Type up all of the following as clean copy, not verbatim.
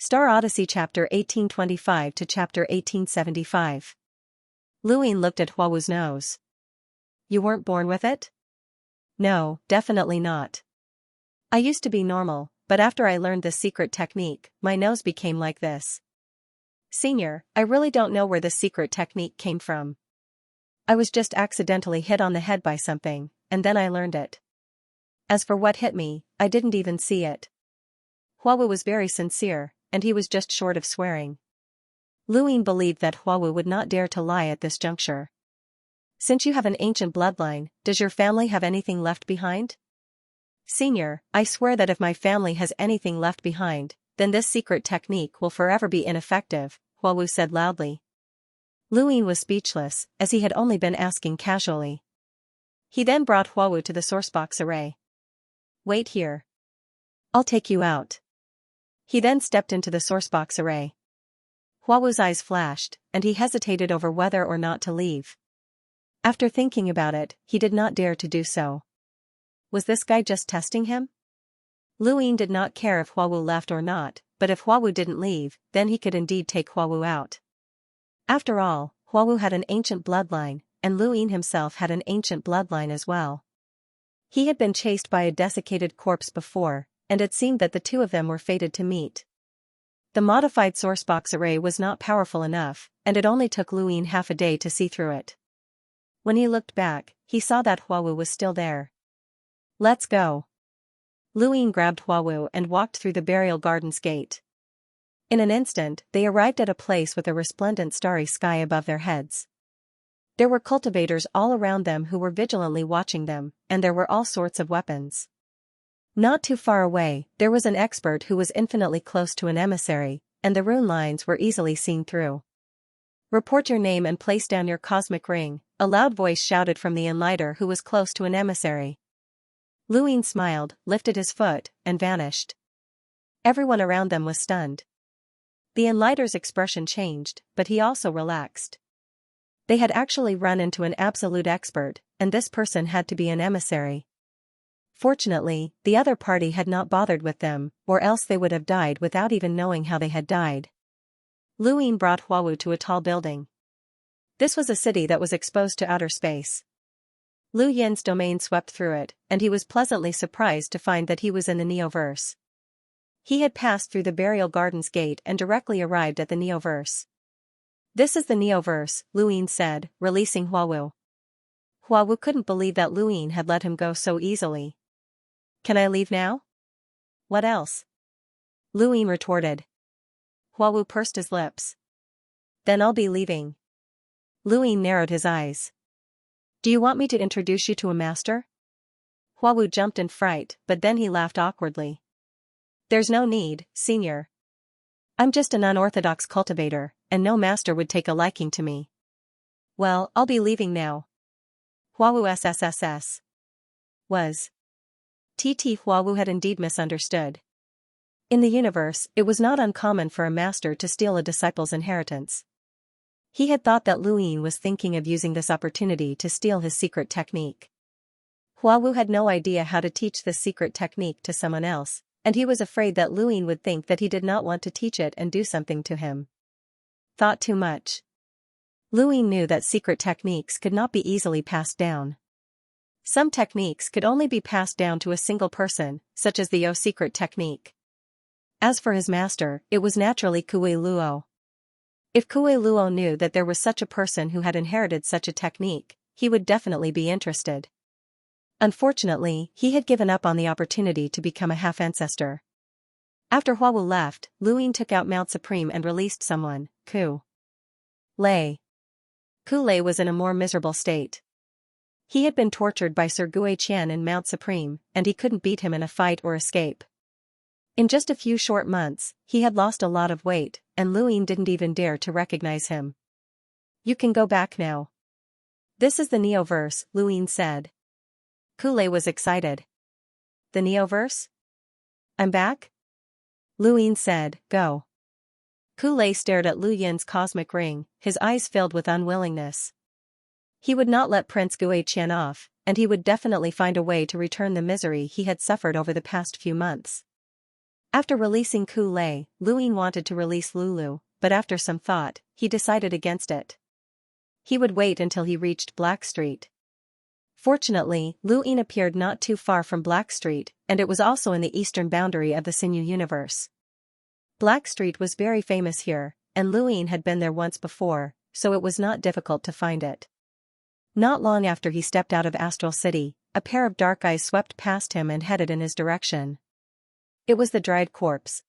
Star Odyssey Chapter 1825 to Chapter 1875. Luin looked at Huawu's nose. You weren't born with it? No, definitely not. I used to be normal, but after I learned this secret technique, my nose became like this. Senior, I really don't know where this secret technique came from. I was just accidentally hit on the head by something, and then I learned it. As for what hit me, I didn't even see it. Huawu was very sincere, and he was just short of swearing. Luin believed that Huawu would not dare to lie at this juncture. Since you have an ancient bloodline, does your family have anything left behind? Senior, I swear that if my family has anything left behind, then this secret technique will forever be ineffective, Huawu said loudly. Luin was speechless, as he had only been asking casually. He then brought Huawu to the sourcebox array. Wait here. I'll take you out. He then stepped into the sourcebox array. Huawu's eyes flashed, and he hesitated over whether or not to leave. After thinking about it, he did not dare to do so. Was this guy just testing him? Luin did not care if Huawu left or not, but if Huawu didn't leave, then he could indeed take Huawu out. After all, Huawu had an ancient bloodline, and Luin himself had an ancient bloodline as well. He had been chased by a desiccated corpse before, and it seemed that the two of them were fated to meet. The modified sourcebox array was not powerful enough, and it only took Luin half a day to see through it. When he looked back, he saw that Huawu was still there. Let's go. Luin grabbed Huawu and walked through the burial garden's gate. In an instant, they arrived at a place with a resplendent starry sky above their heads. There were cultivators all around them who were vigilantly watching them, and there were all sorts of weapons. Not too far away, there was an expert who was infinitely close to an emissary, and the rune lines were easily seen through. Report your name and place down your cosmic ring, a loud voice shouted from the enlighter who was close to an emissary. Luin smiled, lifted his foot, and vanished. Everyone around them was stunned. The enlighter's expression changed, but he also relaxed. They had actually run into an absolute expert, and this person had to be an emissary. Fortunately, the other party had not bothered with them, or else they would have died without even knowing how they had died. Luin brought Huawu to a tall building. This was a city that was exposed to outer space. Lu Yin's domain swept through it, and he was pleasantly surprised to find that he was in the Neoverse. He had passed through the burial garden's gate and directly arrived at the Neoverse. This is the Neoverse, Luin said, releasing Huawu. Huawu couldn't believe that Luin had let him go so easily. Can I leave now? What else? Luin retorted. Huawu pursed his lips. Then I'll be leaving. Luin narrowed his eyes. Do you want me to introduce you to a master? Huawu jumped in fright, but then he laughed awkwardly. There's no need, senior. I'm just an unorthodox cultivator, and no master would take a liking to me. Well, I'll be leaving now. Huawu SSSS. Was. Huawu had indeed misunderstood. In the universe, it was not uncommon for a master to steal a disciple's inheritance. He had thought that Luin was thinking of using this opportunity to steal his secret technique. Huawu had no idea how to teach this secret technique to someone else, and he was afraid that Luin would think that he did not want to teach it and do something to him. Thought too much. Luin knew that secret techniques could not be easily passed down. Some techniques could only be passed down to a single person, such as the O secret technique. As for his master, it was naturally Kui Luo. If Kui Luo knew that there was such a person who had inherited such a technique, he would definitely be interested. Unfortunately, he had given up on the opportunity to become a half-ancestor. After Huawu left, Luin took out Mount Supreme and released someone, Ku Lei. Ku Lei was in a more miserable state. He had been tortured by Sir Gui Qian in Mount Supreme, and he couldn't beat him in a fight or escape. In just a few short months, he had lost a lot of weight, and Luin didn't even dare to recognize him. You can go back now. This is the Neoverse, Luin said. Ku Lei was excited. The Neoverse? I'm back? Luin said, go. Ku Lei stared at Lu Yin's cosmic ring, his eyes filled with unwillingness. He would not let Prince Gui Qian off, and he would definitely find a way to return the misery he had suffered over the past few months. After releasing Ku Lei, Luin wanted to release Lulu, but after some thought, he decided against it. He would wait until he reached Black Street. Fortunately, Luin appeared not too far from Black Street, and it was also in the eastern boundary of the Sinyu universe. Black Street was very famous here, and Luin had been there once before, so it was not difficult to find it. Not long after he stepped out of Astral City, a pair of dark eyes swept past him and headed in his direction. It was the dried corpse.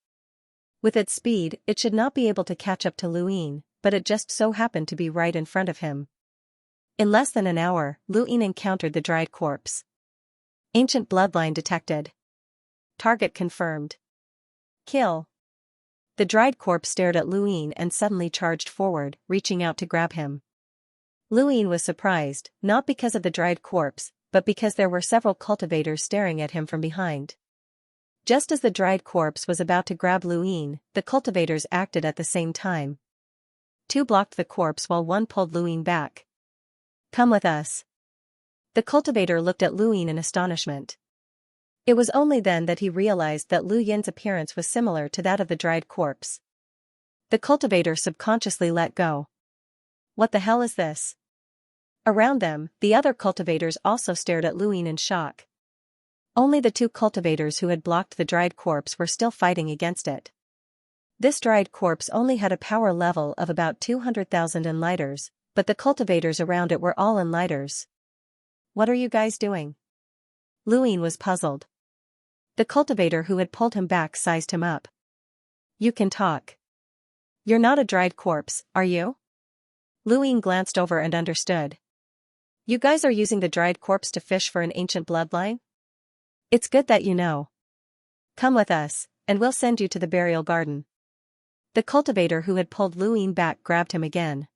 With its speed, it should not be able to catch up to Luin, but it just so happened to be right in front of him. In less than an hour, Luin encountered the dried corpse. Ancient bloodline detected. Target confirmed. Kill. The dried corpse stared at Luin and suddenly charged forward, reaching out to grab him. Luin was surprised, not because of the dried corpse, but because there were several cultivators staring at him from behind. Just as the dried corpse was about to grab Luin, the cultivators acted at the same time. Two blocked the corpse while one pulled Luin back. Come with us. The cultivator looked at Luin in astonishment. It was only then that he realized that Lu Yin's appearance was similar to that of the dried corpse. The cultivator subconsciously let go. What the hell is this? Around them, the other cultivators also stared at Luin in shock. Only the two cultivators who had blocked the dried corpse were still fighting against it. This dried corpse only had a power level of about 200,000 enlighters, but the cultivators around it were all enlighters. What are you guys doing? Luin was puzzled. The cultivator who had pulled him back sized him up. You can talk. You're not a dried corpse, are you? Luin glanced over and understood. You guys are using the dried corpse to fish for an ancient bloodline? It's good that you know. Come with us, and we'll send you to the burial garden. The cultivator who had pulled Luin back grabbed him again.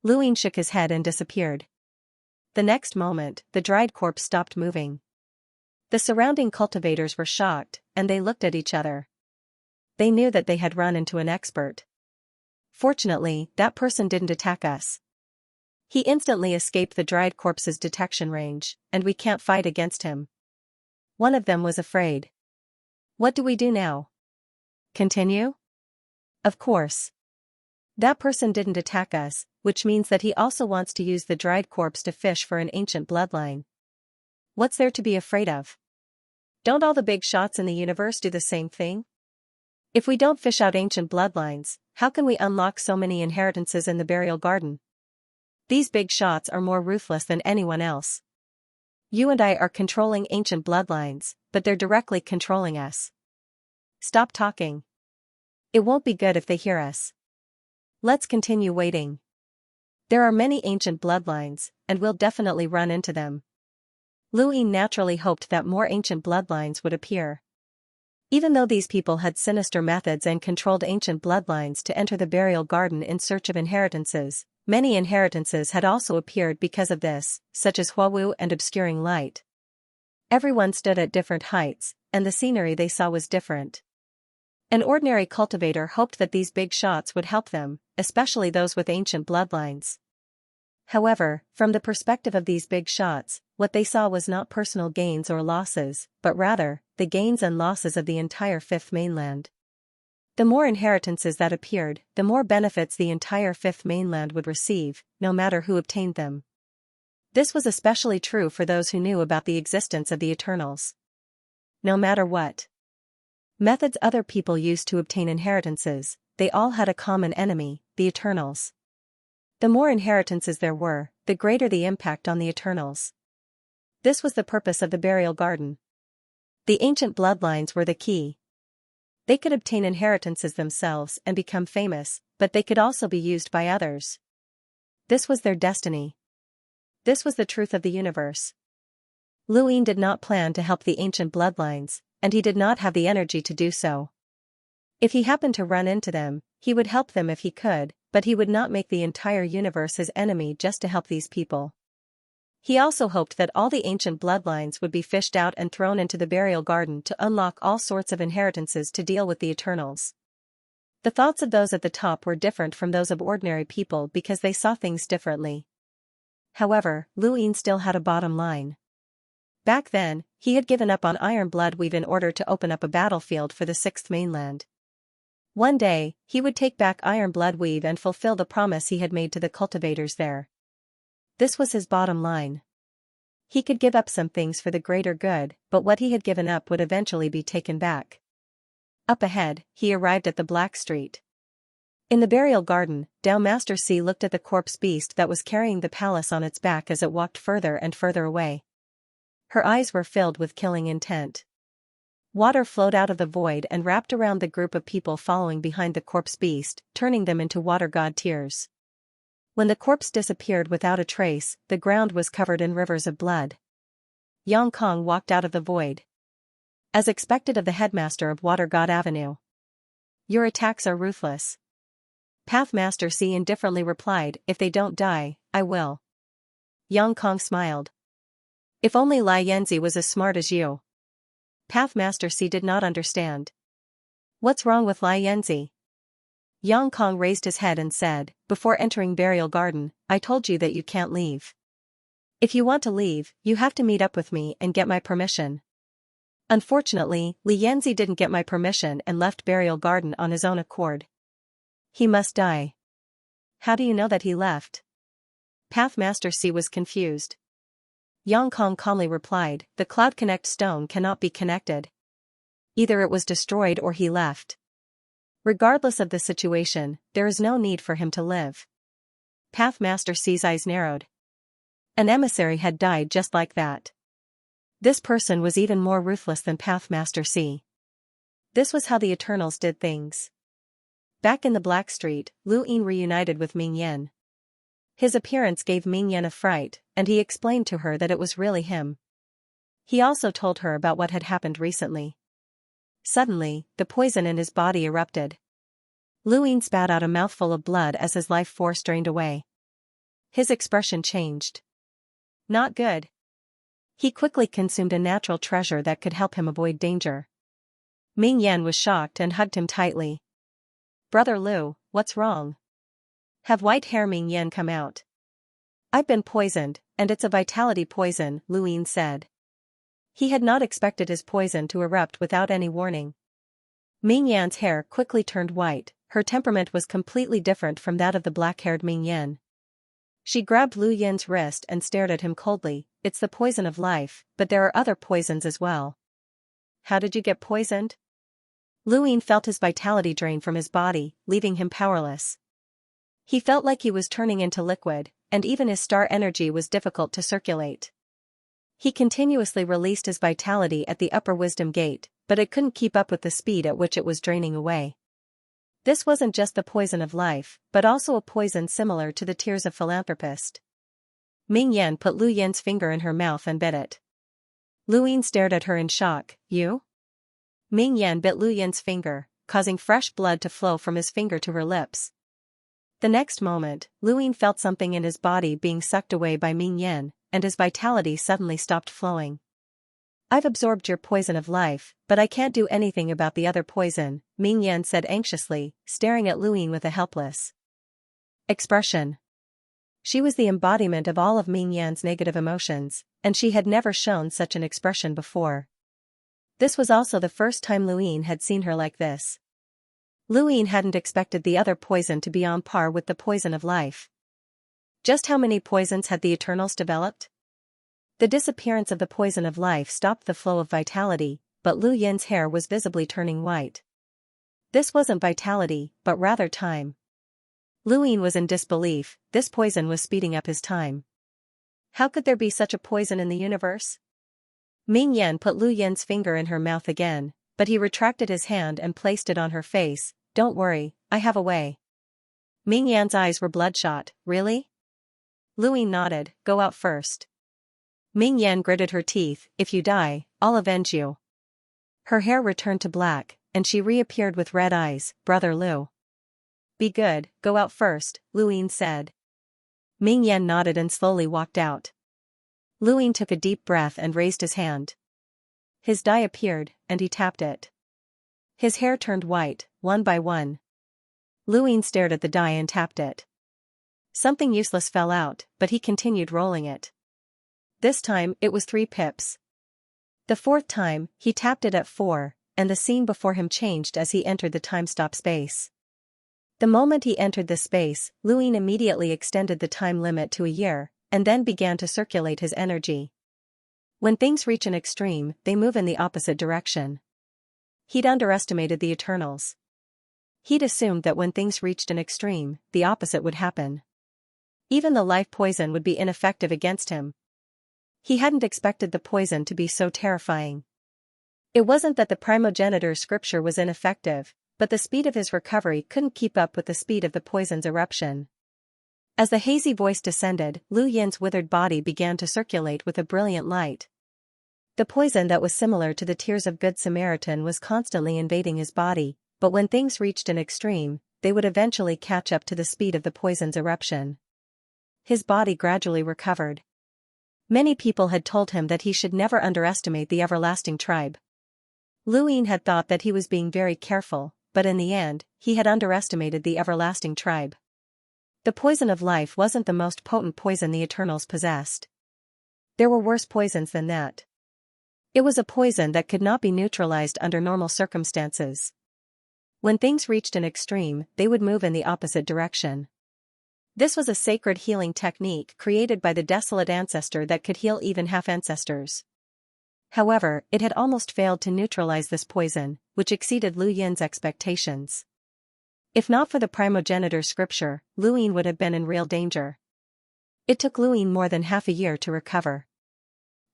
Luin shook his head and disappeared. The next moment, the dried corpse stopped moving. The surrounding cultivators were shocked, and they looked at each other. They knew that they had run into an expert. Fortunately, that person didn't attack us. He instantly escaped the dried corpse's detection range, and we can't fight against him. One of them was afraid. What do we do now? Continue? Of course. That person didn't attack us, which means that he also wants to use the dried corpse to fish for an ancient bloodline. What's there to be afraid of? Don't all the big shots in the universe do the same thing? If we don't fish out ancient bloodlines, how can we unlock so many inheritances in the burial garden? These big shots are more ruthless than anyone else. You and I are controlling ancient bloodlines, but they're directly controlling us. Stop talking. It won't be good if they hear us. Let's continue waiting. There are many ancient bloodlines, and we'll definitely run into them. Luin naturally hoped that more ancient bloodlines would appear. Even though these people had sinister methods and controlled ancient bloodlines to enter the burial garden in search of inheritances, many inheritances had also appeared because of this, such as Huawu and Obscuring Light. Everyone stood at different heights, and the scenery they saw was different. An ordinary cultivator hoped that these big shots would help them, especially those with ancient bloodlines. However, from the perspective of these big shots, what they saw was not personal gains or losses, but rather, the gains and losses of the entire Fifth Mainland. The more inheritances that appeared, the more benefits the entire Fifth Mainland would receive, no matter who obtained them. This was especially true for those who knew about the existence of the Eternals. No matter what methods other people used to obtain inheritances, they all had a common enemy, the Eternals. The more inheritances there were, the greater the impact on the Eternals. This was the purpose of the burial garden. The ancient bloodlines were the key. They could obtain inheritances themselves and become famous, but they could also be used by others. This was their destiny. This was the truth of the universe. Luin did not plan to help the ancient bloodlines, and he did not have the energy to do so. If he happened to run into them, he would help them if he could, but he would not make the entire universe his enemy just to help these people. He also hoped that all the ancient bloodlines would be fished out and thrown into the burial garden to unlock all sorts of inheritances to deal with the Eternals. The thoughts of those at the top were different from those of ordinary people because they saw things differently. However, Luin still had a bottom line. Back then, he had given up on Iron Bloodweave in order to open up a battlefield for the Sixth Mainland. One day, he would take back Iron Bloodweave and fulfill the promise he had made to the cultivators there. This was his bottom line. He could give up some things for the greater good, but what he had given up would eventually be taken back. Up ahead, he arrived at the Black Street. In the burial garden, Dao Master C looked at the corpse beast that was carrying the palace on its back as it walked further and further away. Her eyes were filled with killing intent. Water flowed out of the void and wrapped around the group of people following behind the corpse beast, turning them into water god tears. When the corpse disappeared without a trace, the ground was covered in rivers of blood. Yang Kong walked out of the void. As expected of the headmaster of Water God Avenue. Your attacks are ruthless. Pathmaster C indifferently replied, if they don't die, I will. Yang Kong smiled. If only Lai Yanzi was as smart as you. Pathmaster C did not understand. What's wrong with Lai Yanzi? Yang Kong raised his head and said, before entering Burial Garden, I told you that you can't leave. If you want to leave, you have to meet up with me and get my permission. Unfortunately, Li Yanzi didn't get my permission and left Burial Garden on his own accord. He must die. How do you know that he left? Pathmaster C was confused. Yang Kong calmly replied, the Cloud Connect stone cannot be connected. Either it was destroyed or he left. Regardless of the situation, there is no need for him to live. Pathmaster C's eyes narrowed. An emissary had died just like that. This person was even more ruthless than Pathmaster C. This was how the Eternals did things. Back in the Black Street, Lu Yin reunited with Ming Yen. His appearance gave Ming Yen a fright, and he explained to her that it was really him. He also told her about what had happened recently. Suddenly, the poison in his body erupted. Lu Yin spat out a mouthful of blood as his life force drained away. His expression changed. Not good. He quickly consumed a natural treasure that could help him avoid danger. Ming Yen was shocked and hugged him tightly. Brother Lu, what's wrong? Have white hair? Ming Yen come out. I've been poisoned, and it's a vitality poison, Lu Yin said. He had not expected his poison to erupt without any warning. Ming Yan's hair quickly turned white, her temperament was completely different from that of the black-haired Ming Yan. She grabbed Lu Yin's wrist and stared at him coldly, it's the poison of life, but there are other poisons as well. How did you get poisoned? Lu Yin felt his vitality drain from his body, leaving him powerless. He felt like he was turning into liquid, and even his star energy was difficult to circulate. He continuously released his vitality at the upper wisdom gate, but it couldn't keep up with the speed at which it was draining away. This wasn't just the poison of life, but also a poison similar to the tears of philanthropist. Ming Yan put Lu Yin's finger in her mouth and bit it. Lu Yin stared at her in shock, you? Ming Yan bit Lu Yin's finger, causing fresh blood to flow from his finger to her lips. The next moment, Lu Yin felt something in his body being sucked away by Ming Yan, and his vitality suddenly stopped flowing. I've absorbed your poison of life, but I can't do anything about the other poison, Ming Yan said anxiously, staring at Lu Yin with a helpless expression. She was the embodiment of all of Ming Yan's negative emotions, and she had never shown such an expression before. This was also the first time Lu Yin had seen her like this. Lu Yin hadn't expected the other poison to be on par with the poison of life. Just how many poisons had the Eternals developed? The disappearance of the poison of life stopped the flow of vitality, but Lu Yin's hair was visibly turning white. This wasn't vitality, but rather time. Lu Yin was in disbelief, this poison was speeding up his time. How could there be such a poison in the universe? Ming Yan put Lu Yin's finger in her mouth again, but he retracted his hand and placed it on her face. Don't worry, I have a way. Ming Yan's eyes were bloodshot, really? Lu Yin nodded, go out first. Ming Yan gritted her teeth, if you die, I'll avenge you. Her hair returned to black, and she reappeared with red eyes, Brother Lu. Be good, go out first, Lu Yin said. Ming Yan nodded and slowly walked out. Lu Yin took a deep breath and raised his hand. His die appeared, and he tapped it. His hair turned white, one by one. Lu Yin stared at the die and tapped it. Something useless fell out, but he continued rolling it. This time, it was 3 pips. The fourth time, he tapped it at 4, and the scene before him changed as he entered the time-stop space. The moment he entered the space, Luin immediately extended the time limit to a year, and then began to circulate his energy. When things reach an extreme, they move in the opposite direction. He'd underestimated the Eternals. He'd assumed that when things reached an extreme, the opposite would happen. Even the life poison would be ineffective against him. He hadn't expected the poison to be so terrifying. It wasn't that the primogenitor's scripture was ineffective, but the speed of his recovery couldn't keep up with the speed of the poison's eruption. As the hazy voice descended, Lu Yin's withered body began to circulate with a brilliant light. The poison that was similar to the tears of Good Samaritan was constantly invading his body, but when things reached an extreme, they would eventually catch up to the speed of the poison's eruption. His body gradually recovered. Many people had told him that he should never underestimate the everlasting tribe. Lu Yin had thought that he was being very careful, but in the end, he had underestimated the everlasting tribe. The poison of life wasn't the most potent poison the Eternals possessed. There were worse poisons than that. It was a poison that could not be neutralized under normal circumstances. When things reached an extreme, they would move in the opposite direction. This was a sacred healing technique created by the desolate ancestor that could heal even half-ancestors. However, it had almost failed to neutralize this poison, which exceeded Lu Yin's expectations. If not for the primogenitor's scripture, Lu Yin would have been in real danger. It took Lu Yin more than half a year to recover.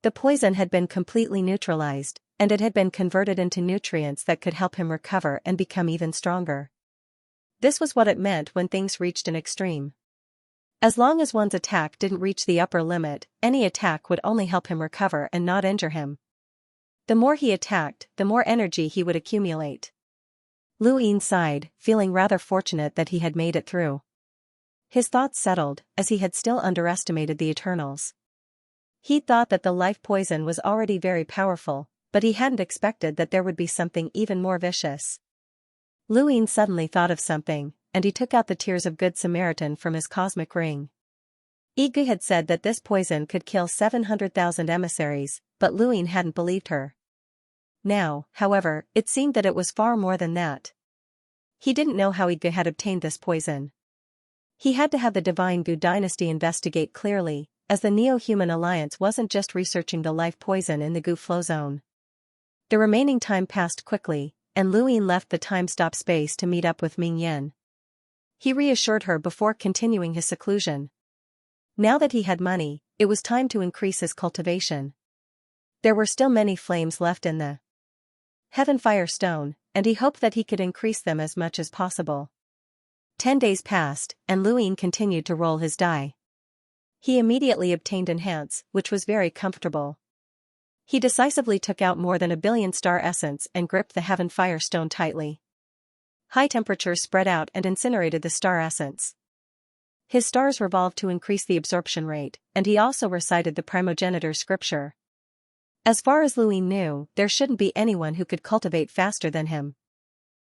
The poison had been completely neutralized, and it had been converted into nutrients that could help him recover and become even stronger. This was what it meant when things reached an extreme. As long as one's attack didn't reach the upper limit, any attack would only help him recover and not injure him. The more he attacked, the more energy he would accumulate. Lu Yin sighed, feeling rather fortunate that he had made it through. His thoughts settled, as he had still underestimated the Eternals. He'd thought that the life poison was already very powerful, but he hadn't expected that there would be something even more vicious. Lu Yin suddenly thought of something, and he took out the Tears of Good Samaritan from his cosmic ring. Ige had said that this poison could kill 700,000 emissaries, but Lu Yin hadn't believed her. Now, however, it seemed that it was far more than that. He didn't know how Ige had obtained this poison. He had to have the Divine Gu dynasty investigate clearly, as the Neo-Human Alliance wasn't just researching the life poison in the Gu flow zone. The remaining time passed quickly, and Lu Yin left the time-stop space to meet up with Ming Yen. He reassured her before continuing his seclusion. Now that he had money, it was time to increase his cultivation. There were still many flames left in the Heaven Fire Stone, and he hoped that he could increase them as much as possible. 10 days passed, and Lu Yin continued to roll his die. He immediately obtained Enhance, which was very comfortable. He decisively took out more than 1 billion star essence and gripped the Heaven Fire Stone tightly. High temperatures spread out and incinerated the star essence. His stars revolved to increase the absorption rate, and he also recited the primogenitor's scripture. As far as Lu Yin knew, there shouldn't be anyone who could cultivate faster than him.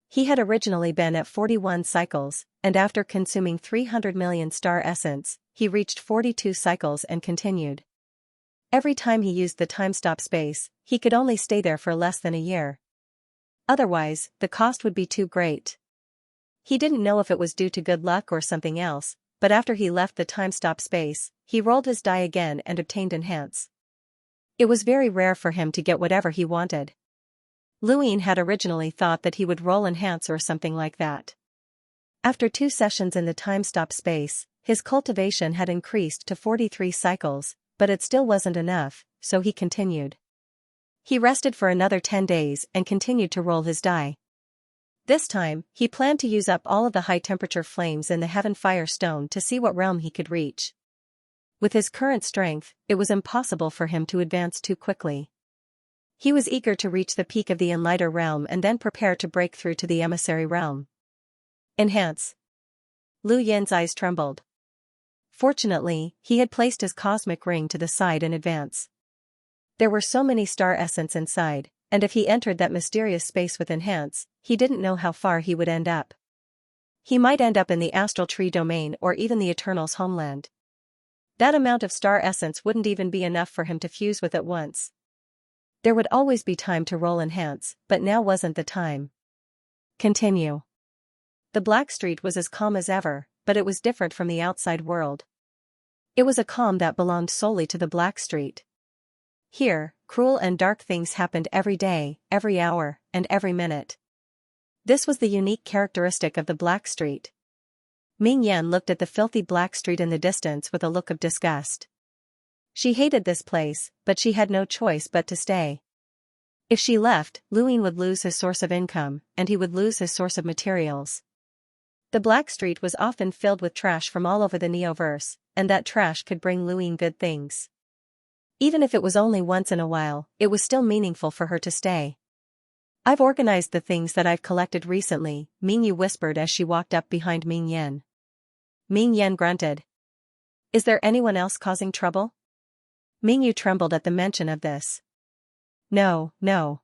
He had originally been at 41 cycles, and after consuming 300 million star essence, he reached 42 cycles and continued. Every time he used the time-stop space, he could only stay there for less than a year. Otherwise, the cost would be too great. He didn't know if it was due to good luck or something else, but after he left the time-stop space, he rolled his die again and obtained Enhance. It was very rare for him to get whatever he wanted. Lu Yin had originally thought that he would roll Enhance or something like that. After 2 sessions in the time-stop space, his cultivation had increased to 43 cycles, but it still wasn't enough, so he continued. He rested for another 10 days and continued to roll his die. This time, he planned to use up all of the high-temperature flames in the Heaven Fire Stone to see what realm he could reach. With his current strength, it was impossible for him to advance too quickly. He was eager to reach the peak of the Enlighter realm and then prepare to break through to the Emissary realm. Enhance. Lu Yin's eyes trembled. Fortunately, he had placed his cosmic ring to the side in advance. There were so many star essence inside, and if he entered that mysterious space with Enhance, he didn't know how far he would end up. He might end up in the Astral Tree domain or even the Eternals' homeland. That amount of star essence wouldn't even be enough for him to fuse with at once. There would always be time to roll enhance, but now wasn't the time. Continue. The Black Street was as calm as ever, but it was different from the outside world. It was a calm that belonged solely to the Black Street. Here, cruel and dark things happened every day, every hour, and every minute. This was the unique characteristic of the Black Street. Ming Yan looked at the filthy Black Street in the distance with a look of disgust. She hated this place, but she had no choice but to stay. If she left, Luin would lose his source of income, and he would lose his source of materials. The Black Street was often filled with trash from all over the Neoverse, and that trash could bring Luin good things. Even if it was only once in a while, it was still meaningful for her to stay. I've organized the things that I've collected recently, Mingyu whispered as she walked up behind Ming Yan. Ming Yan grunted. Is there anyone else causing trouble? Mingyu trembled at the mention of this. No, no.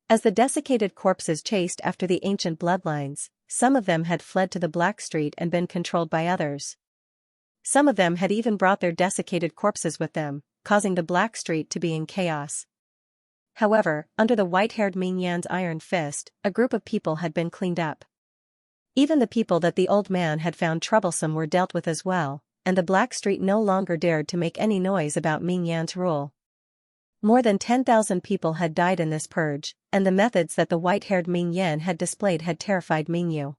As the desiccated corpses chased after the ancient bloodlines, some of them had fled to the Black Street and been controlled by others. Some of them had even brought their desiccated corpses with them, causing the Black Street to be in chaos. However, under the white-haired Ming Yan's iron fist, a group of people had been cleaned up. Even the people that the old man had found troublesome were dealt with as well, and the Black Street no longer dared to make any noise about Ming Yan's rule. More than 10,000 people had died in this purge, and the methods that the white-haired Ming Yan had displayed had terrified Mingyu.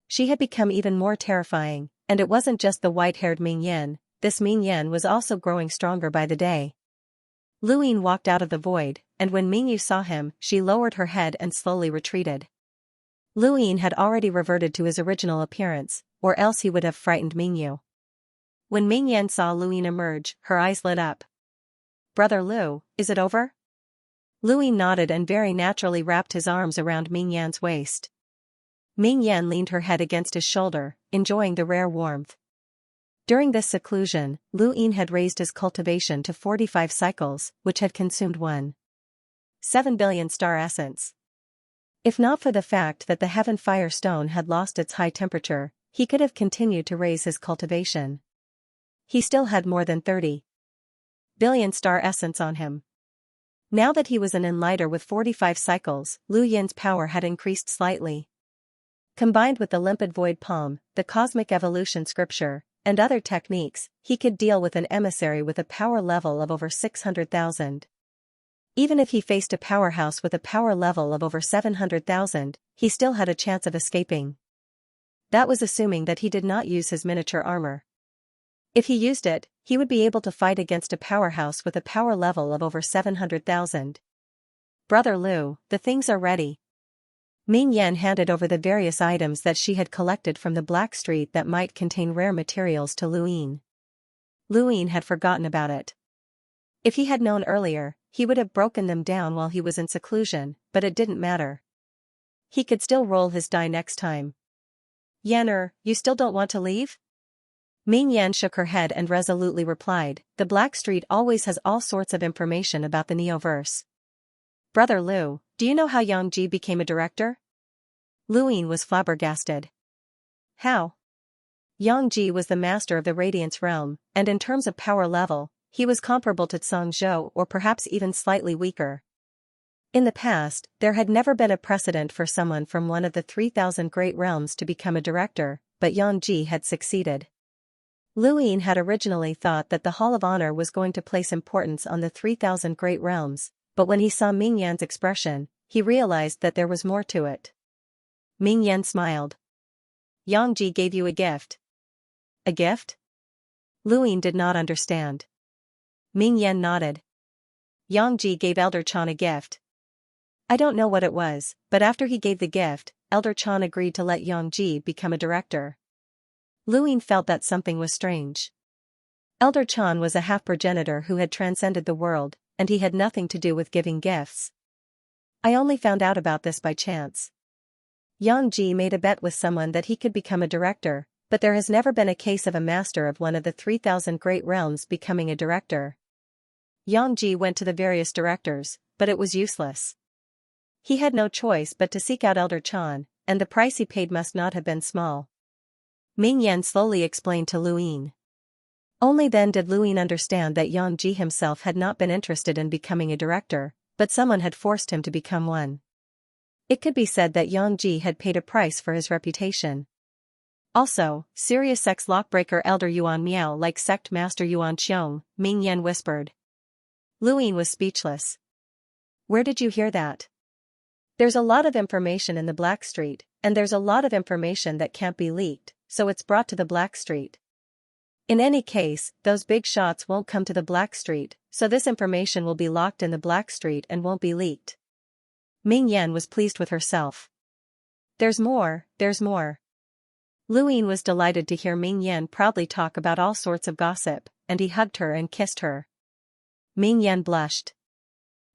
She had become even more terrifying, and it wasn't just the white-haired Ming Yan, this Ming Yan was also growing stronger by the day. Luin walked out of the void, and when Mingyu saw him, she lowered her head and slowly retreated. Luin had already reverted to his original appearance, or else he would have frightened Mingyu. When Ming Yan saw Luin emerge, her eyes lit up. Brother Lu, is it over? Luin nodded and very naturally wrapped his arms around Ming Yan's waist. Ming Yan leaned her head against his shoulder, enjoying the rare warmth. During this seclusion, Luin had raised his cultivation to 45 cycles, which had consumed 1.7 billion star essence. If not for the fact that the Heaven Fire Stone had lost its high temperature, he could have continued to raise his cultivation. He still had more than 30 billion star essence on him. Now that he was an enlighter with 45 cycles, Lu Yin's power had increased slightly. Combined with the limpid void palm, the cosmic evolution scripture, and other techniques, he could deal with an emissary with a power level of over 600,000. Even if he faced a powerhouse with a power level of over 700,000, he still had a chance of escaping. That was assuming that he did not use his miniature armor. If he used it, he would be able to fight against a powerhouse with a power level of over 700,000. Brother Lu, the things are ready. Ming Yan handed over the various items that she had collected from the Black Street that might contain rare materials to Luin. Luin had forgotten about it. If he had known earlier, he would have broken them down while he was in seclusion, but it didn't matter. He could still roll his die next time. Yanner, you still don't want to leave? Ming Yan shook her head and resolutely replied, the Black Street always has all sorts of information about the Neoverse. Brother Lu, do you know how Yang became a director? Luin was flabbergasted. How? Yang was the master of the Radiance Realm, and in terms of power level, he was comparable to Cang Zhou or perhaps even slightly weaker. In the past, there had never been a precedent for someone from one of the 3,000 Great Realms to become a director, but Yang had succeeded. Luin had originally thought that the Hall of Honor was going to place importance on the 3,000 Great Realms, but when he saw Ming Yan's expression, he realized that there was more to it. Ming Yan smiled. Yang gave you a gift. A gift? Luin did not understand. Ming Yan nodded. Yang gave Elder Chan a gift. I don't know what it was, but after he gave the gift, Elder Chan agreed to let Yang become a director. Luin felt that something was strange. Elder Chan was a half-progenitor who had transcended the world, and he had nothing to do with giving gifts. I only found out about this by chance. Yang made a bet with someone that he could become a director, but there has never been a case of a master of one of the 3,000 Great Realms becoming a director. Yang went to the various directors, but it was useless. He had no choice but to seek out Elder Chan, and the price he paid must not have been small. Ming Yan slowly explained to Luin. Only then did Luin understand that Yang Ji himself had not been interested in becoming a director, but someone had forced him to become one. It could be said that Yang Ji had paid a price for his reputation. Also, serious sex lockbreaker Elder Yuan Miao like sect master Yuan Qiong, Ming Yan whispered. Luin was speechless. Where did you hear that? There's a lot of information in the Black Street, and there's a lot of information that can't be leaked, so it's brought to the Black Street. In any case, those big shots won't come to the Black Street, so this information will be locked in the Black Street and won't be leaked. Ming Yan was pleased with herself. There's more, there's more. Luin was delighted to hear Ming Yan proudly talk about all sorts of gossip, and he hugged her and kissed her. Ming Yan blushed.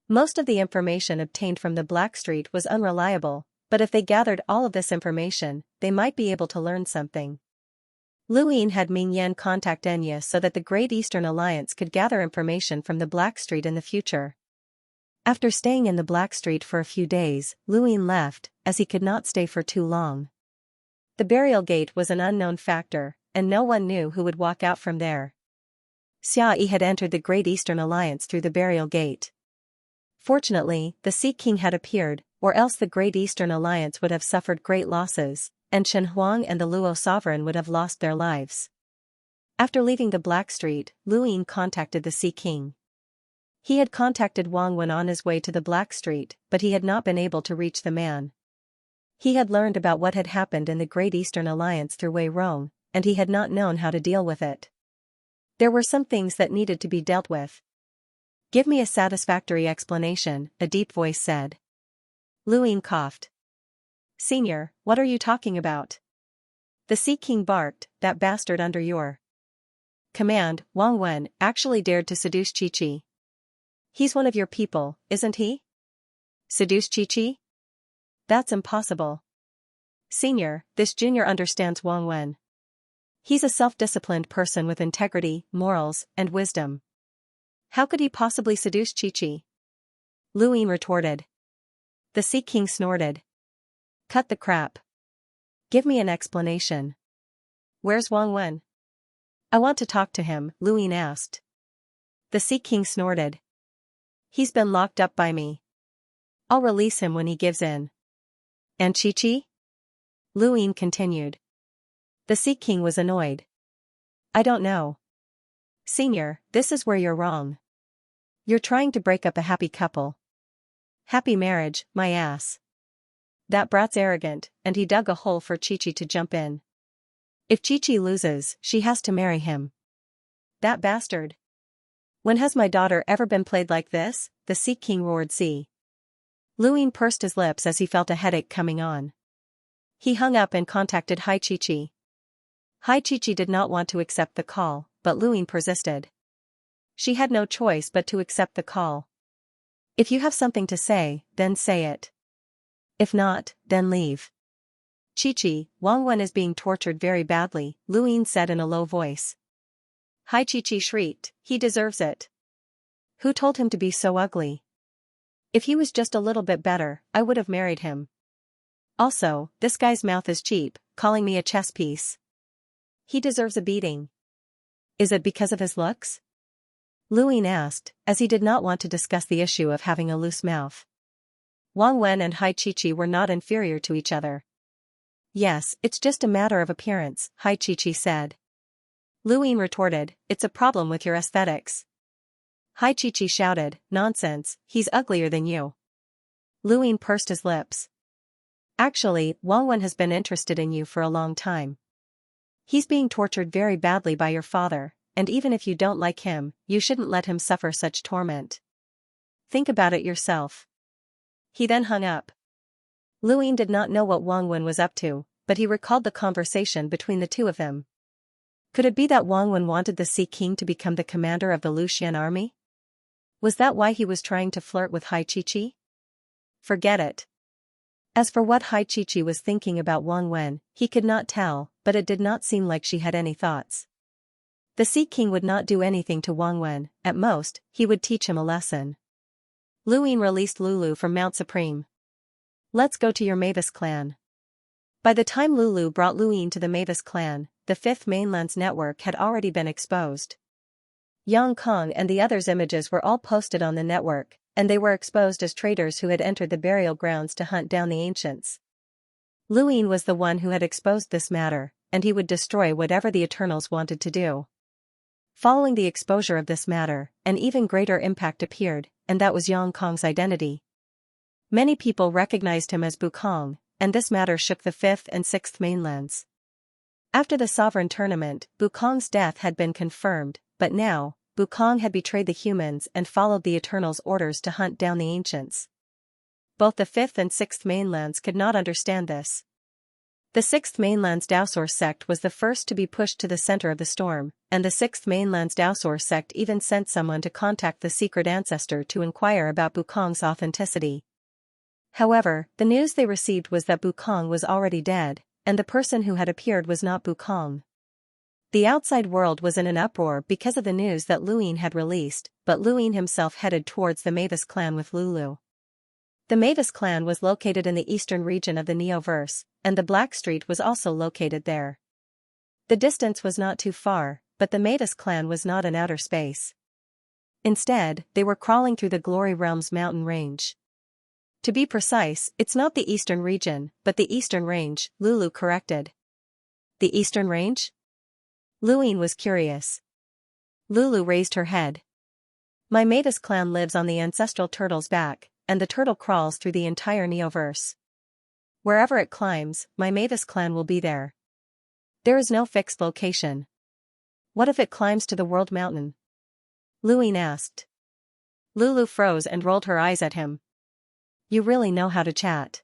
Most of the information obtained from the Black Street was unreliable, but if they gathered all of this information, they might be able to learn something. Luin had Ming Yan contact Enya so that the Great Eastern Alliance could gather information from the Black Street in the future. After staying in the Black Street for a few days, Luin left, as he could not stay for too long. The burial gate was an unknown factor, and no one knew who would walk out from there. Xiaxia had entered the Great Eastern Alliance through the burial gate. Fortunately, the Sea King had appeared, or else the Great Eastern Alliance would have suffered great losses, and Chen Huang and the Luo sovereign would have lost their lives. After leaving the Black Street, Luin contacted the Sea King. He had contacted Wang Wen on his way to the Black Street, but he had not been able to reach the man. He had learned about what had happened in the Great Eastern Alliance through Wei Rong, and he had not known how to deal with it. There were some things that needed to be dealt with. Give me a satisfactory explanation, a deep voice said. Luin coughed. Senior, what are you talking about? The Sea King barked, that bastard under your command, Wang Wen, actually dared to seduce Chi-Chi. He's one of your people, isn't he? Seduce Chi-Chi? That's impossible. Senior, this junior understands Wang Wen. He's a self-disciplined person with integrity, morals, and wisdom. How could he possibly seduce Chi-Chi? Luin retorted. The Sea King snorted. Cut the crap. Give me an explanation. Where's Wang Wen? I want to talk to him, Luin asked. The Sea King snorted. He's been locked up by me. I'll release him when he gives in. And Chi-Chi? Luin continued. The Sea King was annoyed. I don't know. Senior, this is where you're wrong. You're trying to break up a happy couple. Happy marriage, my ass. That brat's arrogant, and he dug a hole for Chi-Chi to jump in. If Chi-Chi loses, she has to marry him. That bastard. When has my daughter ever been played like this? The Sea King roared. See. Luin pursed his lips as he felt a headache coming on. He hung up and contacted Hai Chi-Chi. Hai Chi-Chi did not want to accept the call, but Luin persisted. She had no choice but to accept the call. If you have something to say, then say it. If not, then leave. Chi-Chi, Wang Wen is being tortured very badly, Luin said in a low voice. Hai Chi-Chi shrieked, he deserves it. Who told him to be so ugly? If he was just a little bit better, I would have married him. Also, this guy's mouth is cheap, calling me a chess piece. He deserves a beating. Is it because of his looks? Luin asked, as he did not want to discuss the issue of having a loose mouth. Wang Wen and Hai Chi-Chi were not inferior to each other. Yes, it's just a matter of appearance, Hai Chi-Chi said. Luin retorted, it's a problem with your aesthetics. Hai Chi-Chi shouted, nonsense, he's uglier than you. Luin pursed his lips. Actually, Wang Wen has been interested in you for a long time. He's being tortured very badly by your father, and even if you don't like him, you shouldn't let him suffer such torment. Think about it yourself. He then hung up. Luin did not know what Wang Wen was up to, but he recalled the conversation between the two of them. Could it be that Wang Wen wanted the Sea King to become the commander of the Luxian army? Was that why he was trying to flirt with Hai Chi-Chi? Forget it. As for what Hai Chi-Chi was thinking about Wang Wen, he could not tell, but it did not seem like she had any thoughts. The Sea King would not do anything to Wang Wen, at most, he would teach him a lesson. Luin released Lulu from Mount Supreme. Let's go to your Mavis clan. By the time Lulu brought Luin to the Mavis clan, the Fifth Mainland's network had already been exposed. Yang Kong and the others' images were all posted on the network, and they were exposed as traitors who had entered the burial grounds to hunt down the ancients. Luin was the one who had exposed this matter, and he would destroy whatever the Eternals wanted to do. Following the exposure of this matter, an even greater impact appeared, and that was Yang Kong's identity. Many people recognized him as Bukong, and this matter shook the 5th and 6th mainlands. After the Sovereign Tournament, Bukong's death had been confirmed, but now, Bukong had betrayed the humans and followed the Eternals' orders to hunt down the ancients. Both the 5th and 6th mainlands could not understand this. The 6th mainland's Daosor sect was the first to be pushed to the center of the storm, and the 6th mainland's Daosor sect even sent someone to contact the secret ancestor to inquire about Bukong's authenticity. However, the news they received was that Bukong was already dead, and the person who had appeared was not Bukong. The outside world was in an uproar because of the news that Luin had released, but Luin himself headed towards the Mavis clan with Lulu. The Mavis clan was located in the eastern region of the Neoverse, and the Black Street was also located there. The distance was not too far, but the Mavis clan was not in outer space. Instead, they were crawling through the Glory Realm's mountain range. To be precise, it's not the eastern region, but the eastern range, Lulu corrected. The eastern range? Luin was curious. Lulu raised her head. My Mavis clan lives on the ancestral turtle's back, and the turtle crawls through the entire Neoverse. Wherever it climbs, my Mavis clan will be there. There is no fixed location. What if it climbs to the World Mountain? Luin asked. Lulu froze and rolled her eyes at him. You really know how to chat.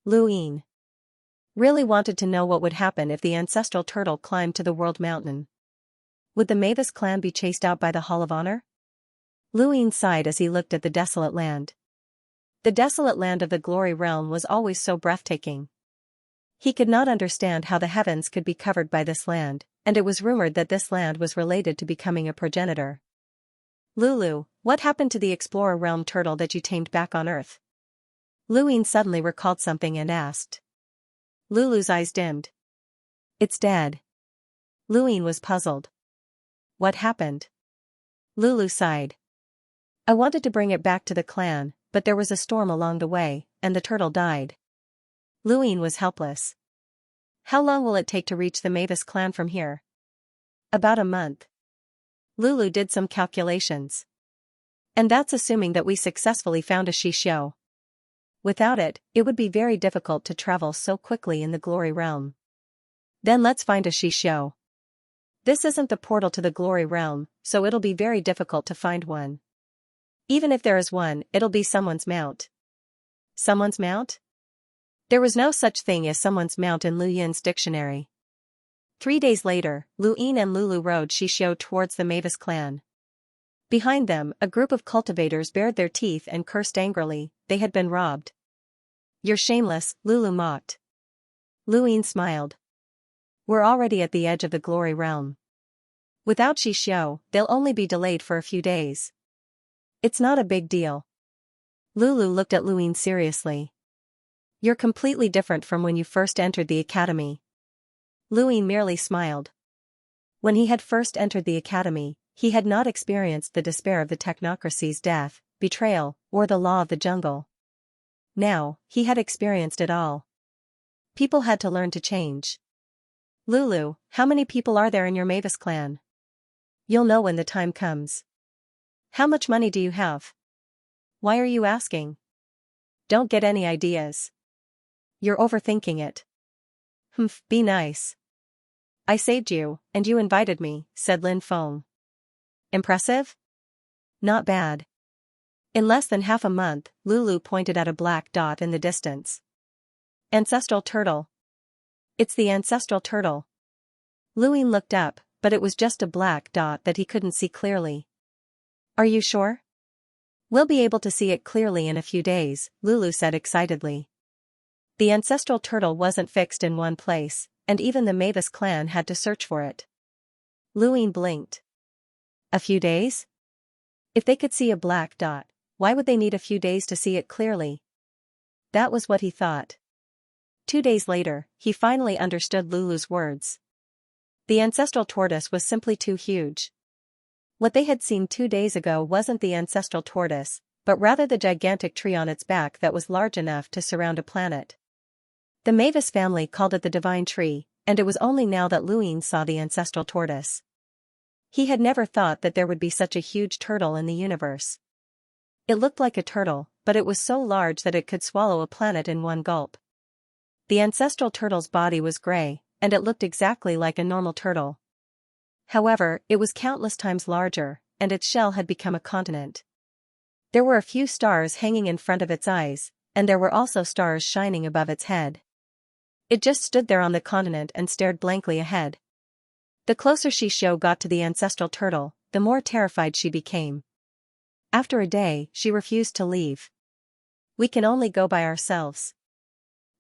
Luin really wanted to know what would happen if the ancestral turtle climbed to the World Mountain. Would the Mavis clan be chased out by the Hall of Honor? Luin sighed as he looked at the desolate land. The desolate land of the Glory Realm was always so breathtaking. He could not understand how the heavens could be covered by this land, and it was rumored that this land was related to becoming a progenitor. Lulu, what happened to the Explorer Realm turtle that you tamed back on Earth? Luin suddenly recalled something and asked. Lulu's eyes dimmed. It's dead. Luin was puzzled. What happened? Lulu sighed. I wanted to bring it back to the clan, but there was a storm along the way, and the turtle died. Luin was helpless. How long will it take to reach the Mavis clan from here? About a month. Lulu did some calculations. And that's assuming that we successfully found a Xianxia. Without it, it would be very difficult to travel so quickly in the Glory Realm. Then let's find a Xianxia. This isn't the portal to the Glory Realm, so it'll be very difficult to find one. Even if there is one, it'll be someone's mount. Someone's mount? There was no such thing as someone's mount in Lu Yin's dictionary. 3 days later, Luin and Lulu rode Xianxia towards the Mavis clan. Behind them, a group of cultivators bared their teeth and cursed angrily. They had been robbed. You're shameless, Lulu mocked. Luin smiled. We're already at the edge of the Glory Realm. Without Xianxia, they'll only be delayed for a few days. It's not a big deal. Lulu looked at Luin seriously. You're completely different from when you first entered the academy. Luin merely smiled. When he had first entered the academy, he had not experienced the despair of the technocracy's death, betrayal, or the law of the jungle. Now, he had experienced it all. People had to learn to change. Lulu, how many people are there in your Mavis clan? You'll know when the time comes. How much money do you have? Why are you asking? Don't get any ideas. You're overthinking it. Be nice. I saved you, and you invited me, said Lin Feng. Impressive? Not bad. In less than half a month, Lulu pointed at a black dot in the distance. Ancestral turtle. It's the ancestral turtle. Luin looked up, but it was just a black dot that he couldn't see clearly. Are you sure? We'll be able to see it clearly in a few days, Lulu said excitedly. The ancestral turtle wasn't fixed in one place, and even the Mavis clan had to search for it. Luin blinked. A few days? If they could see a black dot, why would they need a few days to see it clearly? That was what he thought. 2 days later, he finally understood Lulu's words. The ancestral tortoise was simply too huge. What they had seen 2 days ago wasn't the ancestral tortoise, but rather the gigantic tree on its back that was large enough to surround a planet. The Mavis family called it the divine tree, and it was only now that Luin saw the ancestral tortoise. He had never thought that there would be such a huge turtle in the universe. It looked like a turtle, but it was so large that it could swallow a planet in one gulp. The ancestral turtle's body was gray, and it looked exactly like a normal turtle. However, it was countless times larger, and its shell had become a continent. There were a few stars hanging in front of its eyes, and there were also stars shining above its head. It just stood there on the continent and stared blankly ahead. The closer Xianxia got to the ancestral turtle, the more terrified she became. After a day, she refused to leave. "We can only go by ourselves.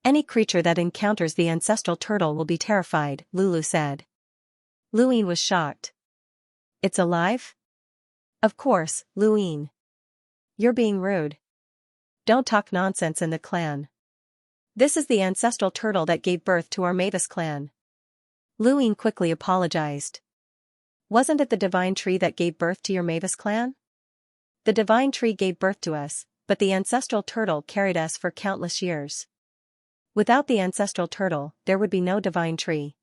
Any creature that encounters the ancestral turtle will be terrified," Lulu said. Luin was shocked. "It's alive?" "Of course, Luin. You're being rude. Don't talk nonsense in the clan. This is the ancestral turtle that gave birth to our Mavis clan." Luin quickly apologized. "Wasn't it the divine tree that gave birth to your Mavis clan?" "The divine tree gave birth to us, but the ancestral turtle carried us for countless years. Without the ancestral turtle, there would be no divine tree.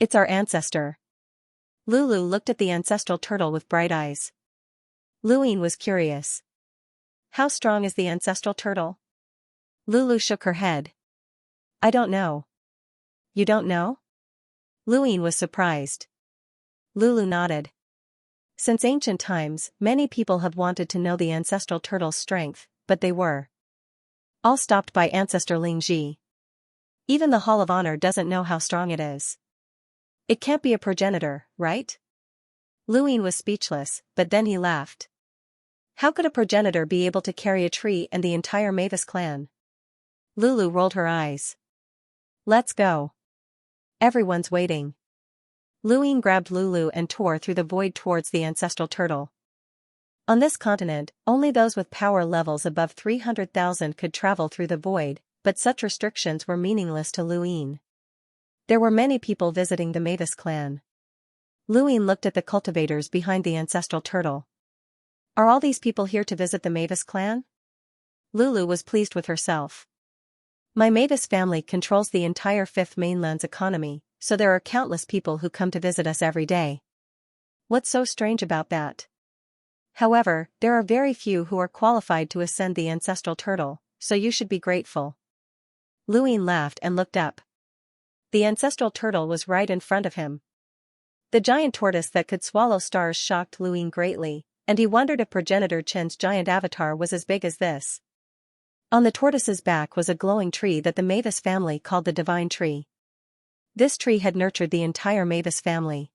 It's our ancestor." Lulu looked at the ancestral turtle with bright eyes. Luin was curious. "How strong is the ancestral turtle?" Lulu shook her head. "I don't know." "You don't know?" Luin was surprised. Lulu nodded. Since ancient times, many people have wanted to know the ancestral turtle's strength, but they were all stopped by Ancestor Lingji. Even the Hall of Honor doesn't know how strong it is. "It can't be a progenitor, right?" Luin was speechless, but then he laughed. "How could a progenitor be able to carry a tree and the entire Mavis clan?" Lulu rolled her eyes. "Let's go. Everyone's waiting." Luin grabbed Lulu and tore through the void towards the ancestral turtle. On this continent, only those with power levels above 300,000 could travel through the void, but such restrictions were meaningless to Luin. There were many people visiting the Mavis clan. Luin looked at the cultivators behind the ancestral turtle. "Are all these people here to visit the Mavis clan?" Lulu was pleased with herself. "My Mavis family controls the entire Fifth Mainland's economy, so there are countless people who come to visit us every day. What's so strange about that? However, there are very few who are qualified to ascend the ancestral turtle, so you should be grateful." Luin laughed and looked up. The ancestral turtle was right in front of him. The giant tortoise that could swallow stars shocked Luin greatly, and he wondered if progenitor Chen's giant avatar was as big as this. On the tortoise's back was a glowing tree that the Mavis family called the divine tree. This tree had nurtured the entire Mavis family.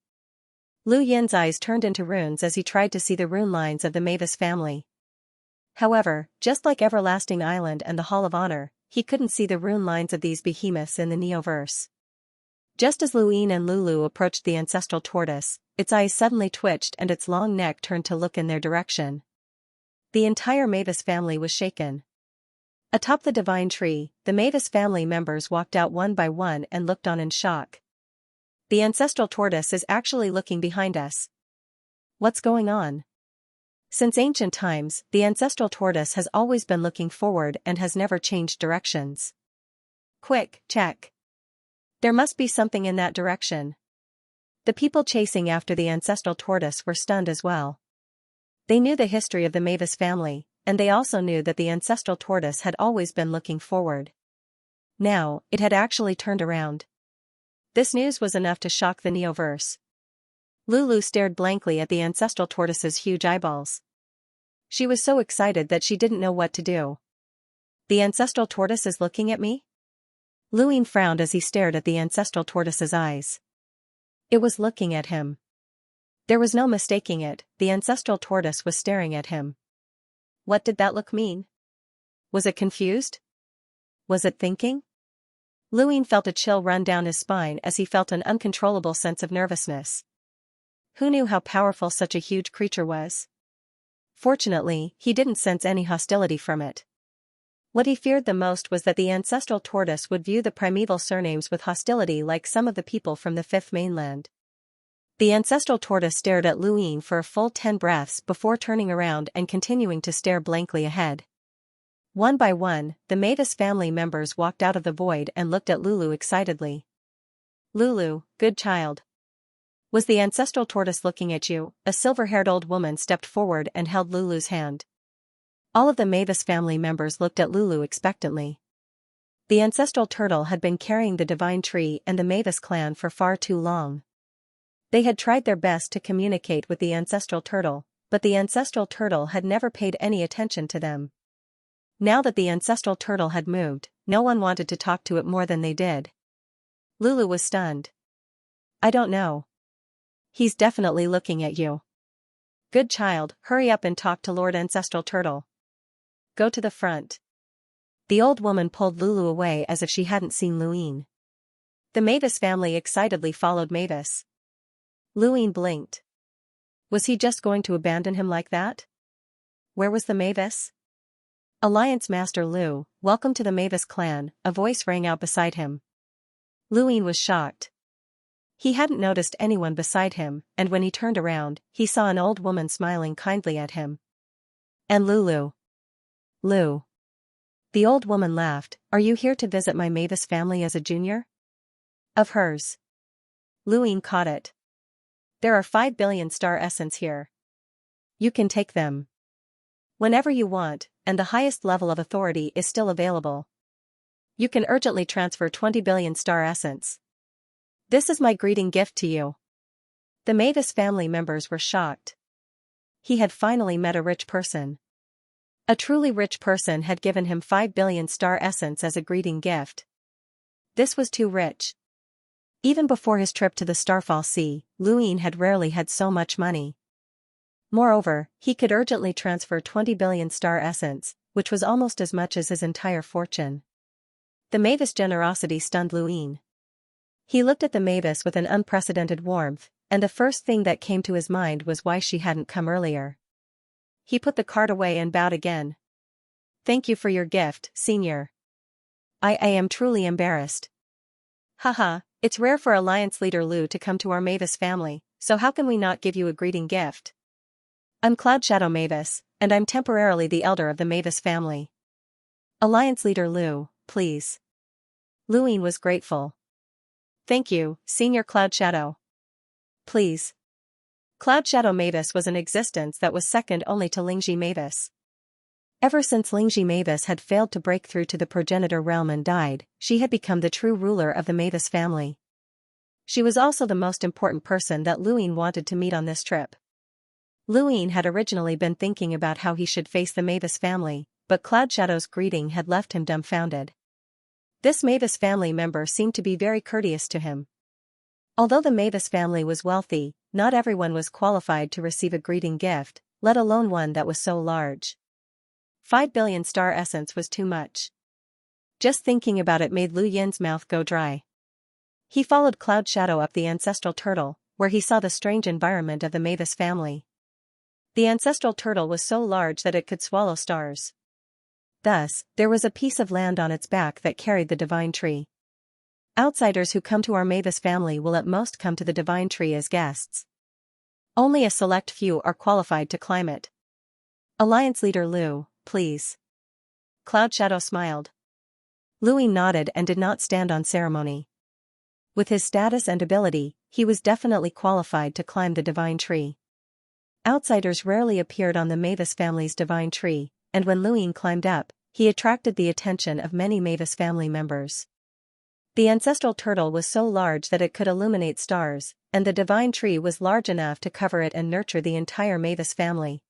Lu Yin's eyes turned into runes as he tried to see the rune lines of the Mavis family. However, just like Everlasting Island and the Hall of Honor, he couldn't see the rune lines of these behemoths in the Neoverse. Just as Luin and Lulu approached the ancestral tortoise, its eyes suddenly twitched and its long neck turned to look in their direction. The entire Mavis family was shaken. Atop the divine tree, the Mavis family members walked out one by one and looked on in shock. "The ancestral tortoise is actually looking behind us. What's going on?" Since ancient times, the ancestral tortoise has always been looking forward and has never changed directions. "Quick, check. There must be something in that direction." The people chasing after the ancestral tortoise were stunned as well. They knew the history of the Mavis family, and they also knew that the ancestral tortoise had always been looking forward. Now, it had actually turned around. This news was enough to shock the Neoverse. Lulu stared blankly at the ancestral tortoise's huge eyeballs. She was so excited that she didn't know what to do. "The ancestral tortoise is looking at me?" Luin frowned as he stared at the ancestral tortoise's eyes. It was looking at him. There was no mistaking it, the ancestral tortoise was staring at him. What did that look mean? Was it confused? Was it thinking? Luin felt a chill run down his spine as he felt an uncontrollable sense of nervousness. Who knew how powerful such a huge creature was? Fortunately, he didn't sense any hostility from it. What he feared the most was that the ancestral tortoise would view the primeval surnames with hostility like some of the people from the Fifth Mainland. The ancestral tortoise stared at Luin for a full 10 breaths before turning around and continuing to stare blankly ahead. One by one, the Mavis family members walked out of the void and looked at Lulu excitedly. Lulu, good child. Was the ancestral tortoise looking at you? A silver-haired old woman stepped forward and held Lulu's hand. All of the Mavis family members looked at Lulu expectantly. The ancestral turtle had been carrying the divine tree and the Mavis clan for far too long. They had tried their best to communicate with the ancestral turtle, but the ancestral turtle had never paid any attention to them. Now that the ancestral turtle had moved, no one wanted to talk to it more than they did. Lulu was stunned. I don't know. He's definitely looking at you. Good child, hurry up and talk to Lord Ancestral Turtle. Go to the front. The old woman pulled Lulu away as if she hadn't seen Luin. The Mavis family excitedly followed Mavis. Luin blinked. Was he just going to abandon him like that? Where was the Mavis? Alliance Master Lu, welcome to the Mavis clan, a voice rang out beside him. Luin was shocked. He hadn't noticed anyone beside him, and when he turned around, he saw an old woman smiling kindly at him. And Lulu. Lu. The old woman laughed. Are you here to visit my Mavis family as a junior? Of hers. Luin caught it. There are 5 billion star essence here. You can take them whenever you want, and the highest level of authority is still available. You can urgently transfer 20 billion star essence. This is my greeting gift to you. The Mavis family members were shocked. He had finally met a rich person. A truly rich person had given him 5 billion star essence as a greeting gift. This was too rich. Even before his trip to the Starfall Sea, Luin had rarely had so much money. Moreover, he could urgently transfer 20 billion star essence, which was almost as much as his entire fortune. The Mavis' generosity stunned Luin. He looked at the Mavis with an unprecedented warmth, and the first thing that came to his mind was why she hadn't come earlier. He put the card away and bowed again. Thank you for your gift, Senior. I am truly embarrassed. Haha, it's rare for Alliance Leader Lu to come to our Mavis family, so how can we not give you a greeting gift? I'm Cloud Shadow Mavis, and I'm temporarily the elder of the Mavis family. Alliance Leader Lu, please. Luin was grateful. Thank you, Senior Cloud Shadow. Please. Cloud Shadow Mavis was an existence that was second only to Lingji Mavis. Ever since Lingji Mavis had failed to break through to the progenitor realm and died, she had become the true ruler of the Mavis family. She was also the most important person that Luin wanted to meet on this trip. Luin had originally been thinking about how he should face the Mavis family, but Cloud Shadow's greeting had left him dumbfounded. This Mavis family member seemed to be very courteous to him. Although the Mavis family was wealthy, not everyone was qualified to receive a greeting gift, let alone one that was so large. 5 billion star essence was too much. Just thinking about it made Lu Yin's mouth go dry. He followed Cloud Shadow up the ancestral turtle, where he saw the strange environment of the Mavis family. The ancestral turtle was so large that it could swallow stars. Thus, there was a piece of land on its back that carried the divine tree. Outsiders who come to our Mavis family will at most come to the divine tree as guests. Only a select few are qualified to climb it. Alliance Leader Lu, please. Cloud Shadow smiled. Luin nodded and did not stand on ceremony. With his status and ability, he was definitely qualified to climb the divine tree. Outsiders rarely appeared on the Mavis family's divine tree, and when Luin climbed up, he attracted the attention of many Mavis family members. The ancestral turtle was so large that it could illuminate stars, and the divine tree was large enough to cover it and nurture the entire Mavis family.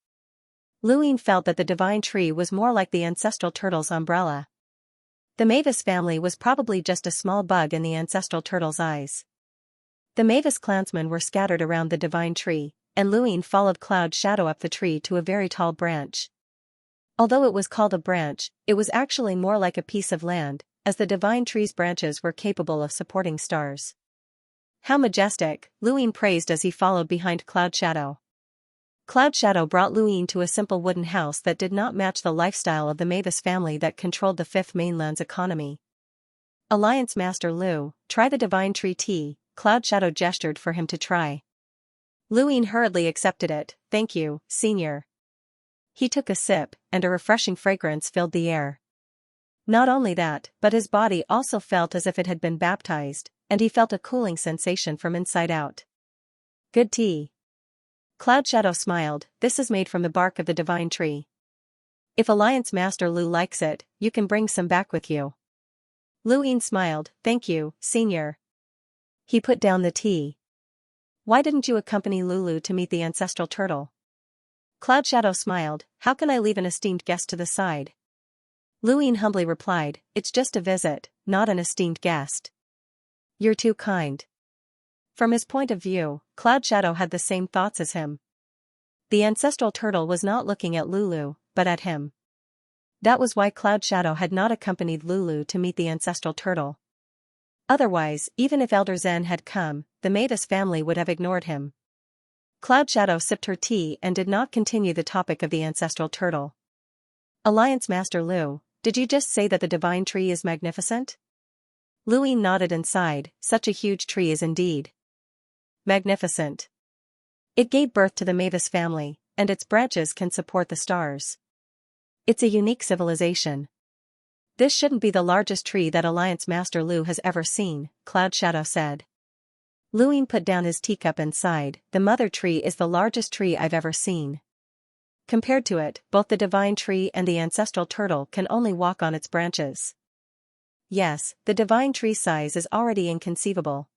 Luin felt that the divine tree was more like the ancestral turtle's umbrella. The Mavis family was probably just a small bug in the ancestral turtle's eyes. The Mavis clansmen were scattered around the divine tree, and Luin followed Cloud Shadow up the tree to a very tall branch. Although it was called a branch, it was actually more like a piece of land, as the divine tree's branches were capable of supporting stars. How majestic, Luin praised as he followed behind Cloud Shadow. Cloud Shadow brought Luin to a simple wooden house that did not match the lifestyle of the Mavis family that controlled the Fifth Mainland's economy. Alliance Master Lu, try the divine tree tea, Cloud Shadow gestured for him to try. Luin hurriedly accepted it. Thank you, Senior. He took a sip, and a refreshing fragrance filled the air. Not only that, but his body also felt as if it had been baptized, and he felt a cooling sensation from inside out. Good tea. Cloud Shadow smiled. This is made from the bark of the divine tree. If Alliance Master Lu likes it, you can bring some back with you. Luin smiled. Thank you, Senior. He put down the tea. Why didn't you accompany Lulu to meet the ancestral turtle? Cloud Shadow smiled. How can I leave an esteemed guest to the side? Luin humbly replied, it's just a visit, not an esteemed guest. You're too kind. From his point of view, Cloud Shadow had the same thoughts as him. The ancestral turtle was not looking at Lulu, but at him. That was why Cloud Shadow had not accompanied Lulu to meet the ancestral turtle. Otherwise, even if Elder Zen had come, the Mavis family would have ignored him. Cloud Shadow sipped her tea and did not continue the topic of the ancestral turtle. Alliance Master Lu, did you just say that the divine tree is magnificent? Luin nodded and sighed. Such a huge tree is indeed magnificent. It gave birth to the Mavis family, and its branches can support the stars. It's a unique civilization. This shouldn't be the largest tree that Alliance Master Lu has ever seen, Cloud Shadow said. Luin put down his teacup and sighed. The mother tree is the largest tree I've ever seen. Compared to it, both the divine tree and the ancestral turtle can only walk on its branches. Yes, the divine tree size is already inconceivable.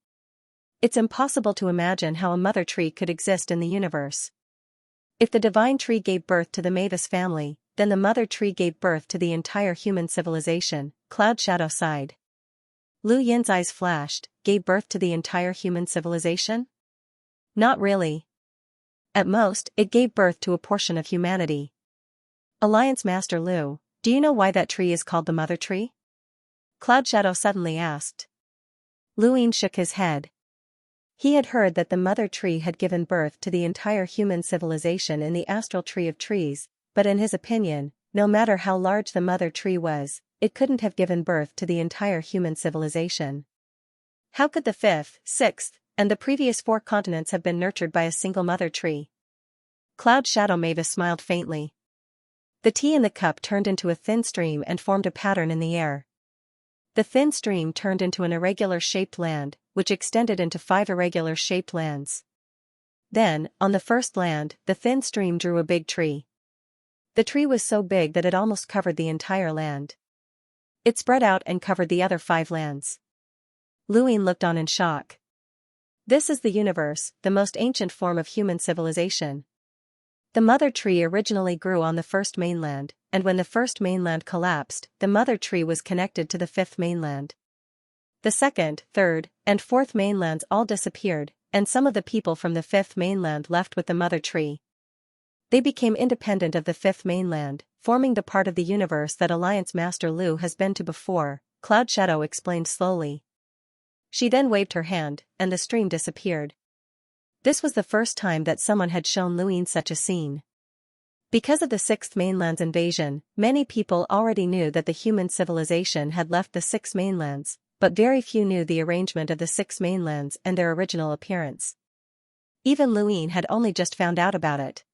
It's impossible to imagine how a mother tree could exist in the universe. If the divine tree gave birth to the Mavis family, then the mother tree gave birth to the entire human civilization, Cloud Shadow sighed. Lu Yin's eyes flashed. Gave birth to the entire human civilization? Not really. At most, it gave birth to a portion of humanity. Alliance Master Lu, do you know why that tree is called the mother tree? Cloud Shadow suddenly asked. Luin shook his head. He had heard that the mother tree had given birth to the entire human civilization in the astral tree of trees, but in his opinion, no matter how large the mother tree was, it couldn't have given birth to the entire human civilization. How could the fifth, sixth, and the previous 4 continents have been nurtured by a single mother tree? Cloud Shadow Mavis smiled faintly. The tea in the cup turned into a thin stream and formed a pattern in the air. The thin stream turned into an irregular-shaped land, which extended into 5 irregular-shaped lands. Then, on the first land, the thin stream drew a big tree. The tree was so big that it almost covered the entire land. It spread out and covered the other 5 lands. Luin looked on in shock. This is the universe, the most ancient form of human civilization. The mother tree originally grew on the first mainland, and when the first mainland collapsed, the mother tree was connected to the 5th mainland. The 2nd, 3rd, and 4th mainlands all disappeared, and some of the people from the 5th mainland left with the mother tree. They became independent of the 5th mainland, forming the part of the universe that Alliance Master Lu has been to before, Cloud Shadow explained slowly. She then waved her hand, and the stream disappeared. This was the first time that someone had shown Luin such a scene. Because of the 6th mainland's invasion, many people already knew that the human civilization had left the 6 mainlands, but very few knew the arrangement of the 6 mainlands and their original appearance. Even Luin had only just found out about it.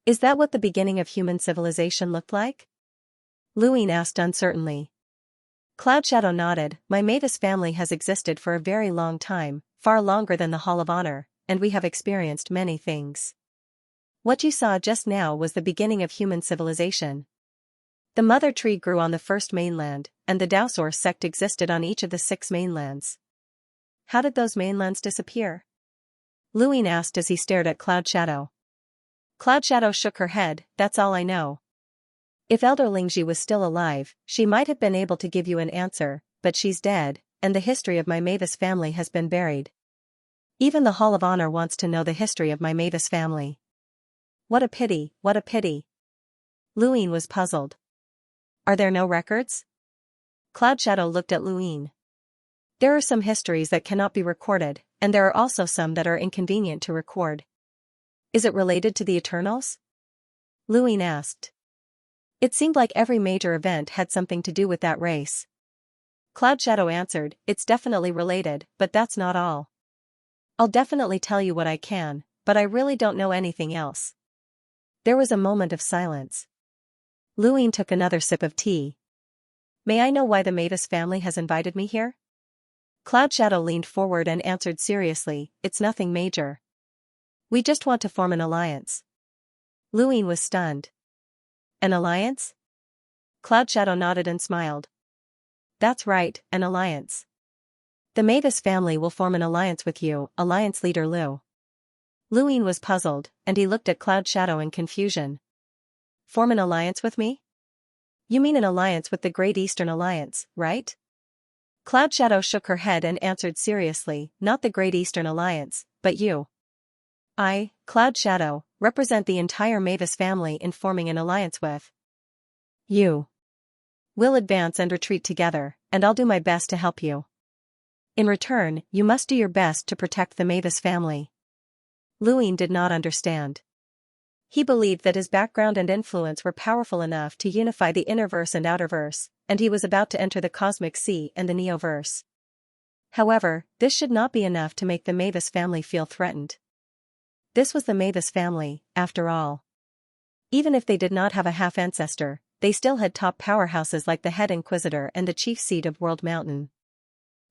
Is that what the beginning of human civilization looked like? Luin asked uncertainly. Cloud Shadow nodded. My Mavis family has existed for a very long time, far longer than the Hall of Honor, and we have experienced many things. What you saw just now was the beginning of human civilization. The mother tree grew on the first mainland, and the Dowsor sect existed on each of the 6 mainlands. How did those mainlands disappear? Luin asked as he stared at Cloud Shadow. Cloud Shadow shook her head. That's all I know. If Elder Lingji was still alive, she might have been able to give you an answer, but she's dead, and the history of my Mavis family has been buried. Even the Hall of Honor wants to know the history of my Mavis family. What a pity, what a pity. Luin was puzzled. Are there no records? Cloud Shadow looked at Luin. There are some histories that cannot be recorded, and there are also some that are inconvenient to record. Is it related to the Eternals? Luin asked. It seemed like every major event had something to do with that race. Cloud Shadow answered, it's definitely related, but that's not all. I'll definitely tell you what I can, but I really don't know anything else. There was a moment of silence. Luin took another sip of tea. May I know why the Mavis family has invited me here? Cloud Shadow leaned forward and answered seriously, it's nothing major. We just want to form an alliance. Luin was stunned. An alliance? Cloud Shadow nodded and smiled. That's right, an alliance. The Mavis family will form an alliance with you, Alliance Leader Lu. Luin was puzzled, and he looked at Cloud Shadow in confusion. Form an alliance with me? You mean an alliance with the Great Eastern Alliance, right? Cloud Shadow shook her head and answered seriously, not the Great Eastern Alliance, but you. I, Cloud Shadow, represent the entire Mavis family in forming an alliance with you. We'll advance and retreat together, and I'll do my best to help you. In return, you must do your best to protect the Mavis family. Luin did not understand. He believed that his background and influence were powerful enough to unify the Innerverse and Outerverse, and he was about to enter the Cosmic Sea and the Neoverse. However, this should not be enough to make the Mavis family feel threatened. This was the Mavis family, after all. Even if they did not have a half-ancestor, they still had top powerhouses like the Head Inquisitor and the Chief Seed of World Mountain.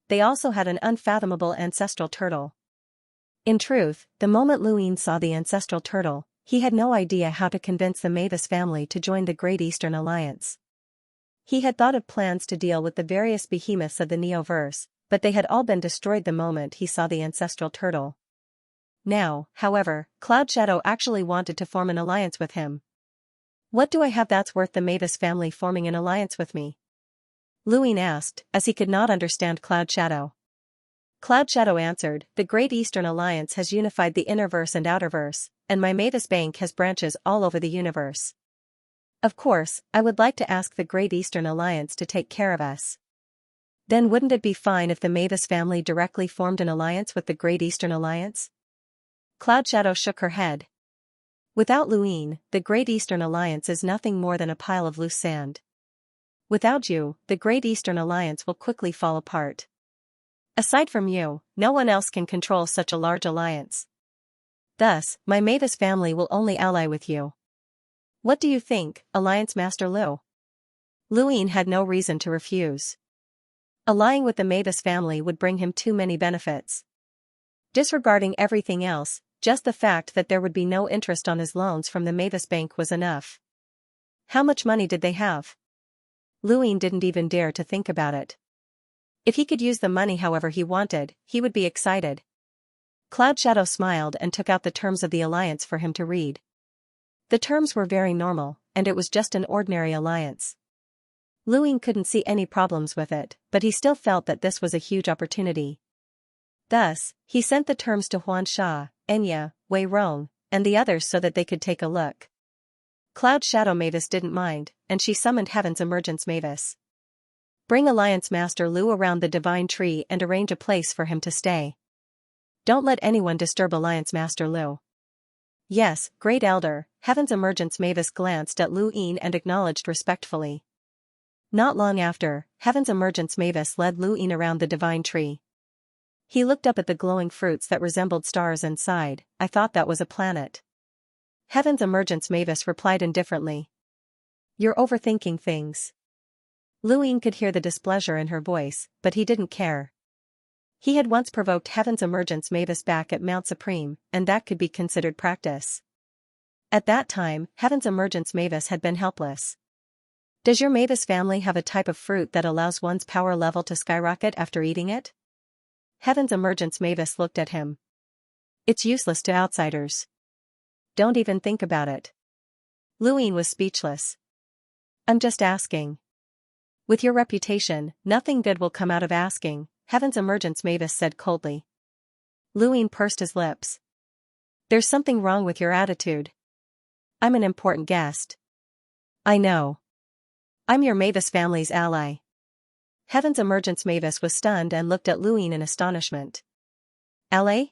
They also had an unfathomable ancestral turtle. In truth, the moment Luin saw the ancestral turtle, he had no idea how to convince the Mavis family to join the Great Eastern Alliance. He had thought of plans to deal with the various behemoths of the Neoverse, but they had all been destroyed the moment he saw the ancestral turtle. Now, however, Cloud Shadow actually wanted to form an alliance with him. What do I have that's worth the Mavis family forming an alliance with me? Luin asked, as he could not understand Cloud Shadow. Cloud Shadow answered, the Great Eastern Alliance has unified the Innerverse and Outerverse, and my Mavis Bank has branches all over the universe. Of course, I would like to ask the Great Eastern Alliance to take care of us. Then wouldn't it be fine if the Mavis family directly formed an alliance with the Great Eastern Alliance? Cloud Shadow shook her head. Without Luin, the Great Eastern Alliance is nothing more than a pile of loose sand. Without you, the Great Eastern Alliance will quickly fall apart. Aside from you, no one else can control such a large alliance. Thus, my Mavis family will only ally with you. What do you think, Alliance Master Lu? Luin had no reason to refuse. Allying with the Mavis family would bring him too many benefits. Disregarding everything else, just the fact that there would be no interest on his loans from the Mavis Bank was enough. How much money did they have? Luin didn't even dare to think about it. If he could use the money however he wanted, he would be excited. Cloud Shadow smiled and took out the terms of the alliance for him to read. The terms were very normal, and it was just an ordinary alliance. Luin couldn't see any problems with it, but he still felt that this was a huge opportunity. Thus, he sent the terms to Xianxia, Enya, Wei Rong, and the others so that they could take a look. Cloud Shadow Mavis didn't mind, and she summoned Heaven's Emergence Mavis. Bring Alliance Master Lu around the Divine Tree and arrange a place for him to stay. Don't let anyone disturb Alliance Master Lu. Yes, Great Elder, Heaven's Emergence Mavis glanced at Luin and acknowledged respectfully. Not long after, Heaven's Emergence Mavis led Luin around the Divine Tree. He looked up at the glowing fruits that resembled stars and sighed, I thought that was a planet. Heaven's Emergence Mavis replied indifferently. You're overthinking things. Luin could hear the displeasure in her voice, but he didn't care. He had once provoked Heaven's Emergence Mavis back at Mount Supreme, and that could be considered practice. At that time, Heaven's Emergence Mavis had been helpless. Does your Mavis family have a type of fruit that allows one's power level to skyrocket after eating it? Heaven's Emergence Mavis looked at him. It's useless to outsiders. Don't even think about it. Luin was speechless. I'm just asking. With your reputation, nothing good will come out of asking, Heaven's Emergence Mavis said coldly. Luin pursed his lips. There's something wrong with your attitude. I'm an important guest. I know. I'm your Mavis family's ally. Heaven's Emergence Mavis was stunned and looked at Luin in astonishment. Ally?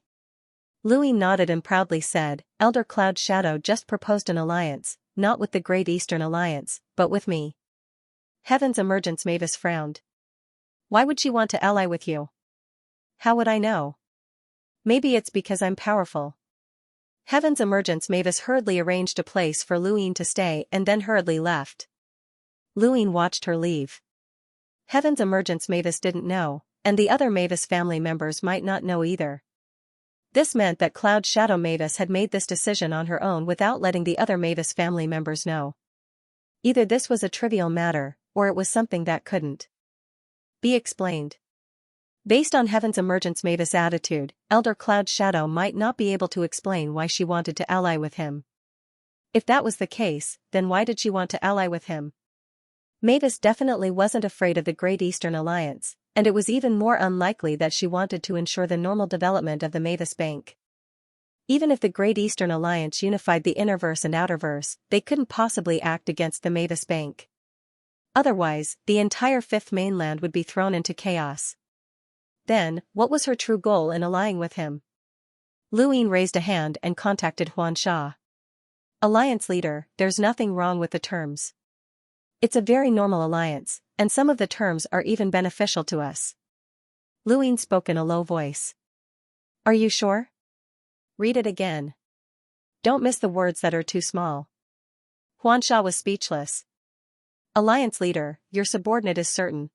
Luin nodded and proudly said, Elder Cloud Shadow just proposed an alliance, not with the Great Eastern Alliance, but with me. Heaven's Emergence Mavis frowned. Why would she want to ally with you? How would I know? Maybe it's because I'm powerful. Heaven's Emergence Mavis hurriedly arranged a place for Luine to stay and then hurriedly left. Luine watched her leave. Heaven's Emergence Mavis didn't know, and the other Mavis family members might not know either. This meant that Cloud Shadow Mavis had made this decision on her own without letting the other Mavis family members know. Either this was a trivial matter, or it was something that couldn't be explained. Based on Heaven's Emergence Mavis' attitude, Elder Cloud Shadow might not be able to explain why she wanted to ally with him. If that was the case, then why did she want to ally with him? Mavis definitely wasn't afraid of the Great Eastern Alliance, and it was even more unlikely that she wanted to ensure the normal development of the Mavis Bank. Even if the Great Eastern Alliance unified the Innerverse and Outerverse, they couldn't possibly act against the Mavis Bank. Otherwise, the entire Fifth Mainland would be thrown into chaos. Then, what was her true goal in allying with him? Luine raised a hand and contacted Xianxia. Alliance leader, there's nothing wrong with the terms. It's a very normal alliance, and some of the terms are even beneficial to us. Luine spoke in a low voice. Are you sure? Read it again. Don't miss the words that are too small. Xianxia was speechless. Alliance leader, your subordinate is certain.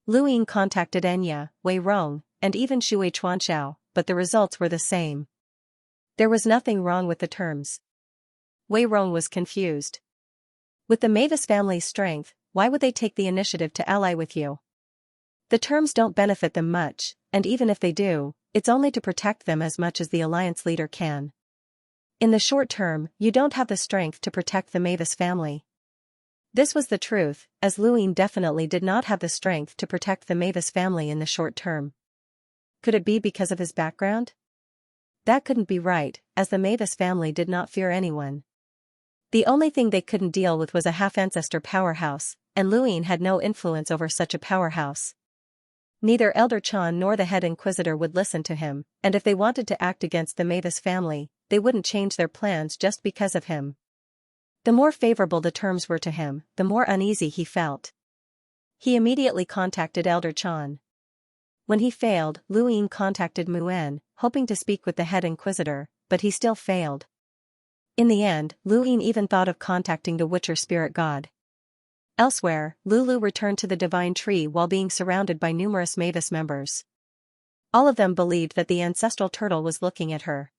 Luine contacted Enya, Wei Rong, and even Shui Chuanxiao, but the results were the same. There was nothing wrong with the terms. Wei Rong was confused. With the Mavis family's strength, why would they take the initiative to ally with you? The terms don't benefit them much, and even if they do, it's only to protect them as much as the alliance leader can. In the short term, you don't have the strength to protect the Mavis family. This was the truth, as Luine definitely did not have the strength to protect the Mavis family in the short term. Could it be because of his background? That couldn't be right, as the Mavis family did not fear anyone. The only thing they couldn't deal with was a half-ancestor powerhouse, and Luine had no influence over such a powerhouse. Neither Elder Chan nor the head inquisitor would listen to him, and if they wanted to act against the Mavis family, they wouldn't change their plans just because of him. The more favorable the terms were to him, the more uneasy he felt. He immediately contacted Elder Chan. When he failed, Luine contacted Muen, hoping to speak with the head inquisitor, but he still failed. In the end, Luine even thought of contacting the Witcher spirit god. Elsewhere, Lulu returned to the Divine Tree while being surrounded by numerous Mavis members. All of them believed that the ancestral turtle was looking at her.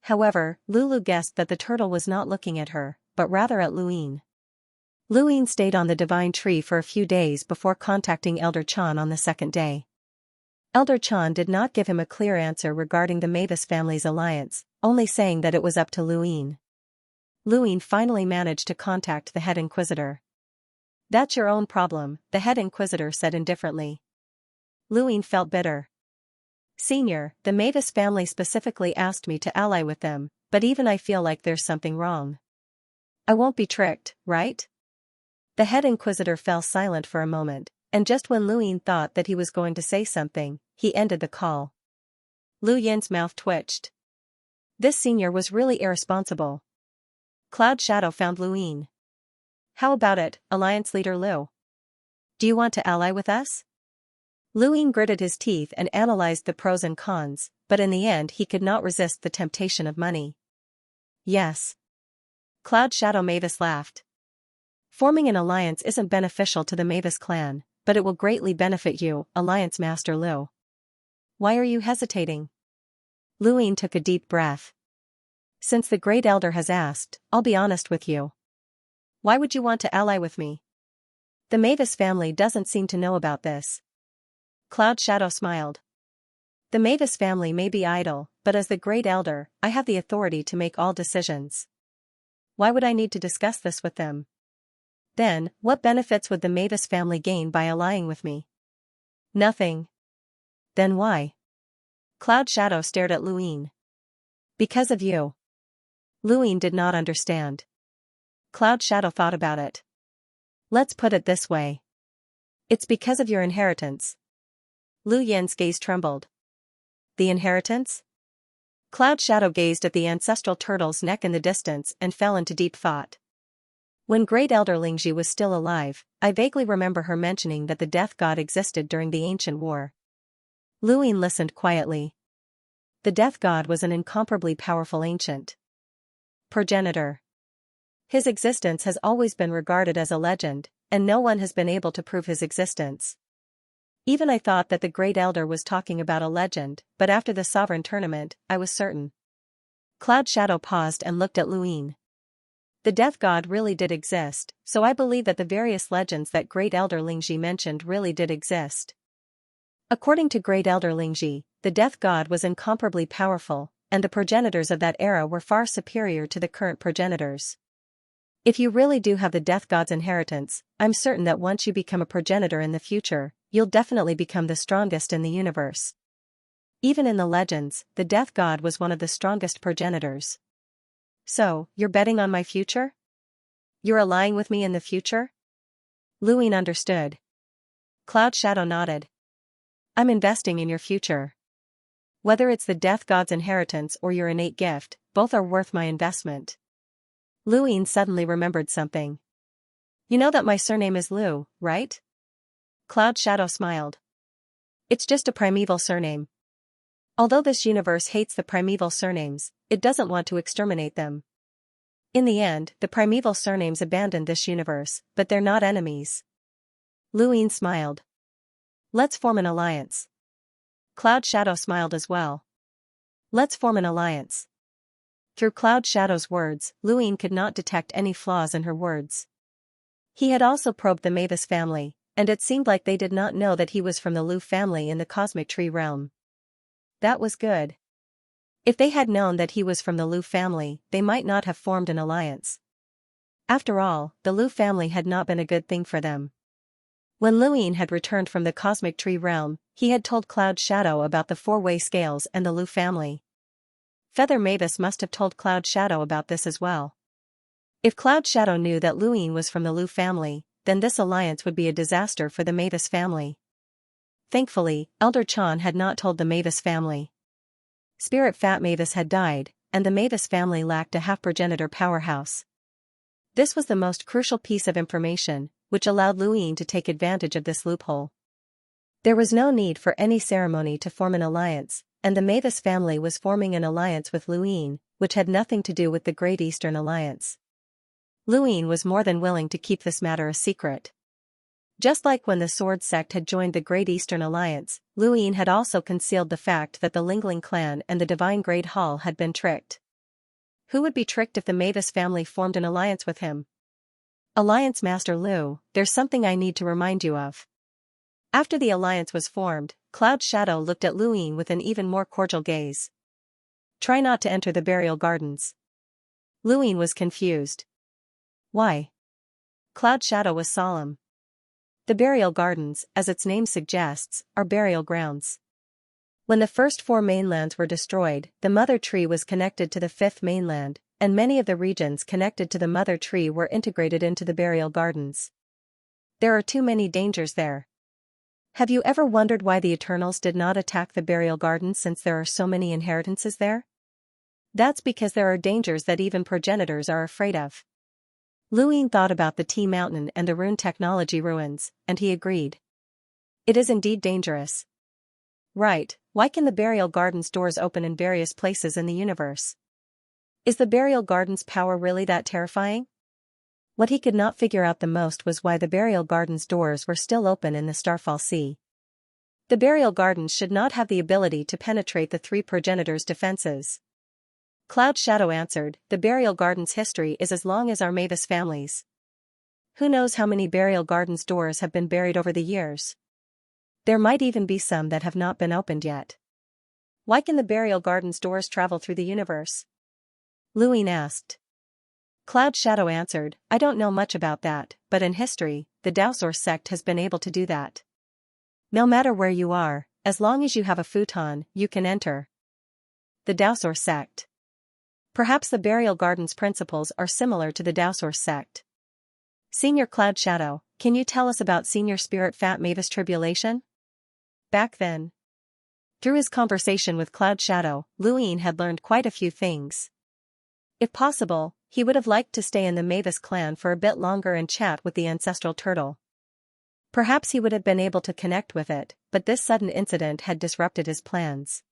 However, Lulu guessed that the turtle was not looking at her, but rather at Luine. Luine stayed on the Divine Tree for a few days before contacting Elder Chan on the second day. Elder Chan did not give him a clear answer regarding the Mavis family's alliance, only saying that it was up to Luine. Luine finally managed to contact the head inquisitor. That's your own problem, the head inquisitor said indifferently. Luine felt bitter. Senior, the Mavis family specifically asked me to ally with them, but even I feel like there's something wrong. I won't be tricked, right? The head inquisitor fell silent for a moment, and just when Luine thought that he was going to say something, he ended the call. Lu Yin's mouth twitched. This senior was really irresponsible. Cloud Shadow found Luine. How about it, Alliance Leader Lu? Do you want to ally with us? Luine gritted his teeth and analyzed the pros and cons, but in the end he could not resist the temptation of money. Yes. Cloud Shadow Mavis laughed. Forming an alliance isn't beneficial to the Mavis clan, but it will greatly benefit you, Alliance Master Lu. Why are you hesitating? Luine took a deep breath. Since the Great Elder has asked, I'll be honest with you. Why would you want to ally with me? The Mavis family doesn't seem to know about this. Cloud Shadow smiled. The Mavis family may be idle, but as the Great Elder, I have the authority to make all decisions. Why would I need to discuss this with them? Then, what benefits would the Mavis family gain by allying with me? Nothing. Then why? Cloud Shadow stared at Luine. Because of you. Luine did not understand. Cloud Shadow thought about it. Let's put it this way. It's because of your inheritance. Lu Yin's gaze trembled. The inheritance? Cloud Shadow gazed at the ancestral turtle's neck in the distance and fell into deep thought. When Great Elder Lingji was still alive, I vaguely remember her mentioning that the death god existed during the ancient war. Luine listened quietly. the death god was an incomparably powerful ancient progenitor. His existence has always been regarded as a legend, and no one has been able to prove his existence. Even I thought that the Great Elder was talking about a legend, but after the Sovereign Tournament, I was certain. Cloud Shadow paused and looked at Luin. The death god really did exist, so I believe that the various legends that Great Elder Lingji mentioned really did exist. According to Great Elder Lingji, the death god was incomparably powerful, and the progenitors of that era were far superior to the current progenitors. If you really do have the death god's inheritance, I'm certain that once you become a progenitor in the future, you'll definitely become the strongest in the universe. Even in the legends, the death god was one of the strongest progenitors. So, you're betting on my future? You're allying with me in the future? Luin understood. Cloud Shadow nodded. I'm investing in your future. Whether it's the death god's inheritance or your innate gift, both are worth my investment. Luin suddenly remembered something. You know that my surname is Lu, right? Cloud Shadow smiled. It's just a primeval surname. Although this universe hates the primeval surnames, it doesn't want to exterminate them. In the end, the primeval surnames abandoned this universe, but they're not enemies. Luin smiled. Let's form an alliance. Cloud Shadow smiled as well. Let's form an alliance. Through Cloud Shadow's words, Luin could not detect any flaws in her words. He had also probed the Mavis family, and it seemed like they did not know that he was from the Lu family in the Cosmic Tree realm. That was good. If they had known that he was from the Lu family, they might not have formed an alliance. After all, the Lu family had not been a good thing for them. When Luin had returned from the Cosmic Tree realm, he had told Cloud Shadow about the four-way scales and the Lu family. Feather Mavis must have told Cloud Shadow about this as well. If Cloud Shadow knew that Luin was from the Lu family, then this alliance would be a disaster for the Mavis family. Thankfully, Elder Chan had not told the Mavis family. Spirit Fat Mavis had died, and the Mavis family lacked a half-progenitor powerhouse. This was the most crucial piece of information, which allowed Luin to take advantage of this loophole. There was no need for any ceremony to form an alliance, and the Mavis family was forming an alliance with Luin, which had nothing to do with the Great Eastern Alliance. Luin was more than willing to keep this matter a secret. Just like when the Sword Sect had joined the Great Eastern Alliance, Luin had also concealed the fact that the Lingling clan and the Divine Great Hall had been tricked. Who would be tricked if the Mavis family formed an alliance with him? Alliance Master Lu, there's something I need to remind you of. After the alliance was formed, Cloud Shadow looked at Luin with an even more cordial gaze. Try not to enter the burial gardens. Luin was confused. Why? Cloud Shadow was solemn. The burial gardens, as its name suggests, are burial grounds. When the first 4 mainlands were destroyed, the Mother Tree was connected to the 5th mainland, and many of the regions connected to the Mother Tree were integrated into the burial gardens. There are too many dangers there. Have you ever wondered why the Eternals did not attack the burial gardens since there are so many inheritances there? That's because there are dangers that even progenitors are afraid of. Luin thought about the Tea Mountain and the Rune Technology ruins, and he agreed. It is indeed dangerous. Right, why can the burial gardens' doors open in various places in the universe? Is the burial gardens' power really that terrifying? What he could not figure out the most was why the burial gardens' doors were still open in the Starfall Sea. The burial gardens should not have the ability to penetrate the 3 progenitors' defenses. Cloud Shadow answered, the burial gardens' history is as long as our Mavis families. Who knows how many burial gardens' doors have been buried over the years? There might even be some that have not been opened yet. Why can the burial gardens' doors travel through the universe? Luin asked. Cloud Shadow answered, I don't know much about that, but in history, the Dowsor sect has been able to do that. No matter where you are, as long as you have a futon, you can enter. The Dowsor sect. Perhaps the burial gardens' principles are similar to the Dowsor sect. Senior Cloud Shadow, can you tell us about Senior Spirit Fat Mavis Tribulation? Back then. Through his conversation with Cloud Shadow, Luin had learned quite a few things. If possible, he would have liked to stay in the Mavis clan for a bit longer and chat with the ancestral turtle. Perhaps he would have been able to connect with it, but this sudden incident had disrupted his plans.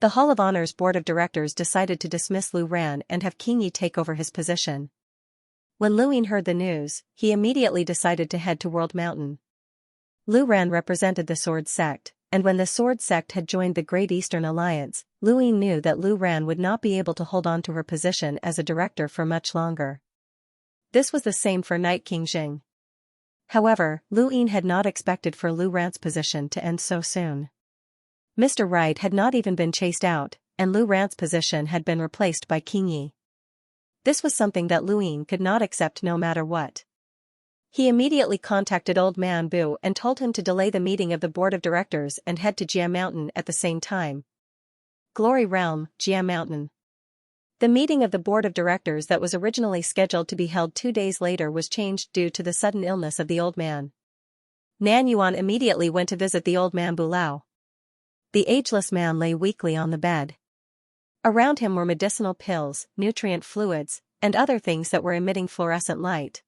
The Hall of Honor's board of directors decided to dismiss Lu Ran and have King Yi take over his position. When Lu Yin heard the news, he immediately decided to head to World Mountain. Lu Ran represented the Sword Sect, and when the Sword Sect had joined the Great Eastern Alliance, Lu Yin knew that Lu Ran would not be able to hold on to her position as a director for much longer. This was the same for Night King Jing. However, Lu Yin had not expected for Lu Ran's position to end so soon. Mr. Right had not even been chased out, and Lu Ran's position had been replaced by King Yi. This was something that Lu Yin could not accept no matter what. He immediately contacted Old Man Bu and told him to delay the meeting of the board of directors and head to Jia Mountain at the same time. Glory Realm, Jia Mountain. The meeting of the board of directors that was originally scheduled to be held 2 days later was changed due to the sudden illness of the old man. Nan Yuan immediately went to visit the old man Bu Lao. The ageless man lay weakly on the bed. Around him were medicinal pills, nutrient fluids, and other things that were emitting fluorescent light.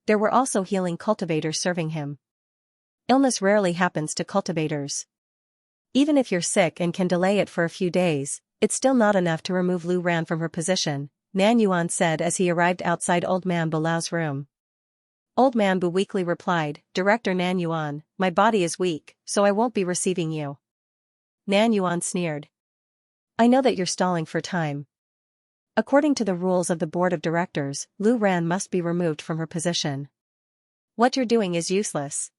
There were also healing cultivators serving him. Illness rarely happens to cultivators. Even if you're sick and can delay it for a few days, it's still not enough to remove Lu Ran from her position, Nan Yuan said as he arrived outside Old Man Bu Lao's room. Old Man Bu weakly replied, "Director Nan Yuan, my body is weak, so I won't be receiving you." Nan Yuan sneered. "I know that you're stalling for time. According to the rules of the board of directors, Lu Ran must be removed from her position. What you're doing is useless.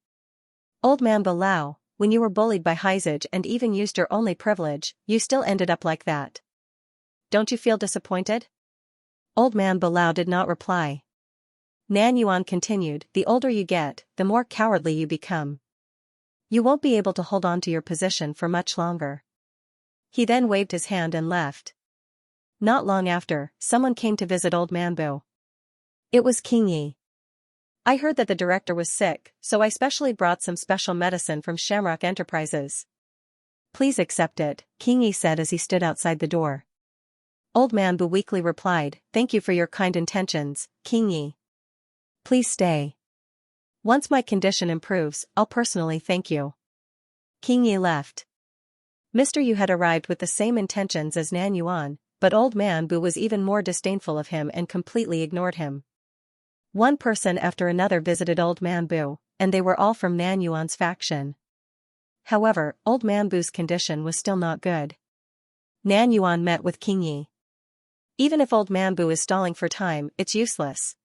Old Man Bu Lao, when you were bullied by Heizage and even used your only privilege, you still ended up like that. Don't you feel disappointed?" Old Man Bu Lao did not reply. Nan Yuan continued, "The older you get, the more cowardly you become. You won't be able to hold on to your position for much longer." He then waved his hand and left. Not long after, someone came to visit Old Man Bu. It was King Yi. "I heard that the director was sick, so I specially brought some special medicine from Shamrock Enterprises. Please accept it," King Yi said as he stood outside the door. Old Man Bu weakly replied, "Thank you for your kind intentions, King Yi. Please stay. Once my condition improves, I'll personally thank you." King Yi left. Mr. Yu had arrived with the same intentions as Nan Yuan, but Old Man Bu was even more disdainful of him and completely ignored him. One person after another visited Old Man Bu, and they were all from Nan Yuan's faction. However, Old Man Bu's condition was still not good. Nan Yuan met with King Yi. "Even if Old Man Bu is stalling for time, it's useless.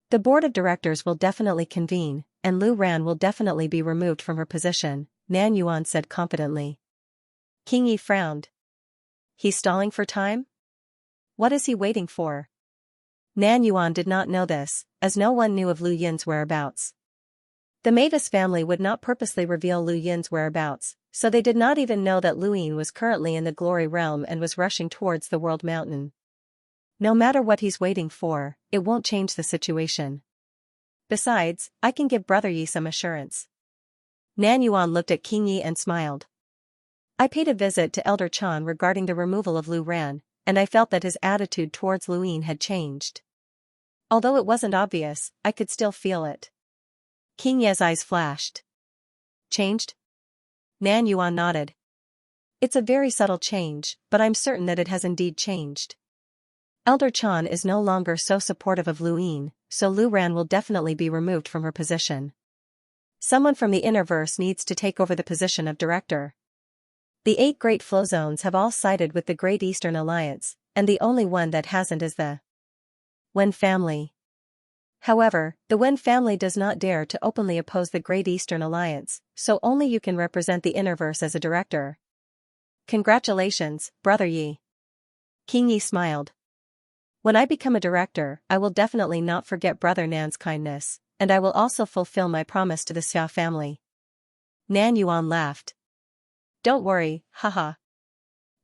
The board of directors will definitely convene, and Lu Ran will definitely be removed from her position," Nan Yuan said confidently. King Yi frowned. "He's stalling for time? What is he waiting for?" Nan Yuan did not know this, as no one knew of Lu Yin's whereabouts. The Mavis family would not purposely reveal Lu Yin's whereabouts, so they did not even know that Lu Yin was currently in the Glory Realm and was rushing towards the World Mountain. No matter what he's waiting for, it won't change the situation. Besides, I can give Brother Yi some assurance. Nan Yuan looked at King Yi and smiled. "I paid a visit to Elder Chan regarding the removal of Lu Ran, and I felt that his attitude towards Lu Yin had changed. Although it wasn't obvious, I could still feel it." King Ye's eyes flashed. "Changed?" Nan Yuan nodded. "It's a very subtle change, but I'm certain that it has indeed changed. Elder Chan is no longer so supportive of Lu Yin, so Lu Ran will definitely be removed from her position. Someone from the Innerverse needs to take over the position of director. The 8 Great Flow Zones have all sided with the Great Eastern Alliance, and the only one that hasn't is the Wen family. However, the Wen family does not dare to openly oppose the Great Eastern Alliance, so only you can represent the Innerverse as a director. Congratulations, Brother Yi." King Yi smiled. "When I become a director, I will definitely not forget Brother Nan's kindness, and I will also fulfill my promise to the Xia family." Nan Yuan laughed. "Don't worry, haha."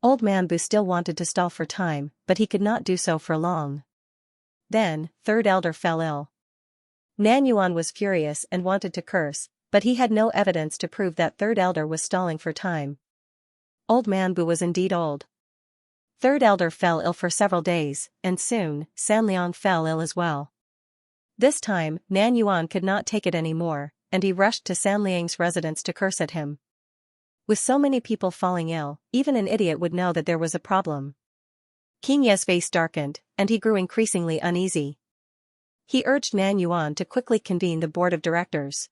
Old Man Bu still wanted to stall for time, but he could not do so for long. Then, Third Elder fell ill. Nan Yuan was furious and wanted to curse, but he had no evidence to prove that Third Elder was stalling for time. Old Man Bu was indeed old. Third Elder fell ill for several days, and soon, San Liang fell ill as well. This time, Nan Yuan could not take it anymore, and he rushed to San Liang's residence to curse at him. With so many people falling ill, even an idiot would know that there was a problem. Xianxia's face darkened, and he grew increasingly uneasy. He urged Nan Yuan to quickly convene the board of directors.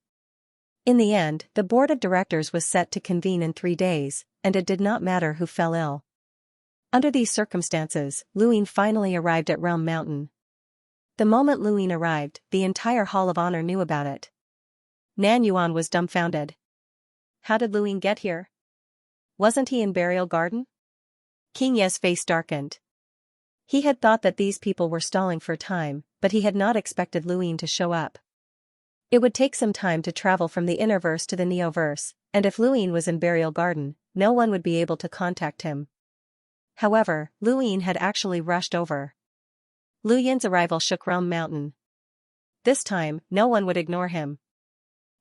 In the end, the board of directors was set to convene in 3 days, and it did not matter who fell ill. Under these circumstances, Luin finally arrived at Realm Mountain. The moment Luin arrived, the entire Hall of Honor knew about it. Nan Yuan was dumbfounded. How did Luin get here? Wasn't he in Burial Garden? Xianxia's face darkened. He had thought that these people were stalling for time, but he had not expected Luin to show up. It would take some time to travel from the Innerverse to the Neoverse, and if Luin was in Burial Garden, no one would be able to contact him. However, Luin had actually rushed over. Lu Yin's arrival shook Realm Mountain. This time, no one would ignore him.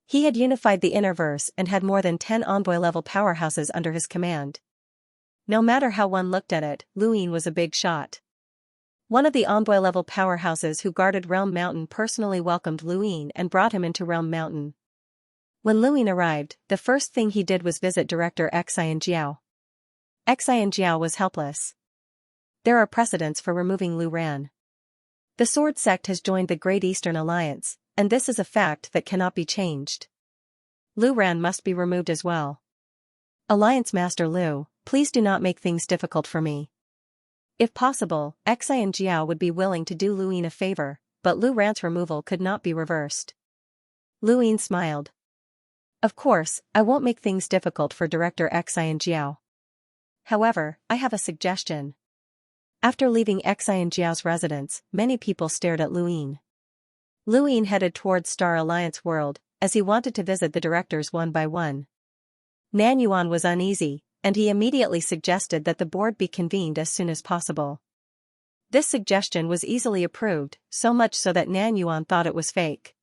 He had unified the Innerverse and had more than 10 envoy-level powerhouses under his command. No matter how one looked at it, Luin was a big shot. One of the envoy-level powerhouses who guarded Realm Mountain personally welcomed Luin and brought him into Realm Mountain. When Luin arrived, the first thing he did was visit Director Xianxia. Xianxia was helpless. There are precedents for removing Lu Ran. The Sword Sect has joined the Great Eastern Alliance, and this is a fact that cannot be changed. Lu Ran must be removed as well. Alliance Master Lu, please do not make things difficult for me. If possible, Xianxia would be willing to do Luin a favor, but Lu Ran's removal could not be reversed. Luin smiled. Of course, I won't make things difficult for Director Xianxia. However, I have a suggestion. After leaving Xianxia's residence, many people stared at Luin. Luin headed towards Star Alliance World, as he wanted to visit the directors one by one. Nan Yuan was uneasy, and he immediately suggested that the board be convened as soon as possible. This suggestion was easily approved, so much so that Nan Yuan thought it was fake.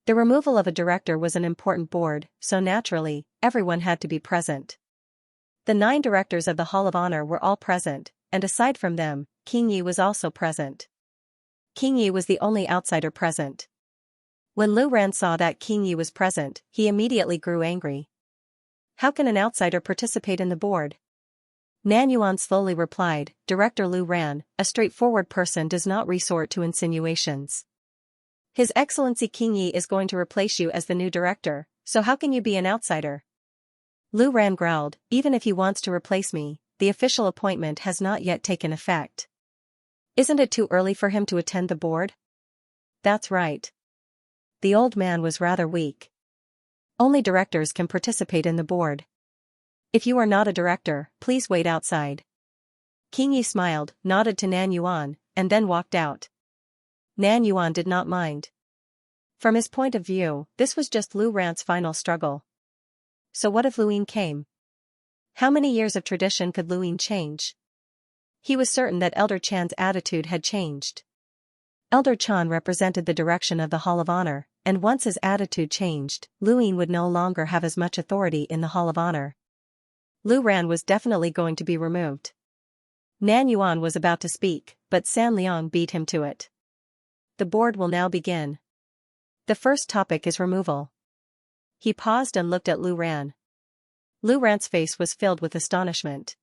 The removal of a director was an important board, so naturally, everyone had to be present. The 9 directors of the Hall of Honor were all present, and aside from them, Xianxia was also present. Xianxia was the only outsider present. When Lu Ran saw that Xianxia was present, he immediately grew angry. How can an outsider participate in the board? Nan Yuan slowly replied, Director Lu Ran, a straightforward person does not resort to insinuations. His Excellency Xianxia is going to replace you as the new director, so how can you be an outsider? Lu Ran growled, even if he wants to replace me, the official appointment has not yet taken effect. Isn't it too early for him to attend the board? That's right. The old man was rather weak. Only directors can participate in the board. If you are not a director, please wait outside. Xianxia smiled, nodded to Nan Yuan, and then walked out. Nan Yuan did not mind. From his point of view, this was just Lu Ran's final struggle. So what if Luin came? How many years of tradition could Luin change? He was certain that Elder Chan's attitude had changed. Elder Chan represented the direction of the Hall of Honor, and once his attitude changed, Luin would no longer have as much authority in the Hall of Honor. Lu Ran was definitely going to be removed. Nan Yuan was about to speak, but San Liang beat him to it. The board will now begin. The first topic is removal. He paused and looked at Lu Ran. Lu Ran's face was filled with astonishment.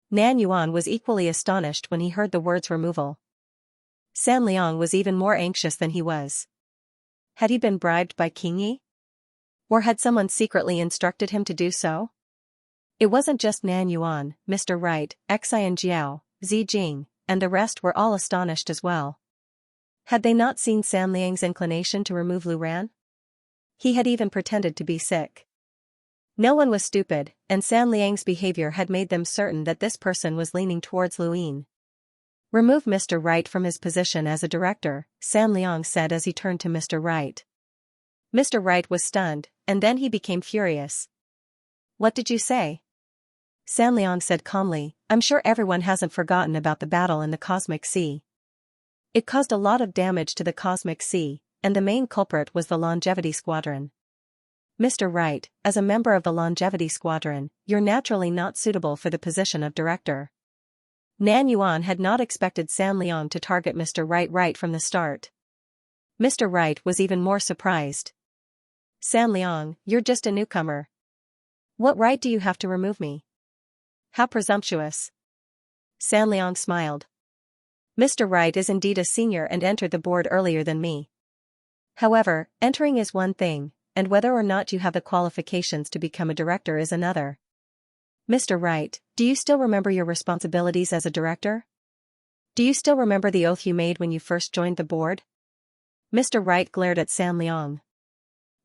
Nan Yuan was equally astonished when he heard the words removal. San Liang was even more anxious than he was. Had he been bribed by Xianxia? Or had someone secretly instructed him to do so? It wasn't just Nan Yuan, Mr. Wright, Xianxiao, Zi Jing, and the rest were all astonished as well. Had they not seen San Liang's inclination to remove Lu Ran? He had even pretended to be sick. No one was stupid, and San Liang's behavior had made them certain that this person was leaning towards Luin. Remove Mr. Wright from his position as a director, San Liang said as he turned to Mr. Wright. Mr. Wright was stunned, and then he became furious. What did you say? San Liang said calmly, I'm sure everyone hasn't forgotten about the battle in the Cosmic Sea. It caused a lot of damage to the Cosmic Sea, and the main culprit was the Longevity Squadron. Mr. Wright, as a member of the Longevity Squadron, you're naturally not suitable for the position of director. Nan Yuan had not expected San Liang to target Mr. Wright right from the start. Mr. Wright was even more surprised. San Liang, you're just a newcomer. What right do you have to remove me? How presumptuous. San Liang smiled. Mr. Wright is indeed a senior and entered the board earlier than me. However, entering is one thing, and whether or not you have the qualifications to become a director is another. Mr. Wright, do you still remember your responsibilities as a director? Do you still remember the oath you made when you first joined the board? Mr. Wright glared at San Liang.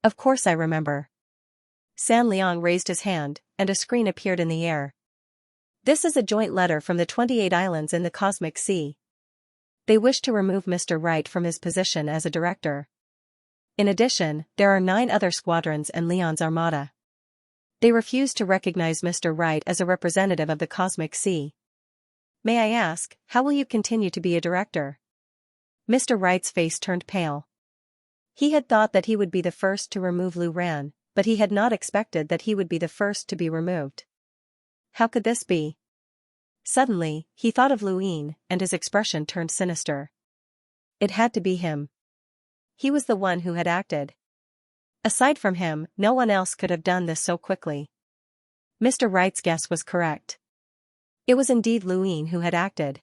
Of course I remember. San Liang raised his hand, and a screen appeared in the air. This is a joint letter from the 28 islands in the Cosmic Sea. They wish to remove Mr. Wright from his position as a director. In addition, there are 9 other squadrons and Leon's armada. They refuse to recognize Mr. Wright as a representative of the Cosmic Sea. May I ask, how will you continue to be a director? Mr. Wright's face turned pale. He had thought that he would be the first to remove Lu Ran, but he had not expected that he would be the first to be removed. How could this be? Suddenly, he thought of Lu Yin, and his expression turned sinister. It had to be him. He was the one who had acted. Aside from him, no one else could have done this so quickly. Mr. Wright's guess was correct. It was indeed Lu Yin who had acted.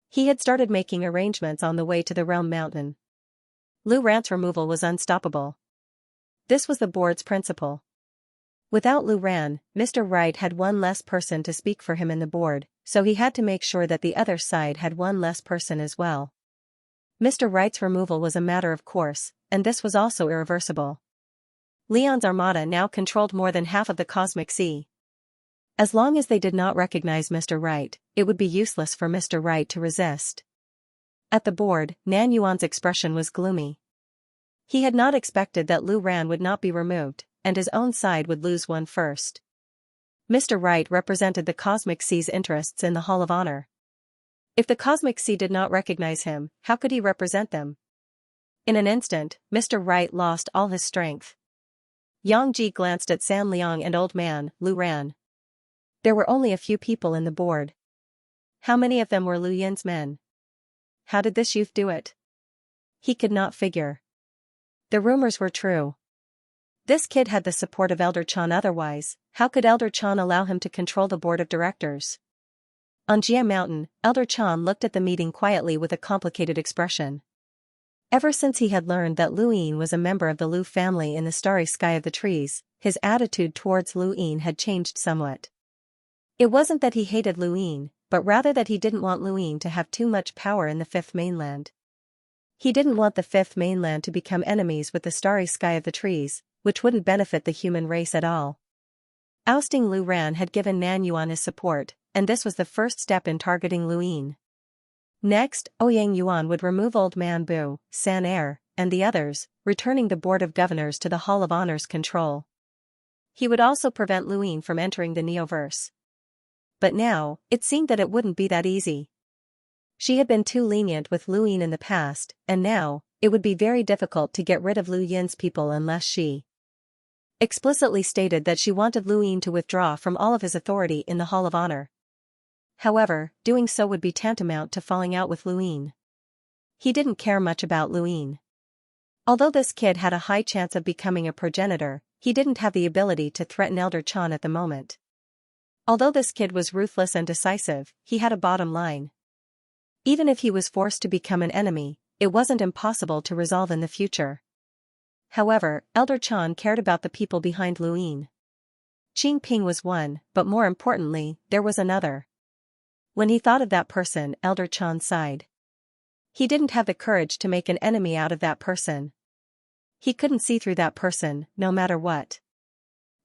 He had started making arrangements on the way to the Realm Mountain. Lu Ran's removal was unstoppable. This was the board's principle. Without Lu Ran, Mr. Wright had one less person to speak for him in the board, so he had to make sure that the other side had one less person as well. Mr. Wright's removal was a matter of course, and this was also irreversible. Leon's armada now controlled more than half of the Cosmic Sea. As long as they did not recognize Mr. Wright, it would be useless for Mr. Wright to resist. At the board, Nan Yuan's expression was gloomy. He had not expected that Lu Ran would not be removed, and his own side would lose one first. Mr. Wright represented the Cosmic Sea's interests in the Hall of Honor. If the Cosmic Sea did not recognize him, how could he represent them? In an instant, Mr. Wright lost all his strength. Yang Ji glanced at San Liang and old man, Lu Ran. There were only a few people in the board. How many of them were Lu Yin's men? How did this youth do it? He could not figure. The rumors were true. This kid had the support of Elder Chan, otherwise, how could Elder Chan allow him to control the board of directors? On Jia Mountain, Elder Chan looked at the meeting quietly with a complicated expression. Ever since he had learned that Lu Yin was a member of the Lu family in the starry sky of the trees, his attitude towards Lu Yin had changed somewhat. It wasn't that he hated Lu Yin, but rather that he didn't want Lu Yin to have too much power in the Fifth Mainland. He didn't want the Fifth Mainland to become enemies with the starry sky of the trees, which wouldn't benefit the human race at all. Ousting Lu Ran had given Nan Yuan his support, and this was the first step in targeting Lu Yin. Next, Ouyang Yuan would remove Old Man Bu, San Er, and the others, returning the Board of Governors to the Hall of Honor's control. He would also prevent Lu Yin from entering the Neoverse. But now, it seemed that it wouldn't be that easy. She had been too lenient with Lu Yin in the past, and now, it would be very difficult to get rid of Lu Yin's people unless she explicitly stated that she wanted Lu Yin to withdraw from all of his authority in the Hall of Honor. However, doing so would be tantamount to falling out with Lu Yin. He didn't care much about Lu Yin. Although this kid had a high chance of becoming a progenitor, he didn't have the ability to threaten Elder Chan at the moment. Although this kid was ruthless and decisive, he had a bottom line. Even if he was forced to become an enemy, it wasn't impossible to resolve in the future. However, Elder Chan cared about the people behind Lu Yin. Qing Ping was one, but more importantly, there was another. When he thought of that person, Elder Chan sighed. He didn't have the courage to make an enemy out of that person. He couldn't see through that person, no matter what.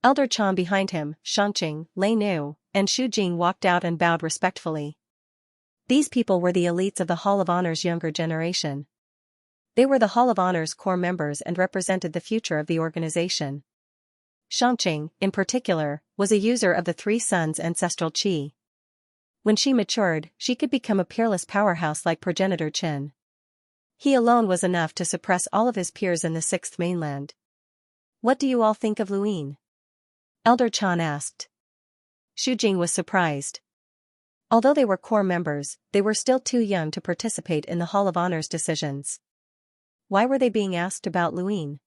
Elder Chan behind him, Shangqing, Lei Nu, and Shu Jing walked out and bowed respectfully. These people were the elites of the Hall of Honor's younger generation. They were the Hall of Honor's core members and represented the future of the organization. Shangqing, in particular, was a user of the Three Suns' ancestral qi. When she matured, she could become a peerless powerhouse like progenitor Qin. He alone was enough to suppress all of his peers in the Sixth Mainland. What do you all think of Lu Yin? Elder Chan asked. Shu Jing was surprised. Although they were core members, they were still too young to participate in the Hall of Honor's decisions. Why were they being asked about Lu Yin?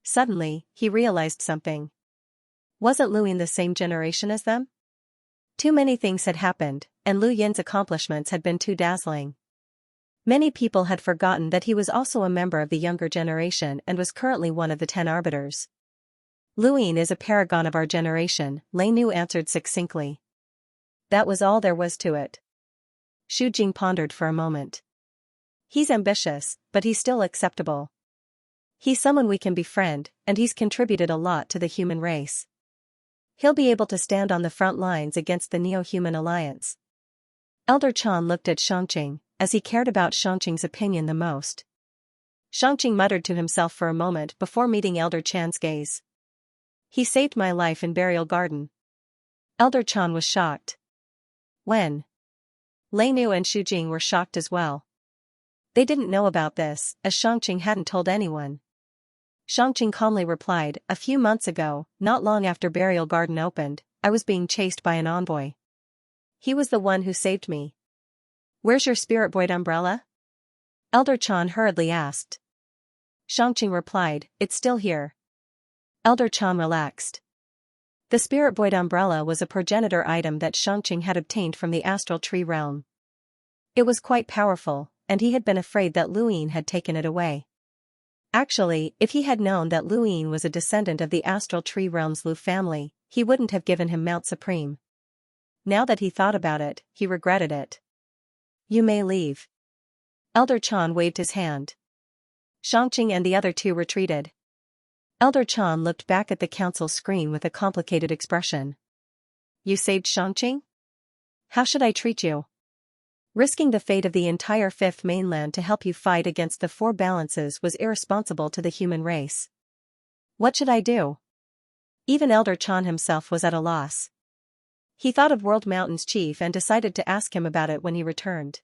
Suddenly, he realized something. Wasn't Lu Yin the same generation as them? Too many things had happened, and Lu Yin's accomplishments had been too dazzling. Many people had forgotten that he was also a member of the younger generation and was currently one of the 10 arbiters. Lu Yin is a paragon of our generation, Lei Nu answered succinctly. That was all there was to it. Xu Jing pondered for a moment. He's ambitious, but he's still acceptable. He's someone we can befriend, and he's contributed a lot to the human race. He'll be able to stand on the front lines against the Neo-Human Alliance. Elder Chan looked at Xianxia, as he cared about Xianxia's opinion the most. Xianxia muttered to himself for a moment before meeting Elder Chan's gaze. He saved my life in Burial Garden. Elder Chan was shocked. When? Lei Nu and Xu Jing were shocked as well. They didn't know about this, as Xianxia hadn't told anyone. Xianxia calmly replied, a few months ago, not long after Burial Garden opened, I was being chased by an envoy. He was the one who saved me. Where's your spirit void umbrella? Elder Chan hurriedly asked. Xianxia replied, it's still here. Elder Chan relaxed. The spirit void umbrella was a progenitor item that Xianxia had obtained from the astral tree realm. It was quite powerful, and he had been afraid that Lu Yin had taken it away. Actually, if he had known that Lu Yin was a descendant of the astral tree realm's Lu family, he wouldn't have given him Mount Supreme. Now that he thought about it, he regretted it. You may leave. Elder Chan waved his hand. Xianxia and the other two retreated. Elder Chan looked back at the council screen with a complicated expression. You saved Xianxia? How should I treat you? Risking the fate of the entire Fifth Mainland to help you fight against the Four Balances was irresponsible to the human race. What should I do? Even Elder Chan himself was at a loss. He thought of World Mountain's chief and decided to ask him about it when he returned.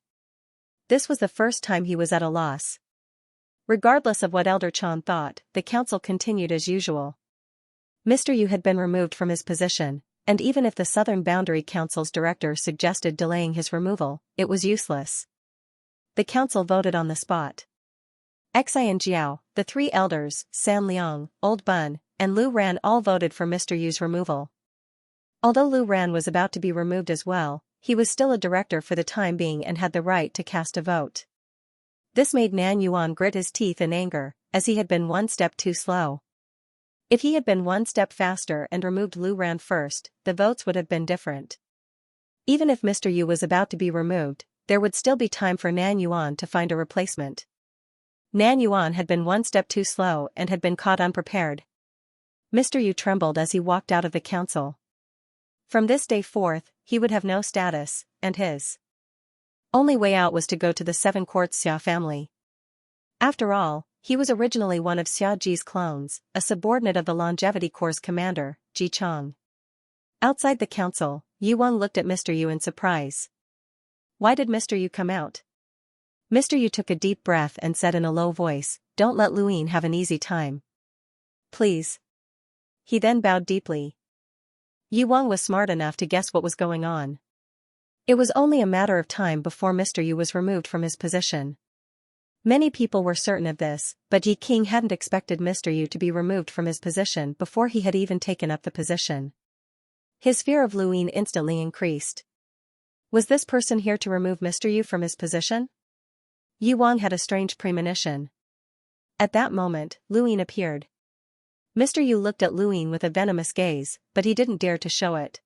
This was the first time he was at a loss. Regardless of what Elder Chan thought, the council continued as usual. Mr. Yu had been removed from his position, and even if the Southern Boundary Council's director suggested delaying his removal, it was useless. The council voted on the spot. Xi and Jiao, the three elders, San Liang, Old Bun, and Lu Ran all voted for Mr. Yu's removal. Although Lu Ran was about to be removed as well, he was still a director for the time being and had the right to cast a vote. This made Nan Yuan grit his teeth in anger, as he had been one step too slow. If he had been one step faster and removed Lu Ran first, the votes would have been different. Even if Mr. Yu was about to be removed, there would still be time for Nan Yuan to find a replacement. Nan Yuan had been one step too slow and had been caught unprepared. Mr. Yu trembled as he walked out of the council. From this day forth, he would have no status, and his only way out was to go to the Seven Courts Xia family. After all, he was originally one of Xia Ji's clones, a subordinate of the Longevity Corps' commander, Ji Chang. Outside the council, Yu Wang looked at Mr. Yu in surprise. Why did Mr. Yu come out? Mr. Yu took a deep breath and said in a low voice, don't let Lu Yin have an easy time. Please. He then bowed deeply. Yu Wang was smart enough to guess what was going on. It was only a matter of time before Mr. Yu was removed from his position. Many people were certain of this, but Yi King hadn't expected Mr. Yu to be removed from his position before he had even taken up the position. His fear of Lu Yin instantly increased. Was this person here to remove Mr. Yu from his position? Yu Wang had a strange premonition. At that moment, Lu Yin appeared. Mr. Yu looked at Lu Yin with a venomous gaze, but he didn't dare to show it.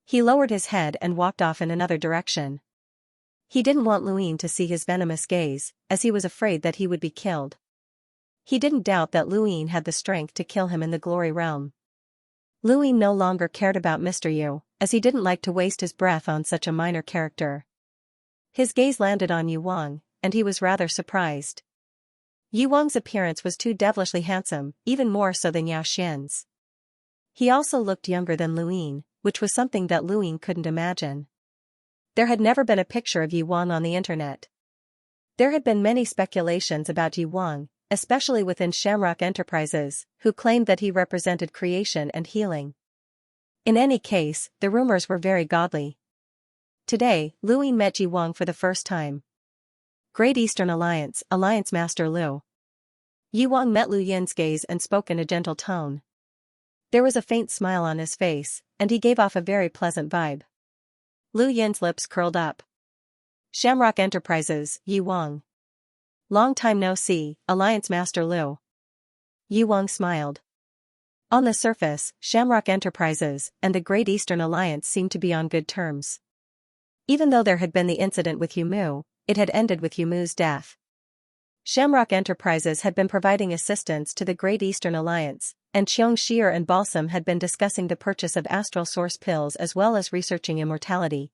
He lowered his head and walked off in another direction. He didn't want Lu Yin to see his venomous gaze, as he was afraid that he would be killed. He didn't doubt that Lu Yin had the strength to kill him in the Glory Realm. Lu Yin no longer cared about Mr. Yu, as he didn't like to waste his breath on such a minor character. His gaze landed on Yu Wang, and he was rather surprised. Yu Wang's appearance was too devilishly handsome, even more so than Yao Xian's. He also looked younger than Lu Yin, which was something that Lu Yin couldn't imagine. There had never been a picture of Yu Wang on the internet. There had been many speculations about Yu Wang, especially within Shamrock Enterprises, who claimed that he represented creation and healing. In any case, the rumors were very godly. Today, Lu Yin met Yu Wang for the first time. Great Eastern Alliance, Alliance Master Lu. Yu Wang met Lu Yin's gaze and spoke in a gentle tone. There was a faint smile on his face, and he gave off a very pleasant vibe. Lu Yin's lips curled up. Shamrock Enterprises, Yi Wang. Long time no see, Alliance Master Lu. Yi Wang smiled. On the surface, Shamrock Enterprises and the Great Eastern Alliance seemed to be on good terms. Even though there had been the incident with Yu Mu, it had ended with Yu Mu's death. Shamrock Enterprises had been providing assistance to the Great Eastern Alliance, and Xianxia and Balsam had been discussing the purchase of astral source pills as well as researching immortality.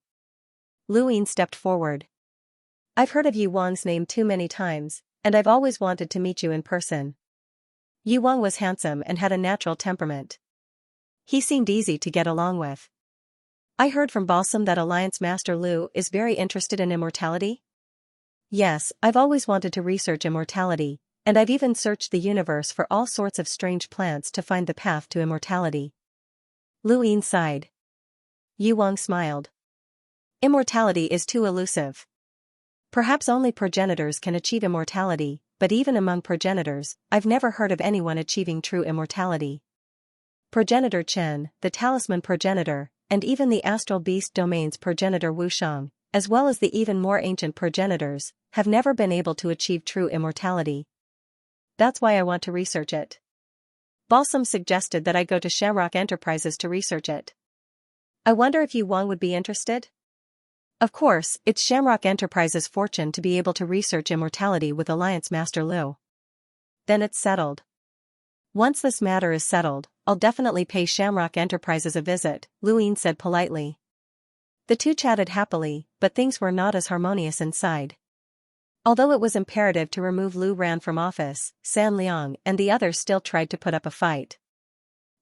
Lu Yin stepped forward. I've heard of Yi Wang's name too many times, and I've always wanted to meet you in person. Yi Wang was handsome and had a natural temperament. He seemed easy to get along with. I heard from Balsam that Alliance Master Lu is very interested in immortality? Yes, I've always wanted to research immortality, and I've even searched the universe for all sorts of strange plants to find the path to immortality. Lu Yin sighed. Yi Wang smiled. Immortality is too elusive. Perhaps only progenitors can achieve immortality, but even among progenitors, I've never heard of anyone achieving true immortality. Progenitor Chen, the talisman progenitor, and even the astral beast domain's progenitor Wushang, as well as the even more ancient progenitors, have never been able to achieve true immortality. That's why I want to research it. Balsam suggested that I go to Shamrock Enterprises to research it. I wonder if Yi Wang would be interested? Of course, it's Shamrock Enterprises' fortune to be able to research immortality with Alliance Master Lu. Then it's settled. Once this matter is settled, I'll definitely pay Shamrock Enterprises a visit, Lu Yin said politely. The two chatted happily, but things were not as harmonious inside. Although it was imperative to remove Lu Ran from office, San Liang and the others still tried to put up a fight.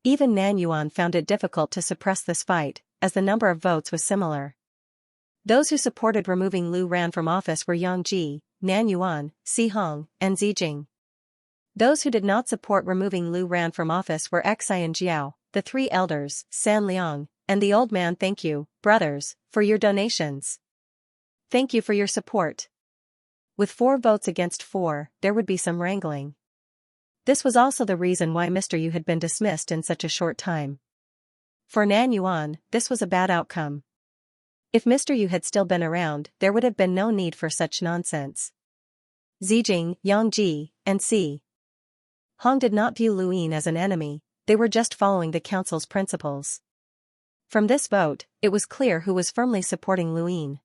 Even Nan Yuan found it difficult to suppress this fight, as the number of votes was similar. Those who supported removing Lu Ran from office were Yang Ji, Nan Yuan, Si Hong, and Zijing. Those who did not support removing Lu Ran from office were Xianxia, the three elders, San Liang, and the old man. Thank you, brothers, for your donations. Thank you for your support. With 4 votes against 4, there would be some wrangling. This was also the reason why Mr. Yu had been dismissed in such a short time. For Nan Yuan, this was a bad outcome. If Mr. Yu had still been around, there would have been no need for such nonsense. Zijing, Yang Ji, and Si Hong did not view Lu Yin as an enemy, they were just following the council's principles. From this vote, it was clear who was firmly supporting Lu Yin.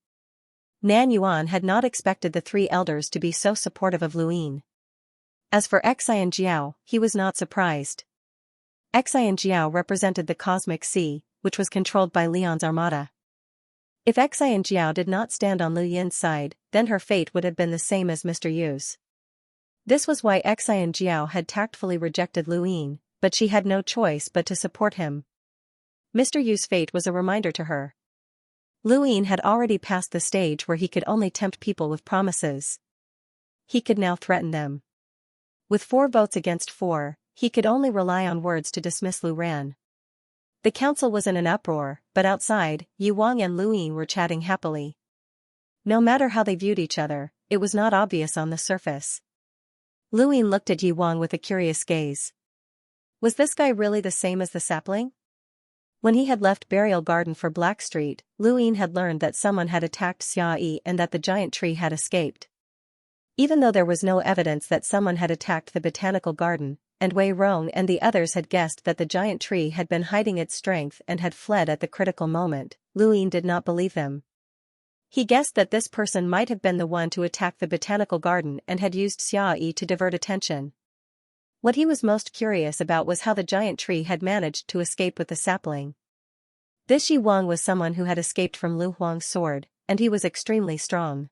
Nan Yuan had not expected the 3 elders to be so supportive of Lu Yin. As for Xianxiao, he was not surprised. Xianxiao represented the cosmic sea, which was controlled by Leon's armada. If Xianxiao did not stand on Lu Yin's side, then her fate would have been the same as Mr. Yu's. This was why Xianxiao had tactfully rejected Lu Yin, but she had no choice but to support him. Mr. Yu's fate was a reminder to her. Lu Yin had already passed the stage where he could only tempt people with promises. He could now threaten them. With 4 votes against 4, he could only rely on words to dismiss Lu Ran. The council was in an uproar, but outside, Yi Wang and Lu Yin were chatting happily. No matter how they viewed each other, it was not obvious on the surface. Lu Yin looked at Yi Wang with a curious gaze. Was this guy really the same as the sapling? When he had left Burial Garden for Black Street, Lu Yin had learned that someone had attacked Xiaoyi and that the giant tree had escaped. Even though there was no evidence that someone had attacked the botanical garden, and Wei Rong and the others had guessed that the giant tree had been hiding its strength and had fled at the critical moment, Lu Yin did not believe them. He guessed that this person might have been the one to attack the botanical garden and had used Xiaoyi to divert attention. What he was most curious about was how the giant tree had managed to escape with the sapling. This Yi Wang was someone who had escaped from Lu Huang's sword, and he was extremely strong.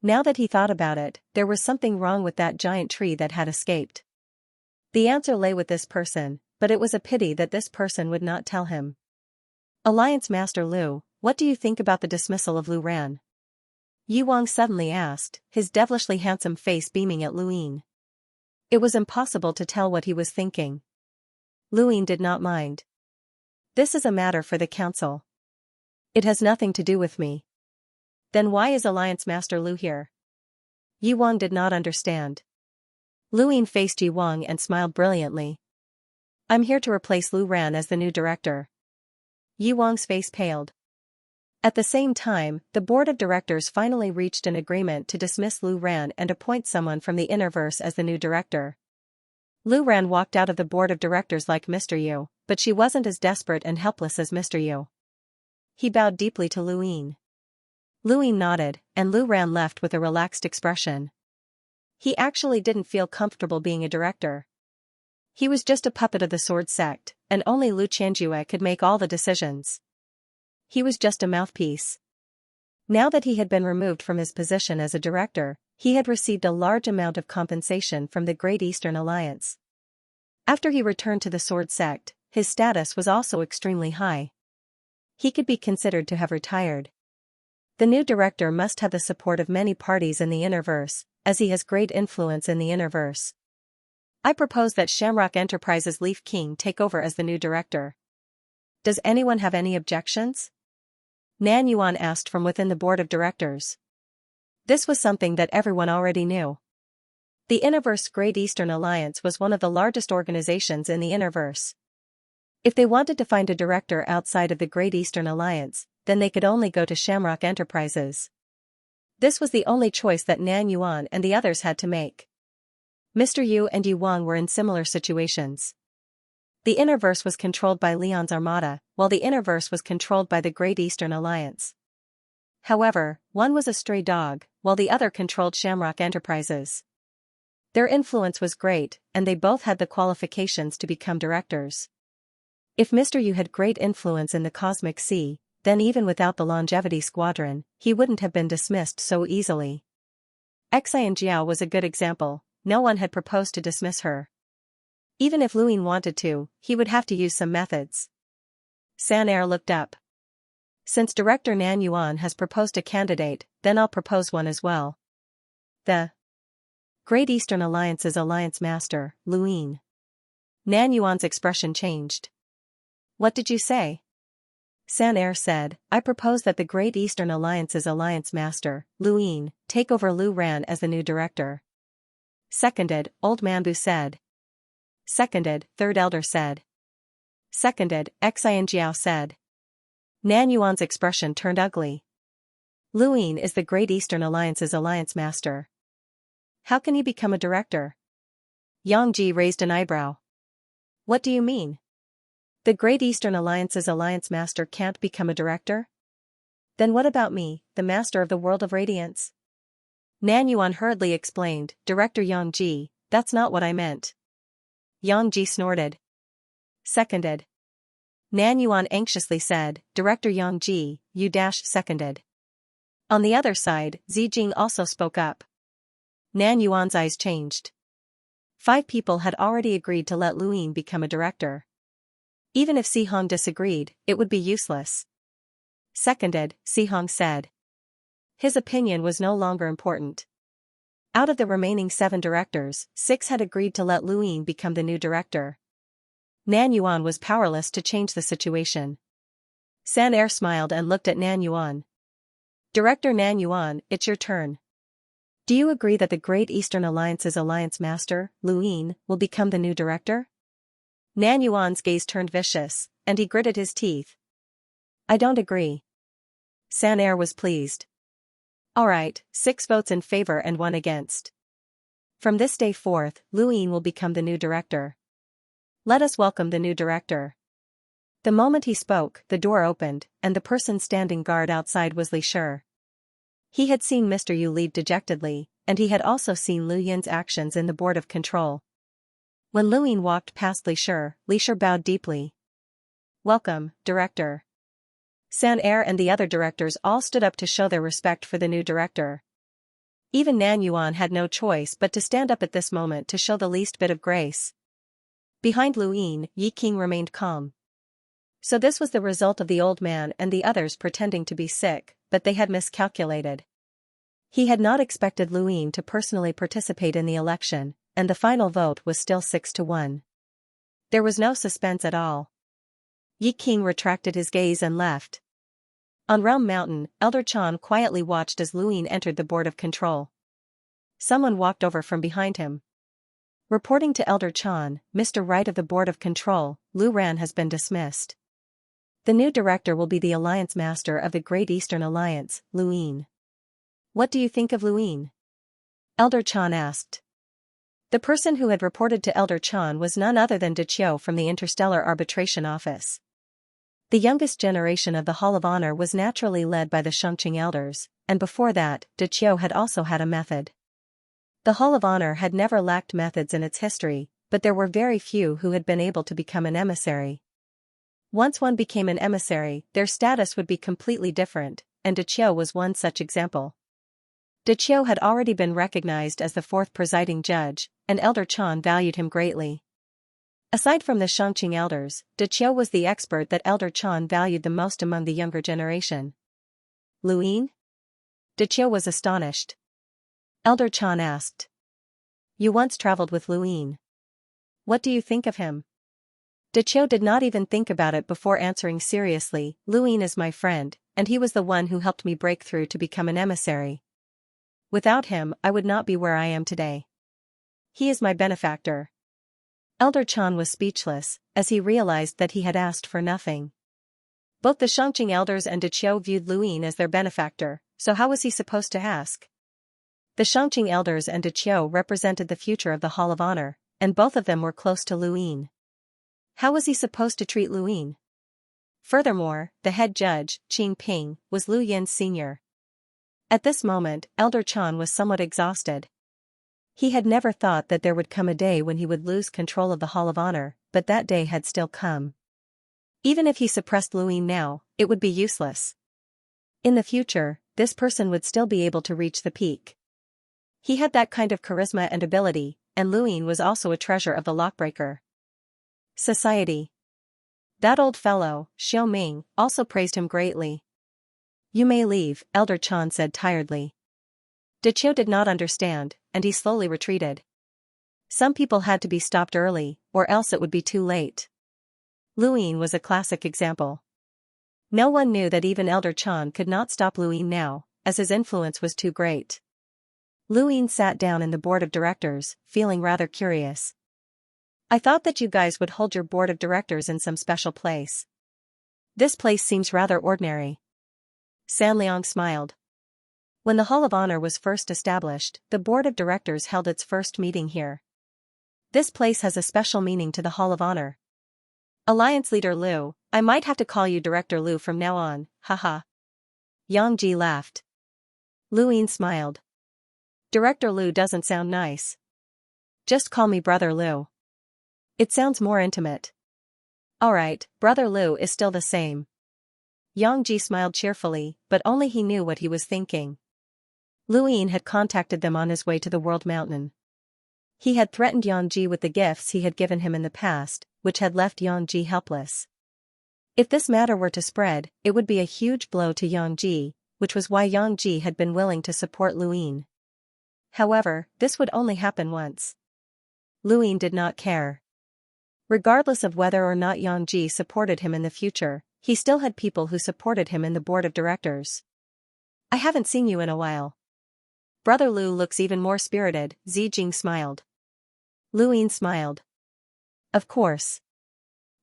Now that he thought about it, there was something wrong with that giant tree that had escaped. The answer lay with this person, but it was a pity that this person would not tell him. Alliance Master Lu, what do you think about the dismissal of Lu Ran? Yi Wang suddenly asked, his devilishly handsome face beaming at Lu Yin. It was impossible to tell what he was thinking. Lu Yin did not mind. This is a matter for the council. It has nothing to do with me. Then why is Alliance Master Lu here? Yi Wang did not understand. Lu Yin faced Yi Wang and smiled brilliantly. I'm here to replace Lu Ran as the new director. Yi Wang's face paled. At the same time, the board of directors finally reached an agreement to dismiss Lu Ran and appoint someone from the Innerverse as the new director. Lu Ran walked out of the board of directors like Mr. Yu, but she wasn't as desperate and helpless as Mr. Yu. He bowed deeply to Lu Yin. Lu Yin nodded, and Lu Ran left with a relaxed expression. He actually didn't feel comfortable being a director. He was just a puppet of the sword sect, and only Lu Qianjue could make all the decisions. He was just a mouthpiece. Now that he had been removed from his position as a director, he had received a large amount of compensation from the Great Eastern Alliance. After he returned to the sword sect, his status was also extremely high. He could be considered to have retired. The new director must have the support of many parties in the Innerverse, as he has great influence in the Innerverse. I propose that Shamrock Enterprises' Leaf King take over as the new director. Does anyone have any objections? Nan Yuan asked from within the board of directors. This was something that everyone already knew. The Innerverse Great Eastern Alliance was one of the largest organizations in the Innerverse. If they wanted to find a director outside of the Great Eastern Alliance, then they could only go to Shamrock Enterprises. This was the only choice that Nan Yuan and the others had to make. Mr. Yu and Yi Wang were in similar situations. The Innerverse was controlled by Leon's Armada, while the Innerverse was controlled by the Great Eastern Alliance. However, one was a stray dog, while the other controlled Shamrock Enterprises. Their influence was great, and they both had the qualifications to become directors. If Mr. Yu had great influence in the Cosmic Sea, then even without the Longevity Squadron, he wouldn't have been dismissed so easily. Xianxia was a good example. No one had proposed to dismiss her. Even if Lu Yin wanted to, he would have to use some methods. San Er looked up. Since Director Nan Yuan has proposed a candidate, then I'll propose one as well. The Great Eastern Alliance's Alliance Master, Lu Yin. Nan Yuan's expression changed. What did you say? San Er said, I propose that the Great Eastern Alliance's Alliance Master, Lu Yin, take over Lu Ran as the new director. Seconded, Old Mambu said. Seconded, Third Elder said. Seconded, Xianjiao said. Nan Yuan's expression turned ugly. Lu Yin is the Great Eastern Alliance's Alliance Master. How can he become a director? Yang Ji raised an eyebrow. What do you mean? The Great Eastern Alliance's Alliance Master can't become a director? Then what about me, the Master of the World of Radiance? Nan Yuan hurriedly explained, Director Yang Ji, that's not what I meant. Yang Ji snorted. Seconded. Nan Yuan anxiously said, Director Yang Ji, you seconded. On the other side, Zijing also spoke up. Nan Yuan's eyes changed. 5 people had already agreed to let Lu Yin become a director. Even if Si Hong disagreed, it would be useless. Seconded, Si Hong said. His opinion was no longer important. Out of the remaining 7 directors, 6 had agreed to let Lu Yin become the new director. Nan Yuan was powerless to change the situation. San Er smiled and looked at Nan Yuan. Director Nan Yuan, it's your turn. Do you agree that the Great Eastern Alliance's Alliance Master, Lu Yin, will become the new director? Nan Yuan's gaze turned vicious, and he gritted his teeth. I don't agree. San Er was pleased. All right, 6 votes in favor and 1 against. From this day forth, Lu Yin will become the new director. Let us welcome the new director. The moment he spoke, the door opened, and the person standing guard outside was Li Shi. He had seen Mr. Yu leave dejectedly, and he had also seen Lu Yin's actions in the board of control. When Lu Yin walked past Li Shi bowed deeply. Welcome, director. San Er and the other directors all stood up to show their respect for the new director. Even Nan Yuan had no choice but to stand up at this moment to show the least bit of grace. Behind Lu Yin, Yi King remained calm. So this was the result of the old man and the others pretending to be sick, but they had miscalculated. He had not expected Lu Yin to personally participate in the election, and the final vote was still 6-1. There was no suspense at all. Yi King retracted his gaze and left. On Realm Mountain, Elder Chan quietly watched as Lu Yin entered the board of control. Someone walked over from behind him. Reporting to Elder Chan, Mr. Wright of the Board of Control, Lu Ran has been dismissed. The new director will be the Alliance Master of the Great Eastern Alliance, Luin. What do you think of Luin? Elder Chan asked. The person who had reported to Elder Chan was none other than De Chiu from the Interstellar Arbitration Office. The youngest generation of the Hall of Honor was naturally led by the Xianxia elders, and before that, De Chiu had also had a method. The Hall of Honor had never lacked methods in its history, but there were very few who had been able to become an emissary. Once one became an emissary, their status would be completely different, and De Chiu was one such example. De Chiu had already been recognized as the fourth presiding judge, and Elder Chan valued him greatly. Aside from the Xianxia elders, De Chiu was the expert that Elder Chan valued the most among the younger generation. Luin? De Chiu was astonished. Elder Chan asked. You once traveled with Luin. What do you think of him? De Chiu did not even think about it before answering seriously. Luin is my friend, and he was the one who helped me break through to become an emissary. Without him, I would not be where I am today. He is my benefactor. Elder Chan was speechless, as he realized that he had asked for nothing. Both the Xianxia elders and De Chiu viewed Luin as their benefactor, so how was he supposed to ask? The Xianxia elders and De Chiu represented the future of the Hall of Honor, and both of them were close to Luin. How was he supposed to treat Luin? Furthermore, the head judge, Qing Ping, was Lu Yin's senior. At this moment, Elder Chan was somewhat exhausted. He had never thought that there would come a day when he would lose control of the Hall of Honor, but that day had still come. Even if he suppressed Luin now, it would be useless. In the future, this person would still be able to reach the peak. He had that kind of charisma and ability, and Luin was also a treasure of the Lockbreaker Society. That old fellow, Xiao Ming, also praised him greatly. You may leave, Elder Chan said tiredly. De Chiu did not understand, and he slowly retreated. Some people had to be stopped early, or else it would be too late. Luin was a classic example. No one knew that even Elder Chan could not stop Luin now, as his influence was too great. Luin sat down in the board of directors, feeling rather curious. I thought that you guys would hold your board of directors in some special place. This place seems rather ordinary. San Liang smiled. When the Hall of Honor was first established, the board of directors held its first meeting here. This place has a special meaning to the Hall of Honor. Alliance Leader Lu, I might have to call you Director Lu from now on, haha. Yang Ji laughed. Luin smiled. Director Lu doesn't sound nice. Just call me Brother Lu. It sounds more intimate. Alright, Brother Lu is still the same. Yang Ji smiled cheerfully, but only he knew what he was thinking. Luin had contacted them on his way to the World Mountain. He had threatened Yang Ji with the gifts he had given him in the past, which had left Yang Ji helpless. If this matter were to spread, it would be a huge blow to Yang Ji, which was why Yang Ji had been willing to support Luin. However, this would only happen once. Luin did not care. Regardless of whether or not Yang Ji supported him in the future, he still had people who supported him in the board of directors. I haven't seen you in a while. Brother Lu looks even more spirited, Zijing smiled. Luin smiled. Of course.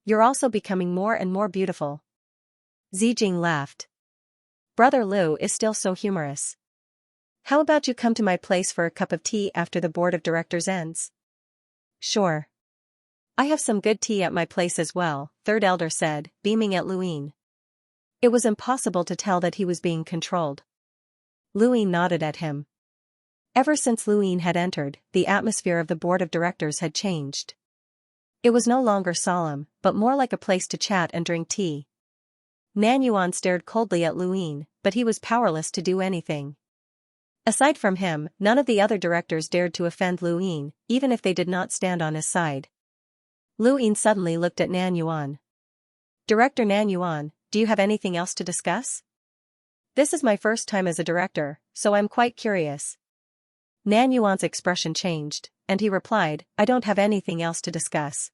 You're also becoming more and more beautiful. Zijing laughed. Brother Lu is still so humorous. How about you come to my place for a cup of tea after the board of directors ends? Sure. I have some good tea at my place as well, third elder said, beaming at Luin. It was impossible to tell that he was being controlled. Luin nodded at him. Ever since Luin had entered, the atmosphere of the board of directors had changed. It was no longer solemn, but more like a place to chat and drink tea. Nan Yuan stared coldly at Luin, but he was powerless to do anything. Aside from him, none of the other directors dared to offend Luin, even if they did not stand on his side. Luin suddenly looked at Nan Yuan. Director Nan Yuan, do you have anything else to discuss? This is my first time as a director, so I'm quite curious. Nan Yuan's expression changed, and he replied, I don't have anything else to discuss.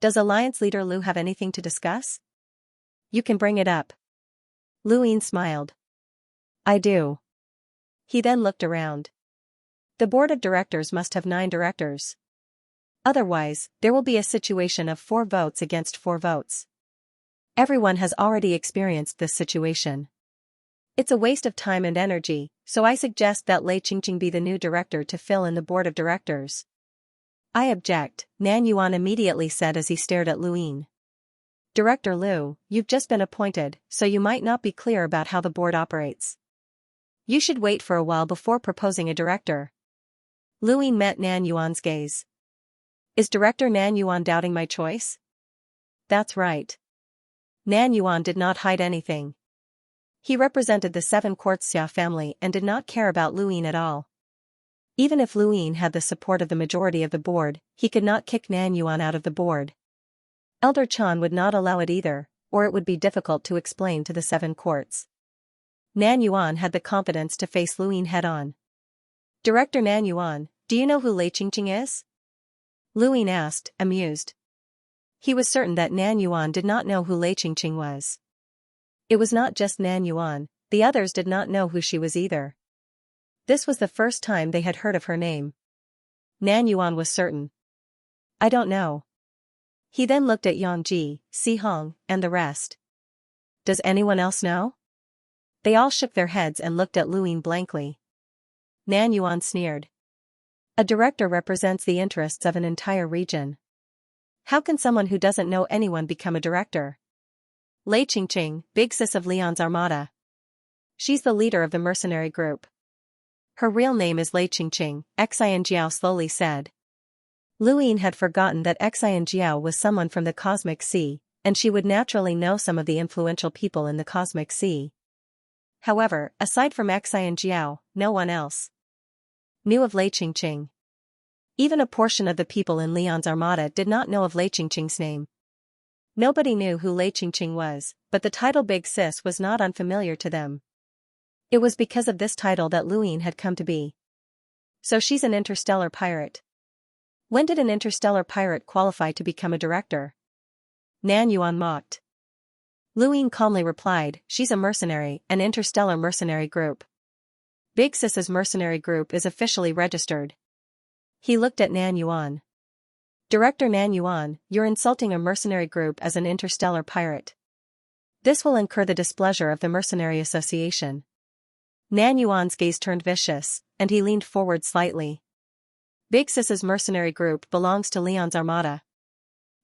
Does Alliance Leader Lu have anything to discuss? You can bring it up. Luin smiled. I do. He then looked around. The board of directors must have 9 directors. Otherwise, there will be a situation of 4 votes against 4 votes. Everyone has already experienced this situation. It's a waste of time and energy, so I suggest that Lei Qingqing be the new director to fill in the board of directors. I object, Nan Yuan immediately said as he stared at Lu Yin. Director Lu, you've just been appointed, so you might not be clear about how the board operates. You should wait for a while before proposing a director. Lu Yin met Nan Yuan's gaze. Is Director Nan Yuan doubting my choice? That's right. Nan Yuan did not hide anything. He represented the 7 Xianxia family and did not care about Lu Yin at all. Even if Lu Yin had the support of the majority of the board, he could not kick Nan Yuan out of the board. Elder Chan would not allow it either, or it would be difficult to explain to the 7 courts. Nan Yuan had the confidence to face Lu Yin head-on. Director Nan Yuan, do you know who Lei Qingqing is? Lu Yin asked, amused. He was certain that Nan Yuan did not know who Lei Qingqing was. It was not just Nan Yuan, the others did not know who she was either. This was the first time they had heard of her name. Nan Yuan was certain. I don't know. He then looked at Yang Ji, Si Hong, and the rest. Does anyone else know? They all shook their heads and looked at Lu Yin blankly. Nan Yuan sneered. A director represents the interests of an entire region. How can someone who doesn't know anyone become a director? Lei Qingqing, big sis of Leon's armada. She's the leader of the mercenary group. Her real name is Lei Qingqing, Xianxia slowly said. Lu Yin had forgotten that Xianxia was someone from the Cosmic Sea, and she would naturally know some of the influential people in the Cosmic Sea. However, aside from Xianxia, no one else knew of Lei Qingqing. Even a portion of the people in Leon's armada did not know of Lei Qingqing's name. Nobody knew who Lei Qingqing was, but the title Big Sis was not unfamiliar to them. It was because of this title that Lu Yin had come to be. So she's an interstellar pirate. When did an interstellar pirate qualify to become a director? Nan Yuan mocked. Lu Yin calmly replied, she's a mercenary, an interstellar mercenary group. Big Sis's mercenary group is officially registered. He looked at Nan Yuan. Director Nan Yuan, you're insulting a mercenary group as an interstellar pirate. This will incur the displeasure of the Mercenary Association. Nan Yuan's gaze turned vicious, and he leaned forward slightly. Big Sis's mercenary group belongs to Leon's armada.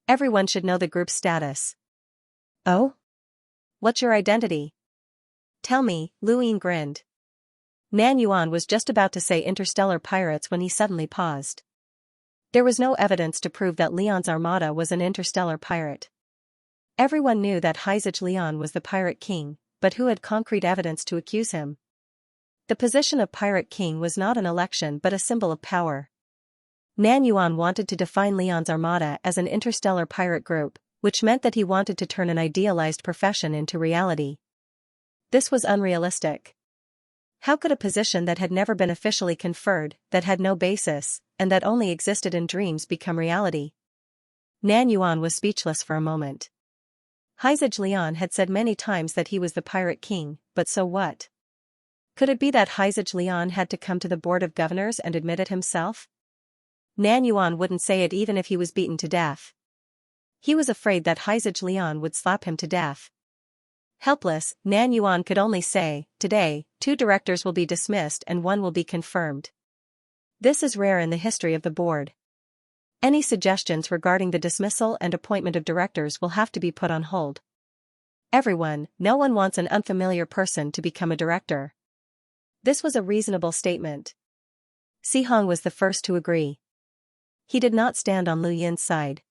Everyone should know the group's status. Oh? What's your identity? Tell me, Lu Yin grinned. Nan Yuan was just about to say interstellar pirates when he suddenly paused. There was no evidence to prove that Leon's armada was an interstellar pirate. Everyone knew that Heizage Leon was the pirate king, but who had concrete evidence to accuse him? The position of pirate king was not an election but a symbol of power. Nan Yuan wanted to define Leon's armada as an interstellar pirate group, which meant that he wanted to turn an idealized profession into reality. This was unrealistic. How could a position that had never been officially conferred, that had no basis, and that only existed in dreams become reality? Nan Yuan was speechless for a moment. Heizage Leon had said many times that he was the pirate king, but so what? Could it be that Heizage Leon had to come to the board of governors and admit it himself? Nan Yuan wouldn't say it even if he was beaten to death. He was afraid that Heizage Leon would slap him to death. Helpless, Nan Yuan could only say, today, 2 directors will be dismissed and 1 will be confirmed. This is rare in the history of the board. Any suggestions regarding the dismissal and appointment of directors will have to be put on hold. No one wants an unfamiliar person to become a director. This was a reasonable statement. Si Hong was the first to agree. He did not stand on Lu Yin's side.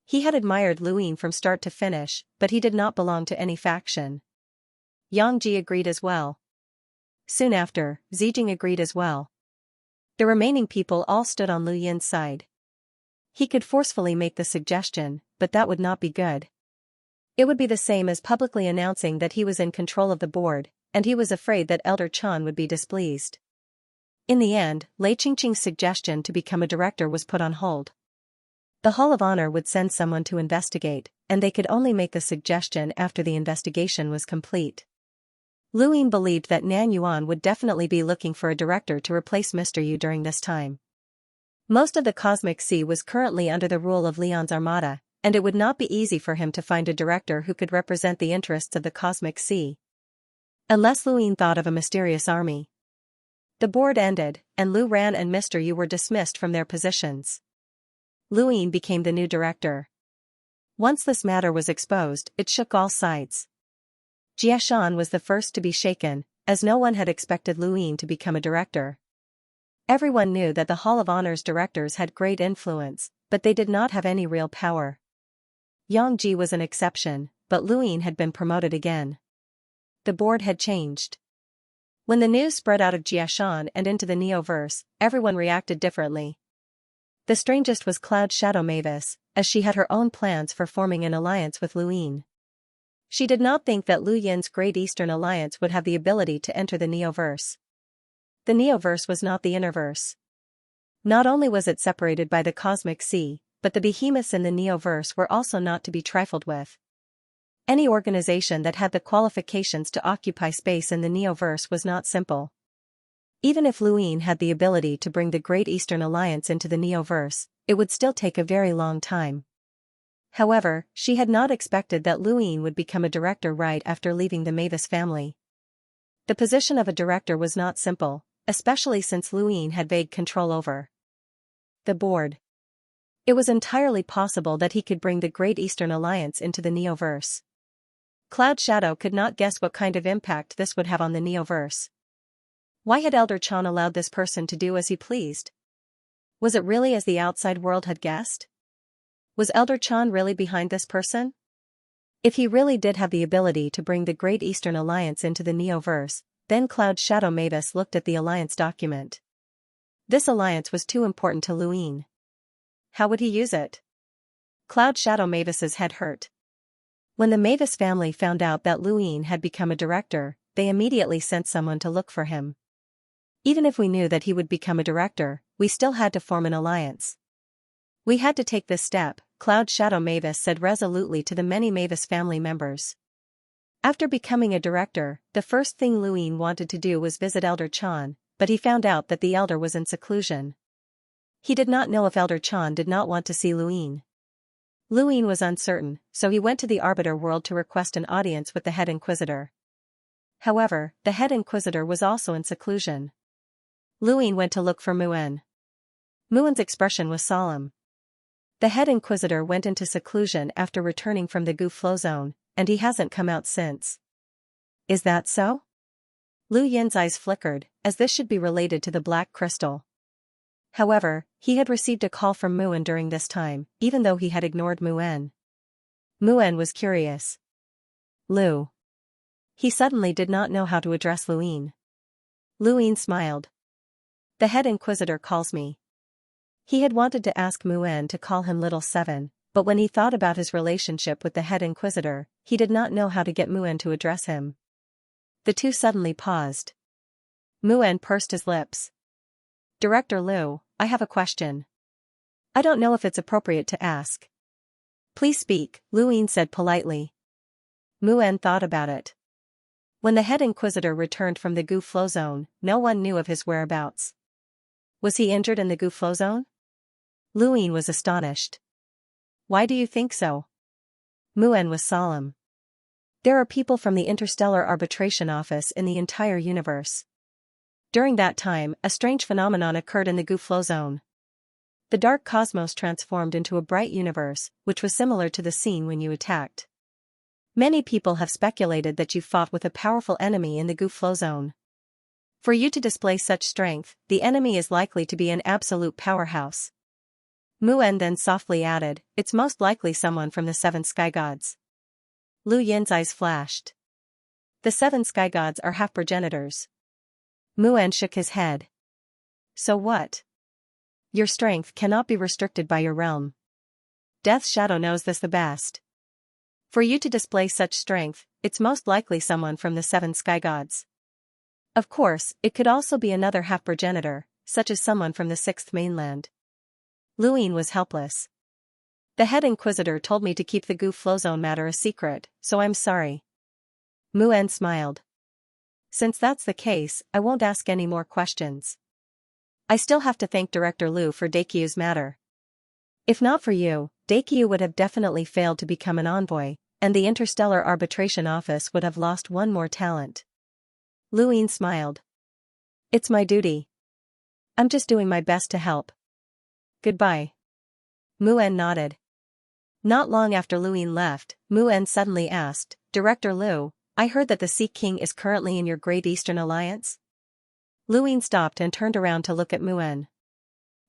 He had admired Lu Yin from start to finish, but he did not belong to any faction. Yang Ji agreed as well. Soon after, Zijing agreed as well. The remaining people all stood on Lu Yin's side. He could forcefully make the suggestion, but that would not be good. It would be the same as publicly announcing that he was in control of the board, and he was afraid that Elder Chan would be displeased. In the end, Lei Qingqing's suggestion to become a director was put on hold. The Hall of Honor would send someone to investigate, and they could only make the suggestion after the investigation was complete. Lu Yin believed that Nan Yuan would definitely be looking for a director to replace Mr. Yu during this time. Most of the Cosmic Sea was currently under the rule of Leon's armada, and it would not be easy for him to find a director who could represent the interests of the Cosmic Sea. Unless Luin thought of a mysterious army. The board ended, and Lu Ran and Mr. Yu were dismissed from their positions. Luin became the new director. Once this matter was exposed, it shook all sides. Jiashan was the first to be shaken, as no one had expected Luin to become a director. Everyone knew that the Hall of Honor's directors had great influence, but they did not have any real power. Yang Ji was an exception, but Luin had been promoted again. The board had changed. When the news spread out of Jiashan and into the Neoverse, everyone reacted differently. The strangest was Cloud Shadow Mavis, as she had her own plans for forming an alliance with Luin. She did not think that Lu Yin's Great Eastern Alliance would have the ability to enter the Neoverse. The Neoverse was not the Innerverse. Not only was it separated by the Cosmic Sea, but the behemoths in the Neoverse were also not to be trifled with. Any organization that had the qualifications to occupy space in the Neoverse was not simple. Even if Luin had the ability to bring the Great Eastern Alliance into the Neoverse, it would still take a very long time. However, she had not expected that Luin would become a director right after leaving the Mavis family. The position of a director was not simple, especially since Luin had vague control over the board. It was entirely possible that he could bring the Great Eastern Alliance into the Neoverse. Cloud Shadow could not guess what kind of impact this would have on the Neoverse. Why had Elder Chan allowed this person to do as he pleased? Was it really as the outside world had guessed? Was Elder Chan really behind this person? If he really did have the ability to bring the Great Eastern Alliance into the Neoverse, then Cloud Shadow Mavis looked at the alliance document. This alliance was too important to Luin. How would he use it? Cloud Shadow Mavis's head hurt. When the Mavis family found out that Luin had become a director, they immediately sent someone to look for him. Even if we knew that he would become a director, we still had to form an alliance. We had to take this step, Cloud Shadow Mavis said resolutely to the many Mavis family members. After becoming a director, the first thing Luin wanted to do was visit Elder Chan, but he found out that the elder was in seclusion. He did not know if Elder Chan did not want to see Luin. Luin was uncertain, so he went to the Arbiter world to request an audience with the head inquisitor. However, the head inquisitor was also in seclusion. Luin went to look for Muen. Muen's expression was solemn. The head inquisitor went into seclusion after returning from the Gu Flow Zone, and he hasn't come out since. Is that so? Lu Yin's eyes flickered, as this should be related to the black crystal. However, he had received a call from Muen during this time, even though he had ignored Muen. Muen was curious. Lu. He suddenly did not know how to address Luin. Luin smiled. The head inquisitor calls me. He had wanted to ask Muen to call him Little Seven, but when he thought about his relationship with the head inquisitor, he did not know how to get Muen to address him. The two suddenly paused. Muen pursed his lips. Director Lu, I have a question. I don't know if it's appropriate to ask. Please speak, Luin said politely. Muen thought about it. When the head inquisitor returned from the Gu Flow Zone, no one knew of his whereabouts. Was he injured in the Gu Flow Zone? Luin was astonished. Why do you think so? Muen was solemn. There are people from the Interstellar Arbitration Office in the entire universe. During that time, a strange phenomenon occurred in the Gu Flow Zone. The dark cosmos transformed into a bright universe, which was similar to the scene when you attacked. Many people have speculated that you fought with a powerful enemy in the Gu Flow Zone. For you to display such strength, the enemy is likely to be an absolute powerhouse. Muen then softly added, it's most likely someone from the 7 sky gods. Lu Yin's eyes flashed. The 7 sky gods are half progenitors. Muen shook his head. So what? Your strength cannot be restricted by your realm. Death's Shadow knows this the best. For you to display such strength, it's most likely someone from the 7 sky gods. Of course, it could also be another half progenitor, such as someone from the 6th mainland. Luin was helpless. The head inquisitor told me to keep the Gu Flow Zone matter a secret, so I'm sorry. Muen smiled. Since that's the case, I won't ask any more questions. I still have to thank Director Liu for Daikyu's matter. If not for you, Daikyu would have definitely failed to become an envoy, and the Interstellar Arbitration Office would have lost one more talent. Luin smiled. It's my duty. I'm just doing my best to help. Goodbye. Muen nodded. Not long after Luin left, Muen suddenly asked, Director Liu, I heard that the Sea King is currently in your Great Eastern Alliance? Luin stopped and turned around to look at Muen.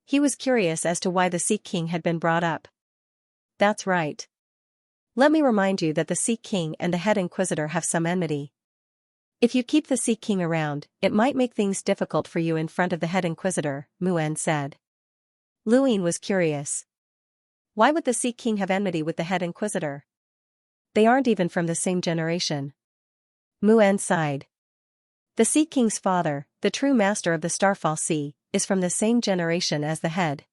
He was curious as to why the Sea King had been brought up. That's right. Let me remind you that the Sea King and the Head Inquisitor have some enmity. If you keep the Sea King around, it might make things difficult for you in front of the Head Inquisitor, Muen said. Luin was curious. Why would the Sea King have enmity with the Head Inquisitor? They aren't even from the same generation. Muen sighed. The Sea King's father, the true master of the Starfall Sea, is from the same generation as the Head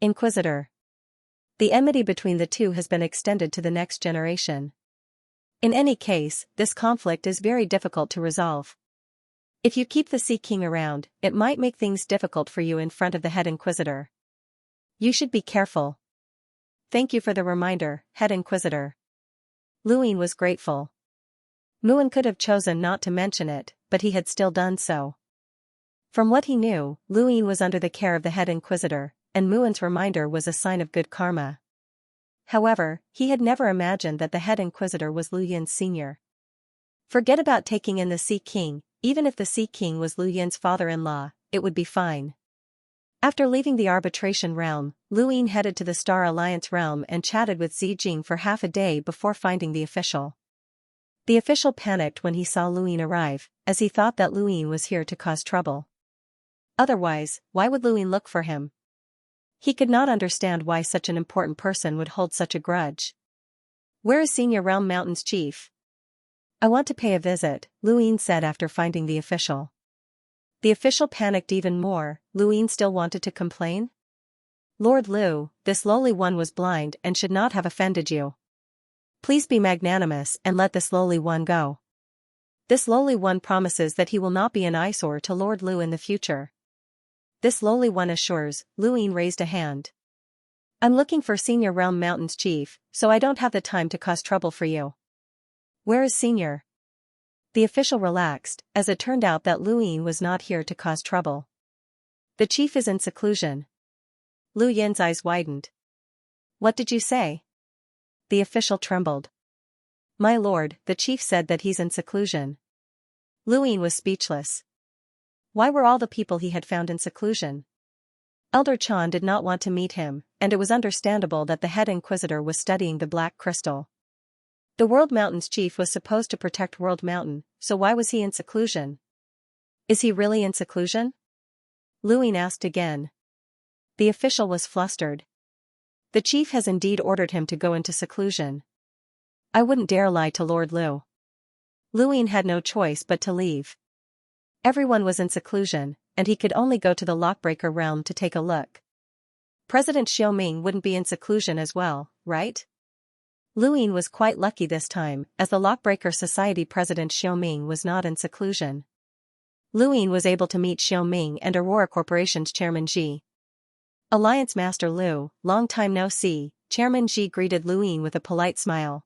Inquisitor. The enmity between the two has been extended to the next generation. In any case, this conflict is very difficult to resolve. If you keep the Sea King around, it might make things difficult for you in front of the Head Inquisitor. You should be careful. Thank you for the reminder, Head Inquisitor. Luin was grateful. Muen could have chosen not to mention it, but he had still done so. From what he knew, Luin was under the care of the Head Inquisitor, and Muen's reminder was a sign of good karma. However, he had never imagined that the Head Inquisitor was Lu Yin's senior. Forget about taking in the Sea King, even if the Sea King was Lu Yin's father-in-law, it would be fine. After leaving the arbitration realm, Luin headed to the Star Alliance realm and chatted with Zijing for half a day before finding the official. The official panicked when he saw Luin arrive, as he thought that Luin was here to cause trouble. Otherwise, why would Luin look for him? He could not understand why such an important person would hold such a grudge. Where is Senior Realm Mountain's chief? I want to pay a visit, Luin said after finding the official. The official panicked even more. Luin still wanted to complain? Lord Liu, this lowly one was blind and should not have offended you. Please be magnanimous and let this lowly one go. This lowly one promises that he will not be an eyesore to Lord Liu in the future. This lowly one assures. Luin raised a hand. I'm looking for Senior Realm Mountain's chief, so I don't have the time to cause trouble for you. Where is Senior? The official relaxed, as it turned out that Luin was not here to cause trouble. The chief is in seclusion. Lu Yin's eyes widened. What did you say? The official trembled. My lord, the chief said that he's in seclusion. Luin was speechless. Why were all the people he had found in seclusion? Elder Chan did not want to meet him, and it was understandable that the Head Inquisitor was studying the Black Crystal. The World Mountain's chief was supposed to protect World Mountain, so why was he in seclusion? Is he really in seclusion? Luin asked again. The official was flustered. The chief has indeed ordered him to go into seclusion. I wouldn't dare lie to Lord Liu. Luin had no choice but to leave. Everyone was in seclusion, and he could only go to the Lockbreaker realm to take a look. President Xiaoming wouldn't be in seclusion as well, right? Luin was quite lucky this time, as the Lockbreaker Society President Xiaoming was not in seclusion. Luin was able to meet Xiaoming and Aurora Corporation's Chairman Ji. Alliance Master Liu, long time no see, Chairman Ji greeted Luin with a polite smile.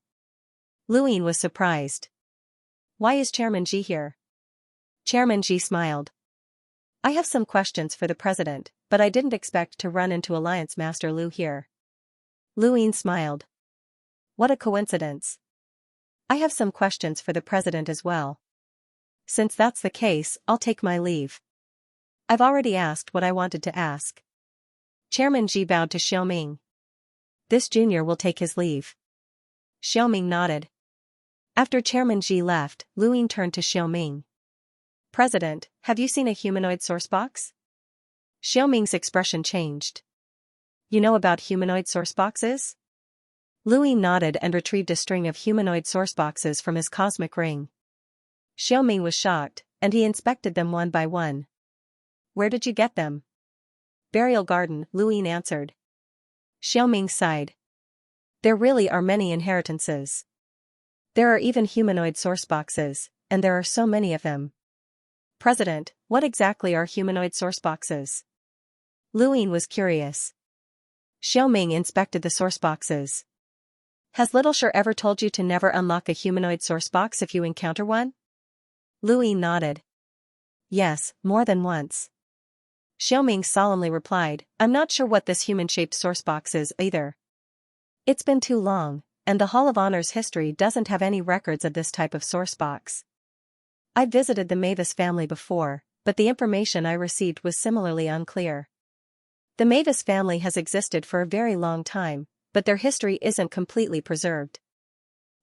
Luin was surprised. Why is Chairman Ji here? Chairman Ji smiled. I have some questions for the president, but I didn't expect to run into Alliance Master Liu here. Luin smiled. What a coincidence. I have some questions for the president as well. Since that's the case, I'll take my leave. I've already asked what I wanted to ask. Chairman Ji bowed to Xiaoming. This junior will take his leave. Xiaoming nodded. After Chairman Ji left, Luin turned to Xiaoming. President, have you seen a humanoid source box? Xiaoming's expression changed. You know about humanoid source boxes? Luin nodded and retrieved a string of humanoid source boxes from his cosmic ring. Xiaoming was shocked, and he inspected them one by one. Where did you get them? Burial garden, Luin answered. Xiaoming sighed. There really are many inheritances. There are even humanoid source boxes, and there are so many of them. President, what exactly are humanoid sourceboxes? Luin was curious. Xiaoming inspected the sourceboxes. Has Little Sure ever told you to never unlock a humanoid sourcebox if you encounter one? Luin nodded. Yes, more than once. Xiaoming solemnly replied, I'm not sure what this human-shaped sourcebox is either. It's been too long, and the Hall of Honor's history doesn't have any records of this type of sourcebox. I visited the Mavis family before, but the information I received was similarly unclear. The Mavis family has existed for a very long time, but their history isn't completely preserved.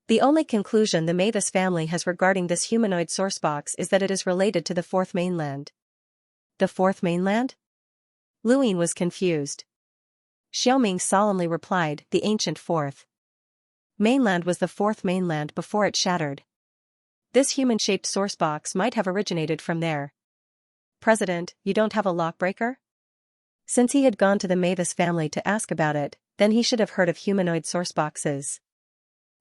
The only conclusion the Mavis family has regarding this humanoid sourcebox is that it is related to the Fourth Mainland. The Fourth Mainland? Luin was confused. Xiaoming solemnly replied, the ancient Fourth Mainland was the Fourth Mainland before it shattered. This human-shaped sourcebox might have originated from there. President, you don't have a lockbreaker? Since he had gone to the Mavis family to ask about it, then he should have heard of humanoid sourceboxes.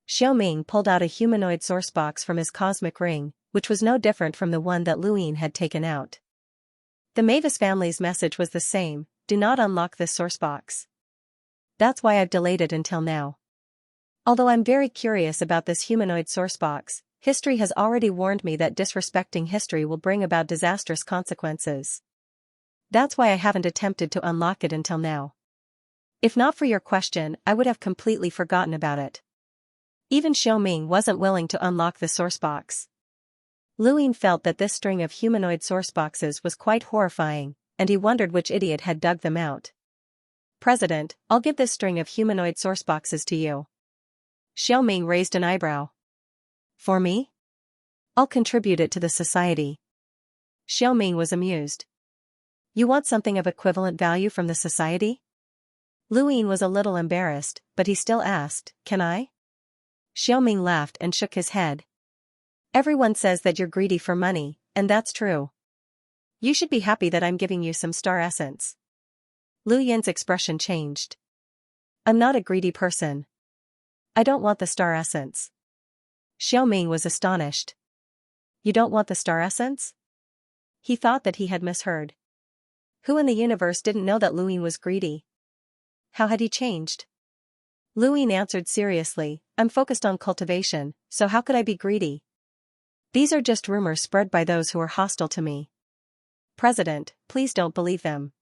Xiaoming pulled out a humanoid sourcebox from his cosmic ring, which was no different from the one that Luin had taken out. The Mavis family's message was the same, do not unlock this sourcebox. That's why I've delayed it until now. Although I'm very curious about this humanoid sourcebox, history has already warned me that disrespecting history will bring about disastrous consequences. That's why I haven't attempted to unlock it until now. If not for your question, I would have completely forgotten about it. Even Xiaoming wasn't willing to unlock the sourcebox. Luin felt that this string of humanoid sourceboxes was quite horrifying, and he wondered which idiot had dug them out. President, I'll give this string of humanoid sourceboxes to you. Xiaoming raised an eyebrow. For me? I'll contribute it to the society. Xiaoming was amused. You want something of equivalent value from the society? Luin was a little embarrassed, but he still asked, can I? Xiaoming laughed and shook his head. Everyone says that you're greedy for money, and that's true. You should be happy that I'm giving you some star essence. Lu Yin's expression changed. I'm not a greedy person. I don't want the star essence. Xiaoming was astonished. You don't want the star essence? He thought that he had misheard. Who in the universe didn't know that Luin was greedy? How had he changed? Luin answered seriously, I'm focused on cultivation, so how could I be greedy? These are just rumors spread by those who are hostile to me. President, please don't believe them.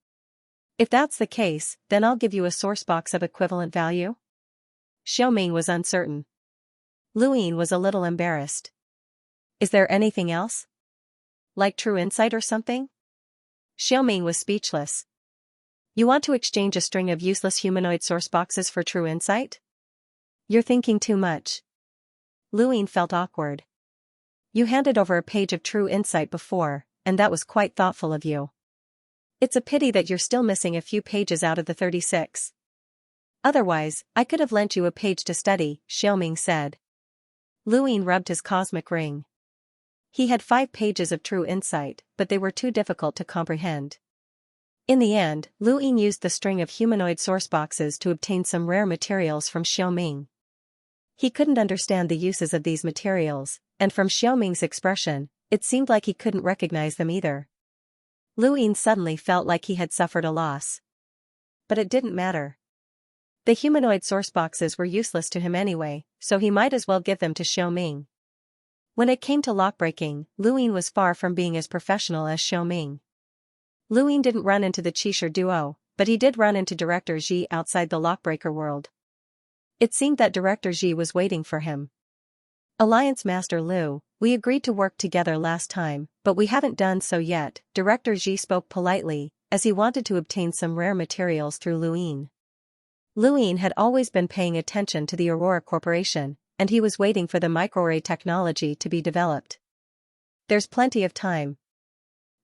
If that's the case, then I'll give you a sourcebox of equivalent value? Xiaoming was uncertain. Luin was a little embarrassed. Is there anything else? Like true insight or something? Xiaoming was speechless. You want to exchange a string of useless humanoid sourceboxes for true insight? You're thinking too much. Luin felt awkward. You handed over a page of true insight before, and that was quite thoughtful of you. It's a pity that you're still missing a few pages out of the 36. Otherwise, I could have lent you a page to study, Xiaoming said. Luin rubbed his cosmic ring. He had 5 pages of true insight, but they were too difficult to comprehend. In the end, Luin used the string of humanoid sourceboxes to obtain some rare materials from Xiaoming. He couldn't understand the uses of these materials, and from Xiaoming's expression, it seemed like he couldn't recognize them either. Luin suddenly felt like he had suffered a loss. But it didn't matter. The humanoid sourceboxes were useless to him anyway, so he might as well give them to Xiaoming. When it came to lockbreaking, Luin was far from being as professional as Xiaoming. Luin didn't run into the Qixer duo, but he did run into Director Xi outside the lockbreaker world. It seemed that Director Xi was waiting for him. Alliance Master Lu, we agreed to work together last time, but we haven't done so yet, Director Xi spoke politely, as he wanted to obtain some rare materials through Luin. Luin had always been paying attention to the Aurora Corporation, and he was waiting for the microarray technology to be developed. There's plenty of time.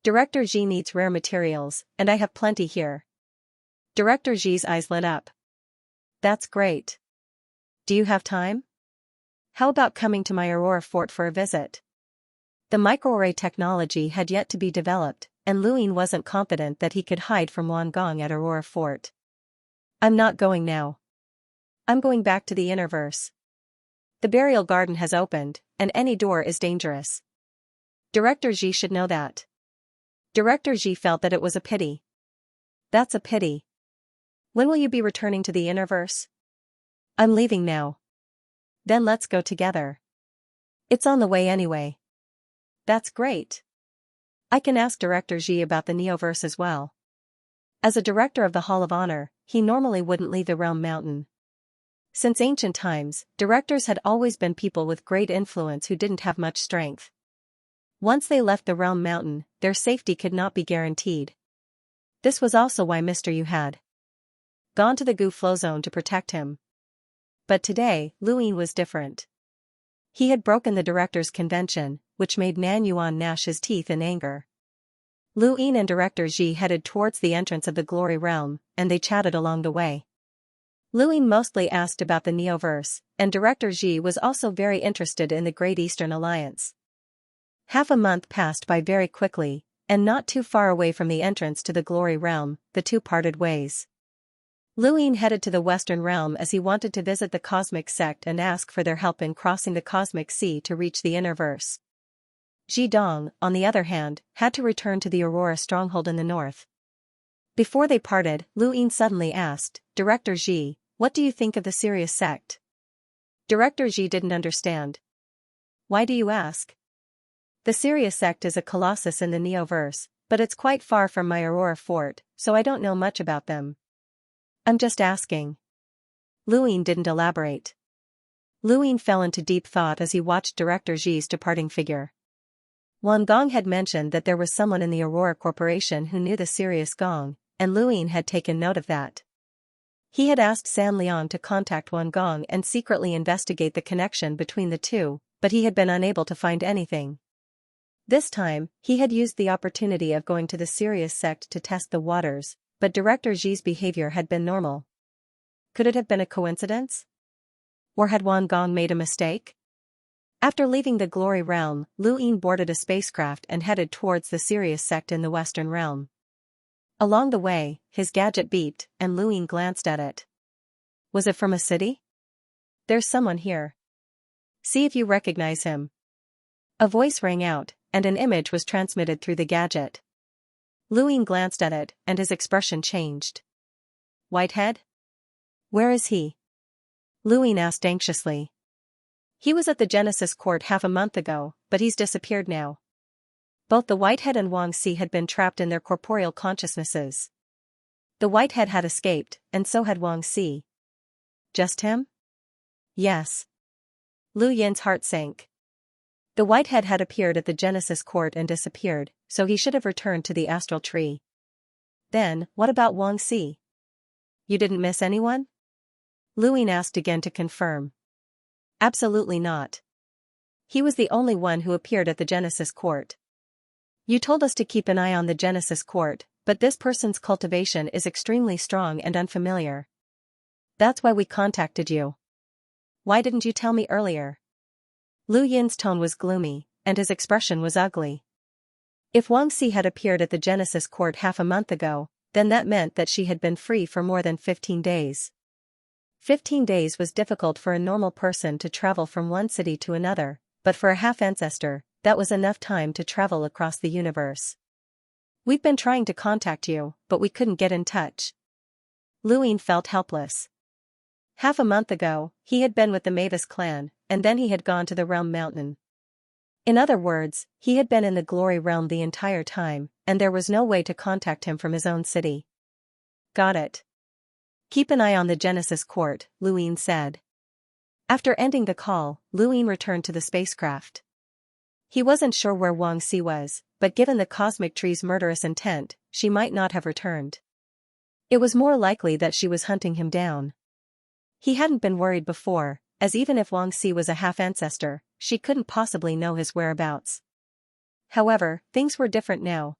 Director Xi needs rare materials, and I have plenty here. Director Xi's eyes lit up. That's great. Do you have time? How about coming to my Aurora fort for a visit? The microarray technology had yet to be developed, and Luin wasn't confident that he could hide from Wangong at Aurora fort. I'm not going now. I'm going back to the Innerverse. The burial garden has opened, and any door is dangerous. Director Xi should know that. Director Xi felt that it was a pity. That's a pity. When will you be returning to the Innerverse? I'm leaving now. Then let's go together. It's on the way anyway. That's great. I can ask Director Xi about the Neoverse as well. As a director of the Hall of Honor, he normally wouldn't leave the Realm Mountain. Since ancient times, directors had always been people with great influence who didn't have much strength. Once they left the Realm Mountain, their safety could not be guaranteed. This was also why Mr. Yu had gone to the Gu Flow Zone to protect him. But today, Luin was different. He had broken the director's convention, which made Man Yuan gnash his teeth in anger. Luin and Director Xi headed towards the entrance of the Glory Realm, and they chatted along the way. Luin mostly asked about the Neoverse, and Director Xi was also very interested in the Great Eastern Alliance. Half a month passed by very quickly, and not too far away from the entrance to the Glory Realm, the two parted ways. Luin headed to the Western Realm as he wanted to visit the Cosmic Sect and ask for their help in crossing the Cosmic Sea to reach the Innerverse. Ji Dong, on the other hand, had to return to the Aurora stronghold in the north. Before they parted, Luin suddenly asked, Director Xi, what do you think of the Sirius sect? Director Xi didn't understand. Why do you ask? The Sirius sect is a colossus in the Neoverse, but it's quite far from my Aurora fort, so I don't know much about them. I'm just asking. Luin didn't elaborate. Luin fell into deep thought as he watched Director Xi's departing figure. Wan Gong had mentioned that there was someone in the Aurora Corporation who knew the Sirius Gong, and Luin had taken note of that. He had asked San Liang to contact Wan Gong and secretly investigate the connection between the two, but he had been unable to find anything. This time, he had used the opportunity of going to the Sirius sect to test the waters, but Director Xi's behavior had been normal. Could it have been a coincidence? Or had Wan Gong made a mistake? After leaving the Glory Realm, Luin boarded a spacecraft and headed towards the Sirius sect in the Western Realm. Along the way, his gadget beeped, and Luin glanced at it. Was it from a city? There's someone here. See if you recognize him. A voice rang out, and an image was transmitted through the gadget. Luin glanced at it, and his expression changed. Whitehead? Where is he? Luin asked anxiously. He was at the Genesis Court half a month ago, but he's disappeared now. Both the Whitehead and Wang Si had been trapped in their corporeal consciousnesses. The Whitehead had escaped, and so had Wang Si. Just him? Yes. Lu Yin's heart sank. The Whitehead had appeared at the Genesis Court and disappeared, so he should have returned to the astral tree. Then, what about Wang Si? You didn't miss anyone? Luin asked again to confirm. Absolutely not. He was the only one who appeared at the Genesis Court. You told us to keep an eye on the Genesis Court, but this person's cultivation is extremely strong and unfamiliar. That's why we contacted you. Why didn't you tell me earlier? Lu Yin's tone was gloomy, and his expression was ugly. If Wang Si had appeared at the Genesis Court half a month ago, then that meant that she had been free for more than 15 days. 15 days was difficult for a normal person to travel from one city to another, but for a half-ancestor, that was enough time to travel across the universe. We've been trying to contact you, but we couldn't get in touch. Luin felt helpless. Half a month ago, he had been with the Mavis clan, and then he had gone to the Realm Mountain. In other words, he had been in the Glory Realm the entire time, and there was no way to contact him from his own city. Got it. Keep an eye on the Genesis Court, Luin said. After ending the call, Luin returned to the spacecraft. He wasn't sure where Wang Si was, but given the Cosmic Tree's murderous intent, she might not have returned. It was more likely that she was hunting him down. He hadn't been worried before, as even if Wang Si was a half-ancestor, she couldn't possibly know his whereabouts. However, things were different now.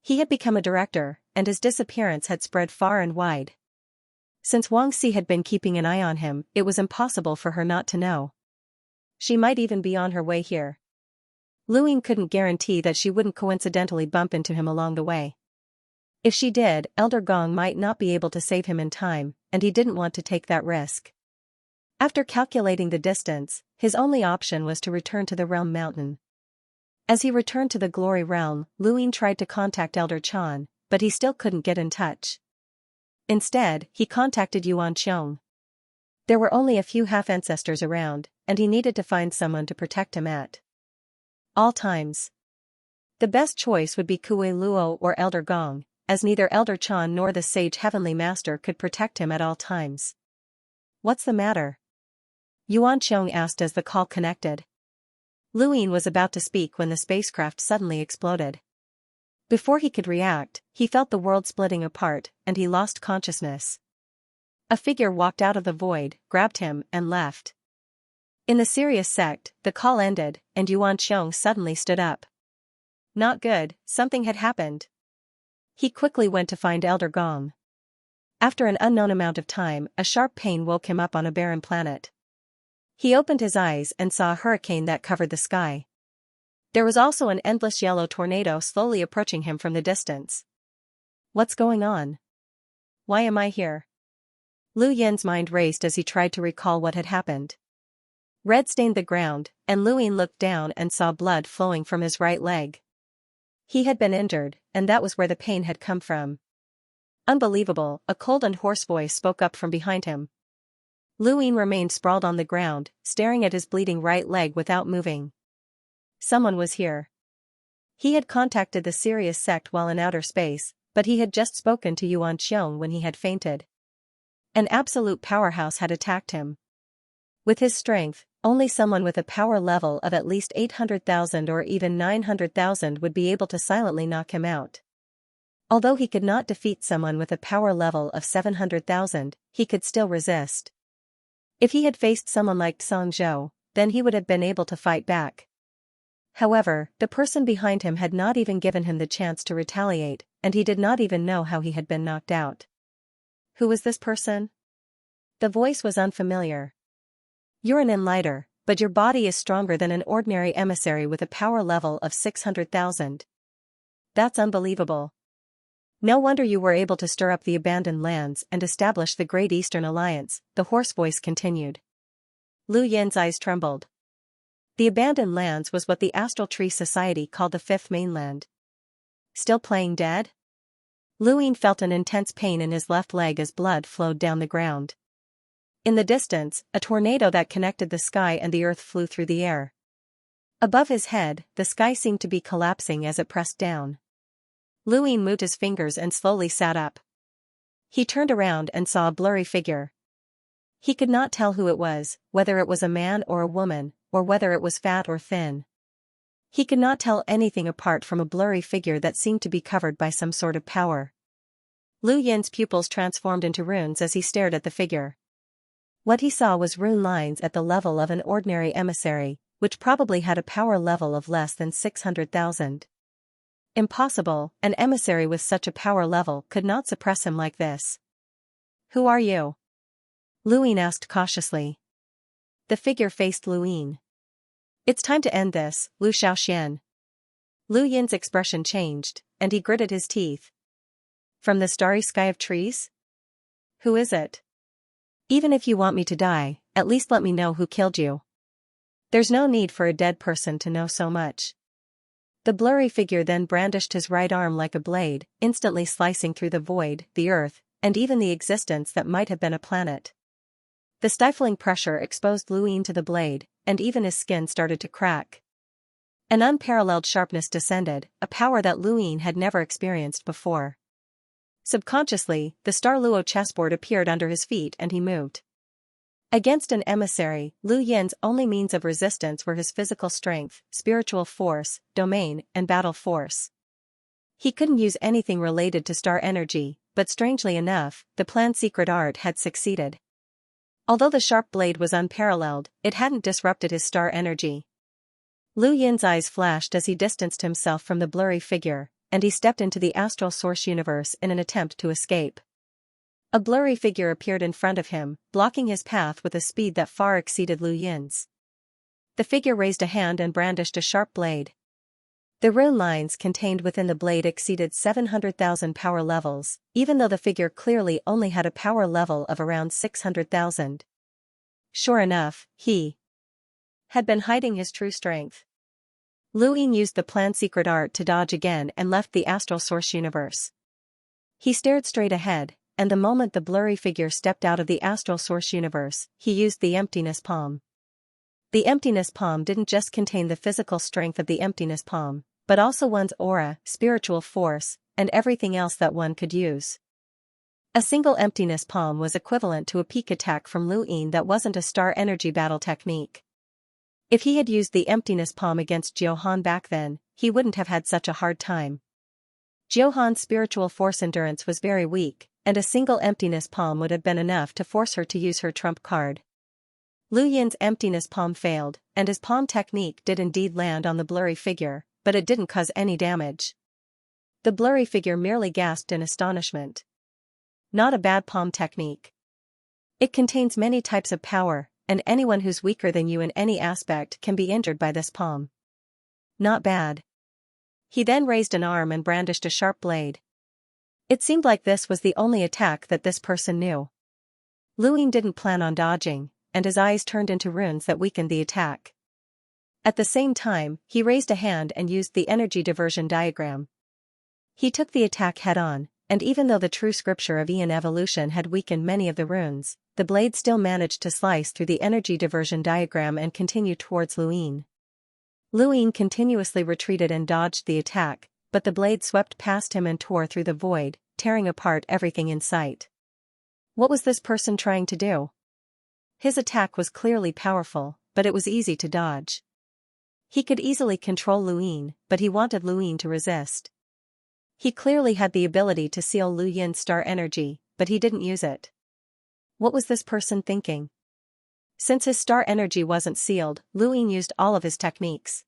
He had become a director, and his disappearance had spread far and wide. Since Wang Si had been keeping an eye on him, it was impossible for her not to know. She might even be on her way here. Luin couldn't guarantee that she wouldn't coincidentally bump into him along the way. If she did, Elder Gong might not be able to save him in time, and he didn't want to take that risk. After calculating the distance, his only option was to return to the Realm Mountain. As he returned to the glory realm, Luin tried to contact Elder Chan, but he still couldn't get in touch. Instead, he contacted Yuan Xiong. There were only a few half-ancestors around, and he needed to find someone to protect him at all times. The best choice would be Kue Luo or Elder Gong, as neither Elder Chan nor the sage Heavenly Master could protect him at all times. What's the matter? Yuan Xiong asked as the call connected. Luin was about to speak when the spacecraft suddenly exploded. Before he could react, he felt the world splitting apart, and he lost consciousness. A figure walked out of the void, grabbed him, and left. In the Sirius sect, the call ended, and Yuan Xiong suddenly stood up. Not good, something had happened. He quickly went to find Elder Gong. After an unknown amount of time, a sharp pain woke him up on a barren planet. He opened his eyes and saw a hurricane that covered the sky. There was also an endless yellow tornado slowly approaching him from the distance. What's going on? Why am I here? Lu Yin's mind raced as he tried to recall what had happened. Red stained the ground, and Luin looked down and saw blood flowing from his right leg. He had been injured, and that was where the pain had come from. Unbelievable, a cold and hoarse voice spoke up from behind him. Luin remained sprawled on the ground, staring at his bleeding right leg without moving. Someone was here. He had contacted the Sirius sect while in outer space, but he had just spoken to Yuan Xiong when he had fainted. An absolute powerhouse had attacked him. With his strength, only someone with a power level of at least 800,000 or even 900,000 would be able to silently knock him out. Although he could not defeat someone with a power level of 700,000, he could still resist. If he had faced someone like Song Zhou, then he would have been able to fight back. However, the person behind him had not even given him the chance to retaliate, and he did not even know how he had been knocked out. Who was this person? The voice was unfamiliar. You're an enlighter, but your body is stronger than an ordinary emissary with a power level of 600,000. That's unbelievable. No wonder you were able to stir up the abandoned lands and establish the Great Eastern Alliance, the hoarse voice continued. Lu Yin's eyes trembled. The abandoned lands was what the Astral Tree Society called the Fifth Mainland. Still playing dead? Luin felt an intense pain in his left leg as blood flowed down the ground. In the distance, a tornado that connected the sky and the earth flew through the air. Above his head, the sky seemed to be collapsing as it pressed down. Luin moved his fingers and slowly sat up. He turned around and saw a blurry figure. He could not tell who it was, whether it was a man or a woman, or whether it was fat or thin. He could not tell anything apart from a blurry figure that seemed to be covered by some sort of power. Lu Yin's pupils transformed into runes as he stared at the figure. What he saw was rune lines at the level of an ordinary emissary, which probably had a power level of less than 600,000. Impossible, an emissary with such a power level could not suppress him like this. Who are you? Luin asked cautiously. The figure faced Luin. It's time to end this, Lu Xiaoxian. Lu Yin's expression changed, and he gritted his teeth. From the starry sky of trees? Who is it? Even if you want me to die, at least let me know who killed you. There's no need for a dead person to know so much. The blurry figure then brandished his right arm like a blade, instantly slicing through the void, the earth, and even the existence that might have been a planet. The stifling pressure exposed Luin to the blade, and even his skin started to crack. An unparalleled sharpness descended, a power that Luin had never experienced before. Subconsciously, the Star Luo chessboard appeared under his feet and he moved. Against an emissary, Lu Yin's only means of resistance were his physical strength, spiritual force, domain, and battle force. He couldn't use anything related to star energy, but strangely enough, the planned secret art had succeeded. Although the sharp blade was unparalleled, it hadn't disrupted his star energy. Lu Yin's eyes flashed as he distanced himself from the blurry figure, and he stepped into the astral source universe in an attempt to escape. A blurry figure appeared in front of him, blocking his path with a speed that far exceeded Lu Yin's. The figure raised a hand and brandished a sharp blade. The rune lines contained within the blade exceeded 700,000 power levels, even though the figure clearly only had a power level of around 600,000. Sure enough, he had been hiding his true strength. Lu Ying used the planned secret art to dodge again and left the astral source universe. He stared straight ahead, and the moment the blurry figure stepped out of the astral source universe, he used the emptiness palm. The emptiness palm didn't just contain the physical strength of the emptiness palm, but also one's aura, spiritual force, and everything else that one could use. A single emptiness palm was equivalent to a peak attack from Lu Ying that wasn't a star energy battle technique. If he had used the emptiness palm against Johann back then, he wouldn't have had such a hard time. Johann's spiritual force endurance was very weak, and a single emptiness palm would have been enough to force her to use her trump card. Lu Yin's emptiness palm failed, and his palm technique did indeed land on the blurry figure, but it didn't cause any damage. The blurry figure merely gasped in astonishment. Not a bad palm technique. It contains many types of power, and anyone who's weaker than you in any aspect can be injured by this palm. Not bad. He then raised an arm and brandished a sharp blade. It seemed like this was the only attack that this person knew. Lu Ying didn't plan on dodging, and his eyes turned into runes that weakened the attack. At the same time, he raised a hand and used the energy diversion diagram. He took the attack head-on, and even though the true scripture of Aeon evolution had weakened many of the runes, the blade still managed to slice through the energy diversion diagram and continue towards Lu Ying. Lu Ying continuously retreated and dodged the attack, but the blade swept past him and tore through the void, tearing apart everything in sight. What was this person trying to do? His attack was clearly powerful, but it was easy to dodge. He could easily control Lu Ying, but he wanted Lu Ying to resist. He clearly had the ability to seal Lu Yin's star energy, but he didn't use it. What was this person thinking? Since his star energy wasn't sealed, Lu Ying used all of his techniques.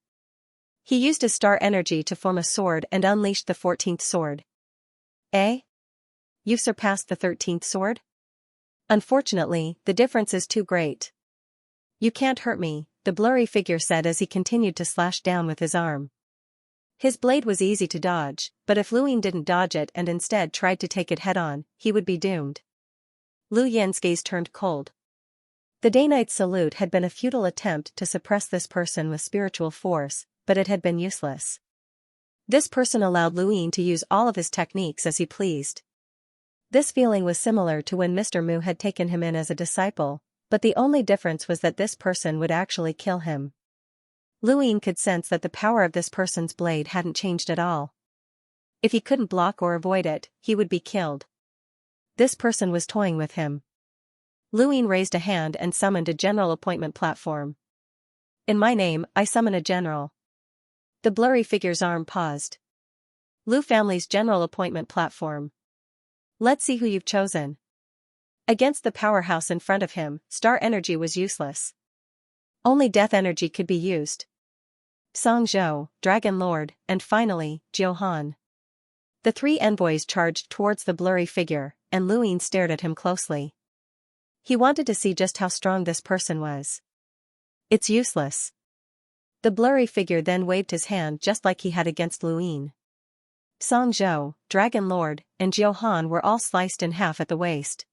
He used his star energy to form a sword and unleashed the 14th sword. Eh? You've surpassed the 13th sword? Unfortunately, the difference is too great. You can't hurt me, the blurry figure said as he continued to slash down with his arm. His blade was easy to dodge, but if Lu Ying didn't dodge it and instead tried to take it head-on, he would be doomed. Lu Yin's gaze turned cold. The Day-Night Salute had been a futile attempt to suppress this person with spiritual force, but it had been useless. This person allowed Lu Ying to use all of his techniques as he pleased. This feeling was similar to when Mr. Mu had taken him in as a disciple, but the only difference was that this person would actually kill him. Lu Ying could sense that the power of this person's blade hadn't changed at all. If he couldn't block or avoid it, he would be killed. This person was toying with him. Lu Ying raised a hand and summoned a general appointment platform. In my name, I summon a general. The blurry figure's arm paused. Lu family's general appointment platform. Let's see who you've chosen. Against the powerhouse in front of him, star energy was useless. Only death energy could be used. Xianxia, Dragon Lord, and finally, Johann. The three envoys charged towards the blurry figure, and Lu Ying stared at him closely. He wanted to see just how strong this person was. It's useless. The blurry figure then waved his hand just like he had against Lu Ying. Xianxia, Dragon Lord, and Johann were all sliced in half at the waist.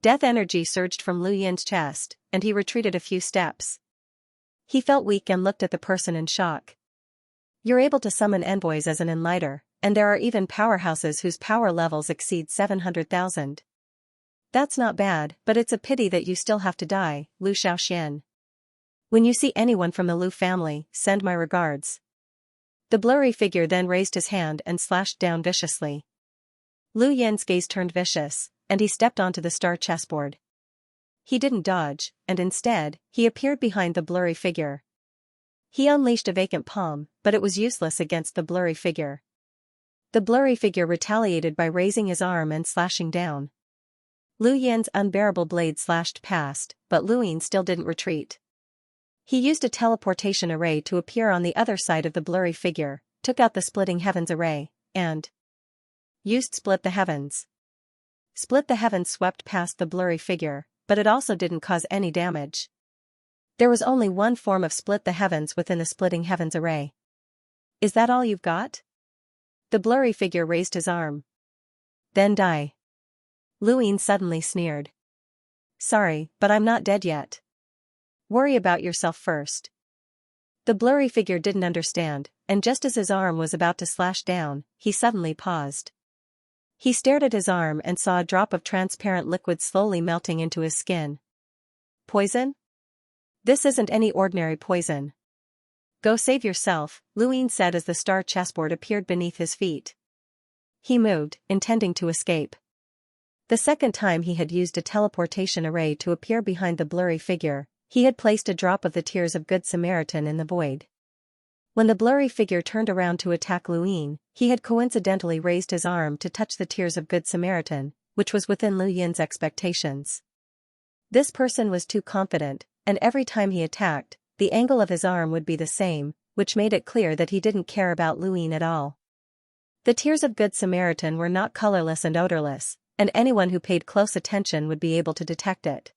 Death energy surged from Lu Yin's chest, and he retreated a few steps. He felt weak and looked at the person in shock. You're able to summon envoys as an enlighter, and there are even powerhouses whose power levels exceed 700,000. That's not bad, but it's a pity that you still have to die, Lu Xiaoxian. When you see anyone from the Lu family, send my regards. The blurry figure then raised his hand and slashed down viciously. Lu Yin's gaze turned vicious, and he stepped onto the star chessboard. He didn't dodge, and instead, he appeared behind the blurry figure. He unleashed a vacant palm, but it was useless against the blurry figure. The blurry figure retaliated by raising his arm and slashing down. Lu Yin's unbearable blade slashed past, but Lu Ying still didn't retreat. He used a teleportation array to appear on the other side of the blurry figure, took out the splitting heavens array, and used split the heavens. Split the heavens swept past the blurry figure, but it also didn't cause any damage. There was only one form of split the heavens within the splitting heavens array. Is that all you've got? The blurry figure raised his arm. Then die. Lu Ying suddenly sneered. Sorry, but I'm not dead yet. Worry about yourself first. The blurry figure didn't understand, and just as his arm was about to slash down, he suddenly paused. He stared at his arm and saw a drop of transparent liquid slowly melting into his skin. Poison? This isn't any ordinary poison. Go save yourself, Luin said as the star chessboard appeared beneath his feet. He moved, intending to escape. The second time he had used a teleportation array to appear behind the blurry figure, he had placed a drop of the Tears of Good Samaritan in the void. When the blurry figure turned around to attack Luin, he had coincidentally raised his arm to touch the Tears of Good Samaritan, which was within Lu Yin's expectations. This person was too confident, and every time he attacked, the angle of his arm would be the same, which made it clear that he didn't care about Luin at all. The Tears of Good Samaritan were not colorless and odorless, and anyone who paid close attention would be able to detect it.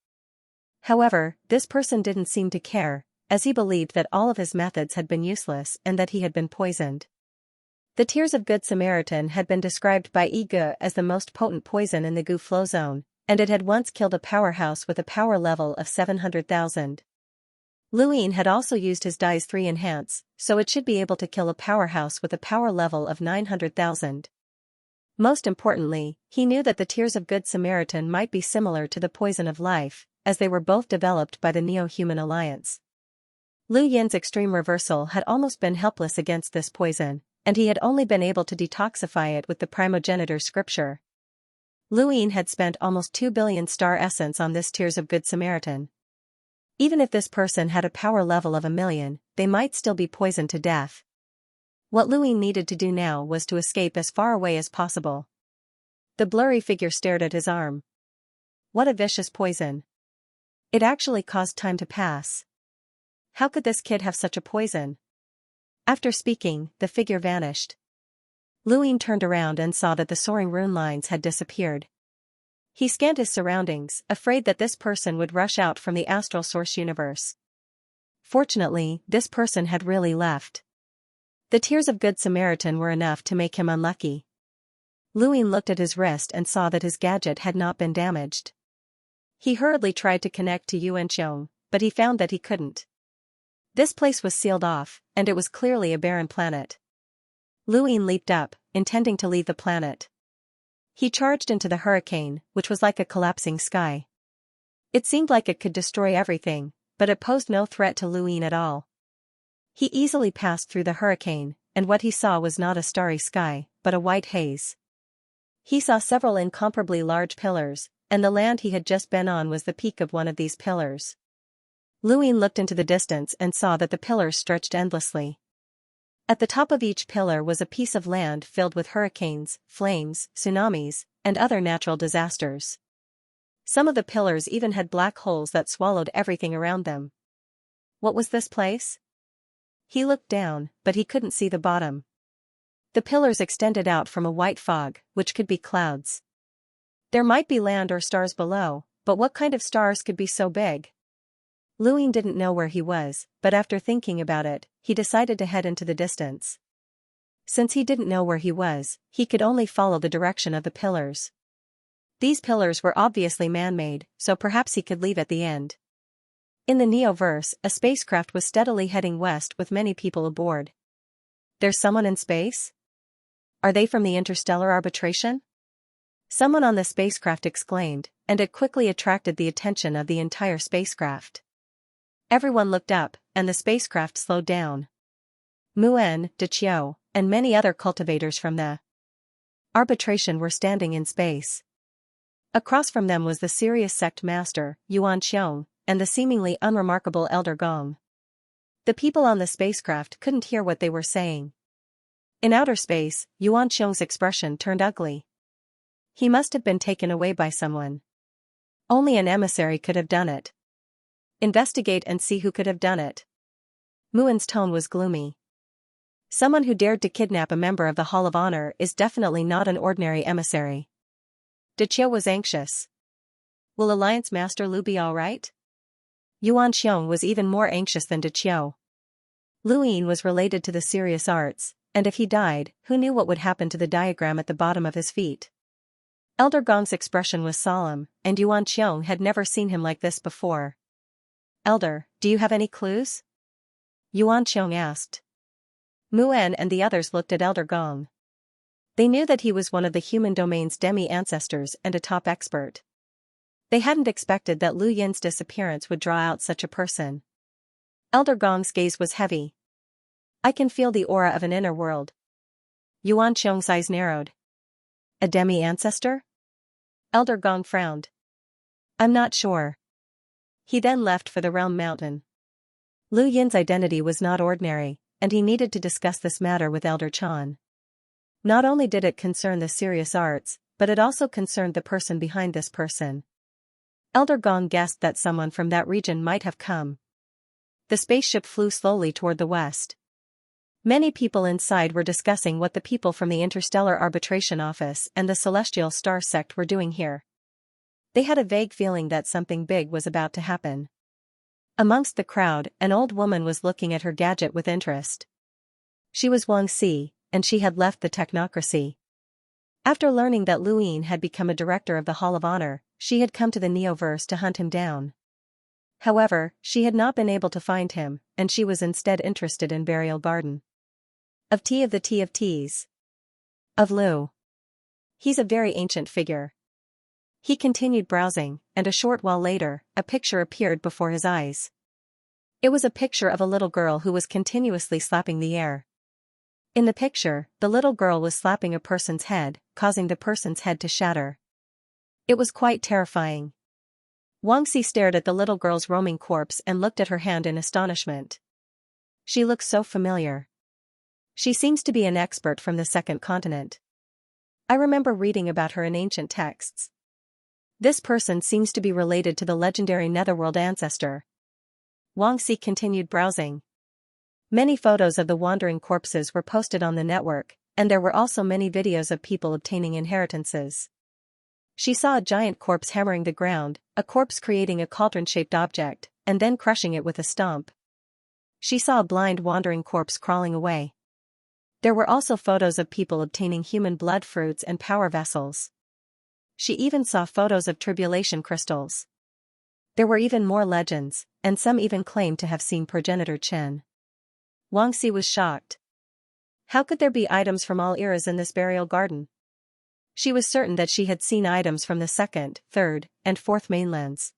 However, this person didn't seem to care, as he believed that all of his methods had been useless and that he had been poisoned. The Tears of Good Samaritan had been described by Yi Ge as the most potent poison in the Gu flow zone, and it had once killed a powerhouse with a power level of 700,000. Luin had also used his Dai's 3 enhance, so it should be able to kill a powerhouse with a power level of 900,000. Most importantly, he knew that the Tears of Good Samaritan might be similar to the Poison of Life, as they were both developed by the Neo-Human Alliance. Lu Yin's extreme reversal had almost been helpless against this poison, and he had only been able to detoxify it with the primogenitor scripture. Luin had spent almost 2 billion star essence on this Tears of Good Samaritan. Even if this person had a power level of 1,000,000, they might still be poisoned to death. What Luin needed to do now was to escape as far away as possible. The blurry figure stared at his arm. What a vicious poison. It actually caused time to pass. How could this kid have such a poison? After speaking, the figure vanished. Luin turned around and saw that the soaring rune lines had disappeared. He scanned his surroundings, afraid that this person would rush out from the astral source universe. Fortunately, this person had really left. The Tears of Good Samaritan were enough to make him unlucky. Luin looked at his wrist and saw that his gadget had not been damaged. He hurriedly tried to connect to Xianxia, but he found that he couldn't. This place was sealed off, and it was clearly a barren planet. Luin leaped up, intending to leave the planet. He charged into the hurricane, which was like a collapsing sky. It seemed like it could destroy everything, but it posed no threat to Luin at all. He easily passed through the hurricane, and what he saw was not a starry sky, but a white haze. He saw several incomparably large pillars, and the land he had just been on was the peak of one of these pillars. Luin looked into the distance and saw that the pillars stretched endlessly. At the top of each pillar was a piece of land filled with hurricanes, flames, tsunamis, and other natural disasters. Some of the pillars even had black holes that swallowed everything around them. What was this place? He looked down, but he couldn't see the bottom. The pillars extended out from a white fog, which could be clouds. There might be land or stars below, but what kind of stars could be so big? Luin didn't know where he was, but after thinking about it, he decided to head into the distance. Since he didn't know where he was, he could only follow the direction of the pillars. These pillars were obviously man-made, so perhaps he could leave at the end. In the Neoverse, a spacecraft was steadily heading west with many people aboard. There's someone in space? Are they from the interstellar arbitration? Someone on the spacecraft exclaimed, and it quickly attracted the attention of the entire spacecraft. Everyone looked up, and the spacecraft slowed down. Muen, Deqiu, and many other cultivators from the arbitration were standing in space. Across from them was the serious sect master, Yuan Xiong, and the seemingly unremarkable Elder Gong. The people on the spacecraft couldn't hear what they were saying. In outer space, Yuan Xiong's expression turned ugly. He must have been taken away by someone. Only an emissary could have done it. Investigate and see who could have done it. Muen's tone was gloomy. Someone who dared to kidnap a member of the Hall of Honor is definitely not an ordinary emissary. Deqiu was anxious. Will Alliance Master Lu be alright? Yuan Xiong was even more anxious than Deqiu. Luin was related to the serious arts, and if he died, who knew what would happen to the diagram at the bottom of his feet? Elder Gong's expression was solemn, and Yuan Xiong had never seen him like this before. Elder, do you have any clues? Yuan Qiong asked. Muan and the others looked at Elder Gong. They knew that he was one of the human domain's demi-ancestors and a top expert. They hadn't expected that Lu Yin's disappearance would draw out such a person. Elder Gong's gaze was heavy. I can feel the aura of an inner world. Yuan Qiong's eyes narrowed. A demi-ancestor? Elder Gong frowned. I'm not sure. He then left for the Realm Mountain. Lu Yin's identity was not ordinary, and he needed to discuss this matter with Elder Chan. Not only did it concern the serious arts, but it also concerned the person behind this person. Elder Gong guessed that someone from that region might have come. The spaceship flew slowly toward the west. Many people inside were discussing what the people from the Interstellar Arbitration Office and the Celestial Star Sect were doing here. They had a vague feeling that something big was about to happen. Amongst the crowd, an old woman was looking at her gadget with interest. She was Wang Si, and she had left the technocracy. After learning that Lu Yin had become a director of the Hall of Honor, she had come to the Neoverse to hunt him down. However, she had not been able to find him, and she was instead interested in Burial Garden. Of T of the T of T's. Of Lu. He's a very ancient figure. He continued browsing, and a short while later, a picture appeared before his eyes. It was a picture of a little girl who was continuously slapping the air. In the picture, the little girl was slapping a person's head, causing the person's head to shatter. It was quite terrifying. Wang Si stared at the little girl's roaming corpse and looked at her hand in astonishment. She looks so familiar. She seems to be an expert from the second continent. I remember reading about her in ancient texts. This person seems to be related to the legendary Netherworld ancestor. Wang Si continued browsing. Many photos of the wandering corpses were posted on the network, and there were also many videos of people obtaining inheritances. She saw a giant corpse hammering the ground, a corpse creating a cauldron-shaped object, and then crushing it with a stomp. She saw a blind wandering corpse crawling away. There were also photos of people obtaining human blood fruits and power vessels. She even saw photos of tribulation crystals. There were even more legends, and some even claimed to have seen progenitor Chen. Wang Si was shocked. How could there be items from all eras in this burial garden? She was certain that she had seen items from the second, third, and fourth mainlands.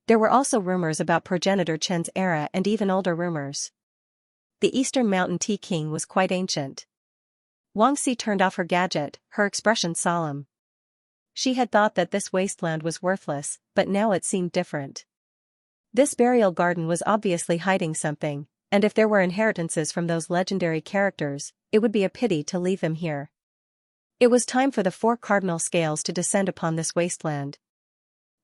There were also rumors about progenitor Chen's era and even older rumors. The Eastern Mountain Tea King was quite ancient. Wang Si turned off her gadget, her expression solemn. She had thought that this wasteland was worthless, but now it seemed different. This burial garden was obviously hiding something, and if there were inheritances from those legendary characters, it would be a pity to leave them here. It was time for the 4 cardinal scales to descend upon this wasteland.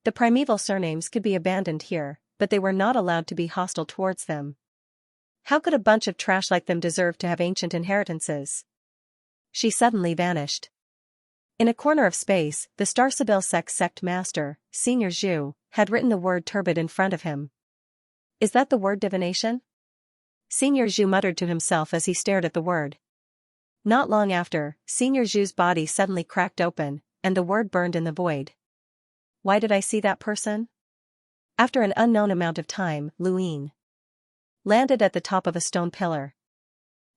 The primeval surnames could be abandoned here, but they were not allowed to be hostile towards them. How could a bunch of trash like them deserve to have ancient inheritances? She suddenly vanished. In a corner of space, the Star Sibyl sect master, Senior Zhu, had written the word turbid in front of him. Is that the word divination? Senior Zhu muttered to himself as he stared at the word. Not long after, Senior Zhu's body suddenly cracked open, and the word burned in the void. Why did I see that person? After an unknown amount of time, Lu Yin landed at the top of a stone pillar.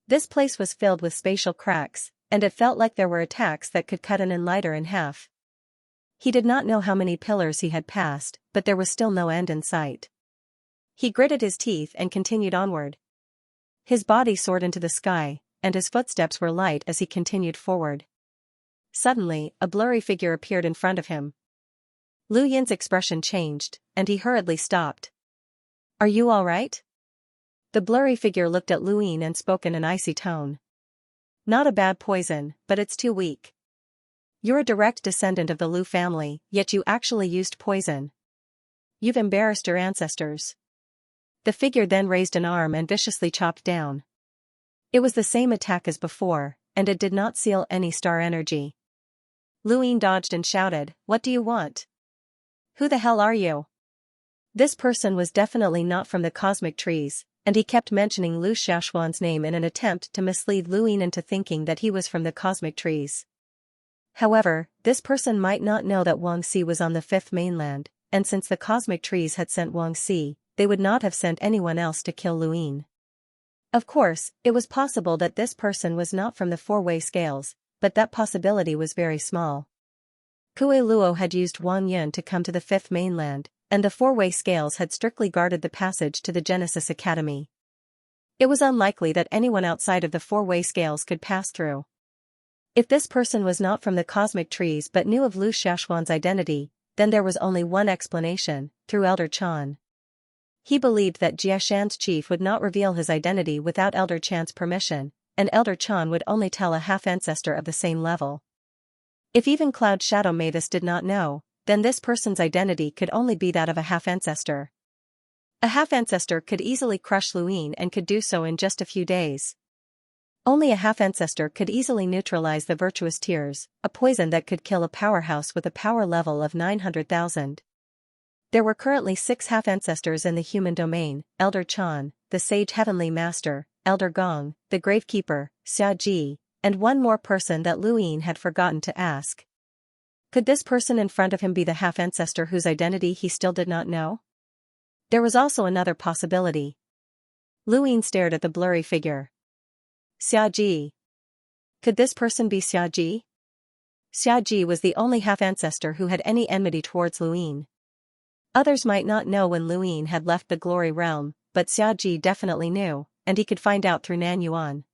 This place was filled with spatial cracks, and it felt like there were attacks that could cut an enlighter in half. He did not know how many pillars he had passed, but there was still no end in sight. He gritted his teeth and continued onward. His body soared into the sky, and his footsteps were light as he continued forward. Suddenly, a blurry figure appeared in front of him. Lu Yin's expression changed, and he hurriedly stopped. Are you all right? The blurry figure looked at Lu Yin and spoke in an icy tone. Not a bad poison, but it's too weak. You're a direct descendant of the Lu family, yet you actually used poison. You've embarrassed your ancestors. The figure then raised an arm and viciously chopped down. It was the same attack as before, and it did not seal any star energy. Lu Yin dodged and shouted, What do you want? Who the hell are you? This person was definitely not from the cosmic trees, and he kept mentioning Lu Xiaoshuan's name in an attempt to mislead Lu Yin into thinking that he was from the cosmic trees. However, this person might not know that Wang Si was on the 5th mainland, and since the cosmic trees had sent Wang Si, they would not have sent anyone else to kill Lu Yin. Of course, it was possible that this person was not from the four-way scales, but that possibility was very small. Kue Luo had used Wang Yun to come to the fifth mainland, and the four-way scales had strictly guarded the passage to the Genesis Academy. It was unlikely that anyone outside of the four-way scales could pass through. If this person was not from the cosmic trees but knew of Lu Xiaoshuan's identity, then there was only one explanation, through Elder Chan. He believed that Jiashan's chief would not reveal his identity without Elder Chan's permission, and Elder Chan would only tell a half-ancestor of the same level. If even Cloud Shadow Mavis did not know, then this person's identity could only be that of a half-ancestor. A half-ancestor could easily crush Luin and could do so in just a few days. Only a half-ancestor could easily neutralize the virtuous tears, a poison that could kill a powerhouse with a power level of 900,000. There were currently 6 half-ancestors in the human domain: Elder Chan, the Sage Heavenly Master, Elder Gong, the Gravekeeper, Xia Ji, and one more person that Luin had forgotten to ask. Could this person in front of him be the half-ancestor whose identity he still did not know? There was also another possibility. Luin stared at the blurry figure. Xia Ji. Could this person be Xia Ji? Xia Ji was the only half-ancestor who had any enmity towards Luin. Others might not know when Luin had left the glory realm, but Xia Ji definitely knew, and he could find out through Nan Yuan.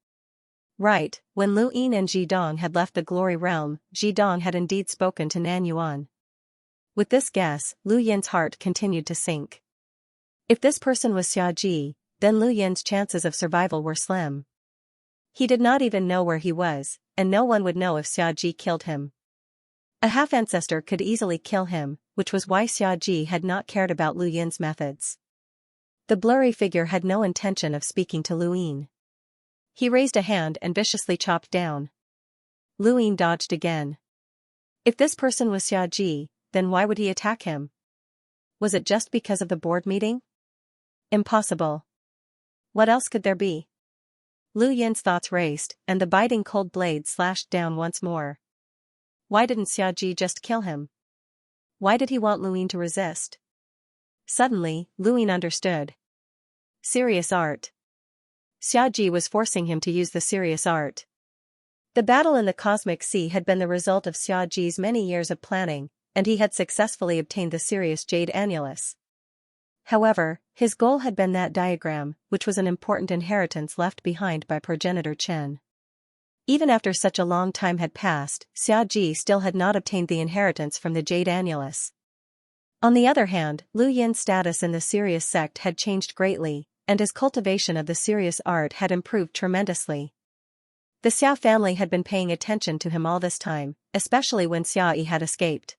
Right, when Luin and Zhidong had left the glory realm, Zhidong had indeed spoken to Nan Yuan. With this guess, Lu Yin's heart continued to sink. If this person was Xia Ji, then Lu Yin's chances of survival were slim. He did not even know where he was, and no one would know if Xia Ji killed him. A half-ancestor could easily kill him, which was why Xia Ji had not cared about Lu Yin's methods. The blurry figure had no intention of speaking to Luin. He raised a hand and viciously chopped down. Luin dodged again. If this person was Xia Ji, then why would he attack him? Was it just because of the board meeting? Impossible. What else could there be? Lu Yin's thoughts raced, and the biting cold blade slashed down once more. Why didn't Xia Ji just kill him? Why did he want Luin to resist? Suddenly, Luin understood. Serious art. Xia Ji was forcing him to use the serious art. The battle in the Cosmic Sea had been the result of Xia Ji's many years of planning, and he had successfully obtained the Sirius Jade Annulus. However, his goal had been that diagram, which was an important inheritance left behind by progenitor Chen. Even after such a long time had passed, Xia Ji still had not obtained the inheritance from the Jade Annulus. On the other hand, Lu Yin's status in the Sirius sect had changed greatly, and his cultivation of the Sirius art had improved tremendously. The Xia family had been paying attention to him all this time, especially when Xia Yi had escaped.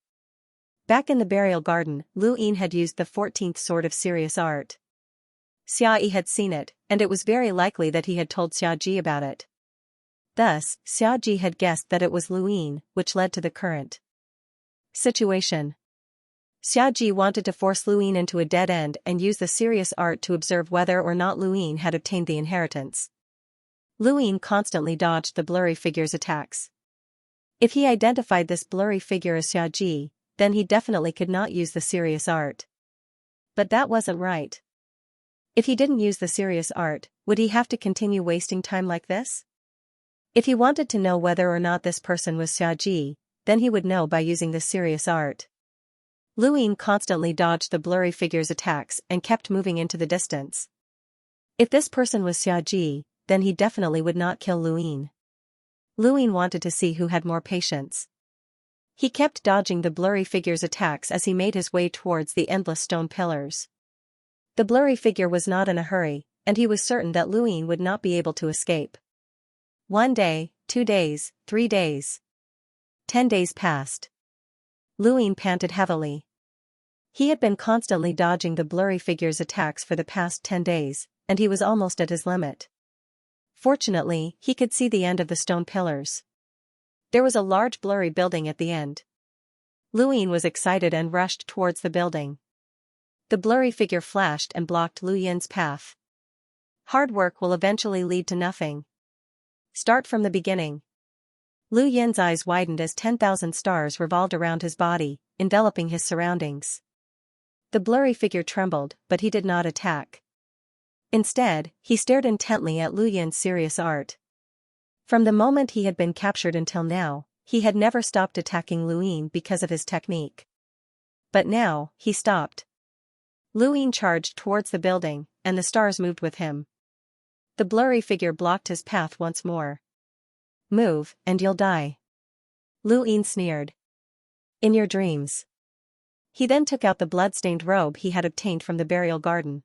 Back in the burial garden, Lu Yin had used the 14th sword of Sirius art. Xia Yi had seen it, and it was very likely that he had told Xia Ji about it. Thus, Xia Ji had guessed that it was Lu Yin, which led to the current situation. Xia Ji wanted to force Lu Yin into a dead end and use the Sirius art to observe whether or not Lu Yin had obtained the inheritance. Lu Yin constantly dodged the blurry figure's attacks. If he identified this blurry figure as Xia Ji, then he definitely could not use the Sirius art. But that wasn't right. If he didn't use the Sirius art, would he have to continue wasting time like this? If he wanted to know whether or not this person was Xia Ji, then he would know by using the Sirius art. Lu Yin constantly dodged the blurry figure's attacks and kept moving into the distance. If this person was Xia Ji, then he definitely would not kill Lu Yin. Lu Yin wanted to see who had more patience. He kept dodging the blurry figure's attacks as he made his way towards the endless stone pillars. The blurry figure was not in a hurry, and he was certain that Lu Yin would not be able to escape. 1 day, 2 days, 3 days. 10 days passed. Lu Yin panted heavily. He had been constantly dodging the blurry figure's attacks for the past 10 days, and he was almost at his limit. Fortunately, he could see the end of the stone pillars. There was a large blurry building at the end. Lu Yin was excited and rushed towards the building. The blurry figure flashed and blocked Lu Yin's path. Hard work will eventually lead to nothing. Start from the beginning. Lu Yin's eyes widened as 10,000 stars revolved around his body, enveloping his surroundings. The blurry figure trembled, but he did not attack. Instead, he stared intently at Lu Yin's serious art. From the moment he had been captured until now, he had never stopped attacking Lu Yin because of his technique. But now, he stopped. Lu Yin charged towards the building, and the stars moved with him. The blurry figure blocked his path once more. "Move, and you'll die." Lu Yin sneered. "In your dreams." He then took out the blood-stained robe he had obtained from the burial garden.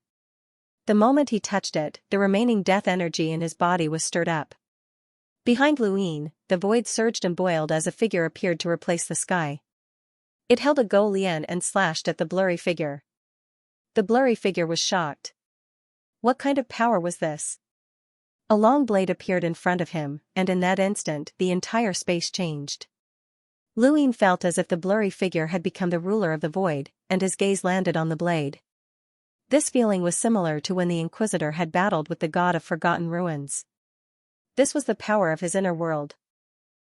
The moment he touched it, the remaining death energy in his body was stirred up. Behind Lu Yin, the void surged and boiled as a figure appeared to replace the sky. It held a Go Lian and slashed at the blurry figure. The blurry figure was shocked. What kind of power was this? A long blade appeared in front of him, and in that instant the entire space changed. Lu Yin felt as if the blurry figure had become the ruler of the void, and his gaze landed on the blade. This feeling was similar to when the Inquisitor had battled with the god of forgotten ruins. This was the power of his inner world.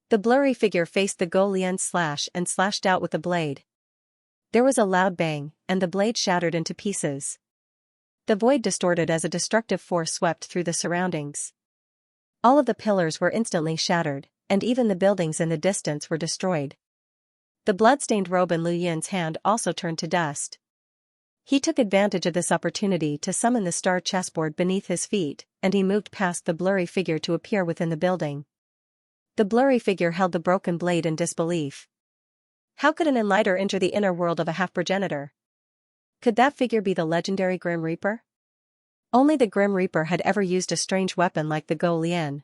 The blurry figure faced the Go Lian slash and slashed out with the blade. There was a loud bang, and the blade shattered into pieces. The void distorted as a destructive force swept through the surroundings. All of the pillars were instantly shattered, and even the buildings in the distance were destroyed. The blood-stained robe in Lu Yin's hand also turned to dust. He took advantage of this opportunity to summon the star chessboard beneath his feet, and he moved past the blurry figure to appear within the building. The blurry figure held the broken blade in disbelief. How could an enlighter enter the inner world of a half-progenitor? Could that figure be the legendary Grim Reaper? Only the Grim Reaper had ever used a strange weapon like the Go Lian.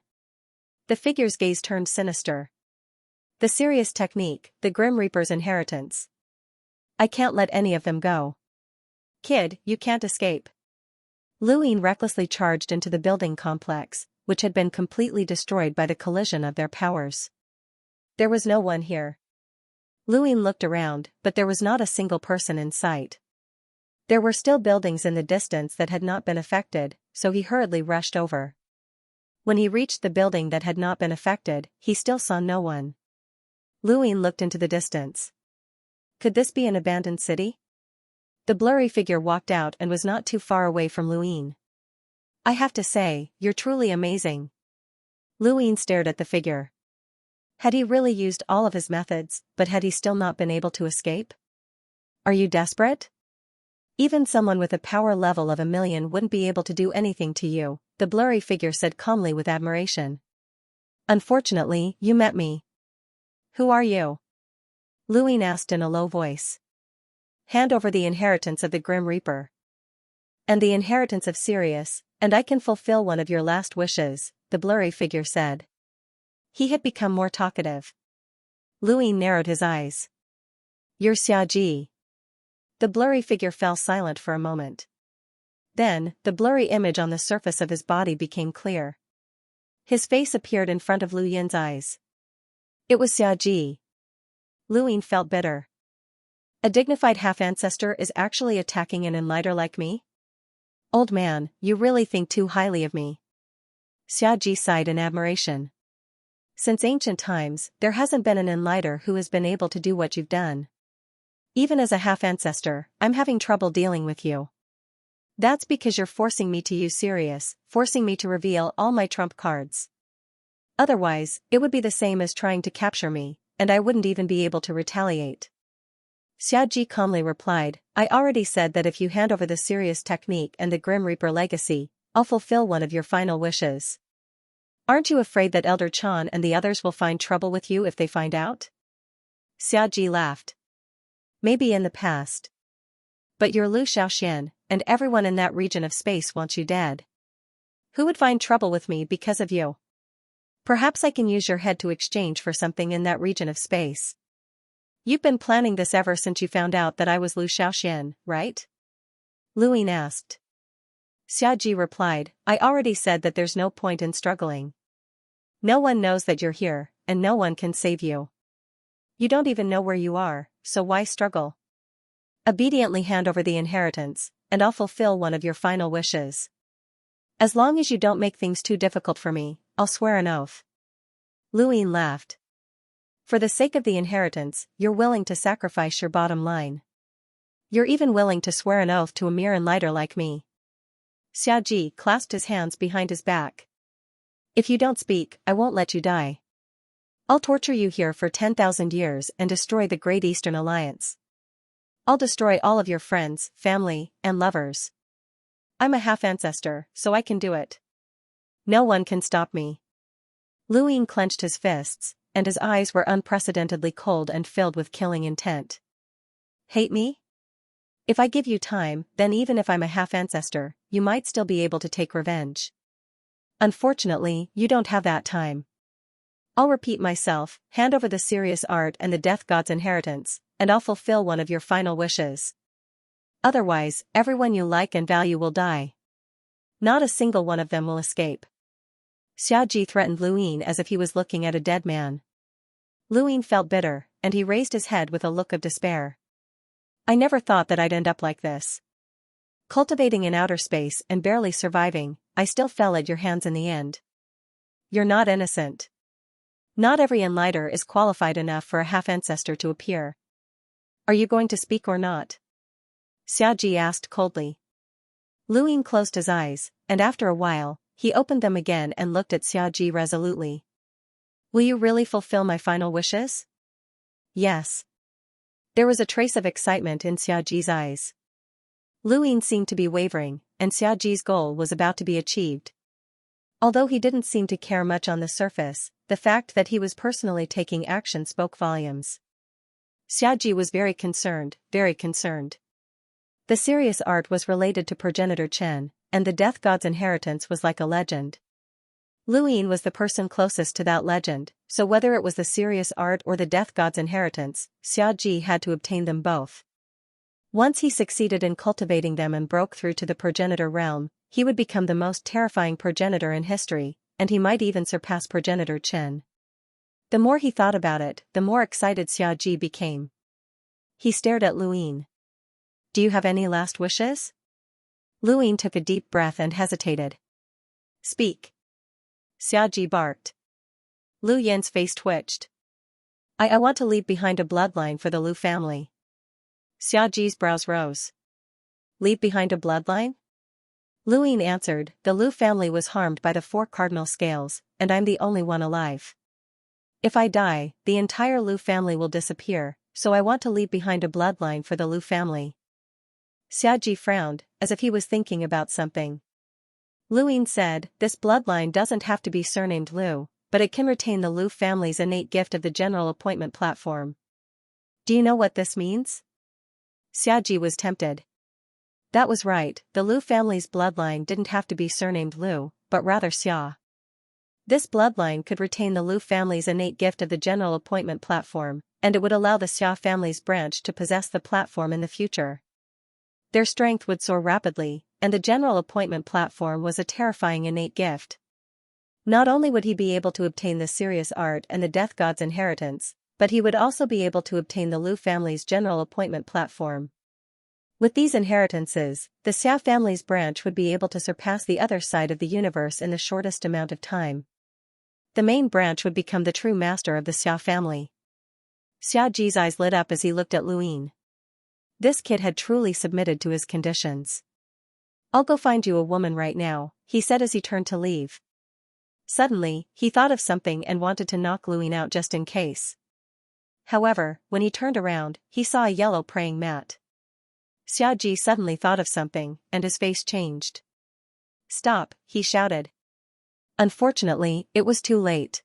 The figure's gaze turned sinister. The serious technique, the Grim Reaper's inheritance. I can't let any of them go. Kid, you can't escape. Lu Yin recklessly charged into the building complex, which had been completely destroyed by the collision of their powers. There was no one here. Lu Yin looked around, but there was not a single person in sight. There were still buildings in the distance that had not been affected, so he hurriedly rushed over. When he reached the building that had not been affected, he still saw no one. Lu Yin looked into the distance. Could this be an abandoned city? The blurry figure walked out and was not too far away from Lu Yin. I have to say, you're truly amazing. Lu Yin stared at the figure. Had he really used all of his methods, but had he still not been able to escape? Are you desperate? Even someone with a power level of 1,000,000 wouldn't be able to do anything to you, the blurry figure said calmly with admiration. Unfortunately, you met me. Who are you? Lu Yin asked in a low voice. Hand over the inheritance of the Grim Reaper. And the inheritance of Sirius, and I can fulfill one of your last wishes, the blurry figure said. He had become more talkative. Lu Yin narrowed his eyes. You're Xiaji. The blurry figure fell silent for a moment. Then, the blurry image on the surface of his body became clear. His face appeared in front of Lu Yin's eyes. It was Xiaji. Lu Yin felt bitter. A dignified half-ancestor is actually attacking an enlighter like me? Old man, you really think too highly of me. Xiaji sighed in admiration. Since ancient times, there hasn't been an enlighter who has been able to do what you've done. Even as a half-ancestor, I'm having trouble dealing with you. That's because you're forcing me to use Sirius, forcing me to reveal all my trump cards. Otherwise, it would be the same as trying to capture me, and I wouldn't even be able to retaliate. Xiaji calmly replied, I already said that if you hand over the Sirius technique and the Grim Reaper legacy, I'll fulfill one of your final wishes. Aren't you afraid that Elder Chan and the others will find trouble with you if they find out? Xiaji laughed. Maybe in the past. But you're Lu Xiaoxian, and everyone in that region of space wants you dead. Who would find trouble with me because of you? Perhaps I can use your head to exchange for something in that region of space. You've been planning this ever since you found out that I was Lu Xiaoxian, right? Lu Yin asked. Xiaji replied, I already said that there's no point in struggling. No one knows that you're here, and no one can save you. You don't even know where you are, so why struggle? Obediently hand over the inheritance, and I'll fulfill one of your final wishes. As long as you don't make things too difficult for me, I'll swear an oath. Lu Yin laughed. For the sake of the inheritance, you're willing to sacrifice your bottom line. You're even willing to swear an oath to a mere enlighter like me. Xiaji clasped his hands behind his back. If you don't speak, I won't let you die. I'll torture you here for 10,000 years and destroy the Great Eastern Alliance. I'll destroy all of your friends, family, and lovers. I'm a half-ancestor, so I can do it. No one can stop me. Lu Ying clenched his fists, and his eyes were unprecedentedly cold and filled with killing intent. Hate me? If I give you time, then even if I'm a half-ancestor, you might still be able to take revenge. Unfortunately, you don't have that time. I'll repeat myself, hand over the serious art and the death god's inheritance, and I'll fulfill one of your final wishes. Otherwise, everyone you like and value will die. Not a single one of them will escape. Xiaji threatened Lu Ying as if he was looking at a dead man. Lu Ying felt bitter, and he raised his head with a look of despair. I never thought that I'd end up like this. Cultivating in outer space and barely surviving, I still fell at your hands in the end. You're not innocent. Not every enlighter is qualified enough for a half-ancestor to appear. Are you going to speak or not? Xiaji asked coldly. Lu Ying closed his eyes, and after a while, he opened them again and looked at Xiaji resolutely. Will you really fulfill my final wishes? Yes. There was a trace of excitement in Xiaji's eyes. Lu Ying seemed to be wavering, and Xiaji's goal was about to be achieved. Although he didn't seem to care much on the surface, the fact that he was personally taking action spoke volumes. Xiaji was very concerned, very concerned. The serious art was related to progenitor Chen, and the death god's inheritance was like a legend. Lu Ying was the person closest to that legend, so whether it was the serious art or the death god's inheritance, Xiaji had to obtain them both. Once he succeeded in cultivating them and broke through to the progenitor realm, he would become the most terrifying progenitor in history, and he might even surpass progenitor Chen. The more he thought about it, the more excited Xiaji became. He stared at Lu Ying. Do you have any last wishes? Lu Ying took a deep breath and hesitated. Speak. Xiaji barked. Lu Yin's face twitched. I want to leave behind a bloodline for the Lu family. Xiaji's brows rose. Leave behind a bloodline? Lu Ying answered, the Lu family was harmed by the 4 cardinal scales, and I'm the only one alive. If I die, the entire Lu family will disappear, so I want to leave behind a bloodline for the Lu family. Xiaji frowned, as if he was thinking about something. Lu Ying said, this bloodline doesn't have to be surnamed Lu, but it can retain the Lu family's innate gift of the general appointment platform. Do you know what this means? Xiaji was tempted. That was right, the Lu family's bloodline didn't have to be surnamed Lu, but rather Xia. This bloodline could retain the Lu family's innate gift of the general appointment platform, and it would allow the Xia family's branch to possess the platform in the future. Their strength would soar rapidly, and the general appointment platform was a terrifying innate gift. Not only would he be able to obtain the serious art and the death god's inheritance, but he would also be able to obtain the Lu family's general appointment platform. With these inheritances, the Xia family's branch would be able to surpass the other side of the universe in the shortest amount of time. The main branch would become the true master of the Xia family. Xiaji's eyes lit up as he looked at Lu Ying. This kid had truly submitted to his conditions. I'll go find you a woman right now, he said as he turned to leave. Suddenly, he thought of something and wanted to knock Lu Ying out just in case. However, when he turned around, he saw a yellow praying mat. Xiaji suddenly thought of something, and his face changed. Stop, he shouted. Unfortunately, it was too late.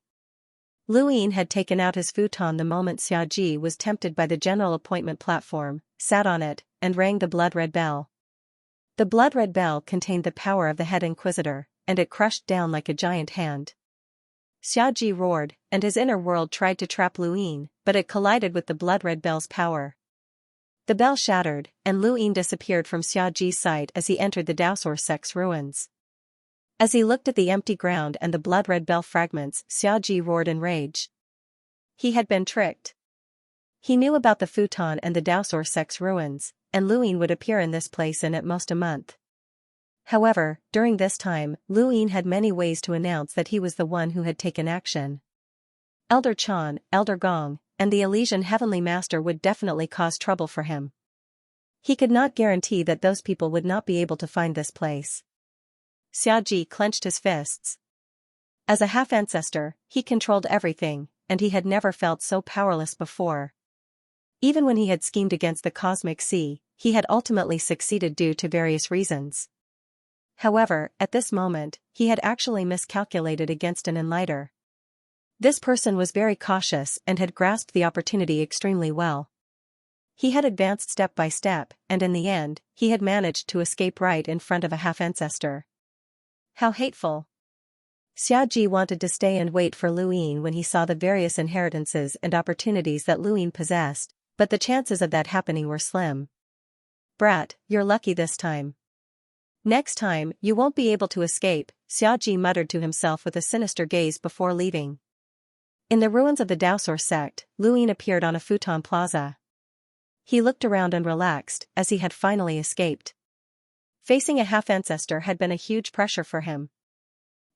Lu Ying had taken out his futon the moment Xiaji was tempted by the general appointment platform, sat on it, and rang the blood-red bell. The blood-red bell contained the power of the head inquisitor, and it crushed down like a giant hand. Xiaji roared, and his inner world tried to trap Lu Ying, but it collided with the blood-red bell's power. The bell shattered, and Lu Ying disappeared from Xiaji's sight as he entered the Daosor sect's ruins. As he looked at the empty ground and the blood-red bell fragments, Xiaji roared in rage. He had been tricked. He knew about the futon and the Daosor sect's ruins, and Lu Ying would appear in this place in at most a month. However, during this time, Lu Ying had many ways to announce that he was the one who had taken action. Elder Chan, Elder Gong, and the Elysian Heavenly Master would definitely cause trouble for him. He could not guarantee that those people would not be able to find this place. Xiaji clenched his fists. As a half-ancestor, he controlled everything, and he had never felt so powerless before. Even when he had schemed against the cosmic sea, he had ultimately succeeded due to various reasons. However, at this moment, he had actually miscalculated against an enlighter. This person was very cautious and had grasped the opportunity extremely well. He had advanced step by step, and in the end, he had managed to escape right in front of a half-ancestor. How hateful! Xiaji wanted to stay and wait for Lu Yin when he saw the various inheritances and opportunities that Lu Yin possessed, but the chances of that happening were slim. Brat, you're lucky this time. Next time, you won't be able to escape, Xiaji muttered to himself with a sinister gaze before leaving. In the ruins of the Daosor sect, Lu Yin appeared on a futon plaza. He looked around and relaxed, as he had finally escaped. Facing a half-ancestor had been a huge pressure for him.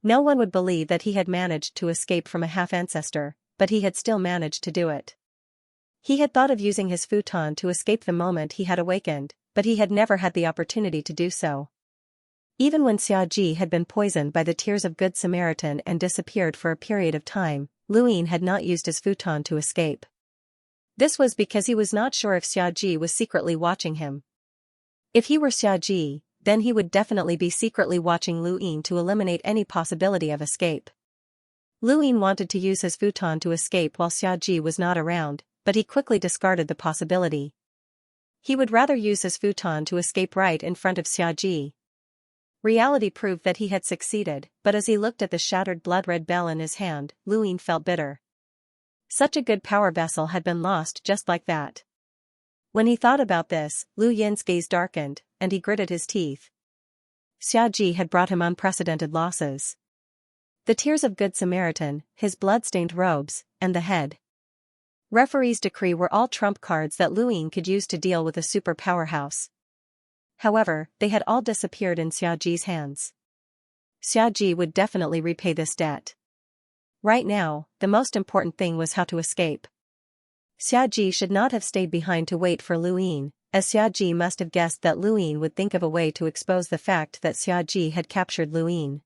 No one would believe that he had managed to escape from a half-ancestor, but he had still managed to do it. He had thought of using his futon to escape the moment he had awakened, but he had never had the opportunity to do so. Even when Xiaji had been poisoned by the tears of Good Samaritan and disappeared for a period of time, Lu Yin had not used his futon to escape. This was because he was not sure if Xiaji was secretly watching him. If he were Xiaji, then he would definitely be secretly watching Lu Yin to eliminate any possibility of escape. Lu Yin wanted to use his futon to escape while Xiaji was not around, but he quickly discarded the possibility. He would rather use his futon to escape right in front of Xiaji. Reality proved that he had succeeded, but as he looked at the shattered blood-red bell in his hand, Lu Yin felt bitter. Such a good power vessel had been lost just like that. When he thought about this, Lu Yin's gaze darkened, and he gritted his teeth. Xiaji had brought him unprecedented losses. The tears of Good Samaritan, his blood-stained robes, and the head referee's decree were all trump cards that Lu Yin could use to deal with a super powerhouse. However, they had all disappeared in Xiaji's hands. Xiaji would definitely repay this debt. Right now, the most important thing was how to escape. Xiaji should not have stayed behind to wait for Lu Yin, as Xiaji must have guessed that Lu Yin would think of a way to expose the fact that Xiaji had captured Lu Yin.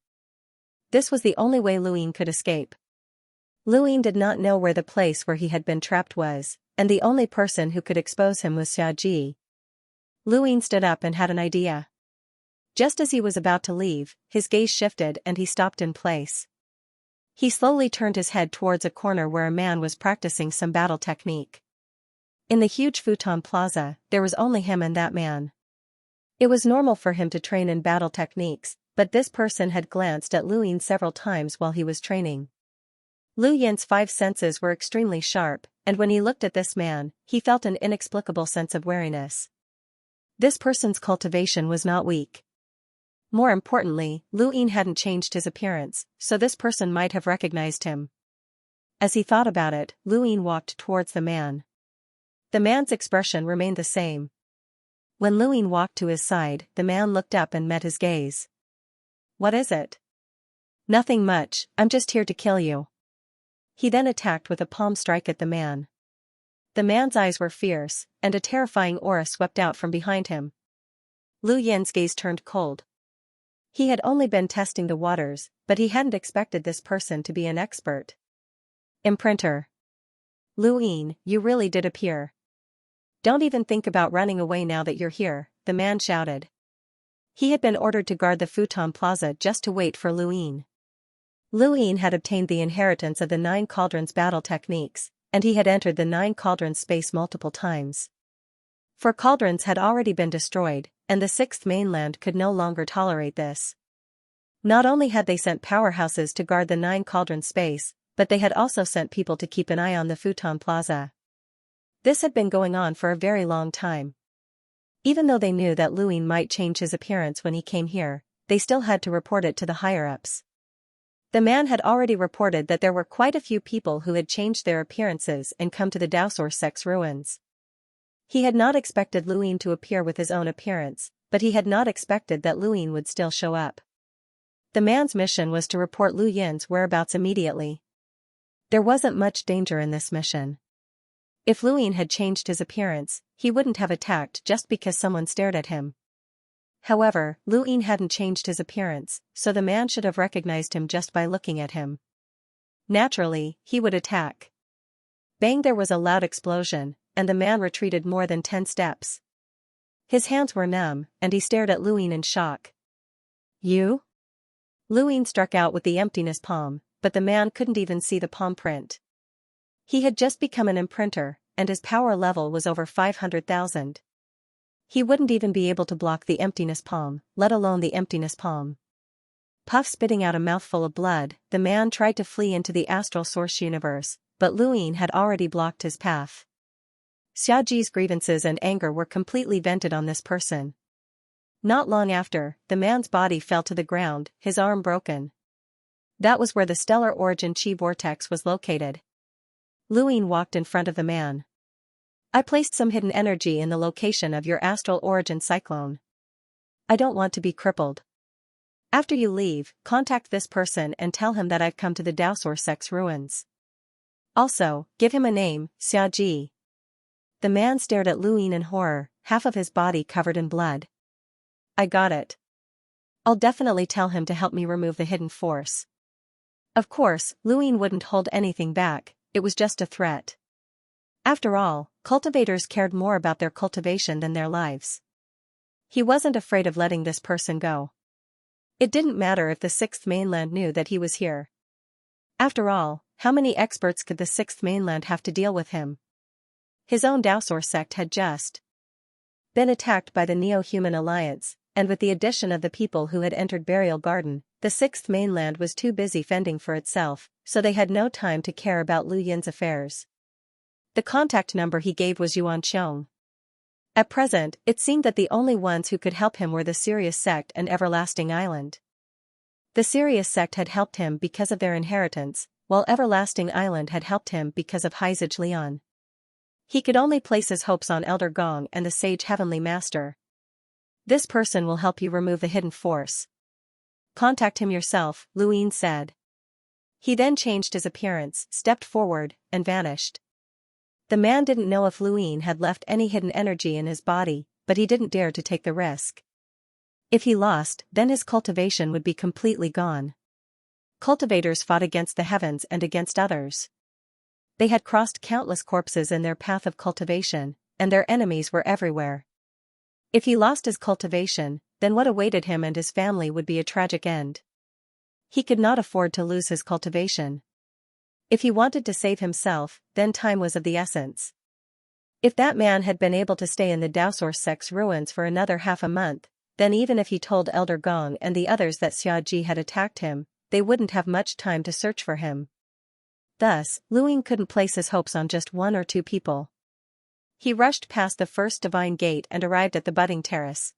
This was the only way Lu Yin could escape. Lu Yin did not know where the place where he had been trapped was, and the only person who could expose him was Xiaji. Lu Yin stood up and had an idea. Just as he was about to leave, his gaze shifted and he stopped in place. He slowly turned his head towards a corner where a man was practicing some battle technique. In the huge futon plaza, there was only him and that man. It was normal for him to train in battle techniques, but this person had glanced at Lu Yin several times while he was training. Lu Yin's 5 senses were extremely sharp, and when he looked at this man, he felt an inexplicable sense of wariness. This person's cultivation was not weak. More importantly, Lu Yin hadn't changed his appearance, so this person might have recognized him. As he thought about it, Lu Yin walked towards the man. The man's expression remained the same. When Lu Yin walked to his side, the man looked up and met his gaze. "What is it?" "Nothing much, I'm just here to kill you." He then attacked with a palm strike at the man. The man's eyes were fierce, and a terrifying aura swept out from behind him. Lu Yin's gaze turned cold. He had only been testing the waters, but he hadn't expected this person to be an expert. "Imprinter. Lu Yin, you really did appear. Don't even think about running away now that you're here," the man shouted. He had been ordered to guard the futon plaza just to wait for Lu Yin. Lu Yin had obtained the inheritance of the 9 cauldrons battle techniques, and he had entered the 9 cauldrons space multiple times. 4 cauldrons had already been destroyed, and the 6th mainland could no longer tolerate this. Not only had they sent powerhouses to guard the 9 cauldrons space, but they had also sent people to keep an eye on the futon plaza. This had been going on for a very long time. Even though they knew that Lu Yin might change his appearance when he came here, they still had to report it to the higher-ups. The man had already reported that there were quite a few people who had changed their appearances and come to the Daosor sect's ruins. He had not expected Lu Yin to appear with his own appearance, but he had not expected that Lu Yin would still show up. The man's mission was to report Lu Yin's whereabouts immediately. There wasn't much danger in this mission. If Lu Yin had changed his appearance, he wouldn't have attacked just because someone stared at him. However, Lu Yin hadn't changed his appearance, so the man should have recognized him just by looking at him. Naturally, he would attack. Bang! There was a loud explosion, and the man retreated more than 10 steps. His hands were numb, and he stared at Lu Yin in shock. You? Lu Yin struck out with the emptiness palm, but the man couldn't even see the palm print. He had just become an imprinter, and his power level was over 500,000. He wouldn't even be able to block the emptiness palm, let alone the emptiness palm. Puff spitting out a mouthful of blood, the man tried to flee into the astral source universe, but Lu Yin had already blocked his path. Xiaji's grievances and anger were completely vented on this person. Not long after, the man's body fell to the ground, his arm broken. That was where the stellar origin chi vortex was located. Lu Yin walked in front of the man. I placed some hidden energy in the location of your astral origin cyclone. I don't want to be crippled. After you leave, contact this person and tell him that I've come to the Daosor Sect's ruins. Also, give him a name, Xiaji. The man stared at Lu Yin in horror, half of his body covered in blood. I got it. I'll definitely tell him to help me remove the hidden force. Of course, Lu Yin wouldn't hold anything back, it was just a threat. After all, cultivators cared more about their cultivation than their lives. He wasn't afraid of letting this person go. It didn't matter if the Sixth Mainland knew that he was here. After all, how many experts could the Sixth Mainland have to deal with him? His own Daosor sect had just been attacked by the Neo-Human Alliance, and with the addition of the people who had entered Burial Garden, the Sixth Mainland was too busy fending for itself, so they had no time to care about Lu Yin's affairs. The contact number he gave was Yuan Qiong. At present, it seemed that the only ones who could help him were the Sirius sect and Everlasting Island. The Sirius sect had helped him because of their inheritance, while Everlasting Island had helped him because of Heizage Leon. He could only place his hopes on Elder Gong and the Sage Heavenly Master. This person will help you remove the hidden force. Contact him yourself, Lu Yin said. He then changed his appearance, stepped forward, and vanished. The man didn't know if Lu Yin had left any hidden energy in his body, but he didn't dare to take the risk. If he lost, then his cultivation would be completely gone. Cultivators fought against the heavens and against others. They had crossed countless corpses in their path of cultivation, and their enemies were everywhere. If he lost his cultivation, then what awaited him and his family would be a tragic end. He could not afford to lose his cultivation. If he wanted to save himself, then time was of the essence. If that man had been able to stay in the Daosor Sect's ruins for another half a month, then even if he told Elder Gong and the others that Xiaji had attacked him, they wouldn't have much time to search for him. Thus, Lu Yin couldn't place his hopes on just one or two people. He rushed past the first divine gate and arrived at the budding terrace.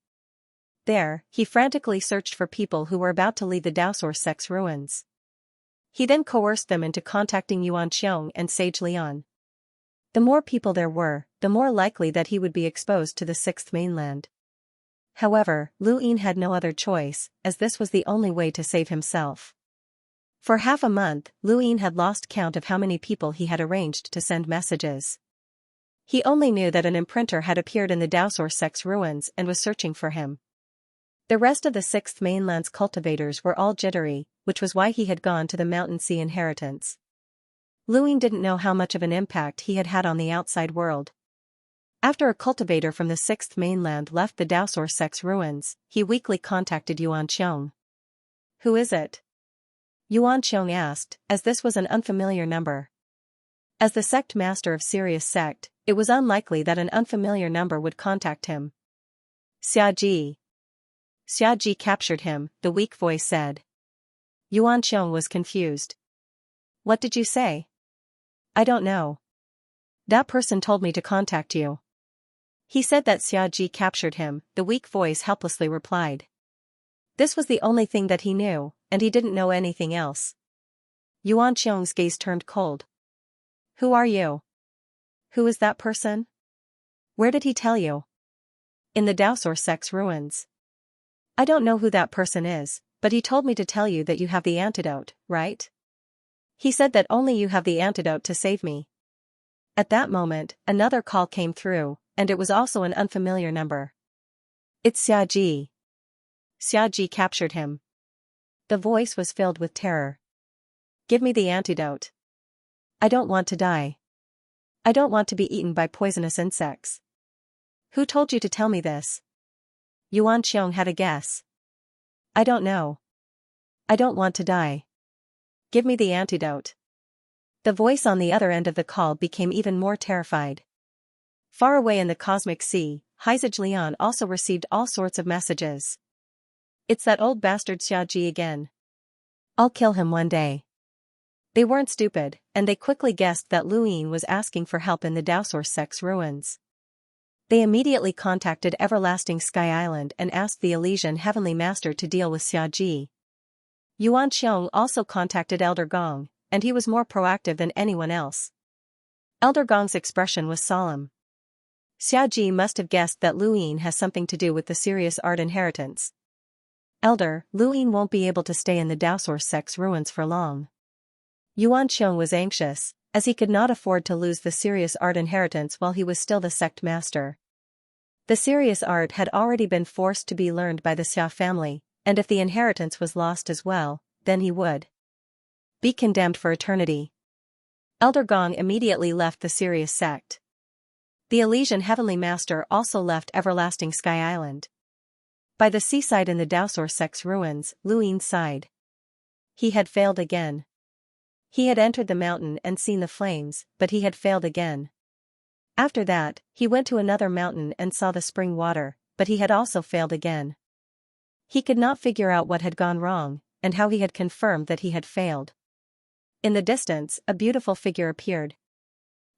There, he frantically searched for people who were about to leave the Daosor Sect's ruins. He then coerced them into contacting Yuan Qiong and Sage Leon. The more people there were, the more likely that he would be exposed to the Sixth Mainland. However, Lu Yin had no other choice, as this was the only way to save himself. For half a month, Lu Yin had lost count of how many people he had arranged to send messages. He only knew that an imprinter had appeared in the Daosor Sect's ruins and was searching for him. The rest of the Sixth Mainland's cultivators were all jittery, which was why he had gone to the Mountain Sea inheritance. Lu Yin didn't know how much of an impact he had had on the outside world. After a cultivator from the Sixth Mainland left the Daosor Sect's ruins, he weakly contacted Yuan Qiong. Who is it? Yuan Qiong asked, as this was an unfamiliar number. As the sect master of Sirius sect, it was unlikely that an unfamiliar number would contact him. Xiaji. Xiaji captured him, the weak voice said. Yuan Qiong was confused. What did you say? I don't know. That person told me to contact you. He said that Xiaji captured him, the weak voice helplessly replied. This was the only thing that he knew, and he didn't know anything else. Yuan Qiong's gaze turned cold. Who are you? Who is that person? Where did he tell you? In the Daosor Sect's ruins. I don't know who that person is, but he told me to tell you that you have the antidote, right? He said that only you have the antidote to save me. At that moment, another call came through, and it was also an unfamiliar number. It's Xiaji. Xiaji captured him. The voice was filled with terror. Give me the antidote. I don't want to die. I don't want to be eaten by poisonous insects. Who told you to tell me this? Yuan Xiong had a guess. I don't know. I don't want to die. Give me the antidote. The voice on the other end of the call became even more terrified. Far away in the cosmic sea, Heizij Lian also received all sorts of messages. It's that old bastard Xiaji again. I'll kill him one day. They weren't stupid, and they quickly guessed that Lu Yin was asking for help in the Daosor sect's ruins. They immediately contacted Everlasting Sky Island and asked the Elysian Heavenly Master to deal with Xiaji. Yuan Xiong also contacted Elder Gong, and he was more proactive than anyone else. Elder Gong's expression was solemn. Xiaji must have guessed that Lu Yin has something to do with the serious art inheritance. Elder, Lu Yin won't be able to stay in the Daosor sect's ruins for long. Yuan Xiong was anxious, as he could not afford to lose the serious art inheritance while he was still the sect master. The serious art had already been forced to be learned by the Xia family, and if the inheritance was lost as well, then he would be condemned for eternity. Elder Gong immediately left the serious sect. The Elysian Heavenly Master also left Everlasting Sky Island. By the seaside in the Daosor sect's ruins, Lu Yin sighed. He had failed again. He had entered the mountain and seen the flames, but he had failed again. After that, he went to another mountain and saw the spring water, but he had also failed again. He could not figure out what had gone wrong, and how he had confirmed that he had failed. In the distance, a beautiful figure appeared.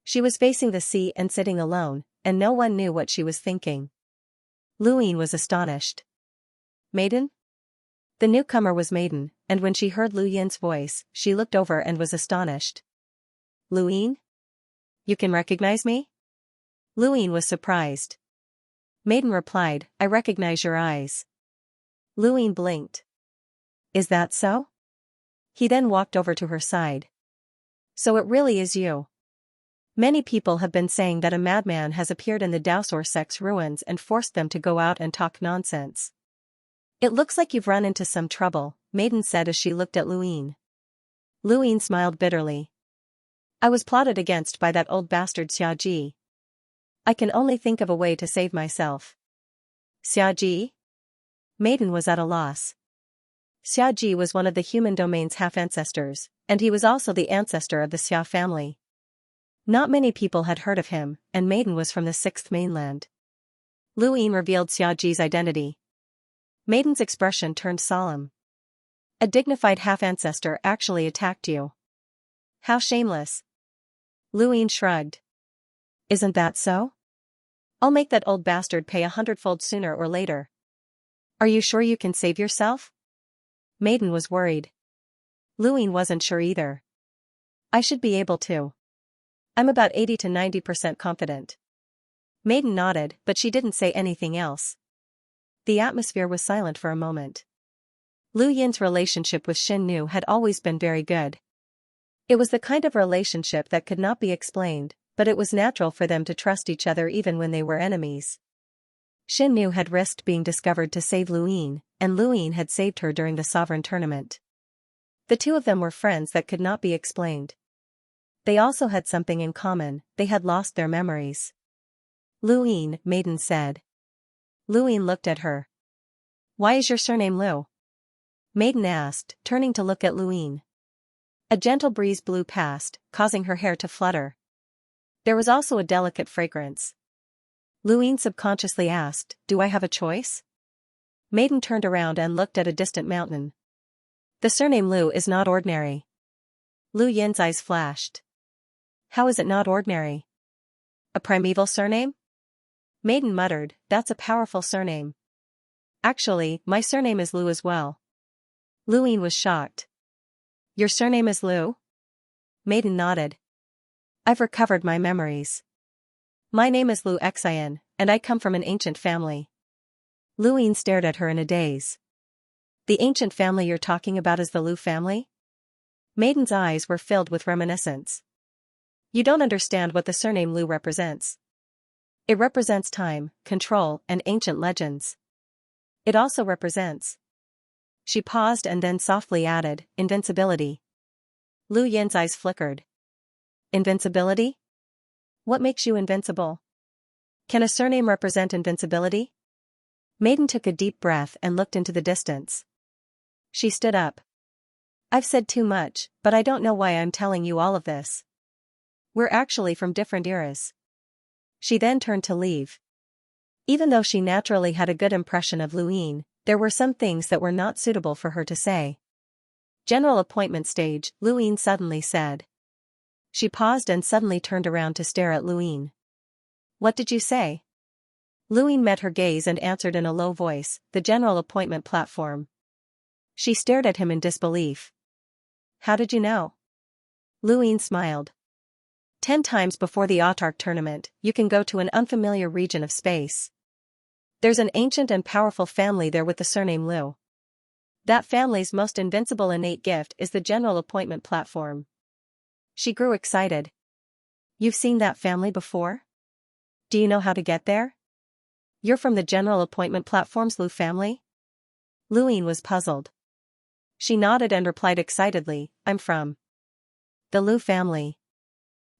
She was facing the sea and sitting alone, and no one knew what she was thinking. Lu Yin was astonished. Maiden? The newcomer was Maiden, and when she heard Lu Yin's voice, she looked over and was astonished. Lu Yin? You can recognize me? Lu Yin was surprised. Maiden replied, I recognize your eyes. Lu Yin blinked. Is that so? He then walked over to her side. So it really is you. Many people have been saying that a madman has appeared in the Daosor sect's ruins and forced them to go out and talk nonsense. It looks like you've run into some trouble, Maiden said as she looked at Lu Yin. Lu Yin smiled bitterly. I was plotted against by that old bastard Xiaji. I can only think of a way to save myself. Xiaji? Maiden was at a loss. Xiaji was one of the human domain's half-ancestors, and he was also the ancestor of the Xia family. Not many people had heard of him, and Maiden was from the sixth mainland. Lu Yin revealed Xiaji's identity. Maiden's expression turned solemn. A dignified half-ancestor actually attacked you. How shameless. Lu Yin shrugged. Isn't that so? I'll make that old bastard pay 100-fold sooner or later. Are you sure you can save yourself? Maiden was worried. Lu Yin wasn't sure either. I should be able to. I'm about 80 to 90% confident. Maiden nodded, but she didn't say anything else. The atmosphere was silent for a moment. Lu Yin's relationship with Xin Nu had always been very good. It was the kind of relationship that could not be explained, but it was natural for them to trust each other even when they were enemies. Xin Nu had risked being discovered to save Lu Yin, and Lu Yin had saved her during the sovereign tournament. The two of them were friends that could not be explained. They also had something in common, they had lost their memories. Lu Yin, Maiden said. Lu Yin looked at her. Why is your surname Lu? Maiden asked, turning to look at Lu Yin. A gentle breeze blew past, causing her hair to flutter. There was also a delicate fragrance. Lu Yin subconsciously asked, do I have a choice? Maiden turned around and looked at a distant mountain. The surname Lu is not ordinary. Lu Yin's eyes flashed. How is it not ordinary? A primeval surname? Maiden muttered, that's a powerful surname. Actually, my surname is Lu as well. Lu Yin was shocked. Your surname is Lu? Maiden nodded. I've recovered my memories. My name is Lu Xian, and I come from an ancient family. Lu Yin stared at her in a daze. The ancient family you're talking about is the Lu family? Maiden's eyes were filled with reminiscence. You don't understand what the surname Lu represents. It represents time, control, and ancient legends. It also represents. She paused and then softly added, invincibility. Lu Yin's eyes flickered. Invincibility? What makes you invincible? Can a surname represent invincibility? Maiden took a deep breath and looked into the distance. She stood up. I've said too much, but I don't know why I'm telling you all of this. We're actually from different eras. She then turned to leave. Even though she naturally had a good impression of Lu Yin, there were some things that were not suitable for her to say. General appointment stage, Lu Yin suddenly said. She paused and suddenly turned around to stare at Lu Yin. What did you say? Lu Yin met her gaze and answered in a low voice, the general appointment platform. She stared at him in disbelief. How did you know? Lu Yin smiled. 10 times before the Autark tournament, you can go to an unfamiliar region of space. There's an ancient and powerful family there with the surname Lu. That family's most invincible innate gift is the general appointment platform. She grew excited. You've seen that family before? Do you know how to get there? You're from the general appointment platform's Lu family? Lu Yin was puzzled. She nodded and replied excitedly, I'm from the Lu family.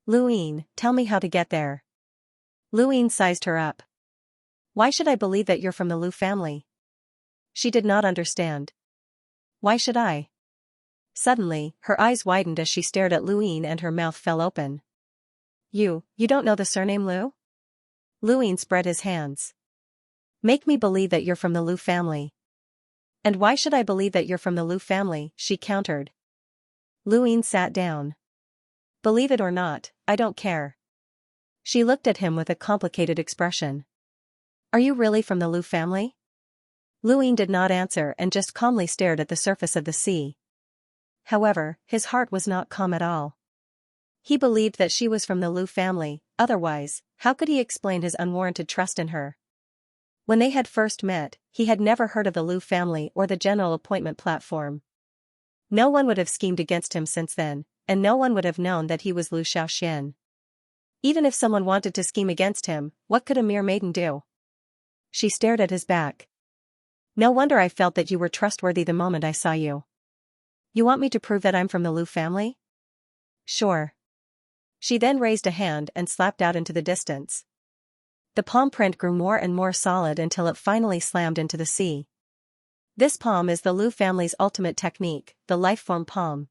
Lu Yin, tell me how to get there. Lu Yin sized her up. Why should I believe that you're from the Lu family? She did not understand. Why should I? Suddenly, her eyes widened as she stared at Lu Yin and her mouth fell open. You don't know the surname Lu? Lu Yin spread his hands. Make me believe that you're from the Lu family. And why should I believe that you're from the Lu family? She countered. Lu Yin sat down. Believe it or not, I don't care. She looked at him with a complicated expression. Are you really from the Lu family? Lu Yin did not answer and just calmly stared at the surface of the sea. However, his heart was not calm at all. He believed that she was from the Lu family, otherwise, how could he explain his unwarranted trust in her? When they had first met, he had never heard of the Lu family or the general appointment platform. No one would have schemed against him since then, and no one would have known that he was Lu Xiaoxian. Even if someone wanted to scheme against him, what could a mere maiden do? She stared at his back. No wonder I felt that you were trustworthy the moment I saw you. You want me to prove that I'm from the Lu family? Sure. She then raised a hand and slapped out into the distance. The palm print grew more and more solid until it finally slammed into the sea. This palm is the Lu family's ultimate technique, the lifeform palm.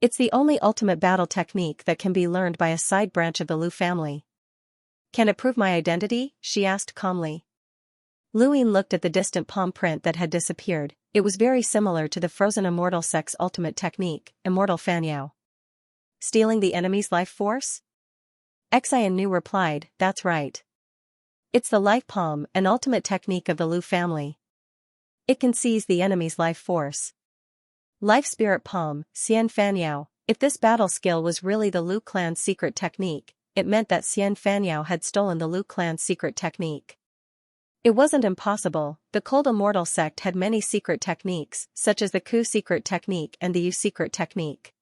It's the only ultimate battle technique that can be learned by a side branch of the Lu family. Can it prove my identity? She asked calmly. Lu Yin looked at the distant palm print that had disappeared. It was very similar to the frozen immortal sect's ultimate technique, Immortal Fanyao. Stealing the enemy's life force? Xian Nu replied, that's right. It's the life palm, an ultimate technique of the Lu family. It can seize the enemy's life force. Life spirit palm, Xian Fanyao. If this battle skill was really the Lu clan's secret technique, it meant that Xian Fanyao had stolen the Lu clan's secret technique. It wasn't impossible. The Cold Immortal sect had many secret techniques, such as the Ku secret technique and the Yu secret technique.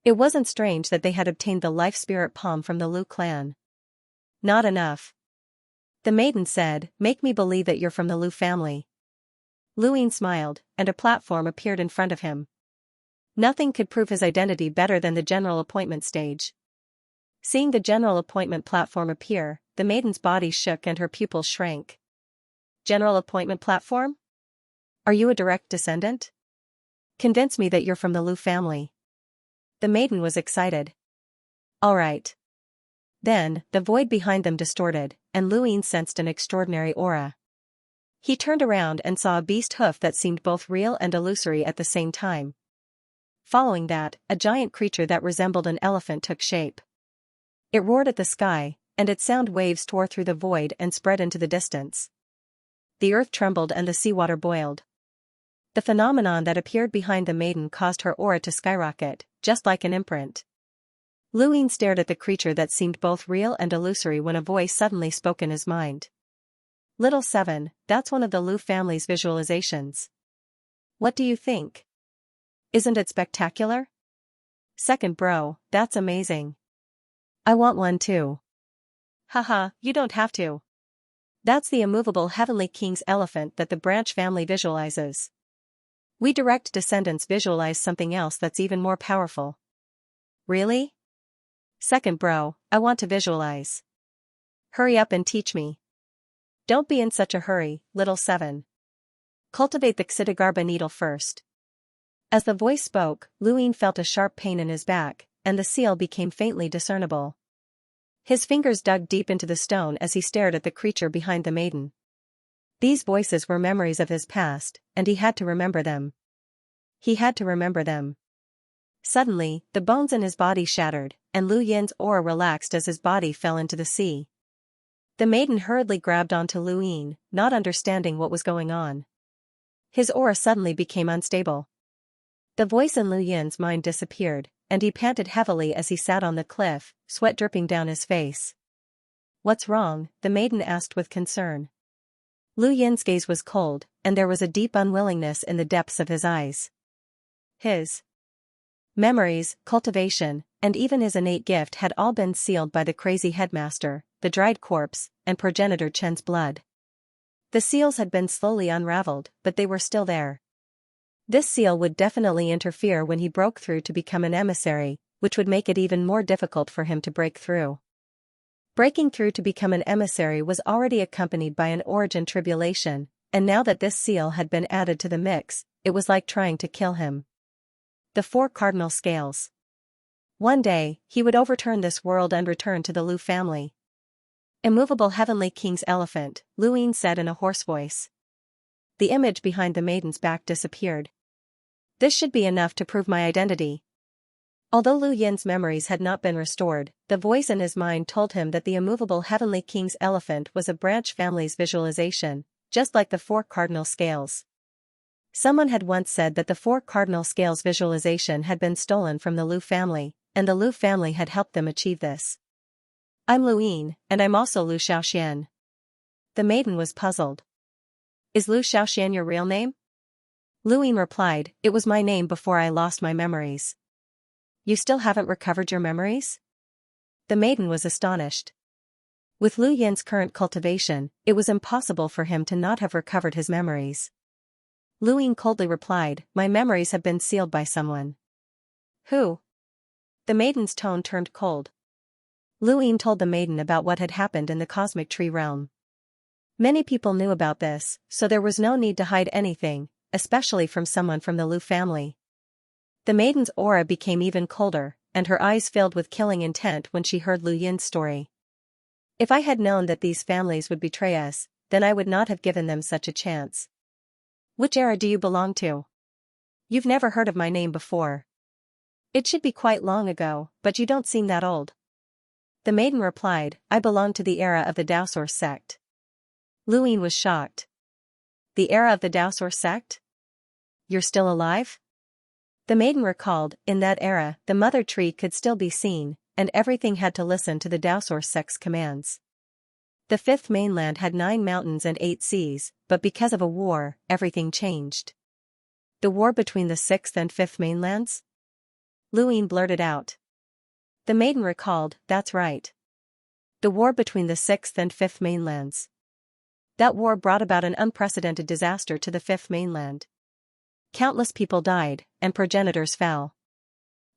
It wasn't strange that they had obtained the life spirit palm from the Lu clan. Not enough. The maiden said, make me believe that you're from the Lu family. Lu Yin smiled, and a platform appeared in front of him. Nothing could prove his identity better than the general appointment stage. Seeing the general appointment platform appear, the maiden's body shook and her pupils shrank. General appointment platform? Are you a direct descendant? Convince me that you're from the Lu family. The maiden was excited. All right. Then, the void behind them distorted, and Lu Yin sensed an extraordinary aura. He turned around and saw a beast hoof that seemed both real and illusory at the same time. Following that, a giant creature that resembled an elephant took shape. It roared at the sky, and its sound waves tore through the void and spread into the distance. The earth trembled and the seawater boiled. The phenomenon that appeared behind the maiden caused her aura to skyrocket, just like an imprint. Lu Yin stared at the creature that seemed both real and illusory when a voice suddenly spoke in his mind. Little 7, that's one of the Lu family's visualizations. What do you think? Isn't it spectacular? Second bro, that's amazing. I want one too. Haha, you don't have to. That's the immovable heavenly king's elephant that the branch family visualizes. We direct descendants visualize something else that's even more powerful. Really? Second bro, I want to visualize. Hurry up and teach me. Don't be in such a hurry, little 7. Cultivate the Xidagarba needle first. As the voice spoke, Luin felt a sharp pain in his back, and the seal became faintly discernible. His fingers dug deep into the stone as he stared at the creature behind the maiden. These voices were memories of his past, and he had to remember them. He had to remember them. Suddenly, the bones in his body shattered, and Lu Yin's aura relaxed as his body fell into the sea. The maiden hurriedly grabbed onto Lu Yin, not understanding what was going on. His aura suddenly became unstable. The voice in Lu Yin's mind disappeared, and he panted heavily as he sat on the cliff, sweat dripping down his face. What's wrong? The maiden asked with concern. Lu Yin's gaze was cold, and there was a deep unwillingness in the depths of his eyes. His memories, cultivation, and even his innate gift had all been sealed by the crazy headmaster, the dried corpse, and progenitor Chen's blood. The seals had been slowly unraveled, but they were still there. This seal would definitely interfere when he broke through to become an emissary, which would make it even more difficult for him to break through. Breaking through to become an emissary was already accompanied by an origin tribulation, and now that this seal had been added to the mix, it was like trying to kill him. The 4 cardinal scales. One day, he would overturn this world and return to the Lu family. Immovable heavenly king's elephant, Lu Yin said in a hoarse voice. The image behind the maiden's back disappeared. This should be enough to prove my identity. Although Lu Yin's memories had not been restored, the voice in his mind told him that the immovable heavenly king's elephant was a branch family's visualization, just like the 4 cardinal scales. Someone had once said that the 4 cardinal scales visualization had been stolen from the Lu family, and the Lu family had helped them achieve this. I'm Lu Yin, and I'm also Lu Xiaoxian. The maiden was puzzled. Is Lu Xiaoxian your real name? Lu Yin replied, it was my name before I lost my memories. You still haven't recovered your memories? The maiden was astonished. With Lu Yin's current cultivation, it was impossible for him to not have recovered his memories. Lu Yin coldly replied, my memories have been sealed by someone. Who? The maiden's tone turned cold. Lu Yin told the maiden about what had happened in the cosmic tree realm. Many people knew about this, so there was no need to hide anything, especially from someone from the Lu family. The maiden's aura became even colder, and her eyes filled with killing intent when she heard Lu Yin's story. If I had known that these families would betray us, then I would not have given them such a chance. Which era do you belong to? You've never heard of my name before. It should be quite long ago, but you don't seem that old. The maiden replied, I belong to the era of the Daosor sect. Lu Yin was shocked. The era of the Daosor sect? You're still alive? The maiden recalled, in that era, the mother tree could still be seen, and everything had to listen to the Daosor sect's commands. The 5th mainland had 9 mountains and 8 seas, but because of a war, everything changed. The war between the 6th and 5th mainlands? Lu Yin blurted out. The maiden recalled, that's right. The war between the 6th and 5th mainlands. That war brought about an unprecedented disaster to the 5th mainland. Countless people died, and progenitors fell.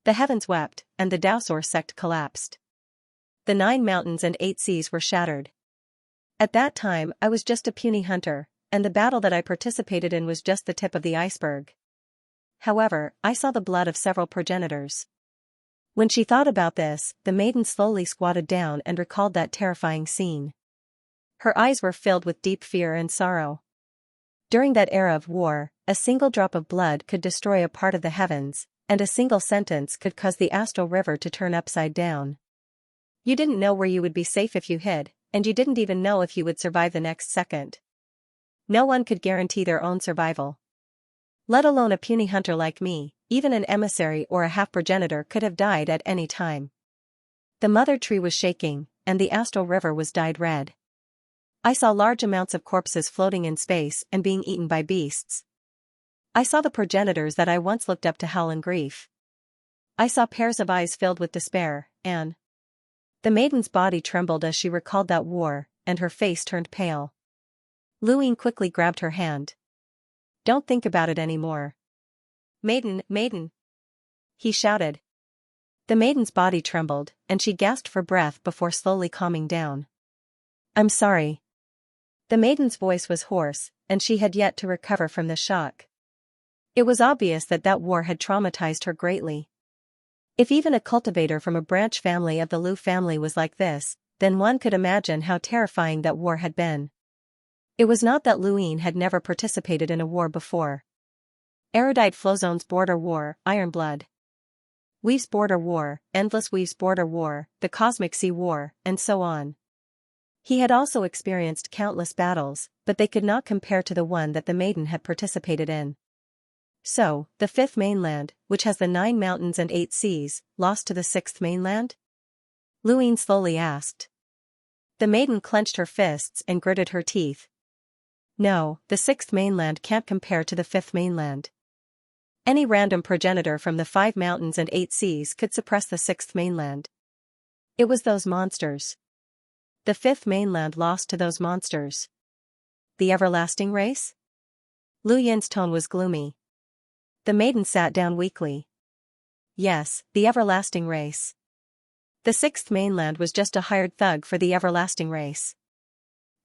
The heavens wept, and the Daosor sect collapsed. The 9 mountains and 8 seas were shattered. At that time I was just a puny hunter, and the battle that I participated in was just the tip of the iceberg. However, I saw the blood of several progenitors. When she thought about this, the maiden slowly squatted down and recalled that terrifying scene. Her eyes were filled with deep fear and sorrow. During that era of war, a single drop of blood could destroy a part of the heavens, and a single sentence could cause the astral river to turn upside down. You didn't know where you would be safe if you hid, and you didn't even know if you would survive the next second. No one could guarantee their own survival. Let alone a puny hunter like me, even an emissary or a half-progenitor could have died at any time. The mother tree was shaking, and the astral river was dyed red. I saw large amounts of corpses floating in space and being eaten by beasts. I saw the progenitors that I once looked up to howl in grief. I saw pairs of eyes filled with despair, and the maiden's body trembled as she recalled that war, and her face turned pale. Luing quickly grabbed her hand. Don't think about it anymore. Maiden, maiden! He shouted. The maiden's body trembled, and she gasped for breath before slowly calming down. I'm sorry. The maiden's voice was hoarse, and she had yet to recover from the shock. It was obvious that war had traumatized her greatly. If even a cultivator from a branch family of the Lu family was like this, then one could imagine how terrifying that war had been. It was not that Luing had never participated in a war before. Erudite Flozone's border war, Iron Blood. Weave's border war, Endless Weave's border war, the Cosmic Sea War, and so on. He had also experienced countless battles, but they could not compare to the one that the maiden had participated in. So, the fifth mainland, which has the 9 mountains and 8 seas, lost to the sixth mainland? Luing slowly asked. The maiden clenched her fists and gritted her teeth. No, the sixth mainland can't compare to the fifth mainland. Any random progenitor from the 5 mountains and 8 seas could suppress the sixth mainland. It was those monsters. The fifth mainland lost to those monsters. The everlasting race? Lu Yin's tone was gloomy. The maiden sat down weakly. Yes, the everlasting race. The sixth mainland was just a hired thug for the everlasting race.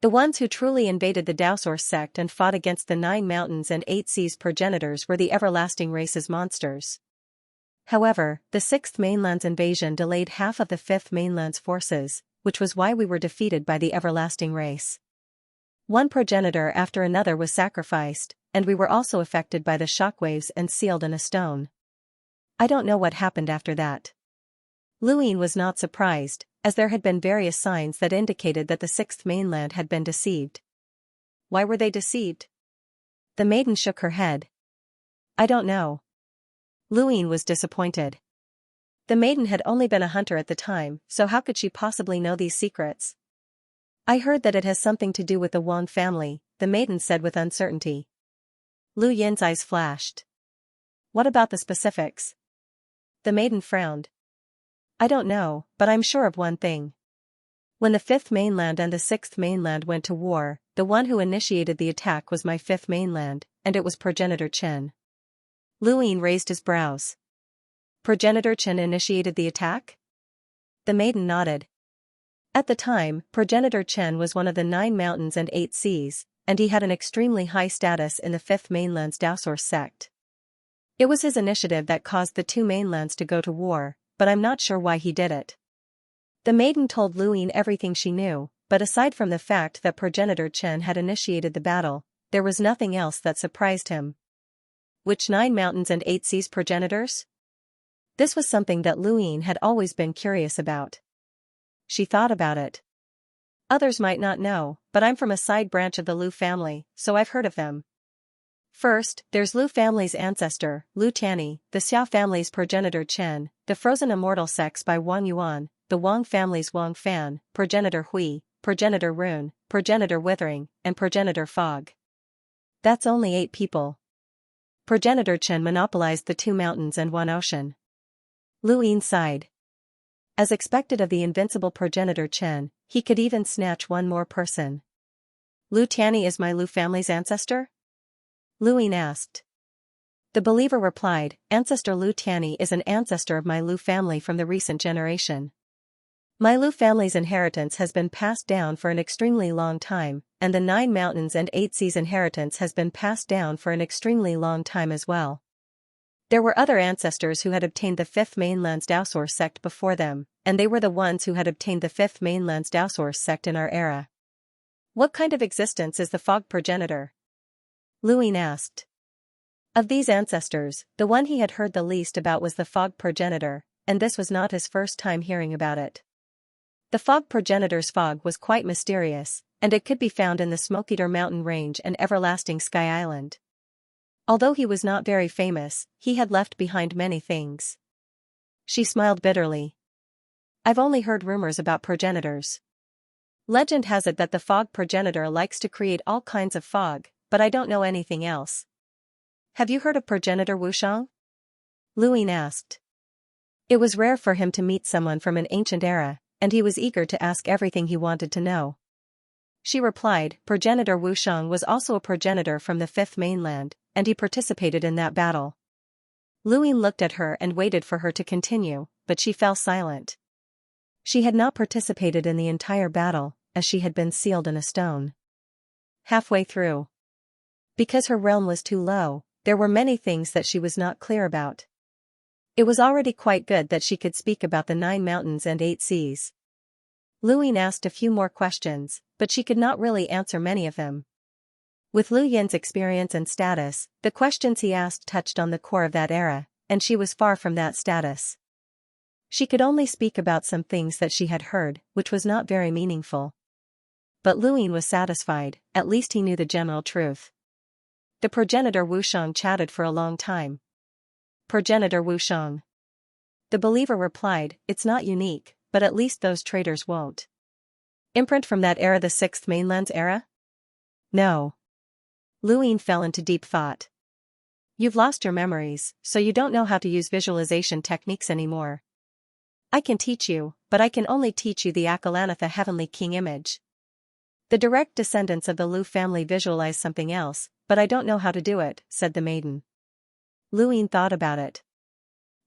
The ones who truly invaded the Daosor sect and fought against the 9 mountains and 8 seas progenitors were the everlasting race's monsters. However, the sixth mainland's invasion delayed half of the fifth mainland's forces, which was why we were defeated by the everlasting race. One progenitor after another was sacrificed, and we were also affected by the shockwaves and sealed in a stone. I don't know what happened after that. Luing was not surprised, as there had been various signs that indicated that the sixth mainland had been deceived. Why were they deceived? The maiden shook her head. I don't know. Luing was disappointed. The maiden had only been a hunter at the time, so how could she possibly know these secrets? I heard that it has something to do with the Wang family, the maiden said with uncertainty. Lu Yin's eyes flashed. What about the specifics? The maiden frowned. I don't know, but I'm sure of one thing. When the fifth mainland and the sixth mainland went to war, the one who initiated the attack was my fifth mainland, and it was Progenitor Chen. Luing raised his brows. Progenitor Chen initiated the attack? The maiden nodded. At the time, Progenitor Chen was one of the 9 mountains and 8 seas, and he had an extremely high status in the fifth mainland's Daosor sect. It was his initiative that caused the 2 mainlands to go to war, but I'm not sure why he did it. The maiden told Luing everything she knew, but aside from the fact that Progenitor Chen had initiated the battle, there was nothing else that surprised him. Which 9 mountains and 8 seas progenitors? This was something that Luing had always been curious about. She thought about it. Others might not know, but I'm from a side branch of the Lu family, so I've heard of them. First, there's Lu family's ancestor, Lu Tianyi, the Xia family's progenitor Chen, the frozen immortal sex by Wang Yuan, the Wang family's Wang Fan, progenitor Hui, progenitor Rune, progenitor Withering, and progenitor Fog. That's only 8 people. Progenitor Chen monopolized the 2 mountains and 1 ocean. Luing sighed. As expected of the invincible progenitor Chen, he could even snatch one more person. Lu Tianyi is my Lu family's ancestor? Luing asked. The believer replied, Ancestor Lu Tianyi is an ancestor of my Lu family from the recent generation. My Lu family's inheritance has been passed down for an extremely long time, and the 9 mountains and 8 seas inheritance has been passed down for an extremely long time as well. There were other ancestors who had obtained the 5th mainland's Daosor sect before them, and they were the ones who had obtained the 5th mainland's Daosor sect in our era. What kind of existence is the Fog progenitor? Luing asked. Of these ancestors, the one he had heard the least about was the Fog progenitor, and this was not his first time hearing about it. The Fog progenitor's fog was quite mysterious, and it could be found in the Smoke-Eater Mountain Range and Everlasting Sky Island. Although he was not very famous, he had left behind many things. She smiled bitterly. I've only heard rumors about progenitors. Legend has it that the Fog progenitor likes to create all kinds of fog, but I don't know anything else. Have you heard of progenitor Wushang? Luing asked. It was rare for him to meet someone from an ancient era, and he was eager to ask everything he wanted to know. She replied, progenitor Wushang was also a progenitor from the Fifth Mainland, and he participated in that battle. Luyin looked at her and waited for her to continue, but she fell silent. She had not participated in the entire battle, as she had been sealed in a stone. Halfway through. Because her realm was too low, there were many things that she was not clear about. It was already quite good that she could speak about the 9 mountains and 8 seas. Luyin asked a few more questions, but she could not really answer many of them. With Lu Yin's experience and status, the questions he asked touched on the core of that era, and she was far from that status. She could only speak about some things that she had heard, which was not very meaningful. But Luyin was satisfied, at least he knew the general truth. The progenitor Wushang chatted for a long time. Progenitor Wushang. The believer replied, it's not unique, but at least those traders won't. Imprint from that era, the Sixth Mainland's era? No. Luyin fell into deep thought. You've lost your memories, so you don't know how to use visualization techniques anymore. I can teach you, but I can only teach you the Akalanatha Heavenly King image. The direct descendants of the Lu family visualize something else, but I don't know how to do it, said the maiden. Luyin thought about it.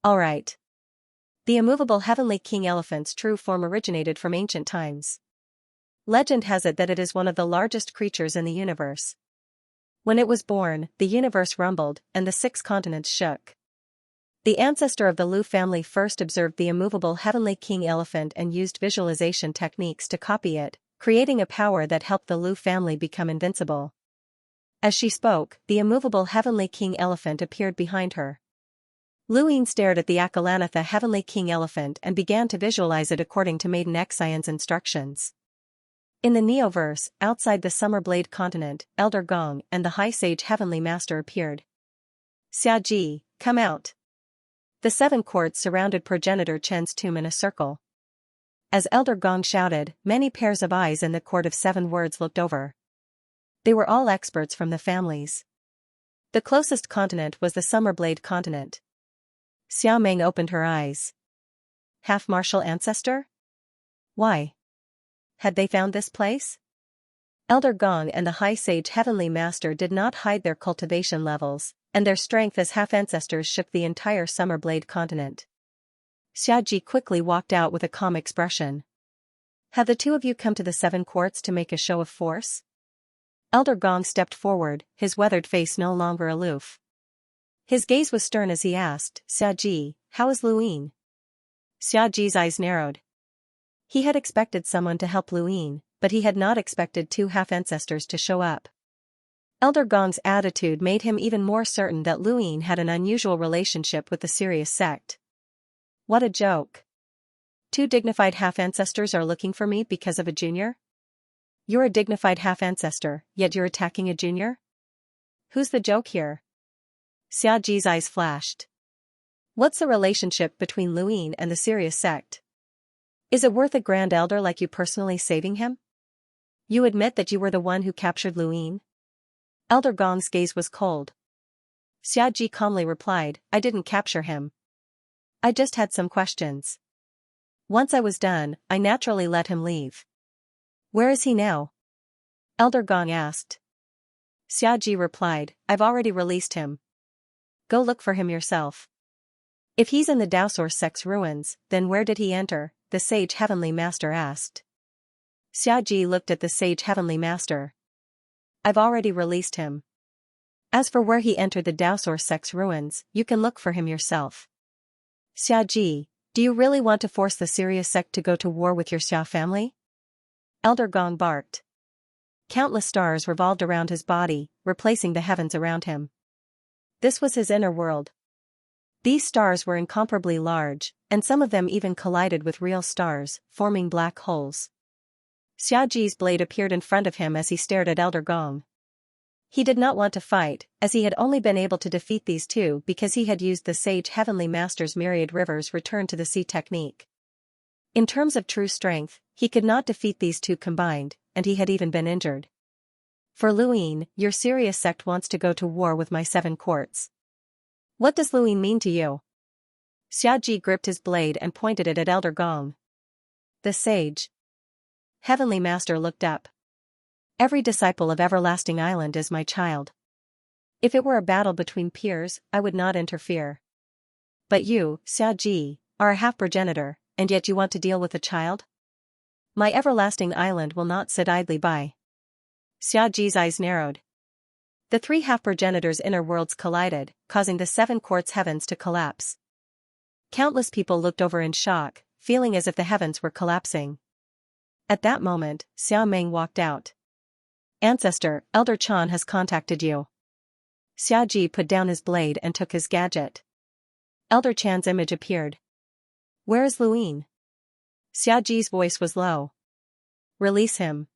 All right. The immovable Heavenly King elephant's true form originated from ancient times. Legend has it that it is one of the largest creatures in the universe. When it was born, the universe rumbled, and the 6 continents shook. The ancestor of the Lu family first observed the immovable Heavenly King elephant and used visualization techniques to copy it, creating a power that helped the Lu family become invincible. As she spoke, the immovable Heavenly King elephant appeared behind her. Luyin stared at the Akalanatha Heavenly King elephant and began to visualize it according to Maiden Xian's instructions. In the Neoverse, outside the Summer Blade continent, Elder Gong and the High Sage Heavenly Master appeared. Xiaji, come out. The 7 courts surrounded progenitor Chen's tomb in a circle. As Elder Gong shouted, many pairs of eyes in the court of 7 words looked over. They were all experts from the families. The closest continent was the Summer Blade continent. Xiao Meng opened her eyes. Half-martial ancestor? Why? Had they found this place? Elder Gong and the High Sage Heavenly Master did not hide their cultivation levels, and their strength as half-ancestors shook the entire Summer Blade continent. Xiaji quickly walked out with a calm expression. Have the 2 of you come to the 7 courts to make a show of force? Elder Gong stepped forward, his weathered face no longer aloof. His gaze was stern as he asked, Xiaji, how is Luyin? Xiaji's eyes narrowed. He had expected someone to help Luyin, but he had not expected 2 half-ancestors to show up. Elder Gong's attitude made him even more certain that Luyin had an unusual relationship with the Sirius sect. What a joke. 2 dignified half-ancestors are looking for me because of a junior? You're a dignified half-ancestor, yet you're attacking a junior? Who's the joke here? Xiaji's eyes flashed. What's the relationship between Luyin and the Sirius sect? Is it worth a grand elder like you personally saving him? You admit that you were the one who captured Luyin? Elder Gong's gaze was cold. Xiaji calmly replied, I didn't capture him. I just had some questions. Once I was done, I naturally let him leave. Where is he now? Elder Gong asked. Xiaji replied, I've already released him. Go look for him yourself. If he's in the Daosor sect's ruins, then where did he enter? The Sage Heavenly Master asked. Xiaji looked at the Sage Heavenly Master. I've already released him. As for where he entered the Daosor sect's ruins, you can look for him yourself. Xiaji, do you really want to force the Sirius sect to go to war with your Xia family? Elder Gong barked. Countless stars revolved around his body, replacing the heavens around him. This was his inner world. These stars were incomparably large, and some of them even collided with real stars, forming black holes. Xiaji's blade appeared in front of him as he stared at Elder Gong. He did not want to fight, as he had only been able to defeat these 2 because he had used the Sage Heavenly Master's myriad rivers return to the sea technique. In terms of true strength, he could not defeat these 2 combined, and he had even been injured. For Luyin, your Sirius sect wants to go to war with my 7 courts. What does Luyin mean to you? Xiaji gripped his blade and pointed it at Elder Gong. The Sage Heavenly Master looked up. Every disciple of Everlasting Island is my child. If it were a battle between peers, I would not interfere. But you, Xiaji, are a half-progenitor, and yet you want to deal with a child? My Everlasting Island will not sit idly by. Xiaji's eyes narrowed. The three half-progenitors' inner worlds collided, causing the seven quartz heavens to collapse. Countless people looked over in shock, feeling as if the heavens were collapsing. At that moment, Xiao Meng walked out. Ancestor, Elder Chan has contacted you. Xiaji put down his blade and took his gadget. Elder Chan's image appeared. Where is Luin? Xiaji's voice was low. Release him.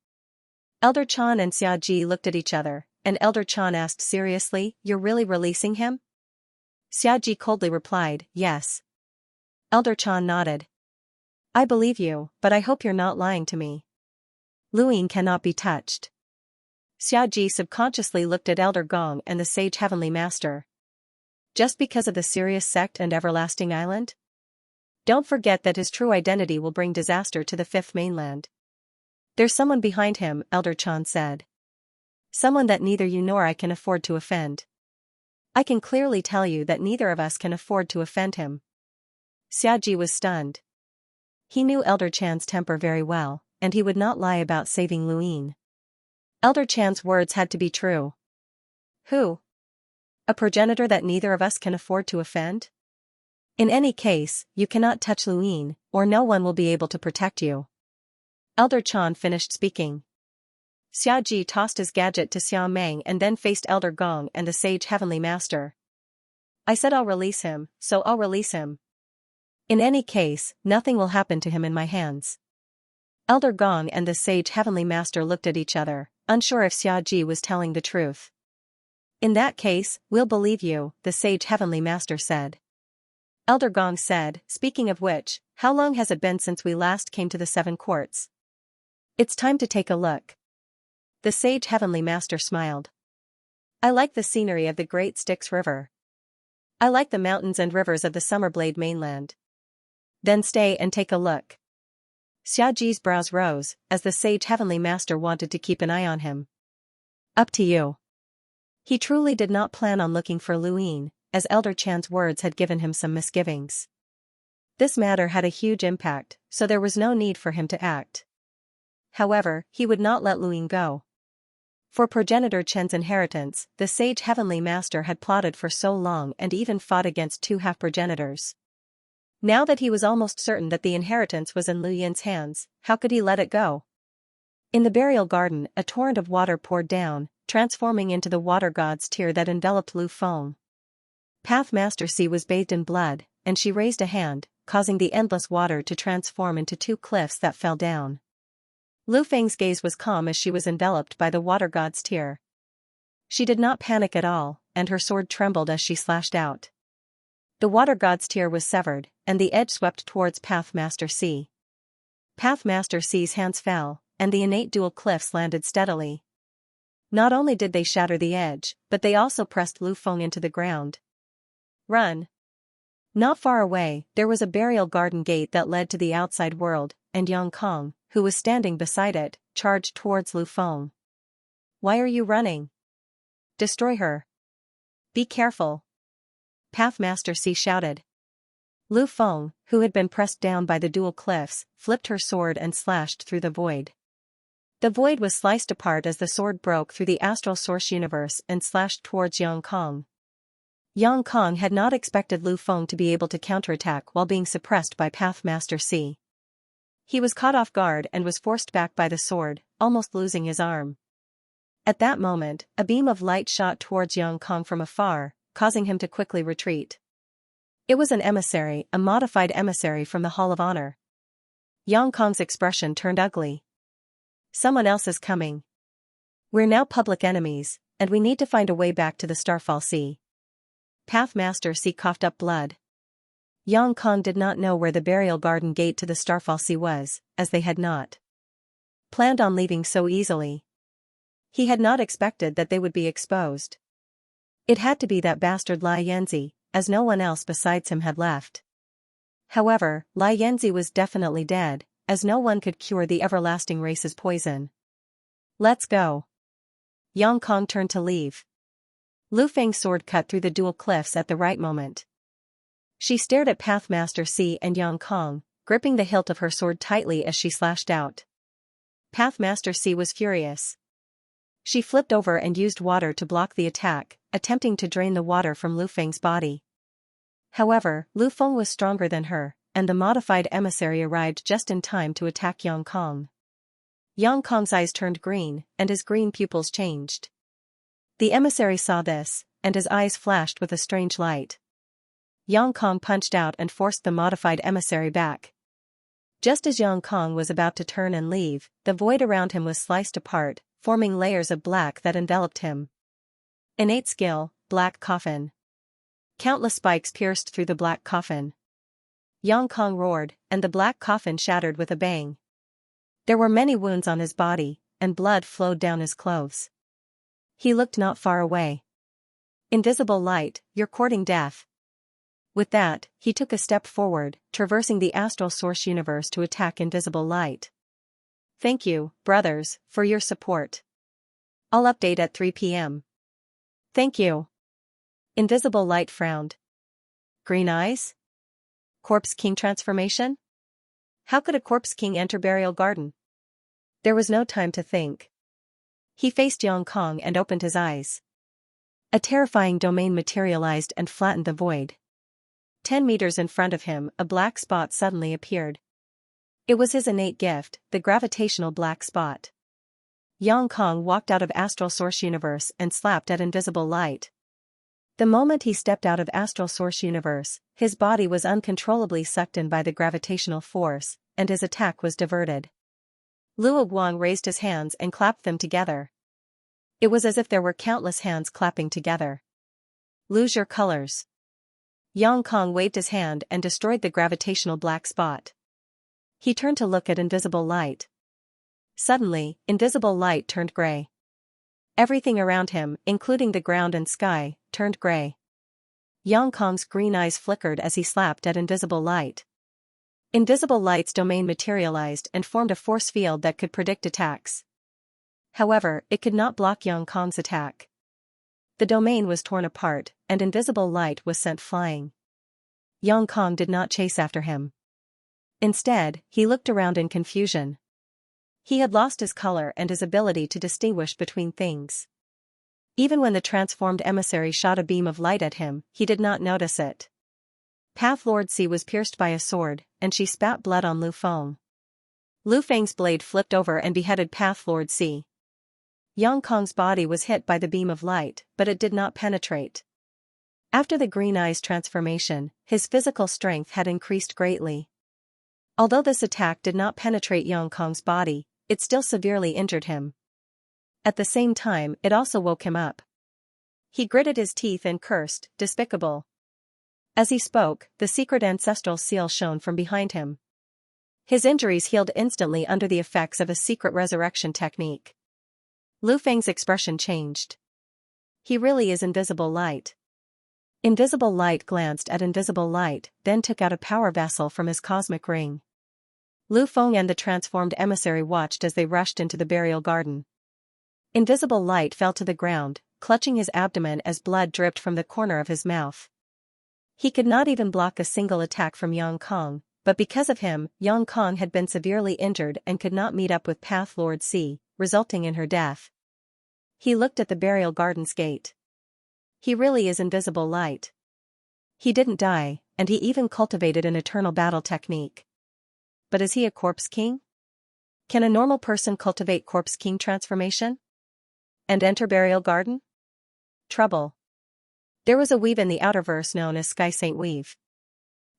Elder Chan and Xiaji looked at each other, and Elder Chan asked seriously, You're really releasing him? Xiaji coldly replied, Yes. Elder Chan nodded. I believe you, but I hope you're not lying to me. Luin cannot be touched. Xiaji subconsciously looked at Elder Gong and the Sage Heavenly Master. Just because of the serious sect and Everlasting Island? Don't forget that his true identity will bring disaster to the Fifth Mainland. There's someone behind him, Elder Chan said. Someone that neither you nor I can afford to offend. I can clearly tell you that neither of us can afford to offend him. Xiaji was stunned. He knew Elder Chan's temper very well, and he would not lie about saving Luin. Elder Chan's words had to be true. Who? A progenitor that neither of us can afford to offend? In any case, you cannot touch Luin, or no one will be able to protect you. Elder Chan finished speaking. Xiaji tossed his gadget to Xiao Meng and then faced Elder Gong and the Sage Heavenly Master. I said I'll release him, so I'll release him. In any case, nothing will happen to him in my hands. Elder Gong and the Sage Heavenly Master looked at each other, unsure if Xiaji was telling the truth. In that case, we'll believe you, the Sage Heavenly Master said. Elder Gong said, Speaking of which, how long has it been since we last came to the Seven Quartz? It's time to take a look. The Sage Heavenly Master smiled. I like the scenery of the Great Styx River. I like the mountains and rivers of the Summerblade mainland. Then stay and take a look. Xiaji's brows rose, as the Sage Heavenly Master wanted to keep an eye on him. Up to you. He truly did not plan on looking for Luin, as Elder Chan's words had given him some misgivings. This matter had a huge impact, so there was no need for him to act. However, he would not let Luin go. For progenitor Chen's inheritance, the Sage Heavenly Master had plotted for so long and even fought against two half-progenitors. Now that he was almost certain that the inheritance was in Lu Yin's hands, how could he let it go? In the burial garden, a torrent of water poured down, transforming into the water god's tear that enveloped Lu Feng. Pathmaster C was bathed in blood, and she raised a hand, causing the endless water to transform into two cliffs that fell down. Lu Feng's gaze was calm as she was enveloped by the water god's tear. She did not panic at all, and her sword trembled as she slashed out. The water god's tear was severed, and the edge swept towards Pathmaster C. Pathmaster C's hands fell, and the innate dual cliffs landed steadily. Not only did they shatter the edge, but they also pressed Lu Feng into the ground. Run! Not far away, there was a burial garden gate that led to the outside world, and Yang Kong, who was standing beside it, charged towards Lu Feng. Why are you running? Destroy her. Be careful. Pathmaster C shouted. Lu Feng, who had been pressed down by the dual cliffs, flipped her sword and slashed through the void. The void was sliced apart as the sword broke through the astral source universe and slashed towards Yang Kong. Yang Kong had not expected Lu Feng to be able to counterattack while being suppressed by Pathmaster C. He was caught off guard and was forced back by the sword, almost losing his arm. At that moment, a beam of light shot towards Yang Kong from afar, causing him to quickly retreat. It was an emissary, a modified emissary from the Hall of Honor. Yang Kong's expression turned ugly. Someone else is coming. We're now public enemies, and we need to find a way back to the Starfall Sea. Pathmaster C coughed up blood. Yang Kong did not know where the burial garden gate to the Starfall Sea was, as they had not planned on leaving so easily. He had not expected that they would be exposed. It had to be that bastard Lai Yanzi, as no one else besides him had left. However, Lai Yanzi was definitely dead, as no one could cure the everlasting race's poison. Let's go. Yang Kong turned to leave. Lu Feng's sword cut through the dual cliffs at the right moment. She stared at Pathmaster C and Yang Kong, gripping the hilt of her sword tightly as she slashed out. Pathmaster C was furious. She flipped over and used water to block the attack, attempting to drain the water from Lu Feng's body. However, Lu Feng was stronger than her, and the modified emissary arrived just in time to attack Yang Kong. Yang Kong's eyes turned green, and his green pupils changed. The emissary saw this, and his eyes flashed with a strange light. Yang Kong punched out and forced the modified emissary back. Just as Yang Kong was about to turn and leave, the void around him was sliced apart, forming layers of black that enveloped him. Innate skill, Black Coffin. Countless spikes pierced through the black coffin. Yang Kong roared, and the black coffin shattered with a bang. There were many wounds on his body, and blood flowed down his clothes. He looked not far away. Invisible light, you're courting death. With that, he took a step forward, traversing the astral source universe to attack invisible light. Thank you, brothers, for your support. I'll update at 3 p.m. Thank you. Invisible light frowned. Green eyes? Corpse King transformation? How could a Corpse King enter Burial Garden? There was no time to think. He faced Yang Kong and opened his eyes. A terrifying domain materialized and flattened the void. 10 meters in front of him, a black spot suddenly appeared. It was his innate gift, the gravitational black spot. Yang Kong walked out of Astral Source Universe and slapped at invisible light. The moment he stepped out of Astral Source Universe, his body was uncontrollably sucked in by the gravitational force, and his attack was diverted. Luo Guang raised his hands and clapped them together. It was as if there were countless hands clapping together. Lose your colors. Yang Kong waved his hand and destroyed the gravitational black spot. He turned to look at invisible light. Suddenly, invisible light turned gray. Everything around him, including the ground and sky, turned gray. Yang Kong's green eyes flickered as he slapped at invisible light. Invisible light's domain materialized and formed a force field that could predict attacks. However, it could not block Yang Kong's attack. The domain was torn apart, and invisible light was sent flying. Yang Kong did not chase after him. Instead, he looked around in confusion. He had lost his color and his ability to distinguish between things. Even when the transformed emissary shot a beam of light at him, he did not notice it. Path Lord C was pierced by a sword, and she spat blood on Lu Feng. Lu Feng's blade flipped over and beheaded Path Lord C. Yang Kong's body was hit by the beam of light, but it did not penetrate. After the green eyes transformation, his physical strength had increased greatly. Although this attack did not penetrate Yang Kong's body, it still severely injured him. At the same time, it also woke him up. He gritted his teeth and cursed, "Despicable." As he spoke, the secret ancestral seal shone from behind him. His injuries healed instantly under the effects of a secret resurrection technique. Lu Feng's expression changed. He really is invisible light. Invisible light glanced at invisible light, then took out a power vessel from his cosmic ring. Lu Feng and the transformed emissary watched as they rushed into the burial garden. Invisible light fell to the ground, clutching his abdomen as blood dripped from the corner of his mouth. He could not even block a single attack from Yang Kong, but because of him, Yang Kong had been severely injured and could not meet up with Path Lord C, resulting in her death. He looked at the burial garden's gate. He really is invisible light. He didn't die, and he even cultivated an eternal battle technique. But is he a Corpse King? Can a normal person cultivate Corpse King transformation? And enter burial garden? Trouble. There was a weave in the outerverse known as Sky Saint Weave.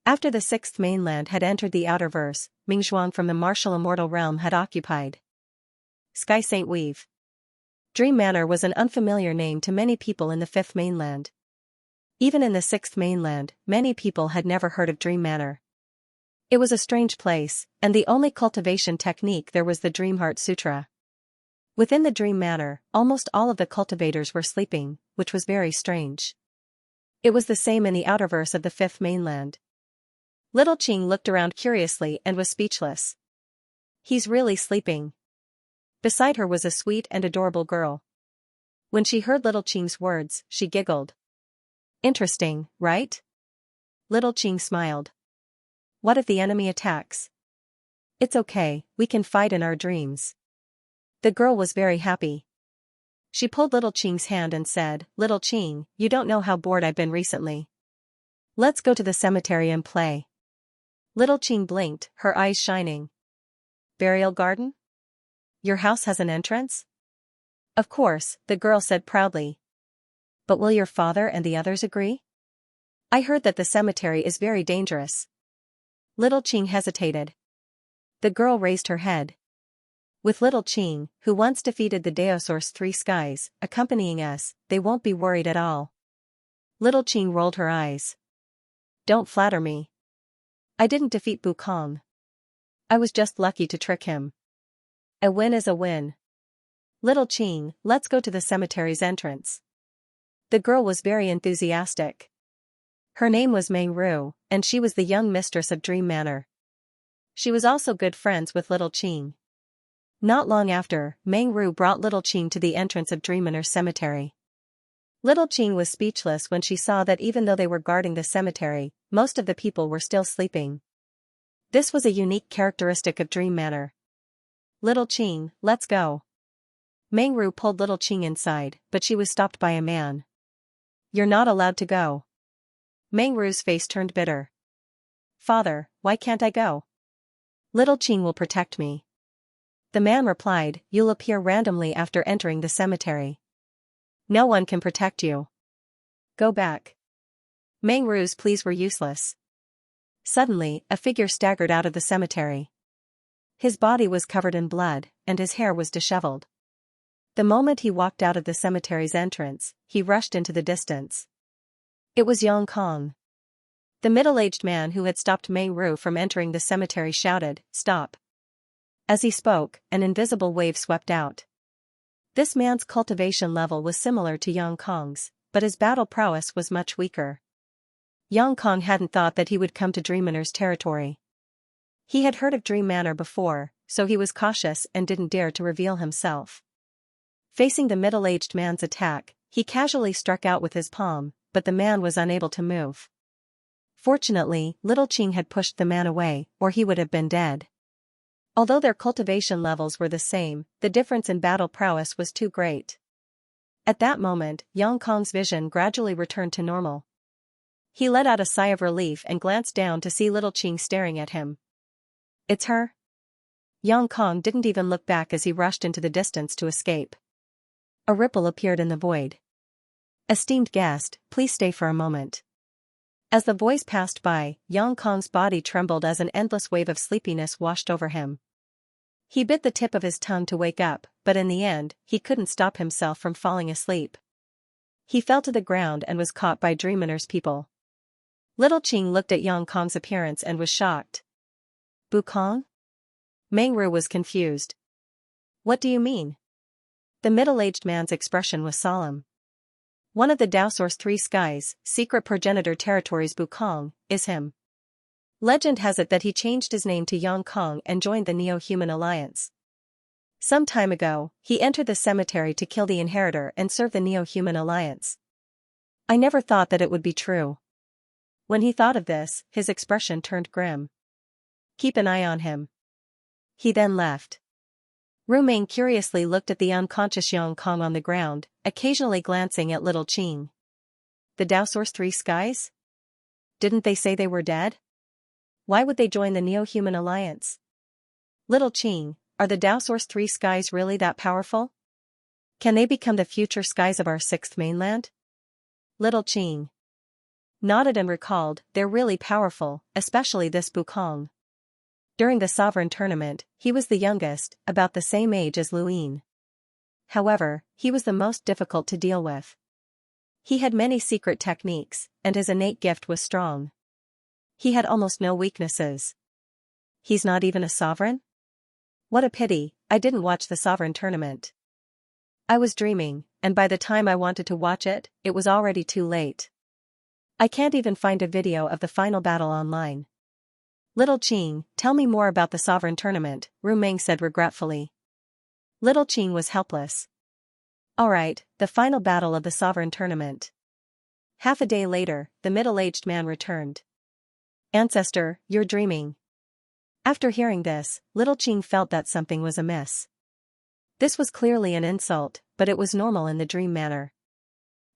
After the sixth mainland had entered the outerverse, Mingzhuang from the martial immortal realm had occupied. Sky Saint Weave. Dream Manor was an unfamiliar name to many people in the fifth mainland. Even in the sixth mainland, many people had never heard of Dream Manor. It was a strange place, and the only cultivation technique there was the Dream Heart Sutra. Within the Dream Manor, almost all of the cultivators were sleeping, which was very strange. It was the same in the outerverse of the fifth mainland. Little Qing looked around curiously and was speechless. He's really sleeping. Beside her was a sweet and adorable girl. When she heard little Qing's words, she giggled. Interesting, right? Little Qing smiled. What if the enemy attacks? It's okay, we can fight in our dreams. The girl was very happy. She pulled little Qing's hand and said, Little Qing, you don't know how bored I've been recently. Let's go to the cemetery and play. Little Qing blinked, her eyes shining. Burial garden? Your house has an entrance? Of course, the girl said proudly. But will your father and the others agree? I heard that the cemetery is very dangerous. Little Qing hesitated. The girl raised her head. With little Qing, who once defeated the Daosaur's 3 skies, accompanying us, they won't be worried at all. Little Qing rolled her eyes. Don't flatter me. I didn't defeat Bukong. I was just lucky to trick him. A win is a win. Little Qing, let's go to the cemetery's entrance. The girl was very enthusiastic. Her name was Meng Ru, and she was the young mistress of Dream Manor. She was also good friends with little Qing. Not long after, Meng Ru brought little Qing to the entrance of Dream Manor Cemetery. Little Qing was speechless when she saw that even though they were guarding the cemetery, most of the people were still sleeping. This was a unique characteristic of Dream Manor. Little Qing, let's go. Meng Ru pulled little Qing inside, but she was stopped by a man. You're not allowed to go. Meng Ru's face turned bitter. Father, why can't I go? Little Qing will protect me. The man replied, You'll appear randomly after entering the cemetery. No one can protect you. Go back. Meng Ru's pleas were useless. Suddenly, a figure staggered out of the cemetery. His body was covered in blood, and his hair was disheveled. The moment he walked out of the cemetery's entrance, he rushed into the distance. It was Yang Kong. The middle-aged man who had stopped Meng Ru from entering the cemetery shouted, Stop. As he spoke, an invisible wave swept out. This man's cultivation level was similar to Yang Kong's, but his battle prowess was much weaker. Yang Kong hadn't thought that he would come to Dream Manor's territory. He had heard of Dream Manor before, so he was cautious and didn't dare to reveal himself. Facing the middle-aged man's attack, he casually struck out with his palm, but the man was unable to move. Fortunately, little Qing had pushed the man away, or he would have been dead. Although their cultivation levels were the same, the difference in battle prowess was too great. At that moment, Yang Kong's vision gradually returned to normal. He let out a sigh of relief and glanced down to see little Qing staring at him. It's her? Yang Kong didn't even look back as he rushed into the distance to escape. A ripple appeared in the void. Esteemed guest, please stay for a moment. As the voice passed by, Yang Kong's body trembled as an endless wave of sleepiness washed over him. He bit the tip of his tongue to wake up, but in the end, he couldn't stop himself from falling asleep. He fell to the ground and was caught by Dream Manor's people. Little Qing looked at Yang Kong's appearance and was shocked. Bukong? Meng Ru was confused. What do you mean? The middle-aged man's expression was solemn. One of the Daosaur's 3 skies, secret progenitor territories Bukong, is him. Legend has it that he changed his name to Yang Kong and joined the Neo-Human Alliance. Some time ago, he entered the cemetery to kill the inheritor and serve the Neo-Human Alliance. I never thought that it would be true. When he thought of this, his expression turned grim. Keep an eye on him. He then left. Ru Meng curiously looked at the unconscious Yang Kong on the ground, occasionally glancing at little Qing. The Daosaur's 3 skies? Didn't they say they were dead? Why would they join the Neo-Human Alliance? Little Qing, are the Daosaur's 3 skies really that powerful? Can they become the future skies of our 6th mainland? Little Qing nodded and recalled, they're really powerful, especially this Bukong. During the sovereign tournament, he was the youngest, about the same age as Luin. However, he was the most difficult to deal with. He had many secret techniques, and his innate gift was strong. He had almost no weaknesses. He's not even a sovereign? What a pity, I didn't watch the sovereign tournament. I was dreaming, and by the time I wanted to watch it, it was already too late. I can't even find a video of the final battle online. Little Qing, tell me more about the sovereign tournament, Ru Meng said regretfully. Little Qing was helpless. Alright, the final battle of the sovereign tournament. Half a day later, the middle-aged man returned. Ancestor, you're dreaming. After hearing this, Little Qing felt that something was amiss. This was clearly an insult, but it was normal in the dream manner.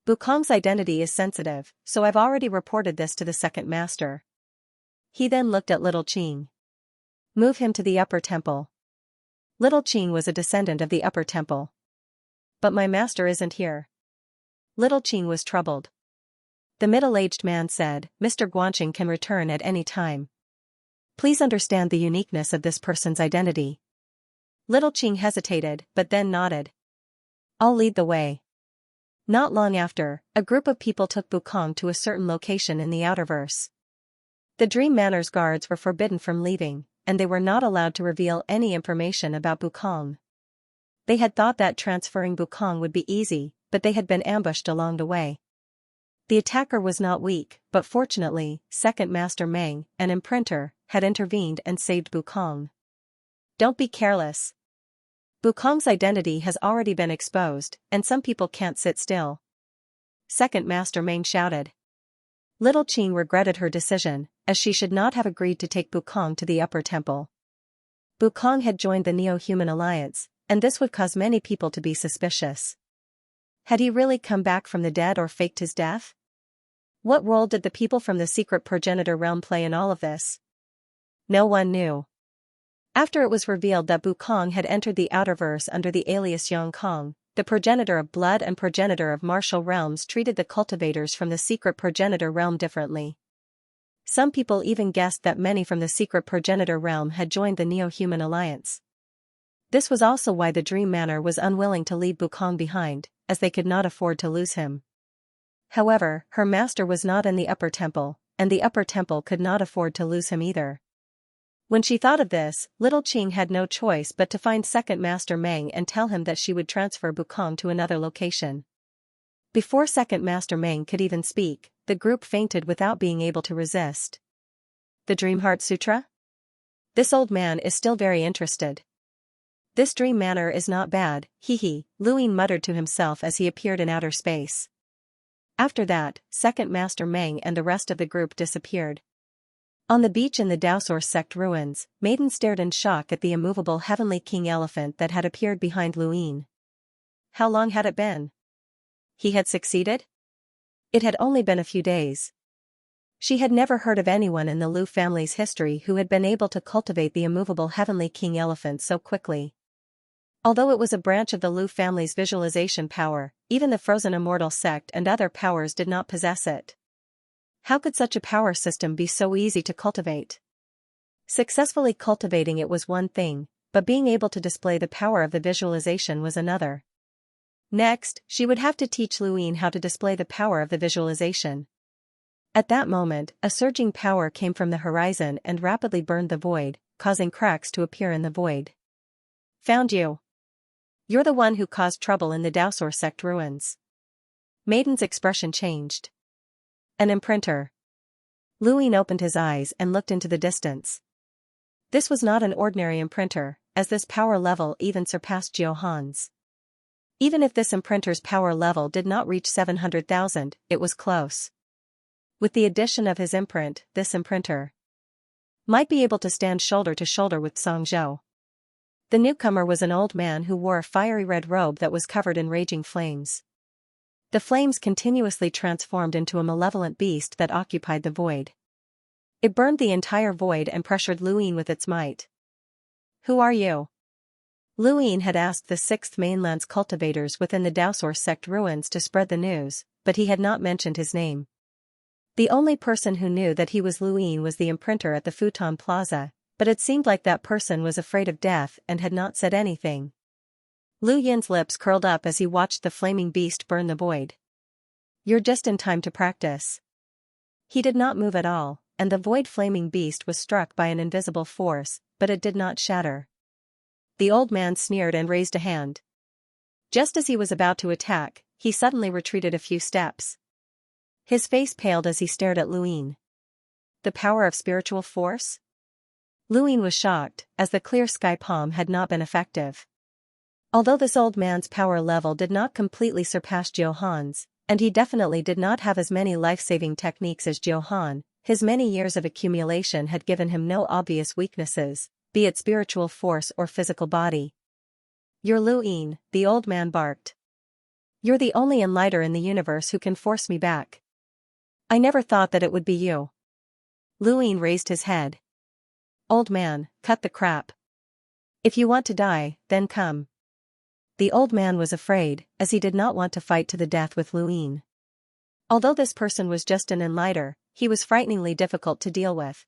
Bukong's identity is sensitive, so I've already reported this to the second master. He then looked at Little Qing. Move him to the upper temple. Little Qing was a descendant of the upper temple. But my master isn't here. Little Qing was troubled. The middle-aged man said, Mr. Guanqing can return at any time. Please understand the uniqueness of this person's identity. Little Qing hesitated, but then nodded. I'll lead the way. Not long after, a group of people took Bukong to a certain location in the outerverse. The Dream Manor's guards were forbidden from leaving, and they were not allowed to reveal any information about Bukong. They had thought that transferring Bukong would be easy, but they had been ambushed along the way. The attacker was not weak, but fortunately, Second Master Meng, an imprinter, had intervened and saved Bukong. Don't be careless. Bukong's identity has already been exposed, and some people can't sit still. Second Master Meng shouted. Little Qing regretted her decision, as she should not have agreed to take Bukong to the upper temple. Bukong had joined the Neo-Human Alliance, and this would cause many people to be suspicious. Had he really come back from the dead or faked his death? What role did the people from the secret progenitor realm play in all of this? No one knew. After it was revealed that Bukong had entered the outerverse under the alias Yongkong, the progenitor of blood and progenitor of martial realms treated the cultivators from the secret progenitor realm differently. Some people even guessed that many from the secret progenitor realm had joined the Neo-Human Alliance. This was also why the Dream Manor was unwilling to leave Bukong behind, as they could not afford to lose him. However, her master was not in the upper temple, and the upper temple could not afford to lose him either. When she thought of this, Little Qing had no choice but to find Second Master Meng and tell him that she would transfer Bukong to another location. Before Second Master Meng could even speak, the group fainted without being able to resist. The Dream Heart Sutra? This old man is still very interested. This dream manor is not bad, hee, Luin muttered to himself as he appeared in outer space. After that, Second Master Meng and the rest of the group disappeared. On the beach in the Daosor sect ruins, Maiden stared in shock at the immovable heavenly king elephant that had appeared behind Luin. How long had it been? He had succeeded? It had only been a few days. She had never heard of anyone in the Lu family's history who had been able to cultivate the immovable heavenly king elephant so quickly. Although it was a branch of the Lu family's visualization power, even the Frozen Immortal sect and other powers did not possess it. How could such a power system be so easy to cultivate? Successfully cultivating it was one thing, but being able to display the power of the visualization was another. Next, she would have to teach Luin how to display the power of the visualization. At that moment, a surging power came from the horizon and rapidly burned the void, causing cracks to appear in the void. Found you. You're the one who caused trouble in the Daosor sect ruins. Maiden's expression changed. An imprinter. Luin opened his eyes and looked into the distance. This was not an ordinary imprinter, as this power level even surpassed Johan's. Even if this imprinter's power level did not reach 700,000, it was close. With the addition of his imprint, this imprinter might be able to stand shoulder to shoulder with Song Zhou. The newcomer was an old man who wore a fiery red robe that was covered in raging flames. The flames continuously transformed into a malevolent beast that occupied the void. It burned the entire void and pressured Luin with its might. Who are you? Luin had asked the 6th Mainland's cultivators within the Daosor sect ruins to spread the news, but he had not mentioned his name. The only person who knew that he was Luin was the imprinter at the Futon Plaza, but it seemed like that person was afraid of death and had not said anything. Lu Yin's lips curled up as he watched the flaming beast burn the void. You're just in time to practice. He did not move at all, and the void flaming beast was struck by an invisible force, but it did not shatter. The old man sneered and raised a hand. Just as he was about to attack, he suddenly retreated a few steps. His face paled as he stared at Luin. The power of spiritual force? Luin was shocked, as the clear sky palm had not been effective. Although this old man's power level did not completely surpass Johan's, and he definitely did not have as many life-saving techniques as Johan, his many years of accumulation had given him no obvious weaknesses, be it spiritual force or physical body. "You're Luin," the old man barked. "You're the only enlighter in the universe who can force me back. I never thought that it would be you." Luin raised his head. "Old man, cut the crap. If you want to die, then come." The old man was afraid, as he did not want to fight to the death with Luin. Although this person was just an enlighter, he was frighteningly difficult to deal with.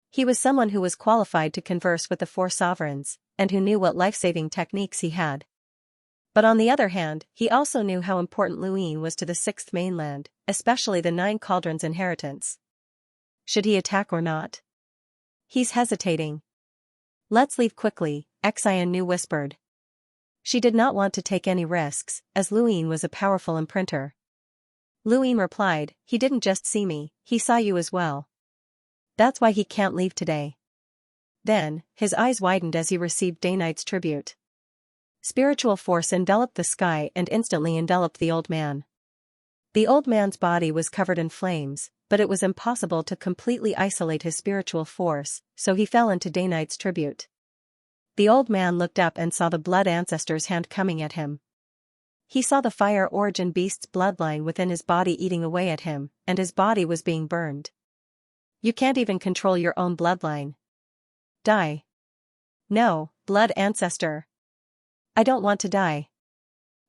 He was someone who was qualified to converse with the four sovereigns, and who knew what life-saving techniques he had. But on the other hand, he also knew how important Luin was to the sixth mainland, especially the Nine Cauldrons inheritance. Should he attack or not? "He's hesitating. Let's leave quickly," Xianxia whispered. She did not want to take any risks, as Luin was a powerful imprinter. Luin replied, "He didn't just see me, he saw you as well. That's why he can't leave today." Then, his eyes widened as he received Day-Night's tribute. Spiritual force enveloped the sky and instantly enveloped the old man. The old man's body was covered in flames, but it was impossible to completely isolate his spiritual force, so he fell into Day-Night's tribute. The old man looked up and saw the Blood Ancestor's hand coming at him. He saw the Fire Origin Beast's bloodline within his body eating away at him, and his body was being burned. "You can't even control your own bloodline. Die." "No, Blood Ancestor. I don't want to die.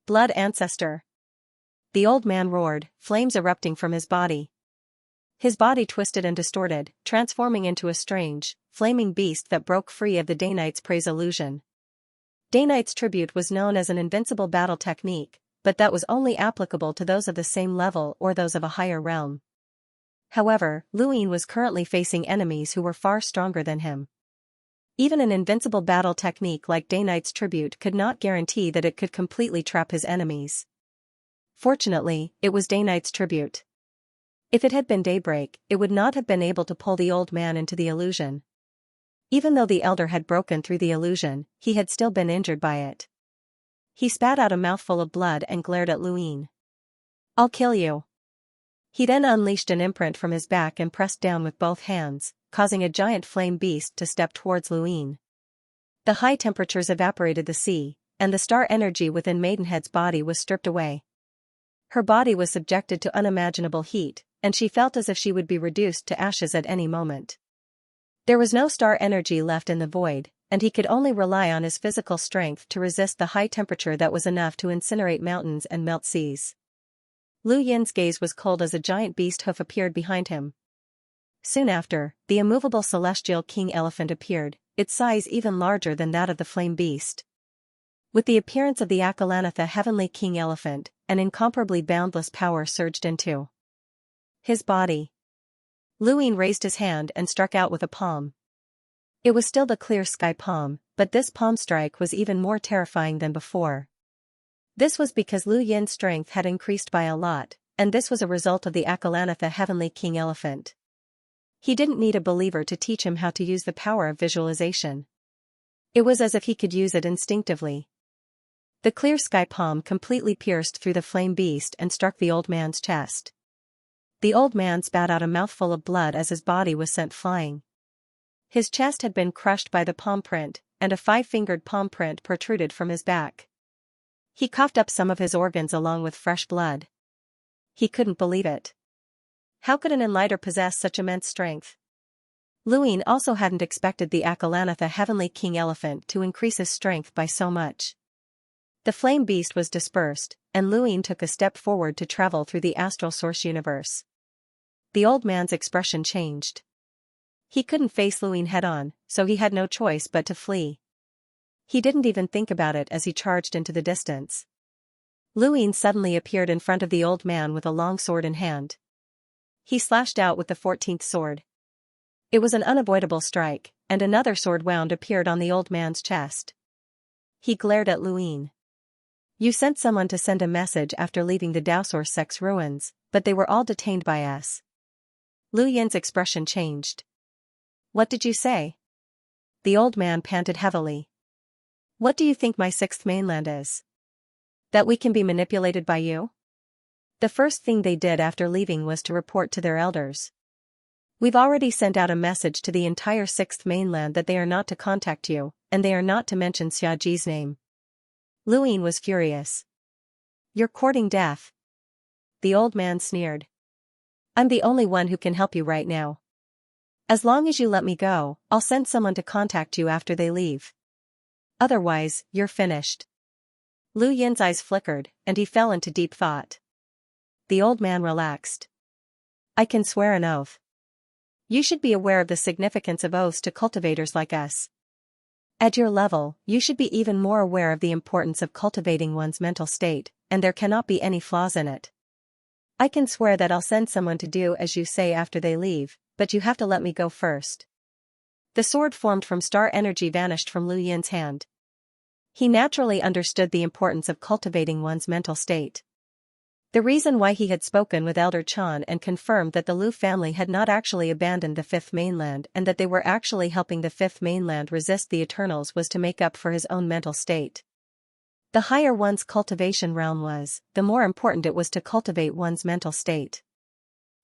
Blood Ancestor." The old man roared, flames erupting from his body. His body twisted and distorted, transforming into a strange, flaming beast that broke free of the Day-Knight's praise illusion. Day-Knight's tribute was known as an invincible battle technique, but that was only applicable to those of the same level or those of a higher realm. However, Luin was currently facing enemies who were far stronger than him. Even an invincible battle technique like Day-Knight's tribute could not guarantee that it could completely trap his enemies. Fortunately, it was Day-Knight's tribute. If it had been Daybreak, it would not have been able to pull the old man into the illusion. Even though the elder had broken through the illusion, he had still been injured by it. He spat out a mouthful of blood and glared at Luin. "I'll kill you." He then unleashed an imprint from his back and pressed down with both hands, causing a giant flame beast to step towards Luin. The high temperatures evaporated the sea, and the star energy within Maidenhead's body was stripped away. Her body was subjected to unimaginable heat, and she felt as if she would be reduced to ashes at any moment. There was no star energy left in the void, and he could only rely on his physical strength to resist the high temperature that was enough to incinerate mountains and melt seas. Lu Yin's gaze was cold as a giant beast hoof appeared behind him. Soon after, the immovable celestial king elephant appeared, its size even larger than that of the flame beast. With the appearance of the Akalanatha heavenly king elephant, an incomparably boundless power surged into his body. Luin raised his hand and struck out with a palm. It was still the clear sky palm, but this palm strike was even more terrifying than before. This was because Lu Yin's strength had increased by a lot, and this was a result of the Akalanatha heavenly king elephant. He didn't need a believer to teach him how to use the power of visualization. It was as if he could use it instinctively. The clear sky palm completely pierced through the flame beast and struck the old man's chest. The old man spat out a mouthful of blood as his body was sent flying. His chest had been crushed by the palm print, and a 5-fingered palm print protruded from his back. He coughed up some of his organs along with fresh blood. He couldn't believe it. How could an enlighter possess such immense strength? Luin also hadn't expected the Akalanatha heavenly king elephant to increase his strength by so much. The flame beast was dispersed, and Luin took a step forward to travel through the astral source universe. The old man's expression changed. He couldn't face Luin head-on, so he had no choice but to flee. He didn't even think about it as he charged into the distance. Luin suddenly appeared in front of the old man with a long sword in hand. He slashed out with the 14th sword. It was an unavoidable strike, and another sword wound appeared on the old man's chest. He glared at Luin. "You sent someone to send a message after leaving the Daosor sect's ruins, but they were all detained by us." Lu Yin's expression changed. "What did you say?" The old man panted heavily. What do you think my sixth mainland is? That we can be manipulated by you? The first thing they did after leaving was to report to their elders. We've already sent out a message to the entire sixth mainland that they are not to contact you, and they are not to mention Xiaji's name. Luyin was furious. You're courting death. The old man sneered. I'm the only one who can help you right now. As long as you let me go, I'll send someone to contact you after they leave. Otherwise, you're finished. Lu Yin's eyes flickered, and he fell into deep thought. The old man relaxed. I can swear an oath. You should be aware of the significance of oaths to cultivators like us. At your level, you should be even more aware of the importance of cultivating one's mental state, and there cannot be any flaws in it. I can swear that I'll send someone to do as you say after they leave, but you have to let me go first. The sword formed from star energy vanished from Lu Yin's hand. He naturally understood the importance of cultivating one's mental state. The reason why he had spoken with Elder Chan and confirmed that the Lu family had not actually abandoned the fifth mainland and that they were actually helping the fifth mainland resist the Eternals was to make up for his own mental state. The higher one's cultivation realm was, the more important it was to cultivate one's mental state.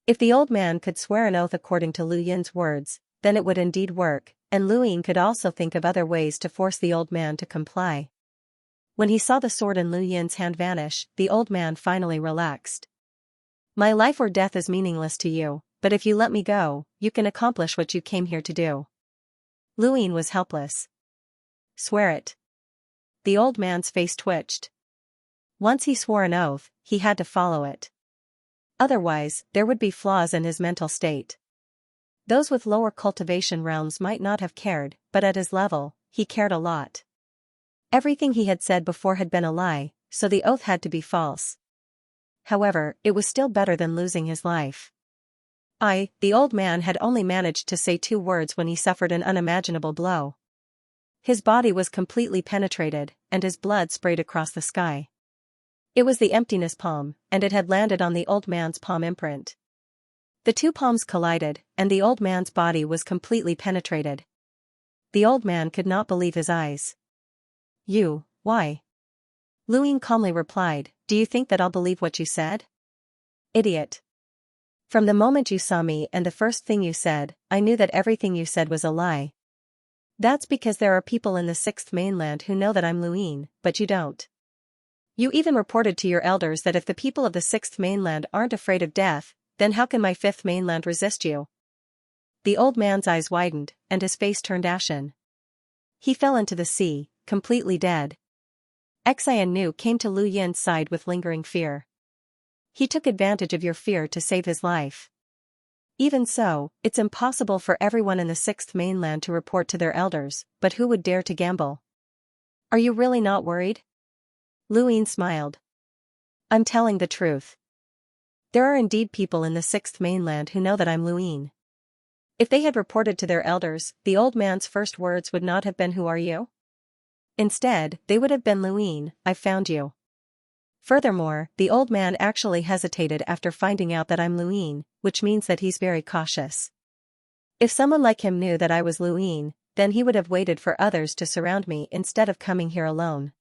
If the old man could swear an oath according to Lu Yin's words, then it would indeed work, and Lu Yin could also think of other ways to force the old man to comply. When he saw the sword in Lu Yin's hand vanish, the old man finally relaxed. My life or death is meaningless to you, but if you let me go, you can accomplish what you came here to do. Lu Yin was helpless. Swear it. The old man's face twitched. Once he swore an oath, he had to follow it. Otherwise, there would be flaws in his mental state. Those with lower cultivation realms might not have cared, but at his level, he cared a lot. Everything he had said before had been a lie, so the oath had to be false. However, it was still better than losing his life. The old man had only managed to say 2 words when he suffered an unimaginable blow. His body was completely penetrated, and his blood sprayed across the sky. It was the emptiness palm, and it had landed on the old man's palm imprint. The 2 palms collided, and the old man's body was completely penetrated. The old man could not believe his eyes. Why? Lu Yin calmly replied, do you think that I'll believe what you said? Idiot. From the moment you saw me and the first thing you said, I knew that everything you said was a lie. That's because there are people in the sixth mainland who know that I'm Lu Yin, but you don't. You even reported to your elders that if the people of the sixth mainland aren't afraid of death, then how can my fifth mainland resist you? The old man's eyes widened, and his face turned ashen. He fell into the sea, completely dead. Xianxia came to Lu Yin's side with lingering fear. He took advantage of your fear to save his life. Even so, it's impossible for everyone in the sixth mainland to report to their elders, but who would dare to gamble? Are you really not worried? Lu Yin smiled. I'm telling the truth. There are indeed people in the sixth mainland who know that I'm Lu Yin. If they had reported to their elders, the old man's first words would not have been "Who are you?" Instead, they would have been "Lu Yin, I found you." Furthermore, the old man actually hesitated after finding out that I'm Lu Yin, which means that he's very cautious. If someone like him knew that I was Lu Yin, then he would have waited for others to surround me instead of coming here alone.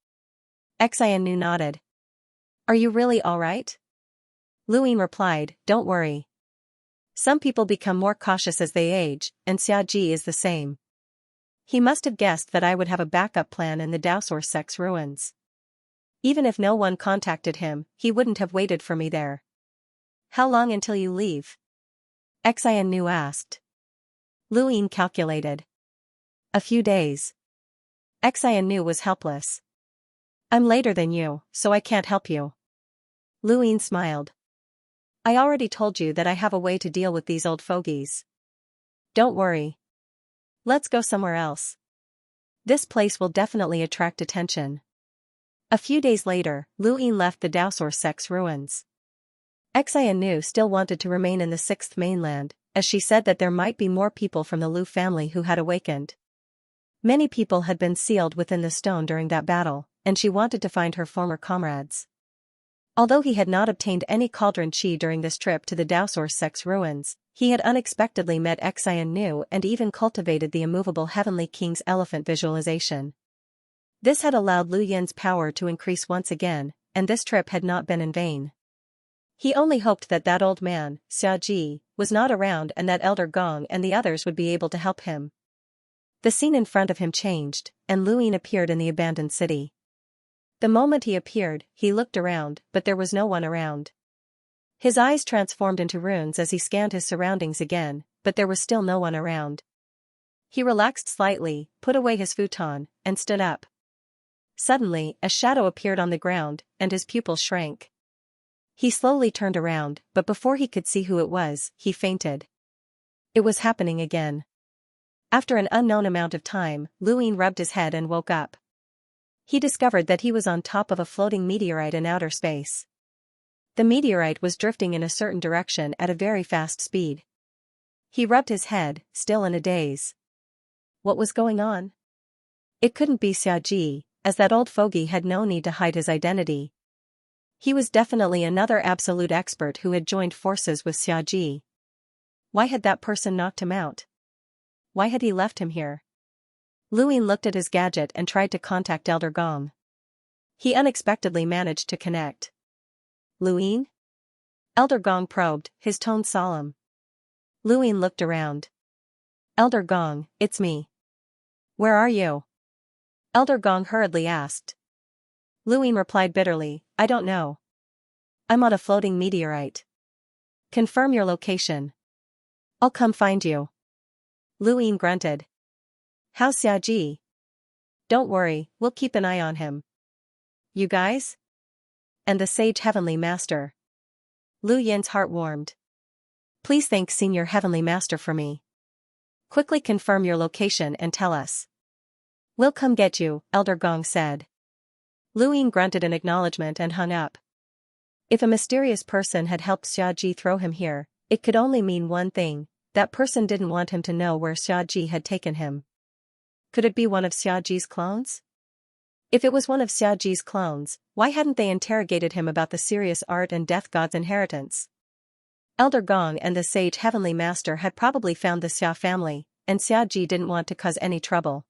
Xianxia nodded. Are you really all right? Lu Yin replied, don't worry. Some people become more cautious as they age, and Xiaji is the same. He must have guessed that I would have a backup plan in the Daosaur Sect's ruins. Even if no one contacted him, he wouldn't have waited for me there. How long until you leave? Xianxia asked. Lu Yin calculated. A few days. Xianxia was helpless. I'm later than you, so I can't help you. Lu Yin smiled. I already told you that I have a way to deal with these old fogies. Don't worry. Let's go somewhere else. This place will definitely attract attention. A few days later, Lu Yin left the Daosaur Sect's ruins. Xianxia still wanted to remain in the sixth mainland, as she said that there might be more people from the Lu family who had awakened. Many people had been sealed within the stone during that battle, and she wanted to find her former comrades. Although he had not obtained any cauldron chi during this trip to the Daosaur Sect's ruins, he had unexpectedly met Xianxia and even cultivated the immovable Heavenly King's elephant visualization. This had allowed Lu Yin's power to increase once again, and this trip had not been in vain. He only hoped that that old man, Xiaji, was not around and that Elder Gong and the others would be able to help him. The scene in front of him changed, and Lu Yin appeared in the abandoned city. The moment he appeared, he looked around, but there was no one around. His eyes transformed into runes as he scanned his surroundings again, but there was still no one around. He relaxed slightly, put away his futon, and stood up. Suddenly, a shadow appeared on the ground, and his pupils shrank. He slowly turned around, but before he could see who it was, he fainted. It was happening again. After an unknown amount of time, Lu Yin rubbed his head and woke up. He discovered that he was on top of a floating meteorite in outer space. The meteorite was drifting in a certain direction at a very fast speed. He rubbed his head, still in a daze. What was going on? It couldn't be Xiaji, as that old fogey had no need to hide his identity. He was definitely another absolute expert who had joined forces with Xiaji. Why had that person knocked him out? Why had he left him here? Lu Yin looked at his gadget and tried to contact Elder Gong. He unexpectedly managed to connect. Lu Yin? Elder Gong probed, his tone solemn. Lu Yin looked around. Elder Gong, it's me. Where are you? Elder Gong hurriedly asked. Lu Yin replied bitterly, I don't know. I'm on a floating meteorite. Confirm your location. I'll come find you. Lu Yin grunted. How's Xiaji? Don't worry, we'll keep an eye on him. You guys? And the Sage Heavenly Master. Lu Yin's heart warmed. Please thank Senior Heavenly Master for me. Quickly confirm your location and tell us. We'll come get you, Elder Gong said. Lu Yin grunted in acknowledgement and hung up. If a mysterious person had helped Xiaji throw him here, it could only mean one thing, that person didn't want him to know where Xiaji had taken him. Could it be one of Xiaji's clones? If it was one of Xiaji's clones, why hadn't they interrogated him about the serious art and death god's inheritance? Elder Gong and the Sage Heavenly Master had probably found the Xia family, and Xiaji didn't want to cause any trouble.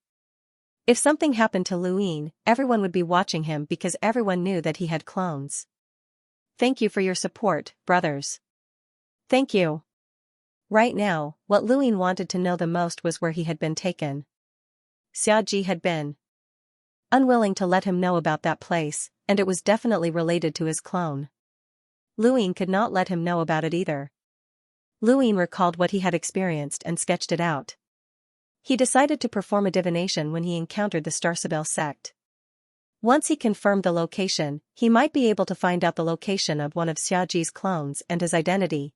If something happened to Lu Yin, everyone would be watching him because everyone knew that he had clones. Thank you for your support, brothers. Thank you. Right now, what Lu Yin wanted to know the most was where he had been taken. Xiaji had been unwilling to let him know about that place, and it was definitely related to his clone. Lu Yin could not let him know about it either. Lu Yin recalled what he had experienced and sketched it out. He decided to perform a divination when he encountered the Starcibel sect. Once he confirmed the location, he might be able to find out the location of one of Xiaji's clones and his identity.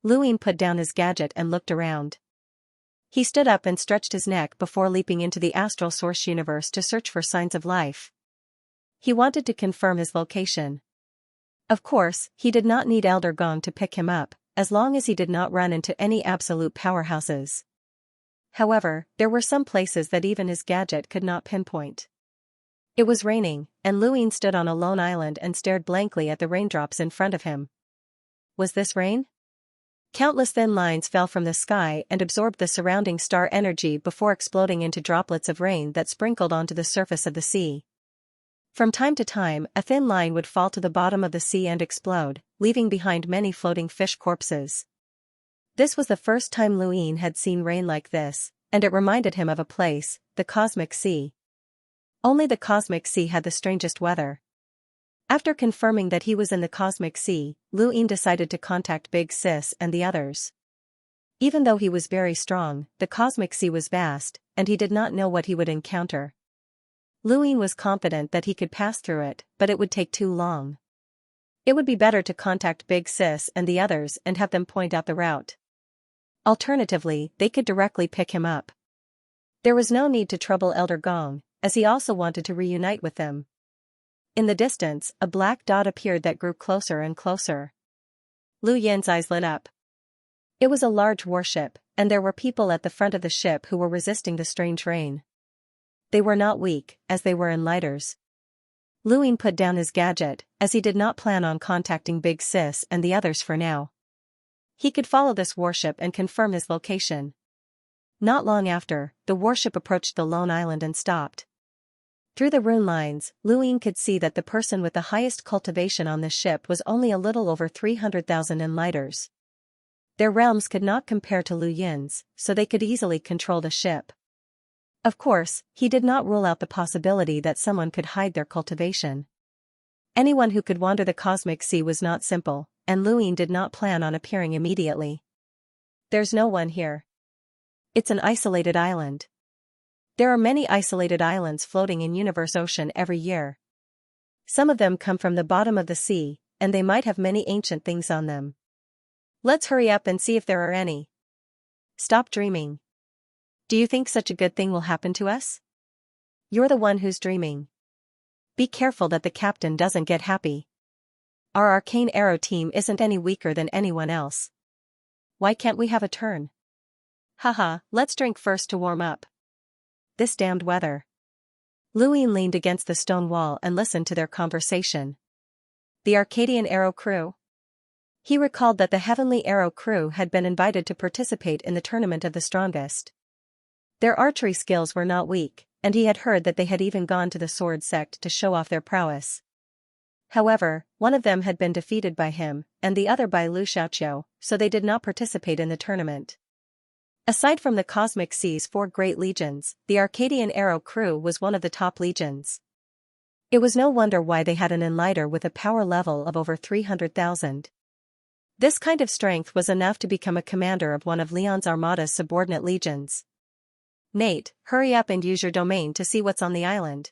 Lu Yin put down his gadget and looked around. He stood up and stretched his neck before leaping into the astral source universe to search for signs of life. He wanted to confirm his location. Of course, he did not need Elder Gong to pick him up, as long as he did not run into any absolute powerhouses. However, there were some places that even his gadget could not pinpoint. It was raining, and Lu Yin stood on a lone island and stared blankly at the raindrops in front of him. Was this rain? Countless thin lines fell from the sky and absorbed the surrounding star energy before exploding into droplets of rain that sprinkled onto the surface of the sea. From time to time, a thin line would fall to the bottom of the sea and explode, leaving behind many floating fish corpses. This was the first time Lu Yin had seen rain like this, and it reminded him of a place, the Cosmic Sea. Only the Cosmic Sea had the strangest weather. After confirming that he was in the Cosmic Sea, Lu Yin decided to contact Big Sis and the others. Even though he was very strong, the Cosmic Sea was vast, and he did not know what he would encounter. Lu Yin was confident that he could pass through it, but it would take too long. It would be better to contact Big Sis and the others and have them point out the route. Alternatively, they could directly pick him up. There was no need to trouble Elder Gong, as he also wanted to reunite with them. In the distance, a black dot appeared that grew closer and closer. Lu Yin's eyes lit up. It was a large warship, and there were people at the front of the ship who were resisting the strange rain. They were not weak, as they were in lighters. Lu Yin put down his gadget, as he did not plan on contacting Big Sis and the others for now. He could follow this warship and confirm his location. Not long after, the warship approached the lone island and stopped. Through the rune lines, Luin could see that the person with the highest cultivation on the ship was only a little over 300,000 enlighters. Their realms could not compare to Lu Yin's, so they could easily control the ship. Of course, he did not rule out the possibility that someone could hide their cultivation. Anyone who could wander the cosmic sea was not simple, and Luin did not plan on appearing immediately. There's no one here. It's an isolated island. There are many isolated islands floating in universe ocean every year. Some of them come from the bottom of the sea, and they might have many ancient things on them. Let's hurry up and see if there are any. Stop dreaming. Do you think such a good thing will happen to us? You're the one who's dreaming. Be careful that the captain doesn't get happy. Our arcane arrow team isn't any weaker than anyone else. Why can't we have a turn? Haha, let's drink first to warm up. This damned weather. Luin leaned against the stone wall and listened to their conversation. The Arcadian Arrow crew? He recalled that the Heavenly Arrow crew had been invited to participate in the Tournament of the Strongest. Their archery skills were not weak, and he had heard that they had even gone to the sword sect to show off their prowess. However, one of them had been defeated by him, and the other by Lu Xiaoqiu, so they did not participate in the tournament. Aside from the Cosmic Sea's 4 great legions, the Arcadian Arrow crew was one of the top legions. It was no wonder why they had an enlighter with a power level of over 300,000. This kind of strength was enough to become a commander of one of Leon's armada's subordinate legions. Nate, hurry up and use your domain to see what's on the island.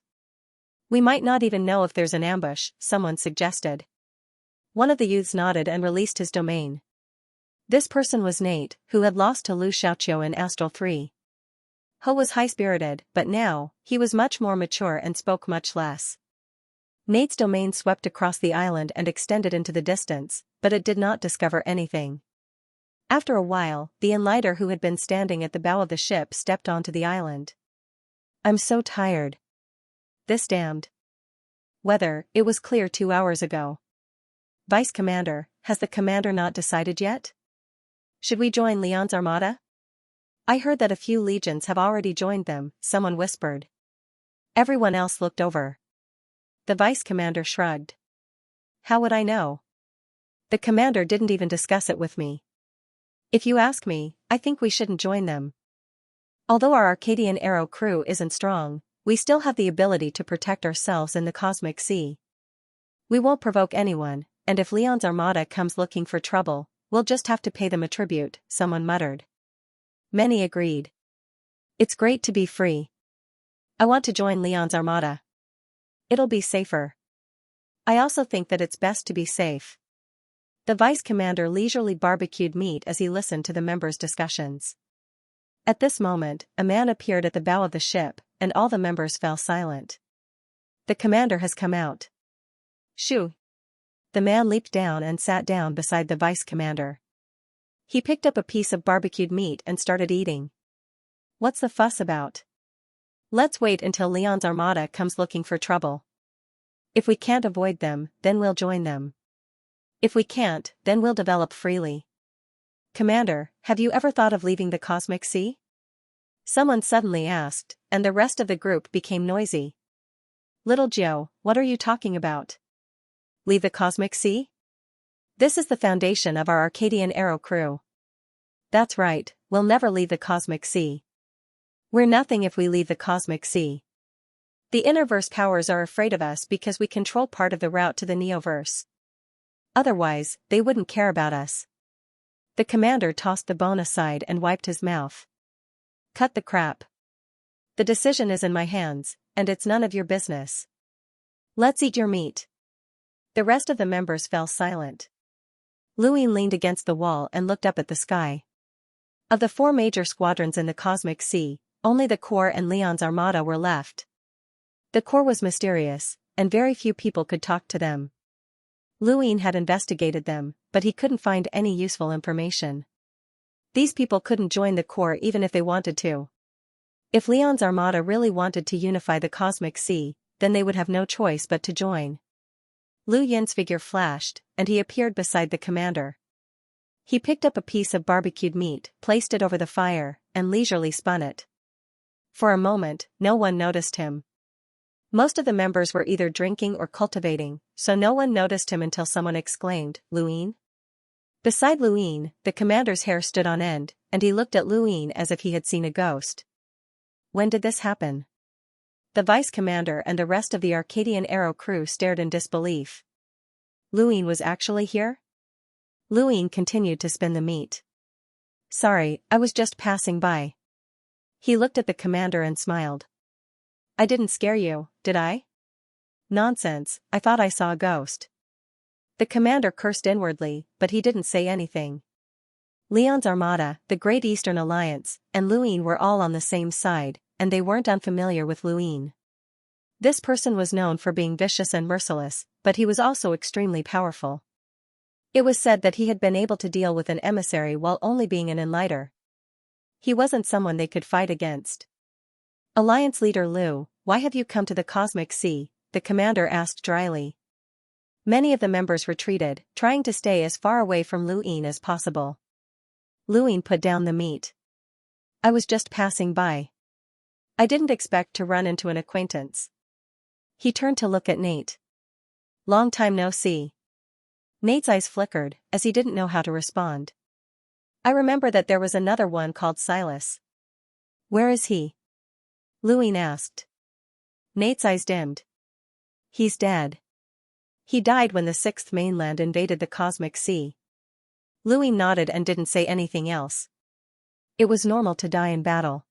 We might not even know if there's an ambush, someone suggested. One of the youths nodded and released his domain. This person was Nate, who had lost to Lu Xiaoqiu in Astral 3. He was high-spirited, but now, he was much more mature and spoke much less. Nate's domain swept across the island and extended into the distance, but it did not discover anything. After a while, the enlighter who had been standing at the bow of the ship stepped onto the island. I'm so tired. This damned weather, it was clear 2 hours ago. Vice Commander, has the commander not decided yet? Should we join Leon's armada? I heard that a few legions have already joined them, someone whispered. Everyone else looked over. The vice commander shrugged. How would I know? The commander didn't even discuss it with me. If you ask me, I think we shouldn't join them. Although our Arcadian Arrow crew isn't strong, we still have the ability to protect ourselves in the cosmic sea. We won't provoke anyone, and if Leon's armada comes looking for trouble, we'll just have to pay them a tribute, someone muttered. Many agreed. It's great to be free. I want to join Leon's armada. It'll be safer. I also think that it's best to be safe. The vice commander leisurely barbecued meat as he listened to the members' discussions. At this moment, a man appeared at the bow of the ship, and all the members fell silent. The commander has come out. Shoo! The man leaped down and sat down beside the vice commander. He picked up a piece of barbecued meat and started eating. What's the fuss about? Let's wait until Leon's armada comes looking for trouble. If we can't avoid them, then we'll join them. If we can't, then we'll develop freely. Commander, have you ever thought of leaving the cosmic sea? Someone suddenly asked, and the rest of the group became noisy. Little Joe, what are you talking about? Leave the cosmic sea? This is the foundation of our Arcadian Arrow crew. That's right, we'll never leave the cosmic sea. We're nothing if we leave the cosmic sea. The Innerverse powers are afraid of us because we control part of the route to the Neoverse. Otherwise, they wouldn't care about us. The commander tossed the bone aside and wiped his mouth. Cut the crap. The decision is in my hands, and it's none of your business. Let's eat your meat. The rest of the members fell silent. Luin leaned against the wall and looked up at the sky. Of the 4 major squadrons in the cosmic sea, only the Corps and Leon's armada were left. The Corps was mysterious, and very few people could talk to them. Luin had investigated them, but he couldn't find any useful information. These people couldn't join the Corps even if they wanted to. If Leon's armada really wanted to unify the cosmic sea, then they would have no choice but to join. Lu Yin's figure flashed, and he appeared beside the commander. He picked up a piece of barbecued meat, placed it over the fire, and leisurely spun it. For a moment, no one noticed him. Most of the members were either drinking or cultivating, so no one noticed him until someone exclaimed, "Luin?" Beside Luin, the commander's hair stood on end, and he looked at Luin as if he had seen a ghost. When did this happen? The vice commander and the rest of the Arcadian Arrow crew stared in disbelief. Luin was actually here? Luin continued to spin the meat. Sorry, I was just passing by. He looked at the commander and smiled. I didn't scare you, did I? Nonsense, I thought I saw a ghost. The commander cursed inwardly, but he didn't say anything. Leon's Armada, the Great Eastern Alliance, and Luin were all on the same side, and they weren't unfamiliar with Luin. This person was known for being vicious and merciless, but he was also extremely powerful. It was said that he had been able to deal with an emissary while only being an enlighter. He wasn't someone they could fight against. Alliance leader Lu, why have you come to the Cosmic Sea? The commander asked dryly. Many of the members retreated, trying to stay as far away from Luin as possible. Luin put down the meat. I was just passing by. I didn't expect to run into an acquaintance. He turned to look at Nate. Long time no see. Nate's eyes flickered, as he didn't know how to respond. I remember that there was another one called Silas. Where is he? Luin asked. Nate's eyes dimmed. He's dead. He died when the Sixth Mainland invaded the Cosmic Sea. Luin nodded and didn't say anything else. It was normal to die in battle.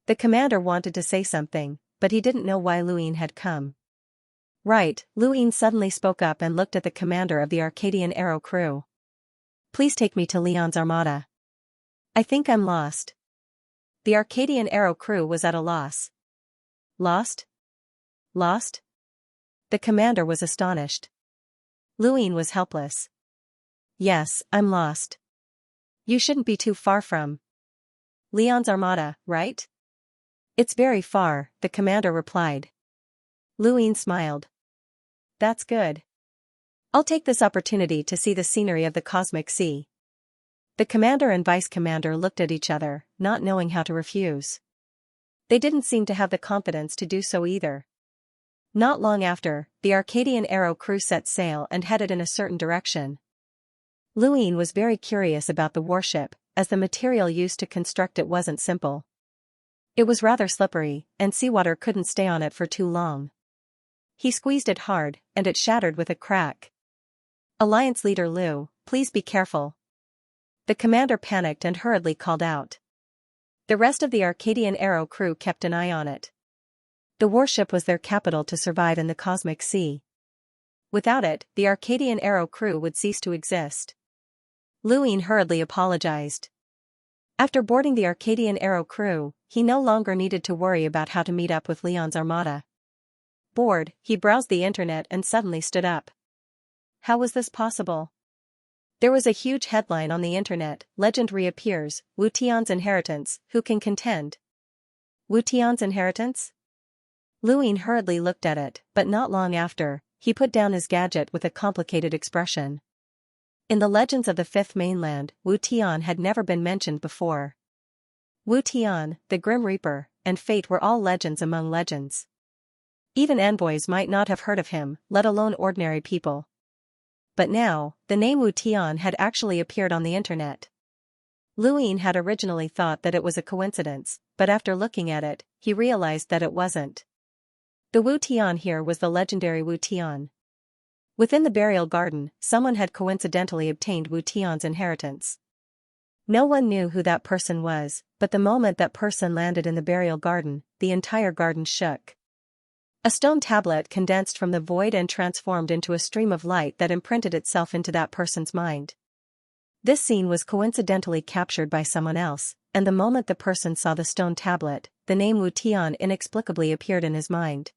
The commander wanted to say something, but he didn't know why Luin had come. Right, Luin suddenly spoke up and looked at the commander of the Arcadian Arrow crew. Please take me to Leon's Armada. I think I'm lost. The Arcadian Arrow crew was at a loss. Lost? Lost? The commander was astonished. Luin was helpless. Yes, I'm lost. You shouldn't be too far from Leon's Armada, right? It's very far, the commander replied. Luin smiled. That's good. I'll take this opportunity to see the scenery of the Cosmic Sea. The commander and vice commander looked at each other, not knowing how to refuse. They didn't seem to have the confidence to do so either. Not long after, the Arcadian Arrow crew set sail and headed in a certain direction. Luin was very curious about the warship, as the material used to construct it wasn't simple. It was rather slippery, and seawater couldn't stay on it for too long. He squeezed it hard, and it shattered with a crack. Alliance leader Lu, please be careful. The commander panicked and hurriedly called out. The rest of the Arcadian Arrow crew kept an eye on it. The warship was their capital to survive in the Cosmic Sea. Without it, the Arcadian Arrow crew would cease to exist. Luin hurriedly apologized. After boarding the Arcadian Arrow crew, he no longer needed to worry about how to meet up with Leon's Armada. Bored, he browsed the internet and suddenly stood up. How was this possible? There was a huge headline on the internet, legend reappears, Wu Tian's inheritance, who can contend? Wu Tian's inheritance? Luin hurriedly looked at it, but not long after, he put down his gadget with a complicated expression. In the legends of the Fifth Mainland, Wu Tian had never been mentioned before. Wu Tian, the Grim Reaper, and Fate were all legends among legends. Even envoys might not have heard of him, let alone ordinary people. But now, the name Wu Tian had actually appeared on the internet. Luin had originally thought that it was a coincidence, but after looking at it, he realized that it wasn't. The Wu Tian here was the legendary Wu Tian. Within the burial garden, someone had coincidentally obtained Wu Tian's inheritance. No one knew who that person was, but the moment that person landed in the burial garden, the entire garden shook. A stone tablet condensed from the void and transformed into a stream of light that imprinted itself into that person's mind. This scene was coincidentally captured by someone else, and the moment the person saw the stone tablet, the name Wu Tian inexplicably appeared in his mind.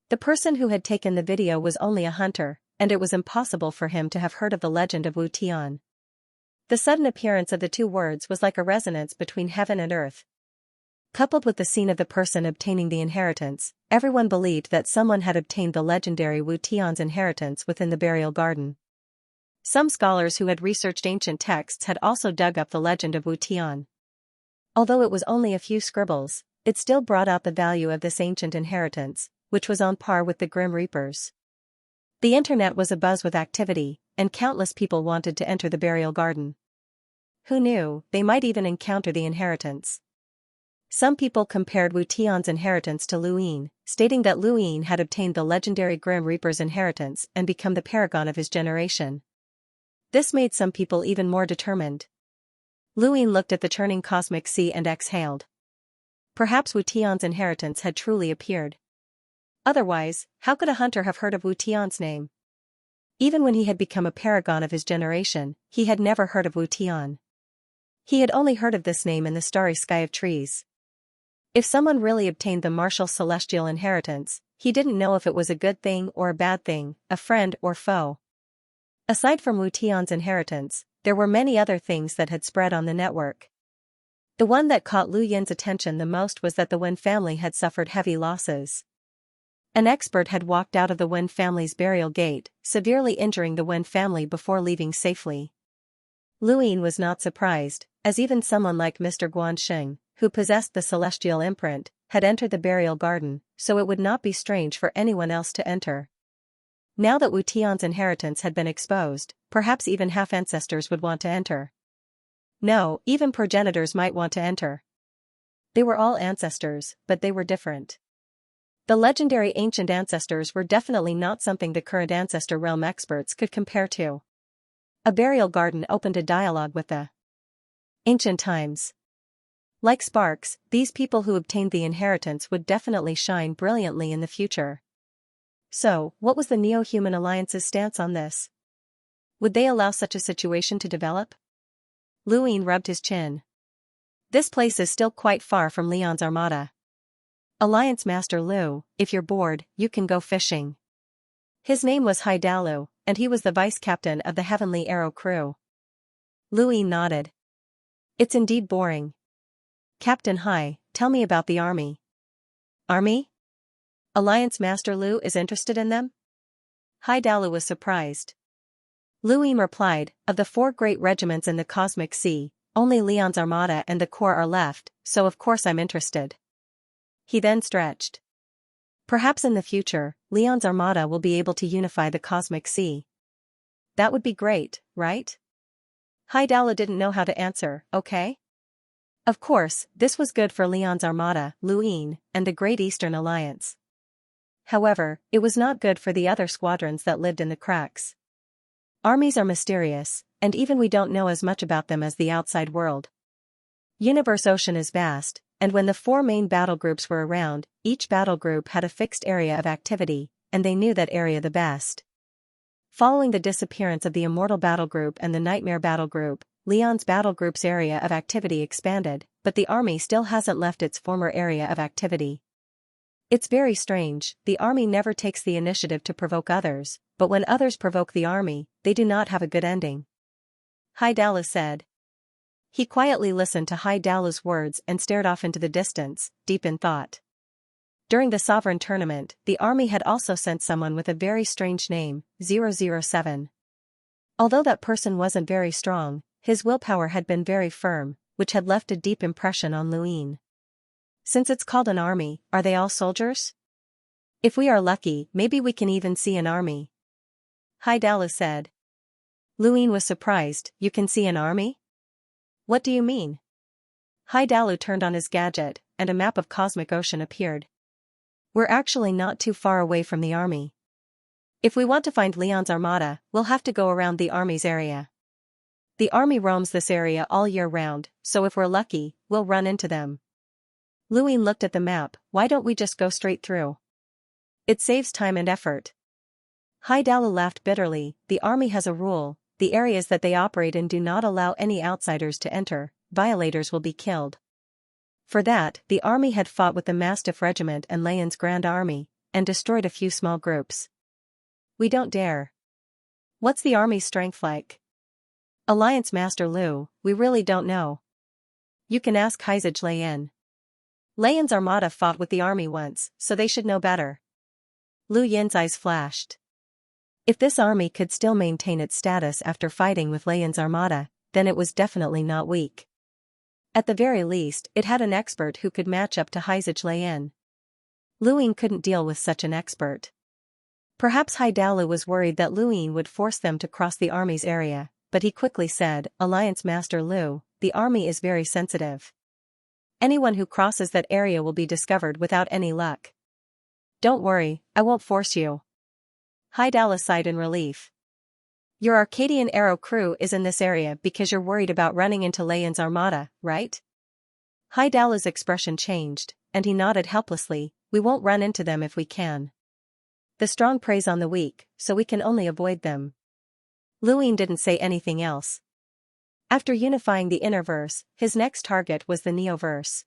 The person who had taken the video was only a hunter, and it was impossible for him to have heard of the legend of Wu Tian. The sudden appearance of the two words was like a resonance between heaven and earth. Coupled with the scene of the person obtaining the inheritance, everyone believed that someone had obtained the legendary Wu Tian's inheritance within the burial garden. Some scholars who had researched ancient texts had also dug up the legend of Wu Tian. Although it was only a few scribbles, it still brought out the value of this ancient inheritance, which was on par with the Grim Reapers. The internet was abuzz with activity, and countless people wanted to enter the burial garden. Who knew, they might even encounter the inheritance. Some people compared Wu Tian's inheritance to Luyin, stating that Luyin had obtained the legendary Grim Reaper's inheritance and become the paragon of his generation. This made some people even more determined. Luyin looked at the churning cosmic sea and exhaled. Perhaps Wu Tian's inheritance had truly appeared. Otherwise, how could a hunter have heard of Wu Tian's name? Even when he had become a paragon of his generation, he had never heard of Wu Tian. He had only heard of this name in the starry sky of trees. If someone really obtained the martial celestial inheritance, he didn't know if it was a good thing or a bad thing, a friend or foe. Aside from Wu Tian's inheritance, there were many other things that had spread on the network. The one that caught Lu Yin's attention the most was that the Wen family had suffered heavy losses. An expert had walked out of the Wen family's burial gate, severely injuring the Wen family before leaving safely. Lu Yin was not surprised, as even someone like Mr. Guanxing, who possessed the celestial imprint, had entered the burial garden, so it would not be strange for anyone else to enter. Now that Wu Tian's inheritance had been exposed, perhaps even half-ancestors would want to enter. No, even progenitors might want to enter. They were all ancestors, but they were different. The legendary ancient ancestors were definitely not something the current ancestor realm experts could compare to. A burial garden opened a dialogue with the ancient times. Like sparks, these people who obtained the inheritance would definitely shine brilliantly in the future. So, what was the Neo-Human Alliance's stance on this? Would they allow such a situation to develop? Lu Yin rubbed his chin. This place is still quite far from Leon's armada. Alliance Master Lu, if you're bored, you can go fishing. His name was Hai Dalu, and he was the vice-captain of the Heavenly Arrow crew. Lu Yin nodded. It's indeed boring. Captain Hai, tell me about the army. Army? Alliance Master Lu is interested in them? Hai Dalu was surprised. Lu Yin replied, of the 4 great regiments in the Cosmic Sea, only Leon's armada and the Corps are left, so of course I'm interested. He then stretched. Perhaps in the future, Leon's armada will be able to unify the Cosmic Sea. That would be great, right? Hai Dalu didn't know how to answer, okay? Of course, this was good for Leon's armada, Lu Yin, and the Great Eastern Alliance. However, it was not good for the other squadrons that lived in the cracks. Armies are mysterious, and even we don't know as much about them as the outside world. Universe Ocean is vast, and when the 4 main battle groups were around, each battle group had a fixed area of activity, and they knew that area the best. Following the disappearance of the Immortal Battle Group and the Nightmare Battle Group, Leon's battle group's area of activity expanded, but the army still hasn't left its former area of activity. It's very strange, the army never takes the initiative to provoke others, but when others provoke the army, they do not have a good ending. Hai Dalu said. He quietly listened to Hai Dalu's words and stared off into the distance, deep in thought. During the Sovereign Tournament, the army had also sent someone with a very strange name, 007. Although that person wasn't very strong, his willpower had been very firm, which had left a deep impression on Lu Yin. Since it's called an army, are they all soldiers? If we are lucky, maybe we can even see an army. Hai Dalu said. Lu Yin was surprised, you can see an army? What do you mean? Hai Dalu turned on his gadget, and a map of Cosmic Ocean appeared. We're actually not too far away from the army. If we want to find Leon's armada, we'll have to go around the army's area. The army roams this area all year round, so if we're lucky, we'll run into them. Lu Yin looked at the map, why don't we just go straight through? It saves time and effort. Hai Dalu laughed bitterly, the army has a rule, the areas that they operate in do not allow any outsiders to enter, violators will be killed. For that, the army had fought with the Mastiff Regiment and Leon's Grand Army, and destroyed a few small groups. We don't dare. What's the army's strength like? Alliance Master Lu, we really don't know. You can ask Haizaj Layan. Layan's armada fought with the army once, so they should know better. Lu Yin's eyes flashed. If this army could still maintain its status after fighting with Layan's armada, then it was definitely not weak. At the very least, it had an expert who could match up to Haizaj Layan. Luing couldn't deal with such an expert. Perhaps Haidalu was worried that Luing would force them to cross the army's area, but he quickly said, Alliance Master Lu, the army is very sensitive. Anyone who crosses that area will be discovered without any luck. Don't worry, I won't force you. Haidalu sighed in relief. Your Arcadian Arrow crew is in this area because you're worried about running into Layan's armada, right? Haidalu's expression changed, and he nodded helplessly. We won't run into them if we can. The strong preys on the weak, so we can only avoid them. Luing didn't say anything else. After unifying the inner verse, his next target was the neo-verse.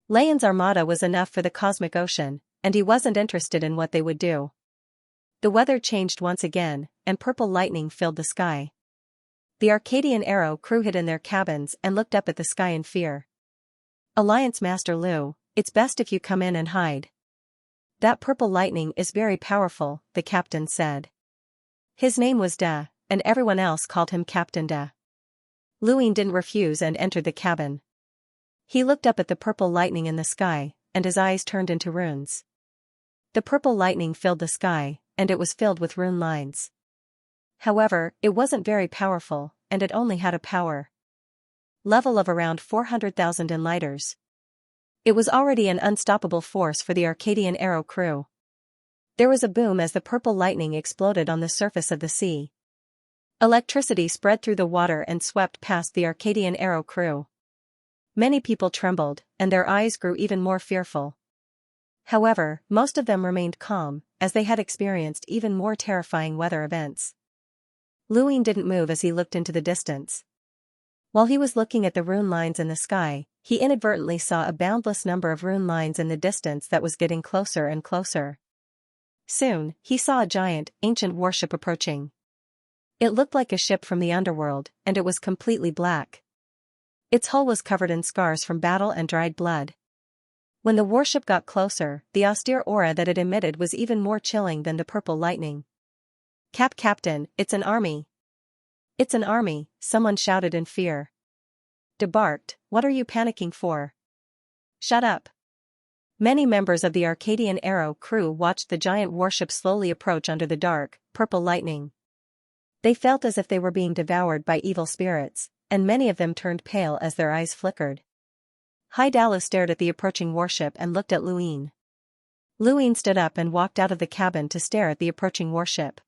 Layan's armada was enough for the cosmic ocean, and he wasn't interested in what they would do. The weather changed once again, and purple lightning filled the sky. The Arcadian Arrow crew hid in their cabins and looked up at the sky in fear. Alliance Master Lu, it's best if you come in and hide. That purple lightning is very powerful, the captain said. His name was Da, and everyone else called him Captain Da. Luing didn't refuse and entered the cabin. He looked up at the purple lightning in the sky, and his eyes turned into runes. The purple lightning filled the sky, and it was filled with rune lines. However, it wasn't very powerful, and it only had a power level of around 400,000 enlighters. It was already an unstoppable force for the Arcadian Arrow crew. There was a boom as the purple lightning exploded on the surface of the sea. Electricity spread through the water and swept past the Arcadian Arrow crew. Many people trembled, and their eyes grew even more fearful. However, most of them remained calm, as they had experienced even more terrifying weather events. Luing didn't move as he looked into the distance. While he was looking at the rune lines in the sky, he inadvertently saw a boundless number of rune lines in the distance that was getting closer and closer. Soon, he saw a giant, ancient warship approaching. It looked like a ship from the underworld, and it was completely black. Its hull was covered in scars from battle and dried blood. When the warship got closer, the austere aura that it emitted was even more chilling than the purple lightning. Captain, it's an army. It's an army, someone shouted in fear. Da barked, what are you panicking for? Shut up. Many members of the Arcadian Arrow crew watched the giant warship slowly approach under the dark, purple lightning. They felt as if they were being devoured by evil spirits, and many of them turned pale as their eyes flickered. Haidalu stared at the approaching warship and looked at Luing. Luing stood up and walked out of the cabin to stare at the approaching warship.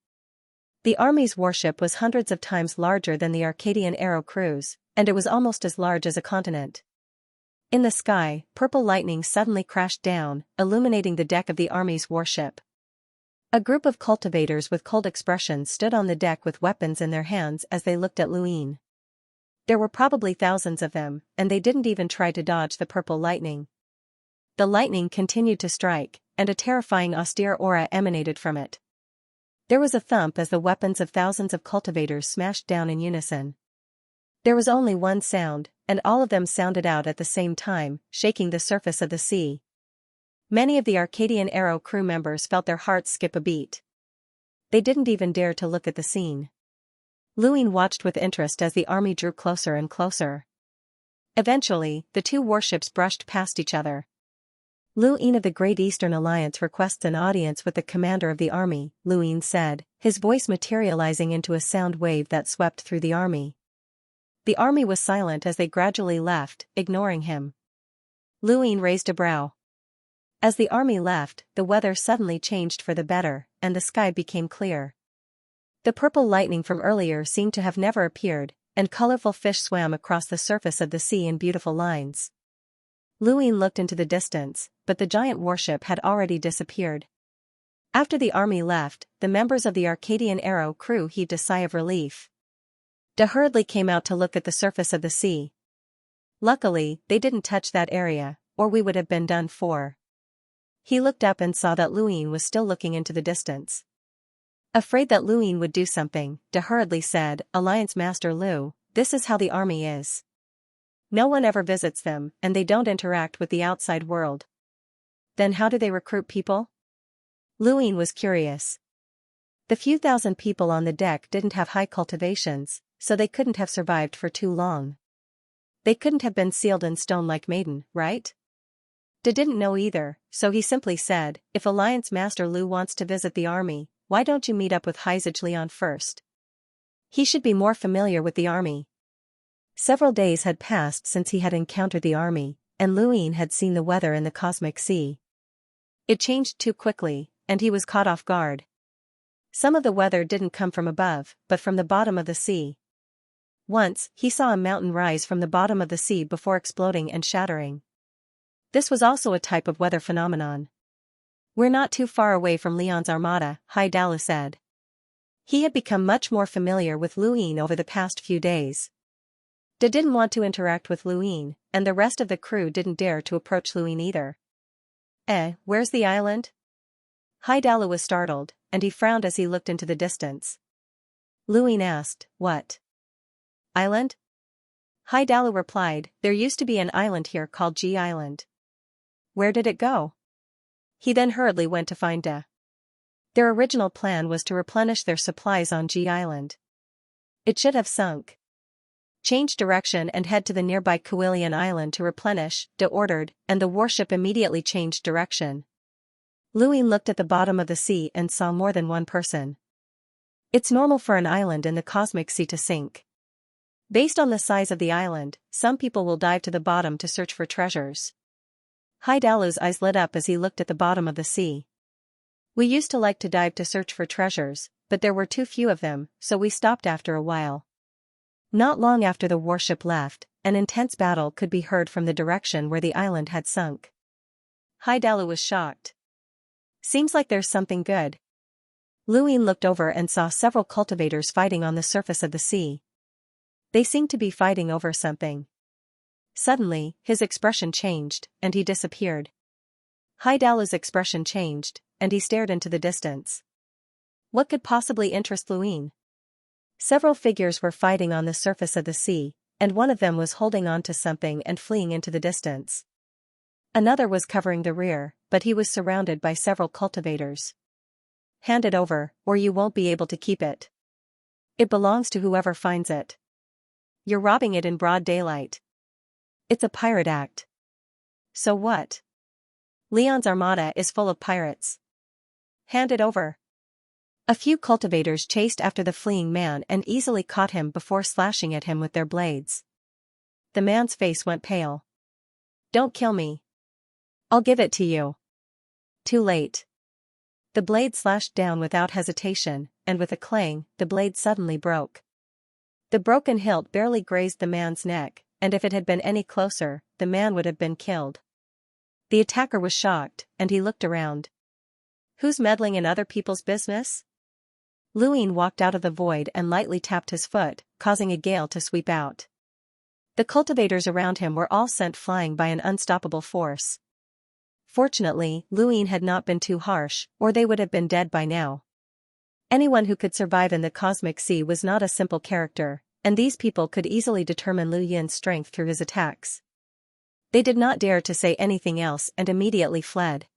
The army's warship was hundreds of times larger than the Arcadian Arrow crew's, and it was almost as large as a continent. In the sky, purple lightning suddenly crashed down, illuminating the deck of the army's warship. A group of cultivators with cold expressions stood on the deck with weapons in their hands as they looked at Luing. There were probably thousands of them, and they didn't even try to dodge the purple lightning. The lightning continued to strike, and a terrifying austere aura emanated from it. There was a thump as the weapons of thousands of cultivators smashed down in unison. There was only one sound, and all of them sounded out at the same time, shaking the surface of the sea. Many of the Arcadian Arrow crew members felt their hearts skip a beat. They didn't even dare to look at the scene. Luing watched with interest as the army drew closer and closer. Eventually, the two warships brushed past each other. Luing of the Great Eastern Alliance requests an audience with the commander of the army, Luing said, his voice materializing into a sound wave that swept through the army. The army was silent as they gradually left, ignoring him. Luing raised a brow. As the army left, the weather suddenly changed for the better, and the sky became clear. The purple lightning from earlier seemed to have never appeared, and colorful fish swam across the surface of the sea in beautiful lines. Luing looked into the distance, but the giant warship had already disappeared. After the army left, the members of the Arcadian Arrow crew heaved a sigh of relief. Da hurriedly came out to look at the surface of the sea. Luckily, they didn't touch that area, or we would have been done for. He looked up and saw that Luing was still looking into the distance. Afraid that Luing would do something, Da hurriedly said, Alliance Master Lu, this is how the army is. No one ever visits them, and they don't interact with the outside world. Then how do they recruit people? Luing was curious. The few thousand people on the deck didn't have high cultivations, so they couldn't have survived for too long. They couldn't have been sealed in stone like Maiden, right? De didn't know either, so he simply said, if Alliance Master Lu wants to visit the army, why don't you meet up with Heizage Lian first? He should be more familiar with the army. Several days had passed since he had encountered the army, and Luin had seen the weather in the cosmic sea. It changed too quickly, and he was caught off guard. Some of the weather didn't come from above, but from the bottom of the sea. Once, he saw a mountain rise from the bottom of the sea before exploding and shattering. This was also a type of weather phenomenon. We're not too far away from Leon's armada, Hai Dalu said. He had become much more familiar with Luin over the past few days. De didn't want to interact with Luin, and the rest of the crew didn't dare to approach Luin either. Where's the island? Hai Dalu was startled, and he frowned as he looked into the distance. Luin asked, what? Island? Hai Dalu replied, there used to be an island here called G Island. Where did it go? He then hurriedly went to find De. Their original plan was to replenish their supplies on G Island. It should have sunk. Change direction and head to the nearby Kuilian Island to replenish, De ordered, and the warship immediately changed direction. Luin looked at the bottom of the sea and saw more than one person. It's normal for an island in the cosmic sea to sink. Based on the size of the island, some people will dive to the bottom to search for treasures. Hai Dalu's eyes lit up as he looked at the bottom of the sea. We used to like to dive to search for treasures, but there were too few of them, so we stopped after a while. Not long after the warship left, an intense battle could be heard from the direction where the island had sunk. Hai Dalu was shocked. Seems like there's something good. Luin looked over and saw several cultivators fighting on the surface of the sea. They seemed to be fighting over something. Suddenly, his expression changed, and he disappeared. Hai Dalu's expression changed, and he stared into the distance. What could possibly interest Luin? Several figures were fighting on the surface of the sea, and one of them was holding on to something and fleeing into the distance. Another was covering the rear, but he was surrounded by several cultivators. Hand it over, or you won't be able to keep it. It belongs to whoever finds it. You're robbing it in broad daylight. It's a pirate act. So what? Leon's armada is full of pirates. Hand it over. A few cultivators chased after the fleeing man and easily caught him before slashing at him with their blades. The man's face went pale. Don't kill me. I'll give it to you. Too late. The blade slashed down without hesitation, and with a clang, the blade suddenly broke. The broken hilt barely grazed the man's neck, and if it had been any closer, the man would have been killed. The attacker was shocked, and he looked around. Who's meddling in other people's business? Luin walked out of the void and lightly tapped his foot, causing a gale to sweep out. The cultivators around him were all sent flying by an unstoppable force. Fortunately, Luin had not been too harsh, or they would have been dead by now. Anyone who could survive in the cosmic sea was not a simple character, and these people could easily determine Lu Yin's strength through his attacks. They did not dare to say anything else and immediately fled.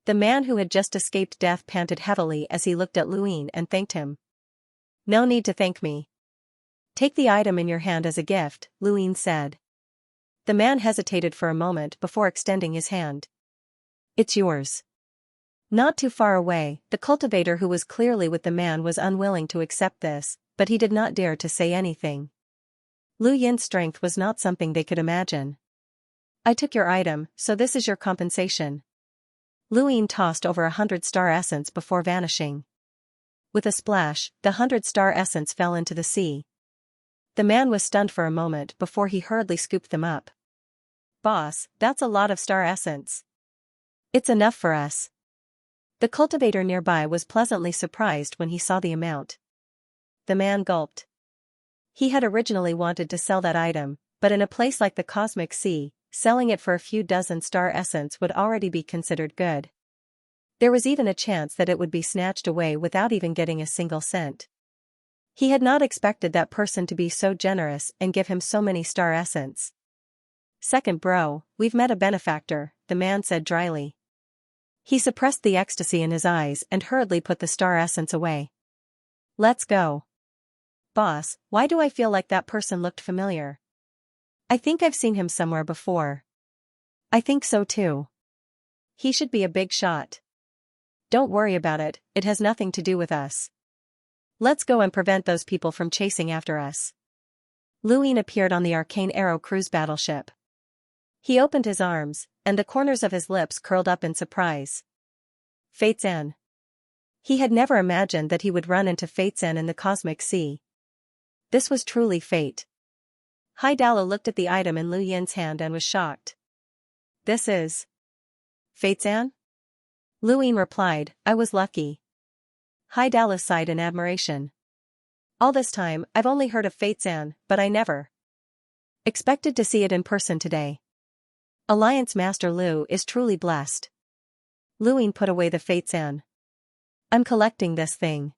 The man who had just escaped death panted heavily as he looked at Luin and thanked him. No need to thank me. Take the item in your hand as a gift, Luin said. The man hesitated for a moment before extending his hand. It's yours. Not too far away, the cultivator who was clearly with the man was unwilling to accept this, but he did not dare to say anything. Lu Yin's strength was not something they could imagine. I took your item, so this is your compensation. Luin tossed over 100 star essence before vanishing. With a splash, the 100-star essence fell into the sea. The man was stunned for a moment before he hurriedly scooped them up. Boss, that's a lot of star essence. It's enough for us. The cultivator nearby was pleasantly surprised when he saw the amount. The man gulped. He had originally wanted to sell that item, but in a place like the cosmic sea, selling it for a few dozen star essence would already be considered good. There was even a chance that it would be snatched away without even getting a single cent. He had not expected that person to be so generous and give him so many star essence. Second bro, we've met a benefactor, the man said dryly. He suppressed the ecstasy in his eyes and hurriedly put the star essence away. Let's go. Boss, why do I feel like that person looked familiar? I think I've seen him somewhere before. I think so too. He should be a big shot. Don't worry about it, it has nothing to do with us. Let's go and prevent those people from chasing after us. Luin appeared on the Arcane Arrow cruise battleship. He opened his arms, and the corners of his lips curled up in surprise. Fate-san. He had never imagined that he would run into Fate-san in the cosmic sea. This was truly fate. Haidala looked at the item in Lu Yin's hand and was shocked. This is Fate-san? Luin replied, I was lucky. Haidala sighed in admiration. All this time, I've only heard of Fate-san, but I never expected to see it in person today. Alliance Master Lu is truly blessed. Luin put away the Fate-san. I'm collecting this thing.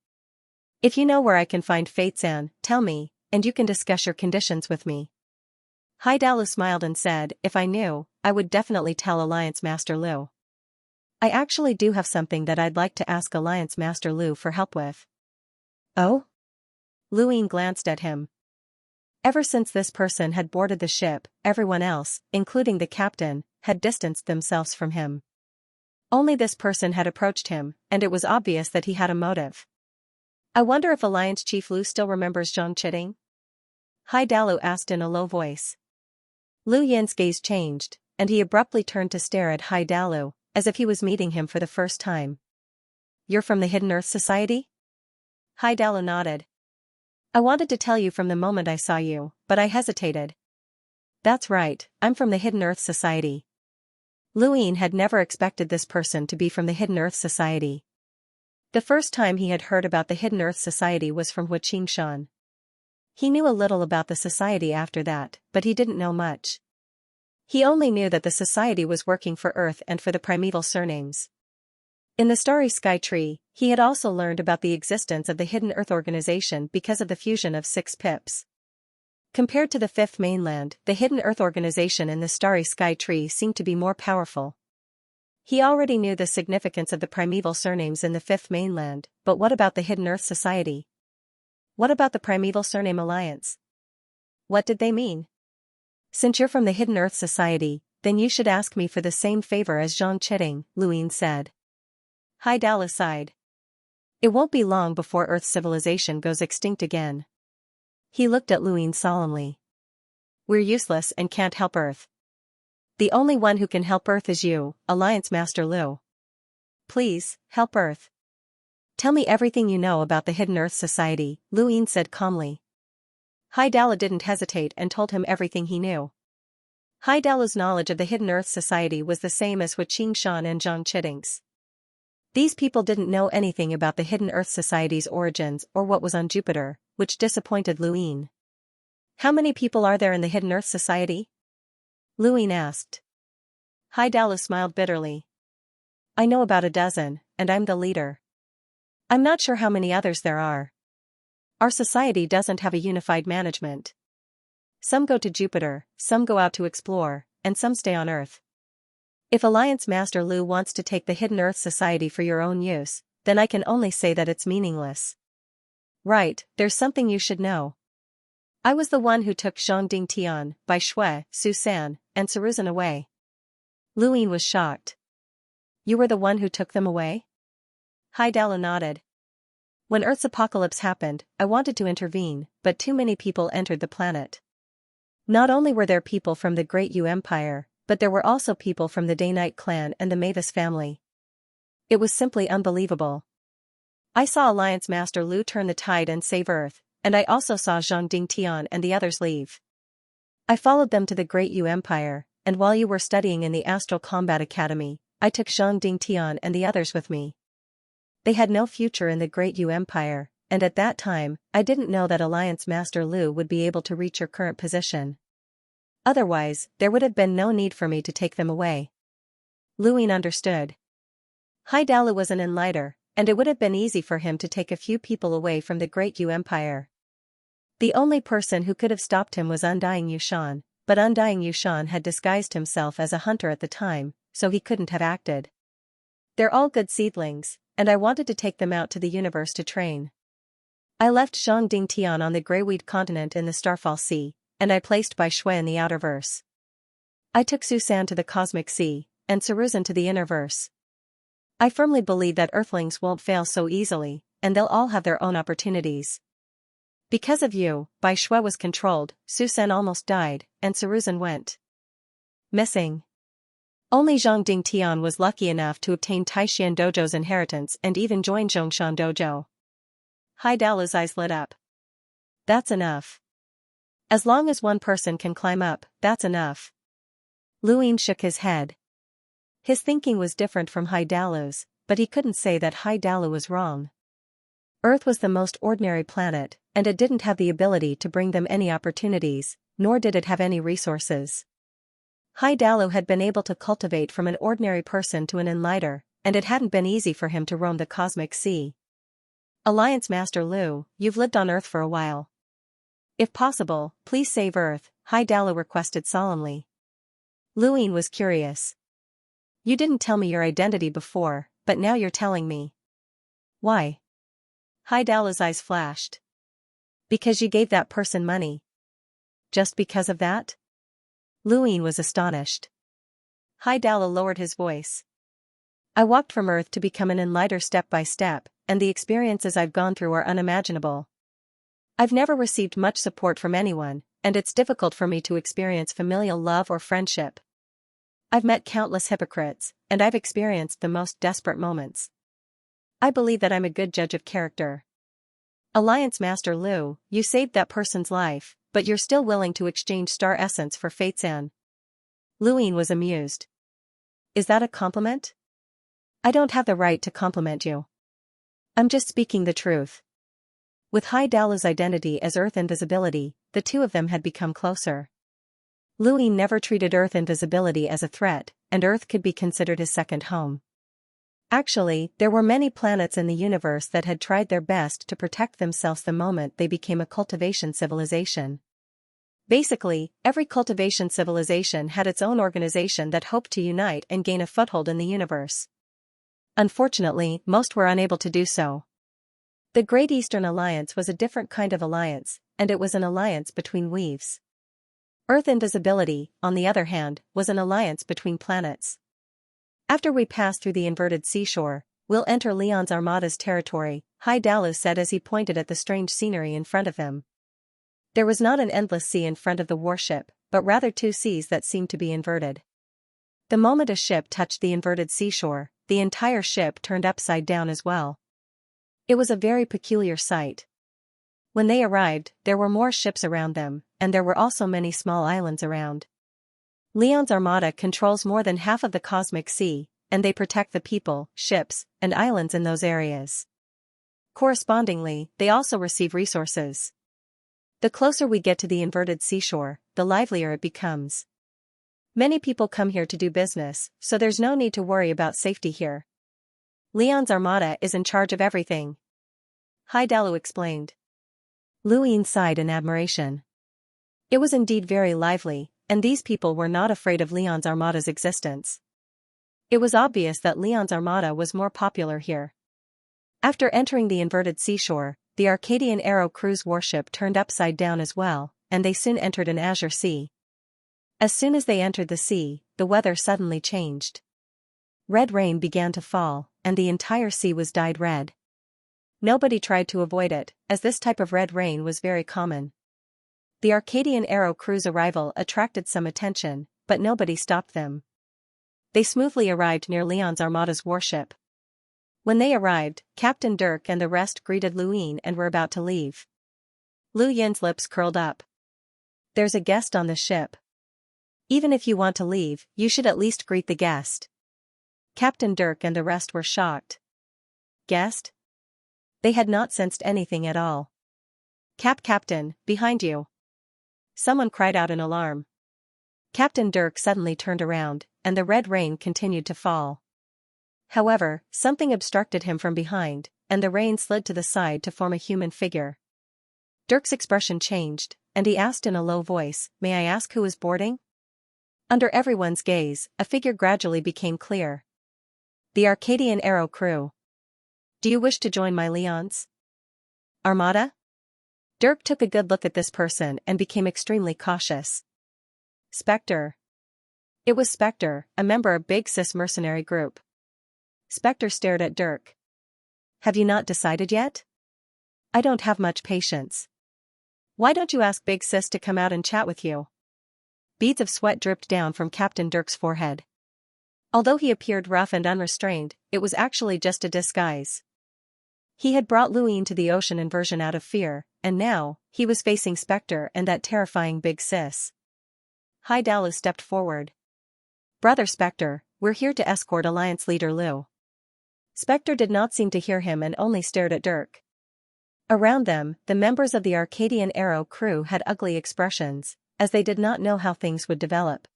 If you know where I can find Fate-san, tell me, and you can discuss your conditions with me. Haidala smiled and said, if I knew, I would definitely tell Alliance Master Lu. I actually do have something that I'd like to ask Alliance Master Lu for help with. Oh? Luin glanced at him. Ever since this person had boarded the ship, everyone else, including the captain, had distanced themselves from him. Only this person had approached him, and it was obvious that he had a motive. I wonder if Alliance Chief Lu still remembers Zhang Chiding? Haidala asked in a low voice. Lu Yin's gaze changed, and he abruptly turned to stare at Haidala, as if he was meeting him for the first time. You're from the Hidden Earth Society? Haidala nodded. I wanted to tell you from the moment I saw you, but I hesitated. That's right, I'm from the Hidden Earth Society. Luin had never expected this person to be from the Hidden Earth Society. The first time he had heard about the Hidden Earth Society was from Xianxia. He knew a little about the society after that, but he didn't know much. He only knew that the society was working for Earth and for the primeval surnames. In the Starry Sky Tree, he had also learned about the existence of the Hidden Earth Organization because of the fusion of 6 pips. Compared to the Fifth Mainland, the Hidden Earth Organization in the Starry Sky Tree seemed to be more powerful. He already knew the significance of the primeval surnames in the Fifth Mainland, but what about the Hidden Earth Society? What about the Primeval Surname Alliance? What did they mean? Since you're from the Hidden Earth Society, then you should ask me for the same favor as Zhang Chiding, Luin said. Haidala sighed. It won't be long before Earth's civilization goes extinct again. He looked at Luin solemnly. We're useless and can't help Earth. The only one who can help Earth is you, Alliance Master Lu. Please, help Earth. Tell me everything you know about the Hidden Earth Society, Luin said calmly. Haidala didn't hesitate and told him everything he knew. Haidala's knowledge of the Hidden Earth Society was the same as Xianxia and Zhang Chiding's. These people didn't know anything about the Hidden Earth Society's origins or what was on Jupiter, which disappointed Luin. How many people are there in the Hidden Earth Society? Luin asked. Haidala smiled bitterly. I know about 12, and I'm the leader. I'm not sure how many others there are. Our society doesn't have a unified management. Some go to Jupiter, some go out to explore, and some stay on Earth. If Alliance Master Lu wants to take the Hidden Earth Society for your own use, then I can only say that it's meaningless. Right, there's something you should know. I was the one who took Zhongding Tian, Bai Shui, Su San, and Saruzan away. Luin was shocked. You were the one who took them away? Haidala nodded. When Earth's apocalypse happened, I wanted to intervene, but too many people entered the planet. Not only were there people from the Great Yu Empire, but there were also people from the Day-Night clan and the Mavis family. It was simply unbelievable. I saw Alliance Master Lu turn the tide and save Earth, and I also saw Zhongding Tian and the others leave. I followed them to the Great Yu Empire, and while you were studying in the Astral Combat Academy, I took Zhongding Tian and the others with me. They had no future in the Great Yu Empire, and at that time, I didn't know that Alliance Master Lu would be able to reach your current position. Otherwise, there would have been no need for me to take them away. Luin understood. Haidala was an enlighter, and it would have been easy for him to take a few people away from the Great Yu Empire. The only person who could have stopped him was Undying Yushan, but Undying Yushan had disguised himself as a hunter at the time, so he couldn't have acted. They're all good seedlings, and I wanted to take them out to the universe to train. I left Zhongding Tian on the Greyweed continent in the Starfall Sea, and I placed Bai Shui in the Outerverse. I took Susan to the cosmic sea, and Saruzin to the innerverse. I firmly believe that Earthlings won't fail so easily, and they'll all have their own opportunities. Because of you, Bai Shui was controlled, Susan almost died, and Saruzin went missing. Only Zhang Dingtian was lucky enough to obtain Taishan Dojo's inheritance and even join Zhongshan Dojo. Hai Dalu's eyes lit up. That's enough. As long as one person can climb up, that's enough. Luin shook his head. His thinking was different from Hai Dalu's, but he couldn't say that Hai Dalu was wrong. Earth was the most ordinary planet, and it didn't have the ability to bring them any opportunities, nor did it have any resources. Hai Dalu had been able to cultivate from an ordinary person to an enlighter, and it hadn't been easy for him to roam the cosmic sea. Alliance Master Lu, you've lived on Earth for a while. If possible, please save Earth, Hai Dalu requested solemnly. Luin was curious. You didn't tell me your identity before, but now you're telling me. Why? Hai Dalu's eyes flashed. Because you gave that person money. Just because of that? Luin was astonished. Hai Dalu lowered his voice. I walked from Earth to become an enlighter step by step, and the experiences I've gone through are unimaginable. I've never received much support from anyone, and it's difficult for me to experience familial love or friendship. I've met countless hypocrites, and I've experienced the most desperate moments. I believe that I'm a good judge of character. Alliance Master Lu, you saved that person's life, but you're still willing to exchange star essence for Fatesan. Luin was amused. Is that a compliment? I don't have the right to compliment you. I'm just speaking the truth. With Hai Dalu's identity as Earth Invisibility, the two of them had become closer. Luin never treated Earth Invisibility as a threat, and Earth could be considered his second home. Actually, there were many planets in the universe that had tried their best to protect themselves the moment they became a cultivation civilization. Basically, every cultivation civilization had its own organization that hoped to unite and gain a foothold in the universe. Unfortunately, most were unable to do so. The Great Eastern Alliance was a different kind of alliance, and it was an alliance between weaves. Earth Invisibility, on the other hand, was an alliance between planets. After we pass through the inverted seashore, we'll enter Leon's Armada's territory, Hai Dalu said as he pointed at the strange scenery in front of him. There was not an endless sea in front of the warship, but rather two seas that seemed to be inverted. The moment a ship touched the inverted seashore, the entire ship turned upside down as well. It was a very peculiar sight. When they arrived, there were more ships around them, and there were also many small islands around. Leon's Armada controls more than half of the cosmic sea, and they protect the people, ships, and islands in those areas. Correspondingly, they also receive resources. The closer we get to the inverted seashore, the livelier it becomes. Many people come here to do business, so there's no need to worry about safety here. Leon's Armada is in charge of everything. Hai Dalu explained. Luin sighed in admiration. It was indeed very lively, and these people were not afraid of Leon's Armada's existence. It was obvious that Leon's Armada was more popular here. After entering the inverted seashore, the Arcadian Arrow cruise warship turned upside down as well, and they soon entered an azure sea. As soon as they entered the sea, the weather suddenly changed. Red rain began to fall, and the entire sea was dyed red. Nobody tried to avoid it, as this type of red rain was very common. The Arcadian Arrow cruise arrival attracted some attention, but nobody stopped them. They smoothly arrived near Leon's Armada's warship. When they arrived, Captain Dirk and the rest greeted Luin and were about to leave. Lu Yin's lips curled up. There's a guest on the ship. Even if you want to leave, you should at least greet the guest. Captain Dirk and the rest were shocked. Guest? They had not sensed anything at all. Captain, behind you. Someone cried out in alarm. Captain Dirk suddenly turned around, and the red rain continued to fall. However, something obstructed him from behind, and the rain slid to the side to form a human figure. Dirk's expression changed, and he asked in a low voice, "May I ask who is boarding?" Under everyone's gaze, a figure gradually became clear. The Arcadian Arrow crew. Do you wish to join my Leon's Armada? Dirk took a good look at this person and became extremely cautious. Spectre. It was Spectre, a member of Big Sis mercenary group. Spectre stared at Dirk. Have you not decided yet? I don't have much patience. Why don't you ask Big Sis to come out and chat with you? Beads of sweat dripped down from Captain Dirk's forehead. Although he appeared rough and unrestrained, it was actually just a disguise. He had brought Luine to the ocean inversion out of fear, and now, he was facing Spectre and that terrifying Big Sis. Haidalu stepped forward. Brother Spectre, we're here to escort Alliance leader Lu. Spectre did not seem to hear him and only stared at Dirk. Around them, the members of the Arcadian Arrow crew had ugly expressions, as they did not know how things would develop.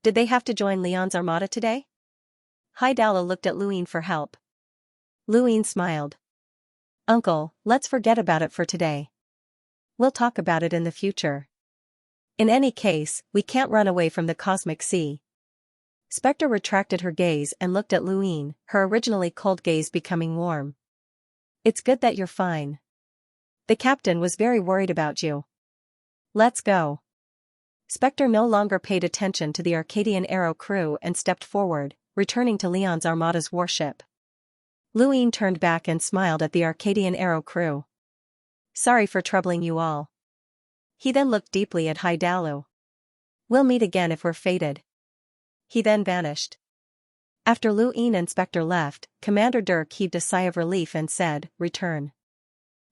Did they have to join Leon's armada today? Haidalu looked at Luine for help. Luine smiled. Uncle, let's forget about it for today. We'll talk about it in the future. In any case, we can't run away from the cosmic sea. Spectre retracted her gaze and looked at Luine, her originally cold gaze becoming warm. It's good that you're fine. The captain was very worried about you. Let's go. Spectre no longer paid attention to the Arcadian Arrow crew and stepped forward, returning to Leon's armada's warship. Luine turned back and smiled at the Arcadian Arrow crew. Sorry for troubling you all. He then looked deeply at Haidalu. We'll meet again if we're fated. He then vanished. After Luine and Spectre left, Commander Dirk heaved a sigh of relief and said, Return.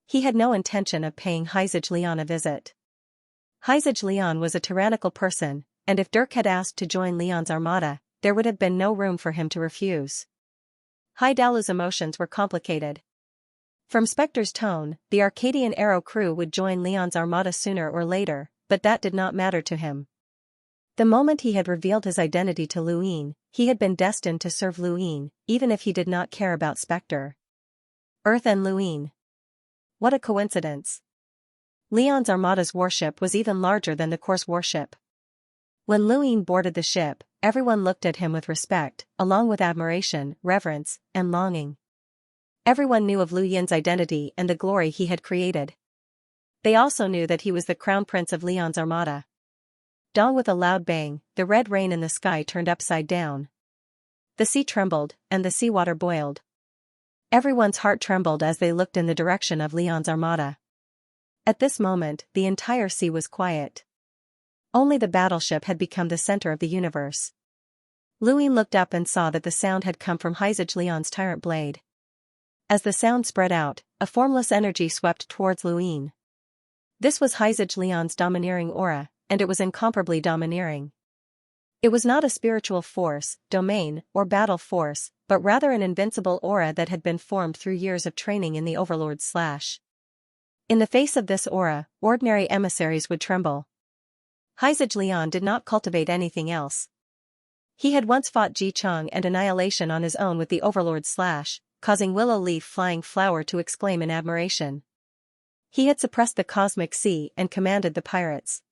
He had no intention of paying Hizaj Leon a visit. Hizaj Leon was a tyrannical person, and if Dirk had asked to join Leon's armada, there would have been no room for him to refuse. Haidalu's emotions were complicated. From Spectre's tone, the Arcadian Arrow crew would join Leon's armada sooner or later, but that did not matter to him. The moment he had revealed his identity to Luine, he had been destined to serve Luine, even if he did not care about Spectre. Earth and Luine. What a coincidence. Leon's armada's warship was even larger than the Corps' warship. When Luine boarded the ship, everyone looked at him with respect, along with admiration, reverence, and longing. Everyone knew of Lu Yin's identity and the glory he had created. They also knew that he was the crown prince of Leon's armada. Dong with a loud bang, the red rain in the sky turned upside down. The sea trembled, and the seawater boiled. Everyone's heart trembled as they looked in the direction of Leon's armada. At this moment, the entire sea was quiet. Only the battleship had become the center of the universe. Luine looked up and saw that the sound had come from Hizaj Leon's tyrant blade. As the sound spread out, a formless energy swept towards Luine. This was Hizaj Leon's domineering aura, and it was incomparably domineering. It was not a spiritual force, domain, or battle force, but rather an invincible aura that had been formed through years of training in the Overlord's slash. In the face of this aura, ordinary emissaries would tremble. Hizaj Leon did not cultivate anything else. He had once fought Ji Chang and Annihilation on his own with the Overlord's slash, causing Willow Leaf Flying Flower to exclaim in admiration. He had suppressed the cosmic sea and commanded the pirates.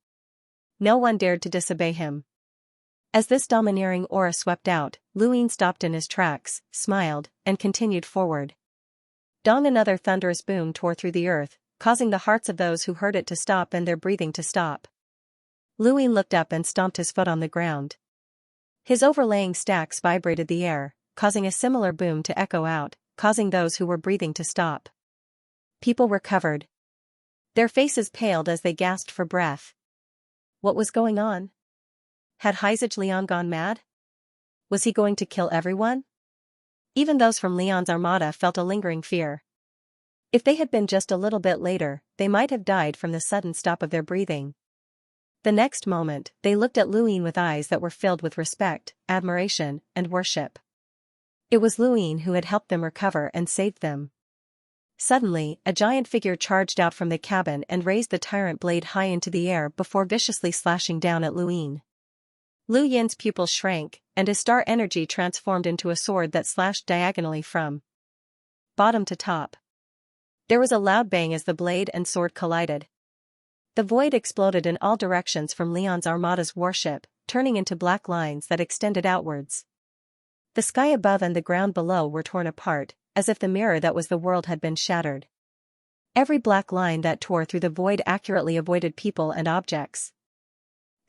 No one dared to disobey him. As this domineering aura swept out, Luine stopped in his tracks, smiled, and continued forward. Dong another thunderous boom tore through the earth, causing the hearts of those who heard it to stop and their breathing to stop. Luine looked up and stomped his foot on the ground. His overlaying stacks vibrated the air, causing a similar boom to echo out, causing those who were breathing to stop. People were covered. Their faces paled as they gasped for breath. What was going on? Had Hizaj Leon gone mad? Was he going to kill everyone? Even those from Leon's armada felt a lingering fear. If they had been just a little bit later, they might have died from the sudden stop of their breathing. The next moment, they looked at Luine with eyes that were filled with respect, admiration, and worship. It was Luine who had helped them recover and saved them. Suddenly, a giant figure charged out from the cabin and raised the tyrant blade high into the air before viciously slashing down at Luine. Lu Yin's pupils shrank, and his star energy transformed into a sword that slashed diagonally from bottom to top. There was a loud bang as the blade and sword collided. The void exploded in all directions from Leon's armada's warship, turning into black lines that extended outwards. The sky above and the ground below were torn apart, as if the mirror that was the world had been shattered. Every black line that tore through the void accurately avoided people and objects.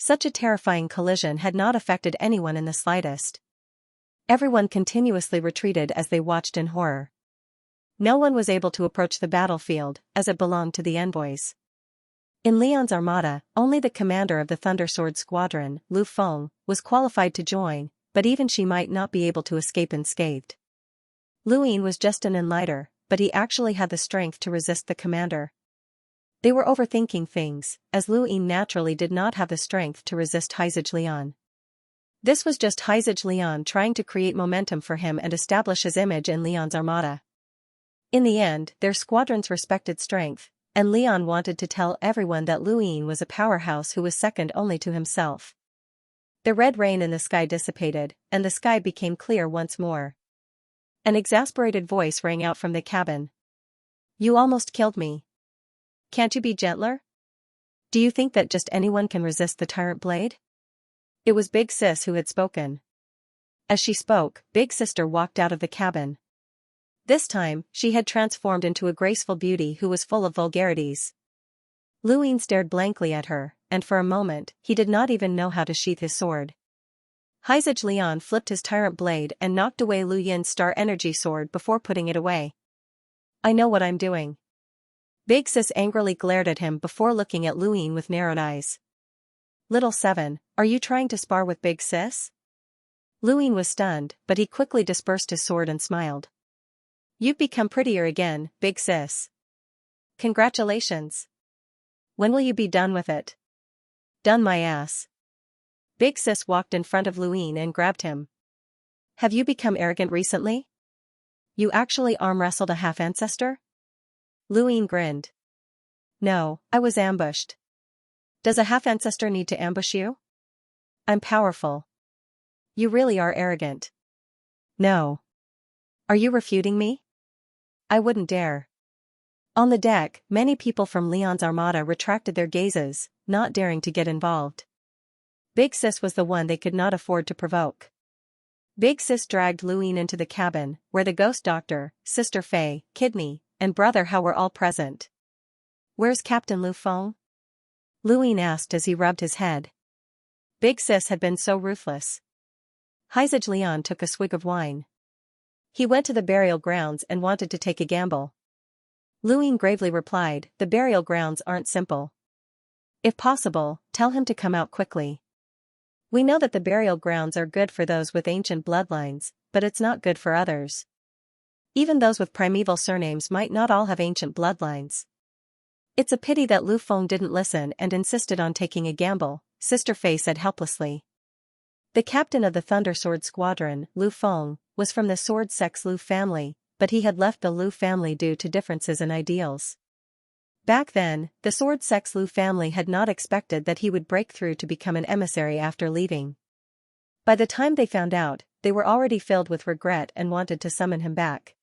Such a terrifying collision had not affected anyone in the slightest. Everyone continuously retreated as they watched in horror. No one was able to approach the battlefield, as it belonged to the envoys. In Leon's armada, only the commander of the Thundersword Squadron, Lu Feng, was qualified to join, but even she might not be able to escape unscathed. Luin was just an enlighter, but he actually had the strength to resist the commander. They were overthinking things, as Luin naturally did not have the strength to resist Heizij. This was just Heizij trying to create momentum for him and establish his image in Leon's armada. In the end, their squadrons respected strength, and Leon wanted to tell everyone that Luin was a powerhouse who was second only to himself. The red rain in the sky dissipated, and the sky became clear once more. An exasperated voice rang out from the cabin. "You almost killed me. Can't you be gentler? Do you think that just anyone can resist the tyrant blade?" It was Big Sis who had spoken. As she spoke, Big Sister walked out of the cabin. This time, she had transformed into a graceful beauty who was full of vulgarities. Luin stared blankly at her, and for a moment, he did not even know how to sheath his sword. Heizij flipped his tyrant blade and knocked away Lu Yin's star energy sword before putting it away. "I know what I'm doing." Big Sis angrily glared at him before looking at Luin with narrowed eyes. "Little Seven, are you trying to spar with Big Sis?" Luin was stunned, but he quickly dispersed his sword and smiled. "You've become prettier again, Big Sis. Congratulations. When will you be done with it?" "Done my ass." Big Sis walked in front of Luin and grabbed him. "Have you become arrogant recently? You actually arm wrestled a half-ancestor?" Luin grinned. "No, I was ambushed. Does a half-ancestor need to ambush you? I'm powerful." "You really are arrogant." "No. Are you refuting me?" "I wouldn't dare." On the deck, many people from Leon's armada retracted their gazes, not daring to get involved. Big Sis was the one they could not afford to provoke. Big Sis dragged Luin into the cabin, where the ghost doctor, Sister Fei, Kidney, and Brother Hao were all present. "Where's Captain Lu Feng?" Luin asked as he rubbed his head. Big Sis had been so ruthless. Heizij took a swig of wine. He went to the burial grounds and wanted to take a gamble. Luin gravely replied, "The burial grounds aren't simple. If possible, tell him to come out quickly. We know that the burial grounds are good for those with ancient bloodlines, but it's not good for others. Even those with primeval surnames might not all have ancient bloodlines." "It's a pity that Lu Feng didn't listen and insisted on taking a gamble," Sister Fei said helplessly. The captain of the Thundersword Squadron, Lu Feng, was from the Sword Sex Lu family, but he had left the Lu family due to differences in ideals. Back then, the Sword Sex Lu family had not expected that he would break through to become an emissary after leaving. By the time they found out, they were already filled with regret and wanted to summon him back.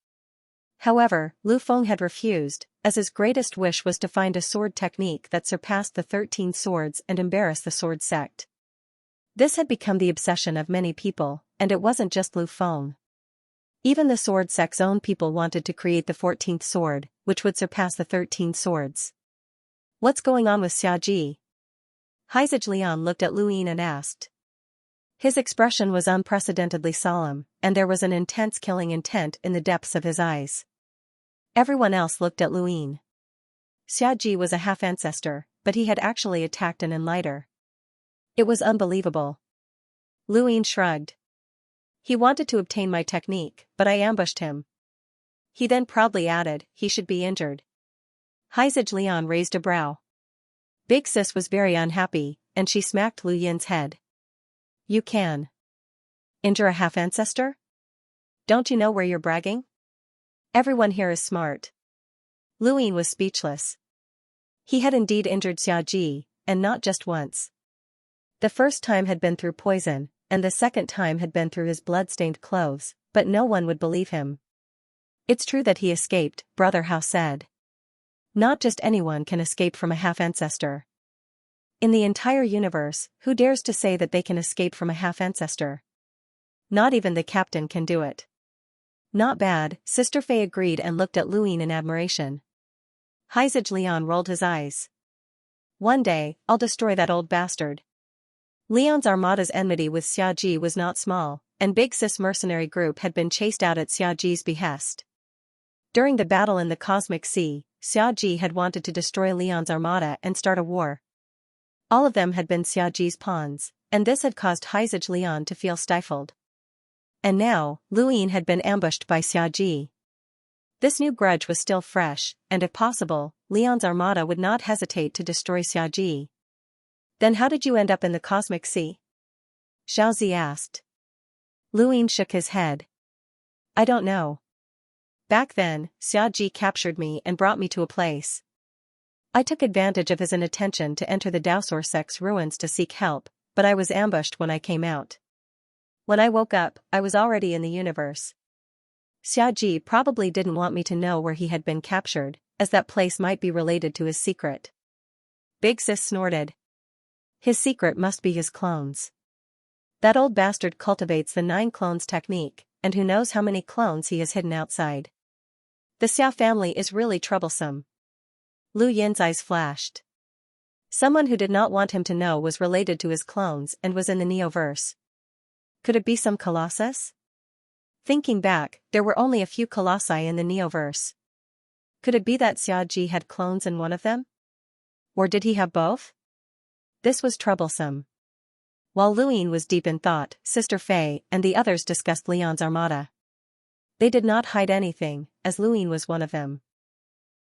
However, Lu Feng had refused, as his greatest wish was to find a sword technique that surpassed the 13 swords and embarrass the sword sect. This had become the obsession of many people, and it wasn't just Lu Feng. Even the sword sect's own people wanted to create the 14th sword, which would surpass the 13 swords. "What's going on with Xiaji?" Heizij looked at Luin and asked. His expression was unprecedentedly solemn, and there was an intense killing intent in the depths of his eyes. Everyone else looked at Luin. Xiaji was a half-ancestor, but he had actually attacked an enlighter. It was unbelievable. Luin shrugged. "He wanted to obtain my technique, but I ambushed him." He then proudly added, "He should be injured." Heizij raised a brow. Big Sis was very unhappy, and she smacked Lu Yin's head. "You can injure a half-ancestor? Don't you know where you're bragging? Everyone here is smart." Luin was speechless. He had indeed injured Xiaji, and not just once. The first time had been through poison, and the second time had been through his blood-stained clothes, but no one would believe him. "It's true that he escaped," Brother Hao said. "Not just anyone can escape from a half-ancestor. In the entire universe, who dares to say that they can escape from a half-ancestor? Not even the captain can do it." "Not bad," Sister Fei agreed and looked at Luin in admiration. Heizij rolled his eyes. "One day, I'll destroy that old bastard." Leon's armada's enmity with Xiaji was not small, and Big Sis mercenary group had been chased out at Xiaji's behest. During the battle in the Cosmic Sea, Xiaji had wanted to destroy Leon's armada and start a war. All of them had been Xiaji's pawns, and this had caused Haizaj Leon to feel stifled. And now, Luyin had been ambushed by Xiaji. This new grudge was still fresh, and if possible, Leon's armada would not hesitate to destroy Xiaji. Then how did you end up in the Cosmic Sea? Xiaozi asked. Luyin shook his head. I don't know. Back then, Xiaji captured me and brought me to a place. I took advantage of his inattention to enter the Daosorsek's ruins to seek help, but I was ambushed when I came out. When I woke up, I was already in the universe. Xiaji probably didn't want me to know where he had been captured, as that place might be related to his secret. Big Sis snorted. His secret must be his clones. That old bastard cultivates the 9 clones technique, and who knows how many clones he has hidden outside. The Xiao family is really troublesome. Lu Yin's eyes flashed. Someone who did not want him to know was related to his clones and was in the Neoverse. Could it be some Colossus? Thinking back, there were only a few Colossi in the Neoverse. Could it be that Xiaji had clones in one of them? Or did he have both? This was troublesome. While Luyin was deep in thought, Sister Fei and the others discussed Leon's armada. They did not hide anything, as Luyin was one of them.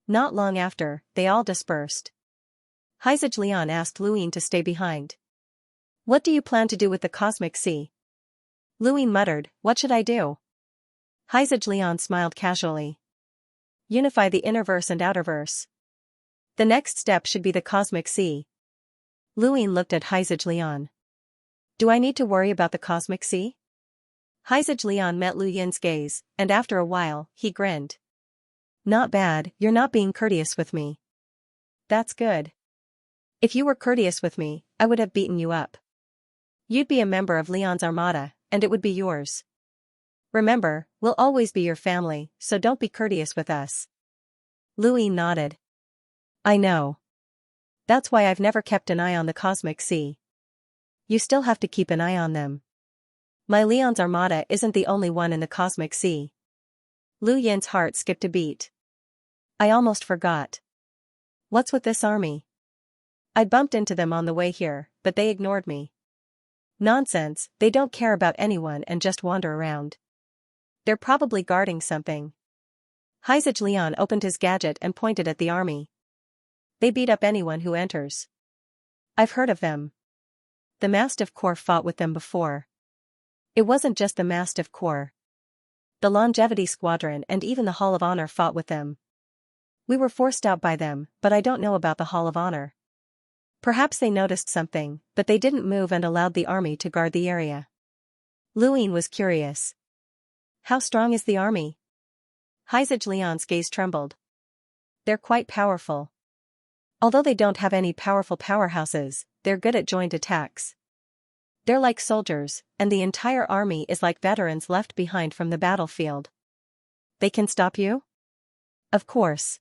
Not long after, they all dispersed. Haizaj Leon asked Luyin to stay behind. What do you plan to do with the Cosmic Sea? Luyin muttered, what should I do? Haizaj Leon smiled casually. Unify the innerverse and outerverse. The next step should be the Cosmic Sea. Luyin looked at Haizaj Leon. Do I need to worry about the Cosmic Sea? Haizaj Leon met Lu Yin's gaze, and after a while, he grinned. Not bad, you're not being courteous with me. That's good. If you were courteous with me, I would have beaten you up. You'd be a member of Leon's armada, and it would be yours. Remember, we'll always be your family, so don't be courteous with us. Luyin nodded. I know. That's why I've never kept an eye on the Cosmic Sea. You still have to keep an eye on them. My Leon's armada isn't the only one in the Cosmic Sea. Lu Yin's heart skipped a beat. I almost forgot. What's with this army? I bumped into them on the way here, but they ignored me. Nonsense, they don't care about anyone and just wander around. They're probably guarding something. Haizaj Leon opened his gadget and pointed at the army. They beat up anyone who enters. I've heard of them. The Mastiff Corps fought with them before. It wasn't just the Mastiff Corps. The Longevity Squadron and even the Hall of Honor fought with them. We were forced out by them, but I don't know about the Hall of Honor. Perhaps they noticed something, but they didn't move and allowed the army to guard the area. Luyin was curious. How strong is the army? Haizaj Leon's gaze trembled. They're quite powerful. Although they don't have any powerful powerhouses, they're good at joint attacks. They're like soldiers, and the entire army is like veterans left behind from the battlefield. They can stop you? Of course.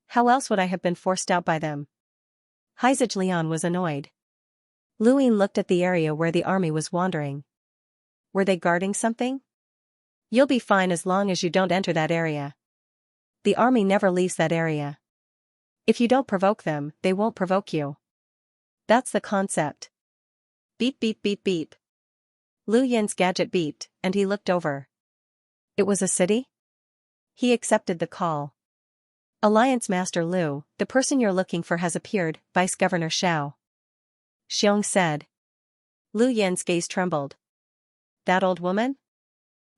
How else would I have been forced out by them? Haizaj Leon was annoyed. Luyin looked at the area where the army was wandering. Were they guarding something? You'll be fine as long as you don't enter that area. The army never leaves that area. If you don't provoke them, they won't provoke you. That's the concept. Beep beep beep beep. Lu Yin's gadget beeped, and he looked over. It was a city? He accepted the call. Alliance Master Lu, the person you're looking for has appeared, Vice Governor Xiao. Xiong said. Lu Yin's gaze trembled. That old woman?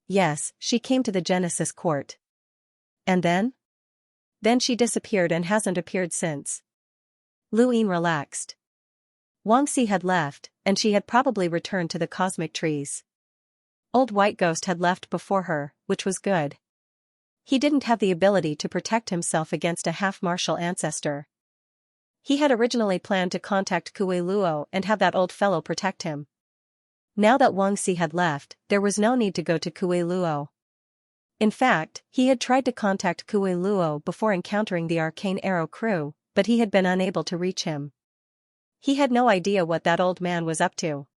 Yes, she came to the Genesis court. And then? Then she disappeared and hasn't appeared since. Lu Yin relaxed. Wang Xi had left, and she had probably returned to the cosmic trees. Old White Ghost had left before her, which was good. He didn't have the ability to protect himself against a half-martial ancestor. He had originally planned to contact Kuei Luo and have that old fellow protect him. Now that Wang Xi had left, there was no need to go to Kuei Luo. In fact, he had tried to contact Kuei Luo before encountering the Arcane Arrow crew, but he had been unable to reach him. He had no idea what that old man was up to.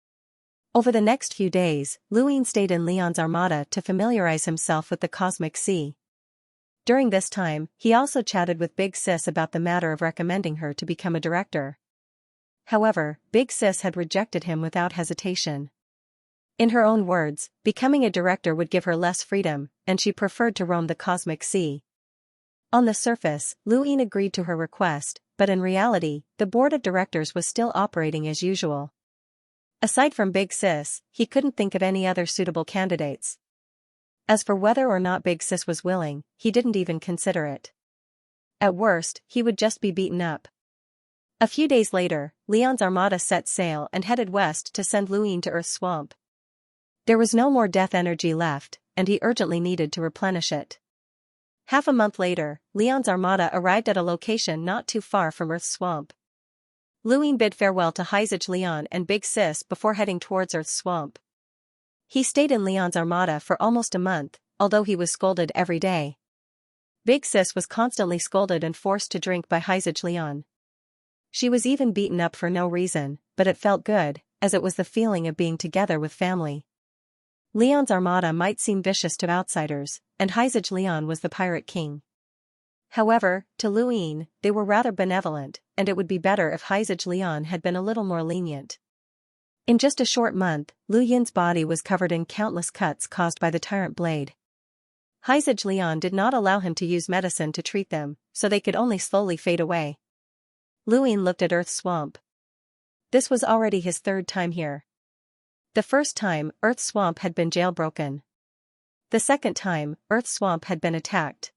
Over the next few days, Luin stayed in Leon's armada to familiarize himself with the cosmic sea. During this time, he also chatted with Big Sis about the matter of recommending her to become a director. However, Big Sis had rejected him without hesitation. In her own words, becoming a director would give her less freedom, and she preferred to roam the cosmic sea. On the surface, Luin agreed to her request, but in reality, the board of directors was still operating as usual. Aside from Big Sis, he couldn't think of any other suitable candidates. As for whether or not Big Sis was willing, he didn't even consider it. At worst, he would just be beaten up. A few days later, Leon's armada set sail and headed west to send Luin to Earth's swamp. There was no more death energy left, and he urgently needed to replenish it. Half a month later, Leon's armada arrived at a location not too far from Earth's swamp. Luin bid farewell to Heizage Leon and Big Sis before heading towards Earth's swamp. He stayed in Leon's armada for almost a month, although he was scolded every day. Big Sis was constantly scolded and forced to drink by Heizage Leon. She was even beaten up for no reason, but it felt good, as it was the feeling of being together with family. Leon's armada might seem vicious to outsiders, and Heizage Leon was the pirate king. However, to Luin, they were rather benevolent, and it would be better if Heizage Leon had been a little more lenient. In just a short month, Lu Yin's body was covered in countless cuts caused by the tyrant blade. Heizage Leon did not allow him to use medicine to treat them, so they could only slowly fade away. Luin looked at Earth's swamp. This was already his third time here. The first time, Earth's swamp had been jailbroken. The second time, Earth's swamp had been attacked.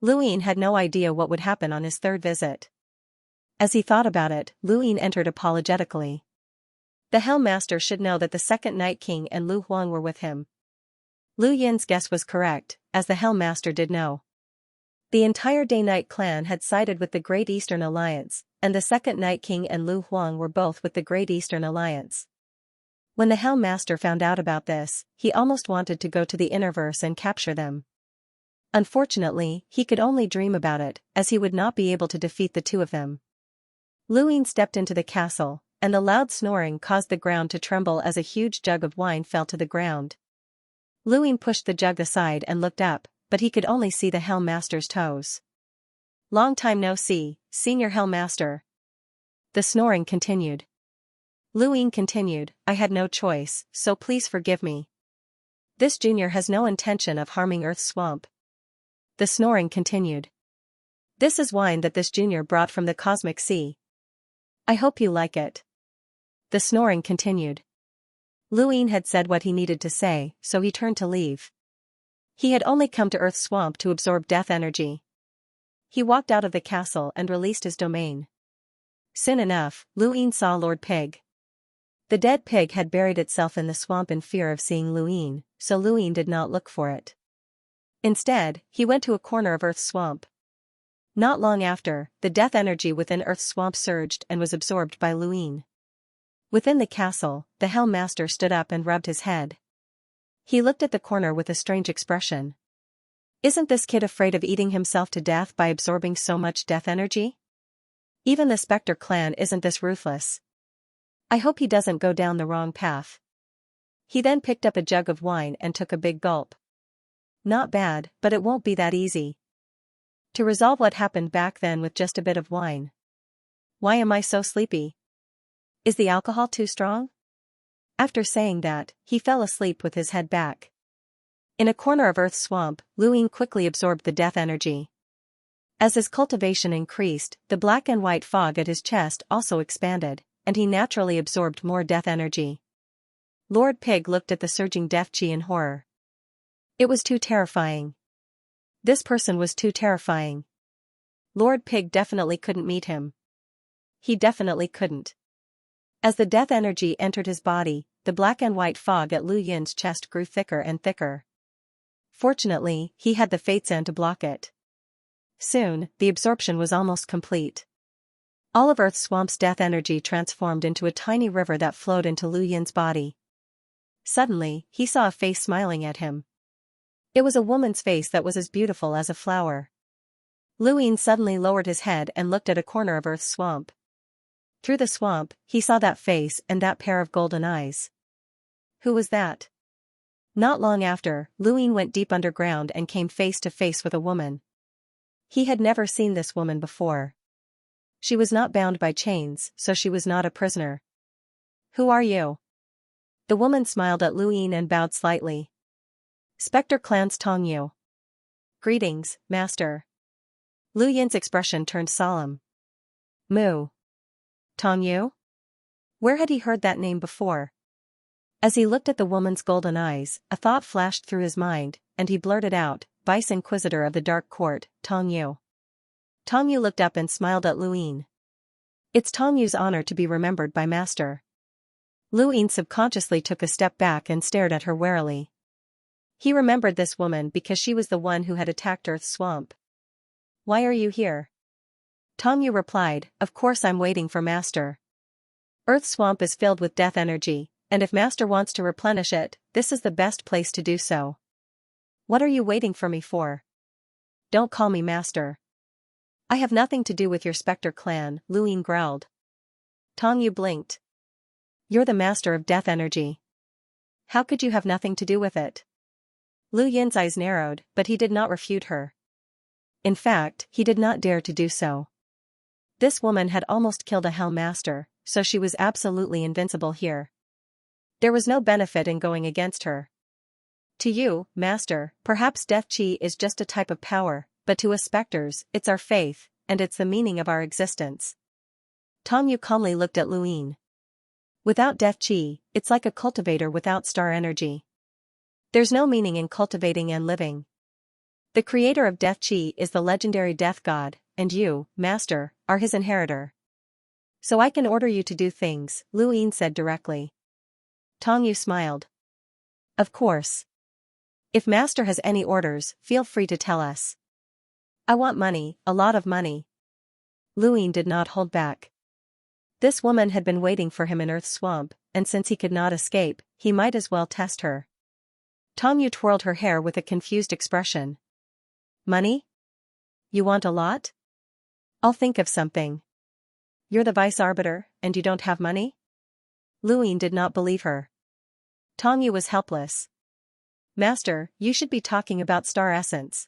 Luin had no idea what would happen on his third visit. As he thought about it, Luin entered apologetically. The Helm Master should know that the second Night King and Lu Huang were with him. Lu Yin's guess was correct, as the Helm Master did know. The entire Day-Night clan had sided with the Great Eastern Alliance, and the second Night King and Lu Huang were both with the Great Eastern Alliance. When the Helm Master found out about this, he almost wanted to go to the Innerverse and capture them. Unfortunately, he could only dream about it, as he would not be able to defeat the two of them. Luin stepped into the castle, and the loud snoring caused the ground to tremble as a huge jug of wine fell to the ground. Luin pushed the jug aside and looked up, but he could only see the Helm Master's toes. "Long time no see, Senior Helm Master." The snoring continued. Luin continued, "I had no choice, so please forgive me. This junior has no intention of harming Earth's swamp." The snoring continued. "This is wine that this junior brought from the cosmic sea. I hope you like it." The snoring continued. Luin had said what he needed to say, so he turned to leave. He had only come to Earth's swamp to absorb death energy. He walked out of the castle and released his domain. Soon enough, Luin saw Lord Pig. The dead pig had buried itself in the swamp in fear of seeing Luin, so Luin did not look for it. Instead, he went to a corner of Earth's swamp. Not long after, the death energy within Earth's swamp surged and was absorbed by Luin. Within the castle, the Helm Master stood up and rubbed his head. He looked at the corner with a strange expression. Isn't this kid afraid of eating himself to death by absorbing so much death energy? Even the Spectre clan isn't this ruthless. I hope he doesn't go down the wrong path. He then picked up a jug of wine and took a big gulp. Not bad, but it won't be that easy to resolve what happened back then with just a bit of wine. Why am I so sleepy? Is the alcohol too strong? After saying that, he fell asleep with his head back. In a corner of Earth's swamp, Luin quickly absorbed the death energy. As his cultivation increased, the black and white fog at his chest also expanded, and he naturally absorbed more death energy. Lord Pig looked at the surging death chi in horror. It was too terrifying. This person was too terrifying. Lord Pig definitely couldn't meet him. He definitely couldn't. As the death energy entered his body, the black and white fog at Lu Yin's chest grew thicker and thicker. Fortunately, he had the Fate Sand to block it. Soon, the absorption was almost complete. All of Earth's swamp's death energy transformed into a tiny river that flowed into Lu Yin's body. Suddenly, he saw a face smiling at him. It was a woman's face that was as beautiful as a flower. Luin suddenly lowered his head and looked at a corner of Earth's swamp. Through the swamp, he saw that face and that pair of golden eyes. Who was that? Not long after, Luin went deep underground and came face to face with a woman. He had never seen this woman before. She was not bound by chains, so she was not a prisoner. Who are you? The woman smiled at Luin and bowed slightly. Spectre Clan's Tongyu. Greetings, master. Lu Yin's expression turned solemn. Moo. Tongyu? Where had he heard that name before? As he looked at the woman's golden eyes, a thought flashed through his mind, and he blurted out, Vice Inquisitor of the Dark Court, Tongyu. Tongyu looked up and smiled at Luin. It's Tongyu's honor to be remembered by master. Luin subconsciously took a step back and stared at her warily. He remembered this woman because she was the one who had attacked Earth's swamp. Why are you here? Tongyu replied, Of course I'm waiting for master. Earth's swamp is filled with death energy, and if master wants to replenish it, this is the best place to do so. What are you waiting for me for? Don't call me master. I have nothing to do with your Spectre clan, Luin growled. Tongyu blinked. You're the master of death energy. How could you have nothing to do with it? Lu Yin's eyes narrowed, but he did not refute her. In fact, he did not dare to do so. This woman had almost killed a Hell Master, so she was absolutely invincible here. There was no benefit in going against her. To you, master, perhaps death chi is just a type of power, but to us specters, it's our faith, and it's the meaning of our existence. Tongyu calmly looked at Luin. Without death chi, it's like a cultivator without star energy. There's no meaning in cultivating and living. The creator of death chi is the legendary death god, and you, master, are his inheritor. So I can order you to do things, Luin said directly. Tongyu smiled. Of course. If master has any orders, feel free to tell us. I want money, a lot of money. Luin did not hold back. This woman had been waiting for him in Earth's swamp, and since he could not escape, he might as well test her. Tongyu twirled her hair with a confused expression. Money? You want a lot? I'll think of something. You're the vice arbiter, and you don't have money? Luin did not believe her. Tongyu was helpless. Master, you should be talking about star essence.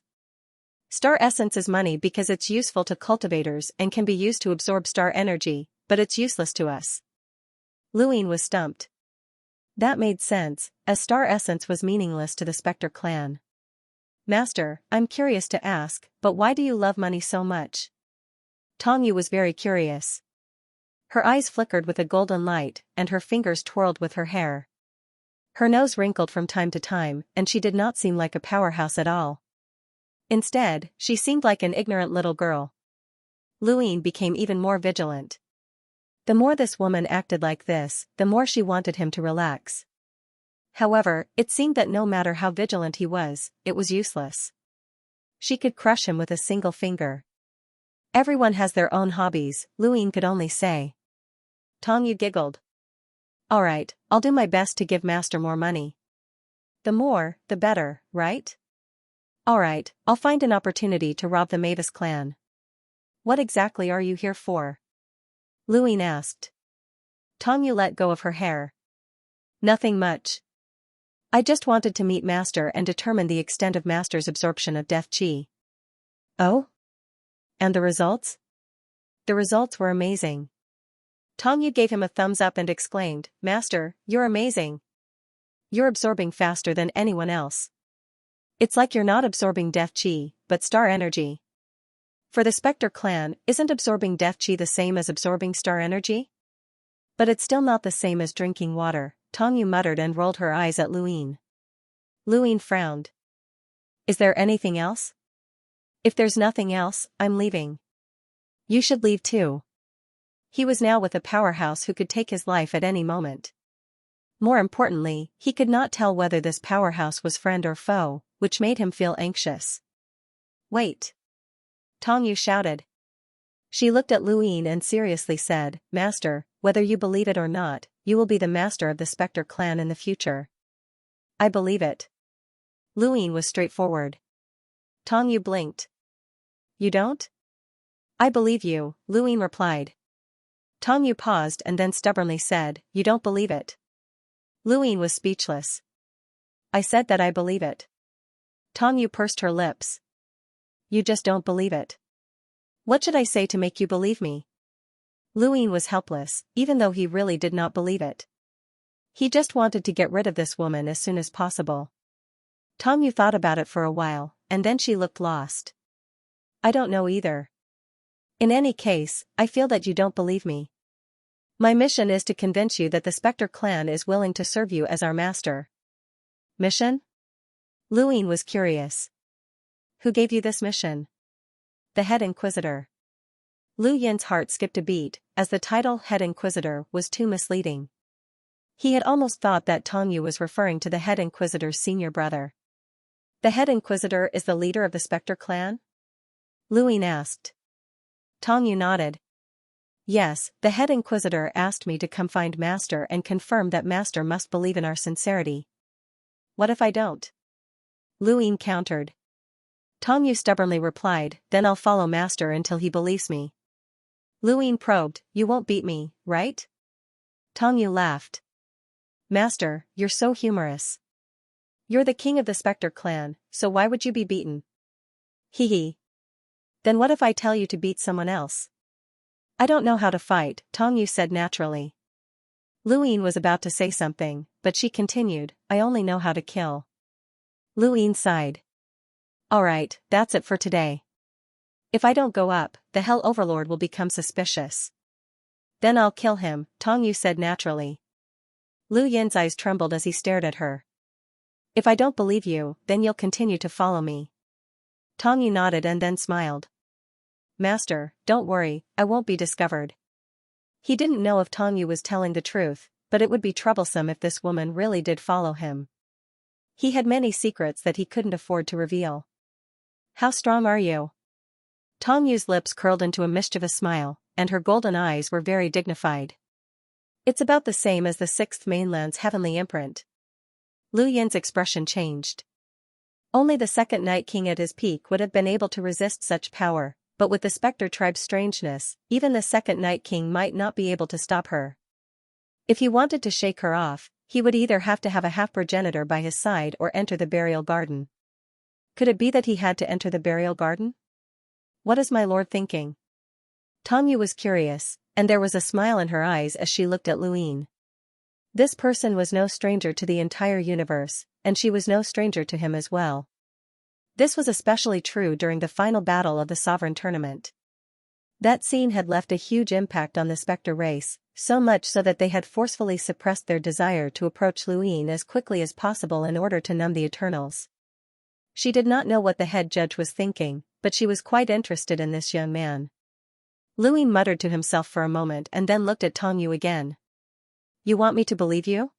Star essence is money because it's useful to cultivators and can be used to absorb star energy, but it's useless to us. Luin was stumped. That made sense, as star essence was meaningless to the Spectre clan. Master, I'm curious to ask, but why do you love money so much? Tongyu was very curious. Her eyes flickered with a golden light, and her fingers twirled with her hair. Her nose wrinkled from time to time, and she did not seem like a powerhouse at all. Instead, she seemed like an ignorant little girl. Luin became even more vigilant. The more this woman acted like this, the more she wanted him to relax. However, it seemed that no matter how vigilant he was, it was useless. She could crush him with a single finger. Everyone has their own hobbies, Luin could only say. Tongyu giggled. Alright, I'll do my best to give master more money. The more, the better, right? Alright, I'll find an opportunity to rob the Mavis clan. What exactly are you here for? Luin asked. Tongyu let go of her hair. Nothing much. I just wanted to meet master and determine the extent of master's absorption of death chi. Oh? And the results? The results were amazing. Tongyu gave him a thumbs up and exclaimed, Master, you're amazing. You're absorbing faster than anyone else. It's like you're not absorbing death chi, but star energy. For the Spectre clan, isn't absorbing death chi the same as absorbing star energy? But it's still not the same as drinking water, Tongyu muttered and rolled her eyes at Luin. Luin frowned. Is there anything else? If there's nothing else, I'm leaving. You should leave too. He was now with a powerhouse who could take his life at any moment. More importantly, he could not tell whether this powerhouse was friend or foe, which made him feel anxious. Wait. Tongyu shouted. She looked at Luin and seriously said, Master, whether you believe it or not, you will be the master of the Spectre clan in the future. I believe it. Luin was straightforward. Tongyu blinked. You don't? I believe you, Luin replied. Tongyu paused and then stubbornly said, "You don't believe it." Luyin was speechless. "I said that I believe it." Tongyu pursed her lips. "You just don't believe it. What should I say to make you believe me?" Luyin was helpless, even though he really did not believe it. He just wanted to get rid of this woman as soon as possible. Tongyu thought about it for a while, and then she looked lost. "I don't know either. In any case, I feel that you don't believe me. My mission is to convince you that the Spectre clan is willing to serve you as our master." "Mission?" Luyin was curious. "Who gave you this mission?" "The head inquisitor." Lu Yin's heart skipped a beat, as the title head inquisitor was too misleading. He had almost thought that Tongyu was referring to the head inquisitor's senior brother. "The head inquisitor is the leader of the Spectre clan?" Lu Yin asked. Tongyu nodded. "Yes, the head inquisitor asked me to come find Master and confirm that Master must believe in our sincerity." "What if I don't?" Lu Yin countered. Tongyu stubbornly replied, "Then I'll follow Master until he believes me." Lu Yin probed, "You won't beat me, right?" Tongyu laughed. "Master, you're so humorous. You're the king of the Spectre clan, so why would you be beaten?" "Hee hee. Then what if I tell you to beat someone else?" "I don't know how to fight," Tongyu said naturally. Lu Yin was about to say something, but she continued, "I only know how to kill." Lu Yin sighed. "Alright, that's it for today. If I don't go up, the Hell Overlord will become suspicious." "Then I'll kill him," Tongyu said naturally. Lu Yin's eyes trembled as he stared at her. "If I don't believe you, then you'll continue to follow me." Tongyu nodded and then smiled. "Master, don't worry, I won't be discovered." He didn't know if Tongyu was telling the truth, but it would be troublesome if this woman really did follow him. He had many secrets that he couldn't afford to reveal. "How strong are you?" Tongyu's lips curled into a mischievous smile, and her golden eyes were very dignified. "It's about the same as the Sixth Mainland's heavenly imprint." Lu Yin's expression changed. Only the second Night King at his peak would have been able to resist such power, but with the Spectre tribe's strangeness, even the second Night King might not be able to stop her. If he wanted to shake her off, he would either have to have a half-progenitor by his side or enter the burial garden. Could it be that he had to enter the burial garden? "What is my lord thinking?" Tongyu was curious, and there was a smile in her eyes as she looked at Lu Yin. This person was no stranger to the entire universe, and she was no stranger to him as well. This was especially true during the final battle of the Sovereign Tournament. That scene had left a huge impact on the Spectre race, so much so that they had forcefully suppressed their desire to approach Lu Yin as quickly as possible in order to numb the Eternals. She did not know what the head judge was thinking, but she was quite interested in this young man. Lu Yin muttered to himself for a moment and then looked at Tongyu again. "You want me to believe you?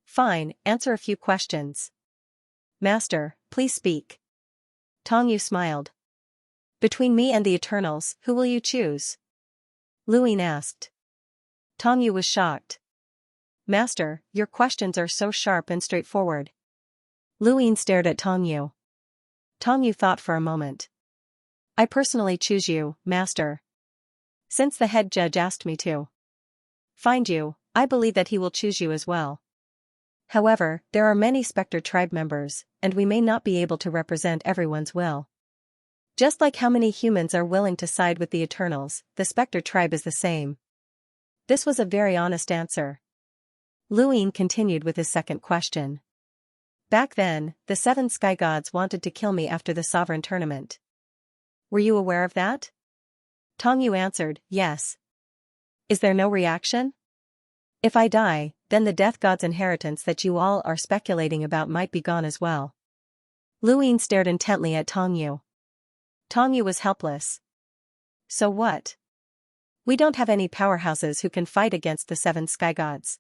Fine, answer a few questions." "Master, please speak." Tongyu smiled. "Between me and the Eternals, who will you choose?" Lu Yin asked. Tongyu was shocked. "Master, your questions are so sharp and straightforward." Lu Yin stared at Tongyu. Tongyu thought for a moment. "I personally choose you, Master. Since the head judge asked me to find you, I believe that he will choose you as well. However, there are many Spectre tribe members, and we may not be able to represent everyone's will. Just like how many humans are willing to side with the Eternals, the Spectre tribe is the same." This was a very honest answer. Lu Yin continued with his second question. "Back then, the 7 sky gods wanted to kill me after the Sovereign Tournament. Were you aware of that?" Tongyu answered, "Yes." "Is there no reaction? If I die, then the Death God's inheritance that you all are speculating about might be gone as well." Lu Yin stared intently at Tongyu. Tongyu was helpless. "So what? We don't have any powerhouses who can fight against the 7 sky gods."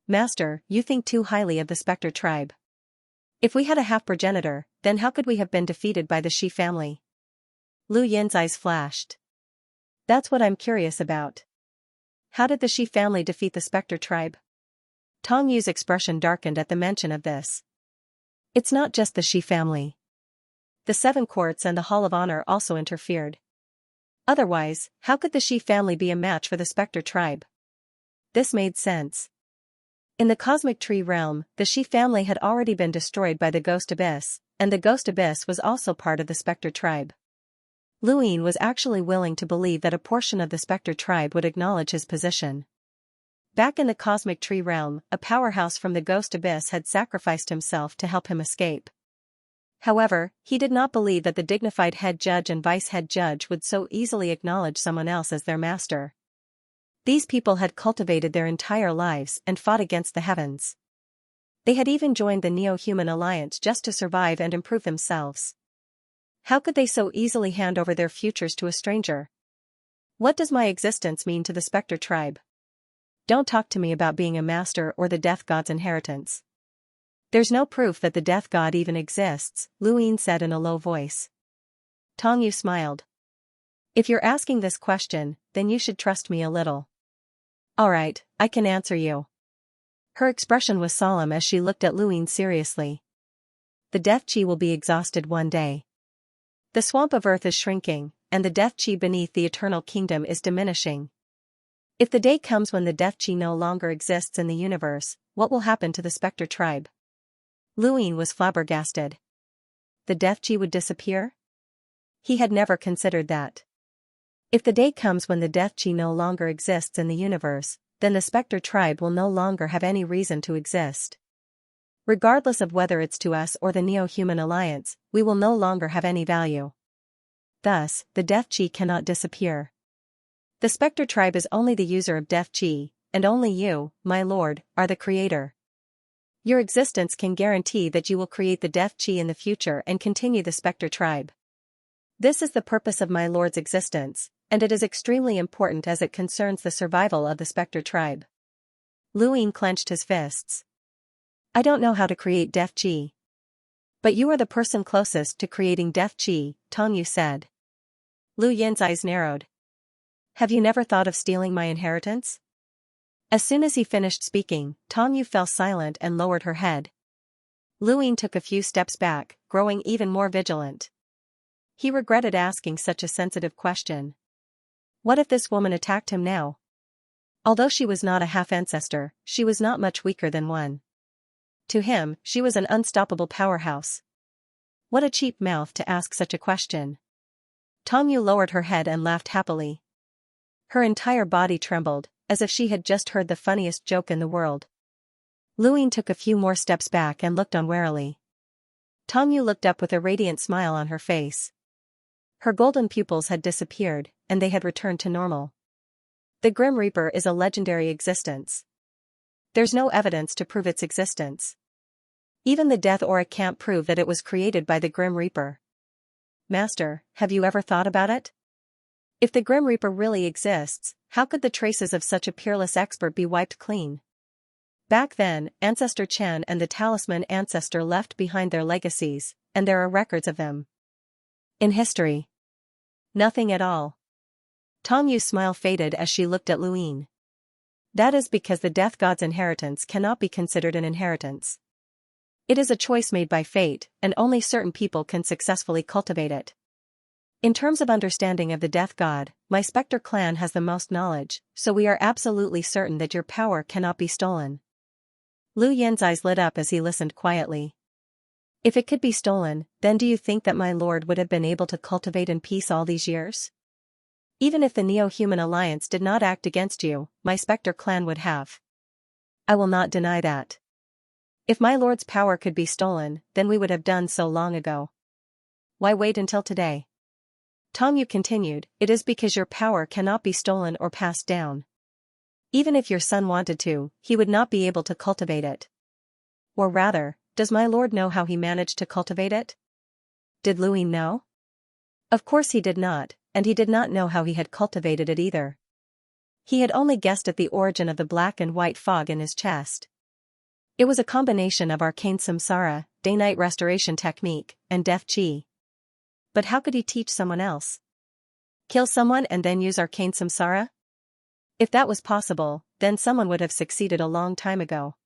"Master, you think too highly of the Spectre tribe. If we had a half-progenitor, then how could we have been defeated by the Shi family?" Lu Yin's eyes flashed. "That's what I'm curious about. How did the Shi family defeat the Spectre tribe?" Tongyu's expression darkened at the mention of this. "It's not just the Shi family. The 7 courts and the Hall of Honor also interfered. Otherwise, how could the Shi family be a match for the Spectre tribe? This made sense. In the cosmic tree realm, the Shi family had already been destroyed by the Ghost Abyss, and the Ghost Abyss was also part of the Spectre tribe. Luin was actually willing to believe that a portion of the Spectre tribe would acknowledge his position. Back in the cosmic tree realm, a powerhouse from the Ghost Abyss had sacrificed himself to help him escape. However, he did not believe that the dignified head judge and vice-head judge would so easily acknowledge someone else as their master. These people had cultivated their entire lives and fought against the heavens. They had even joined the Neo-Human Alliance just to survive and improve themselves. How could they so easily hand over their futures to a stranger? What does my existence mean to the Spectre tribe? Don't talk to me about being a master or the Death God's inheritance. There's no proof that the Death God even exists, Luin said in a low voice. Tongyu smiled. If you're asking this question, then you should trust me a little. Alright, I can answer you. Her expression was solemn as she looked at Luin seriously. The Death Chi will be exhausted one day. The swamp of earth is shrinking, and the Death Chi beneath the eternal kingdom is diminishing. If the day comes when the Death Chi no longer exists in the universe, what will happen to the Spectre tribe? Luin was flabbergasted. The Death Chi would disappear? He had never considered that. If the day comes when the Death Chi no longer exists in the universe, then the Spectre tribe will no longer have any reason to exist. Regardless of whether it's to us or the Neo-Human Alliance, we will no longer have any value. Thus, the Death Chi cannot disappear. The Spectre tribe is only the user of Death Chi, and only you, my lord, are the creator. Your existence can guarantee that you will create the Death Chi in the future and continue the Spectre tribe. This is the purpose of my lord's existence, and it is extremely important as it concerns the survival of the Spectre tribe. Luin clenched his fists. I don't know how to create Death Chi. But you are the person closest to creating Death Chi, Tongyu said. Lu Yin's eyes narrowed. Have you never thought of stealing my inheritance? As soon as he finished speaking, Tongyu fell silent and lowered her head. Luin took a few steps back, growing even more vigilant. He regretted asking such a sensitive question. What if this woman attacked him now? Although she was not a half-ancestor, she was not much weaker than one. To him, she was an unstoppable powerhouse. What a cheap mouth to ask such a question. Tongyu lowered her head and laughed happily. Her entire body trembled, as if she had just heard the funniest joke in the world. Luin took a few more steps back and looked on warily. Tongyu looked up with a radiant smile on her face. Her golden pupils had disappeared, and they had returned to normal. The Grim Reaper is a legendary existence. There's no evidence to prove its existence. Even the Death Aura can't prove that it was created by the Grim Reaper. Master, have you ever thought about it? If the Grim Reaper really exists, how could the traces of such a peerless expert be wiped clean? Back then, Ancestor Chen and the Talisman Ancestor left behind their legacies, and there are records of them. In history. Nothing at all. Tongyu's smile faded as she looked at Luin. That is because the Death God's inheritance cannot be considered an inheritance. It is a choice made by fate, and only certain people can successfully cultivate it. In terms of understanding of the Death God, my Spectre clan has the most knowledge, so we are absolutely certain that your power cannot be stolen. Lu Yin's eyes lit up as he listened quietly. If it could be stolen, then do you think that my lord would have been able to cultivate in peace all these years? Even if the Neo-Human Alliance did not act against you, my Spectre clan would have. I will not deny that. If my lord's power could be stolen, then we would have done so long ago. Why wait until today? Tongyu continued, it is because your power cannot be stolen or passed down. Even if your son wanted to, he would not be able to cultivate it. Or rather, does my lord know how he managed to cultivate it? Did Luin know? Of course he did not, and he did not know how he had cultivated it either. He had only guessed at the origin of the black and white fog in his chest. It was a combination of arcane samsara, day-night restoration technique, and death chi. But how could he teach someone else? Kill someone and then use arcane samsara? If that was possible, then someone would have succeeded a long time ago.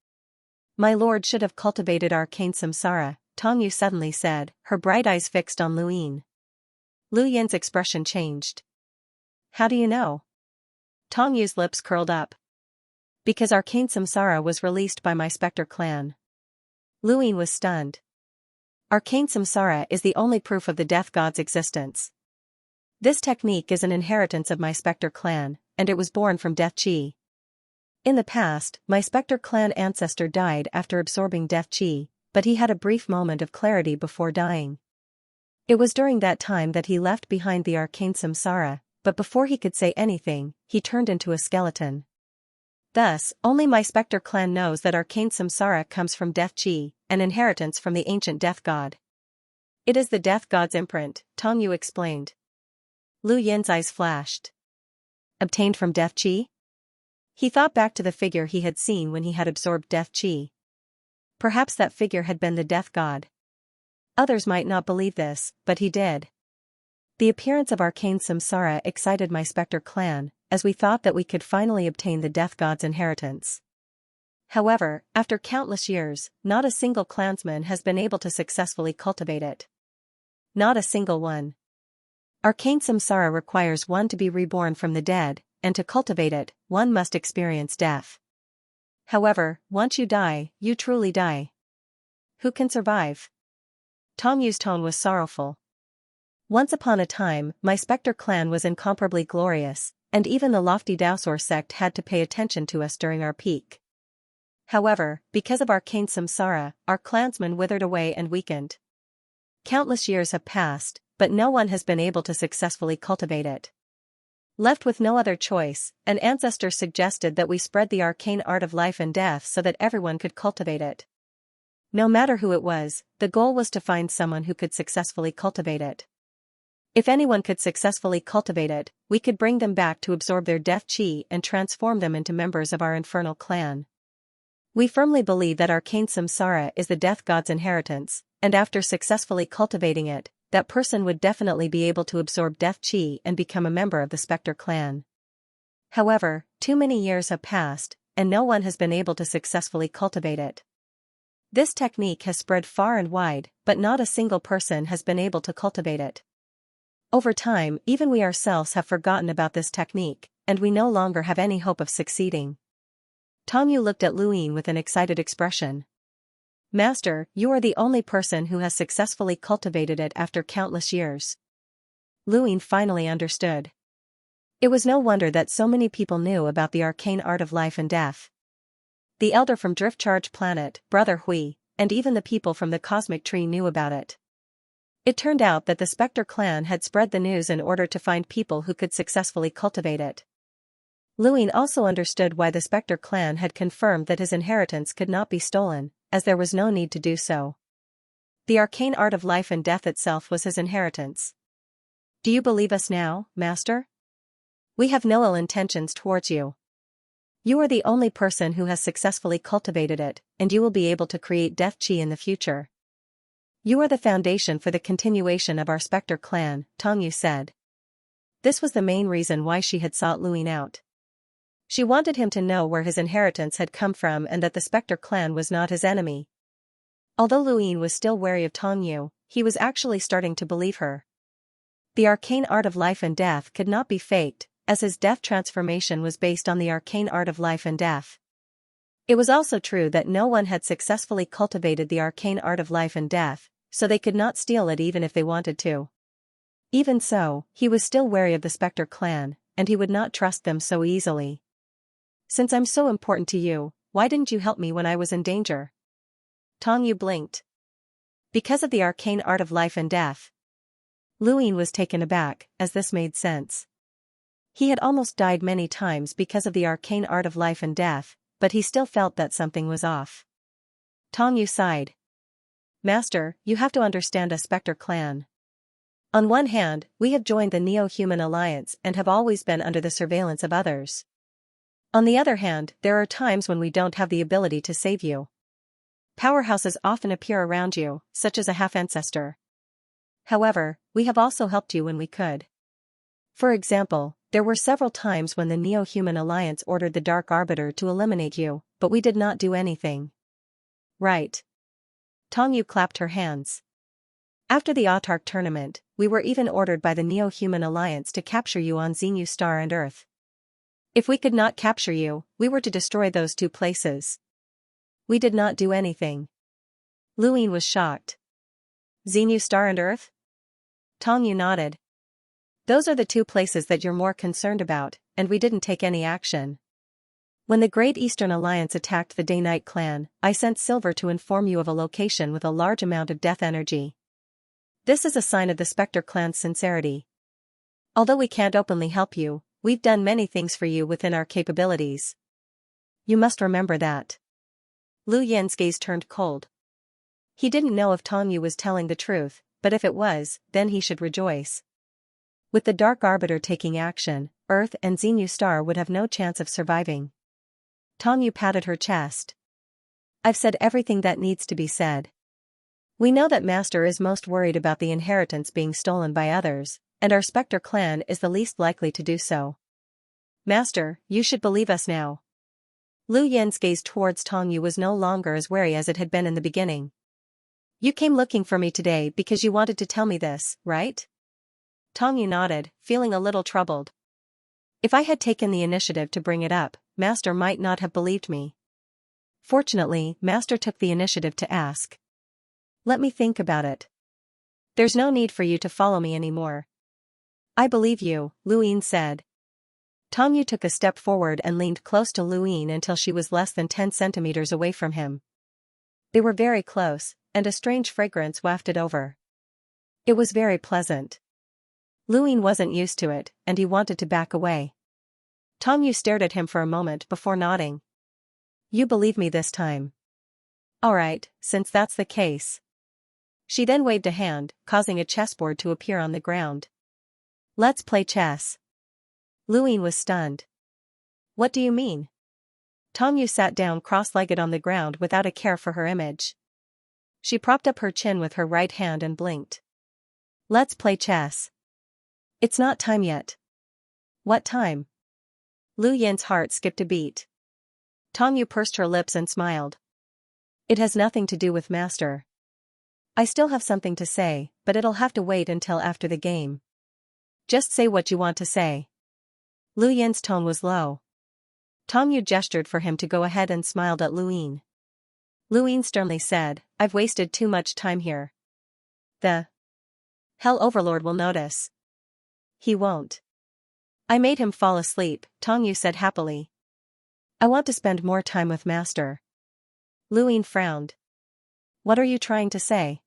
My lord should have cultivated arcane samsara, Tongyu suddenly said, her bright eyes fixed on Luin. Lu Yin's expression changed. How do you know? Tong Yu's lips curled up. Because arcane samsara was released by my specter clan. Luin was stunned. Arcane samsara is the only proof of the death god's existence. This technique is an inheritance of my specter clan, and it was born from death chi. In the past, my specter clan ancestor died after absorbing death chi, but he had a brief moment of clarity before dying. It was during that time that he left behind the arcane samsara, but before he could say anything, he turned into a skeleton. Thus, only my specter clan knows that arcane samsara comes from death chi, an inheritance from the ancient death god. It is the death god's imprint, Tong Yu explained. Lu Yin's eyes flashed. Obtained from death chi? He thought back to the figure he had seen when he had absorbed death chi. Perhaps that figure had been the death god. Others might not believe this, but he did. The appearance of arcane samsara excited my specter clan, as we thought that we could finally obtain the death god's inheritance. However, after countless years, not a single clansman has been able to successfully cultivate it. Not a single one. Arcane samsara requires one to be reborn from the dead, and to cultivate it, one must experience death. However, once you die, you truly die. Who can survive? Tong Yu's tone was sorrowful. Once upon a time, my specter clan was incomparably glorious, and even the lofty Daosor sect had to pay attention to us during our peak. However, because of arcane samsara, our clansmen withered away and weakened. Countless years have passed, but no one has been able to successfully cultivate it. Left with no other choice, an ancestor suggested that we spread the arcane art of life and death so that everyone could cultivate it. No matter who it was, the goal was to find someone who could successfully cultivate it. If anyone could successfully cultivate it, we could bring them back to absorb their death chi and transform them into members of our infernal clan. We firmly believe that arcane samsara is the death god's inheritance, and after successfully cultivating it, that person would definitely be able to absorb death chi and become a member of the specter clan. However, too many years have passed, and no one has been able to successfully cultivate it. This technique has spread far and wide, but not a single person has been able to cultivate it. Over time, even we ourselves have forgotten about this technique, and we no longer have any hope of succeeding. Tong Yu looked at Luin with an excited expression. Master, you are the only person who has successfully cultivated it after countless years. Luin finally understood. It was no wonder that so many people knew about the arcane art of life and death. The elder from Drift Charge Planet, Brother Hui, and even the people from the Cosmic Tree knew about it. It turned out that the Spectre clan had spread the news in order to find people who could successfully cultivate it. Luin also understood why the Spectre clan had confirmed that his inheritance could not be stolen, as there was no need to do so. The arcane art of life and death itself was his inheritance. Do you believe us now, Master? We have no ill intentions towards you. You are the only person who has successfully cultivated it, and you will be able to create death chi in the future. You are the foundation for the continuation of our Spectre clan, Tong Yu said. This was the main reason why she had sought Luin out. She wanted him to know where his inheritance had come from and that the Spectre clan was not his enemy. Although Luin was still wary of Tong Yu, he was actually starting to believe her. The arcane art of life and death could not be faked, as his death transformation was based on the arcane art of life and death. It was also true that no one had successfully cultivated the arcane art of life and death, so they could not steal it even if they wanted to. Even so, he was still wary of the Spectre clan, and he would not trust them so easily. Since I'm so important to you, why didn't you help me when I was in danger? Tong Yu blinked. Because of the arcane art of life and death. Luin was taken aback, as this made sense. He had almost died many times because of the arcane art of life and death, but he still felt that something was off. Tong Yu sighed. Master, you have to understand a Spectre clan. On one hand, we have joined the Neo-Human Alliance and have always been under the surveillance of others. On the other hand, there are times when we don't have the ability to save you. Powerhouses often appear around you, such as a half-ancestor. However, we have also helped you when we could. For example, there were several times when the Neo-Human Alliance ordered the Dark Arbiter to eliminate you, but we did not do anything. Right. Tong Yu clapped her hands. After the Autark tournament, we were even ordered by the Neo-Human Alliance to capture you on Xenu Star and Earth. If we could not capture you, we were to destroy those two places. We did not do anything. Luin was shocked. Xenu Star and Earth? Tongyu nodded. Those are the two places that you're more concerned about, and we didn't take any action. When the Great Eastern Alliance attacked the Day-Night clan, I sent Silver to inform you of a location with a large amount of death energy. This is a sign of the Spectre clan's sincerity. Although we can't openly help you, we've done many things for you within our capabilities. You must remember that. Lu Yin's gaze turned cold. He didn't know if Tongyu was telling the truth, but if it was, then he should rejoice. With the Dark Arbiter taking action, Earth and Xenu Star would have no chance of surviving. Tongyu patted her chest. I've said everything that needs to be said. We know that Master is most worried about the inheritance being stolen by others, and our Spectre clan is the least likely to do so. Master, you should believe us now. Lu Yin's gaze towards Tongyu was no longer as wary as it had been in the beginning. You came looking for me today because you wanted to tell me this, right? Tongyu nodded, feeling a little troubled. If I had taken the initiative to bring it up, Master might not have believed me. Fortunately, Master took the initiative to ask. Let me think about it. There's no need for you to follow me anymore. I believe you, Lu Yin said. Tongyu took a step forward and leaned close to Lu Yin until she was less than 10 centimeters away from him. They were very close, and a strange fragrance wafted over. It was very pleasant. Lu Yin wasn't used to it, and he wanted to back away. Tongyu stared at him for a moment before nodding. You believe me this time. Alright, since that's the case. She then waved a hand, causing a chessboard to appear on the ground. Let's play chess. Lu Yin was stunned. What do you mean? Tongyu sat down cross-legged on the ground without a care for her image. She propped up her chin with her right hand and blinked. Let's play chess. It's not time yet. What time? Lu Yin's heart skipped a beat. Tongyu pursed her lips and smiled. It has nothing to do with Master. I still have something to say, but it'll have to wait until after the game. Just say what you want to say. Lu Yin's tone was low. Tongyu gestured for him to go ahead and smiled at Lu Yin. Lu Yin sternly said, I've wasted too much time here. The Hell Overlord will notice. He won't. I made him fall asleep, Tongyu said happily. I want to spend more time with Master. Lu Yin frowned. What are you trying to say?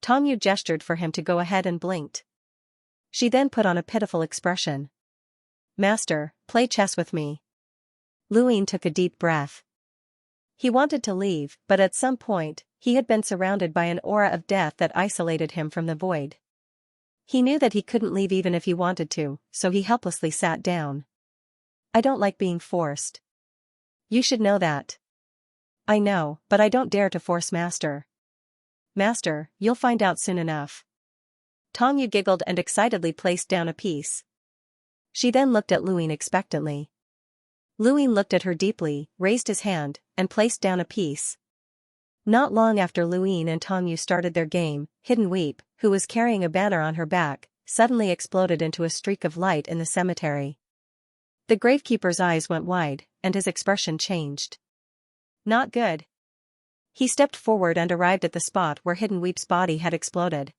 Tongyu gestured for him to go ahead and blinked. She then put on a pitiful expression. Master, play chess with me. Lu Yin took a deep breath. He wanted to leave, but at some point, he had been surrounded by an aura of death that isolated him from the void. He knew that he couldn't leave even if he wanted to, so he helplessly sat down. I don't like being forced. You should know that. I know, but I don't dare to force Master. Master, you'll find out soon enough. Tongyu giggled and excitedly placed down a piece. She then looked at Lu Yin expectantly. Lu Yin looked at her deeply, raised his hand, and placed down a piece. Not long after Lu Yin and Tongyu started their game, Hidden Weep, who was carrying a banner on her back, suddenly exploded into a streak of light in the cemetery. The gravekeeper's eyes went wide, and his expression changed. Not good. He stepped forward and arrived at the spot where Hidden Weep's body had exploded.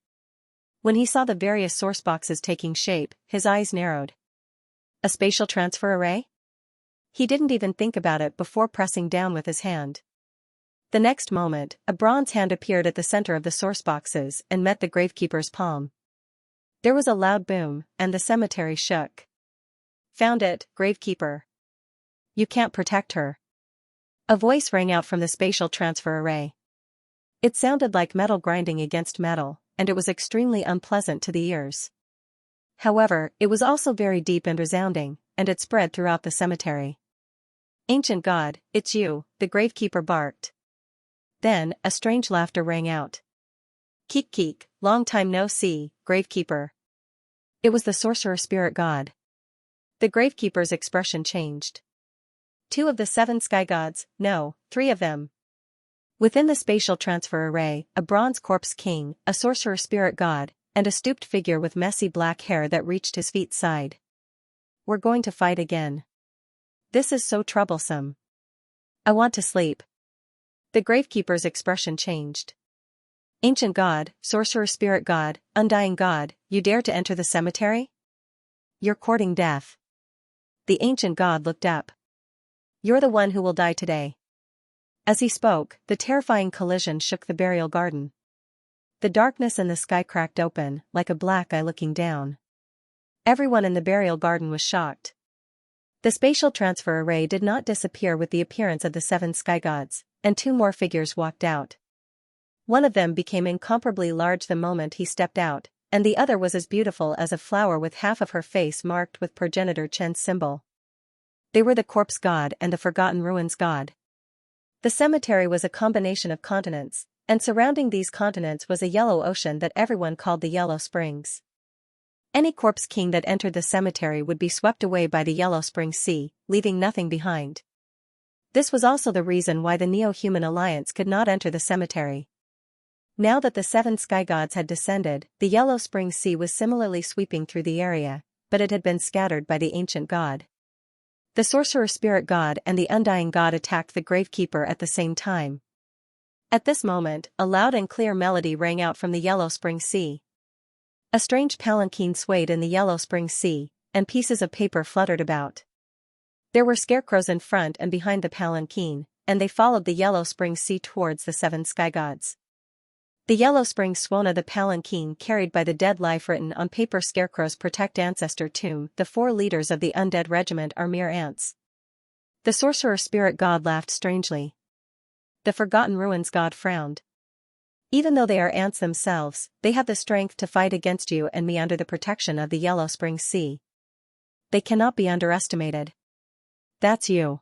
When he saw the various source boxes taking shape, his eyes narrowed. A spatial transfer array? He didn't even think about it before pressing down with his hand. The next moment, a bronze hand appeared at the center of the source boxes and met the gravekeeper's palm. There was a loud boom, and the cemetery shook. Found it, gravekeeper. You can't protect her. A voice rang out from the spatial transfer array. It sounded like metal grinding against metal, and it was extremely unpleasant to the ears. However, it was also very deep and resounding, and it spread throughout the cemetery. Ancient God, it's you, the gravekeeper barked. Then, a strange laughter rang out. Keek keek, long time no see, gravekeeper. It was the sorcerer spirit god. The gravekeeper's expression changed. 2 of the 7 sky gods, no, 3 of them. Within the spatial transfer array, a bronze corpse king, a sorcerer spirit god, and a stooped figure with messy black hair that reached his feet sighed. We're going to fight again. This is so troublesome. I want to sleep. The gravekeeper's expression changed. Ancient god, sorcerer spirit god, undying god, you dare to enter the cemetery? You're courting death. The ancient god looked up. You're the one who will die today. As he spoke, the terrifying collision shook the burial garden. The darkness in the sky cracked open, like a black eye looking down. Everyone in the burial garden was shocked. The spatial transfer array did not disappear with the appearance of the 7 sky gods, and 2 more figures walked out. One of them became incomparably large the moment he stepped out, and the other was as beautiful as a flower with half of her face marked with progenitor Chen's symbol. They were the corpse god and the forgotten ruins god. The cemetery was a combination of continents, and surrounding these continents was a yellow ocean that everyone called the Yellow Springs. Any corpse king that entered the cemetery would be swept away by the Yellow Spring Sea, leaving nothing behind. This was also the reason why the Neo-Human Alliance could not enter the cemetery. Now that the 7 sky gods had descended, the Yellow Spring Sea was similarly sweeping through the area, but it had been scattered by the ancient god. The sorcerer spirit god and the undying god attacked the gravekeeper at the same time. At this moment, a loud and clear melody rang out from the Yellow Spring Sea. A strange palanquin swayed in the Yellow Spring Sea, and pieces of paper fluttered about. There were scarecrows in front and behind the palanquin, and they followed the Yellow Spring Sea towards the 7 sky gods. The Yellow Spring Swona the palanquin carried by the dead life written on paper scarecrows protect ancestor tomb. The 4 leaders of the undead regiment are mere ants. The sorcerer spirit god laughed strangely. The forgotten ruins god frowned. Even though they are ants themselves, they have the strength to fight against you and me under the protection of the Yellow Spring Sea. They cannot be underestimated. That's you.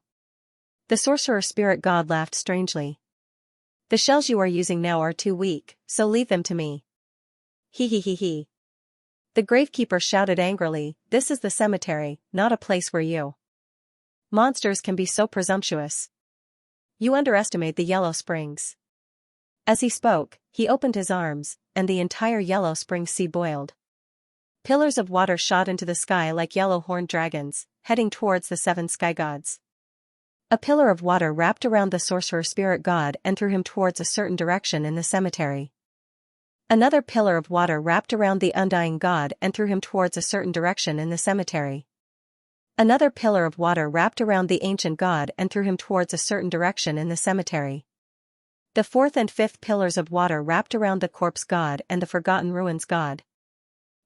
The sorcerer spirit god laughed strangely. The shells you are using now are too weak, so leave them to me. He he he he. The gravekeeper shouted angrily, this is the cemetery, not a place where you monsters can be so presumptuous. You underestimate the Yellow Springs. As he spoke, he opened his arms, and the entire Yellow Spring Sea boiled. Pillars of water shot into the sky like yellow-horned dragons, heading towards the 7 sky gods. A pillar of water wrapped around the sorcerer spirit god and threw him towards a certain direction in the cemetery. Another pillar of water wrapped around the undying god and threw him towards a certain direction in the cemetery. Another pillar of water wrapped around the ancient god and threw him towards a certain direction in the cemetery. The 4th and 5th pillars of water wrapped around the corpse god and the forgotten ruins god.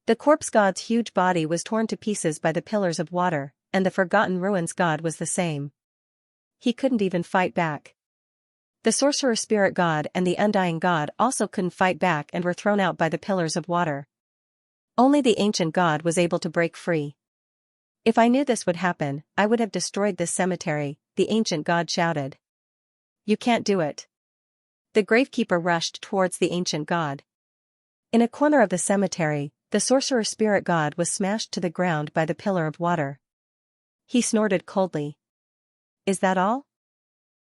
The corpse god's huge body was torn to pieces by the pillars of water, and the forgotten ruins god was the same. He couldn't even fight back. The sorcerer spirit god and the undying god also couldn't fight back and were thrown out by the pillars of water. Only the ancient god was able to break free. If I knew this would happen, I would have destroyed this cemetery, the ancient god shouted. You can't do it. The gravekeeper rushed towards the ancient god. In a corner of the cemetery, the sorcerer spirit god was smashed to the ground by the pillar of water. He snorted coldly. Is that all?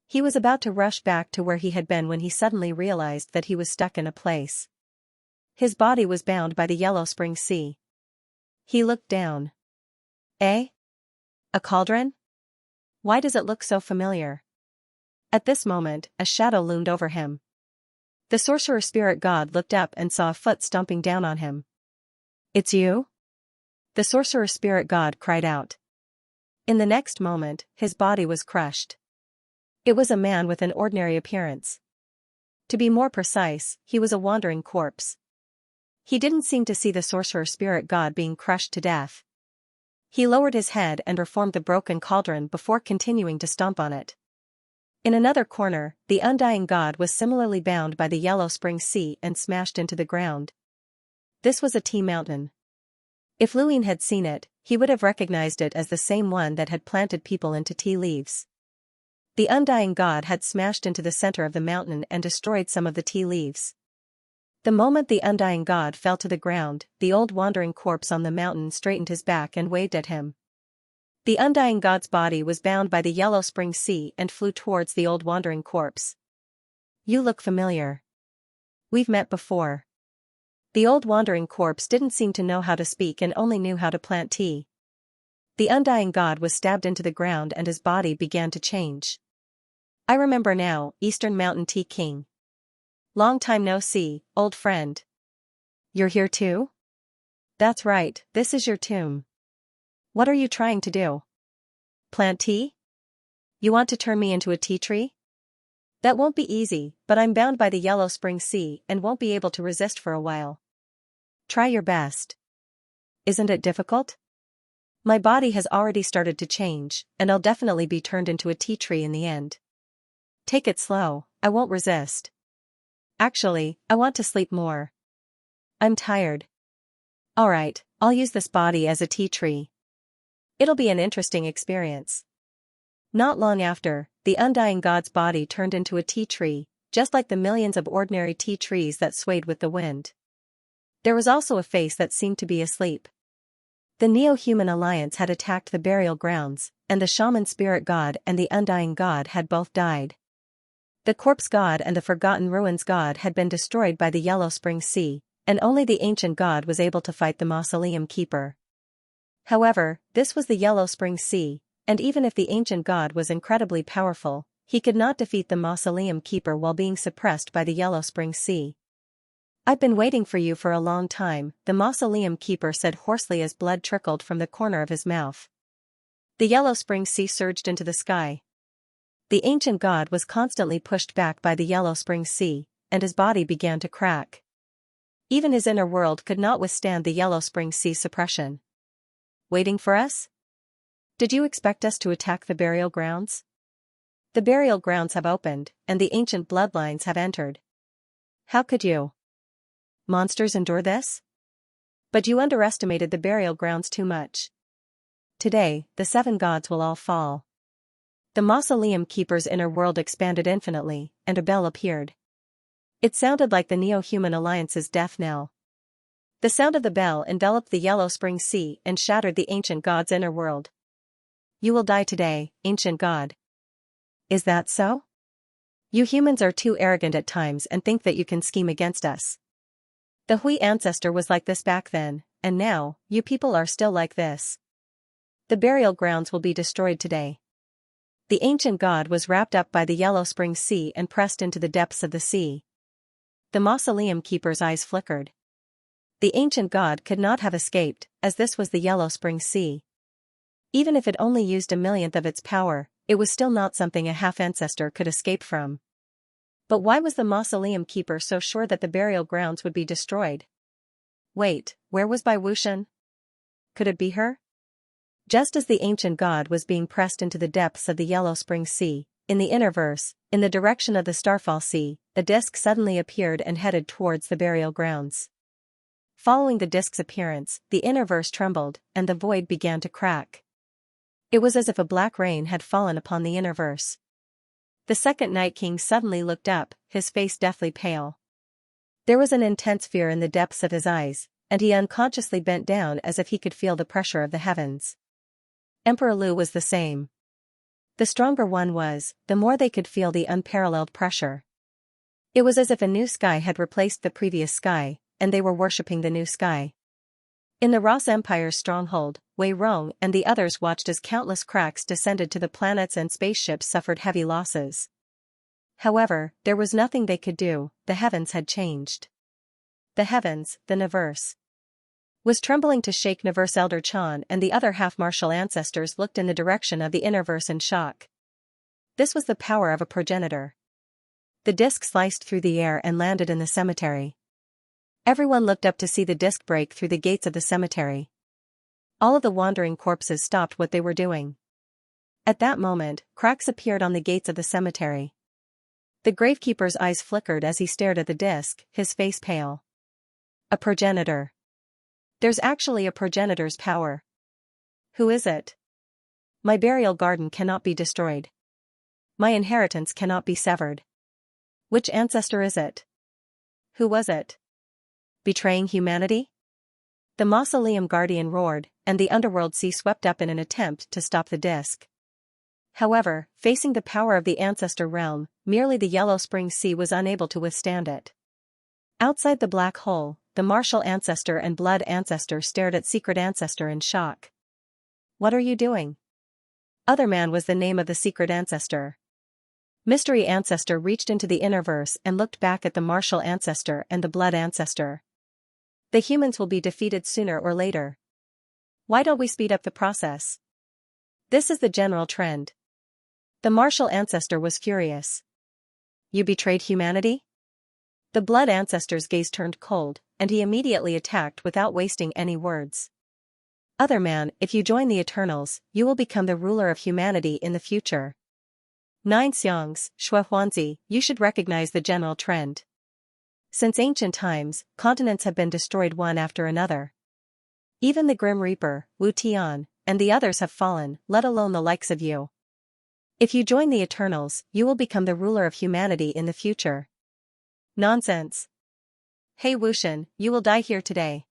He was about to rush back to where he had been when he suddenly realized that he was stuck in a place. His body was bound by the Yellow Spring Sea. He looked down. Eh? A cauldron? Why does it look so familiar? At this moment, a shadow loomed over him. The sorcerer spirit god looked up and saw a foot stomping down on him. It's you? The sorcerer spirit god cried out. In the next moment, his body was crushed. It was a man with an ordinary appearance. To be more precise, he was a wandering corpse. He didn't seem to see the sorcerer spirit god being crushed to death. He lowered his head and reformed the broken cauldron before continuing to stomp on it. In another corner, the undying god was similarly bound by the Yellow Spring Sea and smashed into the ground. This was a tea mountain. If Luin had seen it, he would have recognized it as the same one that had planted people into tea leaves. The undying god had smashed into the center of the mountain and destroyed some of the tea leaves. The moment the undying god fell to the ground, the old wandering corpse on the mountain straightened his back and waved at him. The undying god's body was bound by the Yellow Spring Sea and flew towards the old wandering corpse. You look familiar. We've met before. The old wandering corpse didn't seem to know how to speak and only knew how to plant tea. The undying god was stabbed into the ground and his body began to change. I remember now, Eastern Mountain Tea King. Long time no see, old friend. You're here too? That's right, this is your tomb. What are you trying to do? Plant tea? You want to turn me into a tea tree? That won't be easy, but I'm bound by the Yellow Spring Sea and won't be able to resist for a while. Try your best. Isn't it difficult? My body has already started to change, and I'll definitely be turned into a tea tree in the end. Take it slow, I won't resist. Actually, I want to sleep more. I'm tired. Alright, I'll use this body as a tea tree. It'll be an interesting experience. Not long after, the undying god's body turned into a tea tree, just like the millions of ordinary tea trees that swayed with the wind. There was also a face that seemed to be asleep. The Neo-Human Alliance had attacked the burial grounds, and the shaman spirit god and the undying god had both died. The corpse god and the forgotten ruins god had been destroyed by the Yellow Spring Sea, and only the ancient god was able to fight the mausoleum keeper. However, this was the Yellow Spring Sea, and even if the ancient god was incredibly powerful, he could not defeat the mausoleum keeper while being suppressed by the Yellow Spring Sea. I've been waiting for you for a long time, the mausoleum keeper said hoarsely as blood trickled from the corner of his mouth. The Yellow Spring Sea surged into the sky. The ancient god was constantly pushed back by the Yellow Spring Sea, and his body began to crack. Even his inner world could not withstand the Yellow Spring Sea suppression. Waiting for us? Did you expect us to attack the burial grounds? The burial grounds have opened, and the ancient bloodlines have entered. How could you? Monsters endure this? But you underestimated the burial grounds too much. Today, the 7 gods will all fall. The mausoleum keeper's inner world expanded infinitely, and a bell appeared. It sounded like the Neo-Human Alliance's death knell. The sound of the bell enveloped the Yellow Spring Sea and shattered the ancient god's inner world. You will die today, ancient god. Is that so? You humans are too arrogant at times and think that you can scheme against us. The Hui ancestor was like this back then, and now, you people are still like this. The burial grounds will be destroyed today. The ancient god was wrapped up by the Yellow Spring Sea and pressed into the depths of the sea. The mausoleum keeper's eyes flickered. The ancient god could not have escaped, as this was the Yellow Spring Sea. Even if it only used a millionth of its power, it was still not something a half-ancestor could escape from. But why was the mausoleum keeper so sure that the burial grounds would be destroyed? Wait, where was Bai Wuxian? Could it be her? Just as the ancient god was being pressed into the depths of the Yellow Spring Sea, in the innerverse, in the direction of the Starfall Sea, a disk suddenly appeared and headed towards the burial grounds. Following the disk's appearance, the innerverse trembled, and the void began to crack. It was as if a black rain had fallen upon the innerverse. The second Night King suddenly looked up, his face deathly pale. There was an intense fear in the depths of his eyes, and he unconsciously bent down as if he could feel the pressure of the heavens. Emperor Lu was the same. The stronger one was, the more they could feel the unparalleled pressure. It was as if a new sky had replaced the previous sky, and they were worshipping the new sky. In the Ross Empire's stronghold, Wei Rong and the others watched as countless cracks descended to the planets and spaceships suffered heavy losses. However, there was nothing they could do, the heavens had changed. The heavens, the Naverse, was trembling to shake. Naverse Elder Chan and the other half-martial ancestors looked in the direction of the Innerverse in shock. This was the power of a progenitor. The disk sliced through the air and landed in the cemetery. Everyone looked up to see the disk break through the gates of the cemetery. All of the wandering corpses stopped what they were doing. At that moment, cracks appeared on the gates of the cemetery. The gravekeeper's eyes flickered as he stared at the disk, his face pale. A progenitor. There's actually a progenitor's power. Who is it? My burial garden cannot be destroyed. My inheritance cannot be severed. Which ancestor is it? Who was it? Betraying humanity? The mausoleum guardian roared, and the underworld sea swept up in an attempt to stop the disk. However, facing the power of the ancestor realm, merely the Yellow Spring Sea was unable to withstand it. Outside the black hole, the martial ancestor and blood ancestor stared at secret ancestor in shock. What are you doing? Other man was the name of the secret ancestor. Mystery ancestor reached into the innerverse and looked back at the martial ancestor and the blood ancestor. The humans will be defeated sooner or later. Why don't we speed up the process? This is the general trend. The martial ancestor was furious. You betrayed humanity? The blood ancestor's gaze turned cold, and he immediately attacked without wasting any words. Other man, if you join the Eternals, you will become the ruler of humanity in the future. 9 Xianxia, Shuhuanzi, you should recognize the general trend. Since ancient times, continents have been destroyed one after another. Even the Grim Reaper, Wu Tian, and the others have fallen, let alone the likes of you. If you join the Eternals, you will become the ruler of humanity in the future. Nonsense. Hey Wuxian, you will die here today.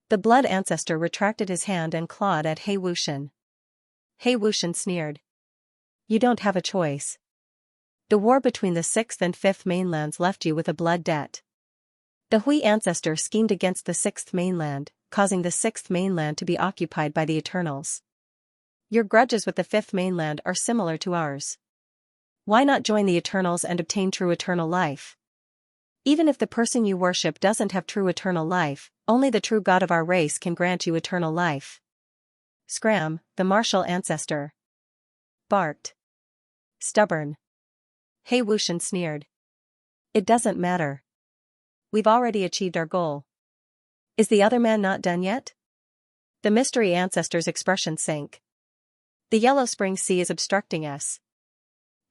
The blood ancestor retracted his hand and clawed at He Wuxian. He Wuxian sneered. You don't have a choice. The war between the 6th and 5th mainlands left you with a blood debt. The Hui ancestor schemed against the 6th mainland, causing the 6th mainland to be occupied by the Eternals. Your grudges with the 5th mainland are similar to ours. Why not join the Eternals and obtain true eternal life? Even if the person you worship doesn't have true eternal life, only the true God of our race can grant you eternal life. Scram, the martial ancestor barked. Stubborn. He Wuxian sneered. It doesn't matter. We've already achieved our goal. Is the other man not done yet? The mystery ancestor's expression sank. The Yellow Spring Sea is obstructing us.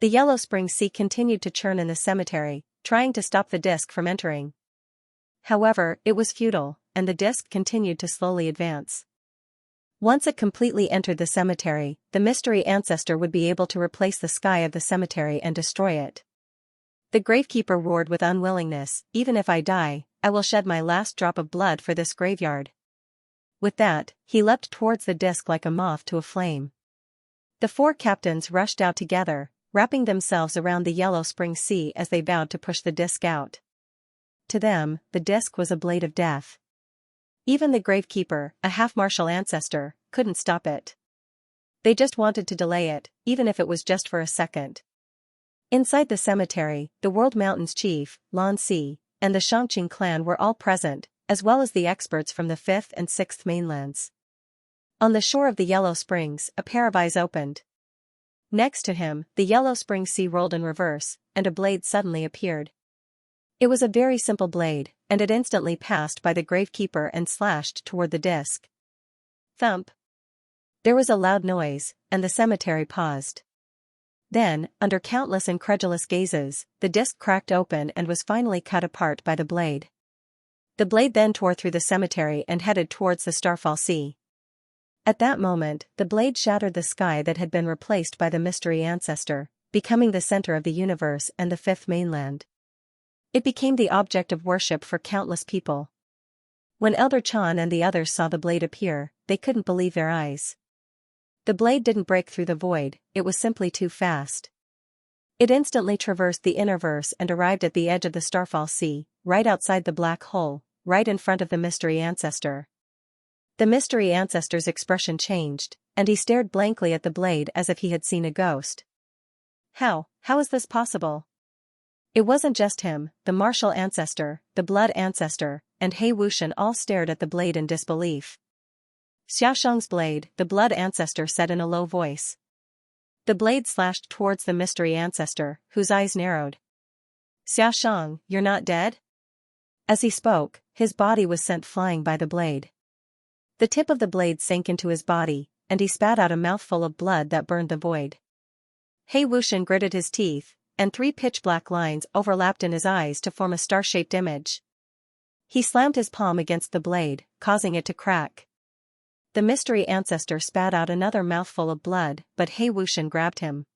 The Yellow Spring Sea continued to churn in the cemetery, trying to stop the disc from entering. However, it was futile, and the disc continued to slowly advance. Once it completely entered the cemetery, the mystery ancestor would be able to replace the sky of the cemetery and destroy it. The gravekeeper roared with unwillingness, even if I die, I will shed my last drop of blood for this graveyard. With that, he leapt towards the disc like a moth to a flame. The 4 captains rushed out together, wrapping themselves around the Yellow Spring Sea as they vowed to push the disc out. To them, the disc was a blade of death. Even the gravekeeper, a half-martial ancestor, couldn't stop it. They just wanted to delay it, even if it was just for a second. Inside the cemetery, the World Mountains chief, Lan Si, and the Xianxia clan were all present, as well as the experts from the 5th and 6th mainlands. On the shore of the Yellow Springs, a pair of eyes opened. Next to him, the Yellow Spring Sea rolled in reverse, and a blade suddenly appeared. It was a very simple blade, and it instantly passed by the gravekeeper and slashed toward the disc. Thump. There was a loud noise, and the cemetery paused. Then, under countless incredulous gazes, the disc cracked open and was finally cut apart by the blade. The blade then tore through the cemetery and headed towards the Starfall Sea. At that moment, the blade shattered the sky that had been replaced by the mystery ancestor, becoming the center of the universe and the 5th mainland. It became the object of worship for countless people. When Elder Chan and the others saw the blade appear, they couldn't believe their eyes. The blade didn't break through the void, it was simply too fast. It instantly traversed the innerverse and arrived at the edge of the Starfall Sea, right outside the black hole, right in front of the mystery ancestor. The mystery ancestor's expression changed, and he stared blankly at the blade as if he had seen a ghost. How is this possible? It wasn't just him, the martial ancestor, the blood ancestor, and He Wuxian all stared at the blade in disbelief. Xiaoshang's blade, the blood ancestor said in a low voice. The blade slashed towards the mystery ancestor, whose eyes narrowed. Xiaoshang, you're not dead? As he spoke, his body was sent flying by the blade. The tip of the blade sank into his body, and he spat out a mouthful of blood that burned the void. He Wuxian gritted his teeth, and 3 pitch-black lines overlapped in his eyes to form a star-shaped image. He slammed his palm against the blade, causing it to crack. The mystery ancestor spat out another mouthful of blood, but He Wuxian grabbed him.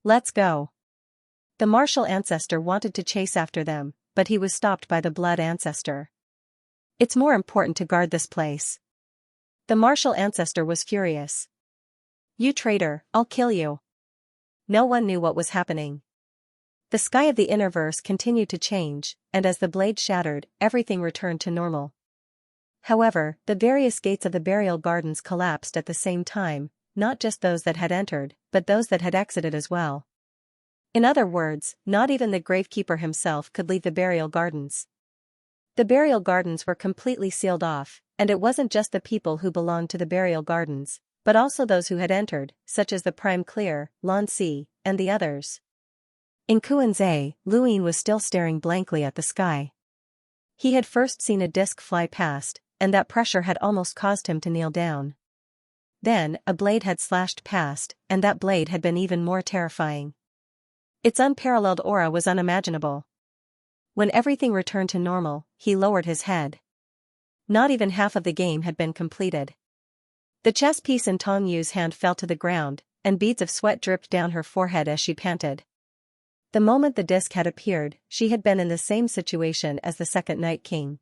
Let's go. The martial ancestor wanted to chase after them, but he was stopped by the blood ancestor. It's more important to guard this place. The martial ancestor was furious. You traitor, I'll kill you. No one knew what was happening. The sky of the Innerverse continued to change, and as the blade shattered, everything returned to normal. However, the various gates of the burial gardens collapsed at the same time, not just those that had entered, but those that had exited as well. In other words, not even the gravekeeper himself could leave the burial gardens. The burial gardens were completely sealed off, and it wasn't just the people who belonged to the burial gardens, but also those who had entered, such as the Prime Clear, Lan Si, and the others. In Kuan-Zhe, Luin was still staring blankly at the sky. He had first seen a disc fly past, and that pressure had almost caused him to kneel down. Then, a blade had slashed past, and that blade had been even more terrifying. Its unparalleled aura was unimaginable. When everything returned to normal, he lowered his head. Not even half of the game had been completed. The chess piece in Tong Yu's hand fell to the ground, and beads of sweat dripped down her forehead as she panted. The moment the disc had appeared, she had been in the same situation as the second Night King.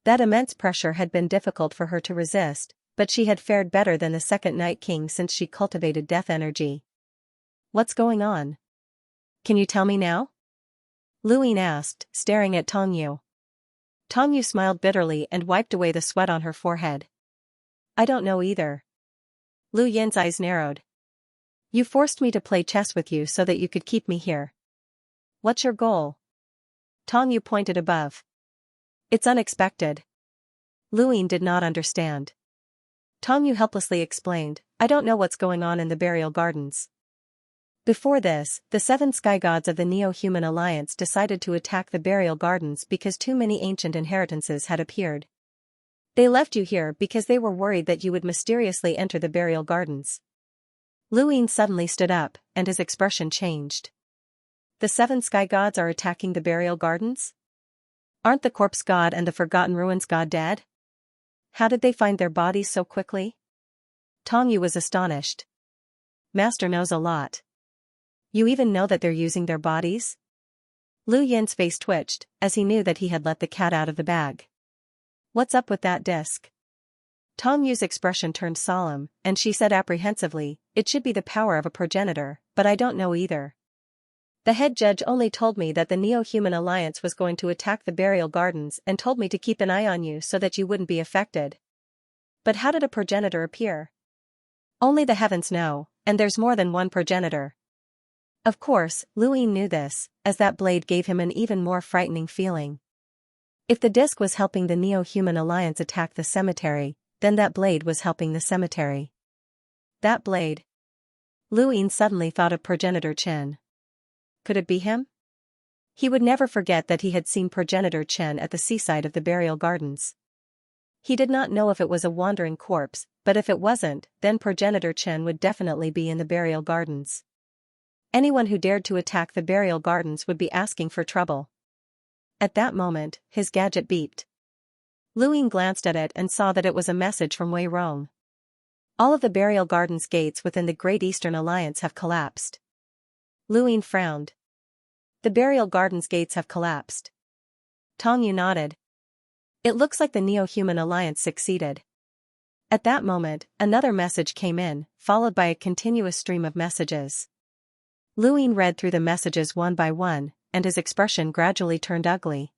That immense pressure had been difficult for her to resist, but she had fared better than the second Night King since she cultivated death energy. What's going on? Can you tell me now? Luin asked, staring at Tong Yu. Tong Yu smiled bitterly and wiped away the sweat on her forehead. I don't know either. Lu Yin's eyes narrowed. You forced me to play chess with you so that you could keep me here. What's your goal? Tong Yu pointed above. It's unexpected. Luin did not understand. Tong Yu helplessly explained, I don't know what's going on in the burial gardens. Before this, the 7 sky gods of the Neo-Human Alliance decided to attack the burial gardens because too many ancient inheritances had appeared. They left you here because they were worried that you would mysteriously enter the burial gardens. Luin suddenly stood up, and his expression changed. The 7 sky gods are attacking the burial gardens? Aren't the corpse god and the forgotten ruins god dead? How did they find their bodies so quickly? Tong Yu was astonished. Master knows a lot. You even know that they're using their bodies? Lu Yin's face twitched, as he knew that he had let the cat out of the bag. What's up with that disc? Tong Yu's expression turned solemn, and she said apprehensively, it should be the power of a progenitor, but I don't know either. The head judge only told me that the Neo-Human Alliance was going to attack the burial gardens and told me to keep an eye on you so that you wouldn't be affected. But how did a progenitor appear? Only the heavens know, and there's more than one progenitor. Of course, Luin knew this, as that blade gave him an even more frightening feeling. If the disc was helping the Neo-Human Alliance attack the cemetery, then that blade was helping the cemetery. That blade. Luin suddenly thought of Progenitor Chen. Could it be him? He would never forget that he had seen Progenitor Chen at the seaside of the burial gardens. He did not know if it was a wandering corpse, but if it wasn't, then Progenitor Chen would definitely be in the burial gardens. Anyone who dared to attack the burial gardens would be asking for trouble. At that moment, his gadget beeped. Luin glanced at it and saw that it was a message from Wei Rong. All of the burial gardens gates within the Great Eastern Alliance have collapsed. Luin frowned. The burial gardens gates have collapsed. Tong Yu nodded. It looks like the Neo-Human Alliance succeeded. At that moment, another message came in, followed by a continuous stream of messages. Luin read through the messages one by one, and his expression gradually turned ugly.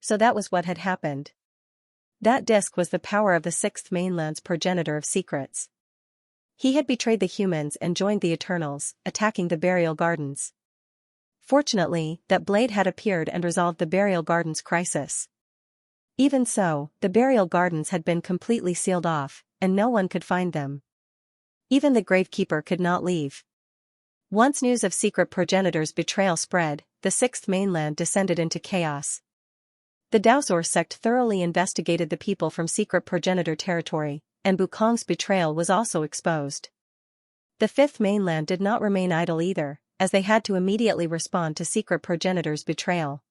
So that was what had happened. That disc was the power of the 6th Mainland's progenitor of secrets. He had betrayed the humans and joined the Eternals, attacking the burial gardens. Fortunately, that blade had appeared and resolved the burial gardens crisis. Even so, the burial gardens had been completely sealed off, and no one could find them. Even the gravekeeper could not leave. Once news of secret progenitor's betrayal spread, the 6th Mainland descended into chaos. The Daozor sect thoroughly investigated the people from secret progenitor territory, and Bukong's betrayal was also exposed. The 5th Mainland did not remain idle either, as they had to immediately respond to secret progenitor's betrayal.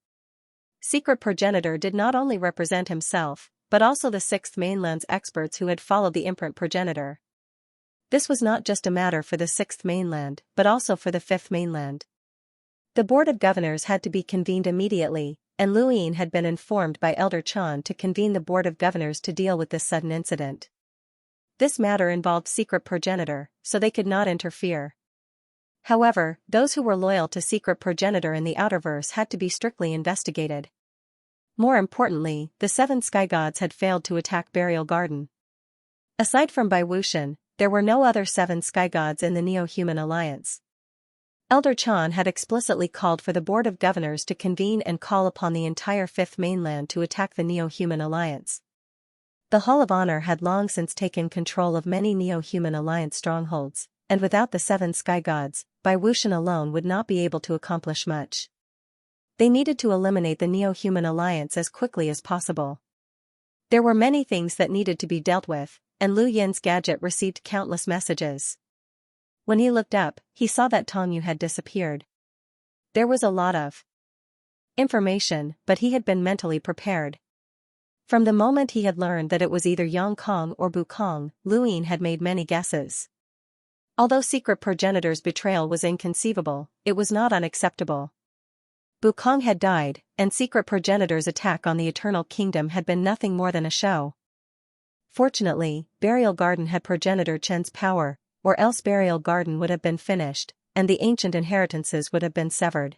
Secret progenitor did not only represent himself, but also the 6th Mainland's experts who had followed the imprint progenitor. This was not just a matter for the 6th Mainland, but also for the 5th Mainland. The Board of Governors had to be convened immediately, and Luin had been informed by Elder Chan to convene the Board of Governors to deal with this sudden incident. This matter involved secret progenitor, so they could not interfere. However, those who were loyal to secret progenitor in the Outerverse had to be strictly investigated. More importantly, the 7 sky gods had failed to attack Burial Garden. Aside from Bai Wuxian, there were no other 7 sky gods in the Neo-Human Alliance. Elder Chan had explicitly called for the Board of Governors to convene and call upon the entire Fifth Mainland to attack the Neo-Human Alliance. The Hall of Honor had long since taken control of many Neo-Human Alliance strongholds, and without the 7 sky gods, Bai Wuxian alone would not be able to accomplish much. They needed to eliminate the Neo-Human Alliance as quickly as possible. There were many things that needed to be dealt with, and Lu Yin's gadget received countless messages. When he looked up, he saw that Tong Yu had disappeared. There was a lot of information, but he had been mentally prepared. From the moment he had learned that it was either Yang Kong or Bu Kong, Lu Yin had made many guesses. Although secret progenitor's betrayal was inconceivable, it was not unacceptable. Bu Kong had died, and secret progenitor's attack on the Eternal Kingdom had been nothing more than a show. Fortunately, Burial Garden had progenitor Chen's power, or else Burial Garden would have been finished, and the ancient inheritances would have been severed.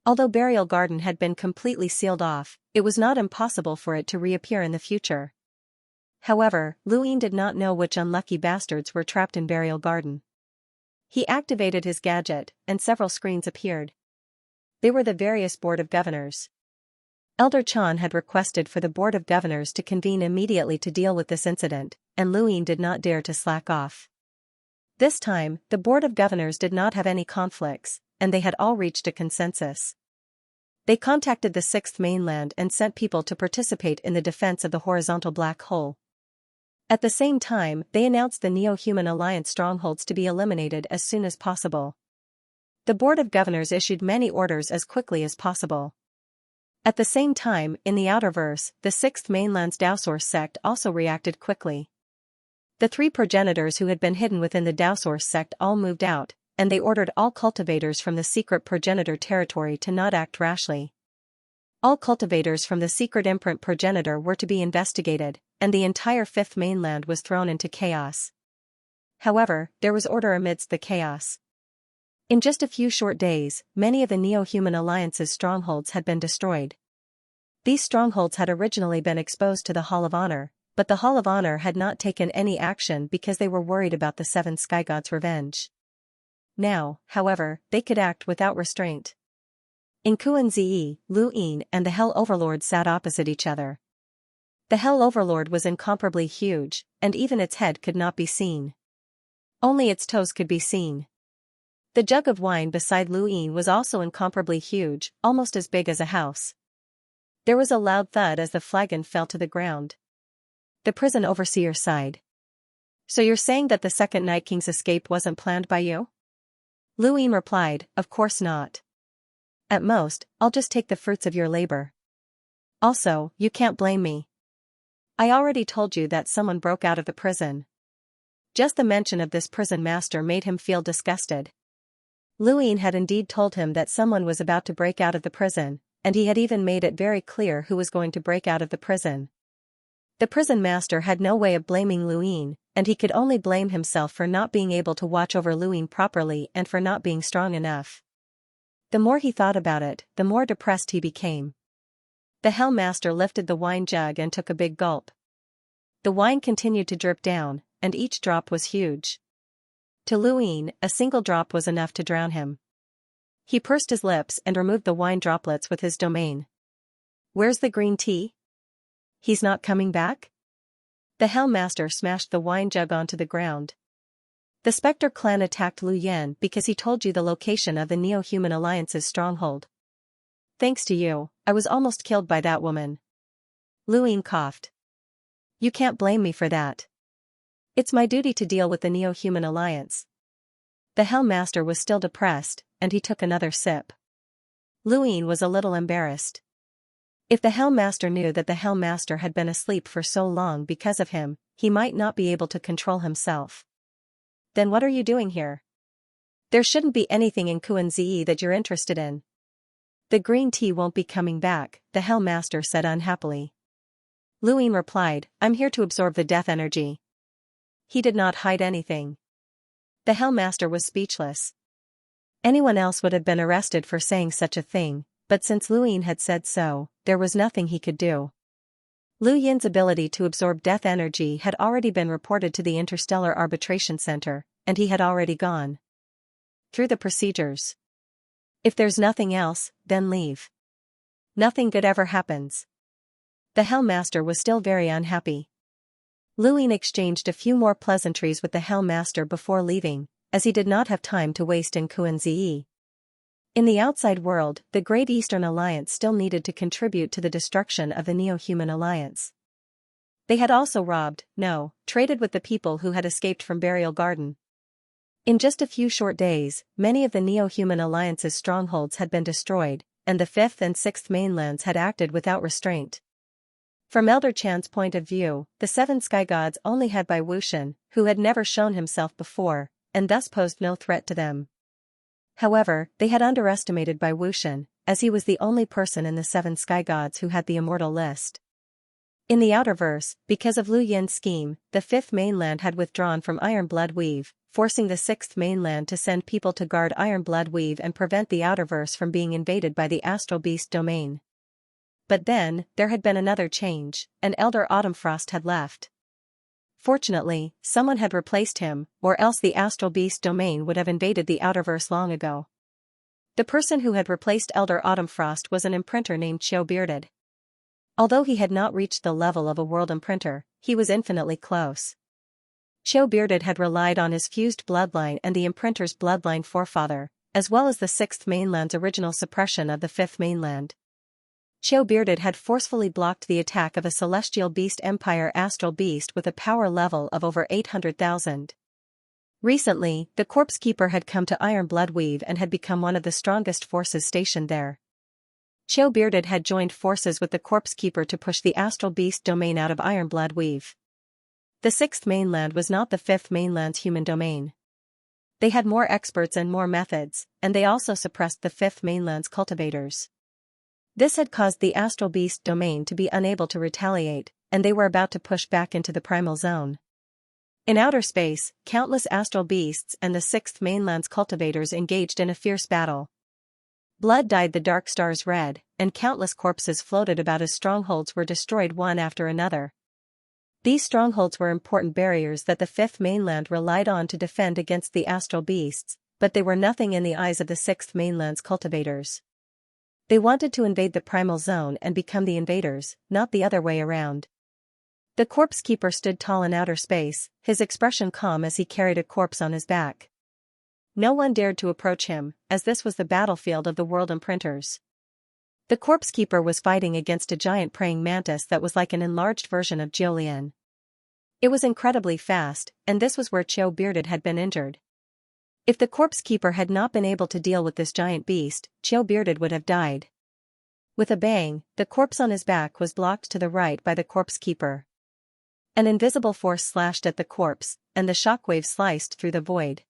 Although Burial Garden had been completely sealed off, it was not impossible for it to reappear in the future. However, Lu Yin did not know which unlucky bastards were trapped in Burial Garden. He activated his gadget, and several screens appeared. They were the various Board of Governors. Elder Chan had requested for the Board of Governors to convene immediately to deal with this incident, and Lu Yin did not dare to slack off. This time, the Board of Governors did not have any conflicts, and they had all reached a consensus. They contacted the 6th Mainland and sent people to participate in the defense of the horizontal black hole. At the same time, they announced the Neo-Human Alliance strongholds to be eliminated as soon as possible. The Board of Governors issued many orders as quickly as possible. At the same time, in the Outerverse, the 6th Mainland's Daosaur sect also reacted quickly. The 3 progenitors who had been hidden within the Daosaur sect all moved out, and they ordered all cultivators from the secret progenitor territory to not act rashly. All cultivators from the secret imprint progenitor were to be investigated, and the entire 5th Mainland was thrown into chaos. However, there was order amidst the chaos. In just a few short days, many of the Neo-Human Alliance's strongholds had been destroyed. These strongholds had originally been exposed to the Hall of Honor, but the Hall of Honor had not taken any action because they were worried about the 7 Sky Gods' revenge. Now, however, they could act without restraint. In Kuan-Zi, Lu Yin and the Hell Overlord sat opposite each other. The Hell Overlord was incomparably huge, and even its head could not be seen. Only its toes could be seen. The jug of wine beside Lu Yin was also incomparably huge, almost as big as a house. There was a loud thud as the flagon fell to the ground. The prison overseer sighed. "So you're saying that the second Night King's escape wasn't planned by you?" Lu Yin replied, "Of course not. At most, I'll just take the fruits of your labor. Also, you can't blame me. I already told you that someone broke out of the prison." Just the mention of this prison master made him feel disgusted. Lu Yin had indeed told him that someone was about to break out of the prison, and he had even made it very clear who was going to break out of the prison. The prison master had no way of blaming Lu Yin, and he could only blame himself for not being able to watch over Lu Yin properly and for not being strong enough. The more he thought about it, the more depressed he became. The Hell Master lifted the wine jug and took a big gulp. The wine continued to drip down, and each drop was huge. To Lu Yin, a single drop was enough to drown him. He pursed his lips and removed the wine droplets with his domain. "Where's the green tea? He's not coming back?" The Hell Master smashed the wine jug onto the ground. "The Spectre clan attacked Lu Yan because he told you the location of the Neo-Human Alliance's stronghold. Thanks to you, I was almost killed by that woman." Lu Yin coughed. "You can't blame me for that. It's my duty to deal with the Neo-Human Alliance." The Hell Master was still depressed, and he took another sip. Lu Yin was a little embarrassed. If the Hell Master knew that the Hell Master had been asleep for so long because of him, he might not be able to control himself. "Then what are you doing here? There shouldn't be anything in Kuan-Zi that you're interested in." "The green tea won't be coming back," the Hell Master said unhappily. Lu Yin replied, "I'm here to absorb the death energy." He did not hide anything. The Hell Master was speechless. Anyone else would have been arrested for saying such a thing, but since Lu Yin had said so, there was nothing he could do. Lu Yin's ability to absorb death energy had already been reported to the Interstellar Arbitration Center, and he had already gone through the procedures. If there's nothing else, then leave. Nothing good ever happens. The Hellmaster was still very unhappy. Lu Yin exchanged a few more pleasantries with the Hellmaster before leaving, as he did not have time to waste in Kuan-Zi. In the outside world, the Great Eastern Alliance still needed to contribute to the destruction of the Neo-Human Alliance. They had also traded with the people who had escaped from Burial Garden. In just a few short days, many of the Neo-Human Alliance's strongholds had been destroyed, and the 5th and 6th mainlands had acted without restraint. From Elder Chan's point of view, the 7 sky gods only had Bai Wuxian, who had never shown himself before, and thus posed no threat to them. However, they had underestimated Bai Wuxian, as he was the only person in the 7 sky gods who had the immortal list. In the Outerverse, because of Lu Yin's scheme, the 5th mainland had withdrawn from Iron Blood Weave, forcing the 6th mainland to send people to guard Iron Blood Weave and prevent the Outerverse from being invaded by the Astral Beast domain. But then, there had been another change, and Elder Autumnfrost had left. Fortunately, someone had replaced him, or else the Astral Beast domain would have invaded the Outerverse long ago. The person who had replaced Elder Autumnfrost was an imprinter named Xiao Bearded. Although he had not reached the level of a world imprinter, he was infinitely close. Xiao Bearded had relied on his fused bloodline and the imprinter's bloodline forefather, as well as the 6th mainland's original suppression of the 5th mainland. Xiao Bearded had forcefully blocked the attack of a celestial beast empire astral beast with a power level of over 800,000. Recently, the Corpse Keeper had come to Iron Blood Weave and had become one of the strongest forces stationed there. Xiao Bearded had joined forces with the Corpse Keeper to push the astral beast domain out of Iron Blood Weave. The 6th mainland was not the 5th mainland's human domain. They had more experts and more methods, and they also suppressed the 5th mainland's cultivators. This had caused the Astral Beast domain to be unable to retaliate, and they were about to push back into the Primal Zone. In outer space, countless astral beasts and the 6th mainland's cultivators engaged in a fierce battle. Blood dyed the dark stars red, and countless corpses floated about as strongholds were destroyed one after another. These strongholds were important barriers that the 5th mainland relied on to defend against the astral beasts, but they were nothing in the eyes of the 6th mainland's cultivators. They wanted to invade the Primal Zone and become the invaders, not the other way around. The Corpse Keeper stood tall in outer space, his expression calm as he carried a corpse on his back. No one dared to approach him, as this was the battlefield of the world imprinters. The Corpse Keeper was fighting against a giant praying mantis that was like an enlarged version of Jiulian. It was incredibly fast, and this was where Xiao Bearded had been injured. If the Corpse Keeper had not been able to deal with this giant beast, Xiao Bearded would have died. With a bang, the corpse on his back was blocked to the right by the Corpse Keeper. An invisible force slashed at the corpse, and the shockwaves sliced through the void.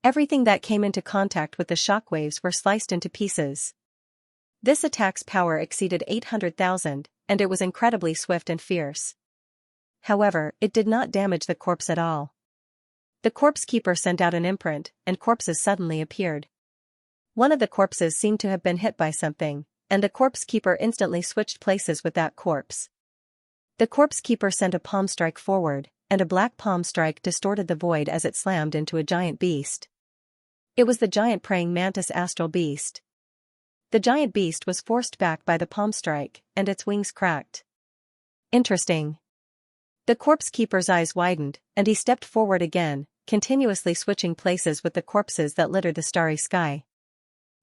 Everything that came into contact with the shockwaves were sliced into pieces. This attack's power exceeded 800,000, and it was incredibly swift and fierce. However, it did not damage the corpse at all. The Corpse Keeper sent out an imprint, and corpses suddenly appeared. One of the corpses seemed to have been hit by something, and the Corpse Keeper instantly switched places with that corpse. The Corpse Keeper sent a palm strike forward, and a black palm strike distorted the void as it slammed into a giant beast. It was the giant praying mantis astral beast. The giant beast was forced back by the palm strike, and its wings cracked. Interesting. The Corpse Keeper's eyes widened, and he stepped forward again, continuously switching places with the corpses that littered the starry sky.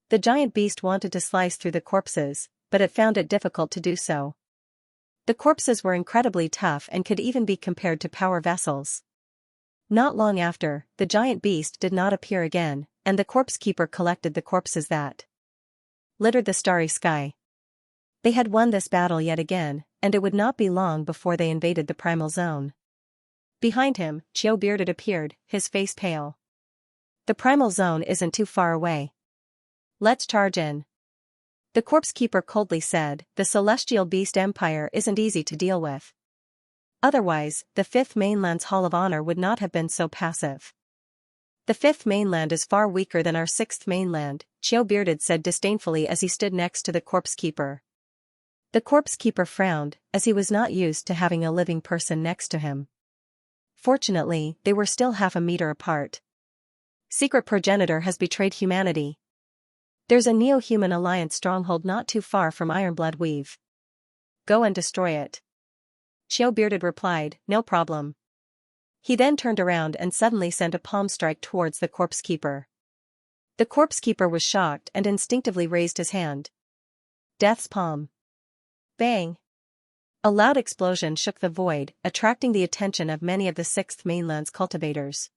The giant beast wanted to slice through the corpses, but it found it difficult to do so. The corpses were incredibly tough and could even be compared to power vessels. Not long after, the giant beast did not appear again, and the Corpse Keeper collected the corpses that littered the starry sky. They had won this battle yet again, and it would not be long before they invaded the Primal Zone. Behind him, Xiao Bearded appeared, his face pale. The Primal Zone isn't too far away. Let's charge in. The Corpse Keeper coldly said, the Celestial Beast Empire isn't easy to deal with. Otherwise, the 5th mainland's Hall of Honor would not have been so passive. The fifth mainland is far weaker than our sixth mainland, Xiao Bearded said disdainfully as he stood next to the corpse keeper. The corpse keeper frowned, as he was not used to having a living person next to him. Fortunately, they were still half a meter apart. Secret progenitor has betrayed humanity. There's a Neo-Human Alliance stronghold not too far from Ironblood Weave. Go and destroy it. Xiao Bearded replied, no problem. He then turned around and suddenly sent a palm strike towards the corpse keeper. The corpse keeper was shocked and instinctively raised his hand. Death's palm. Bang! A loud explosion shook the void, attracting the attention of many of the sixth mainland's cultivators.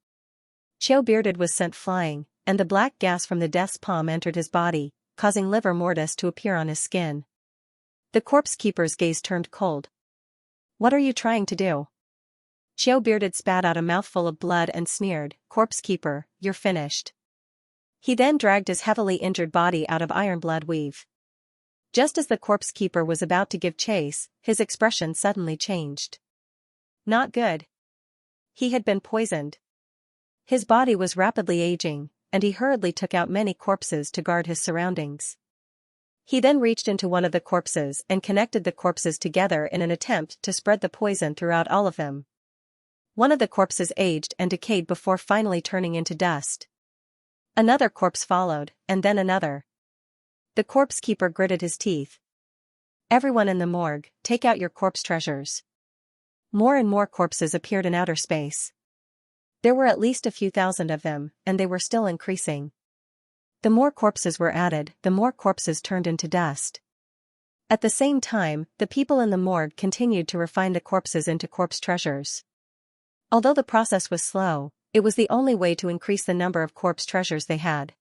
Xiao Bearded was sent flying, and the black gas from the death's palm entered his body, causing livor mortis to appear on his skin. The corpse keeper's gaze turned cold. What are you trying to do? Xiao Bearded spat out a mouthful of blood and sneered, corpse keeper, you're finished. He then dragged his heavily injured body out of Ironblood Weave. Just as the corpse keeper was about to give chase, his expression suddenly changed. Not good. He had been poisoned. His body was rapidly aging, and he hurriedly took out many corpses to guard his surroundings. He then reached into one of the corpses and connected the corpses together in an attempt to spread the poison throughout all of them. One of the corpses aged and decayed before finally turning into dust. Another corpse followed, and then another. The corpse keeper gritted his teeth. Everyone in the morgue, take out your corpse treasures. More and more corpses appeared in outer space. There were at least a few thousand of them, and they were still increasing. The more corpses were added, the more corpses turned into dust. At the same time, the people in the morgue continued to refine the corpses into corpse treasures. Although the process was slow, it was the only way to increase the number of corpse treasures they had.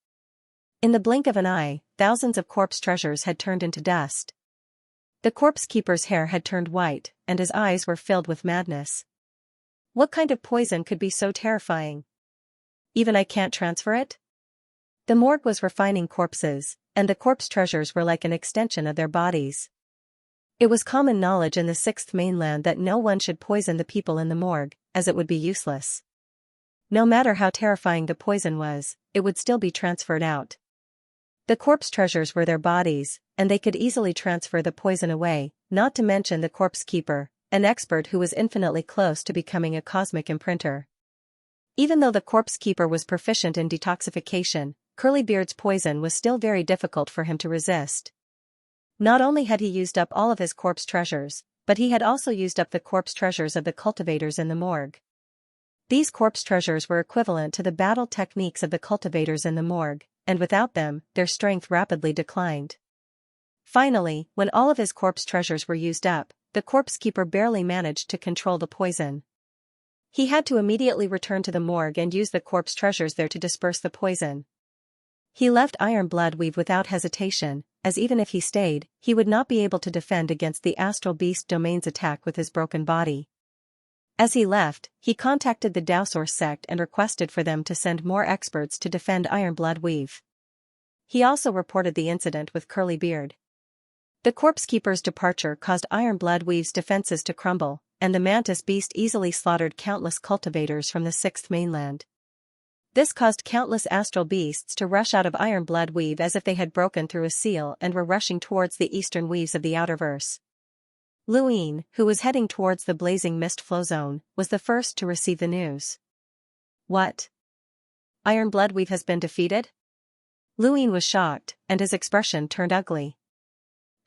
In the blink of an eye, thousands of corpse treasures had turned into dust. The corpse keeper's hair had turned white, and his eyes were filled with madness. What kind of poison could be so terrifying? Even I can't transfer it? The morgue was refining corpses, and the corpse treasures were like an extension of their bodies. It was common knowledge in the sixth mainland that no one should poison the people in the morgue, as it would be useless. No matter how terrifying the poison was, it would still be transferred out. The corpse treasures were their bodies, and they could easily transfer the poison away, not to mention the corpse keeper, an expert who was infinitely close to becoming a cosmic imprinter. Even though the corpse keeper was proficient in detoxification, Curlybeard's poison was still very difficult for him to resist. Not only had he used up all of his corpse treasures, but he had also used up the corpse treasures of the cultivators in the morgue. These corpse treasures were equivalent to the battle techniques of the cultivators in the morgue, and without them, their strength rapidly declined. Finally, when all of his corpse treasures were used up, the corpse keeper barely managed to control the poison. He had to immediately return to the morgue and use the corpse treasures there to disperse the poison. He left Ironblood Weave without hesitation, as even if he stayed, he would not be able to defend against the Astral Beast Domain's attack with his broken body. As he left, he contacted the Dowsor sect and requested for them to send more experts to defend Ironblood Weave. He also reported the incident with Curlybeard. The corpse keeper's departure caused Ironblood Weave's defenses to crumble, and the mantis beast easily slaughtered countless cultivators from the sixth mainland. This caused countless astral beasts to rush out of Ironblood Weave as if they had broken through a seal and were rushing towards the eastern weaves of the outerverse. Luin, who was heading towards the blazing mist flow zone, was the first to receive the news. What? Ironblood Weave has been defeated? Luin was shocked, and his expression turned ugly.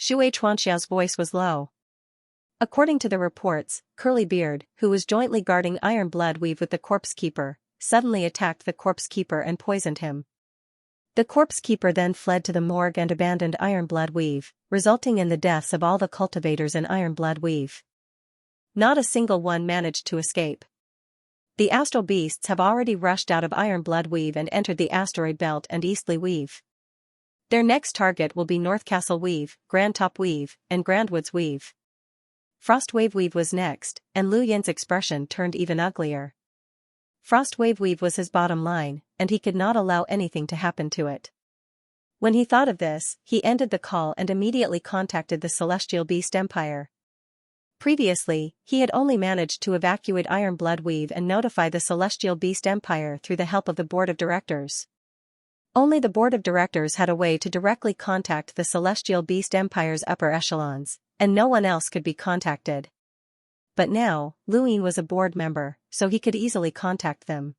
Xianxia's voice was low. According to the reports, Curlybeard, who was jointly guarding Ironblood Weave with the corpse keeper, suddenly attacked the corpse keeper and poisoned him. The corpse keeper then fled to the morgue and abandoned Ironblood Weave, resulting in the deaths of all the cultivators in Ironblood Weave. Not a single one managed to escape. The astral beasts have already rushed out of Ironblood Weave and entered the asteroid belt and Eastleigh Weave. Their next target will be Northcastle Weave, Grand Top Weave, and Grandwoods Weave. Frostwave Weave was next, and Lu Yin's expression turned even uglier. Frostwave Weave was his bottom line, and he could not allow anything to happen to it. When he thought of this, he ended the call and immediately contacted the Celestial Beast Empire. Previously, he had only managed to evacuate Iron Blood Weave and notify the Celestial Beast Empire through the help of the board of directors. Only the board of directors had a way to directly contact the Celestial Beast Empire's upper echelons, and no one else could be contacted. But now, Luin was a board member, so he could easily contact them.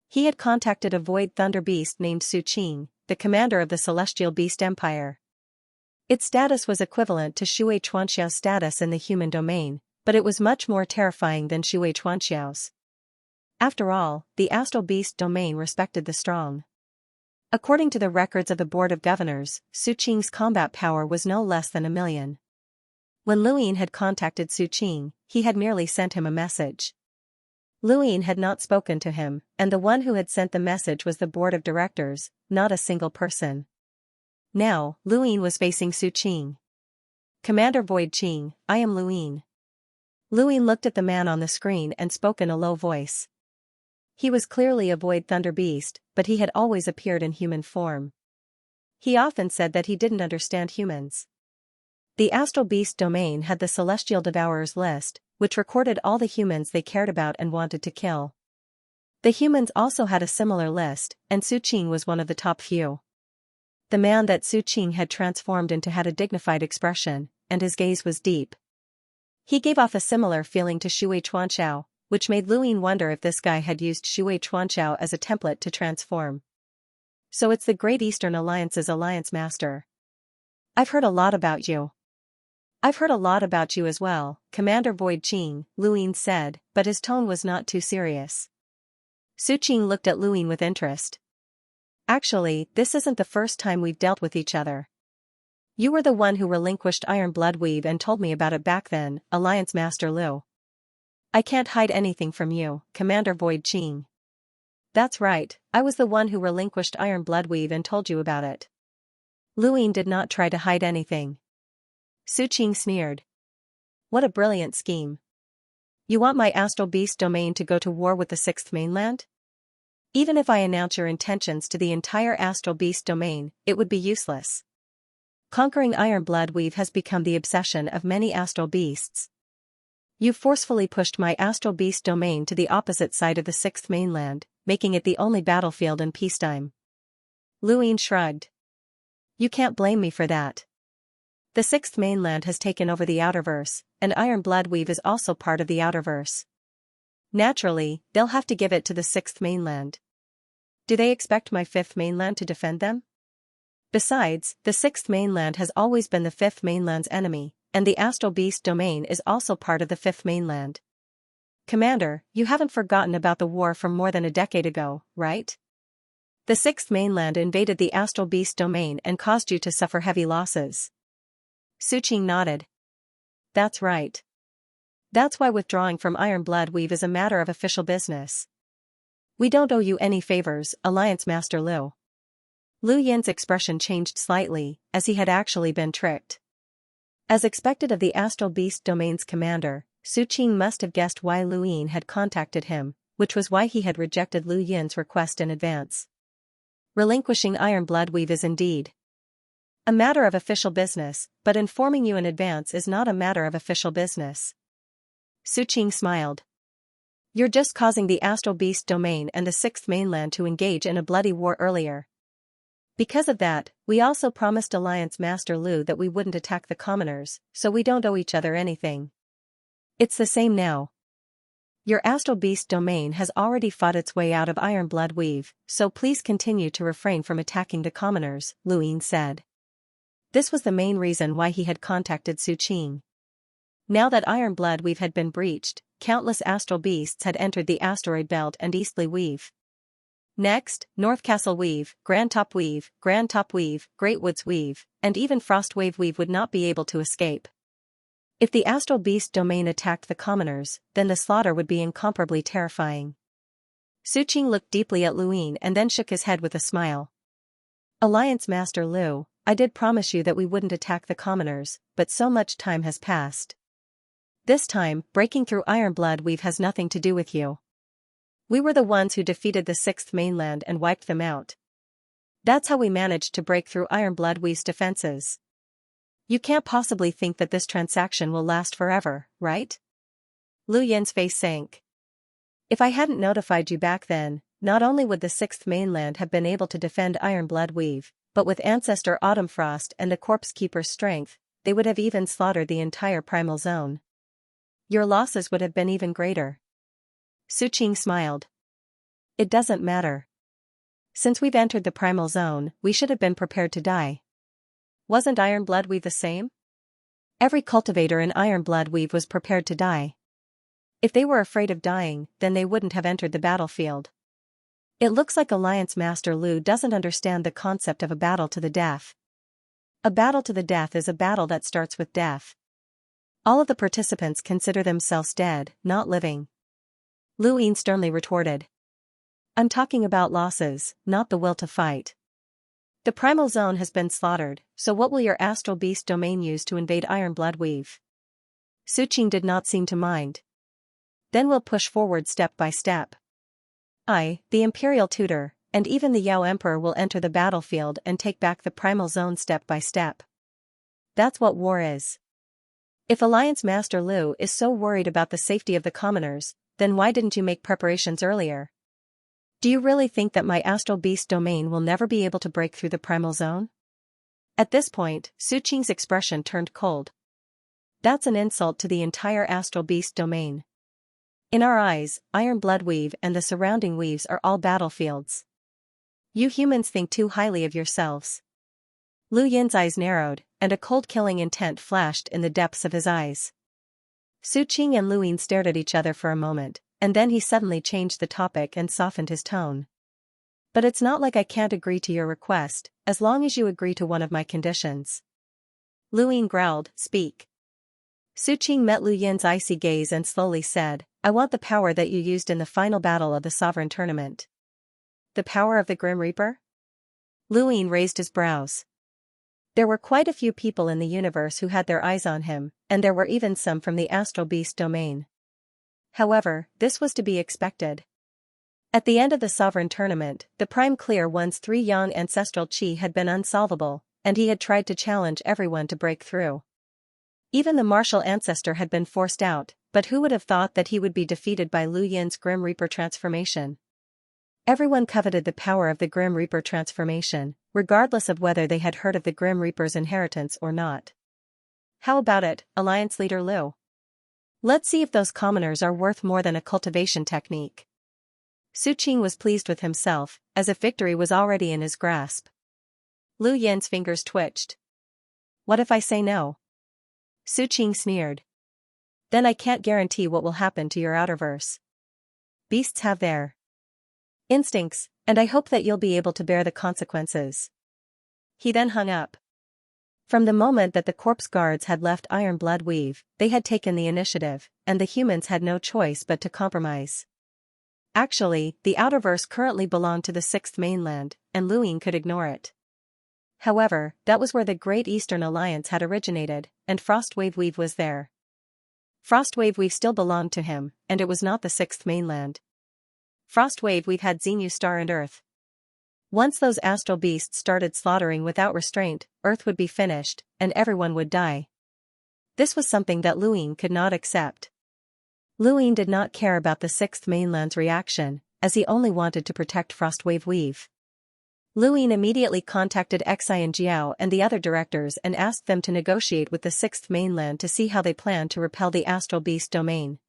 He had contacted a Void Thunder Beast named Su Qing, the commander of the Celestial Beast Empire. Its status was equivalent to Shui Chuanxiao's status in the human domain, but it was much more terrifying than Shui Chuanxiao's. After all, the Astral Beast domain respected the strong. According to the records of the Board of Governors, Su Qing's combat power was no less than 1,000,000. When Luin had contacted Su Qing, he had merely sent him a message. Luin had not spoken to him, and the one who had sent the message was the board of directors, not a single person. Now, Luin was facing Su Qing. "Commander Void Qing, I am Luin." Luin looked at the man on the screen and spoke in a low voice. He was clearly a Void Thunder Beast, but he had always appeared in human form. He often said that he didn't understand humans. The Astral Beast domain had the Celestial Devourers list, which recorded all the humans they cared about and wanted to kill. The humans also had a similar list, and Su Qing was one of the top few. The man that Su Qing had transformed into had a dignified expression, and his gaze was deep. He gave off a similar feeling to Shui Chuanxiao, which made Luin wonder if this guy had used Shui Chuanxiao as a template to transform. "So it's the Great Eastern Alliance's Alliance Master. I've heard a lot about you." "I've heard a lot about you as well, Commander Void Qing," Luin said, but his tone was not too serious. Su Qing looked at Luin with interest. "Actually, this isn't the first time we've dealt with each other. You were the one who relinquished Iron Blood Weave and told me about it back then, Alliance Master Lu." "I can't hide anything from you, Commander Void Qing." "That's right, I was the one who relinquished Iron Blood Weave and told you about it." Luin did not try to hide anything. Su Qing sneered. "What a brilliant scheme. You want my Astral Beast domain to go to war with the Sixth Mainland? Even if I announce your intentions to the entire Astral Beast domain, it would be useless. Conquering Iron Blood Weave has become the obsession of many Astral Beasts. You've forcefully pushed my Astral Beast domain to the opposite side of the Sixth Mainland, making it the only battlefield in peacetime." Luin shrugged. "You can't blame me for that. The Sixth Mainland has taken over the Outerverse, and Iron Blood Weave is also part of the Outerverse. Naturally, they'll have to give it to the Sixth Mainland. Do they expect my Fifth Mainland to defend them? Besides, the Sixth Mainland has always been the Fifth Mainland's enemy, and the Astral Beast domain is also part of the Fifth Mainland. Commander, you haven't forgotten about the war from more than a decade ago, right? The Sixth Mainland invaded the Astral Beast domain and caused you to suffer heavy losses." Su Qing nodded. "That's right. That's why withdrawing from Iron Blood Weave is a matter of official business. We don't owe you any favors, Alliance Master Lu." Lu Yin's expression changed slightly, as he had actually been tricked. As expected of the Astral Beast domain's commander, Su Qing must have guessed why Luin had contacted him, which was why he had rejected Lu Yin's request in advance. Relinquishing Iron Blood Weave is indeed a matter of official business, but informing you in advance is not a matter of official business. Su Qing smiled. "You're just causing the Astral Beast domain and the Sixth Mainland to engage in a bloody war earlier. Because of that, we also promised Alliance Master Lu that we wouldn't attack the commoners, so we don't owe each other anything. It's the same now. Your Astral Beast domain has already fought its way out of Iron Blood Weave, so please continue to refrain from attacking the commoners," Luin said. This was the main reason why he had contacted Su Qing. Now that Iron Blood Weave had been breached, countless astral beasts had entered the asteroid belt and Eastly Weave. Next, North Castle Weave, Grand Top Weave, Great Woods Weave, and even Frost Wave Weave would not be able to escape. If the Astral Beast domain attacked the commoners, then the slaughter would be incomparably terrifying. Su Qing looked deeply at Luin and then shook his head with a smile. "Alliance Master Lu, I did promise you that we wouldn't attack the commoners, but so much time has passed. This time, breaking through Iron Blood Weave has nothing to do with you. We were the ones who defeated the Sixth Mainland and wiped them out. That's how we managed to break through Iron Blood Weave's defenses. You can't possibly think that this transaction will last forever, right? Lu Yin's face sank. If I hadn't notified you back then, not only would the Sixth Mainland have been able to defend Ironblood Weave, but with Ancestor Autumn Frost and the Corpse Keeper's strength, they would have even slaughtered the entire Primal Zone. Your losses would have been even greater. Su Qing smiled. It doesn't matter. Since we've entered the Primal Zone, we should have been prepared to die. Wasn't Ironblood Weave the same? Every cultivator in Ironblood Weave was prepared to die. If they were afraid of dying, then they wouldn't have entered the battlefield. It looks like Alliance Master Lu doesn't understand the concept of a battle to the death. A battle to the death is a battle that starts with death. All of the participants consider themselves dead, not living. Lu Yin sternly retorted. I'm talking about losses, not the will to fight. The Primal Zone has been slaughtered, so what will your Astral Beast domain use to invade Ironblood Weave? Su Qing did not seem to mind. Then we'll push forward step by step. I, the Imperial Tutor, and even the Yao Emperor will enter the battlefield and take back the Primal Zone step by step. That's what war is. If Alliance Master Lu is so worried about the safety of the commoners, then why didn't you make preparations earlier? Do you really think that my Astral Beast domain will never be able to break through the Primal Zone? At this point, Su Qing's expression turned cold. That's an insult to the entire Astral Beast domain. In our eyes, Ironblood Weave and the surrounding weaves are all battlefields. You humans think too highly of yourselves. Lu Yin's eyes narrowed, and a cold killing intent flashed in the depths of his eyes. Su Qing and Lu Yin stared at each other for a moment, and then he suddenly changed the topic and softened his tone. But it's not like I can't agree to your request, as long as you agree to one of my conditions. Lu Yin growled, speak. Su Qing met Lu Yin's icy gaze and slowly said, I want the power that you used in the final battle of the Sovereign Tournament. The power of the Grim Reaper? Lu Yin raised his brows. There were quite a few people in the universe who had their eyes on him, and there were even some from the Astral Beast domain. However, this was to be expected. At the end of the Sovereign Tournament, the Prime Clear One's 3 young ancestral chi had been unsolvable, and he had tried to challenge everyone to break through. Even the martial ancestor had been forced out, but who would have thought that he would be defeated by Lu Yin's Grim Reaper transformation? Everyone coveted the power of the Grim Reaper transformation, regardless of whether they had heard of the Grim Reaper's inheritance or not. How about it, Alliance Leader Lu? Let's see if those commoners are worth more than a cultivation technique. Su Qing was pleased with himself, as if victory was already in his grasp. Lu Yin's fingers twitched. What if I say no? Su Qing sneered. Then I can't guarantee what will happen to your outerverse. Beasts have their instincts, and I hope that you'll be able to bear the consequences. He then hung up. From the moment that the corpse guards had left Ironblood Weave, they had taken the initiative, and the humans had no choice but to compromise. Actually, the outerverse currently belonged to the Sixth Mainland, and Lu Yin could ignore it. However, that was where the Great Eastern Alliance had originated, and Frostwave Weave was there. Frostwave Weave still belonged to him, and it was not the Sixth Mainland. Frostwave Weave had Xenu Star and Earth. Once those astral beasts started slaughtering without restraint, Earth would be finished, and everyone would die. This was something that Lu Yin could not accept. Lu Yin did not care about the Sixth Mainland's reaction, as he only wanted to protect Frostwave Weave. Lu Yin immediately contacted Xianxia and the other directors and asked them to negotiate with the Sixth Mainland to see how they planned to repel the Astral Beast domain.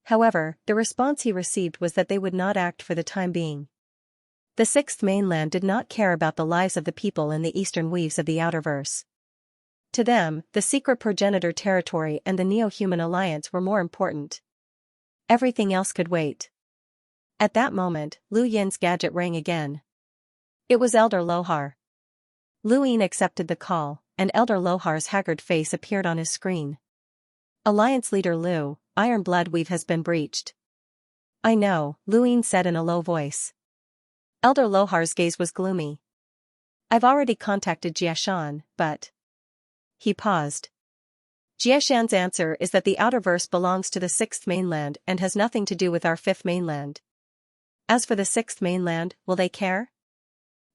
However, the response he received was that they would not act for the time being. The Sixth Mainland did not care about the lives of the people in the eastern weaves of the outerverse. To them, the secret progenitor territory and the Neo-Human Alliance were more important. Everything else could wait. At that moment, Lu Yin's gadget rang again. It was Elder Lohar. Lu Yin accepted the call, and Elder Lohar's haggard face appeared on his screen. Alliance Leader Lu, Ironblood Weave has been breached. I know, Lu Yin said in a low voice. Elder Lohar's gaze was gloomy. I've already contacted Jiashan, but... He paused. Jiashan's answer is that the outerverse belongs to the Sixth Mainland and has nothing to do with our Fifth Mainland. As for the Sixth Mainland, will they care?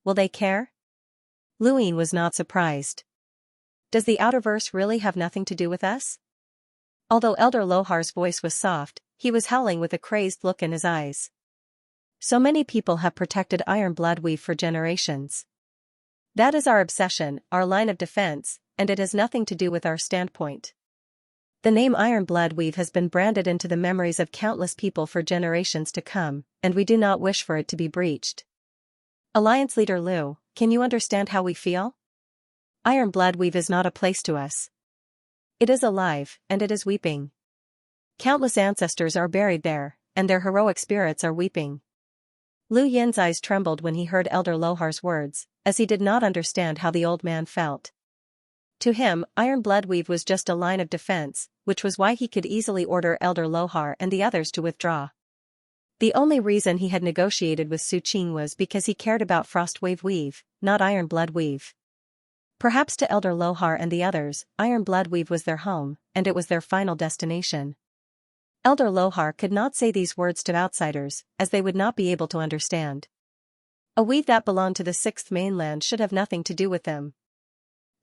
Will they care? Lu Yin was not surprised. Does the outerverse really have nothing to do with us? Although Elder Lohar's voice was soft, he was howling with a crazed look in his eyes. So many people have protected Iron Bloodweave for generations. That is our obsession, our line of defense, and it has nothing to do with our standpoint. The name Iron Bloodweave has been branded into the memories of countless people for generations to come, and we do not wish for it to be breached. Alliance Leader Lu, can you understand how we feel? Iron Bloodweave is not a place to us. It is alive, and it is weeping. Countless ancestors are buried there, and their heroic spirits are weeping. Lu Yin's eyes trembled when he heard Elder Lohar's words, as he did not understand how the old man felt. To him, Iron Bloodweave was just a line of defense, which was why he could easily order Elder Lohar and the others to withdraw. The only reason he had negotiated with Su Qing was because he cared about Frostwave Weave, not Iron Bloodweave. Perhaps to Elder Lohar and the others, Iron Bloodweave was their home, and it was their final destination. Elder Lohar could not say these words to outsiders, as they would not be able to understand. A weave that belonged to the Sixth Mainland should have nothing to do with them.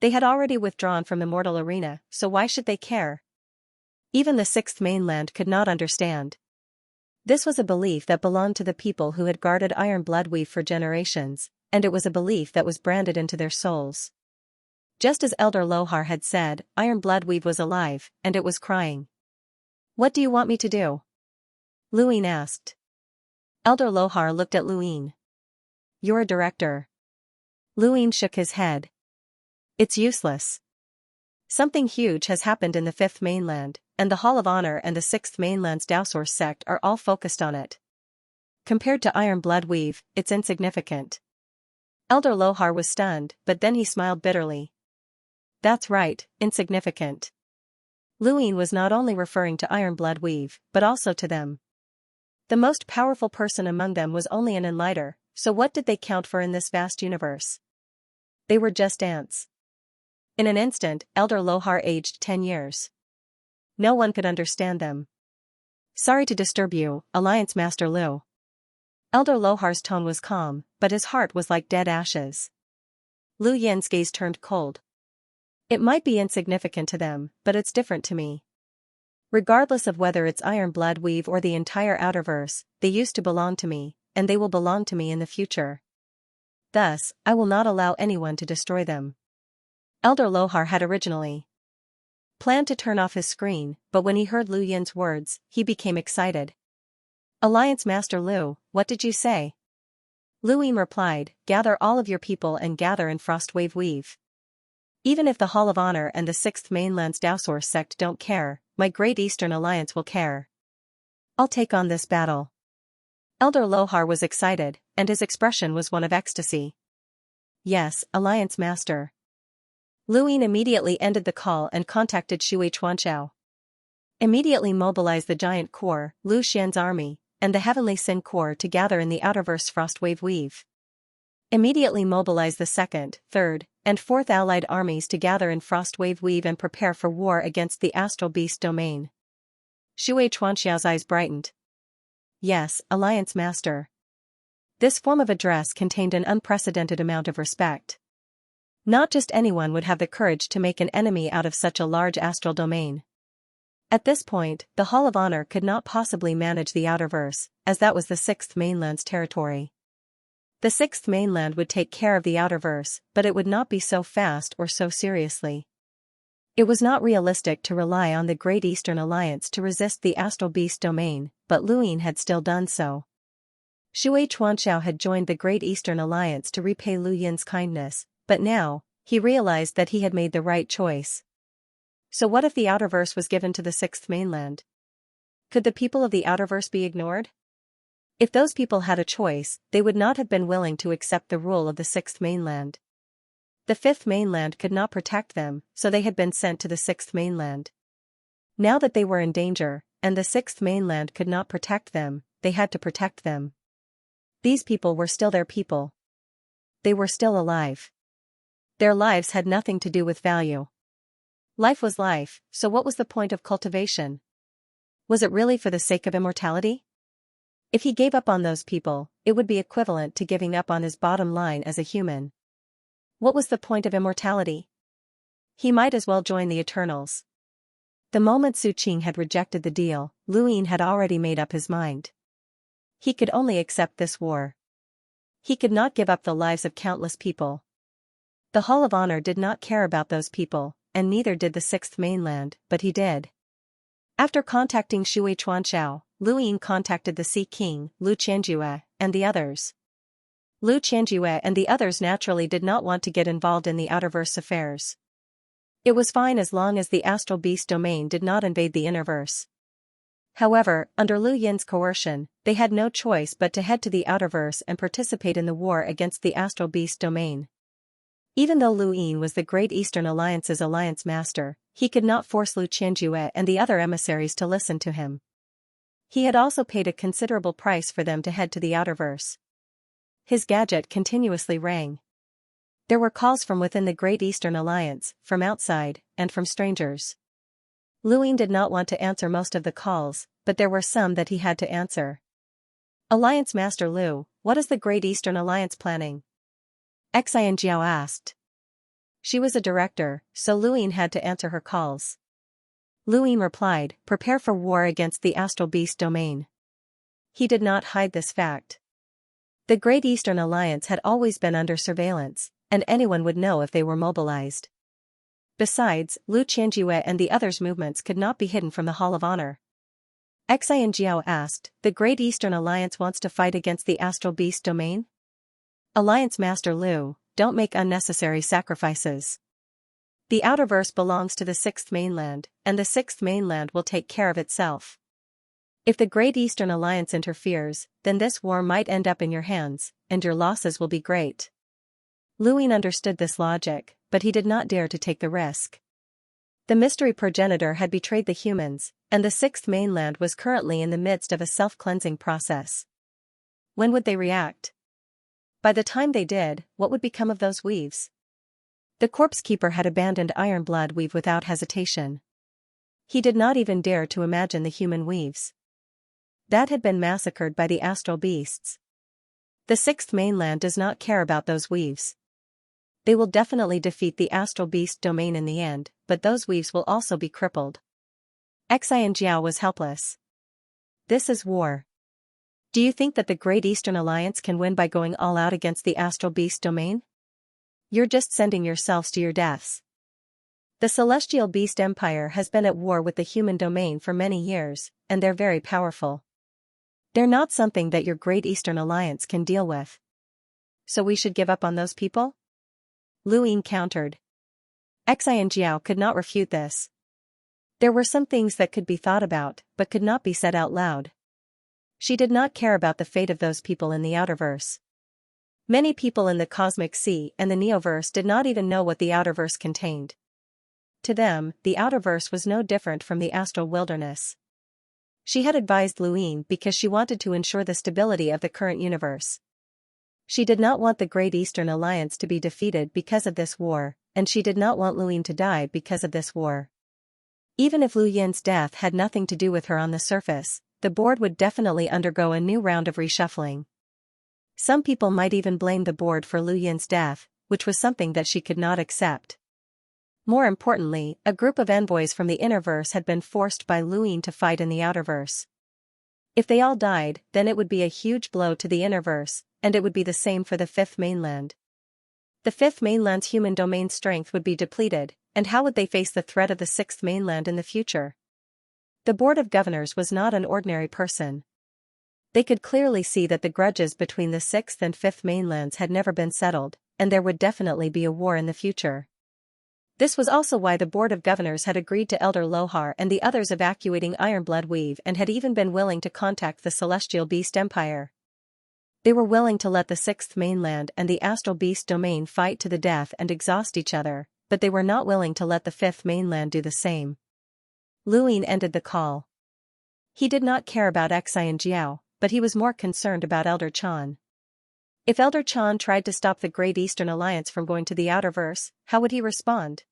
They had already withdrawn from Immortal Arena, so why should they care? Even the Sixth Mainland could not understand. This was a belief that belonged to the people who had guarded Iron Bloodweave for generations, and it was a belief that was branded into their souls. Just as Elder Lohar had said, Iron Bloodweave was alive, and it was crying. What do you want me to do? Lu Yin asked. Elder Lohar looked at Lu Yin. You're a director. Lu Yin shook his head. It's useless. Something huge has happened in the Fifth Mainland, and the Hall of Honor and the Sixth Mainland's Daosource sect are all focused on it. Compared to Iron Bloodweave, it's insignificant. Elder Lohar was stunned, but then he smiled bitterly. That's right, insignificant. Lu Yin was not only referring to Iron Bloodweave, but also to them. The most powerful person among them was only an enlighter, so what did they count for in this vast universe? They were just ants. In an instant, Elder Lohar aged 10 years. No one could understand them. Sorry to disturb you, Alliance Master Lu. Elder Lohar's tone was calm, but his heart was like dead ashes. Lu Yin's gaze turned cold. It might be insignificant to them, but it's different to me. Regardless of whether it's Iron Bloodweave or the entire Outerverse, they used to belong to me, and they will belong to me in the future. Thus, I will not allow anyone to destroy them. Elder Lohar had originally planned to turn off his screen, but when he heard Lu Yin's words, he became excited. Alliance Master Lu, what did you say? Lu Yin replied, gather all of your people and gather in Frostwave Weave. Even if the Hall of Honor and the Sixth Mainland's Daosource sect don't care, my Great Eastern Alliance will care. I'll take on this battle. Elder Lohar was excited, and his expression was one of ecstasy. Yes, Alliance Master. Lu Yin immediately ended the call and contacted Xianxia. Immediately mobilize the Giant Corps, Lu Xian's army, and the Heavenly Sin Corps to gather in the Outerverse Frostwave Weave. Immediately mobilize the 2nd, 3rd, and 4th Allied armies to gather in Frostwave Weave and prepare for war against the Astral Beast domain. Xianxia's eyes brightened. Yes, Alliance Master. This form of address contained an unprecedented amount of respect. Not just anyone would have the courage to make an enemy out of such a large astral domain. At this point, the Hall of Honor could not possibly manage the Outerverse, as that was the Sixth Mainland's territory. The Sixth Mainland would take care of the Outerverse, but it would not be so fast or so seriously. It was not realistic to rely on the Great Eastern Alliance to resist the Astral Beast domain, but Lu Yin had still done so. Xianxia had joined the Great Eastern Alliance to repay Lu Yin's kindness, but now, he realized that he had made the right choice. So what if the Outerverse was given to the Sixth Mainland? Could the people of the Outerverse be ignored? If those people had a choice, they would not have been willing to accept the rule of the Sixth Mainland. The Fifth Mainland could not protect them, so they had been sent to the Sixth Mainland. Now that they were in danger, and the Sixth Mainland could not protect them, they had to protect them. These people were still their people. They were still alive. Their lives had nothing to do with value. Life was life, so what was the point of cultivation? Was it really for the sake of immortality? If he gave up on those people, it would be equivalent to giving up on his bottom line as a human. What was the point of immortality? He might as well join the Eternals. The moment Su Qing had rejected the deal, Lu Yin had already made up his mind. He could only accept this war. He could not give up the lives of countless people. The Hall of Honor did not care about those people, and neither did the Sixth Mainland, but he did. After contacting Shui Chuanxiao, Lu Yin contacted the Sea King, Lu Qianjue, and the others. Lu Qianjue and the others naturally did not want to get involved in the Outerverse affairs. It was fine as long as the Astral Beast domain did not invade the Innerverse. However, under Lu Yin's coercion, they had no choice but to head to the Outerverse and participate in the war against the Astral Beast domain. Even though Lu Yin was the Great Eastern Alliance's alliance master, he could not force Lu Qianjue and the other emissaries to listen to him. He had also paid a considerable price for them to head to the Outerverse. His gadget continuously rang. There were calls from within the Great Eastern Alliance, from outside, and from strangers. Lu Yin did not want to answer most of the calls, but there were some that he had to answer. Alliance Master Lu, what is the Great Eastern Alliance planning? Xianxia asked. She was a director, so Lu Yin had to answer her calls. Lu Yin replied, prepare for war against the Astral Beast domain. He did not hide this fact. The Great Eastern Alliance had always been under surveillance, and anyone would know if they were mobilized. Besides, Lu Qianjue and the others' movements could not be hidden from the Hall of Honor. Xianxiao asked, the Great Eastern Alliance wants to fight against the Astral Beast domain? Alliance Master Lu, don't make unnecessary sacrifices. The Outerverse belongs to the Sixth Mainland, and the Sixth Mainland will take care of itself. If the Great Eastern Alliance interferes, then this war might end up in your hands, and your losses will be great. Lu Yin understood this logic, but he did not dare to take the risk. The mystery progenitor had betrayed the humans, and the Sixth Mainland was currently in the midst of a self-cleansing process. When would they react? By the time they did, what would become of those weaves? The Corpse Keeper had abandoned Ironblood Weave without hesitation. He did not even dare to imagine the human weaves. That had been massacred by the Astral Beasts. The Sixth Mainland does not care about those weaves. They will definitely defeat the Astral Beast domain in the end, but those weaves will also be crippled. Xianxiao was helpless. This is war. Do you think that the Great Eastern Alliance can win by going all out against the Astral Beast domain? You're just sending yourselves to your deaths. The Celestial Beast Empire has been at war with the human domain for many years, and they're very powerful. They're not something that your Great Eastern Alliance can deal with. So we should give up on those people? Lu Yin countered. Xianxiao could not refute this. There were some things that could be thought about, but could not be said out loud. She did not care about the fate of those people in the Outerverse. Many people in the Cosmic Sea and the Neoverse did not even know what the Outerverse contained. To them, the Outerverse was no different from the Astral Wilderness. She had advised Lu Yin because she wanted to ensure the stability of the current universe. She did not want the Great Eastern Alliance to be defeated because of this war, and she did not want Lu Yin to die because of this war. Even if Lu Yin's death had nothing to do with her on the surface, the board would definitely undergo a new round of reshuffling. Some people might even blame the board for Lu Yin's death, which was something that she could not accept. More importantly, a group of envoys from the Innerverse had been forced by Lu Yin to fight in the Outerverse. If they all died, then it would be a huge blow to the Innerverse, and it would be the same for the Fifth Mainland. The Fifth Mainland's human domain strength would be depleted, and how would they face the threat of the Sixth Mainland in the future? The Board of Governors was not an ordinary person. They could clearly see that the grudges between the Sixth and Fifth Mainlands had never been settled, and there would definitely be a war in the future. This was also why the Board of Governors had agreed to Elder Lohar and the others evacuating Ironblood Weave and had even been willing to contact the Celestial Beast Empire. They were willing to let the Sixth Mainland and the Astral Beast domain fight to the death and exhaust each other, but they were not willing to let the Fifth Mainland do the same. Lu Yin ended the call. He did not care about Xianxiao, but he was more concerned about Elder Chan. If Elder Chan tried to stop the Great Eastern Alliance from going to the Outerverse, how would he respond?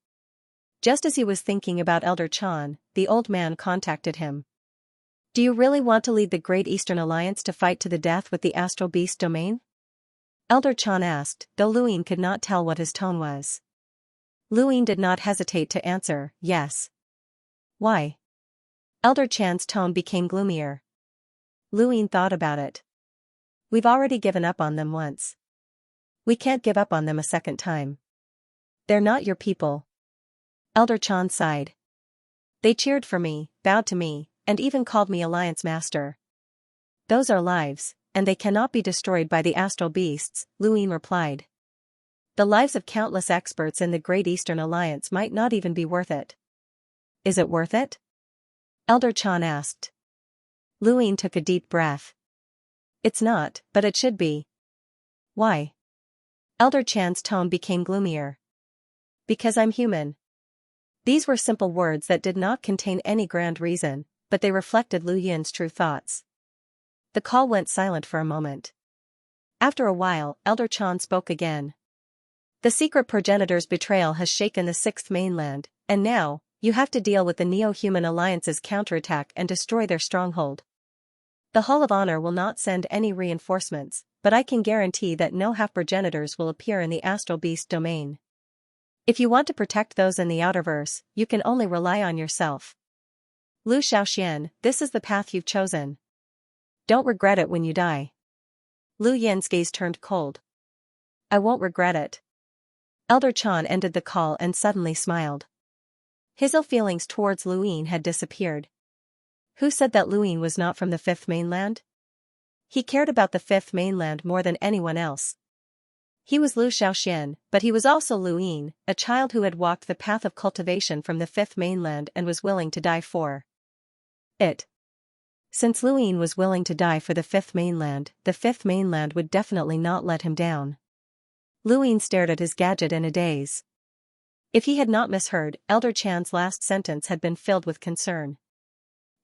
Just as he was thinking about Elder Chan, the old man contacted him. Do you really want to lead the Great Eastern Alliance to fight to the death with the Astral Beast domain? Elder Chan asked, though Lu Yin could not tell what his tone was. Luin did not hesitate to answer, yes. Why? Elder Chan's tone became gloomier. Luin thought about it. We've already given up on them once. We can't give up on them a second time. They're not your people. Elder Chan sighed. They cheered for me, bowed to me, and even called me Alliance Master. Those are lives, and they cannot be destroyed by the astral beasts, Luin replied. The lives of countless experts in the Great Eastern Alliance might not even be worth it. Is it worth it? Elder Chan asked. Luin took a deep breath. It's not, but it should be. Why? Elder Chan's tone became gloomier. Because I'm human. These were simple words that did not contain any grand reason, but they reflected Lu Yin's true thoughts. The call went silent for a moment. After a while, Elder Chan spoke again. The secret progenitor's betrayal has shaken the Sixth Mainland, and now, you have to deal with the Neo-Human Alliance's counterattack and destroy their stronghold. The Hall of Honor will not send any reinforcements, but I can guarantee that no half-progenitors will appear in the Astral Beast domain. If you want to protect those in the Outerverse, you can only rely on yourself. Lu Xiaoxian, this is the path you've chosen. Don't regret it when you die. Lu Yin's gaze turned cold. I won't regret it. Elder Chan ended the call and suddenly smiled. His ill feelings towards Luin had disappeared. Who said that Luin was not from the Fifth Mainland? He cared about the Fifth Mainland more than anyone else. He was Lu Xiaoxian, but he was also Luin, a child who had walked the path of cultivation from the Fifth Mainland and was willing to die for it. Since Luin was willing to die for the Fifth Mainland would definitely not let him down. Luin stared at his gadget in a daze. If he had not misheard, Elder Chan's last sentence had been filled with concern.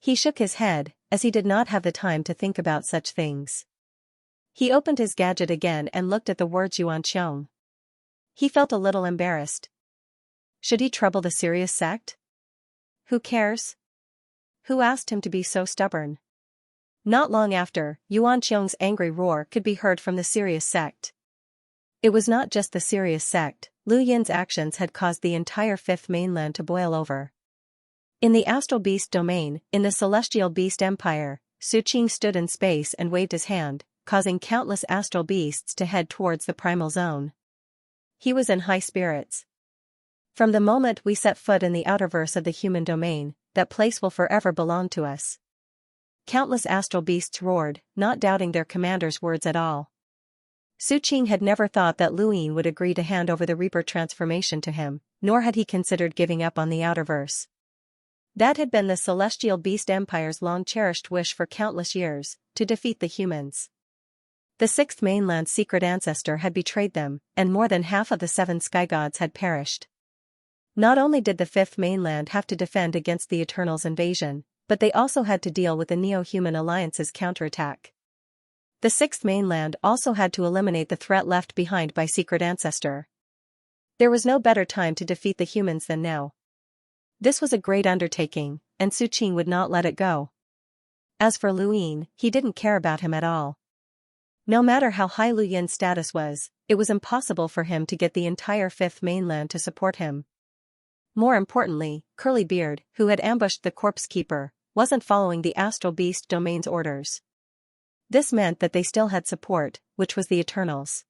He shook his head, as he did not have the time to think about such things. He opened his gadget again and looked at the words Xianxia. He felt a little embarrassed. Should he trouble the serious sect? Who cares? Who asked him to be so stubborn? Not long after, Xianxia's angry roar could be heard from the serious sect. It was not just the serious sect, Lu Yin's actions had caused the entire Fifth Mainland to boil over. In the Astral Beast domain, in the Celestial Beast Empire, Su Qing stood in space and waved his hand, causing countless astral beasts to head towards the primal zone. He was in high spirits. From the moment we set foot in the outerverse of the human domain, that place will forever belong to us. Countless astral beasts roared, not doubting their commander's words at all. Su Qing had never thought that Luin would agree to hand over the Reaper transformation to him, nor had he considered giving up on the outerverse. That had been the Celestial Beast Empire's long-cherished wish for countless years, to defeat the humans. The Sixth Mainland's secret ancestor had betrayed them, and more than half of the 7 sky gods had perished. Not only did the Fifth Mainland have to defend against the Eternals' invasion, but they also had to deal with the Neo-Human Alliance's counterattack. The Sixth Mainland also had to eliminate the threat left behind by Secret Ancestor. There was no better time to defeat the humans than now. This was a great undertaking, and Su Qing would not let it go. As for Luin, he didn't care about him at all. No matter how high Lu Yin's status was, it was impossible for him to get the entire Fifth Mainland to support him. More importantly, Curly Beard, who had ambushed the Corpse Keeper, wasn't following the Astral Beast domain's orders. This meant that they still had support, which was the Eternals.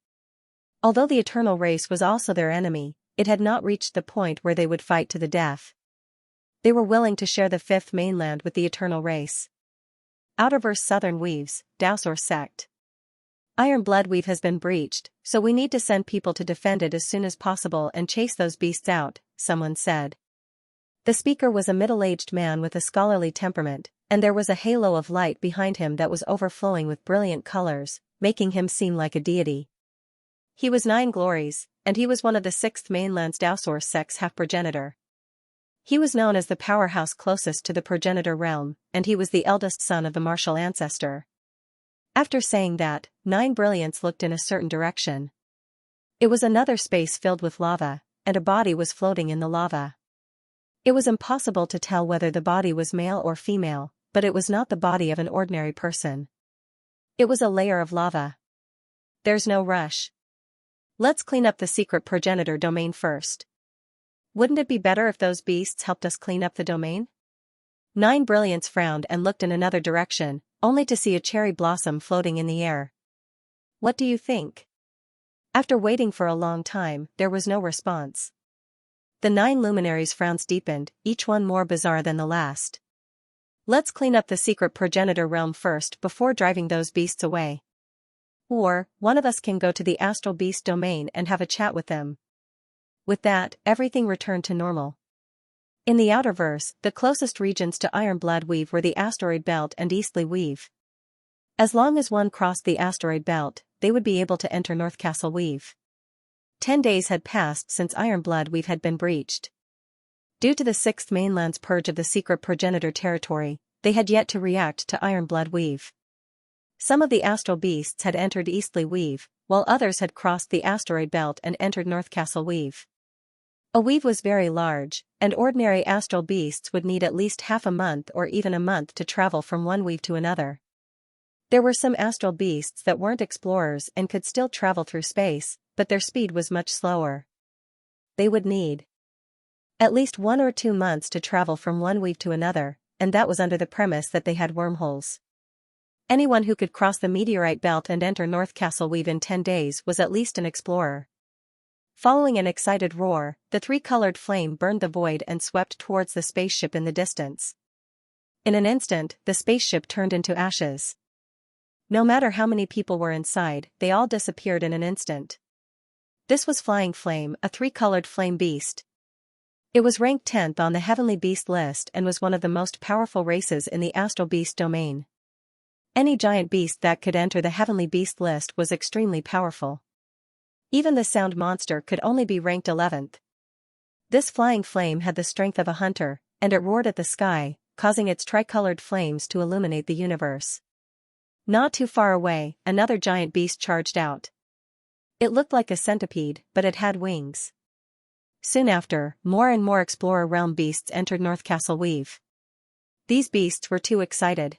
Although the Eternal race was also their enemy, it had not reached the point where they would fight to the death. They were willing to share the Fifth Mainland with the Eternal race. Outerverse Southern Weaves, Dowsor Sect. Iron Blood Weave has been breached, so we need to send people to defend it as soon as possible and chase those beasts out, someone said. The speaker was a middle-aged man with a scholarly temperament, and there was a halo of light behind him that was overflowing with brilliant colors, making him seem like a deity. He was 9 glories, and he was one of the Sixth Mainland's Dowsor Sect's half-progenitor. He was known as the powerhouse closest to the progenitor realm, and he was the eldest son of the martial ancestor. After saying that, 9 brilliants looked in a certain direction. It was another space filled with lava, and a body was floating in the lava. It was impossible to tell whether the body was male or female, but it was not the body of an ordinary person. It was a layer of lava. There's no rush. Let's clean up the secret progenitor domain first. Wouldn't it be better if those beasts helped us clean up the domain? Nine Brilliance frowned and looked in another direction, only to see a cherry blossom floating in the air. What do you think? After waiting for a long time, there was no response. The 9 luminaries' frowns deepened, each one more bizarre than the last. Let's clean up the secret progenitor realm first before driving those beasts away. Or, one of us can go to the astral beast domain and have a chat with them. With that, everything returned to normal. In the Outerverse, the closest regions to Ironblood Weave were the Asteroid Belt and Eastleigh Weave. As long as one crossed the Asteroid Belt, they would be able to enter North Castle Weave. 10 days had passed since Ironblood Weave had been breached. Due to the 6th Mainland's purge of the secret progenitor territory, they had yet to react to Ironblood Weave. Some of the astral beasts had entered Eastleigh Weave, while others had crossed the Asteroid Belt and entered North Castle Weave. A weave was very large, and ordinary astral beasts would need at least half a month or even a month to travel from one weave to another. There were some astral beasts that weren't explorers and could still travel through space, but their speed was much slower. They would need at least 1 or 2 months to travel from one weave to another, and that was under the premise that they had wormholes. Anyone who could cross the meteorite belt and enter North Castle Weave in 10 days was at least an explorer. Following an excited roar, the 3-colored flame burned the void and swept towards the spaceship in the distance. In an instant, the spaceship turned into ashes. No matter how many people were inside, they all disappeared in an instant. This was Flying Flame, a 3-colored flame beast. It was ranked 10th on the Heavenly Beast list and was one of the most powerful races in the Astral Beast domain. Any giant beast that could enter the Heavenly Beast list was extremely powerful. Even the Sound Monster could only be ranked 11th. This Flying Flame had the strength of a hunter, and it roared at the sky, causing its tricolored flames to illuminate the universe. Not too far away, another giant beast charged out. It looked like a centipede, but it had wings. Soon after, more and more Explorer Realm beasts entered North Castle Weave. These beasts were too excited.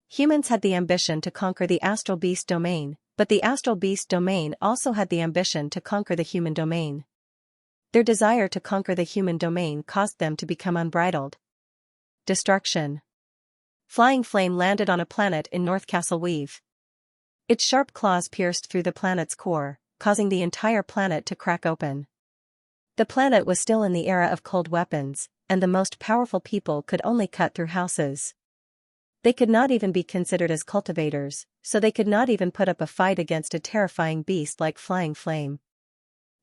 Humans had the ambition to conquer the Astral Beast domain, but the Astral Beast domain also had the ambition to conquer the human domain. Their desire to conquer the human domain caused them to become unbridled. Destruction. Flying Flame landed on a planet in North Castle Weave. Its sharp claws pierced through the planet's core, causing the entire planet to crack open. The planet was still in the era of cold weapons, and the most powerful people could only cut through houses. They could not even be considered as cultivators, so they could not even put up a fight against a terrifying beast like Flying Flame.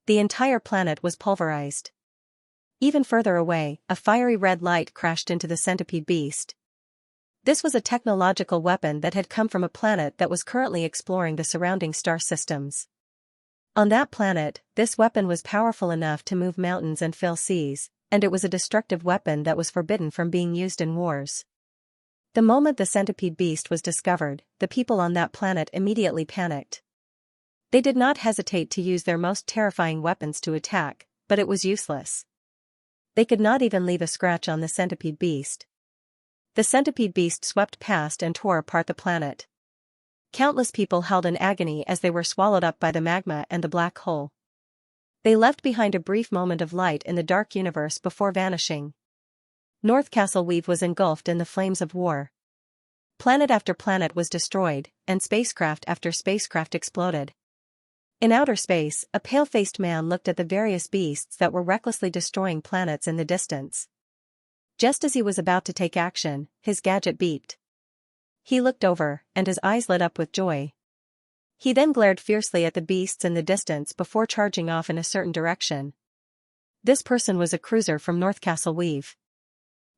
The entire planet was pulverized. Even further away, a fiery red light crashed into the centipede beast. This was a technological weapon that had come from a planet that was currently exploring the surrounding star systems. On that planet, this weapon was powerful enough to move mountains and fill seas, and it was a destructive weapon that was forbidden from being used in wars. The moment the centipede beast was discovered, the people on that planet immediately panicked. They did not hesitate to use their most terrifying weapons to attack, but it was useless. They could not even leave a scratch on the centipede beast. The centipede beast swept past and tore apart the planet. Countless people held in agony as they were swallowed up by the magma and the black hole. They left behind a brief moment of light in the dark universe before vanishing. North Castle Weave was engulfed in the flames of war. Planet after planet was destroyed, and spacecraft after spacecraft exploded. In outer space, a pale-faced man looked at the various beasts that were recklessly destroying planets in the distance. Just as he was about to take action, his gadget beeped. He looked over, and his eyes lit up with joy. He then glared fiercely at the beasts in the distance before charging off in a certain direction. This person was a cruiser from North Castle Weave.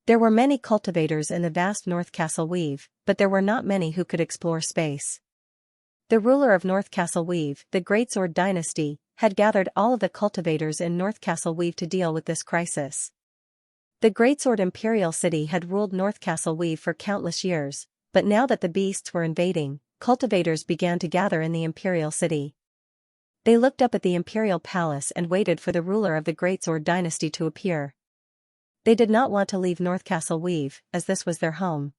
There were many cultivators in the vast North Castle Weave, but there were not many who could explore space. The ruler of North Castle Weave, the Greatsword Dynasty, had gathered all of the cultivators in North Castle Weave to deal with this crisis. The Greatsword Imperial City had ruled North Castle Weave for countless years, but now that the beasts were invading, cultivators began to gather in the Imperial City. They looked up at the Imperial Palace and waited for the ruler of the Greatsword Dynasty to appear. They did not want to leave North Castle Weave, as this was their home.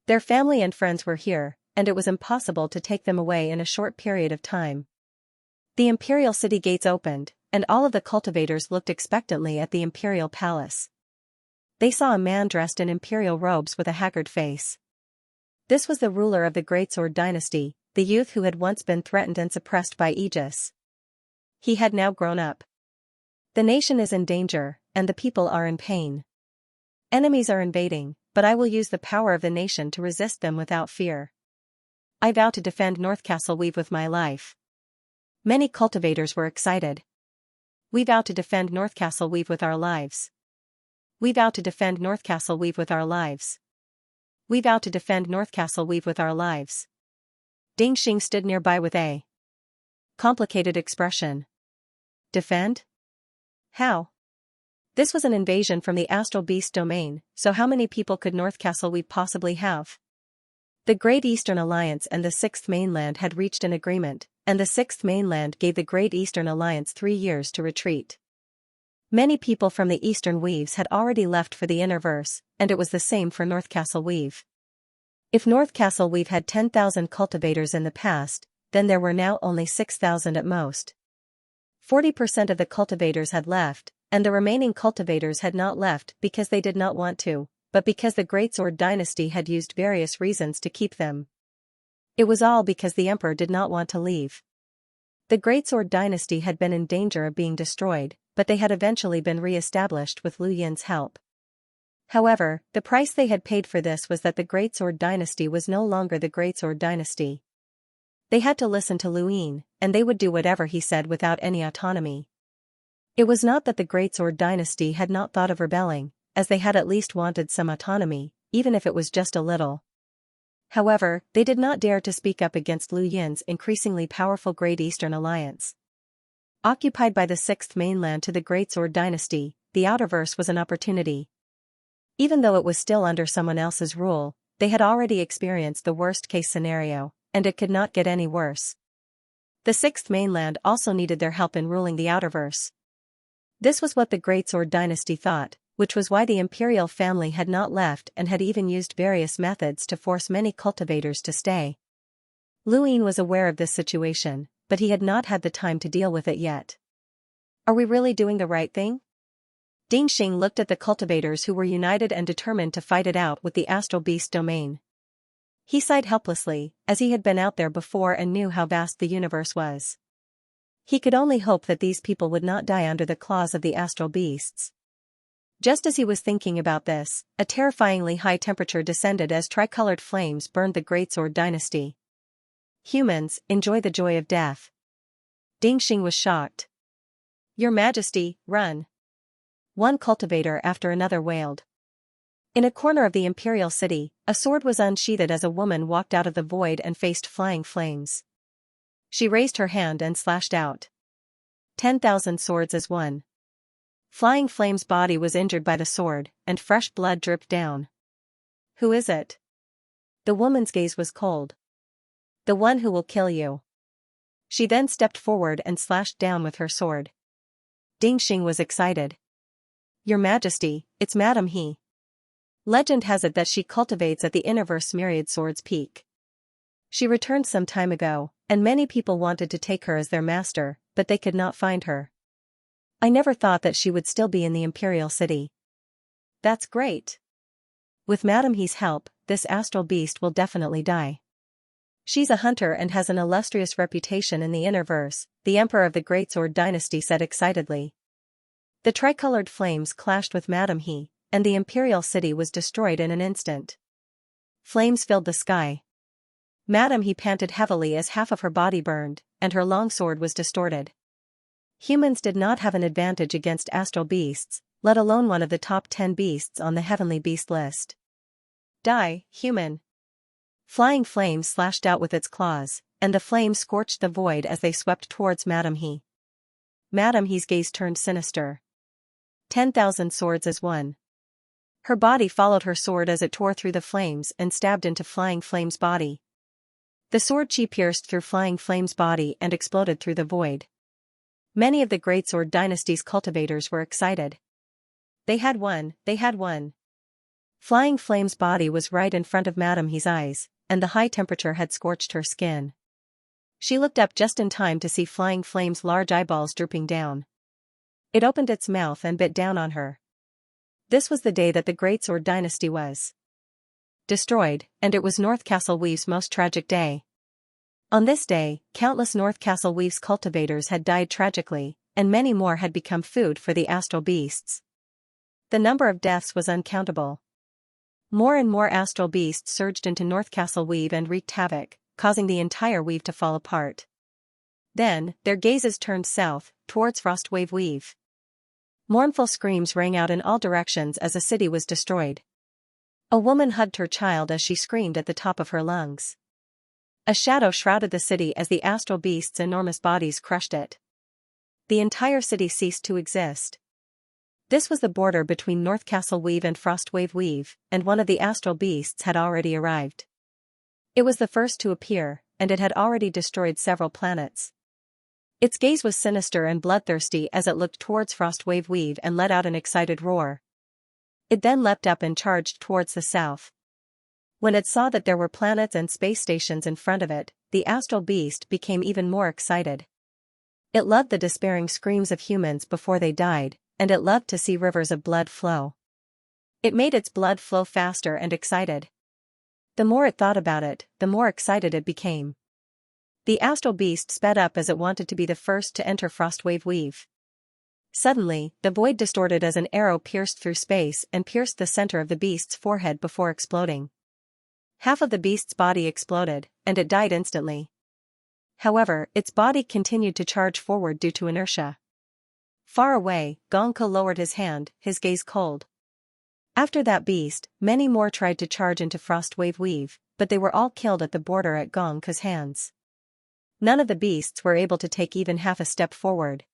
Their family and friends were here, and it was impossible to take them away in a short period of time. The Imperial City gates opened, and all of the cultivators looked expectantly at the imperial palace. They saw a man dressed in imperial robes with a haggard face. This was the ruler of the Great Sword Dynasty, the youth who had once been threatened and suppressed by Aegis. He had now grown up. The nation is in danger, and the people are in pain. Enemies are invading, but I will use the power of the nation to resist them without fear. I vow to defend North Castle Weave with my life. Many cultivators were excited. We vow to defend North Castle Weave with our lives. We vow to defend North Castle Weave with our lives. We vow to defend North Castle Weave with our lives. Ding Xing stood nearby with a complicated expression. Defend? How? This was an invasion from the Astral Beast domain, so how many people could North Castle Weave possibly have? The Great Eastern Alliance and the Sixth Mainland had reached an agreement, and the Sixth Mainland gave the Great Eastern Alliance 3 years to retreat. Many people from the Eastern Weaves had already left for the Innerverse, and it was the same for North Castle Weave. If North Castle Weave had 10,000 cultivators in the past, then there were now only 6,000 at most. 40% of the cultivators had left, and the remaining cultivators had not left because they did not want to, but because the Great Sword Dynasty had used various reasons to keep them. It was all because the Emperor did not want to leave. The Great Sword Dynasty had been in danger of being destroyed, but they had eventually been re-established with Lu Yin's help. However, the price they had paid for this was that the Great Sword Dynasty was no longer the Great Sword Dynasty. They had to listen to Lu Yin, and they would do whatever he said without any autonomy. It was not that the Great Sword Dynasty had not thought of rebelling, as they had at least wanted some autonomy, even if it was just a little. However, they did not dare to speak up against Lu Yin's increasingly powerful Great Eastern Alliance. Occupied by the Sixth Mainland to the Great Sword Dynasty, the Outerverse was an opportunity. Even though it was still under someone else's rule, they had already experienced the worst-case scenario, and it could not get any worse. The Sixth Mainland also needed their help in ruling the Outerverse. This was what the Great Sword Dynasty thought, which was why the imperial family had not left and had even used various methods to force many cultivators to stay. Lu Yin was aware of this situation, but he had not had the time to deal with it yet. Are we really doing the right thing? Ding Xing looked at the cultivators who were united and determined to fight it out with the Astral Beast domain. He sighed helplessly, as he had been out there before and knew how vast the universe was. He could only hope that these people would not die under the claws of the astral beasts. Just as he was thinking about this, a terrifyingly high temperature descended as tricolored flames burned the Great Sword Dynasty. Humans, enjoy the joy of death. Ding Xing was shocked. Your Majesty, run! One cultivator after another wailed. In a corner of the Imperial City, a sword was unsheathed as a woman walked out of the void and faced flying flames. She raised her hand and slashed out. 10,000 swords as one. Flying Flame's body was injured by the sword, and fresh blood dripped down. Who is it? The woman's gaze was cold. The one who will kill you. She then stepped forward and slashed down with her sword. Ding Xing was excited. Your Majesty, it's Madame He. Legend has it that she cultivates at the Innerverse Myriad Sword's peak. She returned some time ago, and many people wanted to take her as their master, but they could not find her. I never thought that she would still be in the Imperial City. That's great. With Madame He's help, this astral beast will definitely die. She's a hunter and has an illustrious reputation in the Innerverse, the Emperor of the Great Sword Dynasty said excitedly. The tricolored flames clashed with Madame He, and the Imperial City was destroyed in an instant. Flames filled the sky. Madame He panted heavily as half of her body burned, and her long sword was distorted. Humans did not have an advantage against astral beasts, let alone one of the top 10 beasts on the heavenly beast list. Die, human! Flying Flame slashed out with its claws, and the flame scorched the void as they swept towards Madame He. Madame He's gaze turned sinister. 10,000 swords as one. Her body followed her sword as it tore through the flames and stabbed into Flying Flame's body. The sword chi pierced through Flying Flame's body and exploded through the void. Many of the Great Sword Dynasty's cultivators were excited. They had won, they had won. Flying Flame's body was right in front of Madame He's eyes, and the high temperature had scorched her skin. She looked up just in time to see Flying Flame's large eyeballs drooping down. It opened its mouth and bit down on her. This was the day that the Great Sword Dynasty was destroyed, and it was North Castle Weave's most tragic day. On this day, countless North Castle Weave's cultivators had died tragically, and many more had become food for the astral beasts. The number of deaths was uncountable. More and more astral beasts surged into North Castle Weave and wreaked havoc, causing the entire weave to fall apart. Then, their gazes turned south, towards Frostwave Weave. Mournful screams rang out in all directions as a city was destroyed. A woman hugged her child as she screamed at the top of her lungs. A shadow shrouded the city as the astral beasts' enormous bodies crushed it. The entire city ceased to exist. This was the border between North Castle Weave and Frostwave Weave, and one of the astral beasts had already arrived. It was the first to appear, and it had already destroyed several planets. Its gaze was sinister and bloodthirsty as it looked towards Frostwave Weave and let out an excited roar. It then leapt up and charged towards the south. When it saw that there were planets and space stations in front of it, the astral beast became even more excited. It loved the despairing screams of humans before they died, and it loved to see rivers of blood flow. It made its blood flow faster and excited. The more it thought about it, the more excited it became. The astral beast sped up as it wanted to be the first to enter Frostwave Weave. Suddenly, the void distorted as an arrow pierced through space and pierced the center of the beast's forehead before exploding. Half of the beast's body exploded, and it died instantly. However, its body continued to charge forward due to inertia. Far away, Xianxia lowered his hand, his gaze cold. After that beast, many more tried to charge into Frostwave Weave, but they were all killed at the border at Xianxia's hands. None of the beasts were able to take even half a step forward.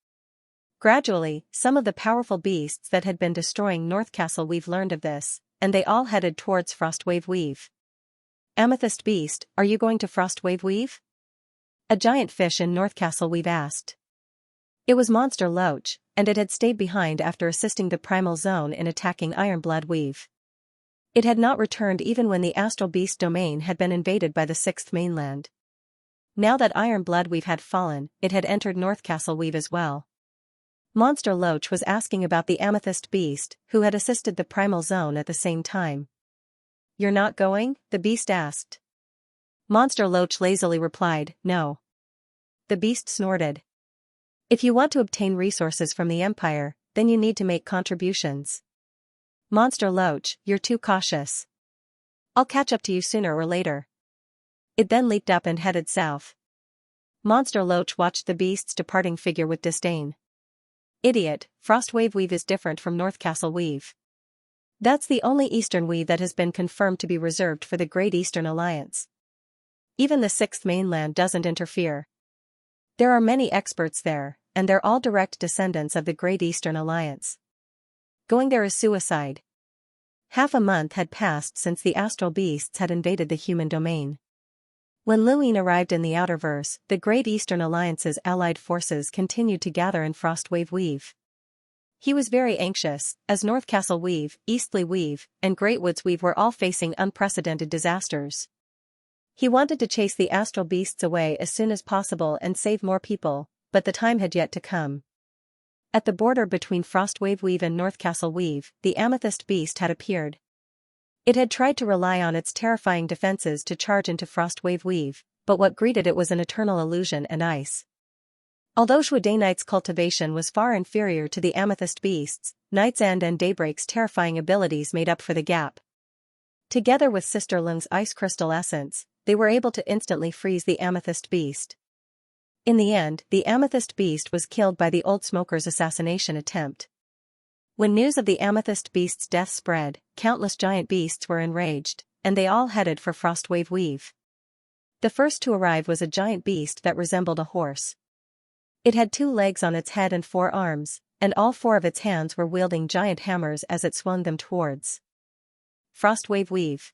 Gradually, some of the powerful beasts that had been destroying North Castle Weave learned of this, and they all headed towards Frostwave Weave. Amethyst Beast, are you going to Frostwave Weave? A giant fish in North Castle Weave asked. It was Monster Loach, and it had stayed behind after assisting the Primal Zone in attacking Ironblood Weave. It had not returned even when the Astral Beast domain had been invaded by the Sixth Mainland. Now that Ironblood Weave had fallen, it had entered North Castle Weave as well. Monster Loach was asking about the Amethyst Beast, who had assisted the Primal Zone at the same time. You're not going? The beast asked. Monster Loach lazily replied, no. The beast snorted. If you want to obtain resources from the Empire, then you need to make contributions. Monster Loach, you're too cautious. I'll catch up to you sooner or later. It then leaped up and headed south. Monster Loach watched the beast's departing figure with disdain. Idiot, Frostwave Weave is different from North Castle Weave. That's the only Eastern Weave that has been confirmed to be reserved for the Great Eastern Alliance. Even the Sixth Mainland doesn't interfere. There are many experts there, and they're all direct descendants of the Great Eastern Alliance. Going there is suicide. Half a month had passed since the astral beasts had invaded the human domain. When Luin arrived in the Outerverse, the Great Eastern Alliance's allied forces continued to gather in Frostwave Weave. He was very anxious, as North Castle Weave, Eastleigh Weave, and Greatwoods Weave were all facing unprecedented disasters. He wanted to chase the astral beasts away as soon as possible and save more people, but the time had yet to come. At the border between Frostwave Weave and North Castle Weave, the Amethyst Beast had appeared. It had tried to rely on its terrifying defenses to charge into Frostwave Weave, but what greeted it was an eternal illusion and ice. Although Shuade Knight's cultivation was far inferior to the Amethyst Beast's, Night's End and Daybreak's terrifying abilities made up for the gap. Together with Sister Lung's ice crystal essence, they were able to instantly freeze the Amethyst Beast. In the end, the Amethyst Beast was killed by the Old Smoker's assassination attempt. When news of the Amethyst Beast's death spread, countless giant beasts were enraged, and they all headed for Frostwave Weave. The first to arrive was a giant beast that resembled a horse. It had 2 legs on its head and 4 arms, and all 4 of its hands were wielding giant hammers as it swung them towards Frostwave Weave.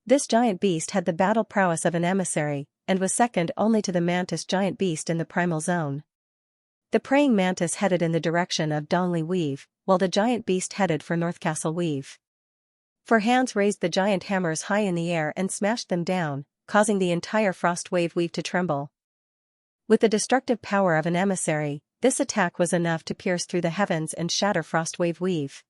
This giant beast had the battle prowess of an emissary, and was second only to the mantis giant beast in the Primal Zone. The praying mantis headed in the direction of Dongley Weave, while the giant beast headed for North Castle Weave. 4 hands raised the giant hammers high in the air and smashed them down, causing the entire Frostwave Weave to tremble. With the destructive power of an emissary, this attack was enough to pierce through the heavens and shatter Frostwave Weave.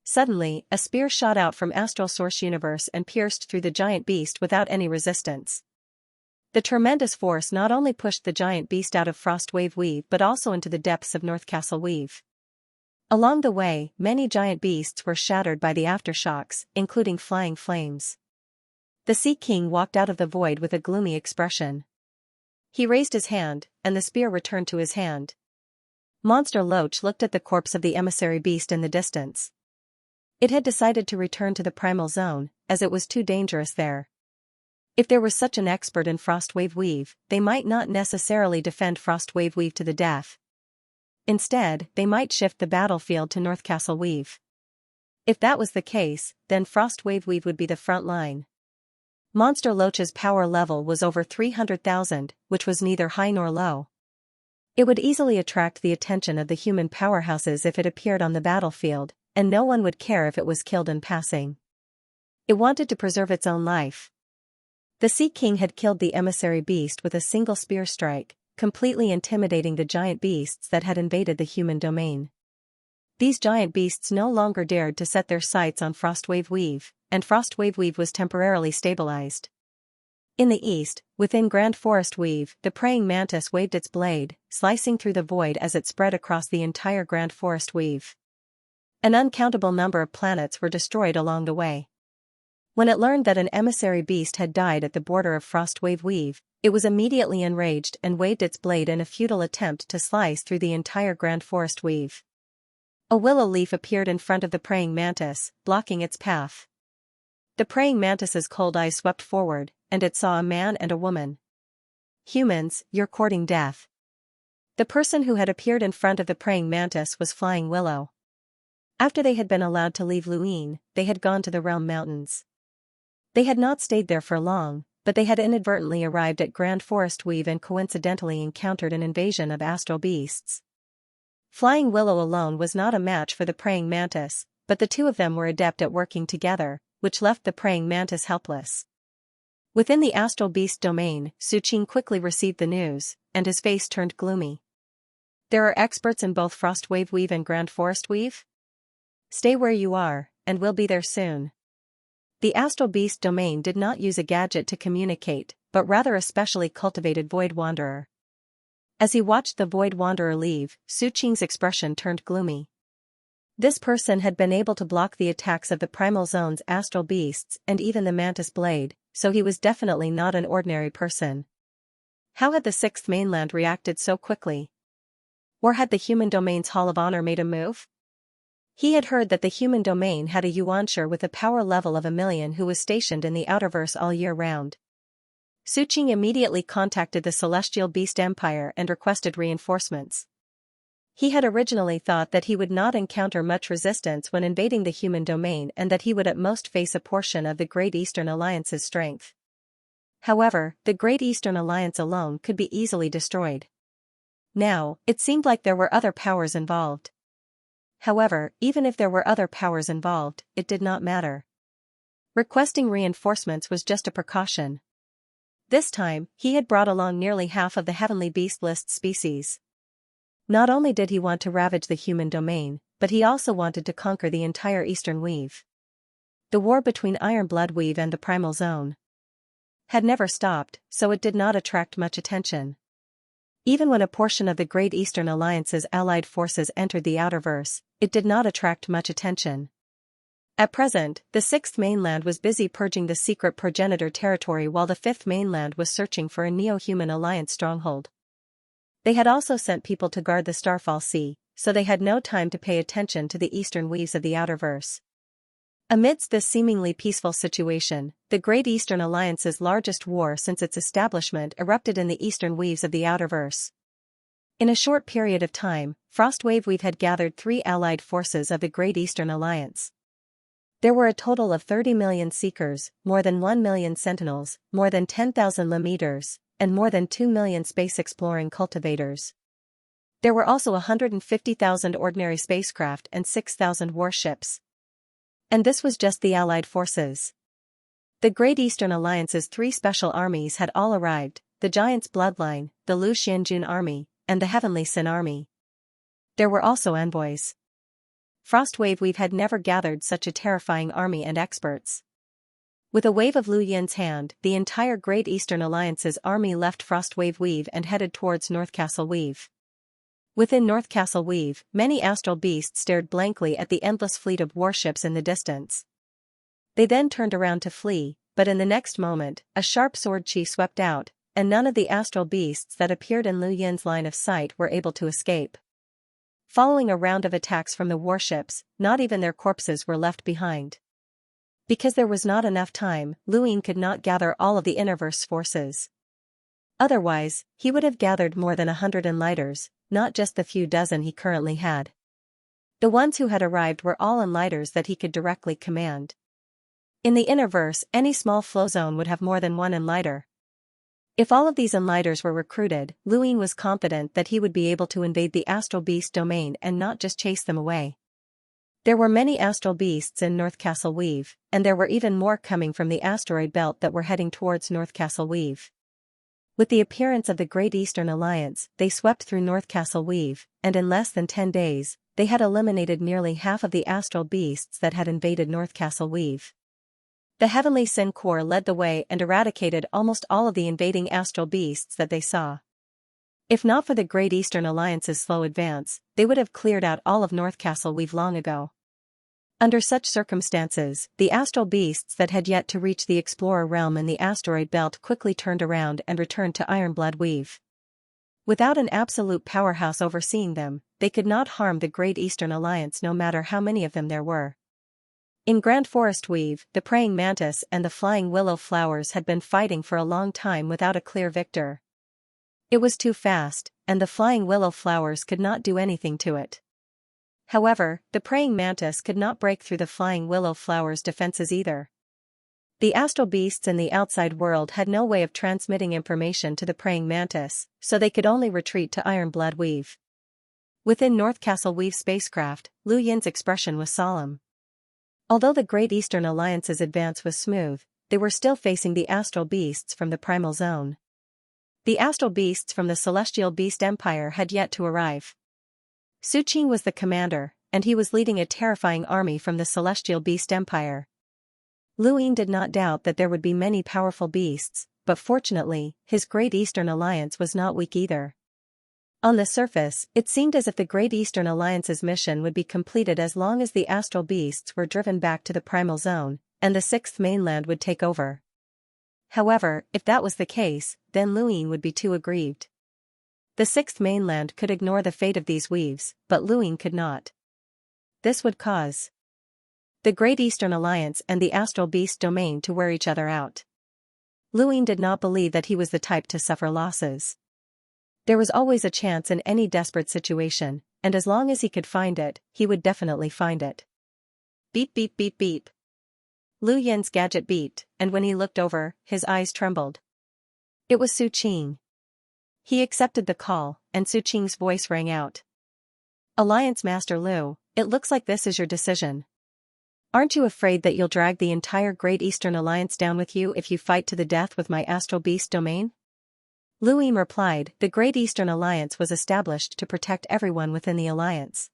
Suddenly, a spear shot out from Astral Source Universe and pierced through the giant beast without any resistance. The tremendous force not only pushed the giant beast out of Frostwave Weave but also into the depths of North Castle Weave. Along the way, many giant beasts were shattered by the aftershocks, including flying flames. The Sea King walked out of the void with a gloomy expression. He raised his hand, and the spear returned to his hand. Monster Loach looked at the corpse of the emissary beast in the distance. It had decided to return to the primal zone, as it was too dangerous there. If there was such an expert in Frostwave Weave, they might not necessarily defend Frostwave Weave to the death. Instead, they might shift the battlefield to North Castle Weave. If that was the case, then Frostwave Weave would be the front line. Monster Loach's power level was over 300,000, which was neither high nor low. It would easily attract the attention of the human powerhouses if it appeared on the battlefield, and no one would care if it was killed in passing. It wanted to preserve its own life. The Sea King had killed the emissary beast with a single spear strike, completely intimidating the giant beasts that had invaded the human domain. These giant beasts no longer dared to set their sights on Frostwave Weave, and Frostwave Weave was temporarily stabilized. In the east, within Grand Forest Weave, the praying mantis waved its blade, slicing through the void as it spread across the entire Grand Forest Weave. An uncountable number of planets were destroyed along the way. When it learned that an emissary beast had died at the border of Frostwave Weave, it was immediately enraged and waved its blade in a futile attempt to slice through the entire Grand Forest Weave. A willow leaf appeared in front of the praying mantis, blocking its path. The praying mantis's cold eyes swept forward, and it saw a man and a woman. "Humans, you're courting death." The person who had appeared in front of the praying mantis was Flying Willow. After they had been allowed to leave Luin, they had gone to the Realm Mountains. They had not stayed there for long, but they had inadvertently arrived at Grand Forest Weave and coincidentally encountered an invasion of astral beasts. Flying Willow alone was not a match for the praying mantis, but the two of them were adept at working together, which left the praying mantis helpless. Within the astral beast domain, Suqing quickly received the news, and his face turned gloomy. "There are experts in both Frostwave Weave and Grand Forest Weave? Stay where you are, and we'll be there soon." The astral beast domain did not use a gadget to communicate, but rather a specially cultivated Void Wanderer. As he watched the Void Wanderer leave, Suqing's expression turned gloomy. This person had been able to block the attacks of the Primal Zone's astral beasts and even the Mantis Blade, so he was definitely not an ordinary person. How had the Sixth Mainland reacted so quickly? Or had the human domain's Hall of Honor made a move? He had heard that the human domain had a Yuanshire with a power level of 1,000,000 who was stationed in the Outerverse all year round. Suqing immediately contacted the Celestial Beast Empire and requested reinforcements. He had originally thought that he would not encounter much resistance when invading the human domain and that he would at most face a portion of the Great Eastern Alliance's strength. However, the Great Eastern Alliance alone could be easily destroyed. Now, it seemed like there were other powers involved. However, even if there were other powers involved, it did not matter. Requesting reinforcements was just a precaution. This time, he had brought along nearly half of the Heavenly Beast List species. Not only did he want to ravage the human domain, but he also wanted to conquer the entire Eastern Weave. The war between Ironblood Weave and the Primal Zone had never stopped, so it did not attract much attention. Even when a portion of the Great Eastern Alliance's allied forces entered the Outerverse, it did not attract much attention. At present, the Sixth Mainland was busy purging the secret progenitor territory while the Fifth Mainland was searching for a Neo-Human Alliance stronghold. They had also sent people to guard the Starfall Sea, so they had no time to pay attention to the eastern weaves of the Outerverse. Amidst this seemingly peaceful situation, the Great Eastern Alliance's largest war since its establishment erupted in the eastern weaves of the Outerverse. In a short period of time, Frostwave Weave had gathered 3 allied forces of the Great Eastern Alliance. There were a total of 30 million Seekers, more than 1 million Sentinels, more than 10,000 Lemmeters, and more than 2 million space-exploring cultivators. There were also 150,000 ordinary spacecraft and 6,000 warships. And this was just the allied forces. The Great Eastern Alliance's 3 special armies had all arrived, the Giant's Bloodline, the Lu Xianjun Army, and the Heavenly Sin Army, There were also envoys. Frostwave Weave had never gathered such a terrifying army and experts. With a wave of Lu Yin's hand, the entire Great Eastern Alliance's army left Frostwave Weave and headed towards North Castle Weave. Within North Castle Weave, many astral beasts stared blankly at the endless fleet of warships in the distance. They then turned around to flee, but in the next moment, a sharp sword chi swept out, and none of the astral beasts that appeared in Lu Yin's line of sight were able to escape. Following a round of attacks from the warships, not even their corpses were left behind. Because there was not enough time, Lu Yin could not gather all of the Innerverse forces. Otherwise, he would have gathered more than 100 Enlighters, not just the few dozen he currently had. The ones who had arrived were all Enlighters that he could directly command. In the Innerverse, any small flow zone would have more than one Enlighter. If all of these Enlighters were recruited, Lu Yin was confident that he would be able to invade the Astral Beast domain and not just chase them away. There were many astral beasts in North Castle Weave, and there were even more coming from the asteroid belt that were heading towards North Castle Weave. With the appearance of the Great Eastern Alliance, they swept through North Castle Weave, and in less than 10 days, they had eliminated nearly half of the astral beasts that had invaded North Castle Weave. The Heavenly Sin Corps led the way and eradicated almost all of the invading astral beasts that they saw. If not for the Great Eastern Alliance's slow advance, they would have cleared out all of North Castle Weave long ago. Under such circumstances, the astral beasts that had yet to reach the Explorer Realm in the asteroid belt quickly turned around and returned to Ironblood Weave. Without an absolute powerhouse overseeing them, they could not harm the Great Eastern Alliance no matter how many of them there were. In Grand Forest Weave, the Praying Mantis and the Flying Willow Flowers had been fighting for a long time without a clear victor. It was too fast, and the Flying Willow Flowers could not do anything to it. However, the Praying Mantis could not break through the Flying Willow Flowers' defenses either. The astral beasts in the outside world had no way of transmitting information to the Praying Mantis, so they could only retreat to Ironblood Weave. Within North Castle Weave spacecraft, Lu Yin's expression was solemn. Although the Great Eastern Alliance's advance was smooth, they were still facing the astral beasts from the Primal Zone. The astral beasts from the Celestial Beast Empire had yet to arrive. Su Qing was the commander, and he was leading a terrifying army from the Celestial Beast Empire. Lu Yin did not doubt that there would be many powerful beasts, but fortunately, his Great Eastern Alliance was not weak either. On the surface, it seemed as if the Great Eastern Alliance's mission would be completed as long as the astral beasts were driven back to the Primal Zone, and the Sixth Mainland would take over. However, if that was the case, then Lu Yin would be too aggrieved. The Sixth Mainland could ignore the fate of these weaves, but Lu Yin could not. This would cause the Great Eastern Alliance and the Astral Beast domain to wear each other out. Lu Yin did not believe that he was the type to suffer losses. There was always a chance in any desperate situation, and as long as he could find it, he would definitely find it. Beep beep beep beep. Lu Yin's gadget beeped, and when he looked over, his eyes trembled. It was Su Qing. He accepted the call, and Su Qing's voice rang out. Alliance Master Lu, it looks like this is your decision. Aren't you afraid that you'll drag the entire Great Eastern Alliance down with you if you fight to the death with my Astral Beast domain? Lu Yin replied, the Great Eastern Alliance was established to protect everyone within the alliance.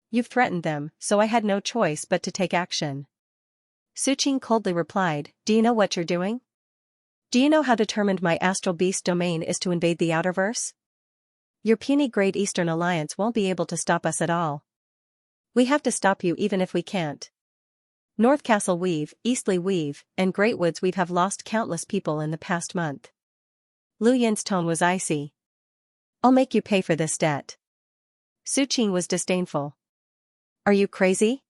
You've threatened them, so I had no choice but to take action. Su Qing coldly replied, do you know what you're doing? Do you know how determined my Astral Beast domain is to invade the Outerverse? Your puny Great Eastern Alliance won't be able to stop us at all. We have to stop you even if we can't. North Castle Weave, Eastleigh Weave, and Greatwoods Weave have lost countless people in the past month. Lu Yin's tone was icy. I'll make you pay for this debt. Su Qing was disdainful. Are you crazy?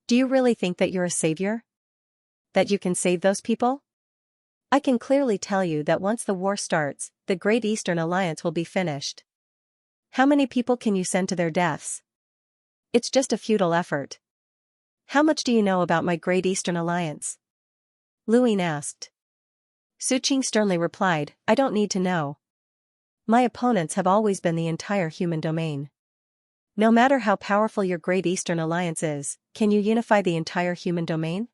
Do you really think that you're a savior? That you can save those people? I can clearly tell you that once the war starts, the Great Eastern Alliance will be finished. How many people can you send to their deaths? It's just a futile effort. How much do you know about my Great Eastern Alliance? Lu Yin asked. Su Qing sternly replied, I don't need to know. My opponents have always been the entire human domain. No matter how powerful your Great Eastern Alliance is, can you unify the entire human domain?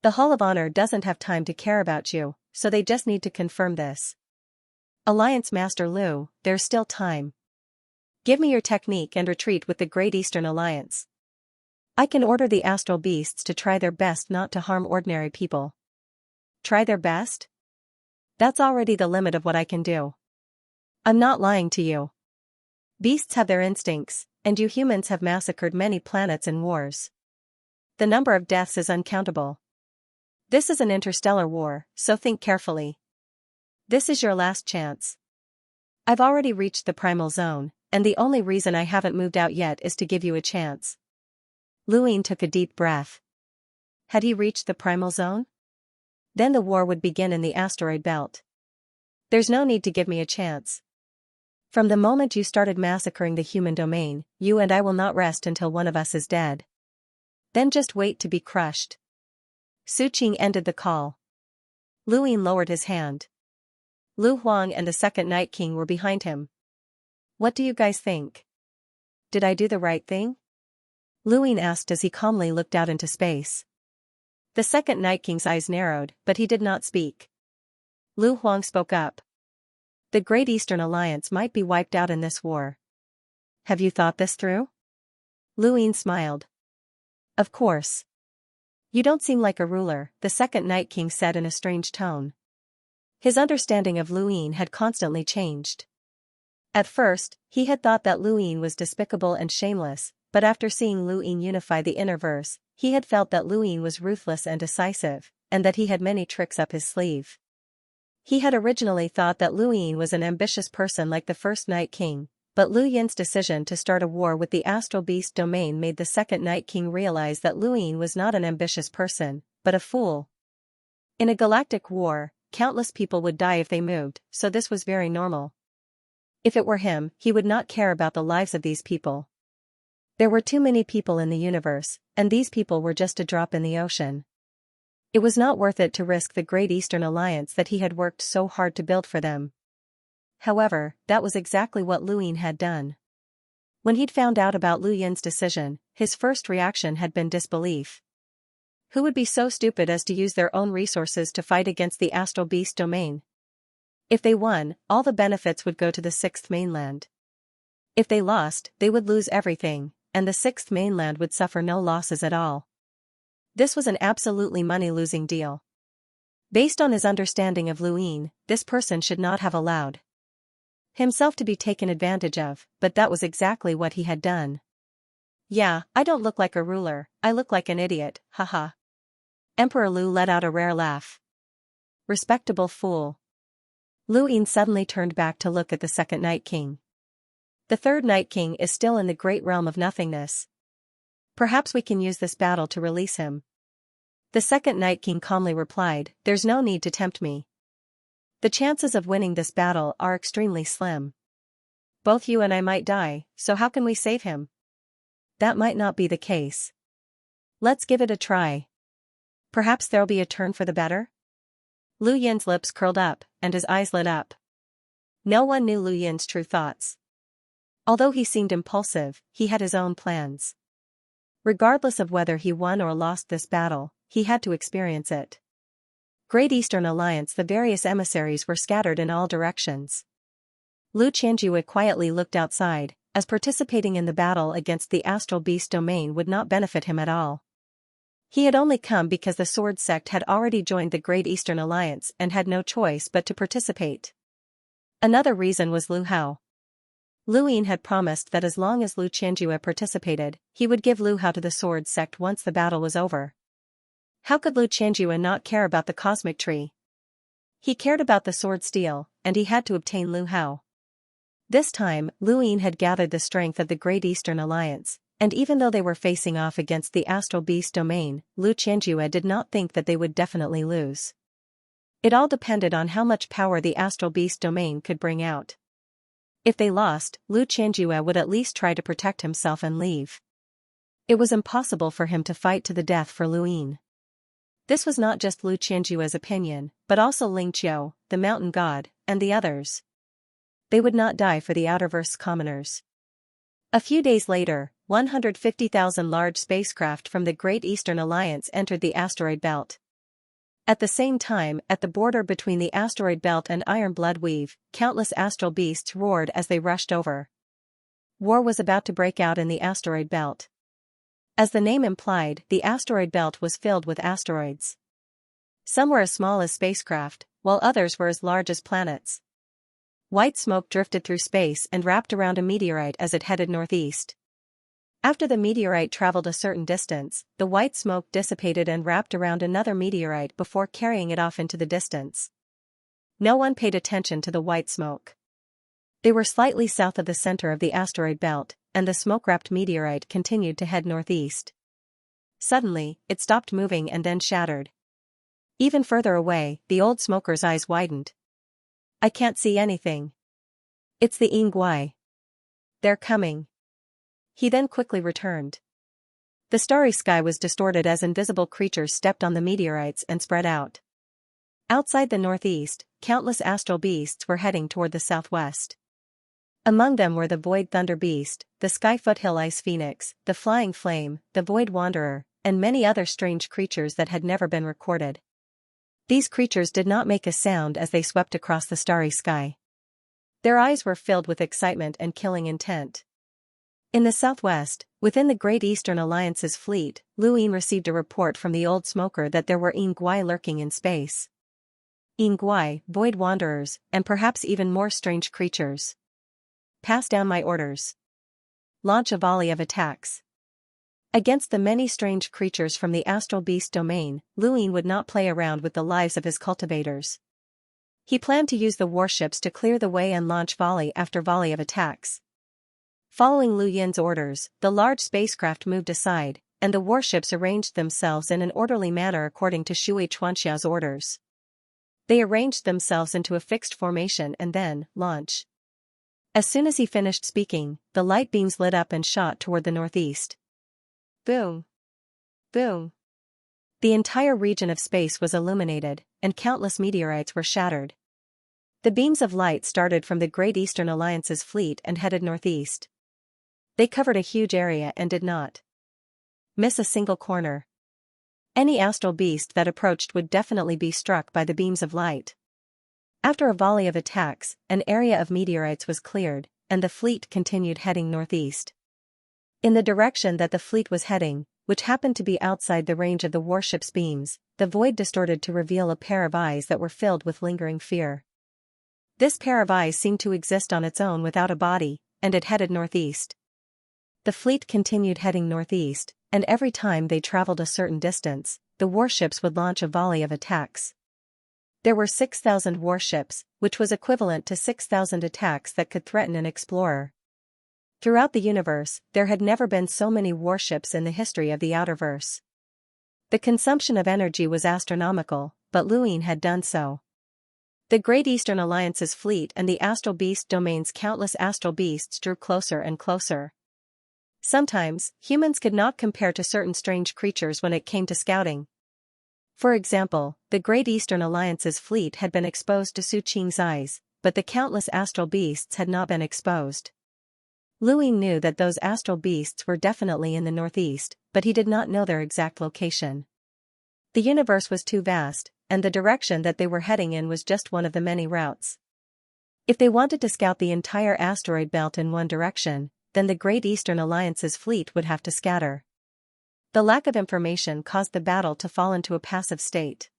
The Hall of Honor doesn't have time to care about you, so they just need to confirm this. Alliance Master Lu, there's still time. Give me your technique and retreat with the Great Eastern Alliance. I can order the astral beasts to try their best not to harm ordinary people. Try their best? That's already the limit of what I can do. I'm not lying to you. Beasts have their instincts, and you humans have massacred many planets in wars. The number of deaths is uncountable. This is an interstellar war, so think carefully. This is your last chance. I've already reached the primal zone, and the only reason I haven't moved out yet is to give you a chance. Luin took a deep breath. Had he reached the primal zone? Then the war would begin in the asteroid belt. There's no need to give me a chance. From the moment you started massacring the human domain, you and I will not rest until one of us is dead. Then just wait to be crushed. Su Qing ended the call. Luin lowered his hand. Lu Huang and the second Night King were behind him. What do you guys think? Did I do the right thing? Luin asked as he calmly looked out into space. The second Night King's eyes narrowed, but he did not speak. Lu Huang spoke up. The Great Eastern Alliance might be wiped out in this war. Have you thought this through? Luin smiled. Of course. You don't seem like a ruler, the second Night King said in a strange tone. His understanding of Luin had constantly changed. At first, he had thought that Luin was despicable and shameless, but after seeing Luin unify the Innerverse, he had felt that Luin was ruthless and decisive, and that he had many tricks up his sleeve. He had originally thought that Luin was an ambitious person like the first Night King, but Lu Yin's decision to start a war with the Astral Beast domain made the second Night King realize that Luin was not an ambitious person, but a fool. In a galactic war, countless people would die if they moved, so this was very normal. If it were him, he would not care about the lives of these people. There were too many people in the universe, and these people were just a drop in the ocean. It was not worth it to risk the Great Eastern Alliance that he had worked so hard to build for them. However, that was exactly what Luin had done. When he'd found out about Lu Yin's decision, his first reaction had been disbelief. Who would be so stupid as to use their own resources to fight against the Astral Beast domain? If they won, all the benefits would go to the Sixth Mainland. If they lost, they would lose everything, and the Sixth Mainland would suffer no losses at all. This was an absolutely money-losing deal. Based on his understanding of Luin, this person should not have allowed himself to be taken advantage of, but that was exactly what he had done. Yeah, I don't look like a ruler, I look like an idiot, haha. Emperor Lu let out a rare laugh. Respectable fool. Luin suddenly turned back to look at the second Night King. The third Night King is still in the great realm of nothingness. Perhaps we can use this battle to release him. The second Night King calmly replied, There's no need to tempt me. The chances of winning this battle are extremely slim. Both you and I might die, so how can we save him? That might not be the case. Let's give it a try. Perhaps there'll be a turn for the better? Lu Yin's lips curled up, and his eyes lit up. No one knew Lu Yin's true thoughts. Although he seemed impulsive, he had his own plans. Regardless of whether he won or lost this battle, he had to experience it. Great Eastern Alliance. The various emissaries were scattered in all directions. Lu Qianjue quietly looked outside, as participating in the battle against the Astral Beast domain would not benefit him at all. He had only come because the Sword Sect had already joined the Great Eastern Alliance and had no choice but to participate. Another reason was Lu Hao. Luin had promised that as long as Lu Qianjue participated, he would give Lu Hao to the Sword Sect once the battle was over. How could Lu Qianjue not care about the Cosmic Tree? He cared about the Sword Steel, and he had to obtain Lu Hao. This time, Luin had gathered the strength of the Great Eastern Alliance, and even though they were facing off against the Astral Beast domain, Lu Qianjue did not think that they would definitely lose. It all depended on how much power the Astral Beast domain could bring out. If they lost, Lu Qianjue would at least try to protect himself and leave. It was impossible for him to fight to the death for Luin. This was not just Lu Qianjue's opinion, but also Ling Qiu, the mountain god, and the others. They would not die for the Outerverse commoners. A few days later, 150,000 large spacecraft from the Great Eastern Alliance entered the asteroid belt. At the same time, at the border between the asteroid belt and Iron Blood Weave, countless astral beasts roared as they rushed over. War was about to break out in the asteroid belt. As the name implied, the asteroid belt was filled with asteroids. Some were as small as spacecraft, while others were as large as planets. White smoke drifted through space and wrapped around a meteorite as it headed northeast. After the meteorite traveled a certain distance, the white smoke dissipated and wrapped around another meteorite before carrying it off into the distance. No one paid attention to the white smoke. They were slightly south of the center of the asteroid belt, and the smoke-wrapped meteorite continued to head northeast. Suddenly, it stopped moving and then shattered. Even further away, the old smoker's eyes widened. "I can't see anything. It's the Yingguai. They're coming." He then quickly returned. The starry sky was distorted as invisible creatures stepped on the meteorites and spread out. Outside the northeast, countless astral beasts were heading toward the southwest. Among them were the Void Thunder Beast, the Sky Foothill Ice Phoenix, the Flying Flame, the Void Wanderer, and many other strange creatures that had never been recorded. These creatures did not make a sound as they swept across the starry sky. Their eyes were filled with excitement and killing intent. In the southwest, within the Great Eastern Alliance's fleet, Luin received a report from the old smoker that there were Yingguai lurking in space. Yingguai, Void Wanderers, and perhaps even more strange creatures. "Pass down my orders. Launch a volley of attacks." Against the many strange creatures from the astral beast domain, Luin would not play around with the lives of his cultivators. He planned to use the warships to clear the way and launch volley after volley of attacks. Following Lu Yin's orders, the large spacecraft moved aside, and the warships arranged themselves in an orderly manner according to Xianxia's orders. They arranged themselves into a fixed formation and then, launch. As soon as he finished speaking, the light beams lit up and shot toward the northeast. Boom! Boom! The entire region of space was illuminated, and countless meteorites were shattered. The beams of light started from the Great Eastern Alliance's fleet and headed northeast. They covered a huge area and did not miss a single corner. Any astral beast that approached would definitely be struck by the beams of light. After a volley of attacks, an area of meteorites was cleared, and the fleet continued heading northeast. In the direction that the fleet was heading, which happened to be outside the range of the warship's beams, the void distorted to reveal a pair of eyes that were filled with lingering fear. This pair of eyes seemed to exist on its own without a body, and it headed northeast. The fleet continued heading northeast, and every time they traveled a certain distance, the warships would launch a volley of attacks. There were 6,000 warships, which was equivalent to 6,000 attacks that could threaten an explorer. Throughout the universe, there had never been so many warships in the history of the Outerverse. The consumption of energy was astronomical, but Luin had done so. The Great Eastern Alliance's fleet and the Astral Beast domain's countless astral beasts drew closer and closer. Sometimes, humans could not compare to certain strange creatures when it came to scouting. For example, the Great Eastern Alliance's fleet had been exposed to Su Qing's eyes, but the countless astral beasts had not been exposed. Luin knew that those astral beasts were definitely in the northeast, but he did not know their exact location. The universe was too vast, and the direction that they were heading in was just one of the many routes. If they wanted to scout the entire asteroid belt in one direction, then the Great Eastern Alliance's fleet would have to scatter. The lack of information caused the battle to fall into a passive state.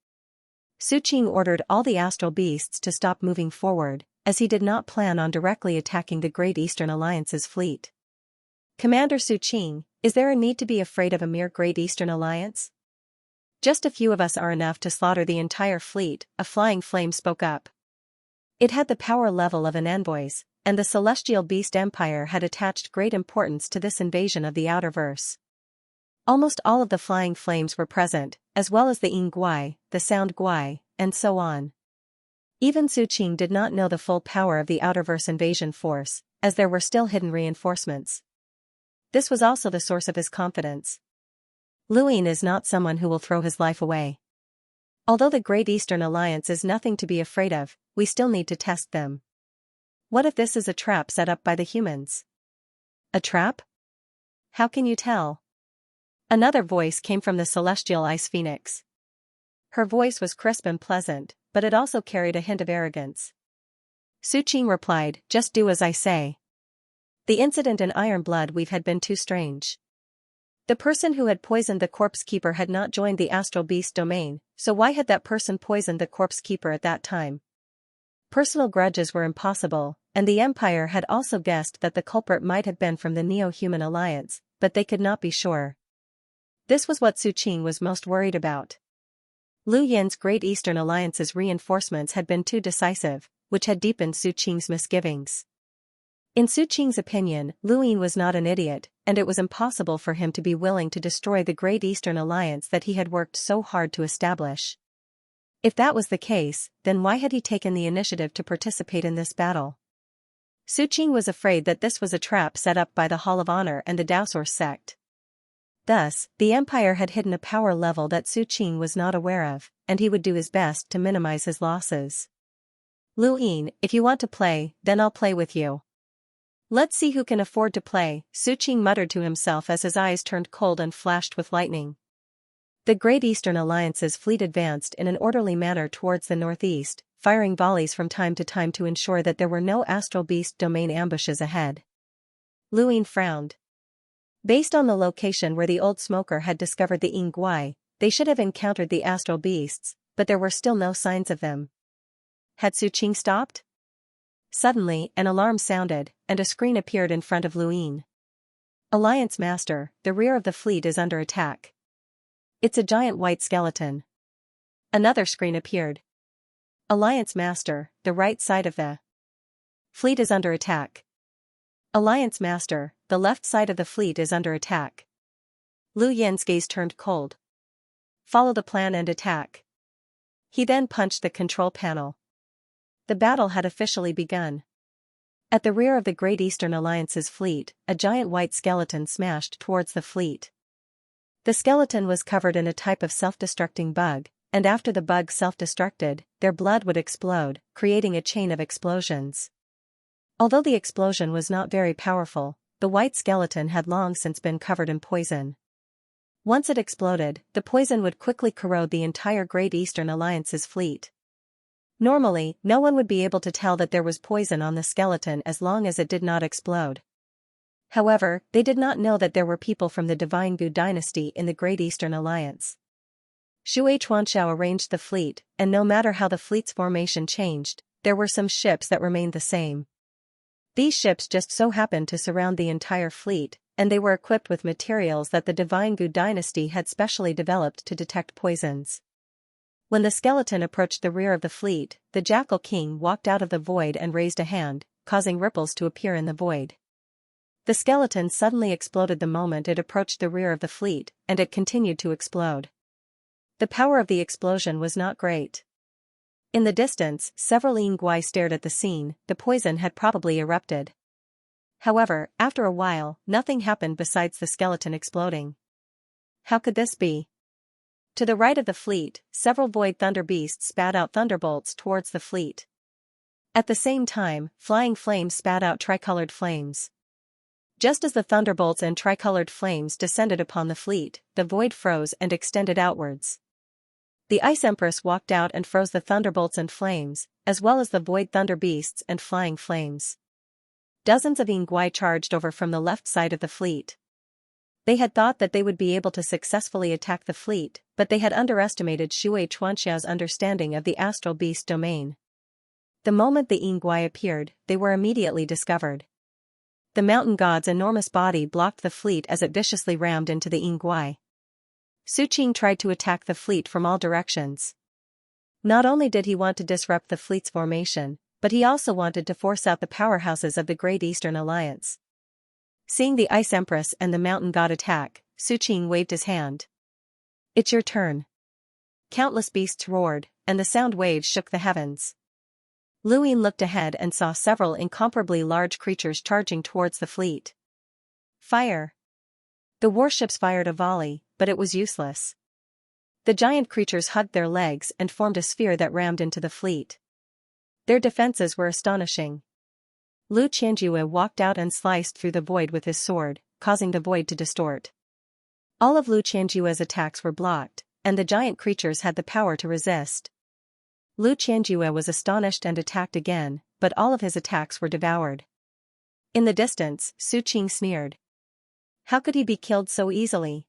Su Qing ordered all the astral beasts to stop moving forward, as he did not plan on directly attacking the Great Eastern Alliance's fleet. "Commander Su Qing, is there a need to be afraid of a mere Great Eastern Alliance? Just a few of us are enough to slaughter the entire fleet," a flying flame spoke up. It had the power level of an envoy's, and the Celestial Beast Empire had attached great importance to this invasion of the Outerverse. Almost all of the flying flames were present, as well as the Yingguai, the Sound Guai, and so on. Even Su Qing did not know the full power of the Outerverse invasion force, as there were still hidden reinforcements. This was also the source of his confidence. Luin is not someone who will throw his life away. Although the Great Eastern Alliance is nothing to be afraid of, we still need to test them. What if this is a trap set up by the humans? A trap? How can you tell? Another voice came from the Celestial Ice Phoenix. Her voice was crisp and pleasant, but it also carried a hint of arrogance. Su Qing replied, "Just do as I say." The incident in Iron Blood Weave had been too strange. The person who had poisoned the Corpse Keeper had not joined the Astral Beast domain, so why had that person poisoned the Corpse Keeper at that time? Personal grudges were impossible, and the Empire had also guessed that the culprit might have been from the Neo-Human Alliance, but they could not be sure. This was what Su Qing was most worried about. Liu Yin's Great Eastern Alliance's reinforcements had been too decisive, which had deepened Su Qing's misgivings. In Su Qing's opinion, Liu Yin was not an idiot, and it was impossible for him to be willing to destroy the Great Eastern Alliance that he had worked so hard to establish. If that was the case, then why had he taken the initiative to participate in this battle? Su Qing was afraid that this was a trap set up by the Hall of Honor and the Daosaur sect. Thus, the Empire had hidden a power level that Su Qing was not aware of, and he would do his best to minimize his losses. Liu Yin, if you want to play, then I'll play with you. Let's see who can afford to play, Su Qing muttered to himself as his eyes turned cold and flashed with lightning. The Great Eastern Alliance's fleet advanced in an orderly manner towards the northeast, firing volleys from time to time to ensure that there were no Astral Beast domain ambushes ahead. Liu Yin frowned. Based on the location where the old smoker had discovered the Yingguai, they should have encountered the Astral Beasts, but there were still no signs of them. Had Su Qing stopped? Suddenly, an alarm sounded, and a screen appeared in front of Liu Yin. Alliance Master, the rear of the fleet is under attack. It's a giant white skeleton. Another screen appeared. Alliance Master, the right side of the fleet is under attack. Alliance Master, the left side of the fleet is under attack. Liu Yin's gaze turned cold. Follow the plan and attack. He then punched the control panel. The battle had officially begun. At the rear of the Great Eastern Alliance's fleet, a giant white skeleton smashed towards the fleet. The skeleton was covered in a type of self-destructing bug, and after the bug self-destructed, their blood would explode, creating a chain of explosions. Although the explosion was not very powerful, the white skeleton had long since been covered in poison. Once it exploded, the poison would quickly corrode the entire Great Eastern Alliance's fleet. Normally, no one would be able to tell that there was poison on the skeleton as long as it did not explode. However, they did not know that there were people from the Divine Gu dynasty in the Great Eastern Alliance. Xianxia arranged the fleet, and no matter how the fleet's formation changed, there were some ships that remained the same. These ships just so happened to surround the entire fleet, and they were equipped with materials that the Divine Gu dynasty had specially developed to detect poisons. When the skeleton approached the rear of the fleet, the Jackal King walked out of the void and raised a hand, causing ripples to appear in the void. The skeleton suddenly exploded the moment it approached the rear of the fleet, and it continued to explode. The power of the explosion was not great. In the distance, several Yingguai stared at the scene. The poison had probably erupted. However, after a while, nothing happened besides the skeleton exploding. How could this be? To the right of the fleet, several void thunder beasts spat out thunderbolts towards the fleet. At the same time, flying flames spat out tricolored flames. Just as the thunderbolts and tricolored flames descended upon the fleet, the void froze and extended outwards. The Ice Empress walked out and froze the thunderbolts and flames, as well as the void thunder beasts and flying flames. Dozens of Yingguai charged over from the left side of the fleet. They had thought that they would be able to successfully attack the fleet, but they had underestimated Xianxia's understanding of the Astral Beast domain. The moment the Yingguai appeared, they were immediately discovered. The mountain god's enormous body blocked the fleet as it viciously rammed into the Yingguai. Su Qing tried to attack the fleet from all directions. Not only did he want to disrupt the fleet's formation, but he also wanted to force out the powerhouses of the Great Eastern Alliance. Seeing the Ice Empress and the mountain god attack, Su Qing waved his hand. It's your turn. Countless beasts roared, and the sound waves shook the heavens. Liu Yin looked ahead and saw several incomparably large creatures charging towards the fleet. Fire! The warships fired a volley, but it was useless. The giant creatures hugged their legs and formed a sphere that rammed into the fleet. Their defenses were astonishing. Liu Qianjue walked out and sliced through the void with his sword, causing the void to distort. All of Liu Qianjue's attacks were blocked, and the giant creatures had the power to resist. Liu Qianjue was astonished and attacked again, but all of his attacks were devoured. In the distance, Su Qing sneered. How could he be killed so easily?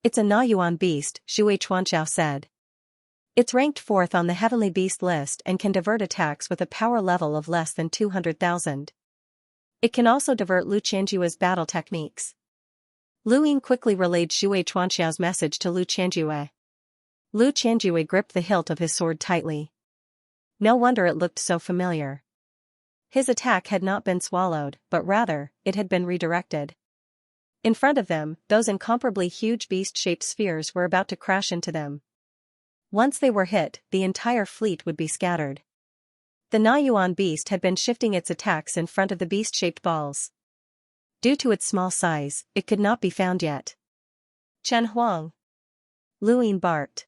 It's a Naoyuan beast, Xianxia said. It's ranked 4th on the heavenly beast list and can divert attacks with a power level of less than 200,000. It can also divert Lu Qianjue's battle techniques. Lu Yin quickly relayed Xianxia's message to Lu Qianjue. Lu Qianjue gripped the hilt of his sword tightly. No wonder it looked so familiar. His attack had not been swallowed, but rather, it had been redirected. In front of them, those incomparably huge beast-shaped spheres were about to crash into them. Once they were hit, the entire fleet would be scattered. The Naoyuan beast had been shifting its attacks in front of the beast-shaped balls. Due to its small size, it could not be found yet. Chen Huang. Lu Yin barked.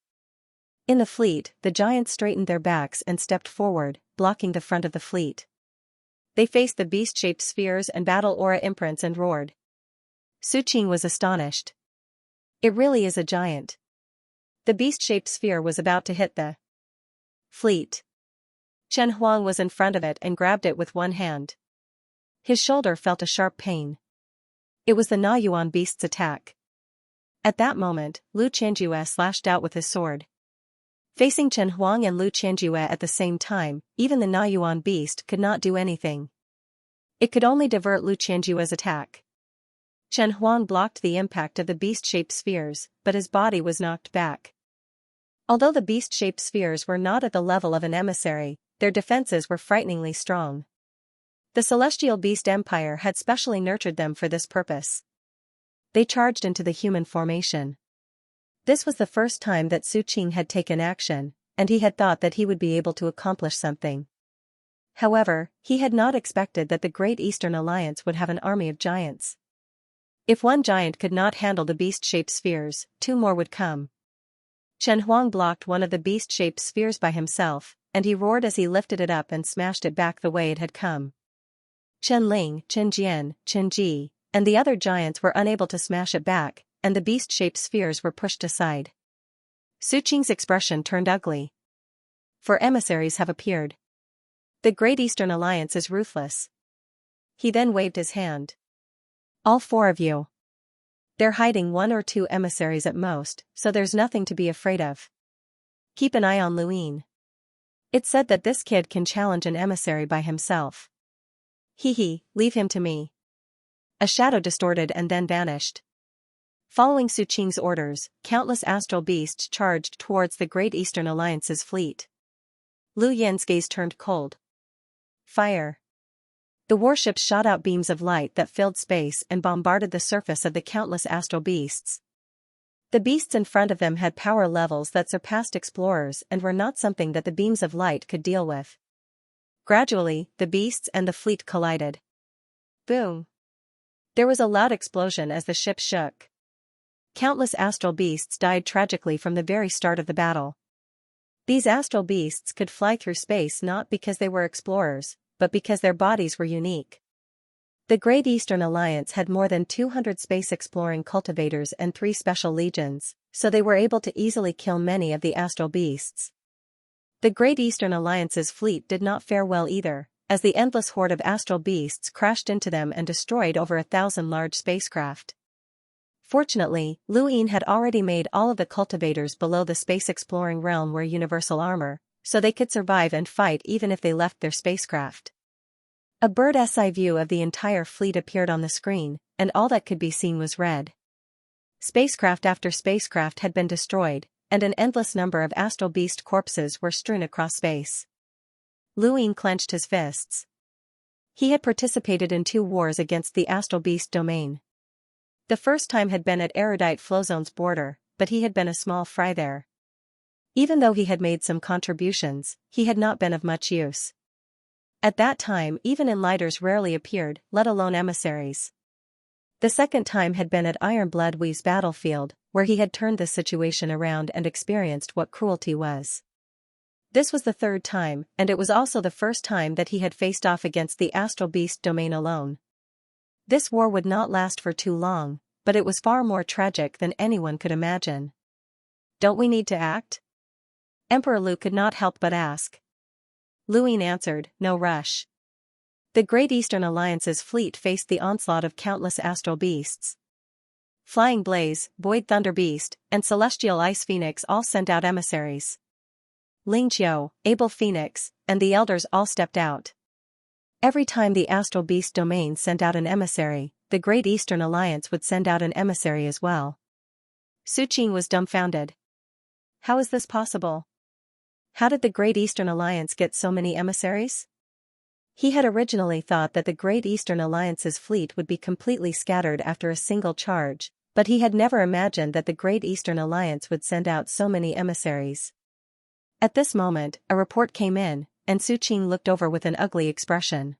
In the fleet, the giants straightened their backs and stepped forward, blocking the front of the fleet. They faced the beast-shaped spheres and battle aura imprints and roared. Su Qing was astonished. It really is a giant. The beast-shaped sphere was about to hit the fleet. Chen Huang was in front of it and grabbed it with one hand. His shoulder felt a sharp pain. It was the Naoyuan beast's attack. At that moment, Lu Qianjue slashed out with his sword. Facing Chen Huang and Lu Qianjue at the same time, even the Naoyuan beast could not do anything. It could only divert Lu Qianjue's attack. Chen Huang blocked the impact of the beast-shaped spheres, but his body was knocked back. Although the beast-shaped spheres were not at the level of an emissary, their defenses were frighteningly strong. The Celestial Beast Empire had specially nurtured them for this purpose. They charged into the human formation. This was the first time that Su Qing had taken action, and he had thought that he would be able to accomplish something. However, he had not expected that the Great Eastern Alliance would have an army of giants. If one giant could not handle the beast-shaped spheres, 2 more would come. Chen Huang blocked one of the beast-shaped spheres by himself, and he roared as he lifted it up and smashed it back the way it had come. Chen Ling, Chen Jian, Chen Ji, and the other giants were unable to smash it back, and the beast-shaped spheres were pushed aside. Su Qing's expression turned ugly. 4 emissaries have appeared. The Great Eastern Alliance is ruthless. He then waved his hand. All 4 of you. They're hiding 1 or 2 emissaries at most, so there's nothing to be afraid of. Keep an eye on Lu Yin. It's said that this kid can challenge an emissary by himself. Leave him to me. A shadow distorted and then vanished. Following Su Qing's orders, countless astral beasts charged towards the Great Eastern Alliance's fleet. Lu Yin's gaze turned cold. Fire. The warships shot out beams of light that filled space and bombarded the surface of the countless astral beasts. The beasts in front of them had power levels that surpassed explorers and were not something that the beams of light could deal with. Gradually, the beasts and the fleet collided. Boom! There was a loud explosion as the ship shook. Countless astral beasts died tragically from the very start of the battle. These astral beasts could fly through space not because they were explorers, but because their bodies were unique. The Great Eastern Alliance had more than 200 space-exploring cultivators and 3 special legions, so they were able to easily kill many of the astral beasts. The Great Eastern Alliance's fleet did not fare well either, as the endless horde of astral beasts crashed into them and destroyed over 1,000 large spacecraft. Fortunately, Lu Yin had already made all of the cultivators below the space-exploring realm wear universal armor, so they could survive and fight even if they left their spacecraft. A bird's-eye view of the entire fleet appeared on the screen, and all that could be seen was red. Spacecraft after spacecraft had been destroyed, and an endless number of astral beast corpses were strewn across space. Lu Yin clenched his fists. He had participated in 2 wars against the astral beast domain. The first time had been at erudite Flozone's border, but he had been a small fry there. Even though he had made some contributions, he had not been of much use. At that time even enlighters rarely appeared, let alone emissaries. The second time had been at Ironblood Wee's battlefield, where he had turned the situation around and experienced what cruelty was. This was the 3rd time, and it was also the first time that he had faced off against the astral beast domain alone. This war would not last for too long, but it was far more tragic than anyone could imagine. Don't we need to act? Emperor Lu could not help but ask. Lu Yin answered, no rush. The Great Eastern Alliance's fleet faced the onslaught of countless astral beasts. Flying Blaze, Void Thunder Beast, and Celestial Ice Phoenix all sent out emissaries. Ling Qiu, Able Phoenix, and the Elders all stepped out. Every time the Astral Beast domain sent out an emissary, the Great Eastern Alliance would send out an emissary as well. Su Qing was dumbfounded. How is this possible? How did the Great Eastern Alliance get so many emissaries? He had originally thought that the Great Eastern Alliance's fleet would be completely scattered after a single charge, but he had never imagined that the Great Eastern Alliance would send out so many emissaries. At this moment, a report came in, and Su Qing looked over with an ugly expression.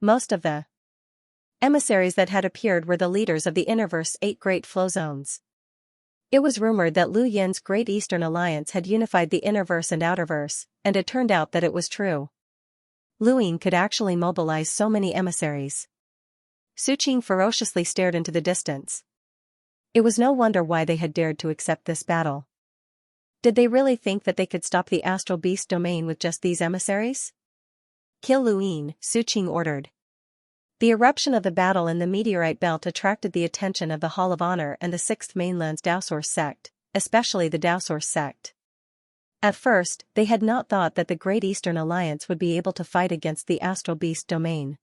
Most of the emissaries that had appeared were the leaders of the Innerverse's 8 great flow zones. It was rumored that Lu Yin's Great Eastern Alliance had unified the Innerverse and Outerverse, and it turned out that it was true. Lu Yin could actually mobilize so many emissaries. Su Qing ferociously stared into the distance. It was no wonder why they had dared to accept this battle. Did they really think that they could stop the Astral Beast domain with just these emissaries? Kill Lu Yin, Su Qing ordered. The eruption of the battle in the meteorite belt attracted the attention of the Hall of Honor and the Sixth Mainland's Daosource sect, especially the Daosource sect. At first, they had not thought that the Great Eastern Alliance would be able to fight against the Astral Beast domain.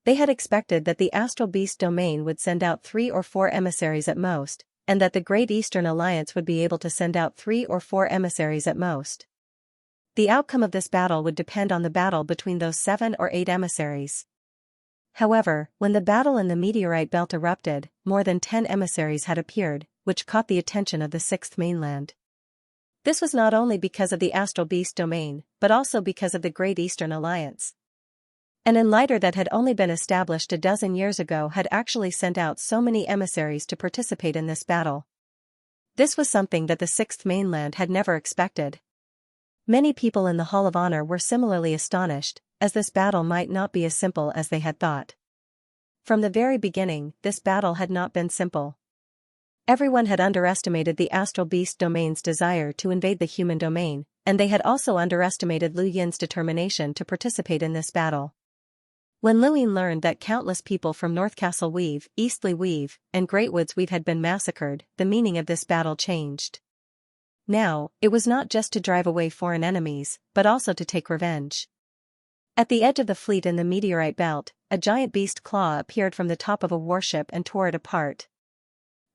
They had expected that the Astral Beast domain would send out 3 or 4 emissaries at most, and that the Great Eastern Alliance would be able to send out 3 or 4 emissaries at most. The outcome of this battle would depend on the battle between those 7 or 8 emissaries. However, when the battle in the meteorite belt erupted, more than 10 emissaries had appeared, which caught the attention of the Sixth Mainland. This was not only because of the Astral Beast domain, but also because of the Great Eastern Alliance. An enlighter that had only been established a dozen years ago had actually sent out so many emissaries to participate in this battle. This was something that the Sixth Mainland had never expected. Many people in the Hall of Honor were similarly astonished, as this battle might not be as simple as they had thought. From the very beginning, this battle had not been simple. Everyone had underestimated the Astral Beast domain's desire to invade the human domain, and they had also underestimated Lu Yin's determination to participate in this battle. When Lu Yin learned that countless people from North Castle Weave, Eastleigh Weave, and Greatwoods Weave had been massacred, the meaning of this battle changed. Now, it was not just to drive away foreign enemies, but also to take revenge. At the edge of the fleet in the meteorite belt, a giant beast claw appeared from the top of a warship and tore it apart.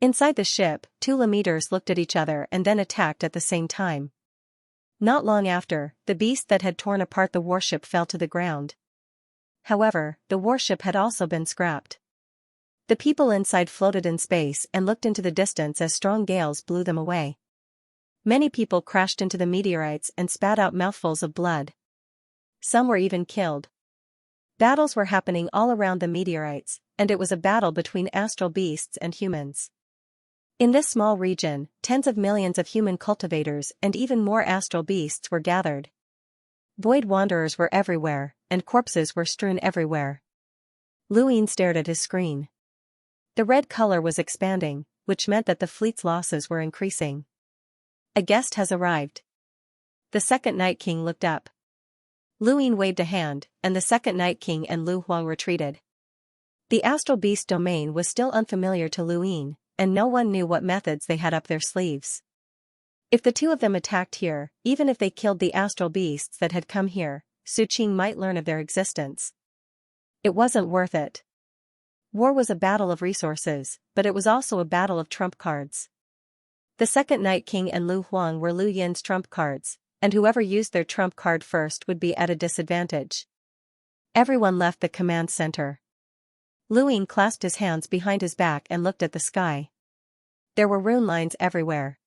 Inside the ship, 2 Lameters looked at each other and then attacked at the same time. Not long after, the beast that had torn apart the warship fell to the ground. However, the warship had also been scrapped. The people inside floated in space and looked into the distance as strong gales blew them away. Many people crashed into the meteorites and spat out mouthfuls of blood. Some were even killed. Battles were happening all around the meteorites, and it was a battle between astral beasts and humans. In this small region, tens of millions of human cultivators and even more astral beasts were gathered. Void wanderers were everywhere, and corpses were strewn everywhere. Lu Yin stared at his screen. The red color was expanding, which meant that the fleet's losses were increasing. A guest has arrived. The second Night King looked up. Lu Yin waved a hand, and the second Night King and Lu Huang retreated. The Astral Beast domain was still unfamiliar to Lu Yin, and no one knew what methods they had up their sleeves. If the 2 of them attacked here, even if they killed the astral beasts that had come here, Su Qing might learn of their existence. It wasn't worth it. War was a battle of resources, but it was also a battle of trump cards. The second Night King and Lu Huang were Lu Yin's trump cards, and whoever used their trump card first would be at a disadvantage. Everyone left the command center. Lu Yin clasped his hands behind his back and looked at the sky. There were rune lines everywhere.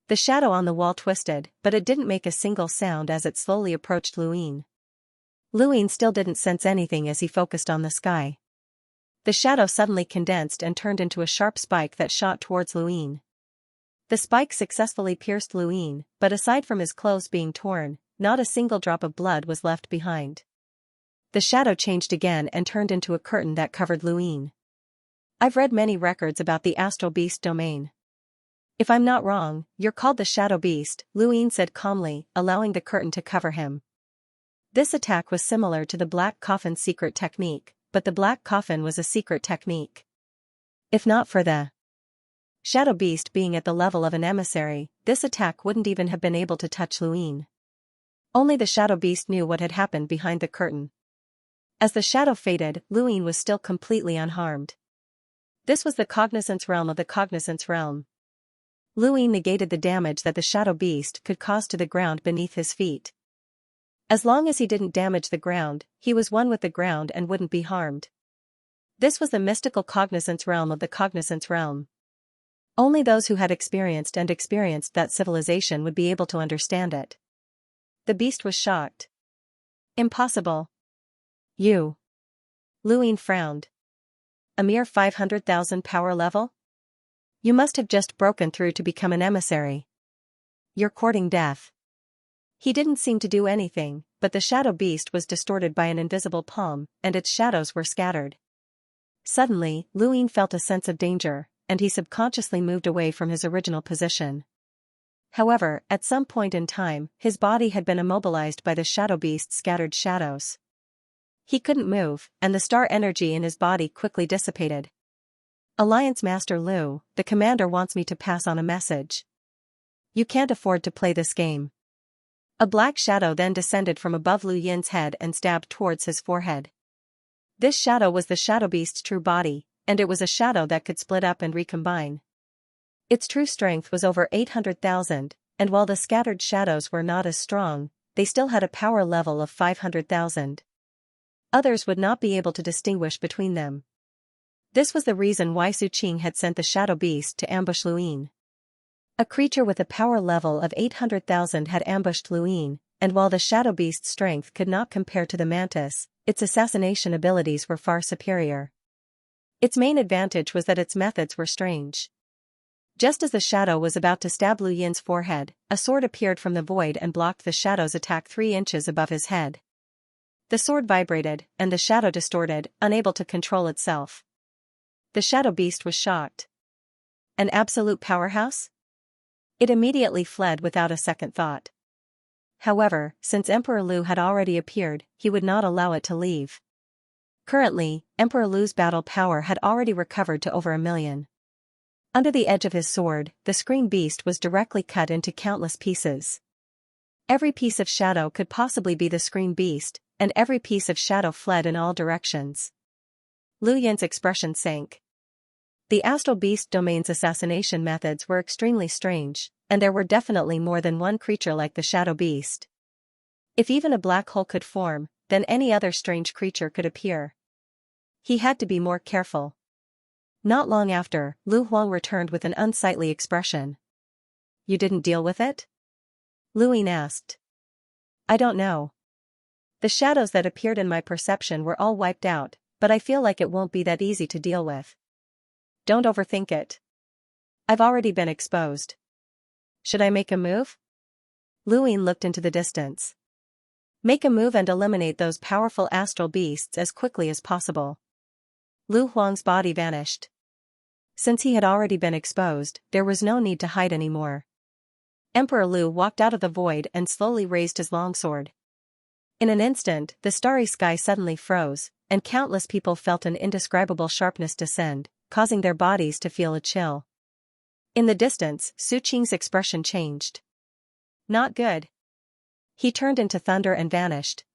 The shadow on the wall twisted, but it didn't make a single sound as it slowly approached Lu Yin. Lu Yin still didn't sense anything as he focused on the sky. The shadow suddenly condensed and turned into a sharp spike that shot towards Lu Yin. The spike successfully pierced Lu Yin, but aside from his clothes being torn, not a single drop of blood was left behind. The shadow changed again and turned into a curtain that covered Lu Yin. I've read many records about the Astral Beast domain. If I'm not wrong, you're called the Shadow Beast, Lu Yin said calmly, allowing the curtain to cover him. This attack was similar to the Black Coffin's secret technique, but the Black Coffin was a secret technique. If not for the Shadow Beast being at the level of an emissary, this attack wouldn't even have been able to touch Luin. Only the Shadow Beast knew what had happened behind the curtain. As the shadow faded, Luin was still completely unharmed. This was the cognizance realm of the cognizance realm. Luin negated the damage that the Shadow Beast could cause to the ground beneath his feet. As long as he didn't damage the ground, he was one with the ground and wouldn't be harmed. This was the mystical cognizance realm of the cognizance realm. Only those who had experienced that civilization would be able to understand it. The beast was shocked. Impossible. You. Luin frowned. A mere 500,000 power level? You must have just broken through to become an emissary. You're courting death. He didn't seem to do anything, but the Shadow Beast was distorted by an invisible palm, and its shadows were scattered. Suddenly, Luin felt a sense of danger, and he subconsciously moved away from his original position. However, at some point in time, his body had been immobilized by the Shadow Beast's scattered shadows. He couldn't move, and the star energy in his body quickly dissipated. Alliance Master Lu, the commander wants me to pass on a message. You can't afford to play this game. A black shadow then descended from above Lu Yin's head and stabbed towards his forehead. This shadow was the Shadow Beast's true body, and it was a shadow that could split up and recombine. Its true strength was over 800,000, and while the scattered shadows were not as strong, they still had a power level of 500,000. Others would not be able to distinguish between them. This was the reason why Su Qing had sent the Shadow Beast to ambush Luin. A creature with a power level of 800,000 had ambushed Luin, and while the Shadow Beast's strength could not compare to the mantis, its assassination abilities were far superior. Its main advantage was that its methods were strange. Just as the shadow was about to stab Lu Yin's forehead, a sword appeared from the void and blocked the shadow's attack 3 inches above his head. The sword vibrated, and the shadow distorted, unable to control itself. The Shadow Beast was shocked. An absolute powerhouse? It immediately fled without a second thought. However, since Emperor Lu had already appeared, he would not allow it to leave. Currently, Emperor Lu's battle power had already recovered to over 1 million. Under the edge of his sword, the Screen Beast was directly cut into countless pieces. Every piece of shadow could possibly be the Screen Beast, and every piece of shadow fled in all directions. Lu Yin's expression sank. The Astral Beast domain's assassination methods were extremely strange, and there were definitely more than one creature like the Shadow Beast. If even a black hole could form, then any other strange creature could appear. He had to be more careful. Not long after, Lu Huang returned with an unsightly expression. You didn't deal with it? Luin asked. I don't know. The shadows that appeared in my perception were all wiped out, but I feel like it won't be that easy to deal with. Don't overthink it. I've already been exposed. Should I make a move? Luin looked into the distance. Make a move and eliminate those powerful astral beasts as quickly as possible. Lu Huang's body vanished. Since he had already been exposed, there was no need to hide anymore. Emperor Lu walked out of the void and slowly raised his longsword. In an instant, the starry sky suddenly froze, and countless people felt an indescribable sharpness descend, causing their bodies to feel a chill. In the distance, Su Qing's expression changed. Not good. He turned into thunder and vanished.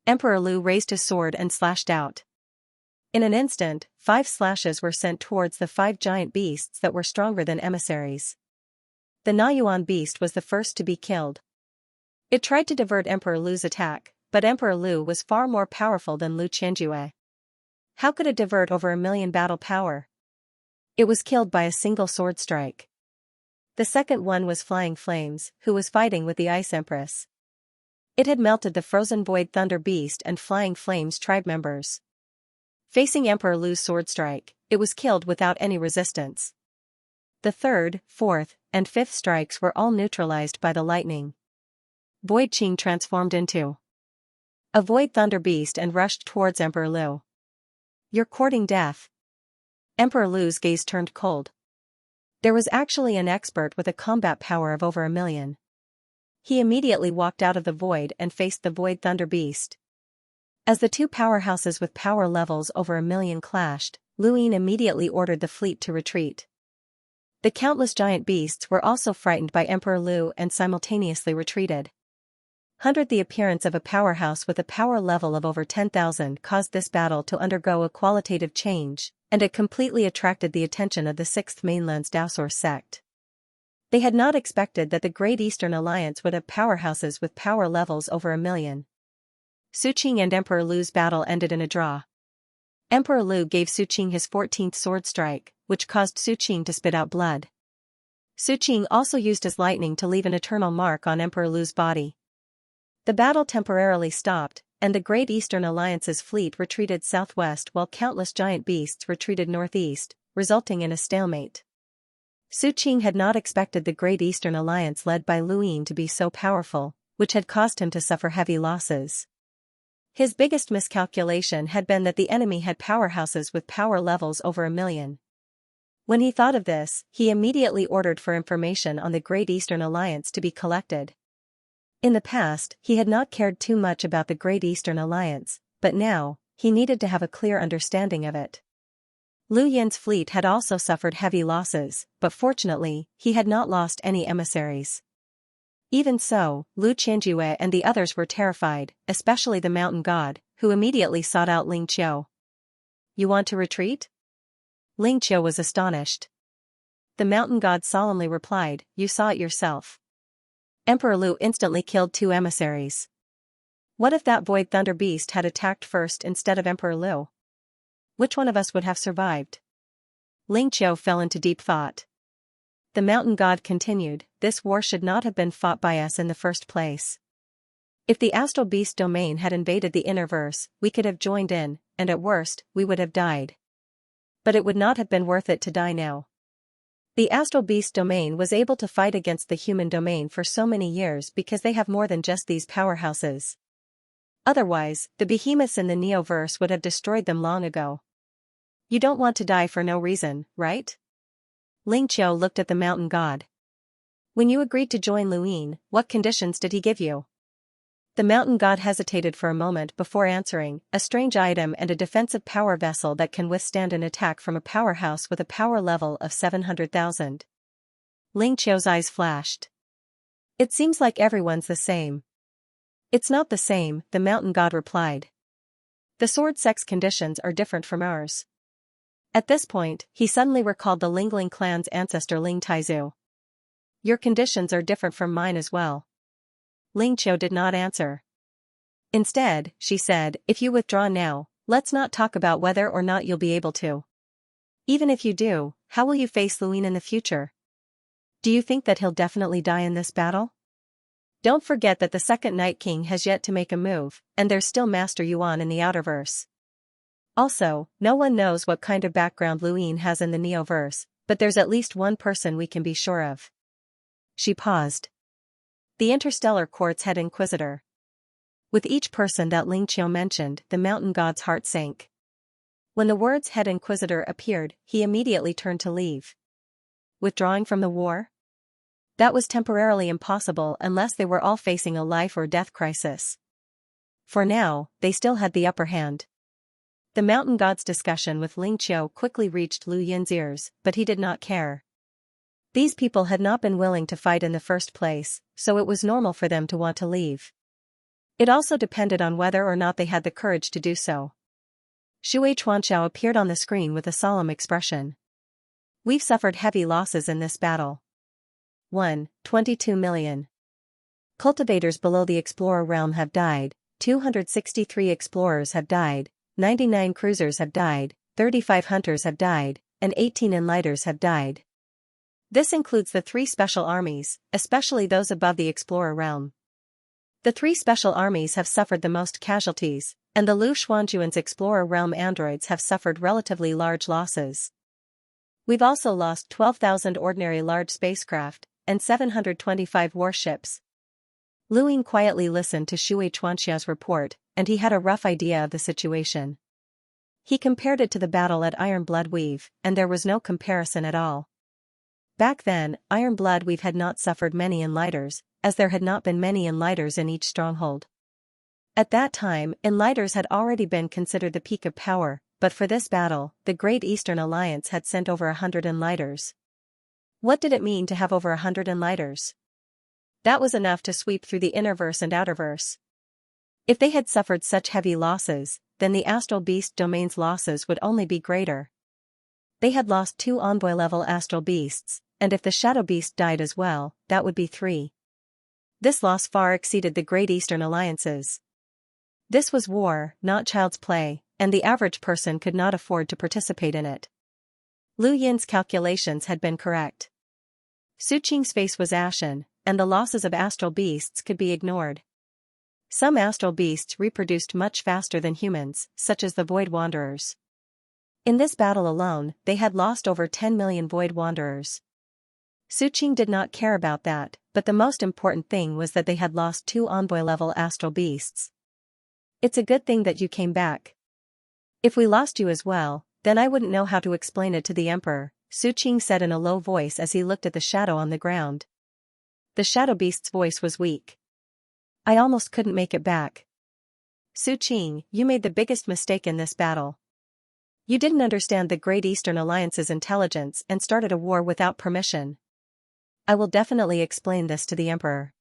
Emperor Lu raised his sword and slashed out. In an instant, 5 slashes were sent towards the 5 giant beasts that were stronger than emissaries. The Nayuan beast was the first to be killed. It tried to divert Emperor Lu's attack, but Emperor Lu was far more powerful than Lu Qianjue. How could it divert over 1 million battle power? It was killed by a single sword strike. The second one was Flying Flames, who was fighting with the Ice Empress. It had melted the Frozen Void Thunder Beast and Flying Flames tribe members. Facing Emperor Lu's sword strike, it was killed without any resistance. The third, fourth, and fifth strikes were all neutralized by the lightning. Void Qing transformed into a Void Thunder Beast and rushed towards Emperor Lu. You're courting death. Emperor Lu's gaze turned cold. There was actually an expert with a combat power of over 1 million. He immediately walked out of the void and faced the Void Thunder Beast. As the two powerhouses with power levels over 1,000,000 clashed, Luin immediately ordered the fleet to retreat. The countless giant beasts were also frightened by Emperor Lu and simultaneously retreated. The appearance of a powerhouse with a power level of over 10,000 caused this battle to undergo a qualitative change, and it completely attracted the attention of the Sixth Mainland's Daosaur sect. They had not expected that the Great Eastern Alliance would have powerhouses with power levels over 1,000,000. Suqing and Emperor Lu's battle ended in a draw. Emperor Lu gave Suqing his 14th sword strike, which caused Suqing to spit out blood. Suqing also used his lightning to leave an eternal mark on Emperor Lu's body. The battle temporarily stopped, and the Great Eastern Alliance's fleet retreated southwest while countless giant beasts retreated northeast, resulting in a stalemate. Suqing had not expected the Great Eastern Alliance led by Luin to be so powerful, which had caused him to suffer heavy losses. His biggest miscalculation had been that the enemy had powerhouses with power levels over 1,000,000. When he thought of this, he immediately ordered for information on the Great Eastern Alliance to be collected. In the past, he had not cared too much about the Great Eastern Alliance, but now, he needed to have a clear understanding of it. Lu Yin's fleet had also suffered heavy losses, but fortunately, he had not lost any emissaries. Even so, Lu Qianjue and the others were terrified, especially the mountain god, who immediately sought out Ling Qiu. "You want to retreat?" Ling Qiu was astonished. The mountain god solemnly replied, "You saw it yourself." Emperor Lu instantly killed 2 emissaries. What if that Void Thunder Beast had attacked first instead of Emperor Lu? Which one of us would have survived? Ling Qiu fell into deep thought. The mountain god continued, "This war should not have been fought by us in the first place. If the astral beast domain had invaded the inner verse, we could have joined in, and at worst, we would have died. But it would not have been worth it to die now. The astral beast domain was able to fight against the human domain for so many years because they have more than just these powerhouses. Otherwise, the behemoths in the Neoverse would have destroyed them long ago. You don't want to die for no reason, right?" Ling Qiu looked at the mountain god. "When you agreed to join Luin, what conditions did he give you?" The mountain god hesitated for a moment before answering, "A strange item and a defensive power vessel that can withstand an attack from a powerhouse with a power level of 700,000. Ling Qiu's eyes flashed. "It seems like everyone's the same." "It's not the same," the mountain god replied. "The sword sect's conditions are different from ours." At this point, he suddenly recalled the Lingling clan's ancestor Ling Taizu. "Your conditions are different from mine as well." Ling Qiu did not answer. Instead, she said, "If you withdraw now, let's not talk about whether or not you'll be able to. Even if you do, how will you face Luin in the future? Do you think that he'll definitely die in this battle? Don't forget that the second Night King has yet to make a move, and there's still Master Yuan in the Outerverse. Also, no one knows what kind of background Luin has in the Neoverse, but there's at least one person we can be sure of." She paused. The Interstellar Court's head inquisitor. With each person that Ling Qiu mentioned, the mountain god's heart sank. When the words head inquisitor appeared, he immediately turned to leave. Withdrawing from the war? That was temporarily impossible unless they were all facing a life or death crisis. For now, they still had the upper hand. The mountain god's discussion with Ling Qiu quickly reached Lu Yin's ears, but he did not care. These people had not been willing to fight in the first place, so it was normal for them to want to leave. It also depended on whether or not they had the courage to do so. Shui Chuanxiao appeared on the screen with a solemn expression. "We've suffered heavy losses in this battle. 22 million. Cultivators below the Explorer realm have died, 263 explorers have died, 99 cruisers have died, 35 hunters have died, and 18 enlighters have died. This includes the 3 special armies, especially those above the Explorer realm. The 3 special armies have suffered the most casualties, and the Lu Xuanjuan's Explorer realm androids have suffered relatively large losses. We've also lost 12,000 ordinary large spacecraft, and 725 warships." Luin quietly listened to Shui Chuanxia's report, and he had a rough idea of the situation. He compared it to the battle at Iron Blood Weave, and there was no comparison at all. Back then, Iron Blood Weave had not suffered many enlighters, as there had not been many enlighters in each stronghold. At that time, enlighters had already been considered the peak of power, but for this battle, the Great Eastern Alliance had sent over 100 enlighters. What did it mean to have over 100 enlighters? That was enough to sweep through the innerverse and outerverse. If they had suffered such heavy losses, then the astral beast domain's losses would only be greater. They had lost 2 envoy-level astral beasts, and if the shadow beast died as well, that would be 3. This loss far exceeded the Great Eastern Alliance's. This was war, not child's play, and the average person could not afford to participate in it. Lu Yin's calculations had been correct. Su Qing's face was ashen, and the losses of astral beasts could be ignored. Some astral beasts reproduced much faster than humans, such as the Void Wanderers. In this battle alone, they had lost over 10 million Void Wanderers. Su Qing did not care about that, but the most important thing was that they had lost 2 envoy-level astral beasts. It's a good thing that you came back. If we lost you as well, then I wouldn't know how to explain it to the Emperor, Su Qing said in a low voice as he looked at the shadow on the ground. The shadow beast's voice was weak. I almost couldn't make it back. Su Qing, you made the biggest mistake in this battle. You didn't understand the Great Eastern Alliance's intelligence and started a war without permission. I will definitely explain this to the Emperor.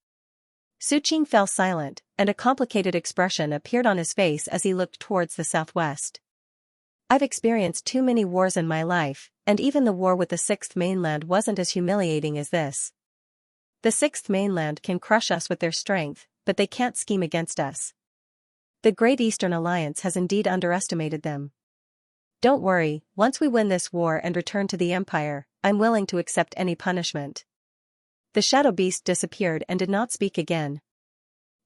Su Qing fell silent, and a complicated expression appeared on his face as he looked towards the southwest. I've experienced too many wars in my life, and even the war with the 6th mainland wasn't as humiliating as this. The 6th mainland can crush us with their strength, but they can't scheme against us. The Great Eastern Alliance has indeed underestimated them. Don't worry, once we win this war and return to the Empire, I'm willing to accept any punishment. The shadow beast disappeared and did not speak again.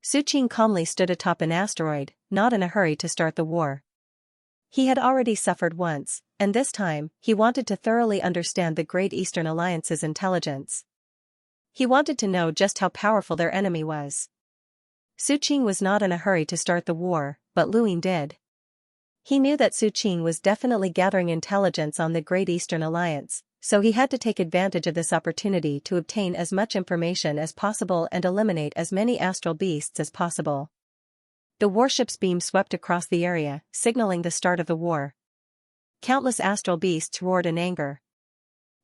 Su Qing calmly stood atop an asteroid, not in a hurry to start the war. He had already suffered once, and this time, he wanted to thoroughly understand the Great Eastern Alliance's intelligence. He wanted to know just how powerful their enemy was. Su Qing was not in a hurry to start the war, but Lu Ying did. He knew that Su Qing was definitely gathering intelligence on the Great Eastern Alliance, so he had to take advantage of this opportunity to obtain as much information as possible and eliminate as many astral beasts as possible. The warship's beam swept across the area, signaling the start of the war. Countless astral beasts roared in anger.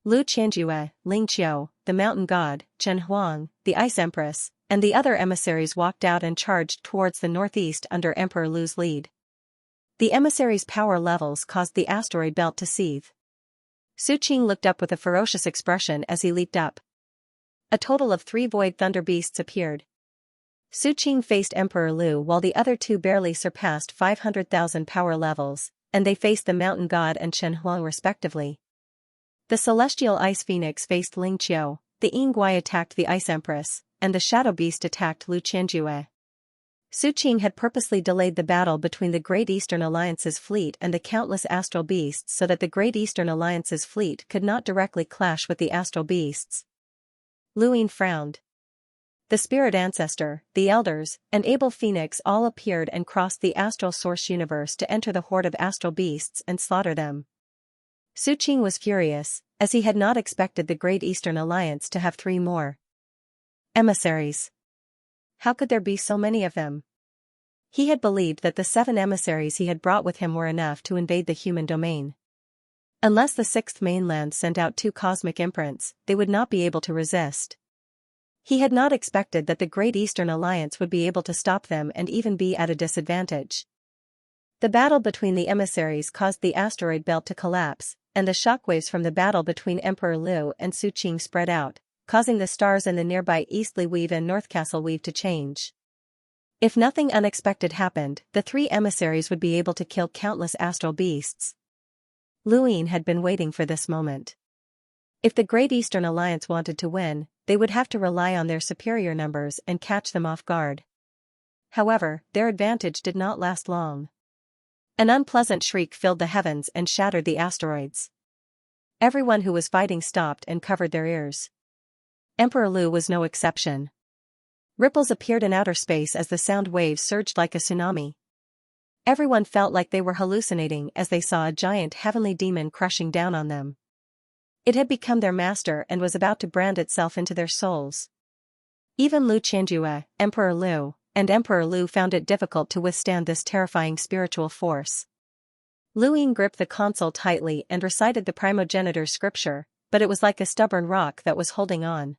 Lu Qianjue, Ling Qiu, the mountain god, Chen Huang, the ice empress, and the other emissaries walked out and charged towards the northeast under Emperor Lu's lead. The emissaries' power levels caused the asteroid belt to seethe. Su Qing looked up with a ferocious expression as he leaped up. A total of 3 void thunder beasts appeared. Su Qing faced Emperor Lu while the other 2 barely surpassed 500,000 power levels, and they faced the mountain god and Chen Huang respectively. The celestial ice phoenix faced Ling Qiu, the Yingguai attacked the ice empress, and the shadow beast attacked Lu Qianjue. Su Qing had purposely delayed the battle between the Great Eastern Alliance's fleet and the countless astral beasts so that the Great Eastern Alliance's fleet could not directly clash with the astral beasts. Lu Ying frowned. The spirit ancestor, the elders, and Abel Phoenix all appeared and crossed the astral source universe to enter the horde of astral beasts and slaughter them. Su Qing was furious, as he had not expected the Great Eastern Alliance to have 3 more emissaries. How could there be so many of them? He had believed that the 7 emissaries he had brought with him were enough to invade the human domain. Unless the 6th mainland sent out 2 cosmic imprints, they would not be able to resist. He had not expected that the Great Eastern Alliance would be able to stop them and even be at a disadvantage. The battle between the emissaries caused the asteroid belt to collapse, and the shockwaves from the battle between Emperor Lu and Su Qing spread out, causing the stars in the nearby Eastly Weave and Northcastle Weave to change. If nothing unexpected happened, the 3 emissaries would be able to kill countless astral beasts. Lu Ying had been waiting for this moment. If the Great Eastern Alliance wanted to win, they would have to rely on their superior numbers and catch them off guard. However, their advantage did not last long. An unpleasant shriek filled the heavens and shattered the asteroids. Everyone who was fighting stopped and covered their ears. Emperor Lu was no exception. Ripples appeared in outer space as the sound waves surged like a tsunami. Everyone felt like they were hallucinating as they saw a giant heavenly demon crushing down on them. It had become their master and was about to brand itself into their souls. Even Lu Qianjue, Emperor Lu, and Emperor Lu found it difficult to withstand this terrifying spiritual force. Lu Ying gripped the console tightly and recited the primogenitor's scripture, but it was like a stubborn rock that was holding on.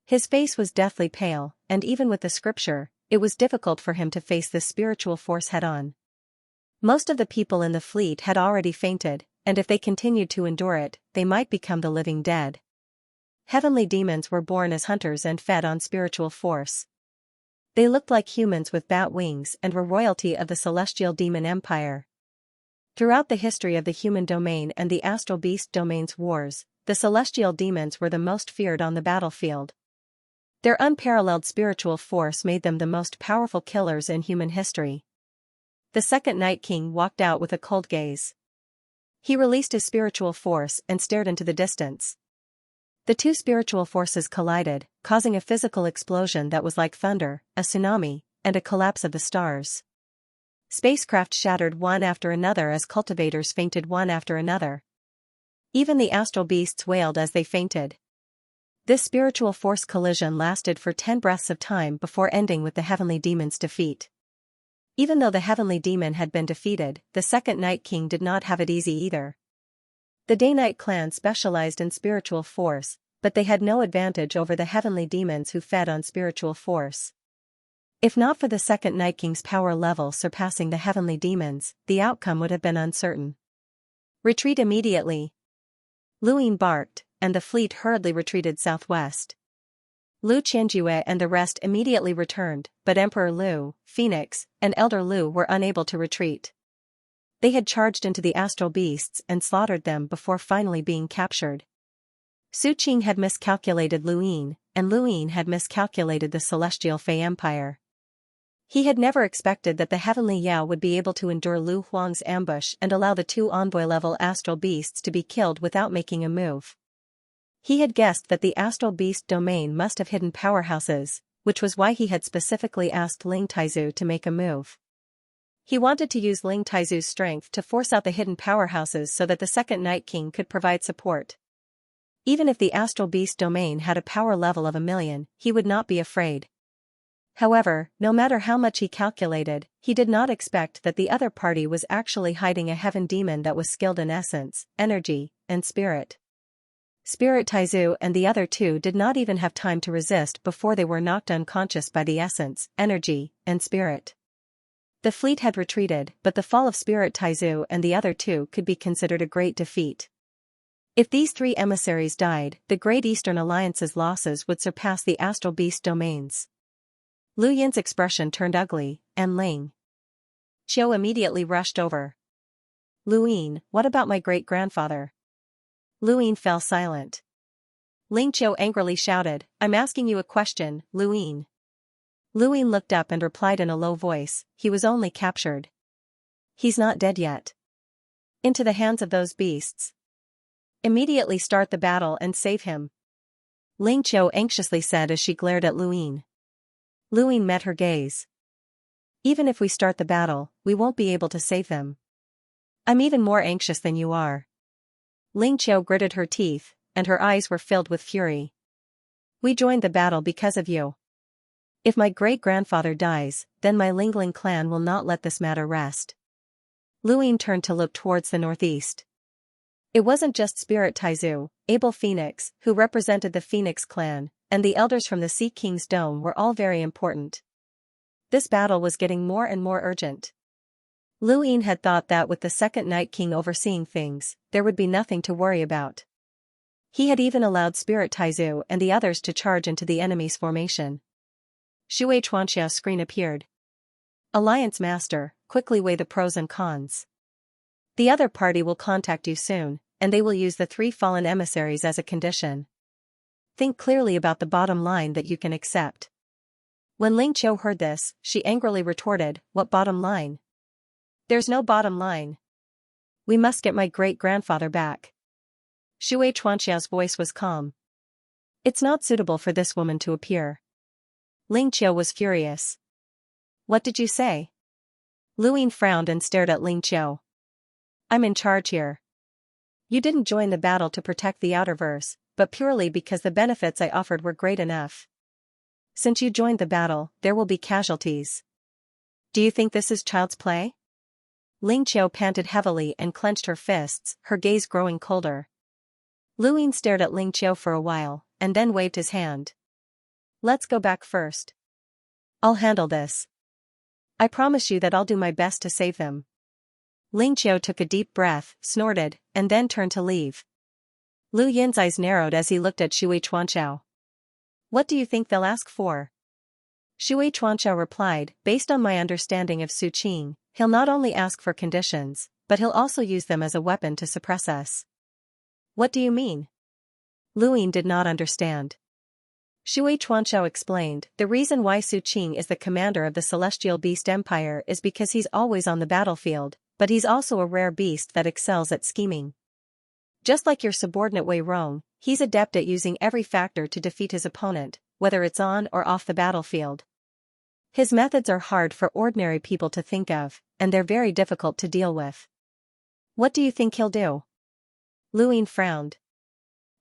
His face was deathly pale, and even with the scripture, it was difficult for him to face this spiritual force head-on. Most of the people in the fleet had already fainted, and if they continued to endure it, they might become the living dead. Heavenly demons were born as hunters and fed on spiritual force. They looked like humans with bat wings and were royalty of the celestial demon empire. Throughout the history of the human domain and the astral beast domain's wars, the celestial demons were the most feared on the battlefield. Their unparalleled spiritual force made them the most powerful killers in human history. The second Night King walked out with a cold gaze. He released his spiritual force and stared into the distance. The two spiritual forces collided, causing a physical explosion that was like thunder, a tsunami, and a collapse of the stars. Spacecraft shattered one after another as cultivators fainted one after another. Even the astral beasts wailed as they fainted. This spiritual force collision lasted for 10 breaths of time before ending with the heavenly demon's defeat. Even though the heavenly demon had been defeated, the second Night King did not have it easy either. The Day-Night clan specialized in spiritual force, but they had no advantage over the heavenly demons who fed on spiritual force. If not for the second Night King's power level surpassing the heavenly demons, the outcome would have been uncertain. Retreat immediately. Lu Ying barked, and the fleet hurriedly retreated southwest. Lu Qianjue and the rest immediately returned, but Emperor Lu, Phoenix, and Elder Lu were unable to retreat. They had charged into the astral beasts and slaughtered them before finally being captured. Su Qing had miscalculated Lu Ying, and Lu Ying had miscalculated the celestial Fei Empire. He had never expected that the heavenly Yao would be able to endure Lu Huang's ambush and allow the two envoy-level astral beasts to be killed without making a move. He had guessed that the astral beast domain must have hidden powerhouses, which was why he had specifically asked Ling Taizu to make a move. He wanted to use Ling Taizu's strength to force out the hidden powerhouses so that the second Night King could provide support. Even if the astral beast domain had a power level of 1,000,000, he would not be afraid. However, no matter how much he calculated, he did not expect that the other party was actually hiding a heaven demon that was skilled in essence, energy, and spirit. Spirit Taizu and the other two did not even have time to resist before they were knocked unconscious by the essence, energy, and spirit. The fleet had retreated, but the fall of Spirit Taizu and the other two could be considered a great defeat. If these three emissaries died, the Great Eastern Alliance's losses would surpass the astral beast domains. Lu Yin's expression turned ugly, and Ling Qiu immediately rushed over. Lu Yin, what about my great-grandfather? Lu Yin fell silent. Ling Qiu angrily shouted, I'm asking you a question, Lu Yin. Lu Yin looked up and replied in a low voice, he was only captured. He's not dead yet. Into the hands of those beasts. Immediately start the battle and save him. Ling Qiu anxiously said as she glared at Lu Yin. Lu Yin met her gaze. Even if we start the battle, we won't be able to save them. I'm even more anxious than you are. Ling Qiu gritted her teeth, and her eyes were filled with fury. We joined the battle because of you. If my great-grandfather dies, then my Lingling clan will not let this matter rest. Lu Yin turned to look towards the northeast. It wasn't just Spirit Taizu, Abel Phoenix, who represented the Phoenix clan, and the elders from the Sea King's Dome were all very important. This battle was getting more and more urgent. Lu Yin had thought that with the second Night King overseeing things, there would be nothing to worry about. He had even allowed Spirit Taizu and the others to charge into the enemy's formation. Xianxia's screen appeared. Alliance Master, quickly weigh the pros and cons. The other party will contact you soon, and they will use the 3 fallen emissaries as a condition. Think clearly about the bottom line that you can accept. When Ling Qiu heard this, she angrily retorted, what bottom line? There's no bottom line. We must get my great-grandfather back. Xianxia's voice was calm. It's not suitable for this woman to appear. Ling Qiu was furious. What did you say? Lu Yin frowned and stared at Ling Qiu. I'm in charge here. You didn't join the battle to protect the Outerverse, but purely because the benefits I offered were great enough. Since you joined the battle, there will be casualties. Do you think this is child's play? Ling Qiu panted heavily and clenched her fists, her gaze growing colder. Lu Yin stared at Ling Qiu for a while, and then waved his hand. Let's go back first. I'll handle this. I promise you that I'll do my best to save them. Ling Qiu took a deep breath, snorted, and then turned to leave. Lu Yin's eyes narrowed as he looked at Shui Chuanqiao. What do you think they'll ask for? Shui Chuanqiao replied, based on my understanding of Su Qing, he'll not only ask for conditions, but he'll also use them as a weapon to suppress us. What do you mean? Lu Yin did not understand. Shui Chuanqiao explained, the reason why Su Qing is the commander of the Celestial Beast Empire is because he's always on the battlefield, but he's also a rare beast that excels at scheming. Just like your subordinate Wei Rong, he's adept at using every factor to defeat his opponent, whether it's on or off the battlefield. His methods are hard for ordinary people to think of, and they're very difficult to deal with. What do you think he'll do? Lu Yin frowned.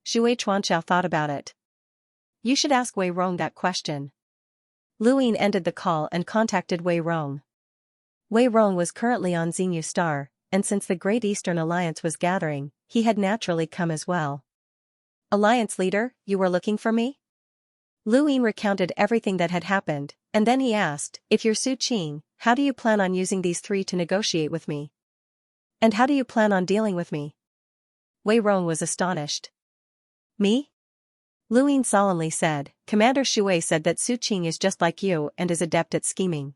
Shui Chuanqiao thought about it. You should ask Wei Rong that question. Lu Yin ended the call and contacted Wei Rong. Wei Rong was currently on Xinyu Star, and since the Great Eastern Alliance was gathering, he had naturally come as well. Alliance leader, you were looking for me? Lu Yin recounted everything that had happened, and then he asked, if you're Su Qing, how do you plan on using these three to negotiate with me? And how do you plan on dealing with me? Wei Rong was astonished. Me? Lu Yin solemnly said, Commander Shui said that Su Qing is just like you and is adept at scheming.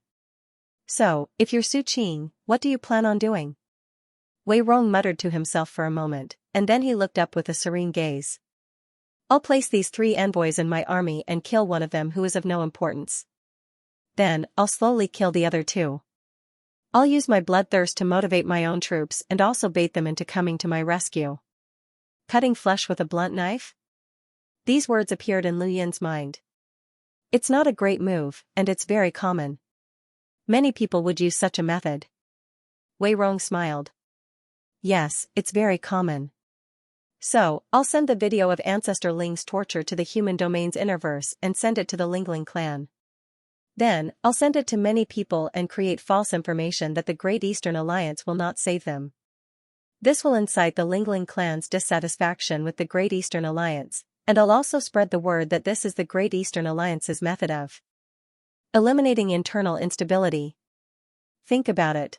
So, if you're Su Qing, what do you plan on doing? Wei Rong muttered to himself for a moment, and then he looked up with a serene gaze. I'll place these three envoys in my army and kill one of them who is of no importance. Then, I'll slowly kill the other two. I'll use my bloodthirst to motivate my own troops and also bait them into coming to my rescue. Cutting flesh with a blunt knife? These words appeared in Lu Yin's mind. It's not a great move, and it's very common. Many people would use such a method. Wei Rong smiled. Yes, it's very common. So, I'll send the video of Ancestor Ling's torture to the human domain's innerverse and send it to the Lingling clan. Then, I'll send it to many people and create false information that the Great Eastern Alliance will not save them. This will incite the Lingling clan's dissatisfaction with the Great Eastern Alliance, and I'll also spread the word that this is the Great Eastern Alliance's method of eliminating internal instability. Think about it.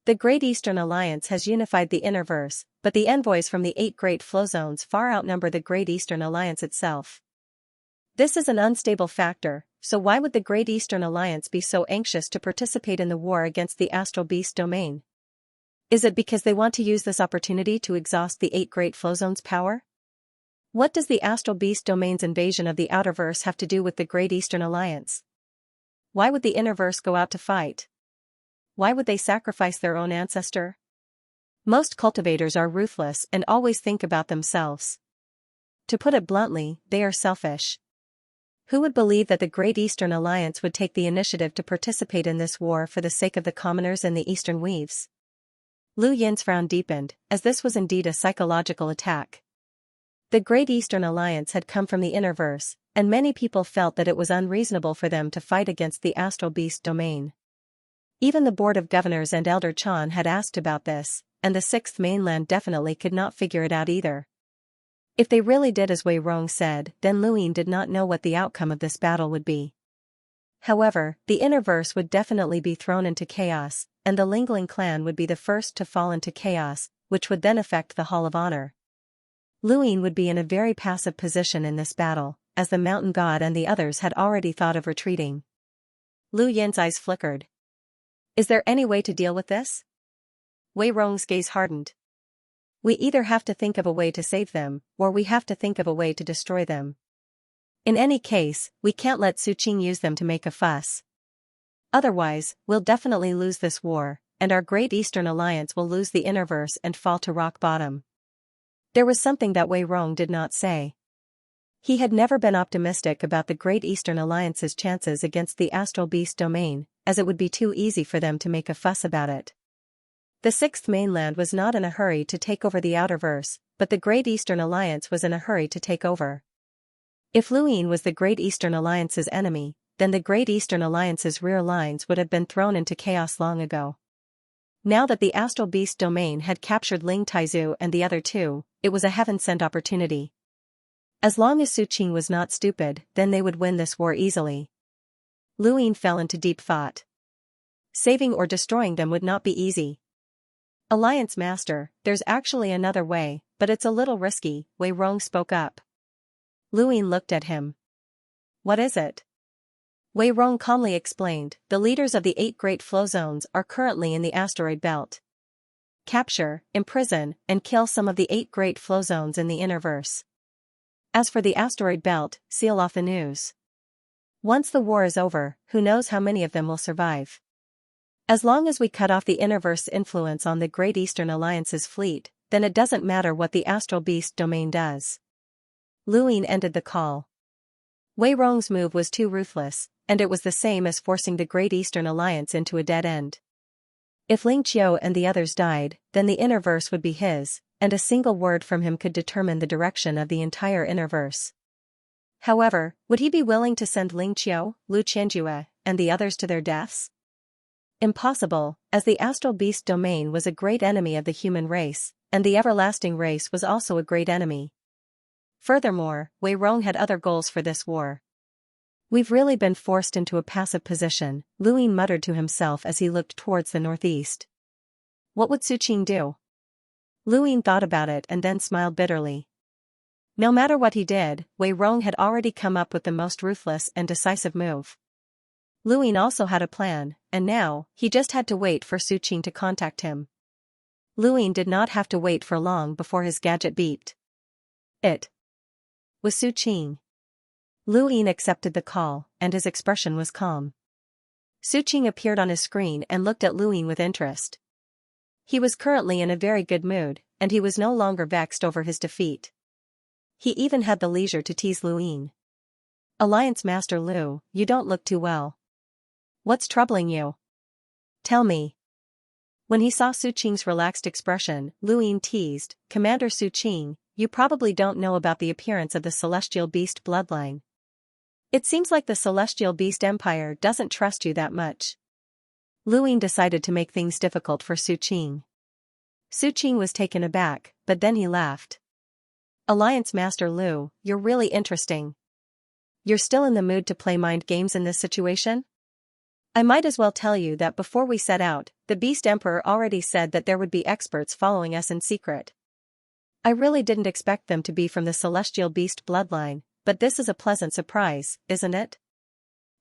The Great Eastern Alliance has unified the Innerverse, but the envoys from the 8 Great Flow Zones far outnumber the Great Eastern Alliance itself. This is an unstable factor, so why would the Great Eastern Alliance be so anxious to participate in the war against the Astral Beast domain? Is it because they want to use this opportunity to exhaust the 8 Great Flow Zones' power? What does the Astral Beast domain's invasion of the Outerverse have to do with the Great Eastern Alliance? Why would the Innerverse go out to fight? Why would they sacrifice their own ancestor? Most cultivators are ruthless and always think about themselves. To put it bluntly, they are selfish. Who would believe that the Great Eastern Alliance would take the initiative to participate in this war for the sake of the commoners and the Eastern Weaves? Lu Yin's frown deepened, as this was indeed a psychological attack. The Great Eastern Alliance had come from the Innerverse, and many people felt that it was unreasonable for them to fight against the Astral Beast domain. Even the Board of Governors and Elder Chan had asked about this, and the Sixth Mainland definitely could not figure it out either. If they really did as Wei Rong said, then Lu Yin did not know what the outcome of this battle would be. However, the Innerverse would definitely be thrown into chaos, and the Lingling clan would be the first to fall into chaos, which would then affect the Hall of Honor. Lu Yin would be in a very passive position in this battle, as the Mountain God and the others had already thought of retreating. Lu Yin's eyes flickered. Is there any way to deal with this? Wei Rong's gaze hardened. We either have to think of a way to save them, or we have to think of a way to destroy them. In any case, we can't let Su Qing use them to make a fuss. Otherwise, we'll definitely lose this war, and our Great Eastern Alliance will lose the Innerverse and fall to rock bottom. There was something that Wei Rong did not say. He had never been optimistic about the Great Eastern Alliance's chances against the Astral Beast domain, as it would be too easy for them to make a fuss about it. The Sixth Mainland was not in a hurry to take over the Outerverse, but the Great Eastern Alliance was in a hurry to take over. If Luin was the Great Eastern Alliance's enemy, then the Great Eastern Alliance's rear lines would have been thrown into chaos long ago. Now that the Astral Beast domain had captured Ling Taizu and the other two, it was a heaven-sent opportunity. As long as Su Qing was not stupid, then they would win this war easily. Luin fell into deep thought. Saving or destroying them would not be easy. Alliance Master, there's actually another way, but it's a little risky, Wei Rong spoke up. Luin looked at him. What is it? Wei Rong calmly explained, the leaders of the 8 great flow zones are currently in the asteroid belt. Capture, imprison, and kill some of the 8 great flow zones in the Innerverse. As for the asteroid belt, seal off the news. Once the war is over, who knows how many of them will survive. As long as we cut off the Innerverse influence on the Great Eastern Alliance's fleet, then it doesn't matter what the Astral Beast domain does. Luin ended the call. Wei Rong's move was too ruthless, and it was the same as forcing the Great Eastern Alliance into a dead end. If Ling Qiu and the others died, then the Innerverse would be his, and a single word from him could determine the direction of the entire Innerverse. However, would he be willing to send Ling Qiu, Lu Qianjue, and the others to their deaths? Impossible, as the Astral Beast domain was a great enemy of the human race, and the Everlasting Race was also a great enemy. Furthermore, Wei Rong had other goals for this war. We've really been forced into a passive position, Luin muttered to himself as he looked towards the northeast. What would Su Qing do? Luin thought about it and then smiled bitterly. No matter what he did, Wei Rong had already come up with the most ruthless and decisive move. Luin also had a plan, and now, he just had to wait for Su Qing to contact him. Luin did not have to wait for long before his gadget beeped. It was Su Qing. Luin accepted the call, and his expression was calm. Su Qing appeared on his screen and looked at Luin with interest. He was currently in a very good mood, and he was no longer vexed over his defeat. He even had the leisure to tease Luin. Alliance Master Lu, you don't look too well. What's troubling you? Tell me. When he saw Su Qing's relaxed expression, Luin teased, Commander Su Qing, you probably don't know about the appearance of the Celestial Beast bloodline. It seems like the Celestial Beast Empire doesn't trust you that much. Luin decided to make things difficult for Su Qing. Su Qing was taken aback, but then he laughed. Alliance Master Lu, you're really interesting. You're still in the mood to play mind games in this situation? I might as well tell you that before we set out, the Beast Emperor already said that there would be experts following us in secret. I really didn't expect them to be from the Celestial Beast bloodline, but this is a pleasant surprise, isn't it?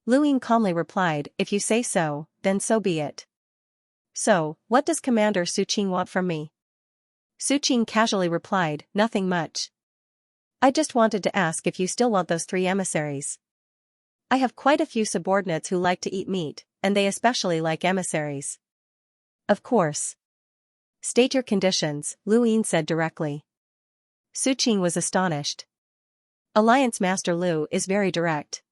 Luin calmly replied, if you say so, then so be it. So, what does Commander Su Qing want from me? Su Qing casually replied, nothing much. I just wanted to ask if you still want those 3 emissaries. I have quite a few subordinates who like to eat meat, and they especially like emissaries. Of course. State your conditions, Luin said directly. Su Qing was astonished. Alliance Master Lu is very direct.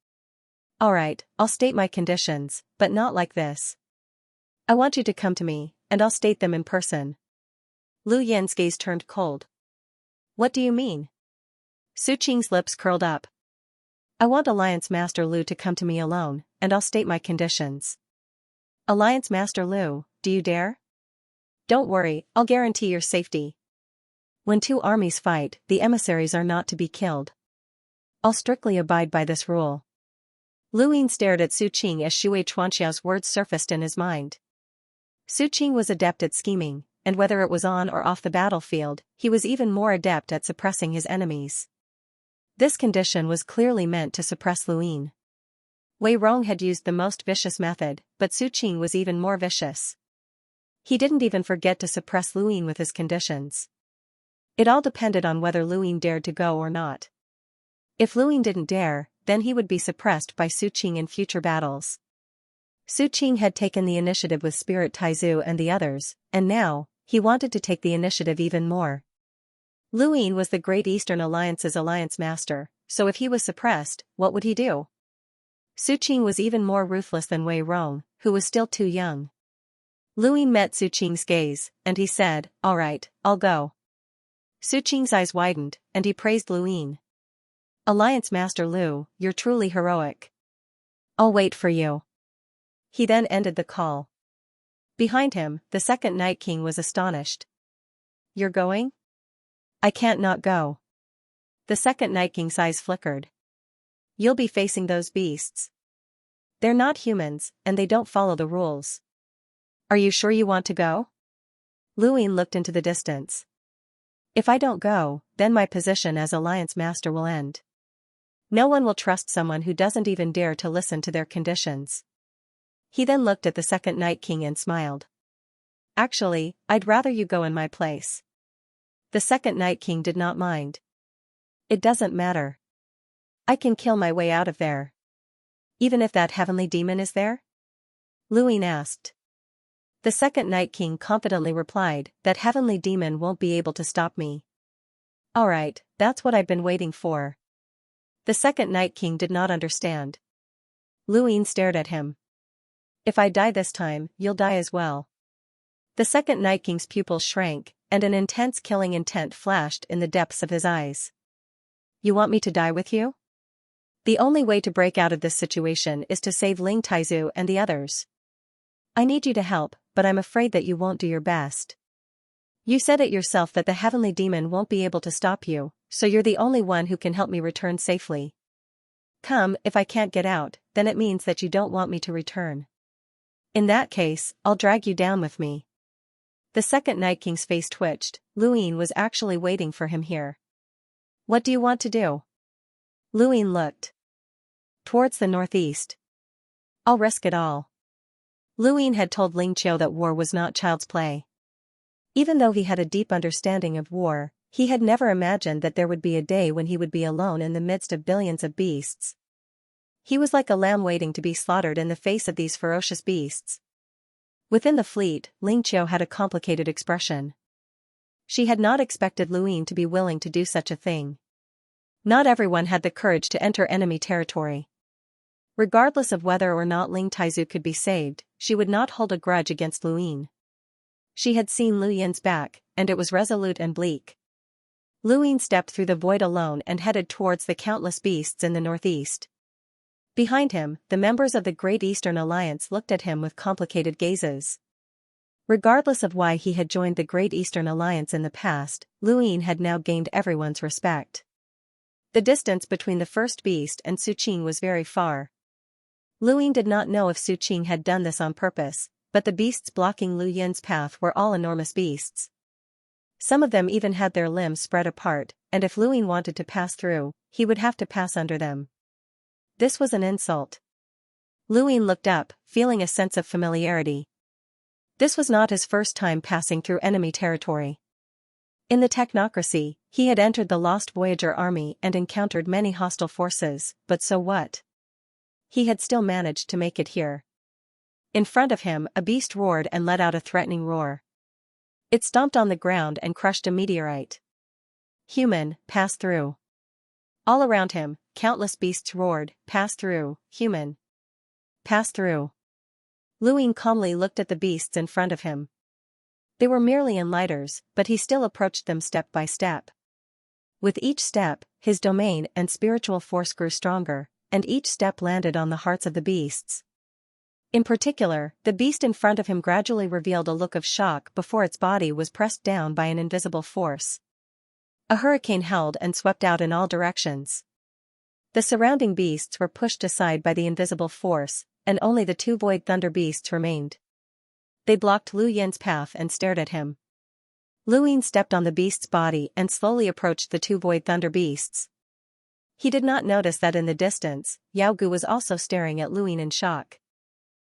Alright, I'll state my conditions, but not like this. I want you to come to me, and I'll state them in person. Lu Yin's gaze turned cold. What do you mean? Su Qing's lips curled up. I want Alliance Master Lu to come to me alone, and I'll state my conditions. Alliance Master Lu, do you dare? Don't worry, I'll guarantee your safety. When 2 armies fight, the emissaries are not to be killed. I'll strictly abide by this rule. Luin stared at Su Qing as Shui Chuanxiao's words surfaced in his mind. Su Qing was adept at scheming, and whether it was on or off the battlefield, he was even more adept at suppressing his enemies. This condition was clearly meant to suppress Luin. Wei Rong had used the most vicious method, but Su Qing was even more vicious. He didn't even forget to suppress Luin with his conditions. It all depended on whether Luin dared to go or not. If Luin didn't dare, then he would be suppressed by Su Qing in future battles. Su Qing had taken the initiative with Spirit Taizu and the others, and now, he wanted to take the initiative even more. Luin was the Great Eastern Alliance's alliance master, so if he was suppressed, what would he do? Su Qing was even more ruthless than Wei Rong, who was still too young. Luin met Su Qing's gaze, and he said, "All right, I'll go." Su Qing's eyes widened, and he praised Luin. Alliance Master Lu, you're truly heroic. I'll wait for you. He then ended the call. Behind him, the second Night King was astonished. You're going? I can't not go. The second Night King's eyes flickered. You'll be facing those beasts. They're not humans, and they don't follow the rules. Are you sure you want to go? Luin looked into the distance. If I don't go, then my position as Alliance Master will end. No one will trust someone who doesn't even dare to listen to their conditions. He then looked at the second Night King and smiled. Actually, I'd rather you go in my place. The second Night King did not mind. It doesn't matter. I can kill my way out of there. Even if that heavenly demon is there? Luin asked. The second Night King confidently replied, that heavenly demon won't be able to stop me. Alright, that's what I've been waiting for. The second Night King did not understand. Luin stared at him. If I die this time, you'll die as well. The second Night King's pupils shrank, and an intense killing intent flashed in the depths of his eyes. You want me to die with you? The only way to break out of this situation is to save Ling Taizu and the others. I need you to help, but I'm afraid that you won't do your best. You said it yourself that the heavenly demon won't be able to stop you, so you're the only one who can help me return safely. Come, if I can't get out, then it means that you don't want me to return. In that case, I'll drag you down with me. The second Night King's face twitched. Luin was actually waiting for him here. What do you want to do? Luin looked towards the northeast. I'll risk it all. Luin had told Ling Qiu that war was not child's play. Even though he had a deep understanding of war, he had never imagined that there would be a day when he would be alone in the midst of billions of beasts. He was like a lamb waiting to be slaughtered in the face of these ferocious beasts. Within the fleet, Ling Qiu had a complicated expression. She had not expected Luin to be willing to do such a thing. Not everyone had the courage to enter enemy territory. Regardless of whether or not Ling Taizu could be saved, she would not hold a grudge against Luin. She had seen Lu Yin's back, and it was resolute and bleak. Luin stepped through the void alone and headed towards the countless beasts in the northeast. Behind him, the members of the Great Eastern Alliance looked at him with complicated gazes. Regardless of why he had joined the Great Eastern Alliance in the past, Luin had now gained everyone's respect. The distance between the first beast and Su Qing was very far. Luin did not know if Su Qing had done this on purpose, but the beasts blocking Lu Yin's path were all enormous beasts. Some of them even had their limbs spread apart, and if Luin wanted to pass through, he would have to pass under them. This was an insult. Luin looked up, feeling a sense of familiarity. This was not his first time passing through enemy territory. In the technocracy, he had entered the Lost Voyager army and encountered many hostile forces, but so what? He had still managed to make it here. In front of him, a beast roared and let out a threatening roar. It stomped on the ground and crushed a meteorite. Human, pass through. All around him, countless beasts roared, pass through, human. Pass through. Luin calmly looked at the beasts in front of him. They were merely enlighters, but he still approached them step by step. With each step, his domain and spiritual force grew stronger, and each step landed on the hearts of the beasts. In particular, the beast in front of him gradually revealed a look of shock before its body was pressed down by an invisible force. A hurricane howled and swept out in all directions. The surrounding beasts were pushed aside by the invisible force, and only the two void thunder beasts remained. They blocked Lu Yin's path and stared at him. Luin stepped on the beast's body and slowly approached the two void thunder beasts. He did not notice that in the distance, Yao Gu was also staring at Luin in shock.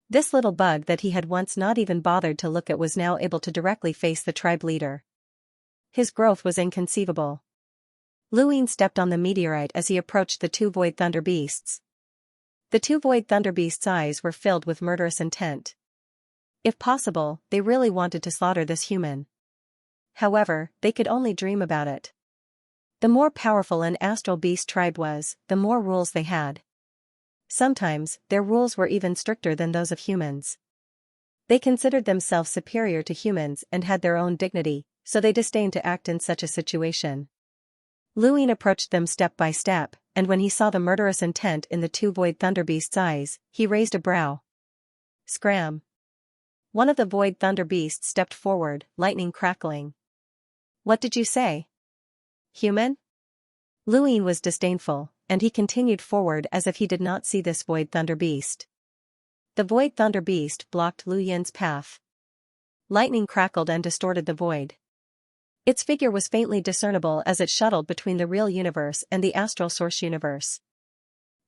This little bug that he had once not even bothered to look at was now able to directly face the tribe leader. His growth was inconceivable. Luin stepped on the meteorite as he approached the two void thunder beasts. The two void thunder beasts' eyes were filled with murderous intent. If possible, they really wanted to slaughter this human. However, they could only dream about it. The more powerful an astral beast tribe was, the more rules they had. Sometimes, their rules were even stricter than those of humans. They considered themselves superior to humans and had their own dignity, so they disdained to act in such a situation. Luin approached them step by step, and when he saw the murderous intent in the two Void Thunderbeasts' eyes, he raised a brow. Scram! One of the Void Thunderbeasts stepped forward, lightning crackling. What did you say? Human? Luin was disdainful, and he continued forward as if he did not see this Void Thunderbeast. The Void Thunderbeast blocked Lu Yin's path. Lightning crackled and distorted the void. Its figure was faintly discernible as it shuttled between the real universe and the astral source universe.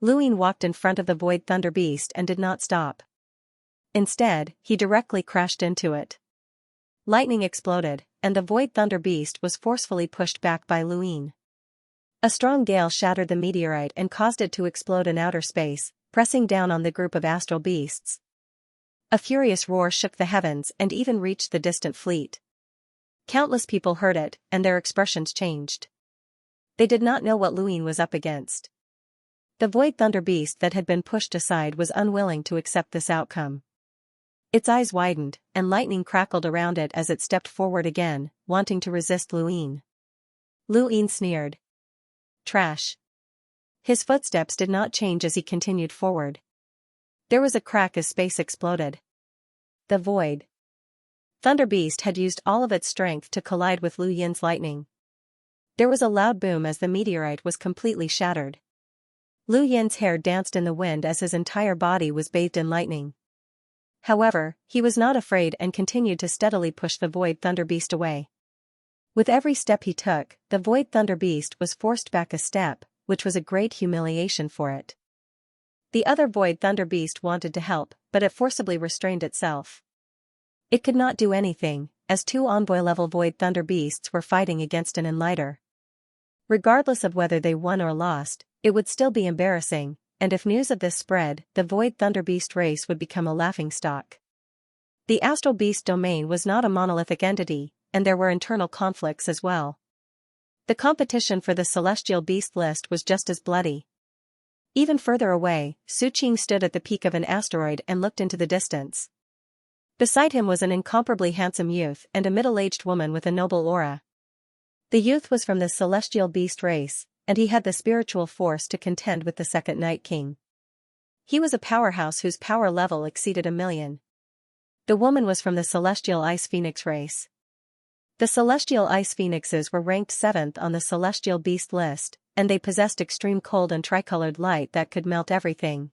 Luin walked in front of the Void Thunderbeast and did not stop. Instead, he directly crashed into it. Lightning exploded, and the Void Thunderbeast was forcefully pushed back by Luin. A strong gale shattered the meteorite and caused it to explode in outer space, pressing down on the group of astral beasts. A furious roar shook the heavens and even reached the distant fleet. Countless people heard it, and their expressions changed. They did not know what Luin was up against. The Void Thunderbeast that had been pushed aside was unwilling to accept this outcome. Its eyes widened, and lightning crackled around it as it stepped forward again, wanting to resist Luin. Luin sneered. Trash. His footsteps did not change as he continued forward. There was a crack as space exploded. The Void Thunderbeast had used all of its strength to collide with Lu Yin's lightning. There was a loud boom as the meteorite was completely shattered. Lu Yin's hair danced in the wind as his entire body was bathed in lightning. However, he was not afraid and continued to steadily push the Void Thunderbeast away. With every step he took, the Void Thunderbeast was forced back a step, which was a great humiliation for it. The other Void Thunderbeast wanted to help, but it forcibly restrained itself. It could not do anything, as two envoy-level Void Thunderbeasts were fighting against an enlighter. Regardless of whether they won or lost, it would still be embarrassing, and if news of this spread, the Void Thunderbeast race would become a laughingstock. The Astral Beast domain was not a monolithic entity, and there were internal conflicts as well. The competition for the Celestial Beast list was just as bloody. Even further away, Suqing stood at the peak of an asteroid and looked into the distance. Beside him was an incomparably handsome youth and a middle-aged woman with a noble aura. The youth was from the Celestial Beast race, and he had the spiritual force to contend with the Second Night King. He was a powerhouse whose power level exceeded 1,000,000. The woman was from the Celestial Ice Phoenix race. The Celestial Ice Phoenixes were ranked 7th on the Celestial Beast list, and they possessed extreme cold and tricolored light that could melt everything.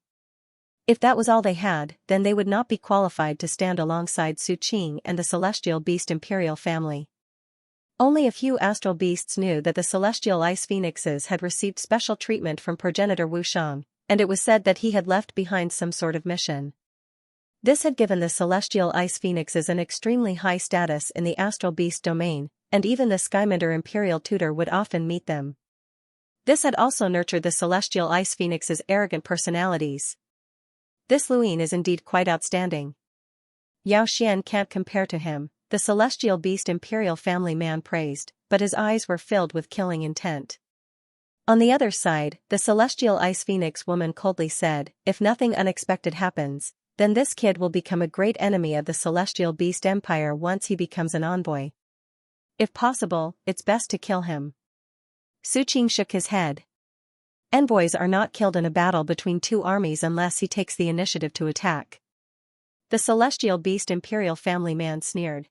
If that was all they had, then they would not be qualified to stand alongside Suqing and the Celestial Beast Imperial family. Only a few astral beasts knew that the Celestial Ice Phoenixes had received special treatment from progenitor Wushang, and it was said that he had left behind some sort of mission. This had given the Celestial Ice Phoenixes an extremely high status in the Astral Beast domain, and even the Skyminder Imperial tutor would often meet them. This had also nurtured the Celestial Ice Phoenixes' arrogant personalities. This Luin is indeed quite outstanding. Yao Xian can't compare to him, the Celestial Beast Imperial family man praised, but his eyes were filled with killing intent. On the other side, the Celestial Ice Phoenix woman coldly said, if nothing unexpected happens, then this kid will become a great enemy of the Celestial Beast Empire once he becomes an envoy. If possible, it's best to kill him. Suqing shook his head. Envoys are not killed in a battle between two armies unless he takes the initiative to attack. The Celestial Beast Imperial family man sneered.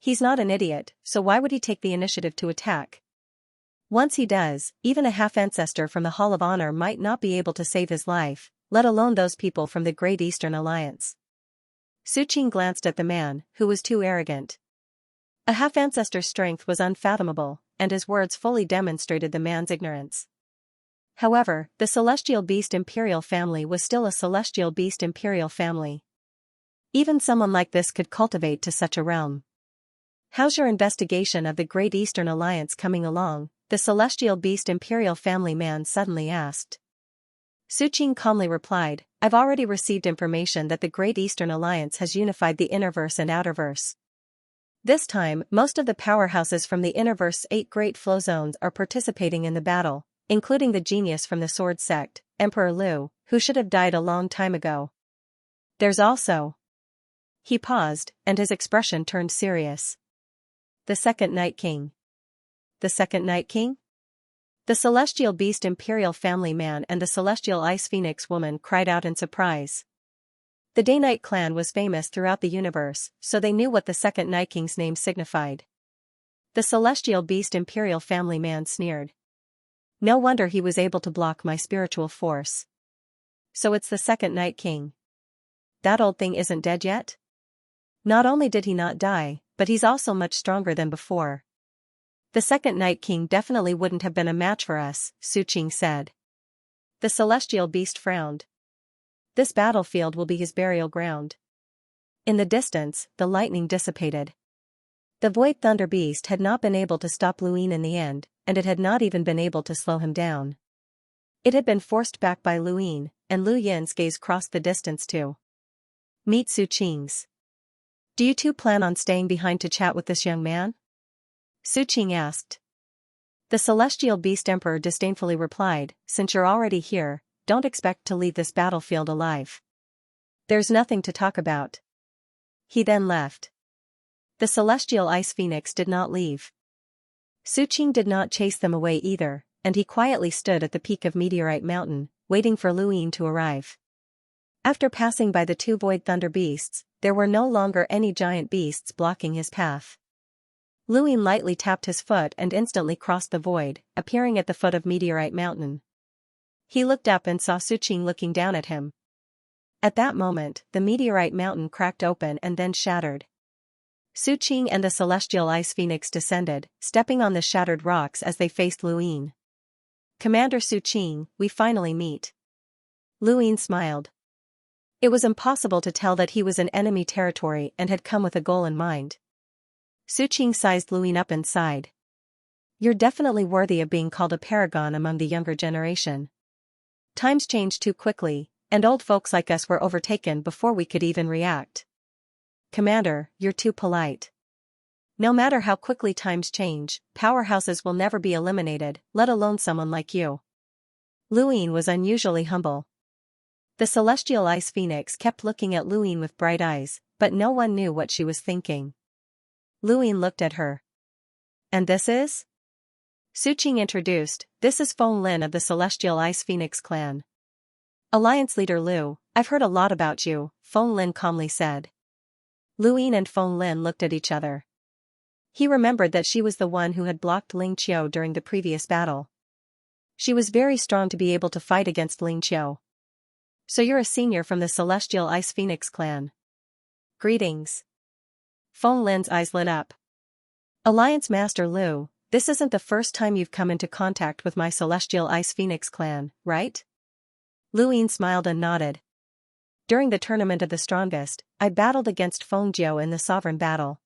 He's not an idiot, so why would he take the initiative to attack? Once he does, even a half-ancestor from the Hall of Honor might not be able to save his life, let alone those people from the Great Eastern Alliance. Suqing glanced at the man, who was too arrogant. A half-ancestor's strength was unfathomable, and his words fully demonstrated the man's ignorance. However, the Celestial Beast Imperial family was still a Celestial Beast Imperial family. Even someone like this could cultivate to such a realm. How's your investigation of the Great Eastern Alliance coming along? The Celestial Beast Imperial family man suddenly asked. Suqing calmly replied, I've already received information that the Great Eastern Alliance has unified the Innerverse and Outerverse. This time, most of the powerhouses from the Innerverse's 8 great flow zones are participating in the battle, including the genius from the Sword Sect, Emperor Liu, who should have died a long time ago. There's also... He paused, and his expression turned serious. The Second Night King. The Second Night King? The celestial beast Imperial family man and the celestial ice phoenix woman cried out in surprise. The Day-Night clan was famous throughout the universe, so they knew what the second Night King's name signified. The celestial beast Imperial family man sneered. No wonder he was able to block my spiritual force. So it's the second Night King. That old thing isn't dead yet? Not only did he not die, but he's also much stronger than before. The second Night King definitely wouldn't have been a match for us, Xianxia said. The celestial beast frowned. This battlefield will be his burial ground. In the distance, the lightning dissipated. The Void Thunder Beast had not been able to stop Luin in the end, and it had not even been able to slow him down. It had been forced back by Luin, and Lu Yin's gaze crossed the distance too. Meet Xianxia's. Do you two plan on staying behind to chat with this young man? Xianxia asked. The celestial beast emperor disdainfully replied, since you're already here, don't expect to leave this battlefield alive. There's nothing to talk about. He then left. The celestial ice phoenix did not leave. Xianxia did not chase them away either, and he quietly stood at the peak of Meteorite Mountain, waiting for Luin to arrive. After passing by the two Void Thunder Beasts, there were no longer any giant beasts blocking his path. Luin lightly tapped his foot and instantly crossed the void, appearing at the foot of Meteorite Mountain. He looked up and saw Xianxia looking down at him. At that moment, the Meteorite Mountain cracked open and then shattered. Xianxia and the celestial ice phoenix descended, stepping on the shattered rocks as they faced Luin. Commander Xianxia, we finally meet. Luin smiled. It was impossible to tell that he was in enemy territory and had come with a goal in mind. Xianxia sized Luin up and sighed. You're definitely worthy of being called a paragon among the younger generation. Times changed too quickly, and old folks like us were overtaken before we could even react. Commander, you're too polite. No matter how quickly times change, powerhouses will never be eliminated, let alone someone like you. Luin was unusually humble. The celestial ice phoenix kept looking at Luin with bright eyes, but no one knew what she was thinking. Luin looked at her. And this is? Xianxia introduced, this is Feng Lin of the Celestial Ice Phoenix clan. Alliance leader Lu, I've heard a lot about you, Feng Lin calmly said. Luin and Feng Lin looked at each other. He remembered that she was the one who had blocked Ling Qiu during the previous battle. She was very strong to be able to fight against Ling Qiu. So you're a senior from the Celestial Ice Phoenix clan. Greetings. Feng Lin's eyes lit up. Alliance Master Lu, this isn't the first time you've come into contact with my Celestial Ice Phoenix clan, right? Luin smiled and nodded. During the Tournament of the Strongest, I battled against Feng Jiu in the Sovereign Battle.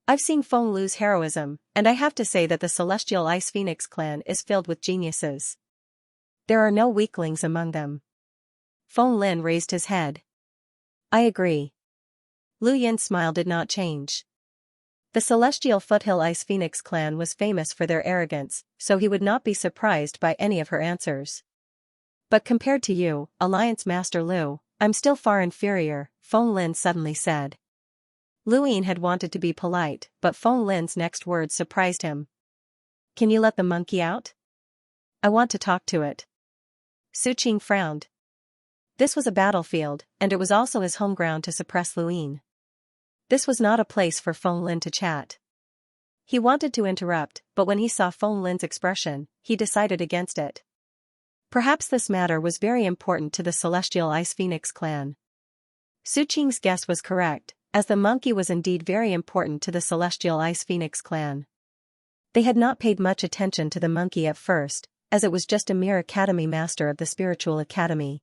I've seen Feng Lu's heroism, and I have to say that the Celestial Ice Phoenix clan is filled with geniuses. There are no weaklings among them. Feng Lin raised his head. I agree. Lu Yin's smile did not change. The Celestial Foothill Ice Phoenix clan was famous for their arrogance, so he would not be surprised by any of her answers. But compared to you, Alliance Master Lu, I'm still far inferior, Feng Lin suddenly said. Luin had wanted to be polite, but Feng Lin's next words surprised him. Can you let the monkey out? I want to talk to it. Xianxia frowned. This was a battlefield, and it was also his home ground to suppress Luin. This was not a place for Feng Lin to chat. He wanted to interrupt, but when he saw Feng Lin's expression, he decided against it. Perhaps this matter was very important to the Celestial Ice Phoenix clan. Xianxia's guess was correct, as the monkey was indeed very important to the Celestial Ice Phoenix clan. They had not paid much attention to the monkey at first, as it was just a mere academy master of the spiritual academy.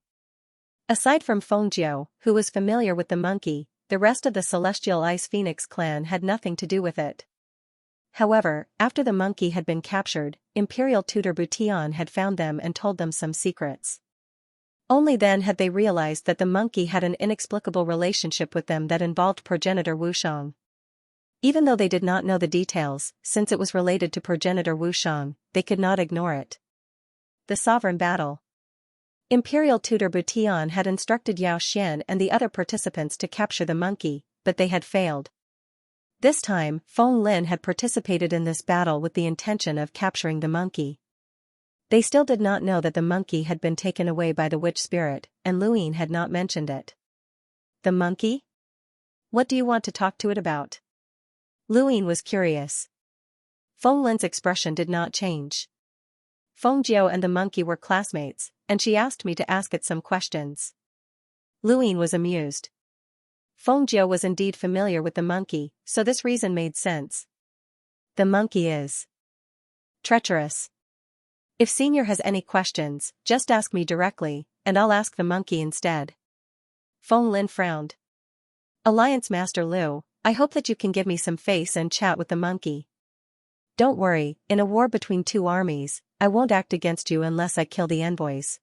Aside from Feng Jiu, who was familiar with the monkey, the rest of the Celestial Ice Phoenix clan had nothing to do with it. However, after the monkey had been captured, Imperial tutor Butian had found them and told them some secrets. Only then had they realized that the monkey had an inexplicable relationship with them that involved progenitor Wushang. Even though they did not know the details, since it was related to progenitor Wushang, they could not ignore it. The Sovereign Battle. Imperial tutor Butian had instructed Yao Xian and the other participants to capture the monkey, but they had failed. This time, Feng Lin had participated in this battle with the intention of capturing the monkey. They still did not know that the monkey had been taken away by the witch spirit, and Luin had not mentioned it. The monkey? What do you want to talk to it about? Luin was curious. Feng Lin's expression did not change. Feng Jiao and the monkey were classmates, and she asked me to ask it some questions. Luin was amused. Feng Jiao was indeed familiar with the monkey, so this reason made sense. The monkey is treacherous. If Senior has any questions, just ask me directly, and I'll ask the monkey instead. Feng Lin frowned. Alliance Master Lu, I hope that you can give me some face and chat with the monkey. Don't worry, in a war between two armies, I won't act against you unless I kill the envoys.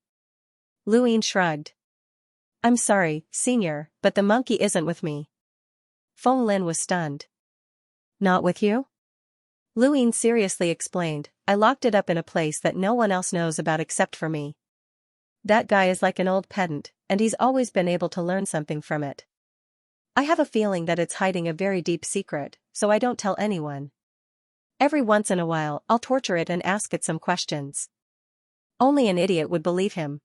Luin shrugged. I'm sorry, Senior, but the monkey isn't with me. Feng Lin was stunned. Not with you? Luin seriously explained, I locked it up in a place that no one else knows about except for me. That guy is like an old pedant, and he's always been able to learn something from it. I have a feeling that it's hiding a very deep secret, so I don't tell anyone. Every once in a while I'll torture it and ask it some questions. Only an idiot would believe him.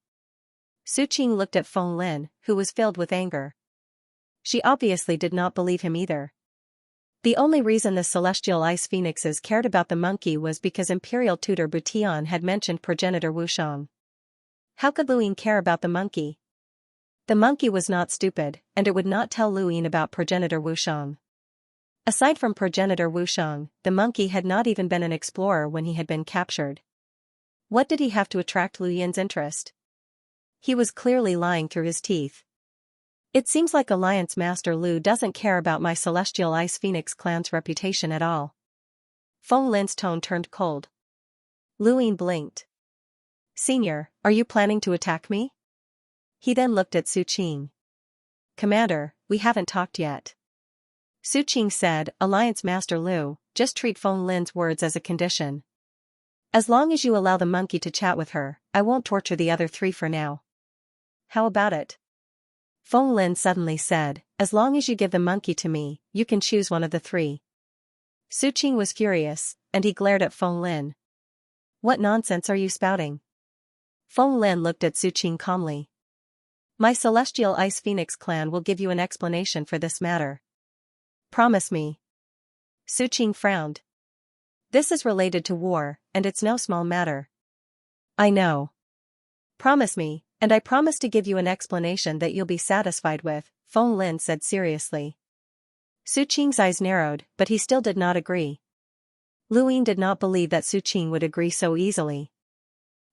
Su Qing looked at Feng Lin, who was filled with anger. She obviously did not believe him either. The only reason the Celestial Ice Phoenixes cared about the monkey was because Imperial Tutor Butian had mentioned progenitor Wushang. How could Luin care about the monkey? The monkey was not stupid, and it would not tell Luin about progenitor Wushang. Aside from progenitor Wushang, the monkey had not even been an explorer when he had been captured. What did he have to attract Lu Yin's interest? He was clearly lying through his teeth. It seems like Alliance Master Lu doesn't care about my Celestial Ice Phoenix clan's reputation at all. Feng Lin's tone turned cold. Luin blinked. Senior, are you planning to attack me? He then looked at Su Qing. Commander, we haven't talked yet. Su Qing said, Alliance Master Lu, just treat Feng Lin's words as a condition. As long as you allow the monkey to chat with her, I won't torture the other three for now. How about it? Feng Lin suddenly said, as long as you give the monkey to me, you can choose one of the three. Su Qing was furious, and he glared at Feng Lin. What nonsense are you spouting? Feng Lin looked at Su Qing calmly. My Celestial Ice Phoenix clan will give you an explanation for this matter. Promise me. Su Qing frowned. This is related to war, and it's no small matter. I know. Promise me, and I promise to give you an explanation that you'll be satisfied with, Feng Lin said seriously. Su Qing's eyes narrowed, but he still did not agree. Luin did not believe that Su Qing would agree so easily.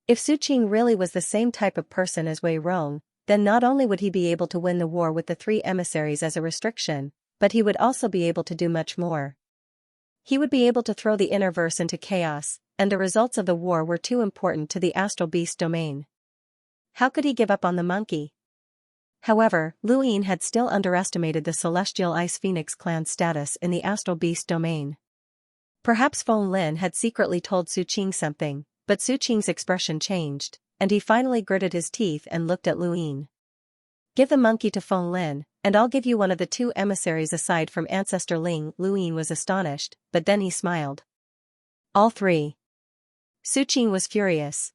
If Su Qing really was the same type of person as Wei Rong, then not only would he be able to win the war with the three emissaries as a restriction, but he would also be able to do much more. He would be able to throw the Innerverse into chaos, and the results of the war were too important to the Astral Beast domain. How could he give up on the monkey? However, Luin had still underestimated the Celestial Ice Phoenix clan's status in the Astral Beast domain. Perhaps Feng Lin had secretly told Su Qing something, but Su Qing's expression changed, and he finally gritted his teeth and looked at Luin. Give the monkey to Feng Lin, and I'll give you one of the two emissaries aside from Ancestor Ling. Luin was astonished, but then he smiled. All three. Su Qing was furious.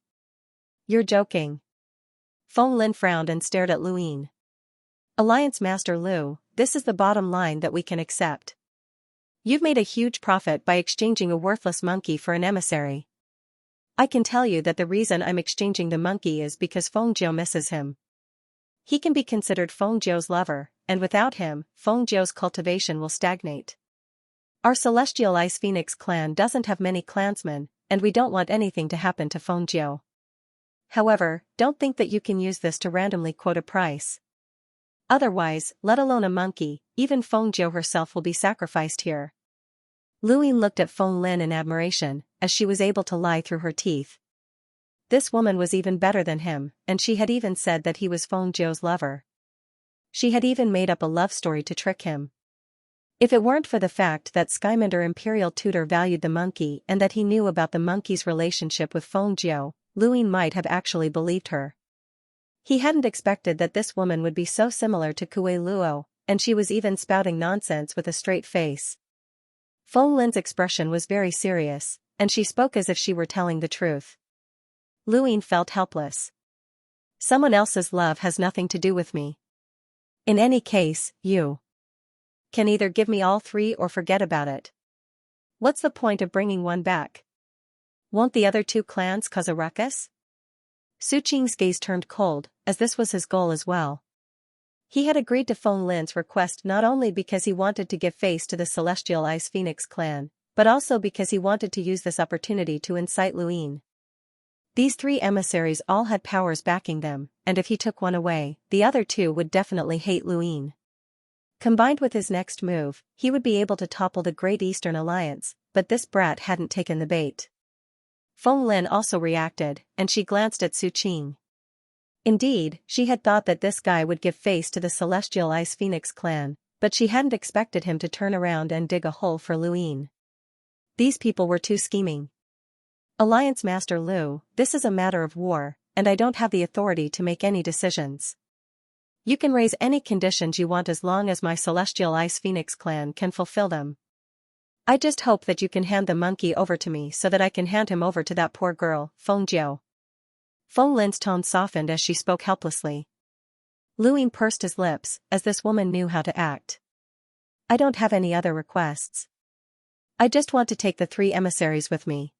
You're joking. Feng Lin frowned and stared at Luin. Alliance Master Lu, this is the bottom line that we can accept. You've made a huge profit by exchanging a worthless monkey for an emissary. I can tell you that the reason I'm exchanging the monkey is because Feng Jiao misses him. He can be considered Feng Jiao's lover, and without him, Feng Jiao's cultivation will stagnate. Our Celestial Ice Phoenix clan doesn't have many clansmen, and we don't want anything to happen to Feng Jiao. However, don't think that you can use this to randomly quote a price. Otherwise, let alone a monkey, even Feng Jiao herself will be sacrificed here. Luin looked at Feng Lin in admiration, as she was able to lie through her teeth. This woman was even better than him, and she had even said that he was Feng Jiao's lover. She had even made up a love story to trick him. If it weren't for the fact that Skyminder Imperial Tutor valued the monkey and that he knew about the monkey's relationship with Feng Jiao, Luin might have actually believed her. He hadn't expected that this woman would be so similar to Kuei Luo, and she was even spouting nonsense with a straight face. Feng Lin's expression was very serious, and she spoke as if she were telling the truth. Luin felt helpless. Someone else's love has nothing to do with me. In any case, you can either give me all three or forget about it. What's the point of bringing one back? Won't the other two clans cause a ruckus? Su Qing's gaze turned cold, as this was his goal as well. He had agreed to Feng Lin's request not only because he wanted to give face to the Celestial Ice Phoenix clan, but also because he wanted to use this opportunity to incite Luin. These three emissaries all had powers backing them, and if he took one away, the other two would definitely hate Luin. Combined with his next move, he would be able to topple the Great Eastern Alliance, but this brat hadn't taken the bait. Feng Lin also reacted, and she glanced at Su Qing. Indeed, she had thought that this guy would give face to the Celestial Ice Phoenix clan, but she hadn't expected him to turn around and dig a hole for Luin. These people were too scheming. Alliance Master Lu, this is a matter of war, and I don't have the authority to make any decisions. You can raise any conditions you want as long as my Celestial Ice Phoenix clan can fulfill them. I just hope that you can hand the monkey over to me so that I can hand him over to that poor girl, Feng Jiao. Feng Lin's tone softened as she spoke helplessly. Luin pursed his lips, as this woman knew how to act. I don't have any other requests. I just want to take the three emissaries with me.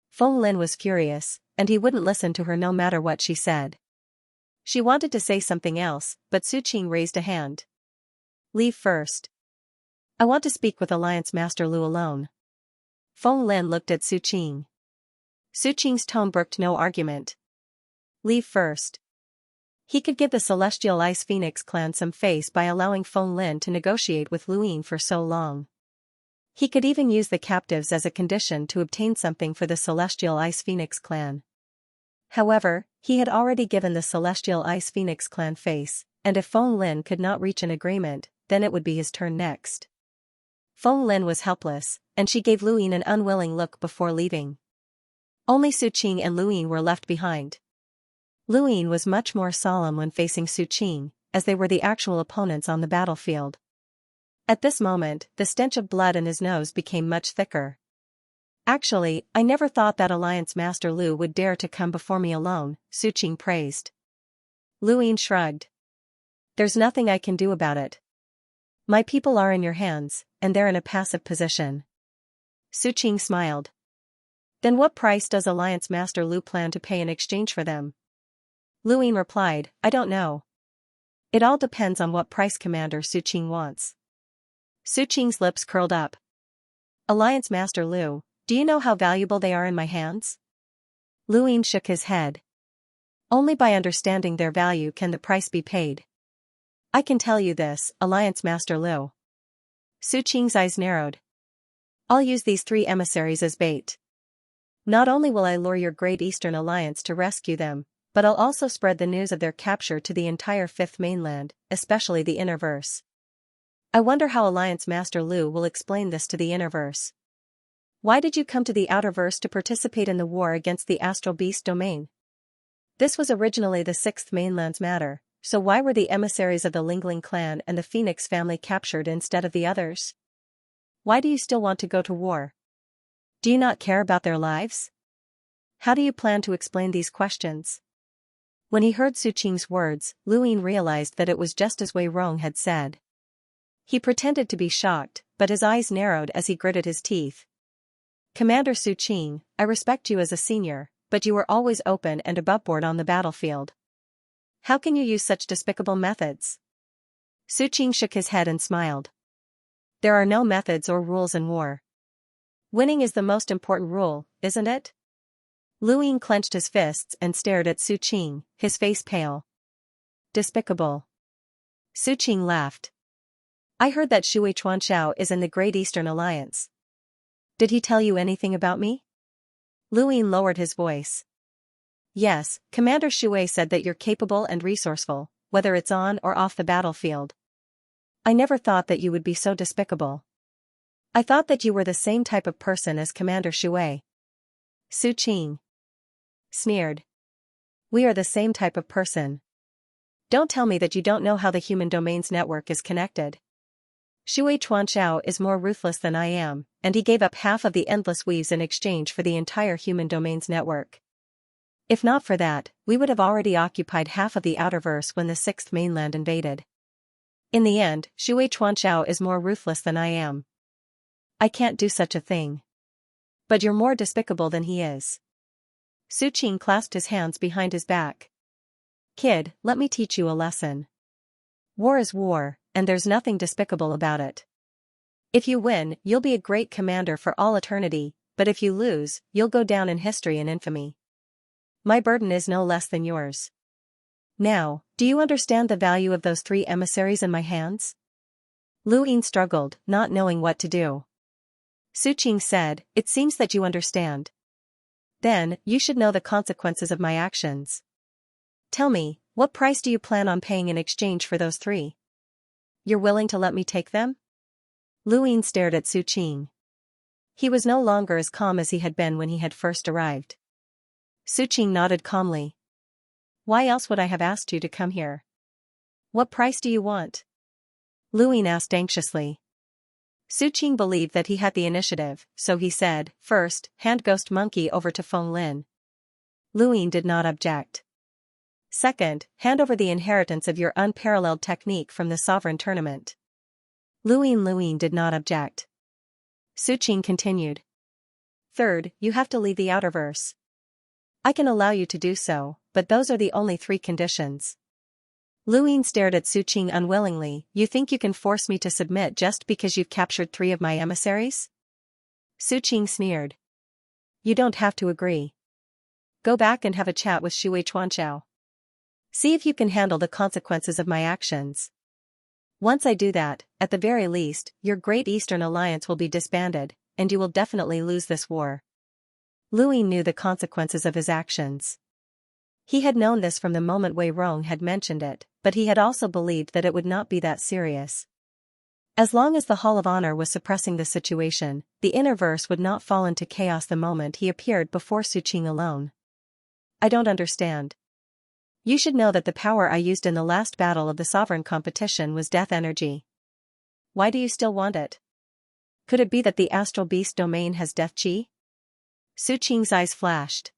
Feng Lin was furious, and he wouldn't listen to her no matter what she said. She wanted to say something else, but Su Qing raised a hand. Leave first. I want to speak with Alliance Master Lu alone. Feng Lin looked at Su Qing. Su Qing's tone brooked no argument. Leave first. He could give the Celestial Ice Phoenix clan some face by allowing Feng Lin to negotiate with Luin for so long. He could even use the captives as a condition to obtain something for the Celestial Ice Phoenix clan. However, he had already given the Celestial Ice Phoenix clan face, and if Feng Lin could not reach an agreement, then it would be his turn next. Feng Lin was helpless, and she gave Luin an unwilling look before leaving. Only Su Qing and Luin were left behind. Luin was much more solemn when facing Su Qing, as they were the actual opponents on the battlefield. At this moment, the stench of blood in his nose became much thicker. Actually, I never thought that Alliance Master Lu would dare to come before me alone, Su Qing praised. Luin shrugged. There's nothing I can do about it. My people are in your hands, and they're in a passive position. Su Qing smiled. Then what price does Alliance Master Lu plan to pay in exchange for them? Luin replied, I don't know. It all depends on what price Commander Su Qing wants. Su Qing's lips curled up. Alliance Master Lu, do you know how valuable they are in my hands? Luin shook his head. Only by understanding their value can the price be paid. I can tell you this, Alliance Master Lu. Su Qing's eyes narrowed. I'll use these three emissaries as bait. Not only will I lure your Great Eastern Alliance to rescue them, but I'll also spread the news of their capture to the entire Fifth Mainland, especially the Innerverse. I wonder how Alliance Master Lu will explain this to the Innerverse. Why did you come to the Outerverse to participate in the war against the Astral Beast domain? This was originally the Sixth Mainland's matter, so why were the emissaries of the Lingling clan and the Phoenix family captured instead of the others? Why do you still want to go to war? Do you not care about their lives? How do you plan to explain these questions? When he heard Su Qing's words, Luin realized that it was just as Wei Rong had said. He pretended to be shocked, but his eyes narrowed as he gritted his teeth. Commander Su Qing, I respect you as a senior, but you were always open and aboveboard on the battlefield. How can you use such despicable methods? Su Qing shook his head and smiled. There are no methods or rules in war. Winning is the most important rule, isn't it? Luin clenched his fists and stared at Su Qing, his face pale. Despicable. Su Qing laughed. I heard that Xianxia is in the Great Eastern Alliance. Did he tell you anything about me? Luin lowered his voice. Yes, Commander Shui said that you're capable and resourceful, whether it's on or off the battlefield. I never thought that you would be so despicable. I thought that you were the same type of person as Commander Shui. Su Qing sneered. We are the same type of person. Don't tell me that you don't know how the human domains network is connected. Xianxia is more ruthless than I am, and he gave up half of the endless weaves in exchange for the entire human domains network. If not for that, we would have already occupied half of the outerverse when the sixth mainland invaded. In the end, Xianxia is more ruthless than I am. I can't do such a thing. But you're more despicable than he is. Su Qing clasped his hands behind his back. Kid, let me teach you a lesson. War is war, and there's nothing despicable about it. If you win, you'll be a great commander for all eternity, but if you lose, you'll go down in history and infamy. My burden is no less than yours. Now, do you understand the value of those 3 emissaries in my hands? Lu Yin struggled, not knowing what to do. Su Qing said, it seems that you understand. Then, you should know the consequences of my actions. Tell me, what price do you plan on paying in exchange for those 3? You're willing to let me take them? Lu Yin stared at Su Qing. He was no longer as calm as he had been when he had first arrived. Su Qing nodded calmly. Why else would I have asked you to come here? What price do you want? Lu Yin asked anxiously. Su Qing believed that he had the initiative, so he said, first, hand Ghost Monkey over to Feng Lin. Lu Yin did not object. Second, hand over the inheritance of your unparalleled technique from the Sovereign Tournament. Lu Yin did not object. Su Qing continued. Third, you have to leave the outerverse. I can allow you to do so, but those are the only 3 conditions. Lu Yin stared at Su Qing unwillingly. You think you can force me to submit just because you've captured 3 of my emissaries? Su Qing sneered. You don't have to agree. Go back and have a chat with Xianxia. See if you can handle the consequences of my actions. Once I do that, at the very least, your Great Eastern Alliance will be disbanded, and you will definitely lose this war. Lu Yin knew the consequences of his actions. He had known this from the moment Wei Rong had mentioned it, but he had also believed that it would not be that serious. As long as the Hall of Honor was suppressing the situation, the inner verse would not fall into chaos the moment he appeared before Su Qing alone. I don't understand. You should know that the power I used in the last battle of the sovereign competition was death energy. Why do you still want it? Could it be that the astral beast domain has death chi? Su Qing's eyes flashed.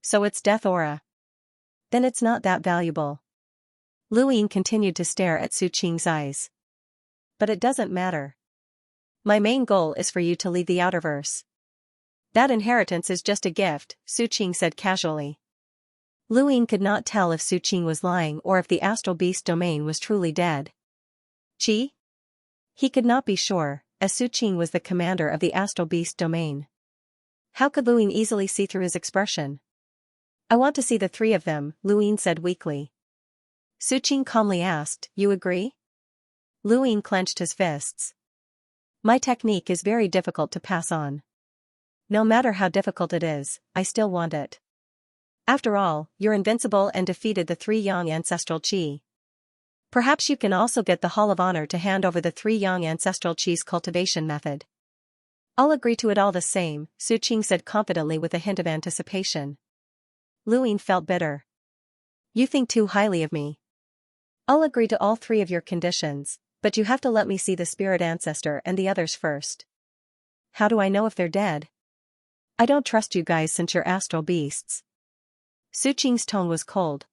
So it's death aura. Then it's not that valuable. Lu Yin continued to stare at Su Qing's eyes. But it doesn't matter. My main goal is for you to leave the outerverse. That inheritance is just a gift, Su Qing said casually. Lu Yin could not tell if Su Qing was lying or if the astral beast domain was truly dead. Chi? He could not be sure, as Su Qing was the commander of the astral beast domain. How could Lu Yin easily see through his expression? I want to see the 3 of them, Lu Yin said weakly. Su Qing calmly asked, you agree? Lu Yin clenched his fists. My technique is very difficult to pass on. No matter how difficult it is, I still want it. After all, you're invincible and defeated the 3 Yang ancestral Qi. Perhaps you can also get the Hall of Honor to hand over the 3 Yang ancestral Qi's cultivation method. I'll agree to it all the same, Su Qing said confidently with a hint of anticipation. Lu Yin felt bitter. You think too highly of me. I'll agree to all 3 of your conditions, but you have to let me see the spirit ancestor and the others first. How do I know if they're dead? I don't trust you guys since you're astral beasts. Su Qing's tone was cold.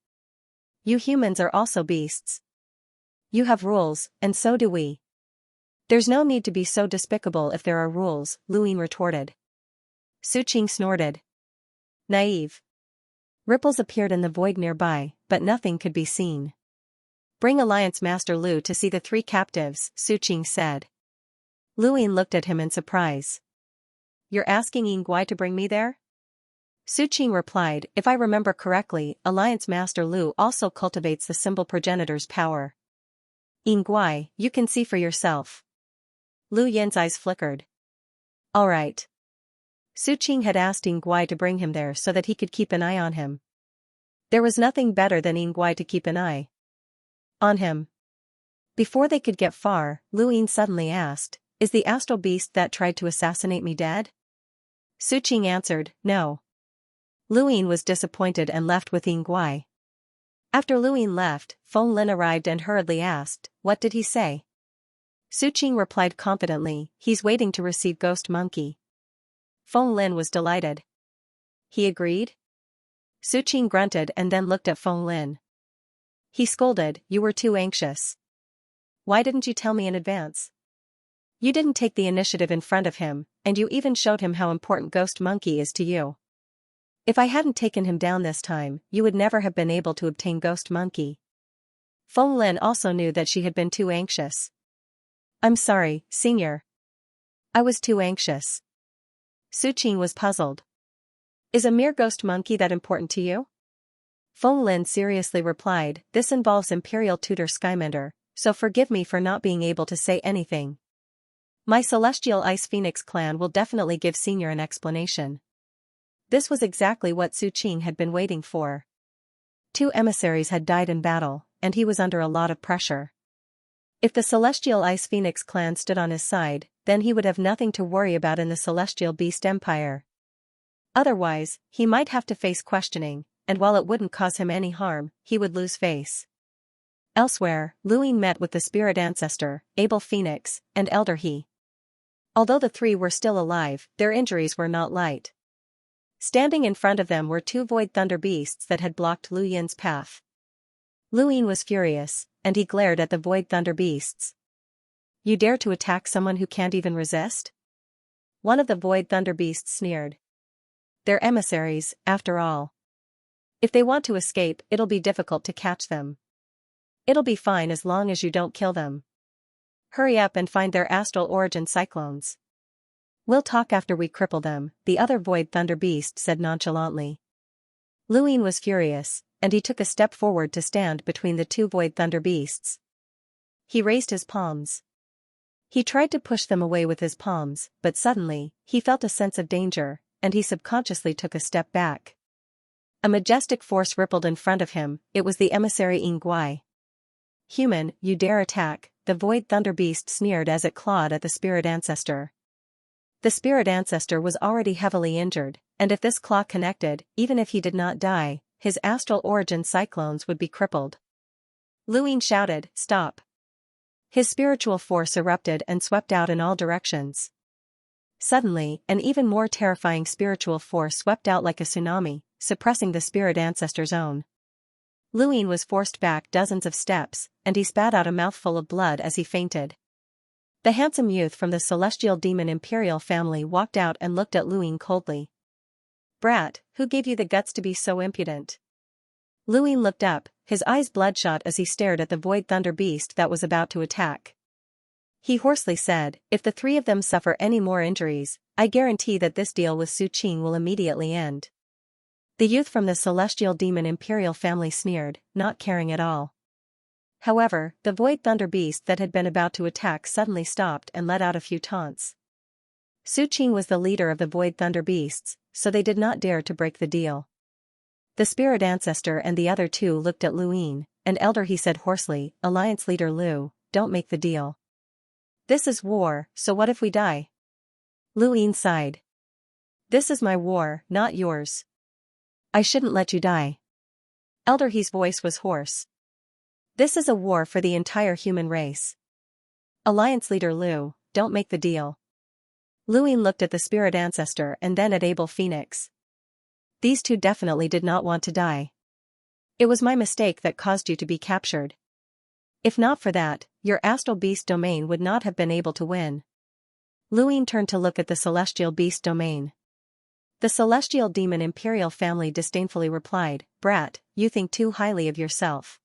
You humans are also beasts. You have rules, and so do we. There's no need to be so despicable if there are rules, Lu Yin retorted. Su Qing snorted. Naive. Ripples appeared in the void nearby, but nothing could be seen. Bring Alliance Master Lu to see the 3 captives, Su Qing said. Lu Yin looked at him in surprise. You're asking Yingguai to bring me there? Su Qing replied, if I remember correctly, Alliance Master Lu also cultivates the symbol progenitor's power. Yingguai, you can see for yourself. Lu Yin's eyes flickered. All right. Su Qing had asked Yingguai to bring him there so that he could keep an eye on him. There was nothing better than Yingguai to keep an eye on him. Before they could get far, Lu Yin suddenly asked, is the astral beast that tried to assassinate me dead? Su Qing answered, no. Lu Yin was disappointed and left with Yingguai. After Lu Yin left, Feng Lin arrived and hurriedly asked, what did he say? Su Qing replied confidently, he's waiting to receive Ghost Monkey. Feng Lin was delighted. He agreed? Su Qing grunted and then looked at Feng Lin. He scolded, "You were too anxious. Why didn't you tell me in advance? You didn't take the initiative in front of him, and you even showed him how important Ghost Monkey is to you. If I hadn't taken him down this time, you would never have been able to obtain Ghost Monkey." Feng Lin also knew that she had been too anxious. "I'm sorry, Senior. I was too anxious." Su Qing was puzzled. "Is a mere ghost monkey that important to you?" Feng Lin seriously replied, "This involves Imperial Tutor Skymender, so forgive me for not being able to say anything. My Celestial Ice Phoenix clan will definitely give Senior an explanation." This was exactly what Su Qing had been waiting for. 2 emissaries had died in battle, and he was under a lot of pressure. If the Celestial Ice Phoenix clan stood on his side, then he would have nothing to worry about in the Celestial Beast Empire. Otherwise, he might have to face questioning, and while it wouldn't cause him any harm, he would lose face. Elsewhere, Luin met with the Spirit Ancestor, Abel Phoenix, and Elder He. Although the 3 were still alive, their injuries were not light. Standing in front of them were 2 Void Thunder Beasts that had blocked Lu Yin's path. Luin was furious, and he glared at the Void Thunder Beasts. "You dare to attack someone who can't even resist?" One of the Void Thunder Beasts sneered. "They're emissaries, after all. If they want to escape, it'll be difficult to catch them. It'll be fine as long as you don't kill them. Hurry up and find their astral origin cyclones. We'll talk after we cripple them," the other Void Thunder Beast said nonchalantly. Luin was furious, and he took a step forward to stand between the 2 Void Thunder Beasts. He raised his palms. He tried to push them away with his palms, but suddenly, he felt a sense of danger, and he subconsciously took a step back. A majestic force rippled in front of him. It was the emissary Yinguai. "Human, you dare attack," the Void Thunder Beast sneered as it clawed at the Spirit Ancestor. The Spirit Ancestor was already heavily injured, and if this claw connected, even if he did not die, his astral origin cyclones would be crippled. Luin shouted, "Stop!" His spiritual force erupted and swept out in all directions. Suddenly, an even more terrifying spiritual force swept out like a tsunami, suppressing the Spirit Ancestor's own. Luin was forced back dozens of steps, and he spat out a mouthful of blood as he fainted. The handsome youth from the Celestial Demon Imperial family walked out and looked at Luin coldly. "Brat, who gave you the guts to be so impudent?" Luin looked up, his eyes bloodshot as he stared at the Void Thunder Beast that was about to attack. He hoarsely said, "If the 3 of them suffer any more injuries, I guarantee that this deal with Su Qing will immediately end." The youth from the Celestial Demon Imperial family sneered, not caring at all. However, the Void Thunder Beast that had been about to attack suddenly stopped and let out a few taunts. Su Qing was the leader of the Void Thunder Beasts, so they did not dare to break the deal. The Spirit Ancestor and the other 2 looked at Luin, and Elder He said hoarsely, "Alliance Leader Lu, don't make the deal. This is war, so what if we die?" Luin sighed. "This is my war, not yours. I shouldn't let you die." Elder He's voice was hoarse. "This is a war for the entire human race. Alliance Leader Lu, don't make the deal." Luin looked at the Spirit Ancestor and then at Abel Phoenix. These 2 definitely did not want to die. "It was my mistake that caused you to be captured. If not for that, your Astral Beast domain would not have been able to win." Luin turned to look at the Celestial Beast domain. The Celestial Demon Imperial family disdainfully replied, "Brat, you think too highly of yourself.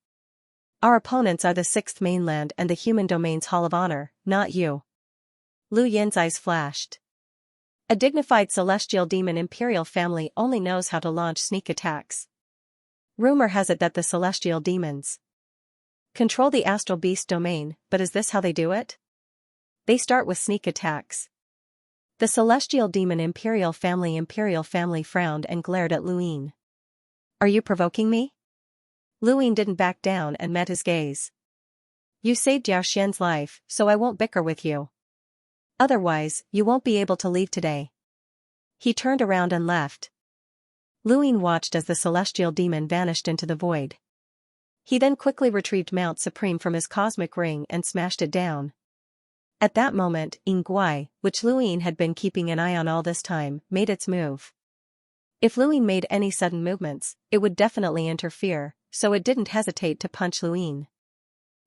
Our opponents are the 6th Mainland and the Human Domain's Hall of Honor, not you." Lu Yin's eyes flashed. A dignified Celestial Demon Imperial family only knows how to launch sneak attacks. Rumor has it that the Celestial Demons control the Astral Beast domain, but is this how they do it? They start with sneak attacks. The Celestial Demon Imperial family frowned and glared at Luin. "Are you provoking me?" Luin didn't back down and met his gaze. "You saved Yao Xian's life, so I won't bicker with you. Otherwise, you won't be able to leave today." He turned around and left. Luin watched as the Celestial Demon vanished into the void. He then quickly retrieved Mount Supreme from his cosmic ring and smashed it down. At that moment, Yinguai, which Luin had been keeping an eye on all this time, made its move. If Lu Ying made any sudden movements, it would definitely interfere, so it didn't hesitate to punch Lu Ying.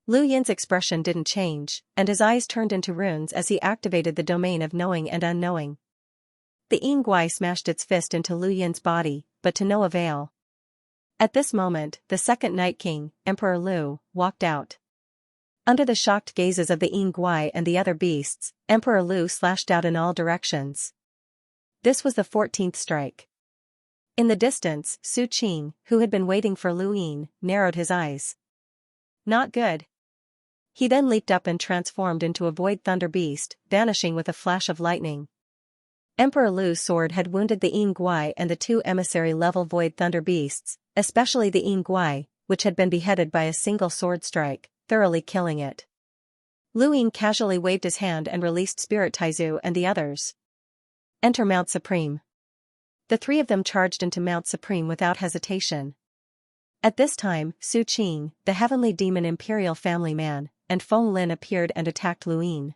Lu Yin's expression didn't change, and his eyes turned into runes as he activated the domain of knowing and unknowing. The Yin Guai smashed its fist into Lu Yin's body, but to no avail. At this moment, the second Night King, Emperor Lu, walked out. Under the shocked gazes of the Yin Guai and the other beasts, Emperor Lu slashed out in all directions. This was the 14th strike. In the distance, Su Qing, who had been waiting for Lu Ying, narrowed his eyes. Not good. He then leaped up and transformed into a void thunder beast, vanishing with a flash of lightning. Emperor Lu's sword had wounded the Yin Guai and the two emissary-level void thunder beasts, especially the Yin Guai, which had been beheaded by a single sword strike, thoroughly killing it. Lu Ying casually waved his hand and released Spirit Taizu and the others. Enter Mount Supreme. The three of them charged into Mount Supreme without hesitation. At this time, Su Qing, the heavenly demon imperial family man, and Feng Lin appeared and attacked Lu Ying.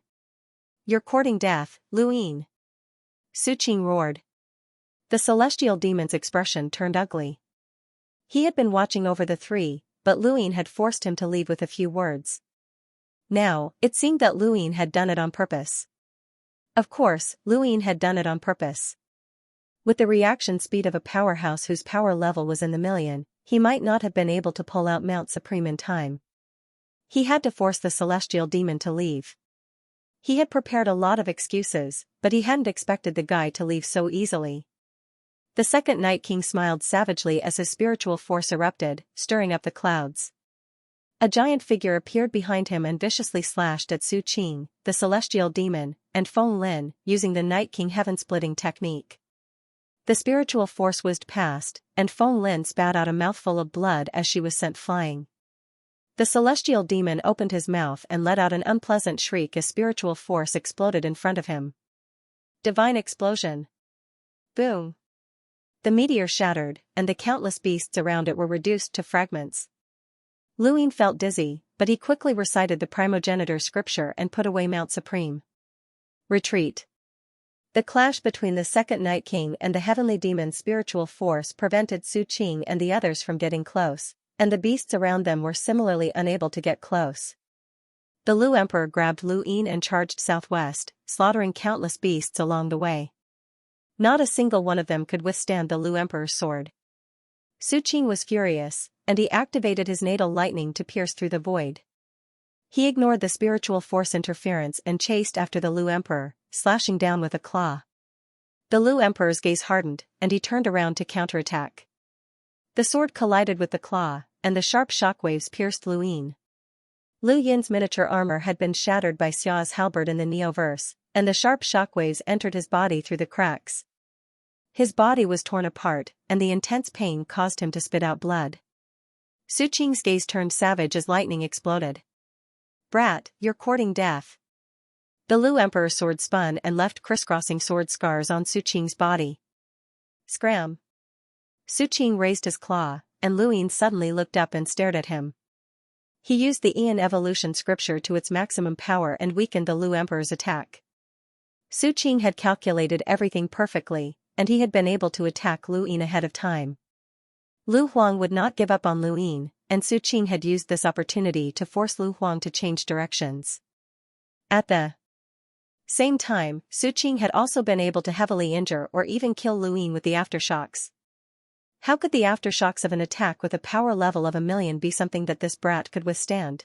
You're courting death, Lu Ying. Su Qing roared. The celestial demon's expression turned ugly. He had been watching over the three, but Lu Ying had forced him to leave with a few words. Now, it seemed that Lu Ying had done it on purpose. Of course, Lu Ying had done it on purpose. With the reaction speed of a powerhouse whose power level was in the million, he might not have been able to pull out Mount Supreme in time. He had to force the celestial demon to leave. He had prepared a lot of excuses, but he hadn't expected the guy to leave so easily. The second Night King smiled savagely as his spiritual force erupted, stirring up the clouds. A giant figure appeared behind him and viciously slashed at Su Qing, the celestial demon, and Feng Lin, using the Night King heaven-splitting technique. The spiritual force whizzed past, and Feng Lin spat out a mouthful of blood as she was sent flying. The celestial demon opened his mouth and let out an unpleasant shriek as spiritual force exploded in front of him. Divine explosion. Boom. The meteor shattered, and the countless beasts around it were reduced to fragments. Lu Ying felt dizzy, but he quickly recited the primogenitor scripture and put away Mount Supreme. Retreat. The clash between the second Night King and the heavenly demon's spiritual force prevented Su Qing and the others from getting close, and the beasts around them were similarly unable to get close. The Lu Emperor grabbed Lu Ying and charged southwest, slaughtering countless beasts along the way. Not a single one of them could withstand the Lu Emperor's sword. Su Qing was furious, and he activated his natal lightning to pierce through the void. He ignored the spiritual force interference and chased after the Lu Emperor, slashing down with a claw. The Lu Emperor's gaze hardened, and he turned around to counterattack. The sword collided with the claw, and the sharp shockwaves pierced Lu Ying. Lu Yin's miniature armor had been shattered by Xia's halberd in the Neoverse, and the sharp shockwaves entered his body through the cracks. His body was torn apart, and the intense pain caused him to spit out blood. Su Qing's gaze turned savage as lightning exploded. Brat, you're courting death. The Lu Emperor's sword spun and left crisscrossing sword scars on Su Qing's body. Scram. Su Qing raised his claw, and Lu Ying suddenly looked up and stared at him. He used the Aeon evolution scripture to its maximum power and weakened the Lu Emperor's attack. Su Qing had calculated everything perfectly, and he had been able to attack Lu Ying ahead of time. Lu Huang would not give up on Lu Ying, and Su Qing had used this opportunity to force Lu Huang to change directions. At the same time, Su Qing had also been able to heavily injure or even kill Lu Ying with the aftershocks. How could the aftershocks of an attack with a power level of 1,000,000 be something that this brat could withstand?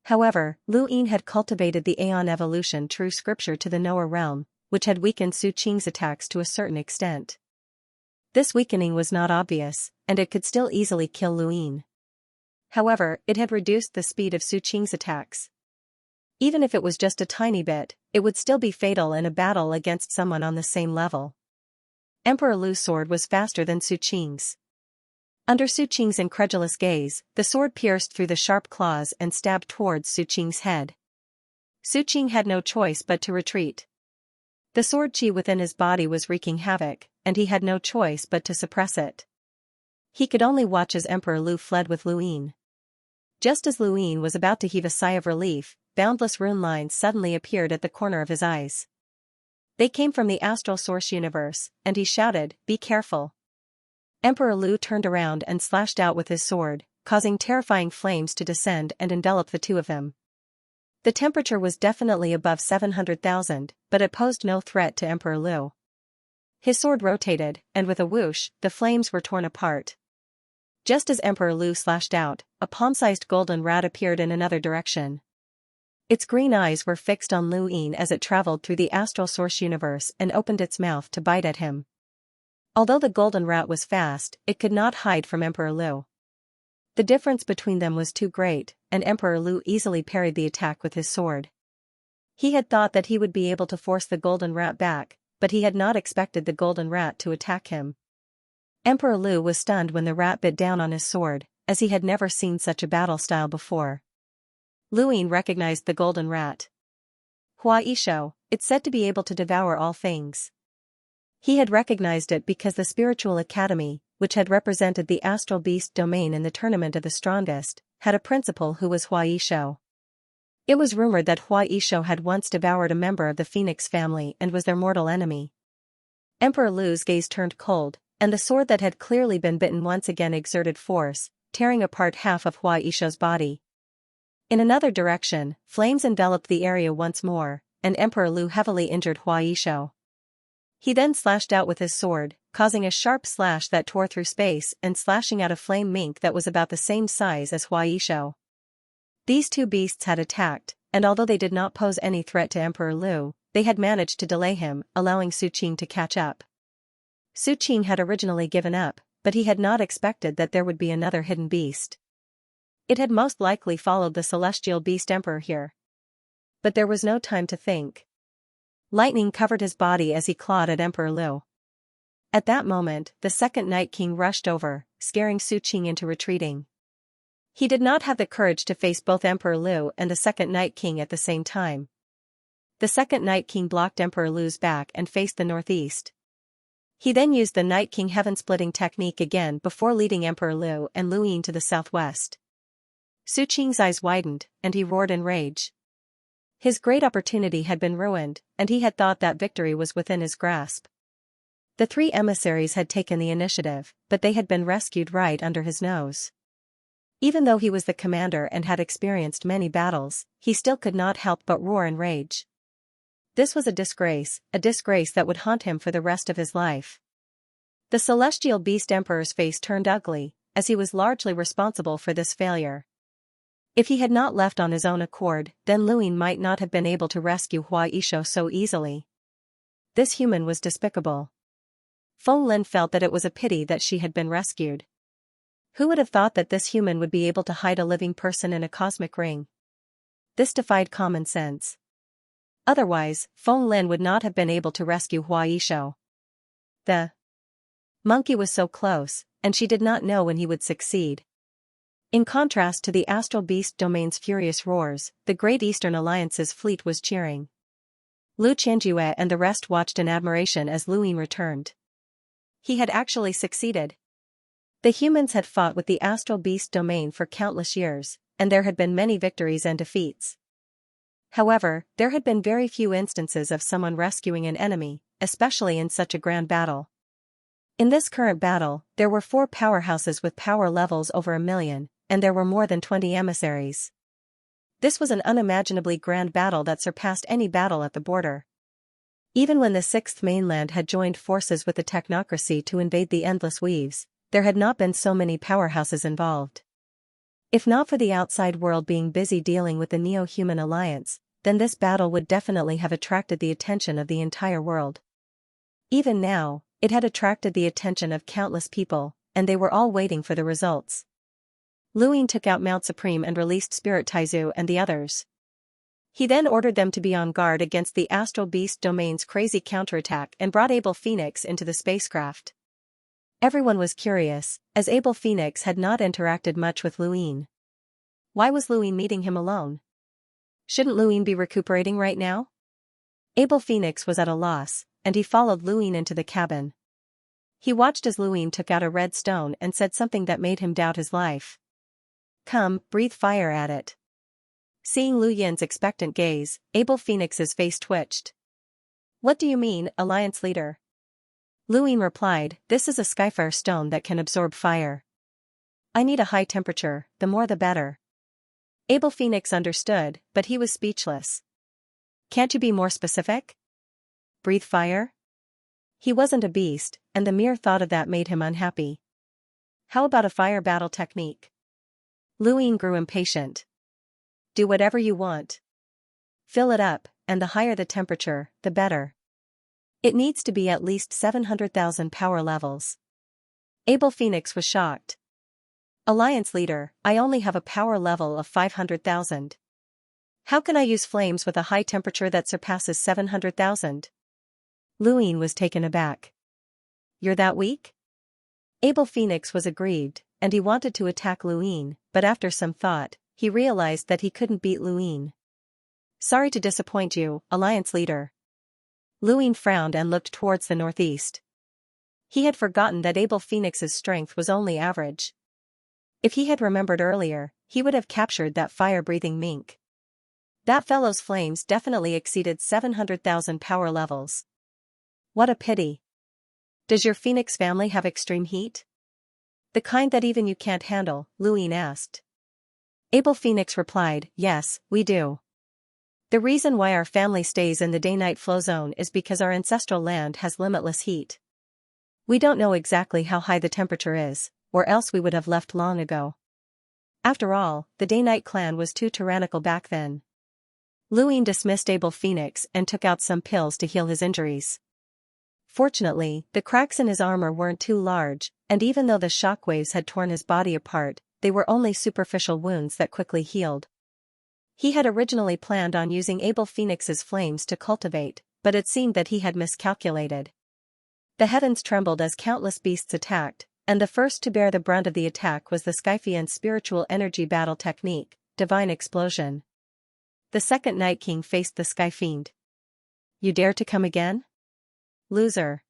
However, Lu Ying had cultivated the Aeon evolution true scripture to the knower realm, which had weakened Su Qing's attacks to a certain extent. This weakening was not obvious, and it could still easily kill Lu Ying. However, it had reduced the speed of Su Qing's attacks. Even if it was just a tiny bit, it would still be fatal in a battle against someone on the same level. Emperor Lu's sword was faster than Su Qing's. Under Su Qing's incredulous gaze, the sword pierced through the sharp claws and stabbed towards Su Qing's head. Su Qing had no choice but to retreat. The sword chi within his body was wreaking havoc, and he had no choice but to suppress it. He could only watch as Emperor Lu fled with Lu Ying. Just as Lu Ying was about to heave a sigh of relief, boundless rune lines suddenly appeared at the corner of his eyes. They came from the astral source universe, and he shouted, "Be careful." Emperor Lu turned around and slashed out with his sword, causing terrifying flames to descend and envelop the two of them. The temperature was definitely above 700,000, but it posed no threat to Emperor Lu. His sword rotated, and with a whoosh, the flames were torn apart. Just as Emperor Lu slashed out, a palm-sized golden rat appeared in another direction. Its green eyes were fixed on Lu Ying as it traveled through the astral source universe and opened its mouth to bite at him. Although the golden rat was fast, it could not hide from Emperor Lu. The difference between them was too great, and Emperor Lu easily parried the attack with his sword. He had thought that he would be able to force the golden rat back, but he had not expected the golden rat to attack him. Emperor Lu was stunned when the rat bit down on his sword, as he had never seen such a battle style before. Lu Ying recognized the golden rat. Hua Yishou, it's said to be able to devour all things. He had recognized it because the Spiritual Academy, which had represented the astral beast domain in the Tournament of the Strongest, had a principal who was Hua Yishou. It was rumored that Hua Yishou had once devoured a member of the Phoenix family and was their mortal enemy. Emperor Lu's gaze turned cold, and the sword that had clearly been bitten once again exerted force, tearing apart half of Hua Yishou's body. In another direction, flames enveloped the area once more, and Emperor Lu heavily injured Hua Yishou. He then slashed out with his sword, causing a sharp slash that tore through space and slashing out a flame mink that was about the same size as Hua Yishou. These two beasts had attacked, and although they did not pose any threat to Emperor Lu, they had managed to delay him, allowing Su Qing to catch up. Su Qing had originally given up, but he had not expected that there would be another hidden beast. It had most likely followed the celestial beast emperor here. But there was no time to think. Lightning covered his body as he clawed at Emperor Lu. At that moment, the second Night King rushed over, scaring Su Qing into retreating. He did not have the courage to face both Emperor Lu and the second Night King at the same time. The second Night King blocked Emperor Lu's back and faced the northeast. He then used the Night King heaven-splitting technique again before leading Emperor Lu and Lu Ying to the southwest. Su Qing's eyes widened, and he roared in rage. His great opportunity had been ruined, and he had thought that victory was within his grasp. The three emissaries had taken the initiative, but they had been rescued right under his nose. Even though he was the commander and had experienced many battles, he still could not help but roar in rage. This was a disgrace that would haunt him for the rest of his life. The Celestial Beast Emperor's face turned ugly, as he was largely responsible for this failure. If he had not left on his own accord, then Lu Ying might not have been able to rescue Hua Yishou so easily. This human was despicable. Feng Lin felt that it was a pity that she had been rescued. Who would have thought that this human would be able to hide a living person in a cosmic ring? This defied common sense. Otherwise, Feng Lin would not have been able to rescue Hua Yishou. The monkey was so close, and she did not know when he would succeed. In contrast to the astral beast domain's furious roars, the Great Eastern Alliance's fleet was cheering. Lu Qianjue and the rest watched in admiration as Lu Ying returned. He had actually succeeded. The humans had fought with the astral beast domain for countless years, and there had been many victories and defeats. However, there had been very few instances of someone rescuing an enemy, especially in such a grand battle. In this current battle, there were 4 powerhouses with power levels over 1,000,000, and there were more than 20 emissaries. This was an unimaginably grand battle that surpassed any battle at the border. Even when the 6th mainland had joined forces with the technocracy to invade the Endless Weaves, there had not been so many powerhouses involved. If not for the outside world being busy dealing with the Neo-Human Alliance, then this battle would definitely have attracted the attention of the entire world. Even now, it had attracted the attention of countless people, and they were all waiting for the results. Lu Ying took out Mount Supreme and released Spirit Taizu and the others. He then ordered them to be on guard against the Astral Beast domain's crazy counterattack and brought Abel Phoenix into the spacecraft. Everyone was curious, as Abel Phoenix had not interacted much with Lu Ying. Why was Lu Ying meeting him alone? Shouldn't Lu Ying be recuperating right now? Abel Phoenix was at a loss, and he followed Lu Ying into the cabin. He watched as Lu Ying took out a red stone and said something that made him doubt his life. "Come, breathe fire at it." Seeing Lu Yin's expectant gaze, Abel Phoenix's face twitched. "What do you mean, Alliance leader?" Luin replied, "This is a skyfire stone that can absorb fire. I need a high temperature, the more the better." Abel Phoenix understood, but he was speechless. "Can't you be more specific? Breathe fire?" He wasn't a beast, and the mere thought of that made him unhappy. "How about a fire battle technique?" Luin grew impatient. "Do whatever you want. Fill it up, and the higher the temperature, the better. It needs to be at least 700,000 power levels." Abel Phoenix was shocked. "Alliance leader, I only have a power level of 500,000. How can I use flames with a high temperature that surpasses 700,000? Luin was taken aback. "You're that weak?" Abel Phoenix was aggrieved, and he wanted to attack Luin, but after some thought, he realized that he couldn't beat Luin. "Sorry to disappoint you, Alliance leader." Luin frowned and looked towards the northeast. He had forgotten that Abel Phoenix's strength was only average. If he had remembered earlier, he would have captured that fire-breathing mink. That fellow's flames definitely exceeded 700,000 power levels. What a pity. Does your Phoenix family have extreme heat? The kind that even you can't handle, Luin asked. Abel Phoenix replied, "Yes, we do. The reason why our family stays in the day-night flow zone is because our ancestral land has limitless heat. We don't know exactly how high the temperature is, or else we would have left long ago. After all, the day-night clan was too tyrannical back then." Luin dismissed Abel Phoenix and took out some pills to heal his injuries. Fortunately, the cracks in his armor weren't too large, and even though the shockwaves had torn his body apart, they were only superficial wounds that quickly healed. He had originally planned on using Abel Phoenix's flames to cultivate, but it seemed that he had miscalculated. The heavens trembled as countless beasts attacked, and the first to bear the brunt of the attack was the Xianxia's spiritual energy battle technique, Divine Explosion. The second Night King faced the Sky Fiend. "You dare to come again? Loser."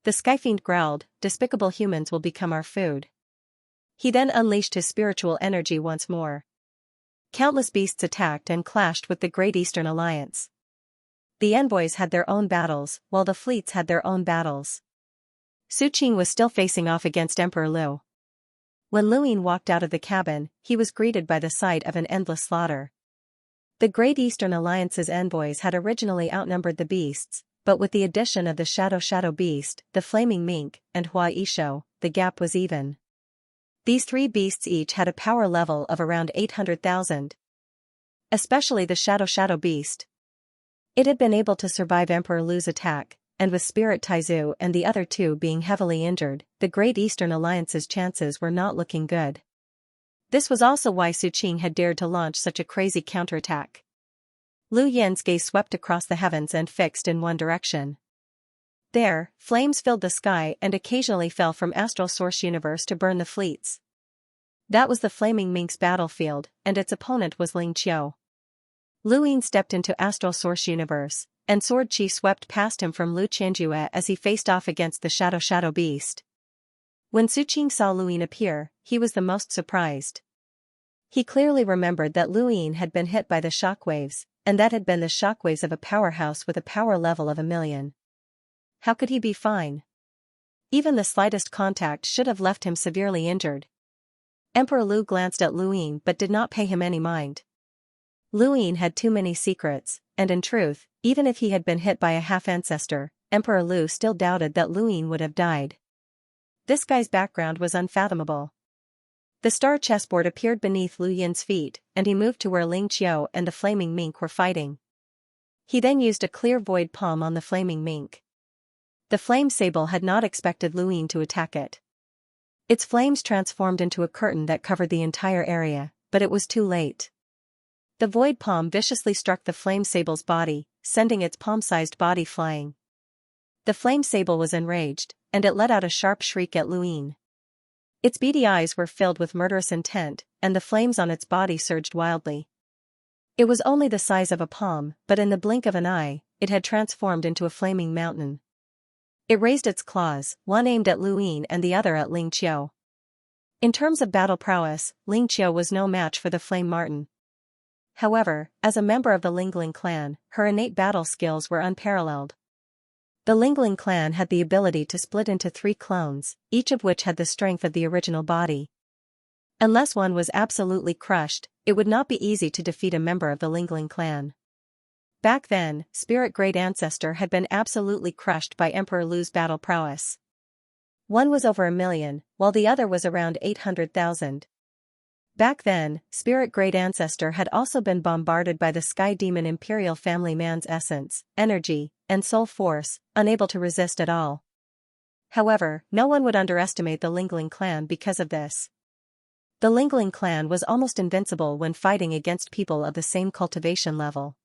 The Sky Fiend growled, "Despicable humans will become our food." He then unleashed his spiritual energy once more. Countless beasts attacked and clashed with the Great Eastern Alliance. The envoys had their own battles, while the fleets had their own battles. Su Qing was still facing off against Emperor Lu. When Luin walked out of the cabin, he was greeted by the sight of an endless slaughter. The Great Eastern Alliance's envoys had originally outnumbered the beasts, but with the addition of the Shadow Beast, the Flaming Mink, and Hua Isho, the gap was even. These three beasts each had a power level of around 800,000. Especially the Shadow Beast. It had been able to survive Emperor Lu's attack, and with Spirit Taizu and the other two being heavily injured, the Great Eastern Alliance's chances were not looking good. This was also why Su Qing had dared to launch such a crazy counterattack. Lu Yan's gaze swept across the heavens and fixed in one direction. There, flames filled the sky and occasionally fell from Astral Source Universe to burn the fleets. That was the Flaming Mink's battlefield, and its opponent was Ling Qiu. Luin stepped into Astral Source Universe, and Sword Chi swept past him from Lu Qianjue as he faced off against the Shadow Beast. When Su Qing saw Luin appear, he was the most surprised. He clearly remembered that Luin had been hit by the shockwaves, and that had been the shockwaves of a powerhouse with a power level of 1,000,000. How could he be fine? Even the slightest contact should have left him severely injured. Emperor Lu glanced at Luin but did not pay him any mind. Luin had too many secrets, and in truth, even if he had been hit by a half-ancestor, Emperor Lu still doubted that Luin would have died. This guy's background was unfathomable. The star chessboard appeared beneath Lu Yin's feet, and he moved to where Ling Qiu and the Flaming Mink were fighting. He then used a clear void palm on the Flaming Mink. The flame sable had not expected Luin to attack it. Its flames transformed into a curtain that covered the entire area, but it was too late. The void palm viciously struck the flame sable's body, sending its palm-sized body flying. The flame sable was enraged, and it let out a sharp shriek at Luin. Its beady eyes were filled with murderous intent, and the flames on its body surged wildly. It was only the size of a palm, but in the blink of an eye, it had transformed into a flaming mountain. It raised its claws, one aimed at Luin and the other at Ling Qiu. In terms of battle prowess, Ling Qiu was no match for the Flame Marten. However, as a member of the Lingling clan, her innate battle skills were unparalleled. The Lingling clan had the ability to split into 3 clones, each of which had the strength of the original body. Unless one was absolutely crushed, it would not be easy to defeat a member of the Lingling clan. Back then, Spirit Great Ancestor had been absolutely crushed by Emperor Lu's battle prowess. One was over 1 million, while the other was around 800,000. Back then, Spirit Great Ancestor had also been bombarded by the Sky Demon Imperial Family Man's essence, energy, and soul force, unable to resist at all. However, no one would underestimate the Lingling clan because of this. The Lingling clan was almost invincible when fighting against people of the same cultivation level.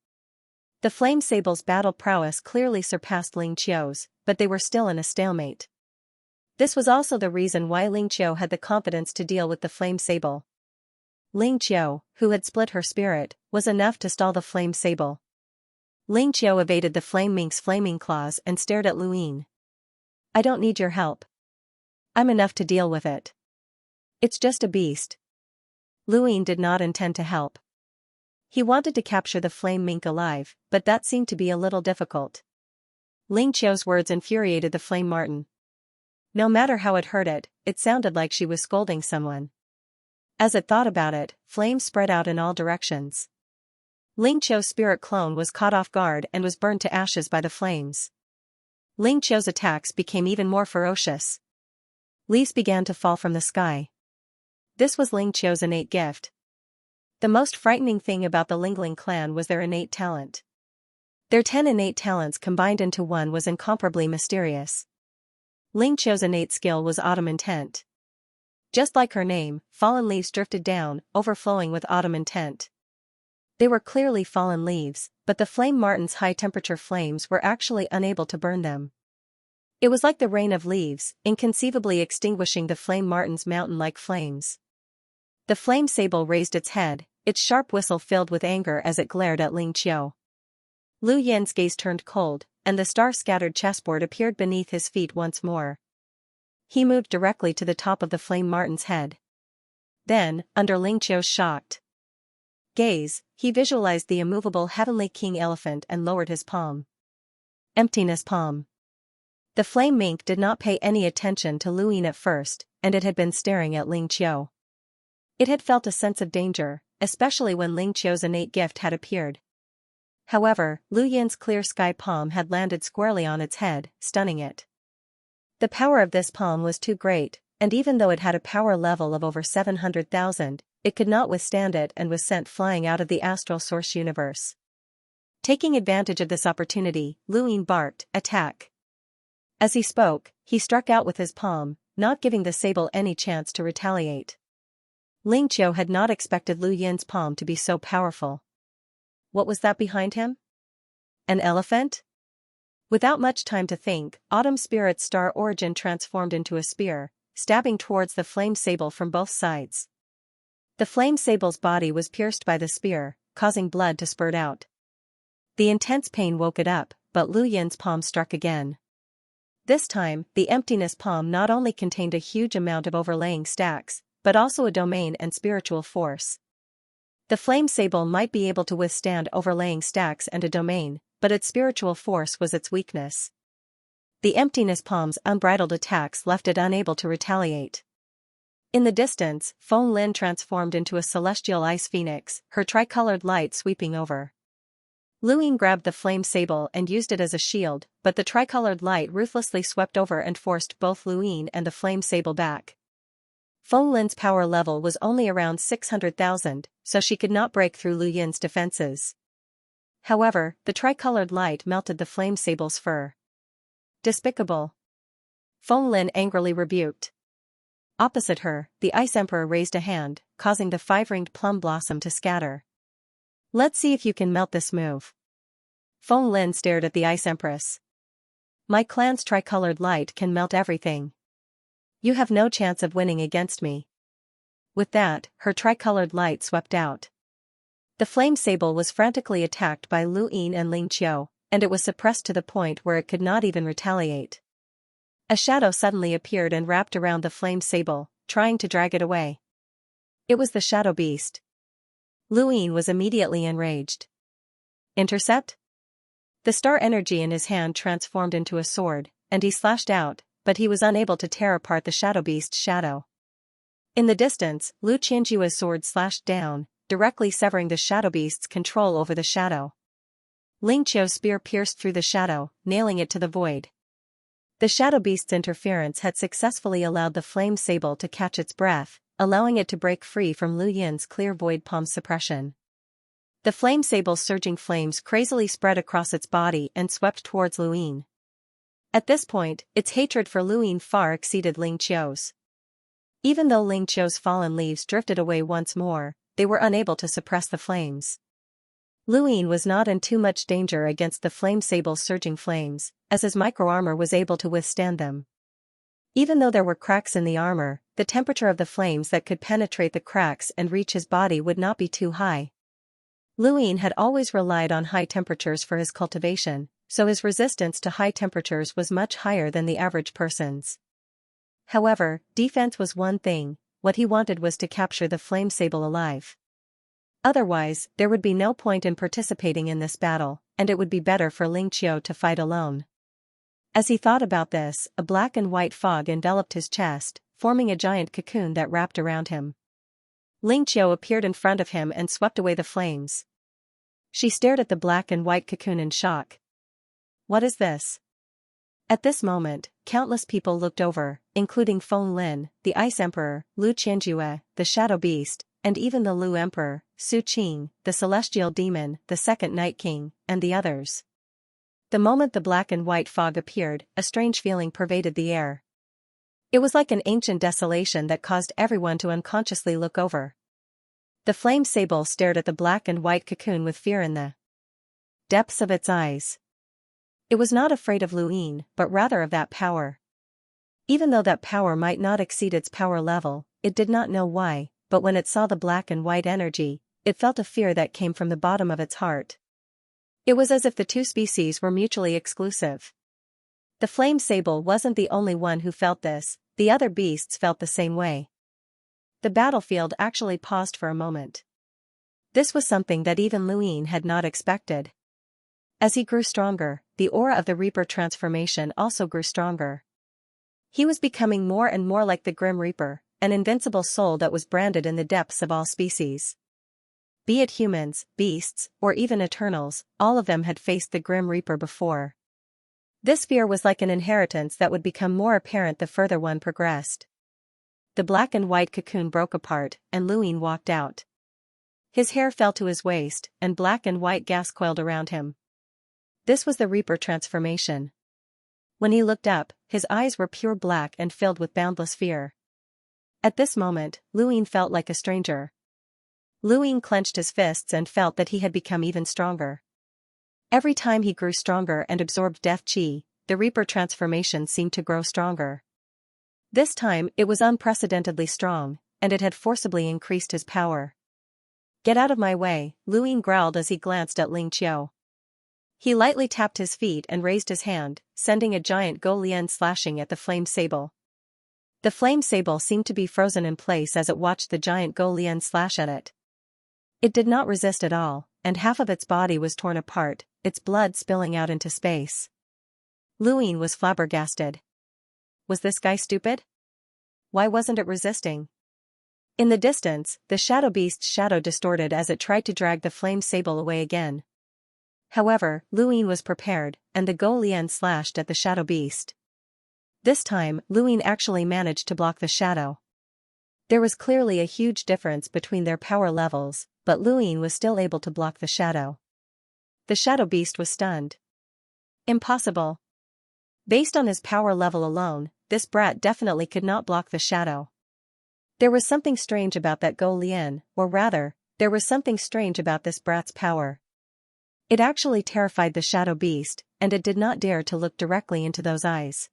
The Flame Sable's battle prowess clearly surpassed Ling Qiu's, but they were still in a stalemate. This was also the reason why Ling Qiu had the confidence to deal with the Flame Sable. Ling Qiu, who had split her spirit, was enough to stall the Flame Sable. Ling Qiu evaded the Flame Mink's flaming claws and stared at Luyin. "I don't need your help. I'm enough to deal with it. It's just a beast." Luyin did not intend to help. He wanted to capture the Flame Mink alive, but that seemed to be a little difficult. Ling Qiu's words infuriated the Flame Marten. No matter how it hurt it, it sounded like she was scolding someone. As it thought about it, flames spread out in all directions. Ling Qiu's spirit clone was caught off guard and was burned to ashes by the flames. Ling Qiu's attacks became even more ferocious. Leaves began to fall from the sky. This was Ling Qiu's innate gift. The most frightening thing about the Lingling clan was their innate talent. Their 10 innate talents combined into one was incomparably mysterious. Ling Qiu's innate skill was autumn intent. Just like her name, fallen leaves drifted down, overflowing with autumn intent. They were clearly fallen leaves, but the Flame Marten's high-temperature flames were actually unable to burn them. It was like the rain of leaves, inconceivably extinguishing the Flame Marten's mountain-like flames. The Flame Sable raised its head, its sharp whistle filled with anger as it glared at Ling Qiu. Lu Yin's gaze turned cold, and the star-scattered chessboard appeared beneath his feet once more. He moved directly to the top of the Flame Marten's head. Then, under Ling Qiu's shocked gaze, he visualized the immovable heavenly king elephant and lowered his palm. Emptiness palm. The Flame Mink did not pay any attention to Lu Yin at first, and it had been staring at Ling Qiu. It had felt a sense of danger, especially when Ling Qiu's innate gift had appeared. However, Lu Yin's clear sky palm had landed squarely on its head, stunning it. The power of this palm was too great, and even though it had a power level of over 700,000, it could not withstand it and was sent flying out of the astral source universe. Taking advantage of this opportunity, Lu Yin barked, "Attack!" As he spoke, he struck out with his palm, not giving the sable any chance to retaliate. Ling Qiu had not expected Lu Yin's palm to be so powerful. What was that behind him? An elephant? Without much time to think, Autumn Spirit's star origin transformed into a spear, stabbing towards the Flame Sable from both sides. The Flame Sable's body was pierced by the spear, causing blood to spurt out. The intense pain woke it up, but Lu Yin's palm struck again. This time, the emptiness palm not only contained a huge amount of overlaying stacks, but also a domain and spiritual force. The Flame Sable might be able to withstand overlaying stacks and a domain, but its spiritual force was its weakness. The emptiness palm's unbridled attacks left it unable to retaliate. In the distance, Feng Lin transformed into a celestial ice phoenix, her tricolored light sweeping over. Lu Yin grabbed the Flame Sable and used it as a shield, but the tricolored light ruthlessly swept over and forced both Lu Yin and the Flame Sable back. Feng Lin's power level was only around 600,000, so she could not break through Lu Yin's defenses. However, the tricolored light melted the Flame Sable's fur. Despicable! Feng Lin angrily rebuked. Opposite her, the Ice Emperor raised a hand, causing the 5-ringed plum blossom to scatter. "Let's see if you can melt this move." Feng Lin stared at the Ice Empress. "My clan's tricolored light can melt everything. You have no chance of winning against me." With that, her tricolored light swept out. The Flame Sable was frantically attacked by Lu Yin and Ling Qiu, and it was suppressed to the point where it could not even retaliate. A shadow suddenly appeared and wrapped around the Flame Sable, trying to drag it away. It was the Shadow Beast. Lu Yin was immediately enraged. "Intercept?" The star energy in his hand transformed into a sword, and he slashed out, but he was unable to tear apart the shadow beast's shadow. In the distance, Xianxia's sword slashed down, directly severing the shadow beast's control over the shadow. Ling Qiu's spear pierced through the shadow, nailing it to the void. The shadow beast's interference had successfully allowed the flame sable to catch its breath, allowing it to break free from Lu Yin's clear void palm suppression. The flame sable's surging flames crazily spread across its body and swept towards Lu Yin. At this point, its hatred for Lu Yin far exceeded Ling Qiu's. Even though Ling Qiu's fallen leaves drifted away once more, they were unable to suppress the flames. Lu Yin was not in too much danger against the flame sable's surging flames, as his micro-armor was able to withstand them. Even though there were cracks in the armor, the temperature of the flames that could penetrate the cracks and reach his body would not be too high. Lu Yin had always relied on high temperatures for his cultivation, so his resistance to high temperatures was much higher than the average person's. However, defense was one thing, what he wanted was to capture the flame sable alive. Otherwise, there would be no point in participating in this battle, and it would be better for Ling Qiu to fight alone. As he thought about this, a black and white fog enveloped his chest, forming a giant cocoon that wrapped around him. Ling Qiu appeared in front of him and swept away the flames. She stared at the black and white cocoon in shock. What is this? At this moment, countless people looked over, including Feng Lin, the Ice Emperor, Lu Qianjue, the Shadow Beast, and even the Lu Emperor, Su Qing, the Celestial Demon, the Second Night King, and the others. The moment the black and white fog appeared, a strange feeling pervaded the air. It was like an ancient desolation that caused everyone to unconsciously look over. The flame sable stared at the black and white cocoon with fear in the depths of its eyes. It was not afraid of Lu Yin, but rather of that power. Even though that power might not exceed its power level, it did not know why, but when it saw the black and white energy, it felt a fear that came from the bottom of its heart. It was as if the two species were mutually exclusive. The flame sable wasn't the only one who felt this, the other beasts felt the same way. The battlefield actually paused for a moment. This was something that even Lu Yin had not expected. As he grew stronger, the aura of the Reaper transformation also grew stronger. He was becoming more and more like the Grim Reaper, an invincible soul that was branded in the depths of all species. Be it humans, beasts, or even Eternals, all of them had faced the Grim Reaper before. This fear was like an inheritance that would become more apparent the further one progressed. The black and white cocoon broke apart, and Lu Yin walked out. His hair fell to his waist, and black and white gas coiled around him. This was the Reaper transformation. When he looked up, his eyes were pure black and filled with boundless fear. At this moment, Lu Yin felt like a stranger. Lu Yin clenched his fists and felt that he had become even stronger. Every time he grew stronger and absorbed death chi, the Reaper transformation seemed to grow stronger. This time it was unprecedentedly strong, and it had forcibly increased his power. Get out of my way, Lu Yin growled as he glanced at Ling Qiu. He lightly tapped his feet and raised his hand, sending a giant Golian slashing at the flame sable. The flame sable seemed to be frozen in place as it watched the giant Golian slash at it. It did not resist at all, and half of its body was torn apart, its blood spilling out into space. Lu Yin was flabbergasted. Was this guy stupid? Why wasn't it resisting? In the distance, the shadow beast's shadow distorted as it tried to drag the flame sable away again. However, Lu Yin was prepared, and the Golian slashed at the shadow beast. This time, Lu Yin actually managed to block the shadow. There was clearly a huge difference between their power levels, but Lu Yin was still able to block the shadow. The shadow beast was stunned. Impossible. Based on his power level alone, this brat definitely could not block the shadow. There was something strange about that Golian, or rather, there was something strange about this brat's power. It actually terrified the shadow beast, and it did not dare to look directly into those eyes.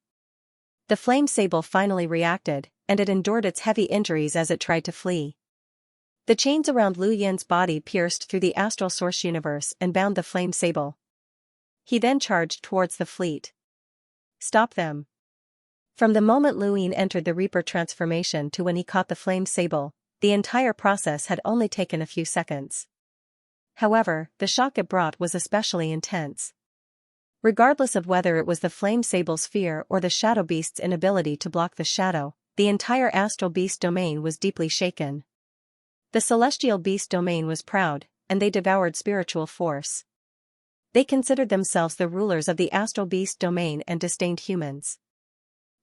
The flame sable finally reacted, and it endured its heavy injuries as it tried to flee. The chains around Lu Yin's body pierced through the astral source universe and bound the flame sable. He then charged towards the fleet. Stop them. From the moment Lu Yin entered the Reaper transformation to when he caught the flame sable, the entire process had only taken a few seconds. However, the shock it brought was especially intense. Regardless of whether it was the flame sable's fear or the shadow beast's inability to block the shadow, the entire astral beast domain was deeply shaken. The celestial beast domain was proud, and they devoured spiritual force. They considered themselves the rulers of the astral beast domain and disdained humans.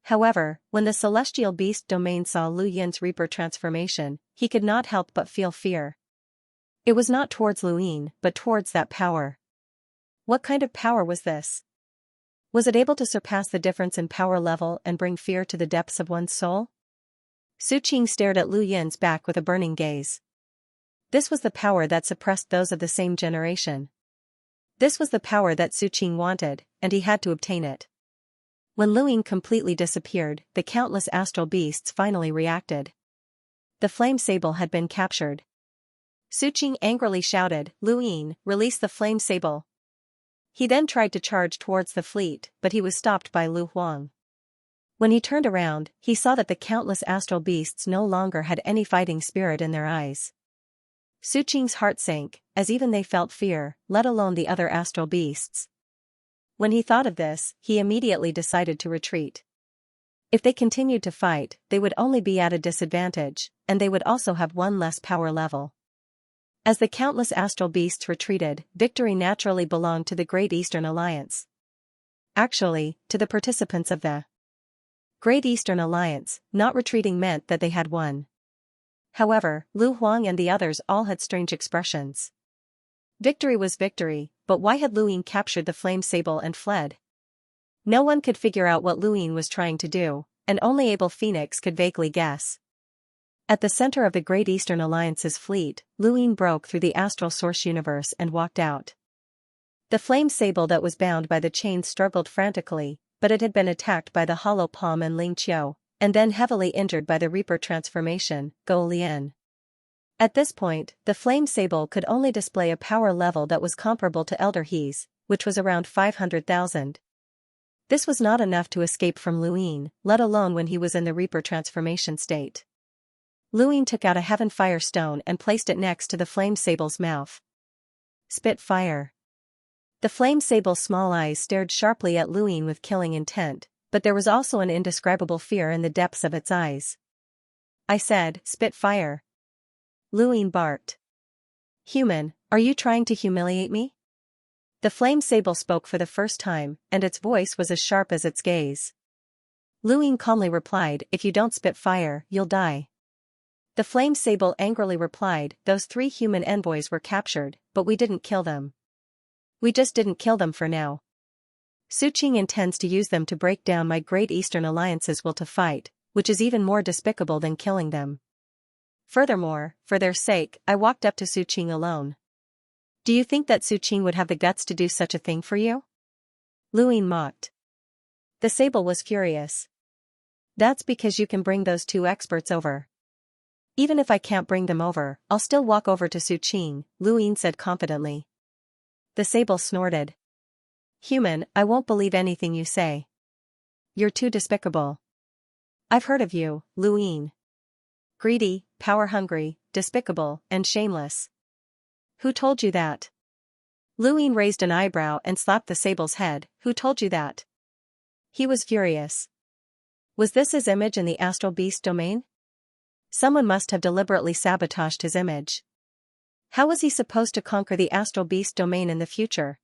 However, when the celestial beast domain saw Lu Yin's Reaper transformation, he could not help but feel fear. It was not towards Lu Yin, but towards that power. What kind of power was this? Was it able to surpass the difference in power level and bring fear to the depths of one's soul? Su Qing stared at Lu Yin's back with a burning gaze. This was the power that suppressed those of the same generation. This was the power that Su Qing wanted, and he had to obtain it. When Lu Yin completely disappeared, the countless astral beasts finally reacted. The flame sable had been captured. Su Qing angrily shouted, "Lu Yin, release the flame sable." He then tried to charge towards the fleet, but he was stopped by Lu Huang. When he turned around, he saw that the countless astral beasts no longer had any fighting spirit in their eyes. Su Qing's heart sank, as even they felt fear, let alone the other astral beasts. When he thought of this, he immediately decided to retreat. If they continued to fight, they would only be at a disadvantage, and they would also have one less power level. As the countless astral beasts retreated, victory naturally belonged to the Great Eastern Alliance. Actually, to the participants of the Great Eastern Alliance, not retreating meant that they had won. However, Lu Huang and the others all had strange expressions. Victory was victory, but why had Lu Yin captured the flame sable and fled? No one could figure out what Lu Yin was trying to do, and only Abel Phoenix could vaguely guess. At the center of the Great Eastern Alliance's fleet, Lu Yin broke through the astral source universe and walked out. The flame sable that was bound by the chains struggled frantically, but it had been attacked by the hollow palm and Ling Qiu, and then heavily injured by the Reaper transformation, Go Lian. At this point, the flame sable could only display a power level that was comparable to Elder He's, which was around 500,000. This was not enough to escape from Lu Yin, let alone when he was in the Reaper transformation state. Lu Yin took out a heaven fire stone and placed it next to the flame sable's mouth. Spit fire. The flame sable's small eyes stared sharply at Lu Yin with killing intent, but there was also an indescribable fear in the depths of its eyes. I said, spit fire. Lu Yin barked. Human, are you trying to humiliate me? The flame sable spoke for the first time, and its voice was as sharp as its gaze. Lu Yin calmly replied, if you don't spit fire, you'll die. The flame sable angrily replied, those 3 human envoys were captured, but we didn't kill them. We just didn't kill them for now. Su Qing intends to use them to break down my Great Eastern Alliance's will to fight, which is even more despicable than killing them. Furthermore, for their sake, I walked up to Su Qing alone. Do you think that Su Qing would have the guts to do such a thing for you? Lu Yin mocked. The sable was furious. That's because you can bring those 2 experts over. Even if I can't bring them over, I'll still walk over to Su Qing, Lu Yin said confidently. The sable snorted. Human, I won't believe anything you say. You're too despicable. I've heard of you, Lu Yin. Greedy, power-hungry, despicable, and shameless. Who told you that? Lu Yin raised an eyebrow and slapped the sable's head. Who told you that? He was furious. Was this his image in the astral beast domain? Someone must have deliberately sabotaged his image. How was he supposed to conquer the astral beast domain in the future?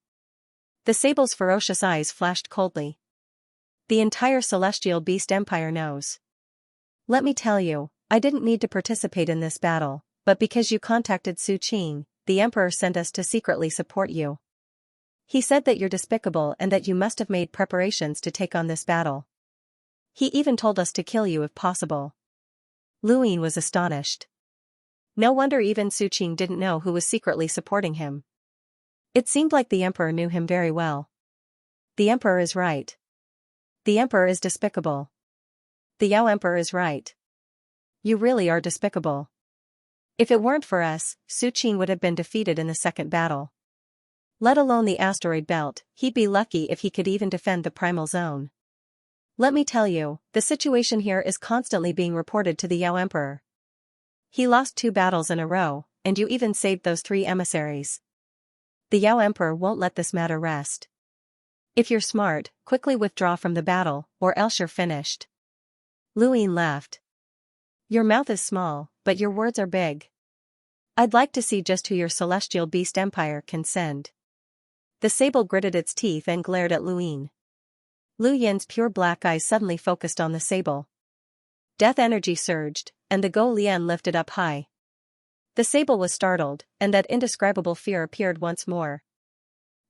The sable's ferocious eyes flashed coldly. The entire celestial beast empire knows. Let me tell you, I didn't need to participate in this battle, but because you contacted Su Qing, the emperor sent us to secretly support you. He said that you're despicable and that you must have made preparations to take on this battle. He even told us to kill you if possible. Lu Yin was astonished. No wonder even Su Qing didn't know who was secretly supporting him. It seemed like the emperor knew him very well. The emperor is right. The emperor is despicable. The Yao emperor is right. You really are despicable. If it weren't for us, Su Qing would have been defeated in the second battle. Let alone the asteroid belt, he'd be lucky if he could even defend the primal zone. Let me tell you, the situation here is constantly being reported to the Yao Emperor. He lost 2 battles in a row, and you even saved those 3 emissaries. The Yao Emperor won't let this matter rest. If you're smart, quickly withdraw from the battle, or else you're finished. Luin laughed. Your mouth is small, but your words are big. I'd like to see just who your celestial beast empire can send. The sable gritted its teeth and glared at Luin. Lu Yin's pure black eyes suddenly focused on the sable. Death energy surged, and the Go Lian lifted up high. The sable was startled, and that indescribable fear appeared once more.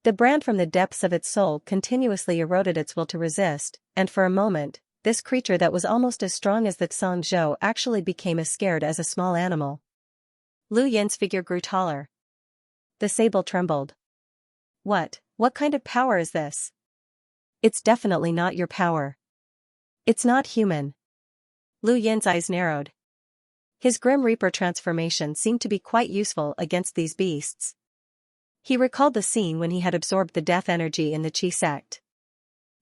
The brand from the depths of its soul continuously eroded its will to resist, and for a moment, this creature that was almost as strong as the Xianxia actually became as scared as a small animal. Lu Yin's figure grew taller. The sable trembled. What kind of power is this? It's definitely not your power. It's not human. Lu Yin's eyes narrowed. His Grim Reaper transformation seemed to be quite useful against these beasts. He recalled the scene when he had absorbed the death energy in the Qi sect.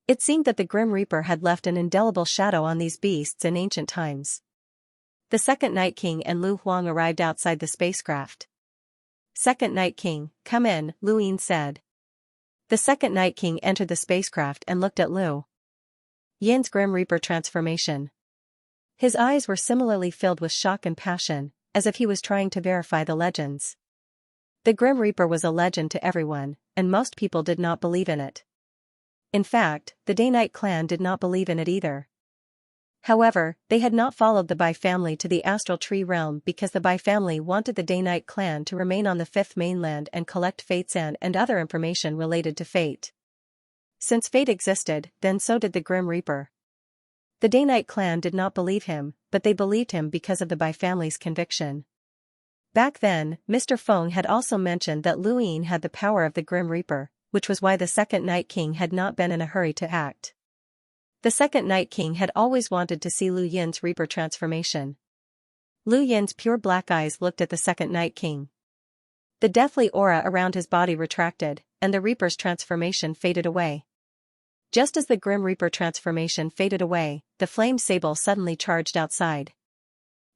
It seemed that the Grim Reaper had left an indelible shadow on these beasts in ancient times. The Second Night King and Lu Huang arrived outside the spacecraft. Second Night King, come in, Lu Yin said. The Second Night King entered the spacecraft and looked at Lu Yin's Grim Reaper transformation. His eyes were similarly filled with shock and passion, as if he was trying to verify the legends. The Grim Reaper was a legend to everyone, and most people did not believe in it. In fact, the Day-Night clan did not believe in it either. However, they had not followed the Bai family to the Astral Tree Realm because the Bai family wanted the Day-Night clan to remain on the Fifth Mainland and collect fate sand and other information related to fate. Since fate existed, then so did the Grim Reaper. The Day-Night clan did not believe him, but they believed him because of the Bai family's conviction. Back then, Mr. Feng had also mentioned that Lu Yin had the power of the Grim Reaper, which was why the Second Night King had not been in a hurry to act. The Second Night King had always wanted to see Lu Yin's Reaper transformation. Lu Yin's pure black eyes looked at the Second Night King. The deathly aura around his body retracted, and the Reaper's transformation faded away. Just as the Grim Reaper transformation faded away, the flame sable suddenly charged outside.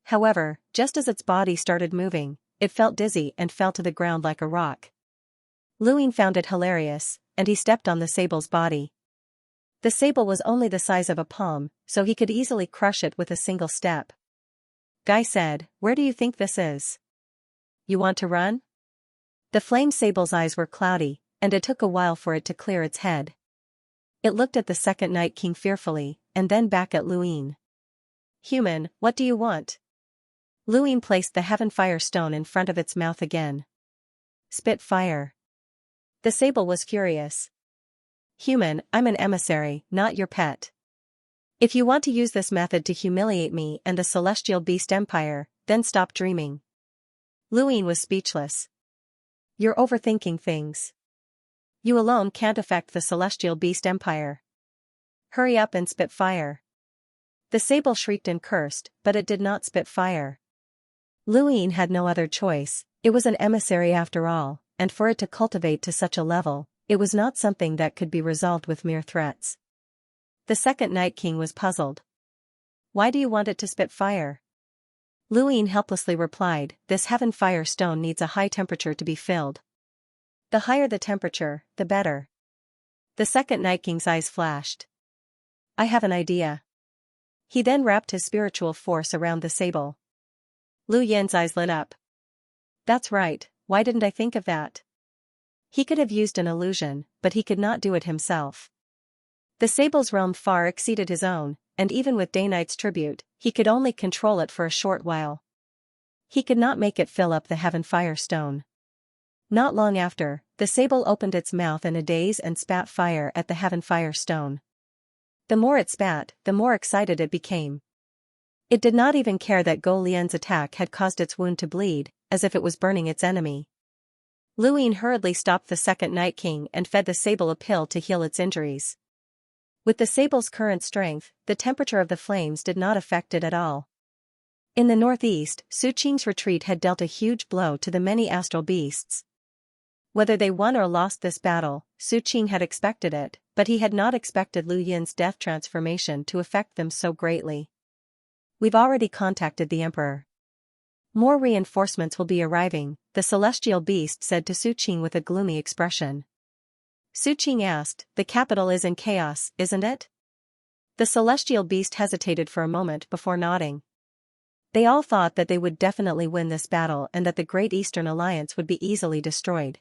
However, just as its body started moving, it felt dizzy and fell to the ground like a rock. Lu Yin found it hilarious, and he stepped on the sable's body. The sable was only the size of a palm, so he could easily crush it with a single step. Guy said, "Where do you think this is? You want to run?" The flame sable's eyes were cloudy, and it took a while for it to clear its head. It looked at the Second Night King fearfully, and then back at Lu Yin. "Human, what do you want?" Lu Yin placed the Heaven Fire Stone in front of its mouth again. "Spit fire." The sable was furious. "Human, I'm an emissary, not your pet. If you want to use this method to humiliate me and the Celestial Beast Empire, then stop dreaming." Lu Yin was speechless. "You're overthinking things. You alone can't affect the Celestial Beast Empire. Hurry up and spit fire." The sable shrieked and cursed, but it did not spit fire. Lu Yin had no other choice. It was an emissary after all, and for it to cultivate to such a level, it was not something that could be resolved with mere threats. The Second Night King was puzzled. "Why do you want it to spit fire?" Lu Yin helplessly replied, "This Heaven Fire Stone needs a high temperature to be filled. The higher the temperature, the better." The Second Night King's eyes flashed. "I have an idea." He then wrapped his spiritual force around the sable. Lu Yin's eyes lit up. "That's right, why didn't I think of that?" He could have used an illusion, but he could not do it himself. The sable's realm far exceeded his own, and even with Day-Night's tribute, he could only control it for a short while. He could not make it fill up the Heaven Fire Stone. Not long after, the sable opened its mouth in a daze and spat fire at the Heaven Fire Stone. The more it spat, the more excited it became. It did not even care that Go Lian's attack had caused its wound to bleed, as if it was burning its enemy. Lu Yin hurriedly stopped the Second Night King and fed the sable a pill to heal its injuries. With the sable's current strength, the temperature of the flames did not affect it at all. In the northeast, Su Qing's retreat had dealt a huge blow to the many astral beasts. Whether they won or lost this battle, Su Qing had expected it, but he had not expected Lu Yin's death transformation to affect them so greatly. "We've already contacted the Emperor. More reinforcements will be arriving," the celestial beast said to Su Qing with a gloomy expression. Su Qing asked, the capital is in chaos, isn't it? The celestial beast hesitated for a moment before nodding. They all thought that they would definitely win this battle and that the Great Eastern Alliance would be easily destroyed.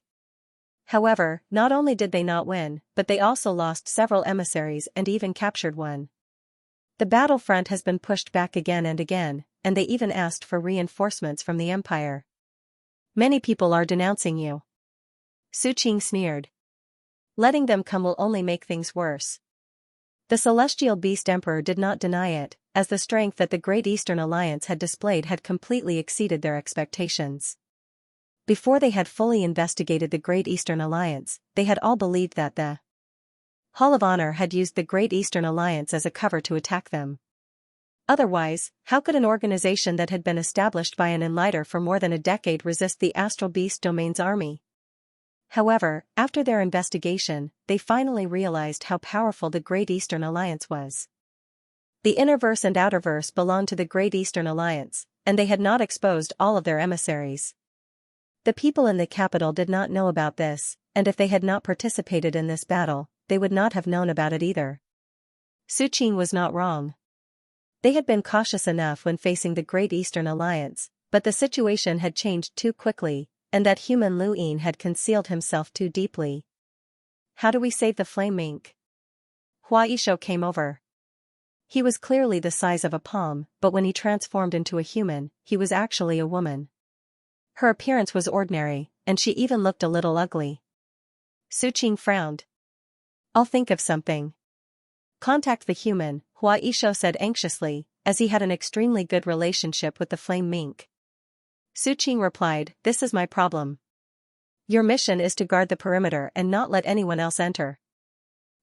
However, not only did they not win, but they also lost several emissaries and even captured one. The battlefront has been pushed back again and again, and they even asked for reinforcements from the Empire. Many people are denouncing you. Su Qing sneered. Letting them come will only make things worse. The Celestial Beast Emperor did not deny it, as the strength that the Great Eastern Alliance had displayed had completely exceeded their expectations. Before they had fully investigated the Great Eastern Alliance, they had all believed that the Hall of Honor had used the Great Eastern Alliance as a cover to attack them. Otherwise, how could an organization that had been established by an enlighter for more than a decade resist the Astral Beast Domain's army? However, after their investigation, they finally realized how powerful the Great Eastern Alliance was. The Innerverse and Outerverse belonged to the Great Eastern Alliance, and they had not exposed all of their emissaries. The people in the capital did not know about this, and if they had not participated in this battle, they would not have known about it either. Su Qing was not wrong. They had been cautious enough when facing the Great Eastern Alliance, but the situation had changed too quickly, and that human Lu Yin had concealed himself too deeply. How do we save the flame mink? Hua Yishou came over. He was clearly the size of a palm, but when he transformed into a human, he was actually a woman. Her appearance was ordinary, and she even looked a little ugly. Su Qing frowned. I'll think of something. Contact the human, Hua Yishou said anxiously, as he had an extremely good relationship with the flame mink. Su Qing replied, this is my problem. Your mission is to guard the perimeter and not let anyone else enter.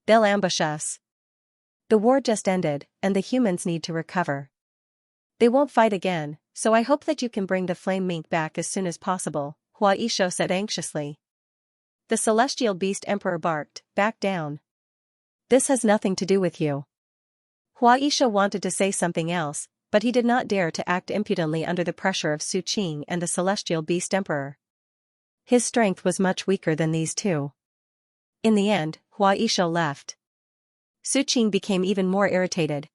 They'll ambush us. The war just ended, and the humans need to recover. They won't fight again, so I hope that you can bring the flame mink back as soon as possible, Hua Yishou said anxiously. The Celestial Beast Emperor barked, back down. This has nothing to do with you. Hua Yishou wanted to say something else, but he did not dare to act impudently under the pressure of Su Qing and the Celestial Beast Emperor. His strength was much weaker than these two. In the end, Hua Yishou left. Su Qing became even more irritated.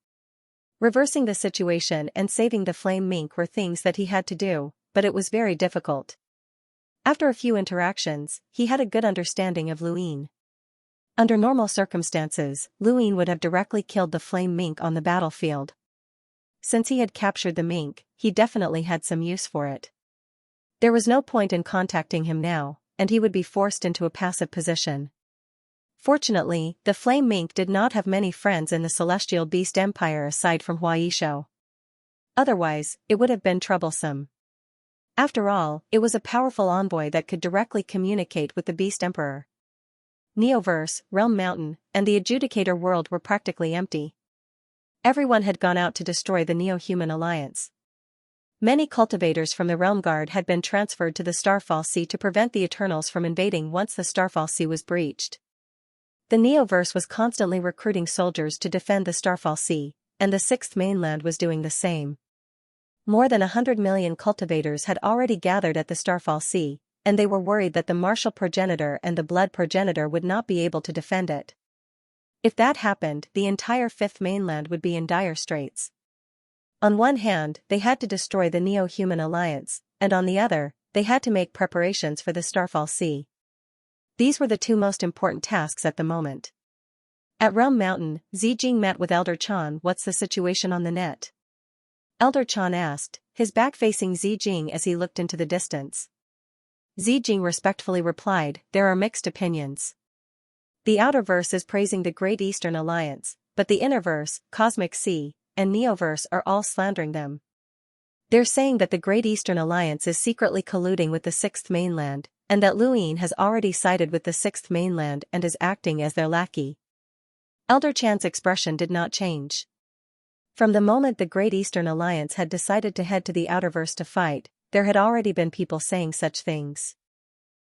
Reversing the situation and saving the flame mink were things that he had to do, but it was very difficult. After a few interactions, he had a good understanding of Lu Yin. Under normal circumstances, Lu Yin would have directly killed the flame mink on the battlefield. Since he had captured the mink, he definitely had some use for it. There was no point in contacting him now, and he would be forced into a passive position. Fortunately, the flame mink did not have many friends in the Celestial Beast Empire aside from Hua Yishou. Otherwise, it would have been troublesome. After all, it was a powerful envoy that could directly communicate with the Beast Emperor. Neoverse, Realm Mountain, and the Adjudicator world were practically empty. Everyone had gone out to destroy the Neo-Human Alliance. Many cultivators from the Realm Guard had been transferred to the Starfall Sea to prevent the Eternals from invading once the Starfall Sea was breached. The Neoverse was constantly recruiting soldiers to defend the Starfall Sea, and the Sixth Mainland was doing the same. More than 100 million cultivators had already gathered at the Starfall Sea, and they were worried that the Martial Progenitor and the Blood Progenitor would not be able to defend it. If that happened, the entire Fifth Mainland would be in dire straits. On one hand, they had to destroy the Neo-Human Alliance, and on the other, they had to make preparations for the Starfall Sea. These were the two most important tasks at the moment. At Realm Mountain, Zijing met with Elder Chan. What's the situation on the net? Elder Chan asked, his back facing Zijing as he looked into the distance. Zijing respectfully replied, there are mixed opinions. The Outerverse is praising the Great Eastern Alliance, but the Innerverse, Cosmic Sea, and Neoverse are all slandering them. They're saying that the Great Eastern Alliance is secretly colluding with the Sixth Mainland, and that Lu Yin has already sided with the Sixth Mainland and is acting as their lackey. Elder Chan's expression did not change. From the moment the Great Eastern Alliance had decided to head to the Outerverse to fight, there had already been people saying such things.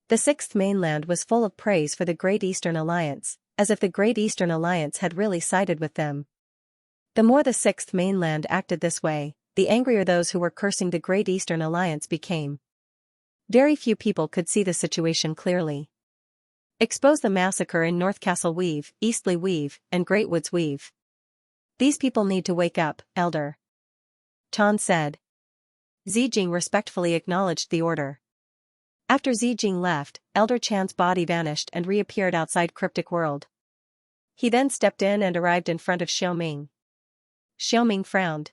The Sixth Mainland was full of praise for the Great Eastern Alliance, as if the Great Eastern Alliance had really sided with them. The more the Sixth Mainland acted this way, the angrier those who were cursing the Great Eastern Alliance became. Very few people could see the situation clearly. Expose the massacre in North Castle Weave, Eastleigh Weave, and Greatwoods Weave. These people need to wake up, Elder Chan said. Zijing respectfully acknowledged the order. After Zijing left, Elder Chan's body vanished and reappeared outside Cryptic World. He then stepped in and arrived in front of Xiaoming. Xiaoming frowned.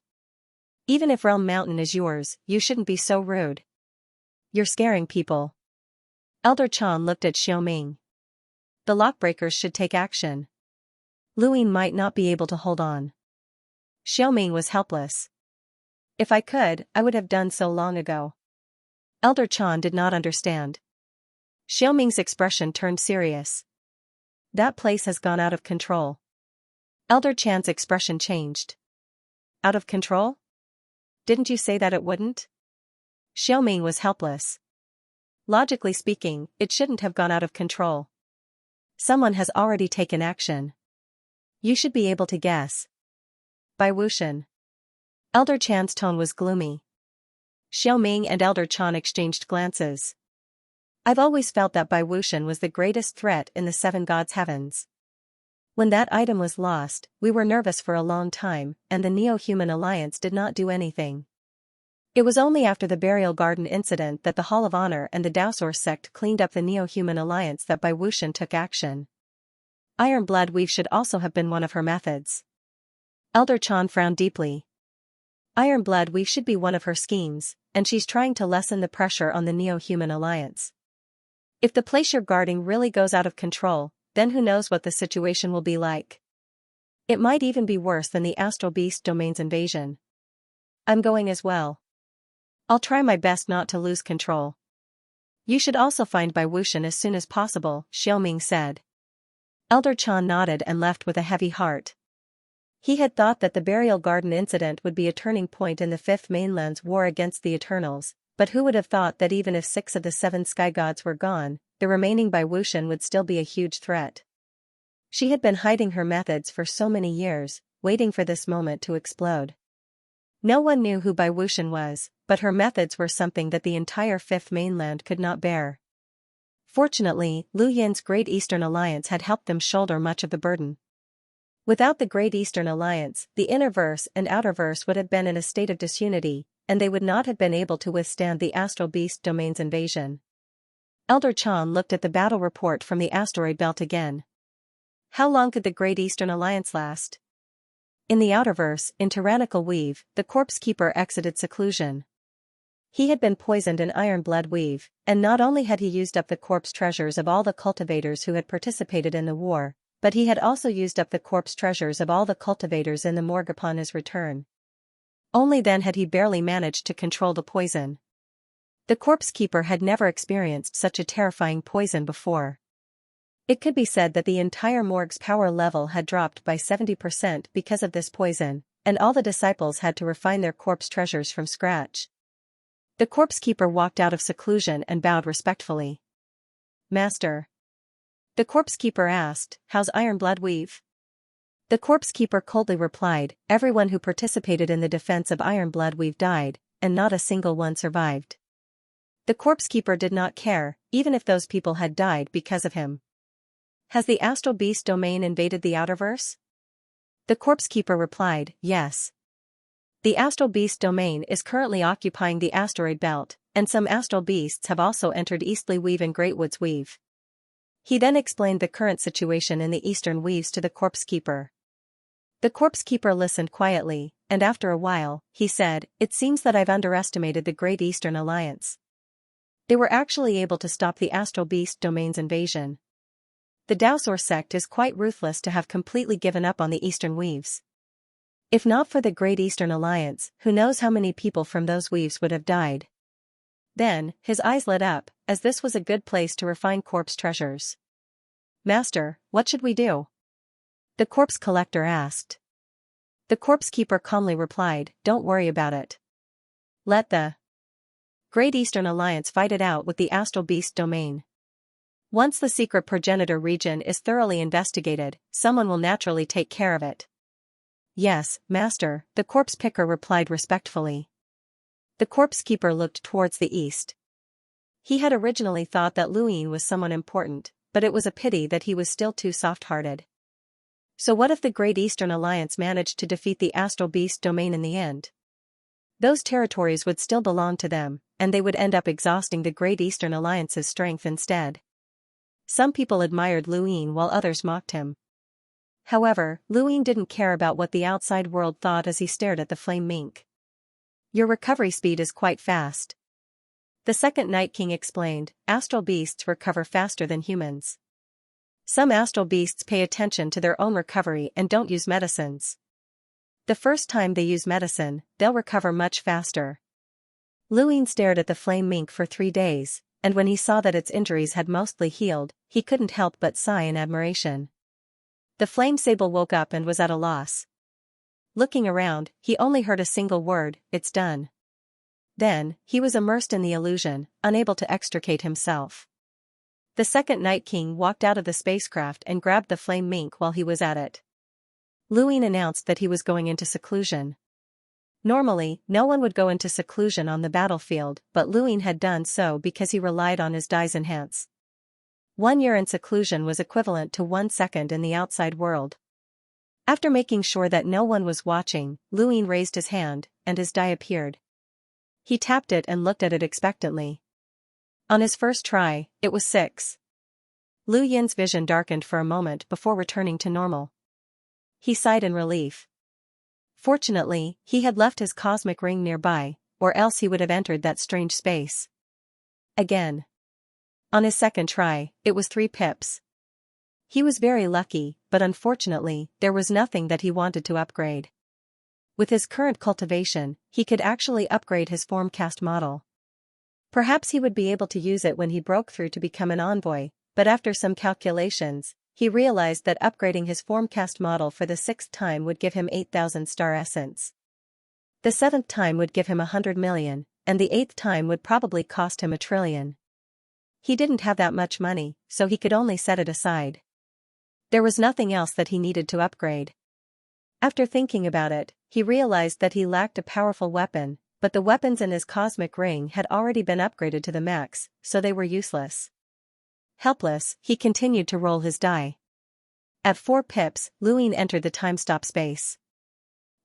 Even if Realm Mountain is yours, you shouldn't be so rude. You're scaring people. Elder Chan looked at Xiaoming. The lockbreakers should take action. Luin might not be able to hold on. Xiaoming was helpless. If I could, I would have done so long ago. Elder Chan did not understand. Xiaoming's expression turned serious. That place has gone out of control. Elder Chan's expression changed. Out of control? Didn't you say that it wouldn't? Xiaoming was helpless. Logically speaking, it shouldn't have gone out of control. Someone has already taken action. You should be able to guess. Bai Wuxian. Elder Chan's tone was gloomy. Xiaoming and Elder Chan exchanged glances. I've always felt that Bai Wuxian was the greatest threat in the Seven Gods' heavens. When that item was lost, we were nervous for a long time, and the Neo-Human Alliance did not do anything. It was only after the Burial Garden incident that the Hall of Honor and the Daosor sect cleaned up the Neo-Human Alliance that Bai Wuxian took action. Iron Blood Weave should also have been one of her methods. Elder Chan frowned deeply. Iron Blood Weave should be one of her schemes, and she's trying to lessen the pressure on the Neo-Human Alliance. If the place you're guarding really goes out of control, then who knows what the situation will be like. It might even be worse than the Astral Beast Domain's invasion. I'm going as well. I'll try my best not to lose control. You should also find Bai Wuxian as soon as possible, Xiaoming said. Elder Chan nodded and left with a heavy heart. He had thought that the Burial Garden incident would be a turning point in the Fifth Mainland's war against the Eternals, but who would have thought that even if 6 of the 7 sky gods were gone, the remaining Bai Wuxian would still be a huge threat. She had been hiding her methods for so many years, waiting for this moment to explode. No one knew who Bai Wuxian was, but her methods were something that the entire Fifth Mainland could not bear. Fortunately, Lu Yin's Great Eastern Alliance had helped them shoulder much of the burden. Without the Great Eastern Alliance, the Innerverse and Outerverse would have been in a state of disunity, and they would not have been able to withstand the Astral Beast Domain's invasion. Elder Chan looked at the battle report from the asteroid belt again. How long could the Great Eastern Alliance last? In the Outerverse, in Tyrannical Weave, the Corpse Keeper exited seclusion. He had been poisoned in Iron Blood Weave, and not only had he used up the corpse treasures of all the cultivators who had participated in the war, but he had also used up the corpse treasures of all the cultivators in the morgue upon his return. Only then had he barely managed to control the poison. The Corpse Keeper had never experienced such a terrifying poison before. It could be said that the entire morgue's power level had dropped by 70% because of this poison, and all the disciples had to refine their corpse treasures from scratch. The Corpse Keeper walked out of seclusion and bowed respectfully. Master. The Corpse Keeper asked, how's Iron Blood Weave? The Corpse Keeper coldly replied, everyone who participated in the defense of Iron Blood Weave died, and not a single one survived. The Corpse Keeper did not care, even if those people had died because of him. Has the Astral Beast Domain invaded the Outerverse? The Corpse Keeper replied, yes. The Astral Beast Domain is currently occupying the asteroid belt, and some Astral Beasts have also entered Eastleigh Weave and Greatwoods Weave. He then explained the current situation in the Eastern Weaves to the Corpse Keeper. The Corpse Keeper listened quietly, and after a while, he said, it seems that I've underestimated the Great Eastern Alliance. They were actually able to stop the Astral Beast Domain's invasion. The Daosor sect is quite ruthless to have completely given up on the Eastern Weaves. If not for the Great Eastern Alliance, who knows how many people from those weaves would have died. Then, his eyes lit up, as this was a good place to refine corpse treasures. Master, what should we do? The Corpse Collector asked. The Corpse Keeper calmly replied, don't worry about it. Let the Great Eastern Alliance fight it out with the Astral Beast Domain. Once the secret progenitor region is thoroughly investigated, someone will naturally take care of it. Yes, Master, the Corpse Picker replied respectfully. The Corpse Keeper looked towards the east. He had originally thought that Luin was someone important, but it was a pity that he was still too soft-hearted. So what if the Great Eastern Alliance managed to defeat the Astral Beast domain in the end? Those territories would still belong to them, and they would end up exhausting the Great Eastern Alliance's strength instead. Some people admired Luin while others mocked him. However, Luin didn't care about what the outside world thought as he stared at the flame mink. Your recovery speed is quite fast. The second Night King explained, astral beasts recover faster than humans. Some astral beasts pay attention to their own recovery and don't use medicines. The first time they use medicine, they'll recover much faster. Luin stared at the flame mink for 3 days, and when he saw that its injuries had mostly healed, he couldn't help but sigh in admiration. The flame sable woke up and was at a loss. Looking around, he only heard a single word, "It's done." Then, he was immersed in the illusion, unable to extricate himself. The second Night King walked out of the spacecraft and grabbed the flame mink while he was at it. Luin announced that he was going into seclusion. Normally, no one would go into seclusion on the battlefield, but Luin had done so because he relied on his Dai's enhance. 1 year in seclusion was equivalent to 1 second in the outside world. After making sure that no one was watching, Luin raised his hand, and his Dai appeared. He tapped it and looked at it expectantly. On his first try, it was 6. Lu Yin's vision darkened for a moment before returning to normal. He sighed in relief. Fortunately, he had left his cosmic ring nearby, or else he would have entered that strange space. Again. On his second try, it was 3 pips. He was very lucky, but unfortunately, there was nothing that he wanted to upgrade. With his current cultivation, he could actually upgrade his formcast model. Perhaps he would be able to use it when he broke through to become an envoy, but after some calculations, he realized that upgrading his formcast model for the 6th time would give him 8,000 star essence. The 7th time would give him 100 million, and the 8th time would probably cost him 1 trillion. He didn't have that much money, so he could only set it aside. There was nothing else that he needed to upgrade. After thinking about it, he realized that he lacked a powerful weapon, but the weapons in his cosmic ring had already been upgraded to the max, so they were useless. Helpless, he continued to roll his die. At 4 pips, Luin entered the time-stop space.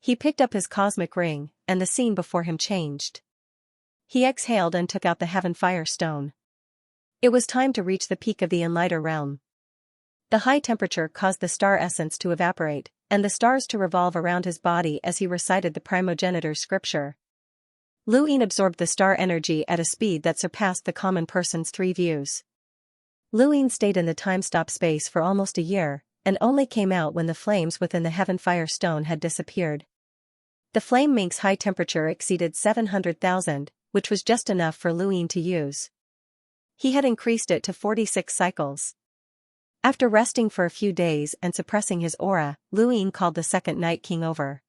He picked up his cosmic ring, and the scene before him changed. He exhaled and took out the Heaven-Fire Stone. It was time to reach the peak of the Enlighter realm. The high temperature caused the star essence to evaporate, and the stars to revolve around his body as he recited the primogenitor's scripture. Luin absorbed the star energy at a speed that surpassed the common person's 3 views. Luin stayed in the time-stop space for almost a year, and only came out when the flames within the Heaven-Fire Stone had disappeared. The flame mink's high temperature exceeded 700,000, which was just enough for Luin to use. He had increased it to 46 cycles. After resting for a few days and suppressing his aura, Luin called the second Night King over.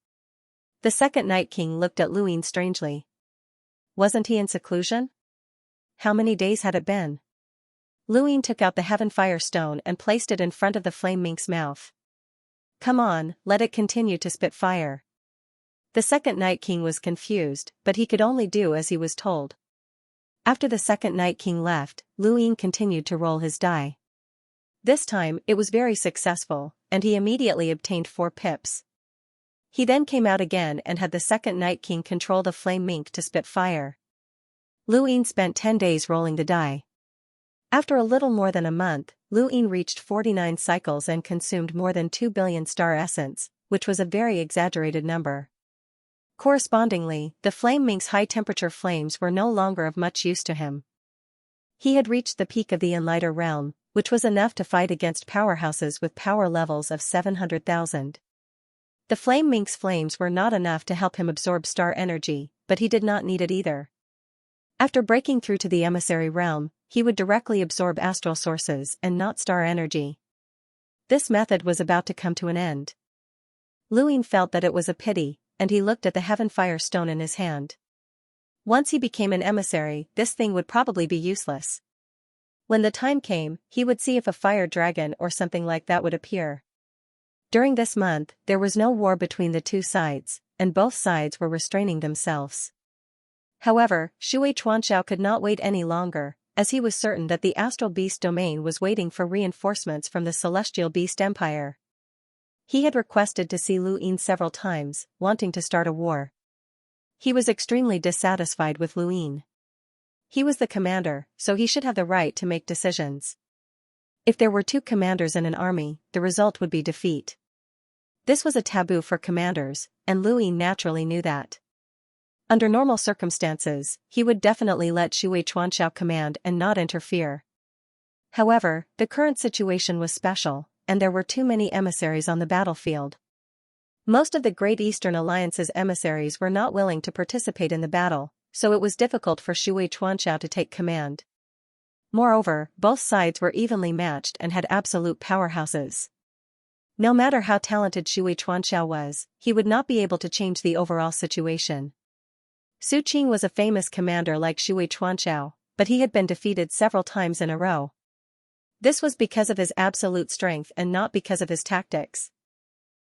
The second Night King looked at Luin strangely. Wasn't he in seclusion? How many days had it been? Luin took out the Heaven-Fire Stone and placed it in front of the flame mink's mouth. Come on, let it continue to spit fire. The second Night King was confused, but he could only do as he was told. After the second Night King left, Luin continued to roll his die. This time, it was very successful, and he immediately obtained 4 pips. He then came out again and had the second Night King control the flame mink to spit fire. Luin spent 10 days rolling the die. After a little more than a month, Luin reached 49 cycles and consumed more than 2 billion star essence, which was a very exaggerated number. Correspondingly, the flame mink's high-temperature flames were no longer of much use to him. He had reached the peak of the Enlighter realm, which was enough to fight against powerhouses with power levels of 700,000. The flame mink's flames were not enough to help him absorb star energy, but he did not need it either. After breaking through to the emissary realm, he would directly absorb astral sources and not star energy. This method was about to come to an end. Luin felt that it was a pity, and he looked at the Heaven-Fire Stone in his hand. Once he became an emissary, this thing would probably be useless. When the time came, he would see if a fire dragon or something like that would appear. During this month, there was no war between the 2 sides, and both sides were restraining themselves. However, Xianxia could not wait any longer, as he was certain that the astral beast domain was waiting for reinforcements from the celestial beast empire. He had requested to see Lu Yin several times, wanting to start a war. He was extremely dissatisfied with Lu Yin. He was the commander, so he should have the right to make decisions. If there were two commanders in an army, the result would be defeat. This was a taboo for commanders, and Lu Yin naturally knew that. Under normal circumstances, he would definitely let Xianxia command and not interfere. However, the current situation was special, and there were too many emissaries on the battlefield. Most of the Great Eastern Alliance's emissaries were not willing to participate in the battle, so it was difficult for Xianxia to take command. Moreover, both sides were evenly matched and had absolute powerhouses. No matter how talented Xianxia was, he would not be able to change the overall situation. Su Qing was a famous commander like Xianxia, but he had been defeated several times in a row. This was because of his absolute strength and not because of his tactics.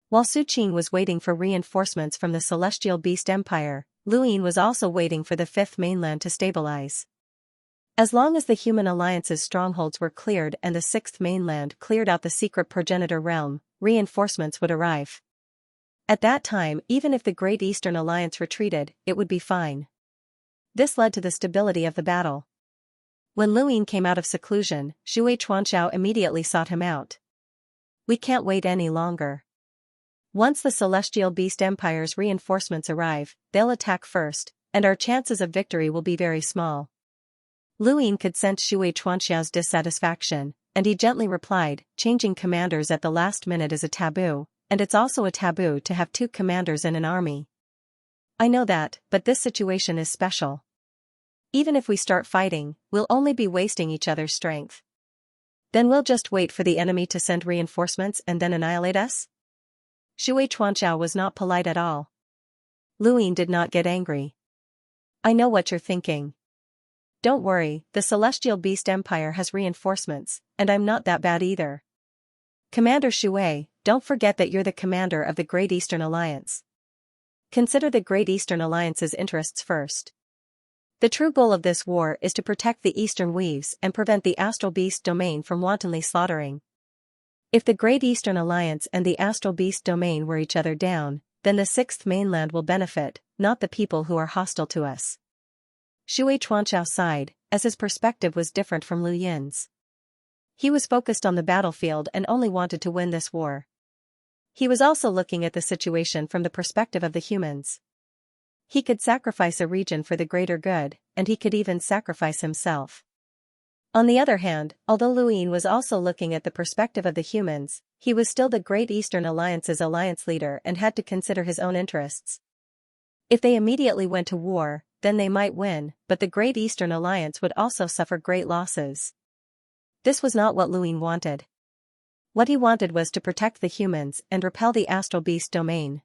While Su Qing was waiting for reinforcements from the Celestial Beast Empire, Lu Yin was also waiting for the Fifth Mainland to stabilize. As long as the human alliance's strongholds were cleared and the Sixth Mainland cleared out the secret progenitor realm, reinforcements would arrive. At that time, even if the Great Eastern Alliance retreated, it would be fine. This led to the stability of the battle. When Lu Yin came out of seclusion, Xianxia immediately sought him out. "We can't wait any longer. Once the Celestial Beast Empire's reinforcements arrive, they'll attack first, and our chances of victory will be very small." Lu Yin could sense Xianxia's dissatisfaction, and he gently replied, "Changing commanders at the last minute is a taboo, and it's also a taboo to have two commanders in an army. I know that, but this situation is special. Even if we start fighting, we'll only be wasting each other's strength. Then we'll just wait for the enemy to send reinforcements and then annihilate us?" Xianxia was not polite at all. Lu Yin did not get angry. "I know what you're thinking. Don't worry, the Celestial Beast Empire has reinforcements, and I'm not that bad either. Commander Xue, don't forget that you're the commander of the Great Eastern Alliance. Consider the Great Eastern Alliance's interests first. The true goal of this war is to protect the Eastern Weaves and prevent the Astral Beast domain from wantonly slaughtering. If the Great Eastern Alliance and the Astral Beast domain wear each other down, then the Sixth Mainland will benefit, not the people who are hostile to us." Xianxia sighed, as his perspective was different from Lu Yin's. He was focused on the battlefield and only wanted to win this war. He was also looking at the situation from the perspective of the humans. He could sacrifice a region for the greater good, and he could even sacrifice himself. On the other hand, although Lu Yin was also looking at the perspective of the humans, he was still the Great Eastern Alliance's alliance leader and had to consider his own interests. If they immediately went to war, then they might win, but the Great Eastern Alliance would also suffer great losses. This was not what Lu Yin wanted. What he wanted was to protect the humans and repel the Astral Beast domain.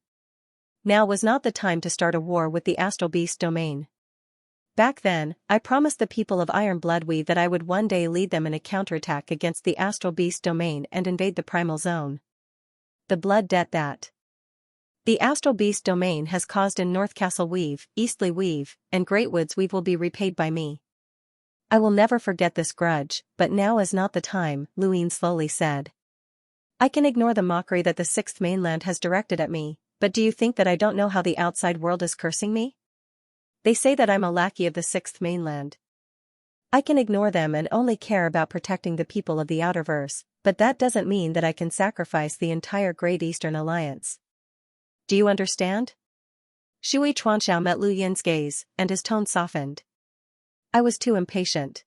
Now was not the time to start a war with the Astral Beast domain. Back then, I promised the people of Iron Bloodweed that I would one day lead them in a counterattack against the Astral Beast domain and invade the Primal Zone. The blood debt that the Astral Beast domain has caused in North Castle Weave, Eastleigh Weave, and Greatwoods Weave will be repaid by me. I will never forget this grudge, but now is not the time, Lu Yin slowly said. I can ignore the mockery that the Sixth Mainland has directed at me, but do you think that I don't know how the outside world is cursing me? They say that I'm a lackey of the Sixth Mainland. I can ignore them and only care about protecting the people of the Outerverse, but that doesn't mean that I can sacrifice the entire Great Eastern Alliance. Do you understand? Xianxia met Lu Yin's gaze, and his tone softened. I was too impatient.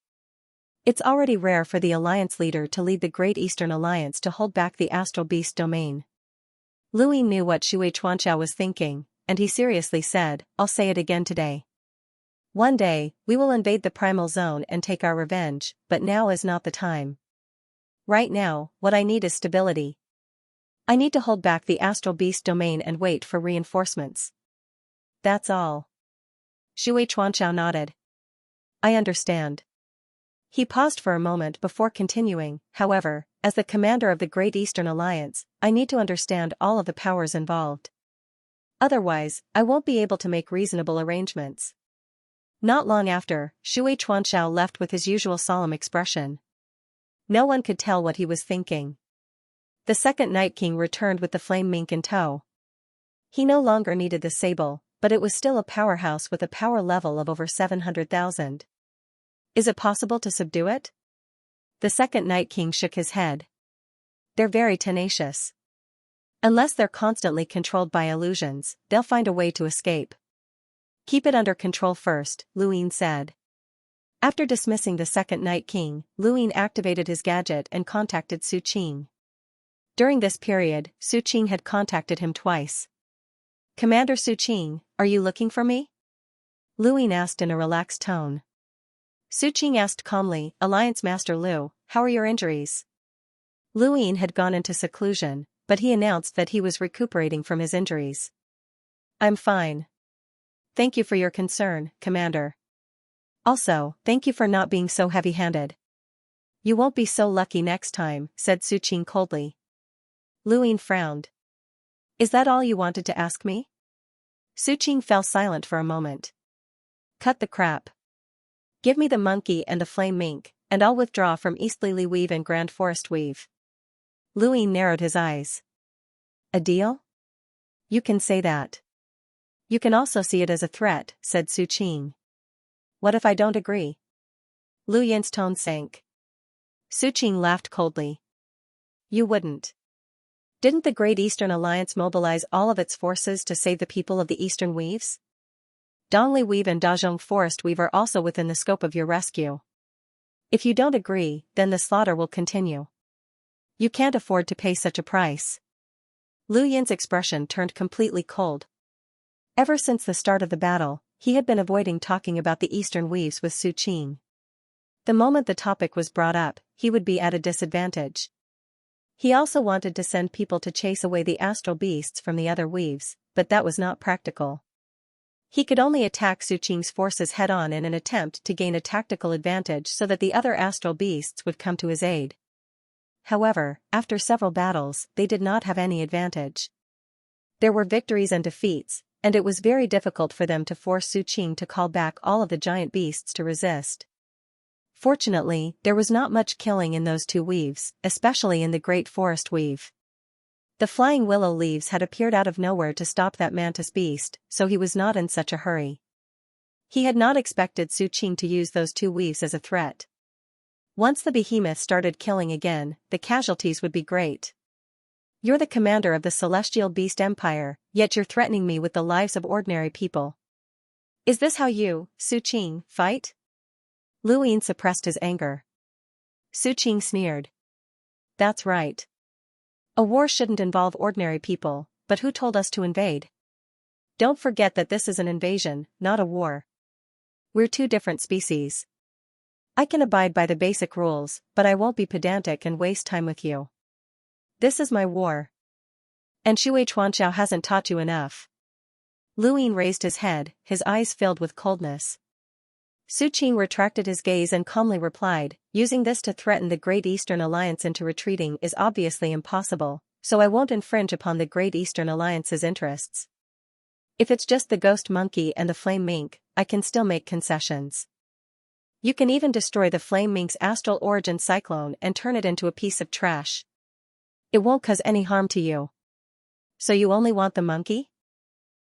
It's already rare for the Alliance leader to lead the Great Eastern Alliance to hold back the Astral Beast domain. Lu Yin knew what Xianxia was thinking, and he seriously said, I'll say it again today. One day, we will invade the Primal Zone and take our revenge, but now is not the time. Right now, what I need is stability. I need to hold back the Astral Beast domain and wait for reinforcements. That's all. Xianxia nodded. I understand. He paused for a moment before continuing, however, as the commander of the Great Eastern Alliance, I need to understand all of the powers involved. Otherwise, I won't be able to make reasonable arrangements. Not long after, Xianxia left with his usual solemn expression. No one could tell what he was thinking. The second Night King returned with the flame mink in tow. He no longer needed the sable, but it was still a powerhouse with a power level of over 700,000. Is it possible to subdue it? The second Night King shook his head. They're very tenacious. Unless they're constantly controlled by illusions, they'll find a way to escape. Keep it under control first, Luin said. After dismissing the second Night King, Luin activated his gadget and contacted Su Qing. During this period, Su Qing had contacted him twice. Commander Su Qing, are you looking for me? Luin asked in a relaxed tone. Su Qing asked calmly, Alliance Master Lu, how are your injuries? Luin had gone into seclusion, but he announced that he was recuperating from his injuries. I'm fine. Thank you for your concern, Commander. Also, thank you for not being so heavy-handed. You won't be so lucky next time, said Su Qing coldly. Luin frowned. Is that all you wanted to ask me? Su Qing fell silent for a moment. Cut the crap. Give me the monkey and the flame mink, and I'll withdraw from Eastleigh Weave and Grand Forest Weave. Luin narrowed his eyes. A deal? You can say that. You can also see it as a threat, said Su Qing. What if I don't agree? Lu Yin's tone sank. Su Qing laughed coldly. You wouldn't. Didn't the Great Eastern Alliance mobilize all of its forces to save the people of the Eastern Weaves? Dongli Weave and Dazhong Forest Weave are also within the scope of your rescue. If you don't agree, then the slaughter will continue. You can't afford to pay such a price. Lu Yin's expression turned completely cold. Ever since the start of the battle, he had been avoiding talking about the Eastern Weaves with Su Qing. The moment the topic was brought up, he would be at a disadvantage. He also wanted to send people to chase away the astral beasts from the other weaves, but that was not practical. He could only attack Su Qing's forces head-on in an attempt to gain a tactical advantage so that the other astral beasts would come to his aid. However, after several battles, they did not have any advantage. There were victories and defeats, and it was very difficult for them to force Su Qing to call back all of the giant beasts to resist. Fortunately, there was not much killing in those two weaves, especially in the Great Forest Weave. The flying willow leaves had appeared out of nowhere to stop that mantis beast, so he was not in such a hurry. He had not expected Su Qing to use those two weaves as a threat. Once the behemoth started killing again, the casualties would be great. You're the commander of the Celestial Beast Empire, yet you're threatening me with the lives of ordinary people. Is this how you, Su Qing, fight? Lu Yin suppressed his anger. Su Qing sneered. That's right. A war shouldn't involve ordinary people, but who told us to invade? Don't forget that this is an invasion, not a war. We're two different species. I can abide by the basic rules, but I won't be pedantic and waste time with you. This is my war. And Xianxia hasn't taught you enough. Lu Yin raised his head, his eyes filled with coldness. Su Qing retracted his gaze and calmly replied, using this to threaten the Great Eastern Alliance into retreating is obviously impossible, so I won't infringe upon the Great Eastern Alliance's interests. If it's just the ghost monkey and the flame mink, I can still make concessions. You can even destroy the flame mink's astral origin cyclone and turn it into a piece of trash. It won't cause any harm to you. So you only want the monkey?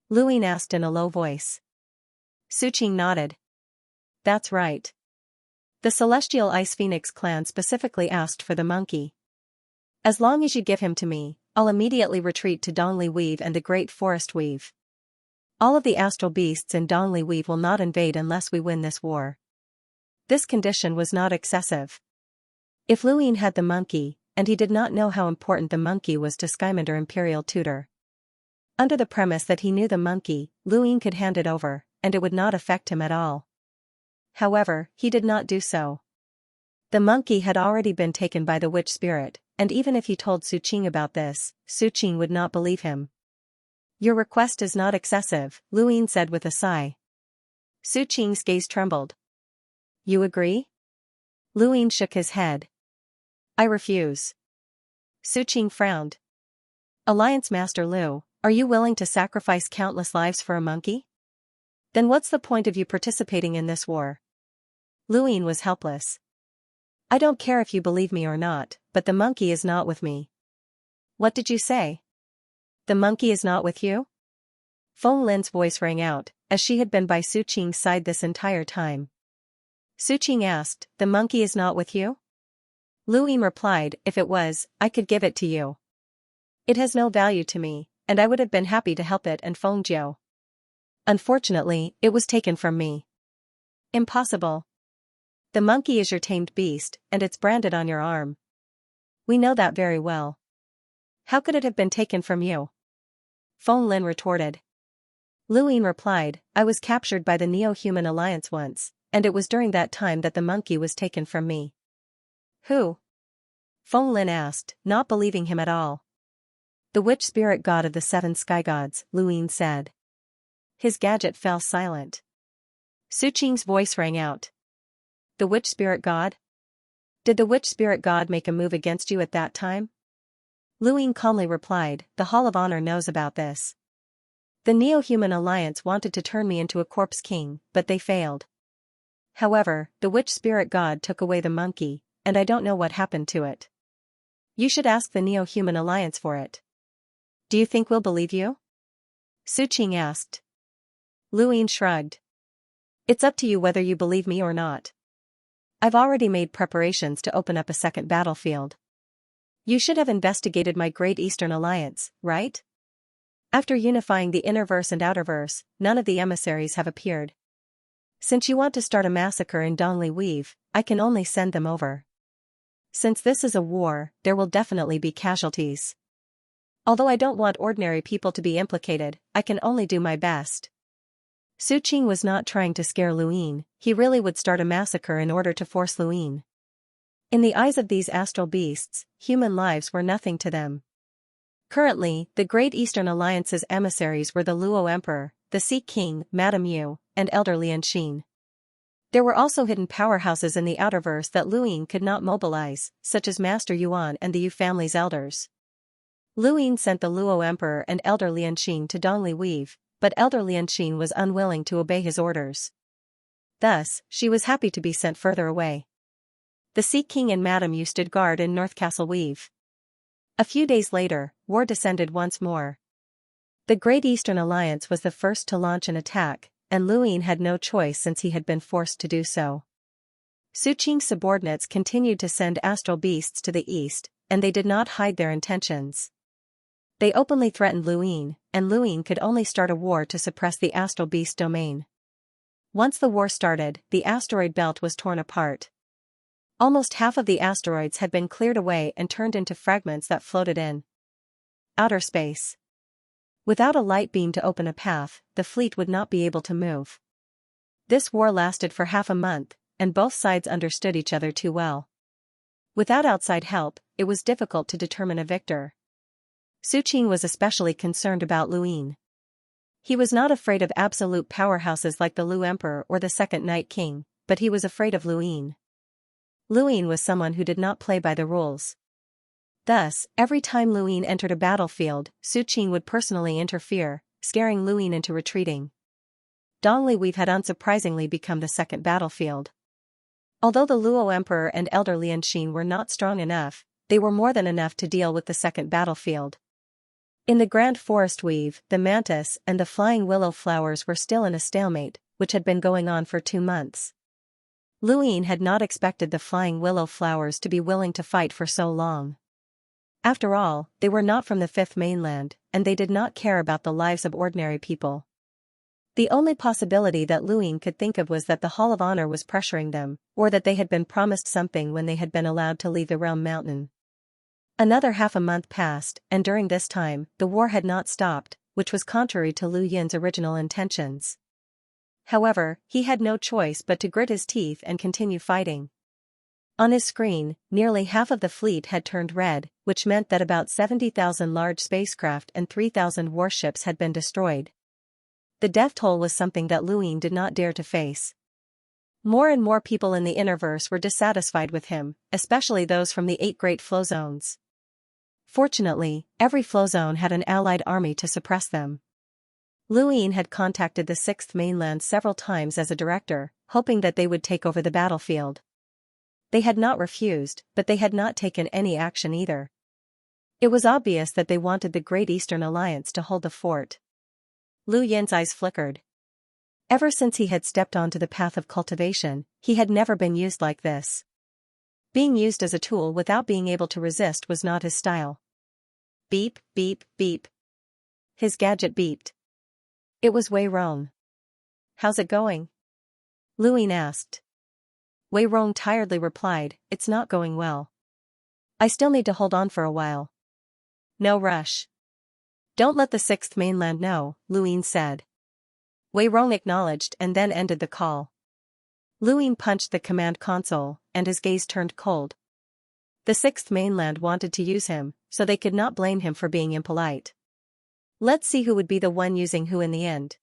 Lu Yin asked in a low voice. Su Qing nodded. That's right. The Celestial Ice Phoenix clan specifically asked for the monkey. As long as you give him to me, I'll immediately retreat to Dongli Weave and the Great Forest Weave. All of the astral beasts in Dongli Weave will not invade unless we win this war. This condition was not excessive. If Lu Yin had the monkey, and he did not know how important the monkey was to Skyminder Imperial Tutor. Under the premise that he knew the monkey, Lu Yin could hand it over, and it would not affect him at all. However, he did not do so. The monkey had already been taken by the witch spirit, and even if he told Su Qing about this, Su Qing would not believe him. Your request is not excessive, Lu Yin said with a sigh. Su Qing's gaze trembled. You agree? Lu Yin shook his head. I refuse. Su Qing frowned. Alliance Master Lu, are you willing to sacrifice countless lives for a monkey? Then what's the point of you participating in this war? Luine was helpless. I don't care if you believe me or not, but the monkey is not with me. What did you say? The monkey is not with you? Feng Lin's voice rang out, as she had been by Su Qing's side this entire time. Su Qing asked, the monkey is not with you? Luine replied, if it was, I could give it to you. It has no value to me, and I would have been happy to help it and Feng Jiu. Unfortunately, it was taken from me. Impossible. The monkey is your tamed beast, and it's branded on your arm. We know that very well. How could it have been taken from you? Feng Lin retorted. Luine replied, I was captured by the Neo-Human Alliance once, and it was during that time that the monkey was taken from me. Who? Feng Lin asked, not believing him at all. The witch spirit god of the 7 sky gods, Luine said. His gadget fell silent. Su Qing's voice rang out. The witch spirit god? Did the witch spirit god make a move against you at that time? Luine calmly replied, the Hall of Honor knows about this. The Neo-Human Alliance wanted to turn me into a corpse king, but they failed. However, the witch spirit god took away the monkey, and I don't know what happened to it. You should ask the Neo-Human Alliance for it. Do you think we'll believe you? Su Qing asked. Luine shrugged. It's up to you whether you believe me or not. I've already made preparations to open up a second battlefield. You should have investigated my Great Eastern Alliance, right? After unifying the Innerverse and Outerverse, none of the emissaries have appeared. Since you want to start a massacre in Dongli Weave, I can only send them over. Since this is a war, there will definitely be casualties. Although I don't want ordinary people to be implicated, I can only do my best. Su Qing was not trying to scare Luine, he really would start a massacre in order to force Luine. In the eyes of these astral beasts, human lives were nothing to them. Currently, the Great Eastern Alliance's emissaries were the Luo Emperor, the Sea King, Madame Yu, and Elder Lianxin. There were also hidden powerhouses in the Outerverse that Luine could not mobilize, such as Master Yuan and the Yu family's elders. Luine sent the Luo Emperor and Elder Lianxin to Dongli Weave, but Elder Lianxin was unwilling to obey his orders. Thus, she was happy to be sent further away. The Sea King and Madame Yu stood guard in North Castle Weave. A few days later, war descended once more. The Great Eastern Alliance was the first to launch an attack, and Luine had no choice since he had been forced to do so. Su Qing's subordinates continued to send astral beasts to the east, and they did not hide their intentions. They openly threatened Luine, and Luine could only start a war to suppress the astral beast domain. Once the war started, the asteroid belt was torn apart. Almost half of the asteroids had been cleared away and turned into fragments that floated in outer space. Without a light beam to open a path, the fleet would not be able to move. This war lasted for half a month, and both sides understood each other too well. Without outside help, it was difficult to determine a victor. Su Qing was especially concerned about Luine. He was not afraid of absolute powerhouses like the Lu Emperor or the Second Night King, but he was afraid of Luine. Luine was someone who did not play by the rules. Thus, every time Luine entered a battlefield, Su Qing would personally interfere, scaring Luine into retreating. Dongli Weave had unsurprisingly become the second battlefield. Although the Luo Emperor and Elder Lianxin were not strong enough, they were more than enough to deal with the second battlefield. In the Grand Forest Weave, the mantis and the flying willow flowers were still in a stalemate, which had been going on for 2 months. Luine had not expected the flying willow flowers to be willing to fight for so long. After all, they were not from the Fifth Mainland, and they did not care about the lives of ordinary people. The only possibility that Luine could think of was that the Hall of Honor was pressuring them, or that they had been promised something when they had been allowed to leave the Realm Mountain. Another half a month passed, and during this time, the war had not stopped, which was contrary to Lu Yin's original intentions. However, he had no choice but to grit his teeth and continue fighting. On his screen, nearly half of the fleet had turned red, which meant that about 70,000 large spacecraft and 3,000 warships had been destroyed. The death toll was something that Luine did not dare to face. More and more people in the Innerverse were dissatisfied with him, especially those from the 8 great flow zones. Fortunately, every flow zone had an allied army to suppress them. Lu Yin had contacted the Sixth Mainland several times as a director, hoping that they would take over the battlefield. They had not refused, but they had not taken any action either. It was obvious that they wanted the Great Eastern Alliance to hold the fort. Lu Yin's eyes flickered. Ever since he had stepped onto the path of cultivation, he had never been used like this. Being used as a tool without being able to resist was not his style. Beep, beep, beep. His gadget beeped. It was Wei Rong. "How's it going?" Lu Yin asked. Wei Rong tiredly replied, "It's not going well. I still need to hold on for a while." "No rush. Don't let the Sixth Mainland know," Lu Yin said. Wei Rong acknowledged and then ended the call. Lu Yin punched the command console, and his gaze turned cold. The Sixth Mainland wanted to use him, so they could not blame him for being impolite. Let's see who would be the one using who in the end.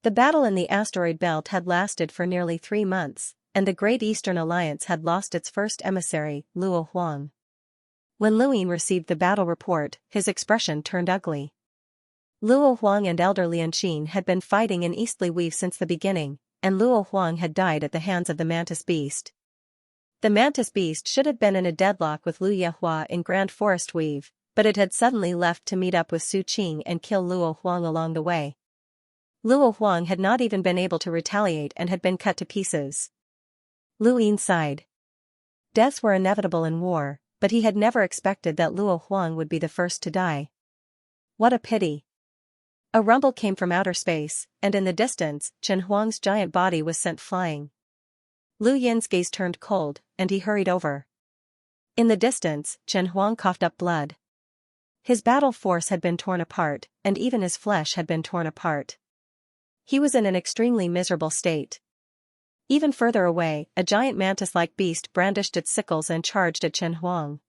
The battle in the asteroid belt had lasted for nearly 3 months, and the Great Eastern Alliance had lost its first emissary, Luo Huang. When Lu Yin received the battle report, his expression turned ugly. Luo Huang and elder Xianxia had been fighting in Eastly Weave since the beginning, and Luo Huang had died at the hands of the Mantis Beast. The Mantis Beast should have been in a deadlock with Lu Yehua in Grand Forest Weave, but it had suddenly left to meet up with Su Qing and kill Luo Huang along the way. Luo Huang had not even been able to retaliate and had been cut to pieces. Lu Yin sighed. Deaths were inevitable in war, but he had never expected that Luo Huang would be the first to die. What a pity. A rumble came from outer space, and in the distance, Chen Huang's giant body was sent flying. Lu Yin's gaze turned cold, and he hurried over. In the distance, Chen Huang coughed up blood. His battle force had been torn apart, and even his flesh had been torn apart. He was in an extremely miserable state. Even further away, a giant mantis-like beast brandished its sickles and charged at Chen Huang.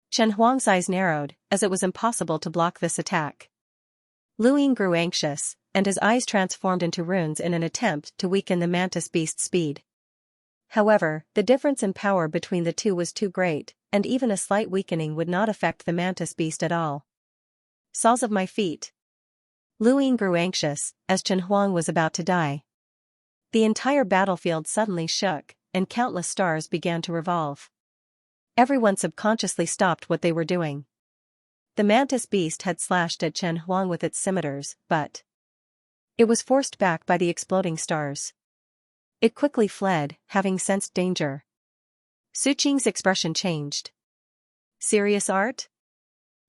Chen Huang's eyes narrowed, as it was impossible to block this attack. Lu Yin grew anxious, and his eyes transformed into runes in an attempt to weaken the mantis beast's speed. However, the difference in power between the two was too great, and even a slight weakening would not affect the mantis beast at all. Soles of my feet. Lu Yin grew anxious, as Chen Huang was about to die. The entire battlefield suddenly shook, and countless stars began to revolve. Everyone subconsciously stopped what they were doing. The mantis beast had slashed at Chen Huang with its scimitars, but it was forced back by the exploding stars. It quickly fled, having sensed danger. Su Qing's expression changed. Serious art?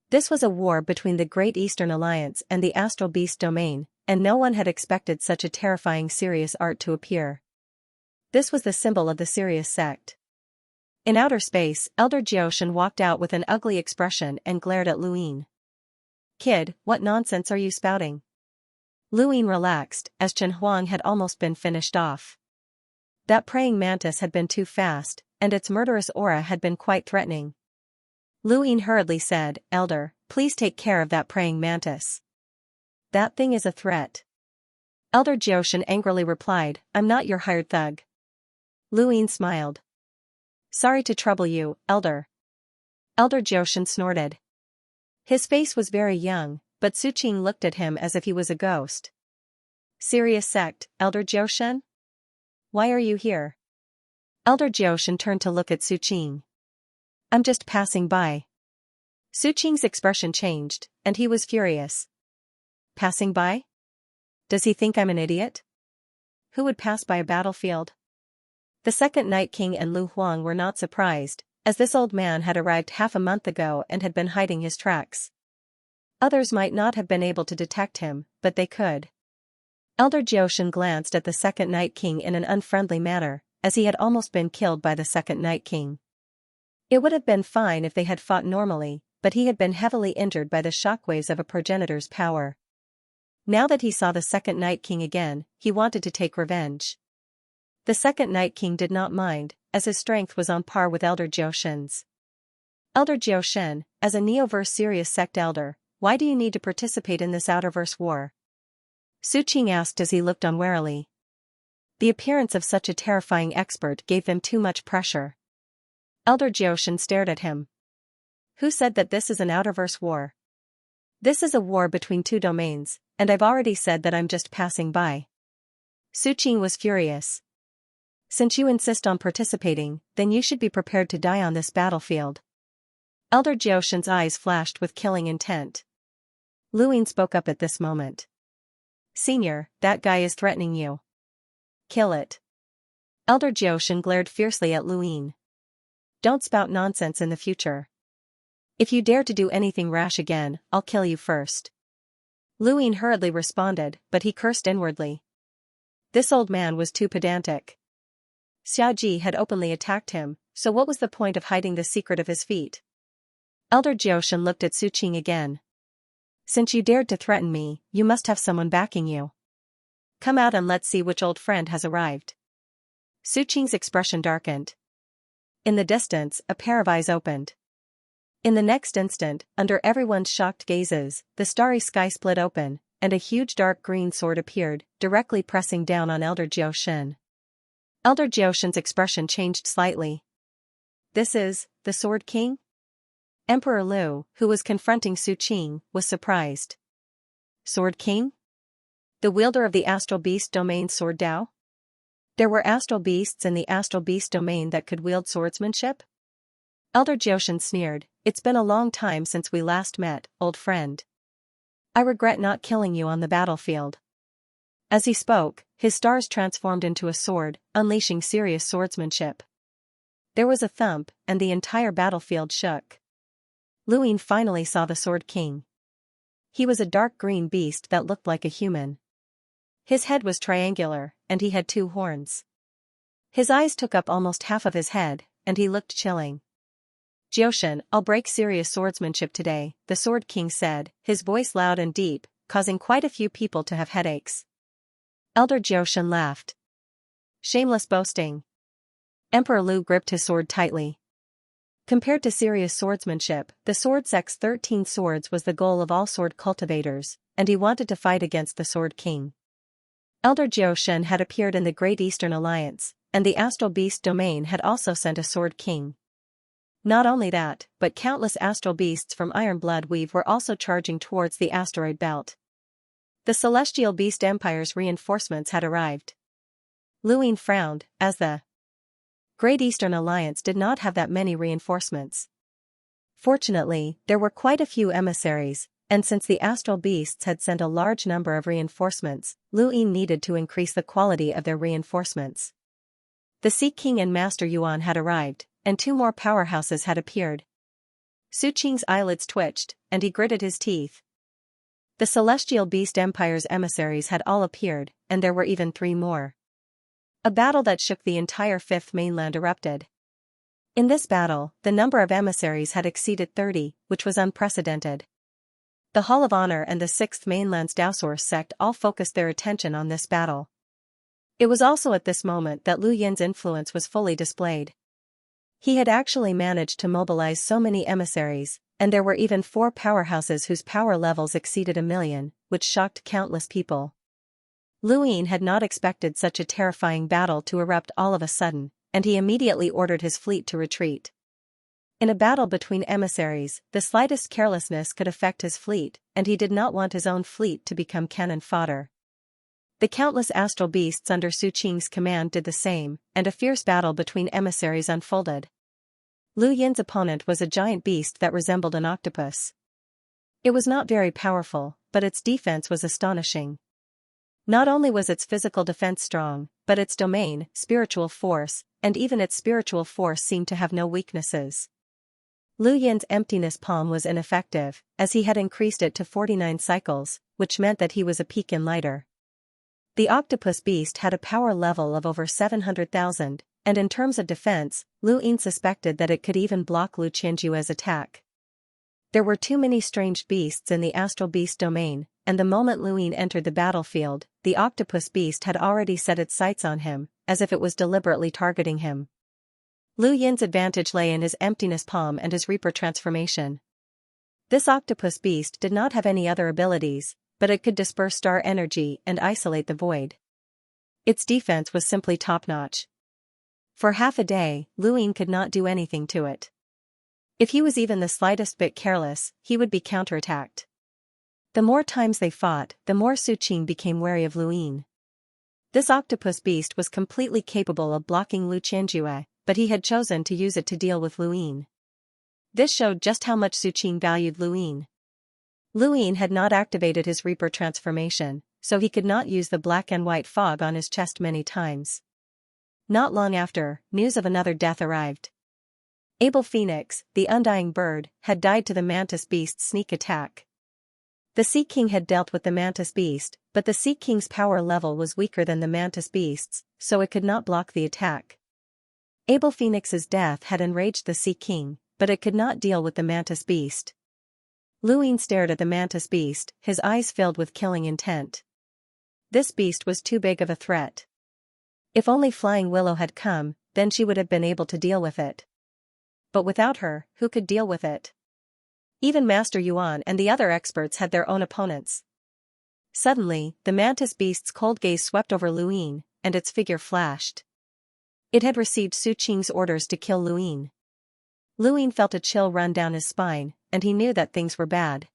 This was a war between the Great Eastern Alliance and the Astral Beast domain, and no one had expected such a terrifying serious art to appear. This was the symbol of the Sirius sect. In outer space, Elder Jioshan walked out with an ugly expression and glared at Lu Yin. "Kid, what nonsense are you spouting?" Lu Yin relaxed, as Chen Huang had almost been finished off. That praying mantis had been too fast, and its murderous aura had been quite threatening. Lu Yin hurriedly said, "Elder, please take care of that praying mantis. That thing is a threat." Elder Jioshan angrily replied, "I'm not your hired thug." Lu Yin smiled. "Sorry to trouble you, Elder." Elder Jioshan snorted. His face was very young, but Su Qing looked at him as if he was a ghost. "Serious sect, Elder Jioshan? Why are you here?" Elder Jioshan turned to look at Su Qing. "I'm just passing by." Su Qing's expression changed, and he was furious. "Passing by? Does he think I'm an idiot? Who would pass by a battlefield?" The second Night King and Lu Huang were not surprised, as this old man had arrived half a month ago and had been hiding his tracks. Others might not have been able to detect him, but they could. Elder Jioshan glanced at the second Night King in an unfriendly manner, as he had almost been killed by the second Night King. It would have been fine if they had fought normally, but he had been heavily injured by the shockwaves of a progenitor's power. Now that he saw the second Night King again, he wanted to take revenge. The second Night King did not mind, as his strength was on par with Elder Jioshan's. "Elder Jioshan, as a Neoverse Sirius sect elder, why do you need to participate in this outerverse war?" Su Qing asked as he looked on warily. The appearance of such a terrifying expert gave them too much pressure. Elder Jioshan stared at him. "Who said that this is an outerverse war?" This is a war between two domains, and I've already said that I'm just passing by. Su Qing was furious. Since you insist on participating, then you should be prepared to die on this battlefield. Elder Jioshan's eyes flashed with killing intent. Lu Yin spoke up at this moment. Senior, that guy is threatening you. Kill it. Elder Jioshan glared fiercely at Lu Yin. Don't spout nonsense in the future. If you dare to do anything rash again, I'll kill you first. Lu Yin hurriedly responded, but he cursed inwardly. This old man was too pedantic. Xiaoji had openly attacked him, so what was the point of hiding the secret of his feat? Elder Jioshan looked at Su Qing again. Since you dared to threaten me, you must have someone backing you. Come out and let's see which old friend has arrived. Su Qing's expression darkened. In the distance, a pair of eyes opened. In the next instant, under everyone's shocked gazes, the starry sky split open, and a huge dark green sword appeared, directly pressing down on Elder Jioshan. Elder Jioshan's expression changed slightly. This is, the Sword King? Emperor Lu, who was confronting Su Qing, was surprised. Sword King? The wielder of the Astral Beast domain Sword Dao? There were astral beasts in the Astral Beast domain that could wield swordsmanship? Elder Jioshan sneered, it's been a long time since we last met, old friend. I regret not killing you on the battlefield. As he spoke, his stars transformed into a sword, unleashing serious swordsmanship. There was a thump, and the entire battlefield shook. Lu Yin finally saw the Sword King. He was a dark green beast that looked like a human. His head was triangular, and he had two horns. His eyes took up almost half of his head, and he looked chilling. Jioshan, I'll break serious swordsmanship today, the Sword King said, his voice loud and deep, causing quite a few people to have headaches. Elder Jioshan laughed. Shameless boasting. Emperor Lu gripped his sword tightly. Compared to serious swordsmanship, the Sword Sect's 13 swords was the goal of all sword cultivators, and he wanted to fight against the Sword King. Elder Jioshan had appeared in the Great Eastern Alliance, and the Astral Beast domain had also sent a Sword King. Not only that, but countless astral beasts from Iron Blood Weave were also charging towards the asteroid belt. The Celestial Beast Empire's reinforcements had arrived. Lu Yin frowned, as the Great Eastern Alliance did not have that many reinforcements. Fortunately, there were quite a few emissaries, and since the astral beasts had sent a large number of reinforcements, Lu Yin needed to increase the quality of their reinforcements. The Sea King and Master Yuan had arrived, and two more powerhouses had appeared. Su Qing's eyelids twitched, and he gritted his teeth. The Celestial Beast Empire's emissaries had all appeared, and there were even 3 more. A battle that shook the entire Fifth Mainland erupted. In this battle, the number of emissaries had exceeded 30, which was unprecedented. The Hall of Honor and the Sixth Mainland's Daosaurus sect all focused their attention on this battle. It was also at this moment that Lu Yin's influence was fully displayed. He had actually managed to mobilize so many emissaries, and there were even 4 powerhouses whose power levels exceeded 1 million, which shocked countless people. Lu Yin had not expected such a terrifying battle to erupt all of a sudden, and he immediately ordered his fleet to retreat. In a battle between emissaries, the slightest carelessness could affect his fleet, and he did not want his own fleet to become cannon fodder. The countless astral beasts under Su Qing's command did the same, and a fierce battle between emissaries unfolded. Lu Yin's opponent was a giant beast that resembled an octopus. It was not very powerful, but its defense was astonishing. Not only was its physical defense strong, but its domain, spiritual force, and even its spiritual force seemed to have no weaknesses. Lu Yin's emptiness palm was ineffective, as he had increased it to 49 cycles, which meant that he was a peak lighter. The octopus beast had a power level of over 700,000, and in terms of defense, Lu Yin suspected that it could even block Lu Qianjue's attack. There were too many strange beasts in the astral beast domain, and the moment Lu Yin entered the battlefield, the octopus beast had already set its sights on him, as if it was deliberately targeting him. Lu Yin's advantage lay in his emptiness palm and his Reaper transformation. This octopus beast did not have any other abilities, but it could disperse star energy and isolate the void. Its defense was simply top-notch. For half a day, Lu Yin could not do anything to it. If he was even the slightest bit careless, he would be counterattacked. The more times they fought, the more Su Qing became wary of Luin. This octopus beast was completely capable of blocking Lu Qianjue, but he had chosen to use it to deal with Luin. This showed just how much Su Qing valued Luin. Luin had not activated his Reaper transformation, so he could not use the black and white fog on his chest many times. Not long after, news of another death arrived. Abel Phoenix, the undying bird, had died to the mantis beast's sneak attack. The Sea King had dealt with the mantis beast, but the Sea King's power level was weaker than the mantis beast's, so it could not block the attack. Abel Phoenix's death had enraged the Sea King, but it could not deal with the mantis beast. Luin stared at the mantis beast, his eyes filled with killing intent. This beast was too big of a threat. If only Flying Willow had come, then she would have been able to deal with it. But without her, who could deal with it? Even Master Yuan and the other experts had their own opponents. Suddenly, the mantis beast's cold gaze swept over Luin, and its figure flashed. It had received Su Qing's orders to kill Luin. Luin felt a chill run down his spine, and he knew that things were bad.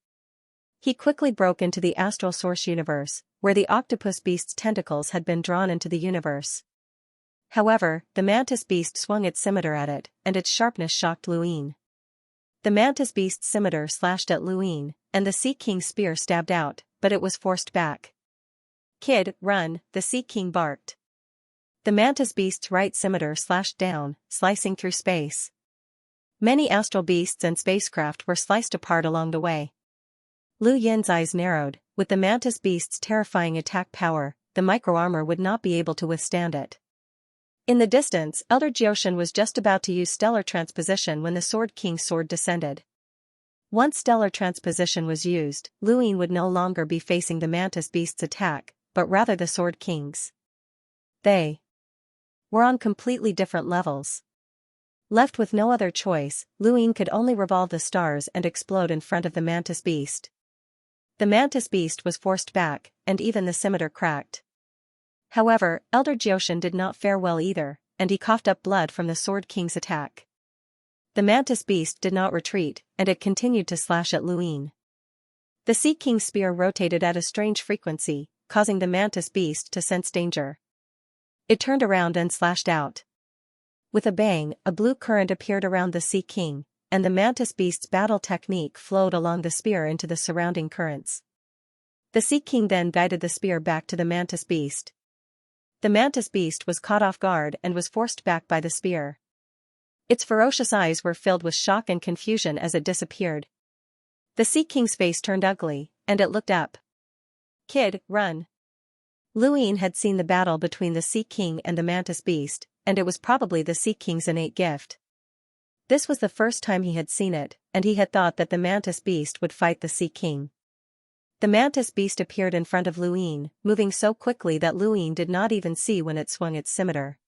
He quickly broke into the astral source universe, where the octopus beast's tentacles had been drawn into the universe. However, the mantis beast swung its scimitar at it, and its sharpness shocked Luin. The mantis beast's scimitar slashed at Luin, and the Sea King's spear stabbed out, but it was forced back. "Kid, run," the Sea King barked. The mantis beast's right scimitar slashed down, slicing through space. Many astral beasts and spacecraft were sliced apart along the way. Lu Yin's eyes narrowed. With the mantis beast's terrifying attack power, the micro-armor would not be able to withstand it. In the distance, Elder Jioshan was just about to use stellar transposition when the Sword King's sword descended. Once stellar transposition was used, Luin would no longer be facing the mantis beast's attack, but rather the Sword King's. They were on completely different levels. Left with no other choice, Luin could only revolve the stars and explode in front of the mantis beast. The mantis beast was forced back, and even the scimitar cracked. However, Elder Jioshan did not fare well either, and he coughed up blood from the Sword King's attack. The mantis beast did not retreat, and it continued to slash at Luin. The Sea King's spear rotated at a strange frequency, causing the mantis beast to sense danger. It turned around and slashed out. With a bang, a blue current appeared around the Sea King, and the mantis beast's battle technique flowed along the spear into the surrounding currents. The Sea King then guided the spear back to the mantis beast. The mantis beast was caught off guard and was forced back by the spear. Its ferocious eyes were filled with shock and confusion as it disappeared. The Sea King's face turned ugly, and it looked up. "Kid, run." Luin had seen the battle between the Sea King and the mantis beast, and it was probably the Sea King's innate gift. This was the first time he had seen it, and he had thought that the mantis beast would fight the Sea King. The mantis beast appeared in front of Luin, moving so quickly that Luin did not even see when it swung its scimitar.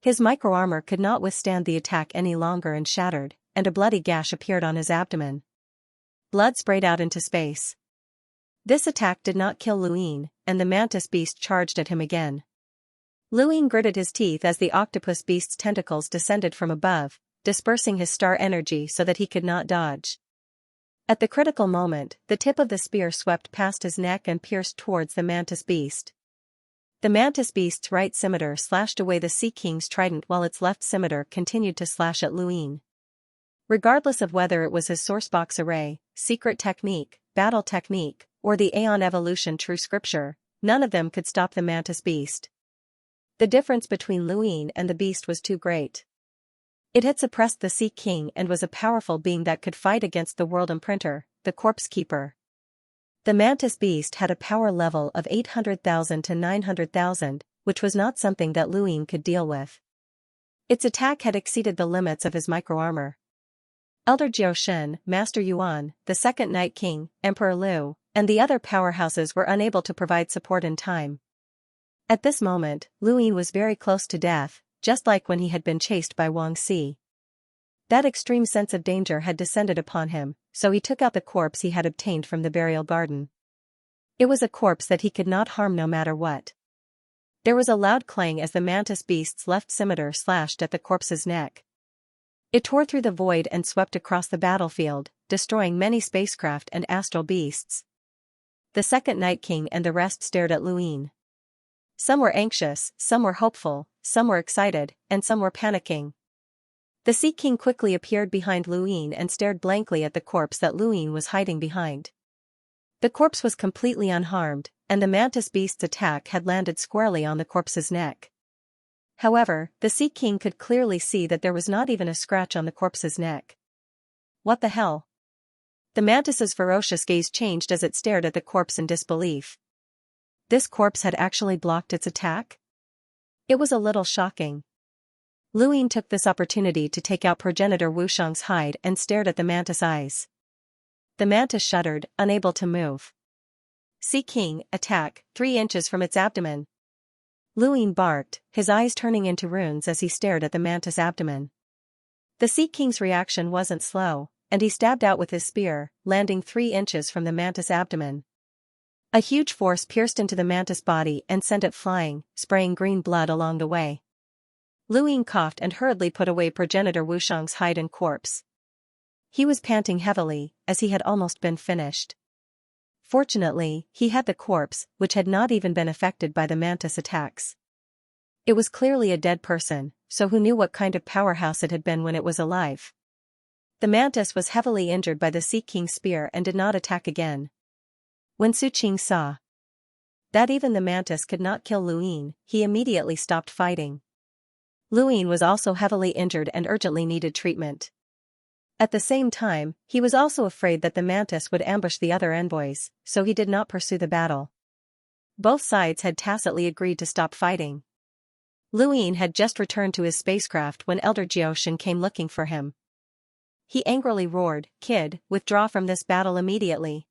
His micro-armor could not withstand the attack any longer and shattered, and a bloody gash appeared on his abdomen. Blood sprayed out into space. This attack did not kill Luin, and the mantis beast charged at him again. Luin gritted his teeth as the octopus beast's tentacles descended from above, dispersing his star energy so that he could not dodge. At the critical moment, the tip of the spear swept past his neck and pierced towards the mantis beast. The mantis beast's right scimitar slashed away the Sea King's trident while its left scimitar continued to slash at Luin. Regardless of whether it was his sourcebox array, secret technique, battle technique, or the Aeon Evolution true scripture, none of them could stop the mantis beast. The difference between Luin and the beast was too great. It had suppressed the Sea King and was a powerful being that could fight against the World Imprinter, the Corpse Keeper. The mantis beast had a power level of 800,000 to 900,000, which was not something that Luin could deal with. Its attack had exceeded the limits of his micro-armor. Elder Jioshan, Master Yuan, the Second Night King, Emperor Liu, and the other powerhouses were unable to provide support in time. At this moment, Luin was very close to death, just like when he had been chased by Wang Si. That extreme sense of danger had descended upon him, so he took out the corpse he had obtained from the burial garden. It was a corpse that he could not harm no matter what. There was a loud clang as the mantis beast's left scimitar slashed at the corpse's neck. It tore through the void and swept across the battlefield, destroying many spacecraft and astral beasts. The second Night King and the rest stared at Luin. Some were anxious, some were hopeful, some were excited, and some were panicking. The Sea King quickly appeared behind Luin and stared blankly at the corpse that Luin was hiding behind. The corpse was completely unharmed, and the mantis beast's attack had landed squarely on the corpse's neck. However, the Sea King could clearly see that there was not even a scratch on the corpse's neck. What the hell? The mantis's ferocious gaze changed as it stared at the corpse in disbelief. This corpse had actually blocked its attack? It was a little shocking. Luin took this opportunity to take out progenitor Wushang's hide and stared at the mantis' eyes. The mantis shuddered, unable to move. Sea King, attack, 3 inches from its abdomen. Luin barked, his eyes turning into runes as he stared at the mantis' abdomen. The Sea King's reaction wasn't slow, and he stabbed out with his spear, landing 3 inches from the mantis' abdomen. A huge force pierced into the mantis body and sent it flying, spraying green blood along the way. Luin coughed and hurriedly put away progenitor Wushang's hide and corpse. He was panting heavily, as he had almost been finished. Fortunately, he had the corpse, which had not even been affected by the mantis attacks. It was clearly a dead person, so who knew what kind of powerhouse it had been when it was alive? The mantis was heavily injured by the Sea King's spear and did not attack again. When Su Qing saw that even the mantis could not kill Luin, he immediately stopped fighting. Luin was also heavily injured and urgently needed treatment. At the same time, he was also afraid that the mantis would ambush the other envoys, so he did not pursue the battle. Both sides had tacitly agreed to stop fighting. Luin had just returned to his spacecraft when Elder Jioshin came looking for him. He angrily roared, "Kid, withdraw from this battle immediately."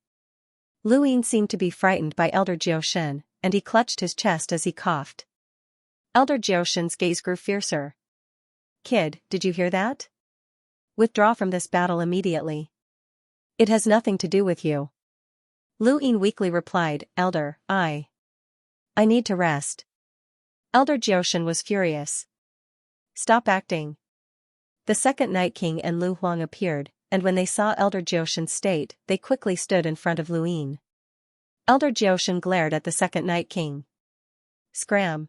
Luin seemed to be frightened by Elder Jioshin, and he clutched his chest as he coughed. Elder Jioshin's gaze grew fiercer. "Kid, did you hear that? Withdraw from this battle immediately. It has nothing to do with you." Luin weakly replied, "Elder, I need to rest." Elder Jioshin was furious. "Stop acting." The second Night King and Lu Huang appeared, and when they saw Elder Jioshin's state, they quickly stood in front of Luin. Elder Jioshin glared at the second Night King. Scram.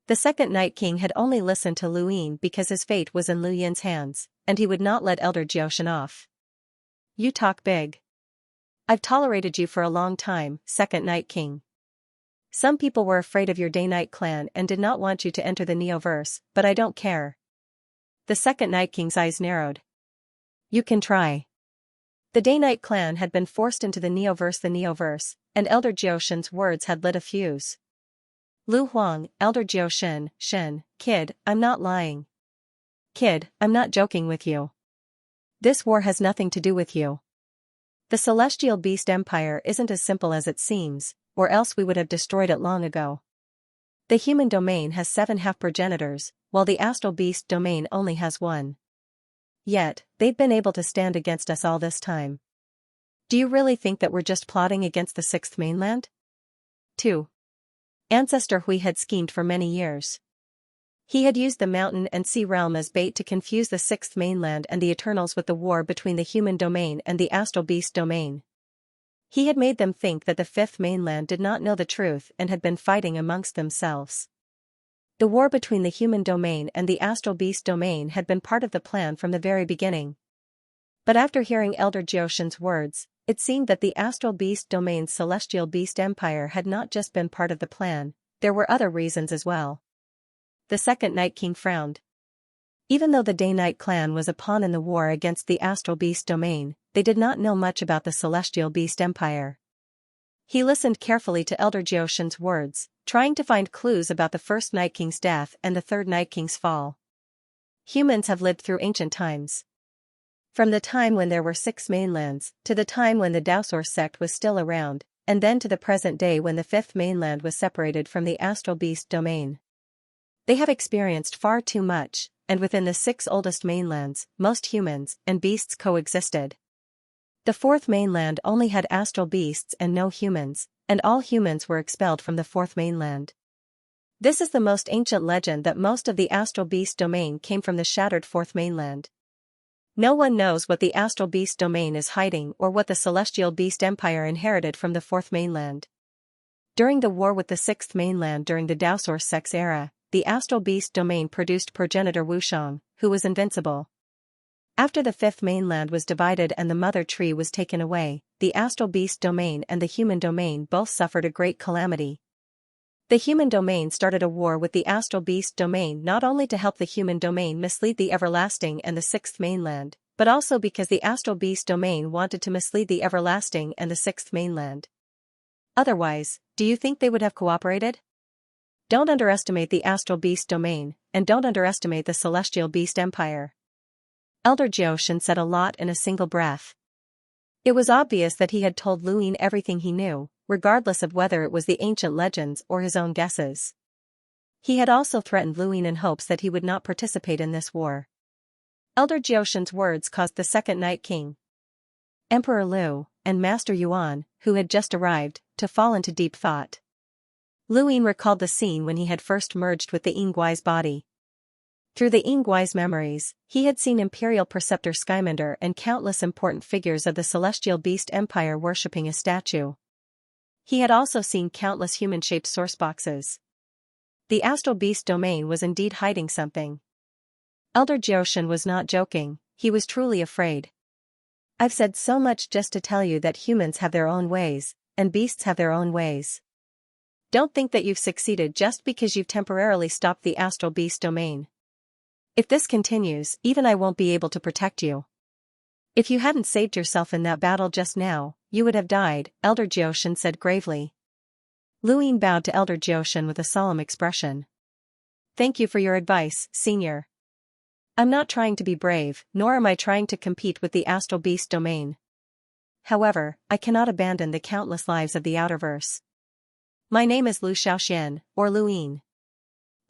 The second Night King had only listened to Luin because his fate was in Lu Yin's hands, and he would not let Elder Jioshin off. "You talk big. I've tolerated you for a long time, second Night King. Some people were afraid of your Day-Night clan and did not want you to enter the Neoverse, but I don't care." The second Night King's eyes narrowed. "You can try." The Day-Night clan had been forced into the Neoverse, and Elder Jioshin's words had lit a fuse. Lu Huang, Elder Jioshin, Shin, "Kid, I'm not lying. Kid, I'm not joking with you. This war has nothing to do with you. The Celestial Beast Empire isn't as simple as it seems, or else we would have destroyed it long ago. The human domain has 7 half-progenitors, while the Astral Beast domain only has 1. Yet, they've been able to stand against us all this time. Do you really think that we're just plotting against the 6th mainland? 2. Ancestor Hui had schemed for many years. He had used the mountain and sea realm as bait to confuse the 6th mainland and the Eternals with the war between the human domain and the Astral Beast domain. He had made them think that the 5th mainland did not know the truth and had been fighting amongst themselves. The war between the human domain and the Astral Beast domain had been part of the plan from the very beginning. But after hearing Elder Jioshin's words, it seemed that the Astral Beast domain's Celestial Beast Empire had not just been part of the plan, there were other reasons as well. The second Night King frowned. Even though the Day-Night clan was a pawn in the war against the Astral Beast domain, they did not know much about the Celestial Beast Empire. He listened carefully to Elder Jioshin's words, trying to find clues about the first Night King's death and the third Night King's fall. Humans have lived through ancient times. From the time when there were 6 mainlands, to the time when the Daosaur sect was still around, and then to the present day when the 5th mainland was separated from the Astral Beast domain. They have experienced far too much, and within the 6 oldest mainlands, most humans and beasts coexisted. The 4th mainland only had astral beasts and no humans, and all humans were expelled from the 4th mainland. This is the most ancient legend that most of the Astral Beast domain came from the shattered 4th mainland. No one knows what the astral beast domain is hiding or what the celestial beast empire inherited from the fourth mainland. During the war with the sixth mainland during the Daosaur Sex era, the astral beast domain produced progenitor Wushang, who was invincible. After the fifth mainland was divided and the mother tree was taken away, the astral beast domain and the human domain both suffered a great calamity. The human domain started a war with the astral beast domain not only to help the human domain mislead the everlasting and the sixth mainland, but also because the astral beast domain wanted to mislead the everlasting and the sixth mainland. Otherwise, do you think they would have cooperated? Don't underestimate the astral beast domain, and don't underestimate the celestial beast empire. Elder Jioshan said a lot in a single breath. It was obvious that he had told Luin everything he knew, regardless of whether it was the ancient legends or his own guesses. He had also threatened Luin in hopes that he would not participate in this war. Elder Jioshan's words caused the second Night King, Emperor Lu, and Master Yuan, who had just arrived, to fall into deep thought. Luin recalled the scene when he had first merged with the Yingguai's body. Through the Yingguai's memories, he had seen Imperial Preceptor Skymander and countless important figures of the Celestial Beast Empire worshipping a statue. He had also seen countless human-shaped source boxes. The Astral Beast domain was indeed hiding something. Elder Jioshan was not joking, he was truly afraid. I've said so much just to tell you that humans have their own ways, and beasts have their own ways. Don't think that you've succeeded just because you've temporarily stopped the Astral Beast domain. If this continues, even I won't be able to protect you. If you hadn't saved yourself in that battle just now, you would have died, Elder Jioshan said gravely. Luin bowed to Elder Jioshan with a solemn expression. Thank you for your advice, Senior. I'm not trying to be brave, nor am I trying to compete with the Astral Beast domain. However, I cannot abandon the countless lives of the Outerverse. My name is Lu Xiaoxian, or Luin.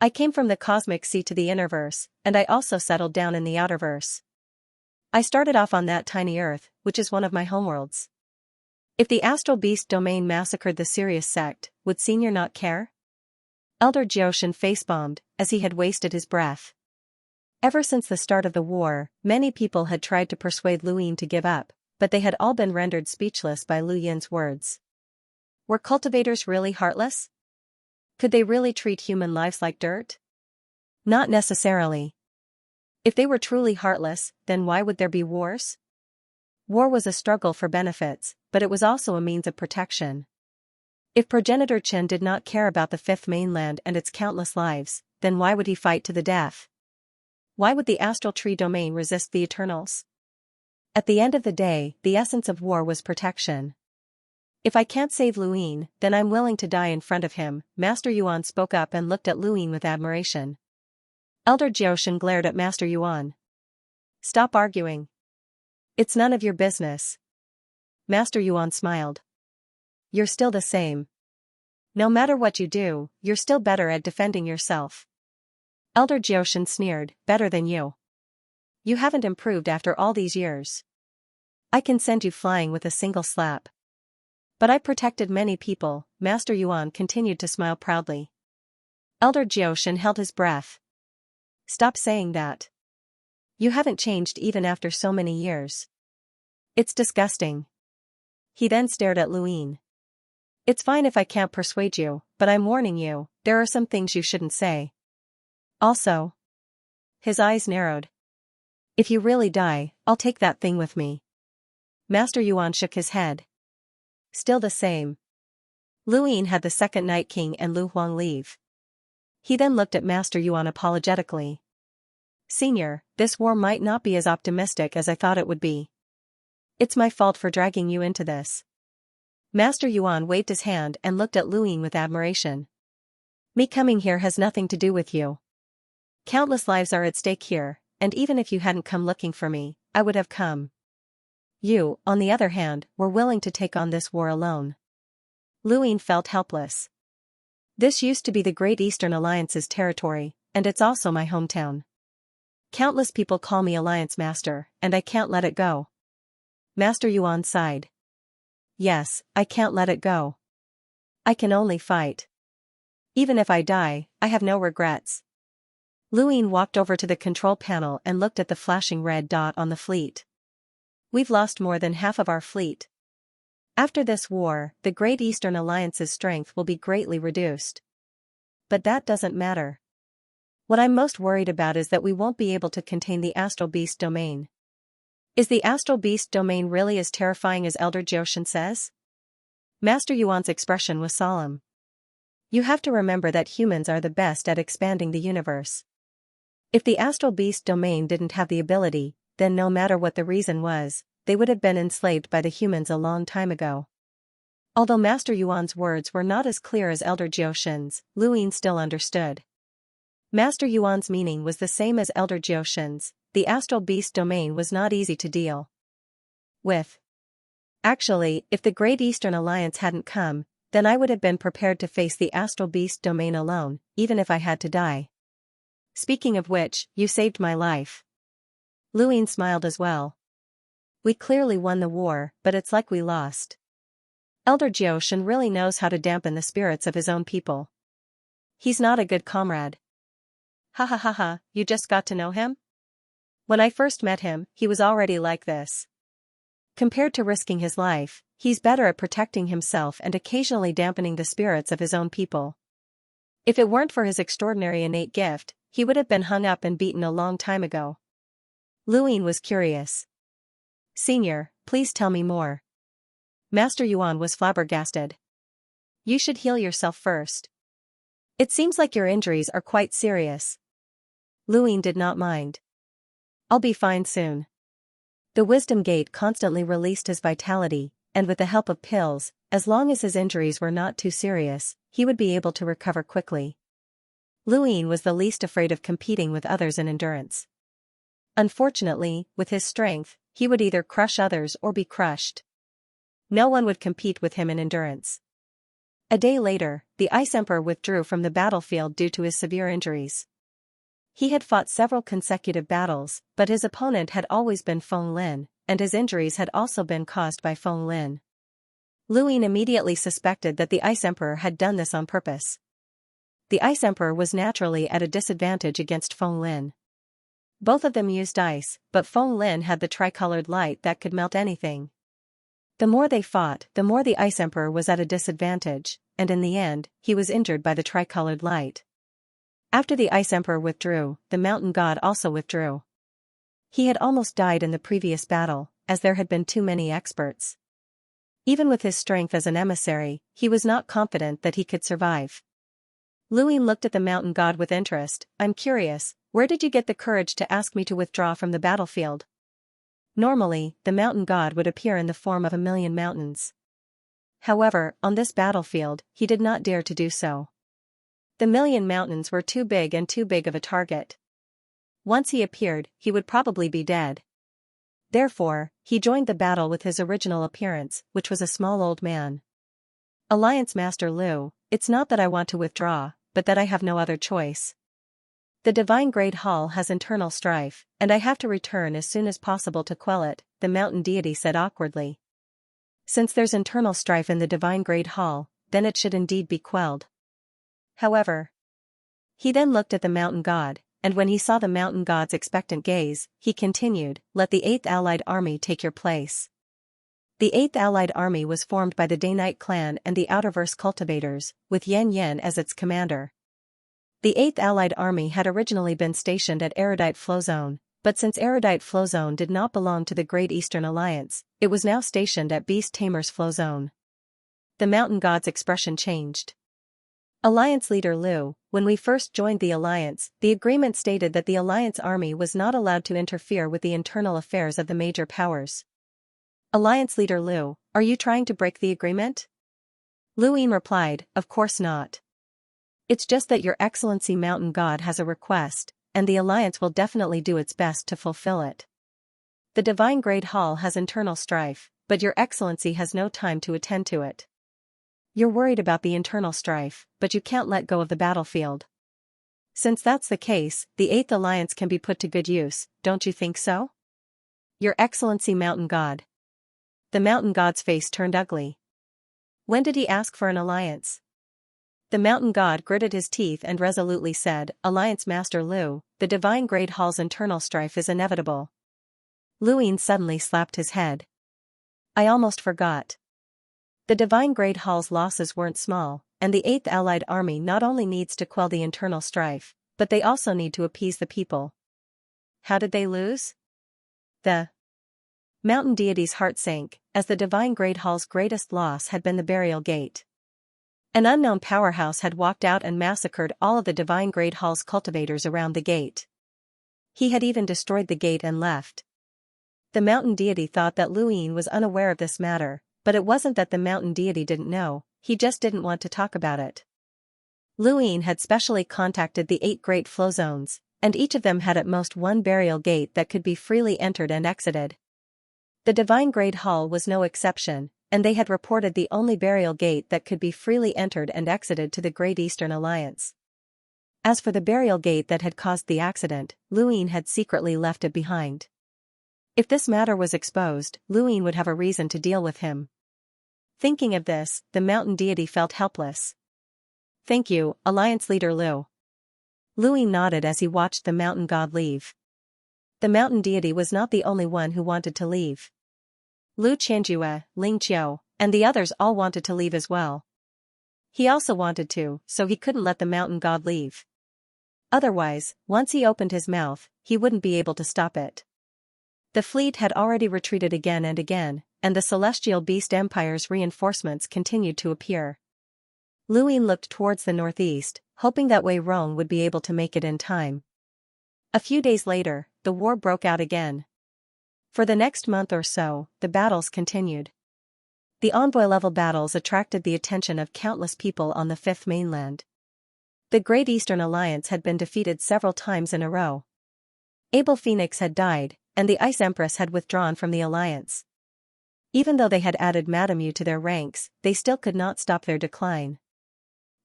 I came from the cosmic sea to the Innerverse, and I also settled down in the Outerverse. I started off on that tiny Earth, which is one of my homeworlds. If the Astral Beast domain massacred the Sirius sect, would Senior not care? Elder Jioshan face-bombed, as he had wasted his breath. Ever since the start of the war, many people had tried to persuade Luin to give up, but they had all been rendered speechless by Lu Yin's words. Were cultivators really heartless? Could they really treat human lives like dirt? Not necessarily. If they were truly heartless, then why would there be wars? War was a struggle for benefits, but it was also a means of protection. If Progenitor Chen did not care about the fifth mainland and its countless lives, then why would he fight to the death? Why would the Astral Tree domain resist the Eternals? At the end of the day, the essence of war was protection. If I can't save Luin, then I'm willing to die in front of him, Master Yuan spoke up and looked at Luin with admiration. Elder Jioshan glared at Master Yuan. Stop arguing. It's none of your business. Master Yuan smiled. You're still the same. No matter what you do, you're still better at defending yourself. Elder Jioshan sneered, better than you. You haven't improved after all these years. I can send you flying with a single slap. But I protected many people, Master Yuan continued to smile proudly. Elder Jioshan held his breath. Stop saying that. You haven't changed even after so many years. It's disgusting. He then stared at Luin. It's fine if I can't persuade you, but I'm warning you, there are some things you shouldn't say. Also. His eyes narrowed. If you really die, I'll take that thing with me. Master Yuan shook his head. Still the same. Luin had the second Night King and Lu Huang leave. He then looked at Master Yuan apologetically. Senior, this war might not be as optimistic as I thought it would be. It's my fault for dragging you into this. Master Yuan waved his hand and looked at Luin with admiration. Me coming here has nothing to do with you. Countless lives are at stake here, and even if you hadn't come looking for me, I would have come. You, on the other hand, were willing to take on this war alone. Luin felt helpless. This used to be the Great Eastern Alliance's territory, and it's also my hometown. Countless people call me Alliance Master, and I can't let it go. Master Yuan sighed. Yes, I can't let it go. I can only fight. Even if I die, I have no regrets. Luin walked over to the control panel and looked at the flashing red dot on the fleet. We've lost more than half of our fleet. After this war, the Great Eastern Alliance's strength will be greatly reduced. But that doesn't matter. What I'm most worried about is that we won't be able to contain the Astral Beast domain. Is the Astral Beast domain really as terrifying as Elder Jioshan says? Master Yuan's expression was solemn. You have to remember that humans are the best at expanding the universe. If the Astral Beast domain didn't have the ability, then no matter what the reason was, they would have been enslaved by the humans a long time ago. Although Master Yuan's words were not as clear as Elder Jioshan's, Luin still understood. Master Yuan's meaning was the same as Elder Jioshan's. The Astral Beast domain was not easy to deal with. Actually, if the Great Eastern Alliance hadn't come, then I would have been prepared to face the Astral Beast domain alone, even if I had to die. Speaking of which, you saved my life. Luin smiled as well. We clearly won the war, but it's like we lost. Elder Jioshan really knows how to dampen the spirits of his own people. He's not a good comrade. Ha ha ha ha, you just got to know him? When I first met him, he was already like this. Compared to risking his life, he's better at protecting himself and occasionally dampening the spirits of his own people. If it weren't for his extraordinary innate gift, he would have been hung up and beaten a long time ago. Luin was curious. Senior, please tell me more. Master Yuan was flabbergasted. You should heal yourself first. It seems like your injuries are quite serious. Luin did not mind. I'll be fine soon. The wisdom gate constantly released his vitality, and with the help of pills, as long as his injuries were not too serious, he would be able to recover quickly. Luin was the least afraid of competing with others in endurance. Unfortunately, with his strength, he would either crush others or be crushed. No one would compete with him in endurance. A day later, the Ice Emperor withdrew from the battlefield due to his severe injuries. He had fought several consecutive battles, but his opponent had always been Feng Lin, and his injuries had also been caused by Feng Lin. Luin immediately suspected that the Ice Emperor had done this on purpose. The Ice Emperor was naturally at a disadvantage against Feng Lin. Both of them used ice, but Feng Lin had the tricolored light that could melt anything. The more they fought, the more the Ice Emperor was at a disadvantage, and in the end, he was injured by the tricolored light. After the Ice Emperor withdrew, the Mountain God also withdrew. He had almost died in the previous battle, as there had been too many experts. Even with his strength as an emissary, he was not confident that he could survive. Luin looked at the Mountain God with interest. I'm curious, where did you get the courage to ask me to withdraw from the battlefield? Normally, the Mountain God would appear in the form of 1,000,000 mountains. However, on this battlefield, he did not dare to do so. The 1,000,000 mountains were too big of a target. Once he appeared, he would probably be dead. Therefore, he joined the battle with his original appearance, which was a small old man. Alliance Master Lu, it's not that I want to withdraw, but that I have no other choice. The Divine Great Hall has internal strife, and I have to return as soon as possible to quell it, the mountain deity said awkwardly. Since there's internal strife in the Divine Great Hall, then it should indeed be quelled. However, he then looked at the Mountain God, and when he saw the Mountain God's expectant gaze, he continued, let the 8th Allied Army take your place. The 8th Allied Army was formed by the Day-Night Clan and the Outerverse Cultivators, with Yan Yan as its commander. The 8th Allied Army had originally been stationed at Erudite Flow Zone, but since Erudite Flow Zone did not belong to the Great Eastern Alliance, it was now stationed at Beast Tamer's Flow Zone. The Mountain God's expression changed. Alliance Leader Lu, when we first joined the Alliance, the agreement stated that the Alliance Army was not allowed to interfere with the internal affairs of the major powers. Alliance Leader Lu, are you trying to break the agreement? Luin replied, of course not. It's just that Your Excellency Mountain God has a request, and the Alliance will definitely do its best to fulfill it. The Divine Great Hall has internal strife, but Your Excellency has no time to attend to it. You're worried about the internal strife, but you can't let go of the battlefield. Since that's the case, the 8th Alliance can be put to good use, don't you think so? Your Excellency Mountain God. The Mountain God's face turned ugly. When did he ask for an alliance? The mountain god gritted his teeth and resolutely said, "Alliance Master Lu, the Divine Great Hall's internal strife is inevitable." Luin suddenly slapped his head. "I almost forgot. The Divine Great Hall's losses weren't small, and the 8th Allied Army not only needs to quell the internal strife, but they also need to appease the people." "How did they lose?" The mountain deity's heart sank, as the Divine Great Hall's greatest loss had been the burial gate. An unknown powerhouse had walked out and massacred all of the Divine Great Hall's cultivators around the gate. He had even destroyed the gate and left. The mountain deity thought that Luin was unaware of this matter, but it wasn't that the mountain deity didn't know, he just didn't want to talk about it. Luin had specially contacted the 8 great flow zones, and each of them had at most one burial gate that could be freely entered and exited. The Divine Great Hall was no exception, and they had reported the only burial gate that could be freely entered and exited to the Great Eastern Alliance. As for the burial gate that had caused the accident, Luin had secretly left it behind. If this matter was exposed, Luin would have a reason to deal with him. Thinking of this, the mountain deity felt helpless. "Thank you, Alliance Leader Lu." Luin nodded as he watched the mountain god leave. The mountain deity was not the only one who wanted to leave. Lu Qianxia, Ling Qiu, and the others all wanted to leave as well. He also wanted to, so he couldn't let the mountain god leave. Otherwise, once he opened his mouth, he wouldn't be able to stop it. The fleet had already retreated again and again, and the Celestial Beast Empire's reinforcements continued to appear. Luin looked towards the northeast, hoping that Wei Rong would be able to make it in time. A few days later, the war broke out again. For the next month or so, the battles continued. The envoy-level battles attracted the attention of countless people on the Fifth Mainland. The Great Eastern Alliance had been defeated several times in a row. Abel Phoenix had died, and the Ice Empress had withdrawn from the alliance. Even though they had added Madame Yu to their ranks, they still could not stop their decline.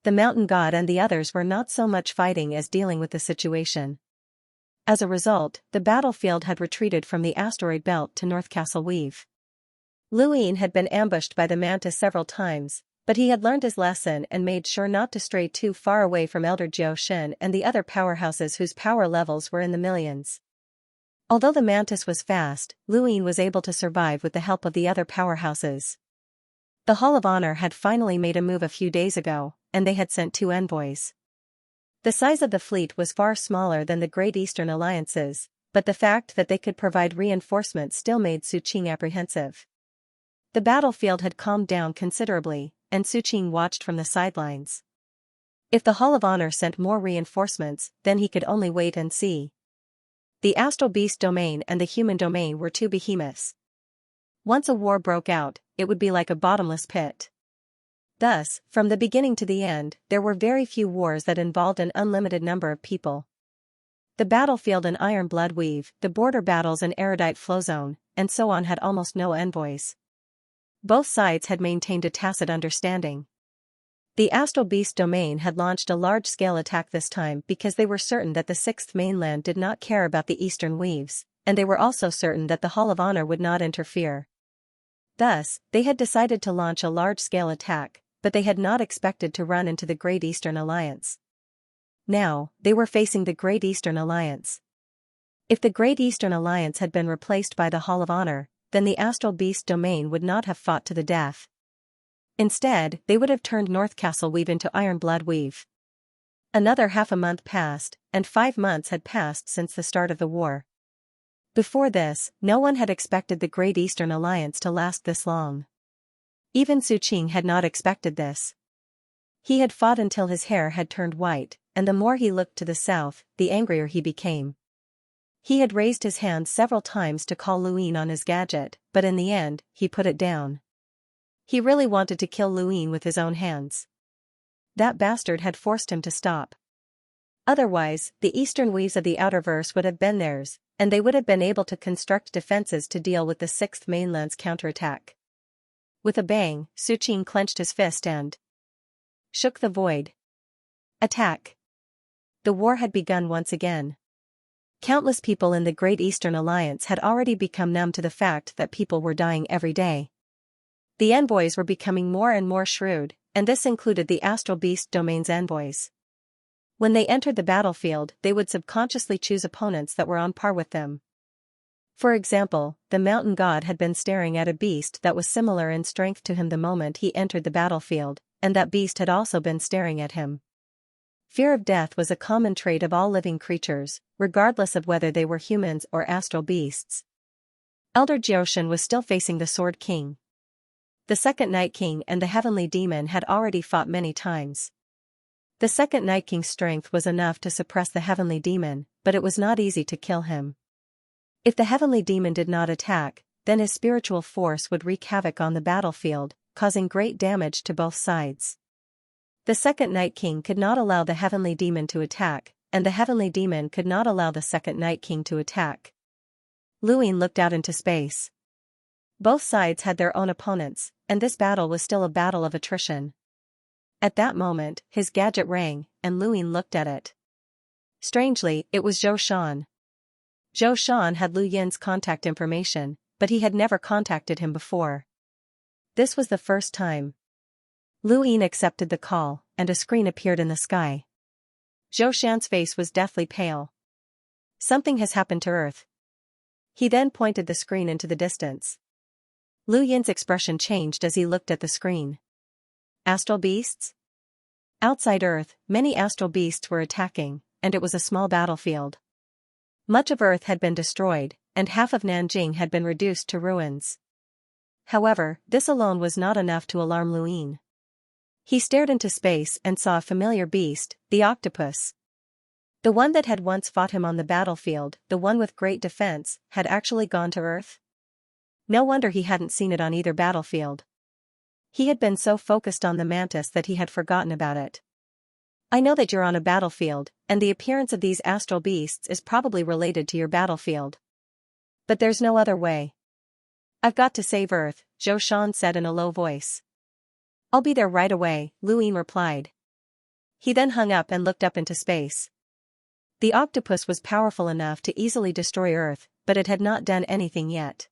The mountain god and the others were not so much fighting as dealing with the situation. As a result, the battlefield had retreated from the asteroid belt to North Castle Weave. Luin had been ambushed by the Mantis several times, but he had learned his lesson and made sure not to stray too far away from Elder Jiao Shen and the other powerhouses whose power levels were in the millions. Although the Mantis was fast, Luin was able to survive with the help of the other powerhouses. The Hall of Honor had finally made a move a few days ago, and they had sent 2 envoys. The size of the fleet was far smaller than the Great Eastern Alliance's, but the fact that they could provide reinforcements still made Su Qing apprehensive. The battlefield had calmed down considerably, and Su Qing watched from the sidelines. If the Hall of Honor sent more reinforcements, then he could only wait and see. The Astral Beast domain and the human domain were 2 behemoths. Once a war broke out, it would be like a bottomless pit. Thus, from the beginning to the end, there were very few wars that involved an unlimited number of people. The battlefield in Iron Blood Weave, the border battles in Erudite Flow Zone, and so on had almost no envoys. Both sides had maintained a tacit understanding. The Astral Beast domain had launched a large-scale attack this time because they were certain that the 6th Mainland did not care about the Eastern Weaves, and they were also certain that the Hall of Honor would not interfere. Thus, they had decided to launch a large-scale attack, but they had not expected to run into the Great Eastern Alliance. Now, they were facing the Great Eastern Alliance. If the Great Eastern Alliance had been replaced by the Hall of Honor, then the Astral Beast domain would not have fought to the death. Instead, they would have turned North Castle Weave into Iron Blood Weave. Another half a month passed, and 5 months had passed since the start of the war. Before this, no one had expected the Great Eastern Alliance to last this long. Even Su Qing had not expected this. He had fought until his hair had turned white, and the more he looked to the south, the angrier he became. He had raised his hand several times to call Luin on his gadget, but in the end, he put it down. He really wanted to kill Luin with his own hands. That bastard had forced him to stop. Otherwise, the eastern weaves of the Outerverse would have been theirs, and they would have been able to construct defenses to deal with the 6th Mainland's counterattack. With a bang, Su Qing clenched his fist and shook the void. Attack! The war had begun once again. Countless people in the Great Eastern Alliance had already become numb to the fact that people were dying every day. The envoys were becoming more and more shrewd, and this included the astral beast domain's envoys. When they entered the battlefield, they would subconsciously choose opponents that were on par with them. For example, the mountain god had been staring at a beast that was similar in strength to him the moment he entered the battlefield, and that beast had also been staring at him. Fear of death was a common trait of all living creatures, regardless of whether they were humans or astral beasts. Elder Jioshan was still facing the Sword King. The Second Night King and the Heavenly Demon had already fought many times. The Second Night King's strength was enough to suppress the Heavenly Demon, but it was not easy to kill him. If the Heavenly Demon did not attack, then his spiritual force would wreak havoc on the battlefield, causing great damage to both sides. The Second Night King could not allow the Heavenly Demon to attack, and the Heavenly Demon could not allow the Second Night King to attack. Luin looked out into space. Both sides had their own opponents, and this battle was still a battle of attrition. At that moment, his gadget rang, and Luin looked at it. Strangely, it was Zhou Shan. Zhou Shan had Lu Yin's contact information, but he had never contacted him before. This was the first time. Lu Yin accepted the call, and a screen appeared in the sky. Zhou Shan's face was deathly pale. Something has happened to Earth. He then pointed the screen into the distance. Lu Yin's expression changed as he looked at the screen. Astral beasts? Outside Earth, many astral beasts were attacking, and it was a small battlefield. Much of Earth had been destroyed, and half of Nanjing had been reduced to ruins. However, this alone was not enough to alarm Lu Yin. He stared into space and saw a familiar beast, the octopus. The one that had once fought him on the battlefield, the one with great defense, had actually gone to Earth. No wonder he hadn't seen it on either battlefield. He had been so focused on the mantis that he had forgotten about it. I know that you're on a battlefield, and the appearance of these astral beasts is probably related to your battlefield. But there's no other way. I've got to save Earth, Zhou Shan said in a low voice. I'll be there right away, Lu Yin replied. He then hung up and looked up into space. The octopus was powerful enough to easily destroy Earth, but it had not done anything yet.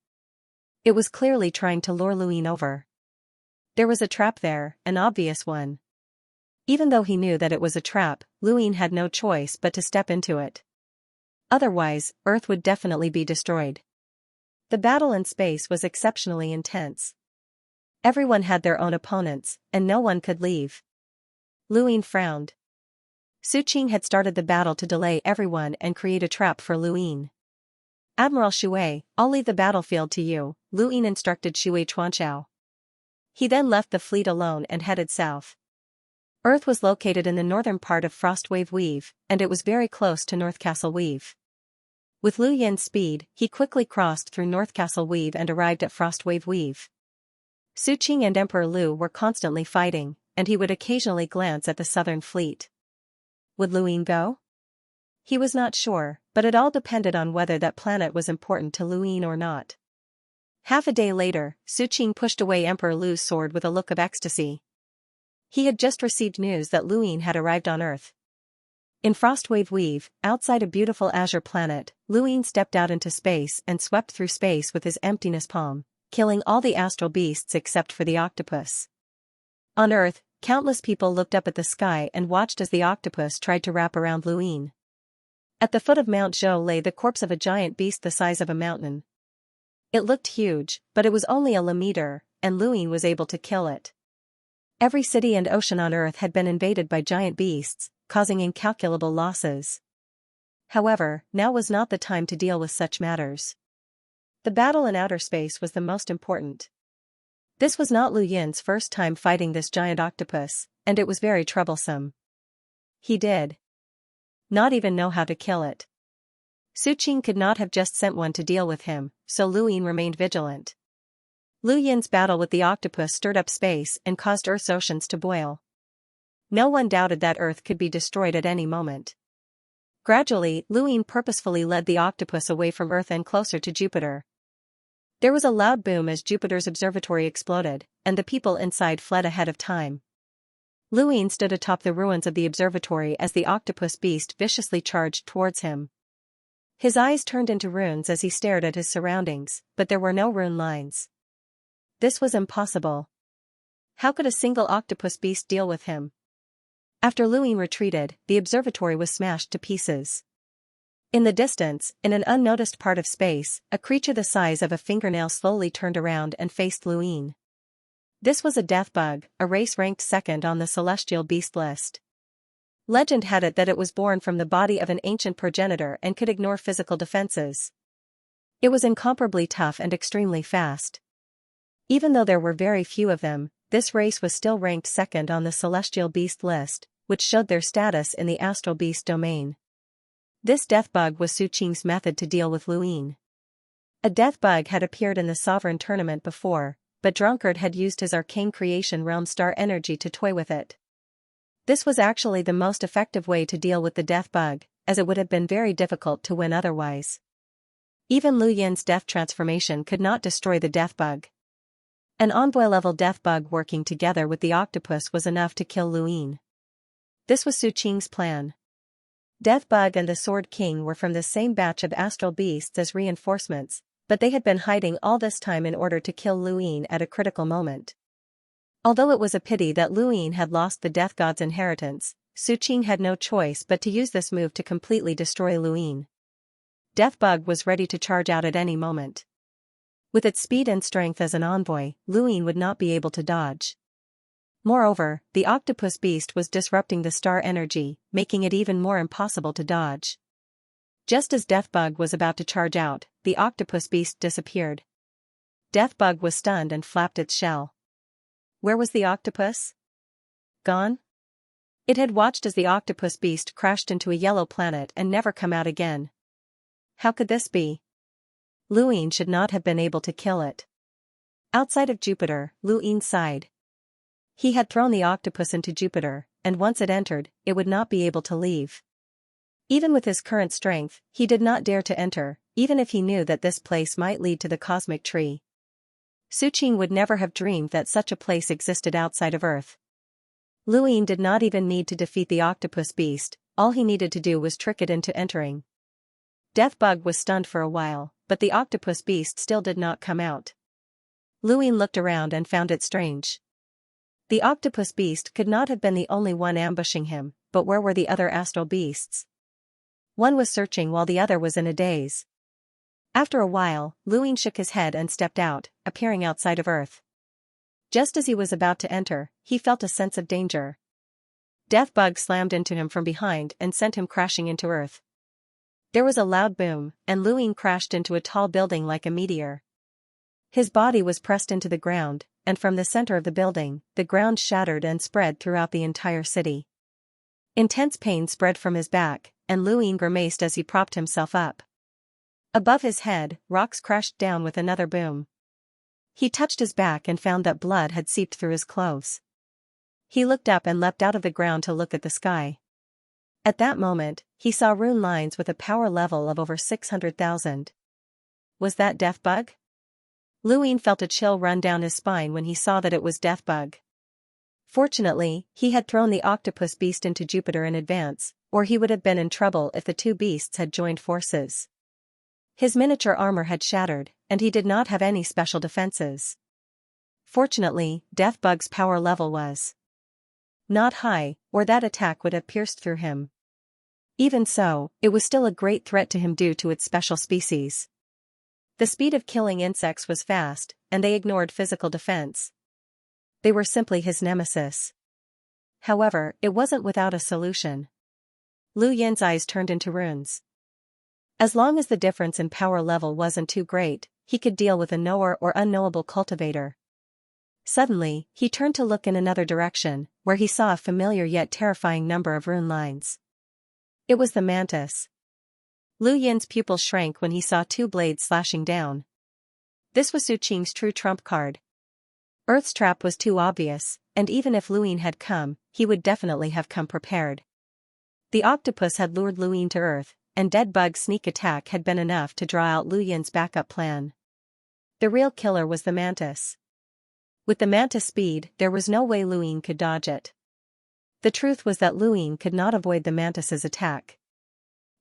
It was clearly trying to lure Lu Yin over. There was a trap there, an obvious one. Even though he knew that it was a trap, Lu Yin had no choice but to step into it. Otherwise, Earth would definitely be destroyed. The battle in space was exceptionally intense. Everyone had their own opponents, and no one could leave. Lu Yin frowned. Su Qing had started the battle to delay everyone and create a trap for Lu Yin. Admiral Shui, I'll leave the battlefield to you, Lu Yin instructed Shui Chuanchao. He then left the fleet alone and headed south. Earth was located in the northern part of Frostwave Weave, and it was very close to North Castle Weave. With Lu Yin's speed, he quickly crossed through North Castle Weave and arrived at Frostwave Weave. Su Qing and Emperor Lu were constantly fighting, and he would occasionally glance at the southern fleet. Would Lu Yin go? He was not sure, but it all depended on whether that planet was important to Lu Yin or not. Half a day later, Su Qing pushed away Emperor Lu's sword with a look of ecstasy. He had just received news that Lu Yin had arrived on Earth. In Frostwave Weave, outside a beautiful azure planet, Lu Yin stepped out into space and swept through space with his emptiness palm, killing all the astral beasts except for the octopus. On Earth, countless people looked up at the sky and watched as the octopus tried to wrap around Lu Yin. At the foot of Mount Zhou lay the corpse of a giant beast the size of a mountain. It looked huge, but it was only a meter, and Lu Yin was able to kill it. Every city and ocean on Earth had been invaded by giant beasts, causing incalculable losses. However, now was not the time to deal with such matters. The battle in outer space was the most important. This was not Lu Yin's first time fighting this giant octopus, and it was very troublesome. He did not even know how to kill it. Su Qing could not have just sent one to deal with him, so Lu Yin remained vigilant. Lu Yin's battle with the octopus stirred up space and caused Earth's oceans to boil. No one doubted that Earth could be destroyed at any moment. Gradually, Lu Yin purposefully led the octopus away from Earth and closer to Jupiter. There was a loud boom as Jupiter's observatory exploded, and the people inside fled ahead of time. Lu Yin stood atop the ruins of the observatory as the octopus beast viciously charged towards him. His eyes turned into runes as he stared at his surroundings, but there were no rune lines. This was impossible. How could a single octopus beast deal with him? After Luin retreated, the observatory was smashed to pieces. In the distance, in an unnoticed part of space, a creature the size of a fingernail slowly turned around and faced Luin. This was a death bug, a race ranked second on the celestial beast list. Legend had it that it was born from the body of an ancient progenitor and could ignore physical defenses. It was incomparably tough and extremely fast. Even though there were very few of them, this race was still ranked second on the celestial beast list, which showed their status in the astral beast domain. This death bug was Su Qing's method to deal with Luin. A death bug had appeared in the Sovereign Tournament before, but Drunkard had used his arcane creation realm star energy to toy with it. This was actually the most effective way to deal with the death bug, as it would have been very difficult to win otherwise. Even Lu Yin's death transformation could not destroy the death bug. An envoy-level death bug working together with the octopus was enough to kill Luin. This was Su Qing's plan. Deathbug and the Sword King were from the same batch of astral beasts as reinforcements, but they had been hiding all this time in order to kill Luin at a critical moment. Although it was a pity that Luin had lost the Death God's inheritance, Su Qing had no choice but to use this move to completely destroy Luin. Deathbug was ready to charge out at any moment. With its speed and strength as an envoy, Luin would not be able to dodge. Moreover, the octopus beast was disrupting the star energy, making it even more impossible to dodge. Just as Deathbug was about to charge out, the octopus beast disappeared. Deathbug was stunned and flapped its shell. Where was the octopus? Gone? It had watched as the octopus beast crashed into a yellow planet and never come out again. How could this be? Luin should not have been able to kill it. Outside of Jupiter, Luin sighed. He had thrown the octopus into Jupiter, and once it entered, it would not be able to leave. Even with his current strength, he did not dare to enter, even if he knew that this place might lead to the cosmic tree. Su Qing would never have dreamed that such a place existed outside of Earth. Luin did not even need to defeat the octopus beast, all he needed to do was trick it into entering. Deathbug was stunned for a while, but the octopus beast still did not come out. Luin looked around and found it strange. The octopus beast could not have been the only one ambushing him, but where were the other astral beasts? One was searching while the other was in a daze. After a while, Luin shook his head and stepped out, appearing outside of Earth. Just as he was about to enter, he felt a sense of danger. Deathbug slammed into him from behind and sent him crashing into Earth. There was a loud boom, and Luin crashed into a tall building like a meteor. His body was pressed into the ground, and from the center of the building, the ground shattered and spread throughout the entire city. Intense pain spread from his back, and Luin grimaced as he propped himself up. Above his head, rocks crashed down with another boom. He touched his back and found that blood had seeped through his clothes. He looked up and leapt out of the ground to look at the sky. At that moment, he saw rune lines with a power level of over 600,000. Was that Deathbug? Luin felt a chill run down his spine when he saw that it was Deathbug. Fortunately, he had thrown the octopus beast into Jupiter in advance, or he would have been in trouble if the two beasts had joined forces. His miniature armor had shattered, and he did not have any special defenses. Fortunately, Deathbug's power level was not high, or that attack would have pierced through him. Even so, it was still a great threat to him due to its special species. The speed of killing insects was fast, and they ignored physical defense. They were simply his nemesis. However, it wasn't without a solution. Lu Yin's eyes turned into runes. As long as the difference in power level wasn't too great, he could deal with a knower or unknowable cultivator. Suddenly, he turned to look in another direction, where he saw a familiar yet terrifying number of rune lines. It was the mantis. Lu Yin's pupil shrank when he saw two blades slashing down. This was Su Qing's true trump card. Earth's trap was too obvious, and even if Luin had come, he would definitely have come prepared. The octopus had lured Luin to Earth, and Deathbug's sneak attack had been enough to draw out Lu Yin's backup plan. The real killer was the mantis. With the mantis' speed, there was no way Luin could dodge it. The truth was that Luin could not avoid the mantis's attack.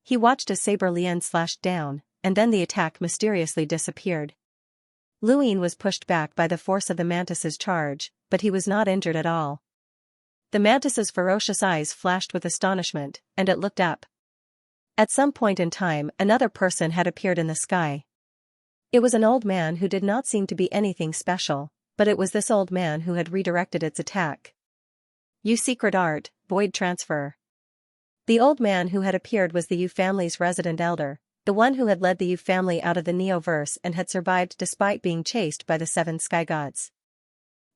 He watched as Saber Lien slashed down, and then the attack mysteriously disappeared. Luin was pushed back by the force of the mantis's charge, but he was not injured at all. The mantis's ferocious eyes flashed with astonishment, and it looked up. At some point in time, another person had appeared in the sky. It was an old man who did not seem to be anything special, but it was this old man who had redirected its attack. Yu secret art, void transfer. The old man who had appeared was the Yu family's resident elder, the one who had led the Yu family out of the Neoverse and had survived despite being chased by the 7 sky gods.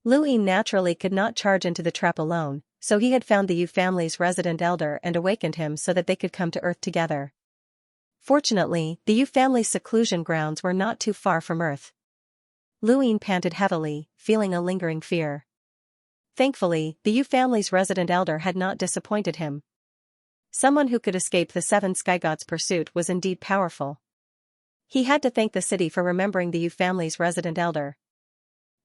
Luin naturally could not charge into the trap alone, so he had found the Yu family's resident elder and awakened him so that they could come to Earth together. Fortunately, the Yu family's seclusion grounds were not too far from Earth. Luin panted heavily, feeling a lingering fear. Thankfully, the Yu family's resident elder had not disappointed him. Someone who could escape the 7 sky gods' pursuit was indeed powerful. He had to thank the city for remembering the Yu family's resident elder.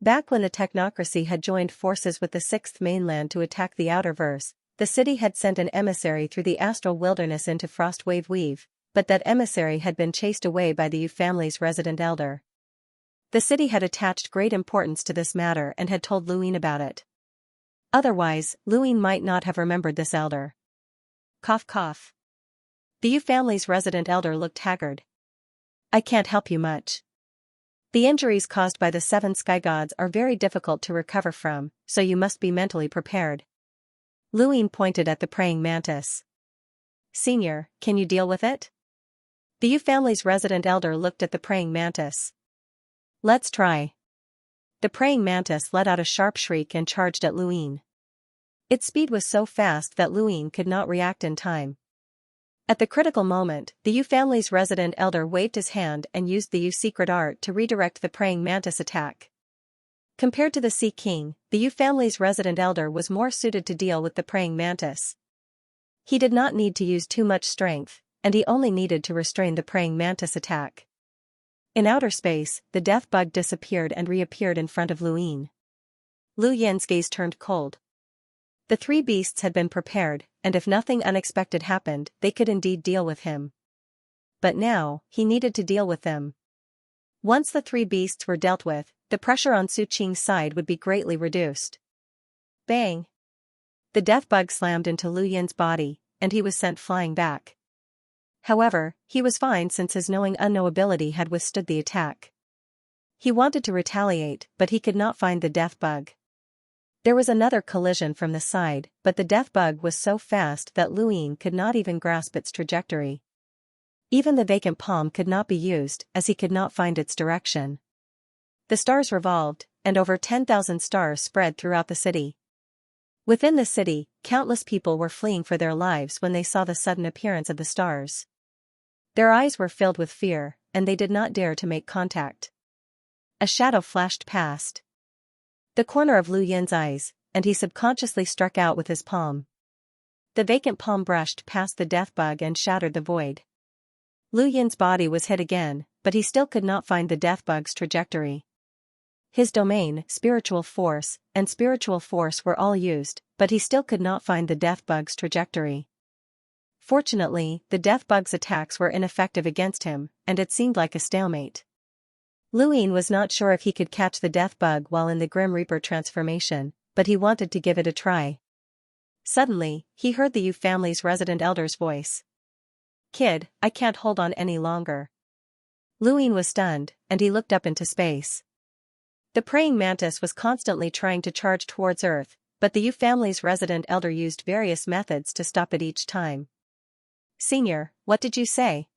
Back when the technocracy had joined forces with the 6th mainland to attack the Outerverse, the city had sent an emissary through the astral wilderness into Frostwave Weave, but that emissary had been chased away by the Yu family's resident elder. The city had attached great importance to this matter and had told Luin about it. Otherwise, Luin might not have remembered this elder. Cough cough. The Yu family's resident elder looked haggard. I can't help you much. The injuries caused by the 7 sky gods are very difficult to recover from, so you must be mentally prepared. Luin pointed at the praying mantis. Senior, can you deal with it? The Yu family's resident elder looked at the praying mantis. Let's try. The praying mantis let out a sharp shriek and charged at Luin. Its speed was so fast that Luin could not react in time. At the critical moment, the Yu family's resident elder waved his hand and used the Yu secret art to redirect the praying mantis attack. Compared to the Sea King, the Yu family's resident elder was more suited to deal with the praying mantis. He did not need to use too much strength, and he only needed to restrain the praying mantis attack. In outer space, the death bug disappeared and reappeared in front of Luin. Lu Yin's gaze turned cold. The 3 beasts had been prepared, and if nothing unexpected happened, they could indeed deal with him. But now, he needed to deal with them. Once the 3 beasts were dealt with, the pressure on Su Qing's side would be greatly reduced. Bang! The death bug slammed into Lu Yin's body, and he was sent flying back. However, he was fine since his knowing unknowability had withstood the attack. He wanted to retaliate, but he could not find the death bug. There was another collision from the side, but the death bug was so fast that Luin could not even grasp its trajectory. Even the vacant palm could not be used, as he could not find its direction. The stars revolved, and over 10,000 stars spread throughout the city. Within the city, countless people were fleeing for their lives when they saw the sudden appearance of the stars. Their eyes were filled with fear, and they did not dare to make contact. A shadow flashed past the corner of Lu Yin's eyes, and he subconsciously struck out with his palm. The vacant palm brushed past the death bug and shattered the void. Lu Yin's body was hit again, but he still could not find the death bug's trajectory. His domain, spiritual force, and spiritual force were all used, but he still could not find the death bug's trajectory. Fortunately, the death bug's attacks were ineffective against him, and it seemed like a stalemate. Luin was not sure if he could catch the death bug while in the Grim Reaper transformation, but he wanted to give it a try. Suddenly, he heard the Yu family's resident elder's voice. Kid, I can't hold on any longer. Luin was stunned, and he looked up into space. The praying mantis was constantly trying to charge towards Earth, but the Yu family's resident elder used various methods to stop it each time. Senior, what did you say?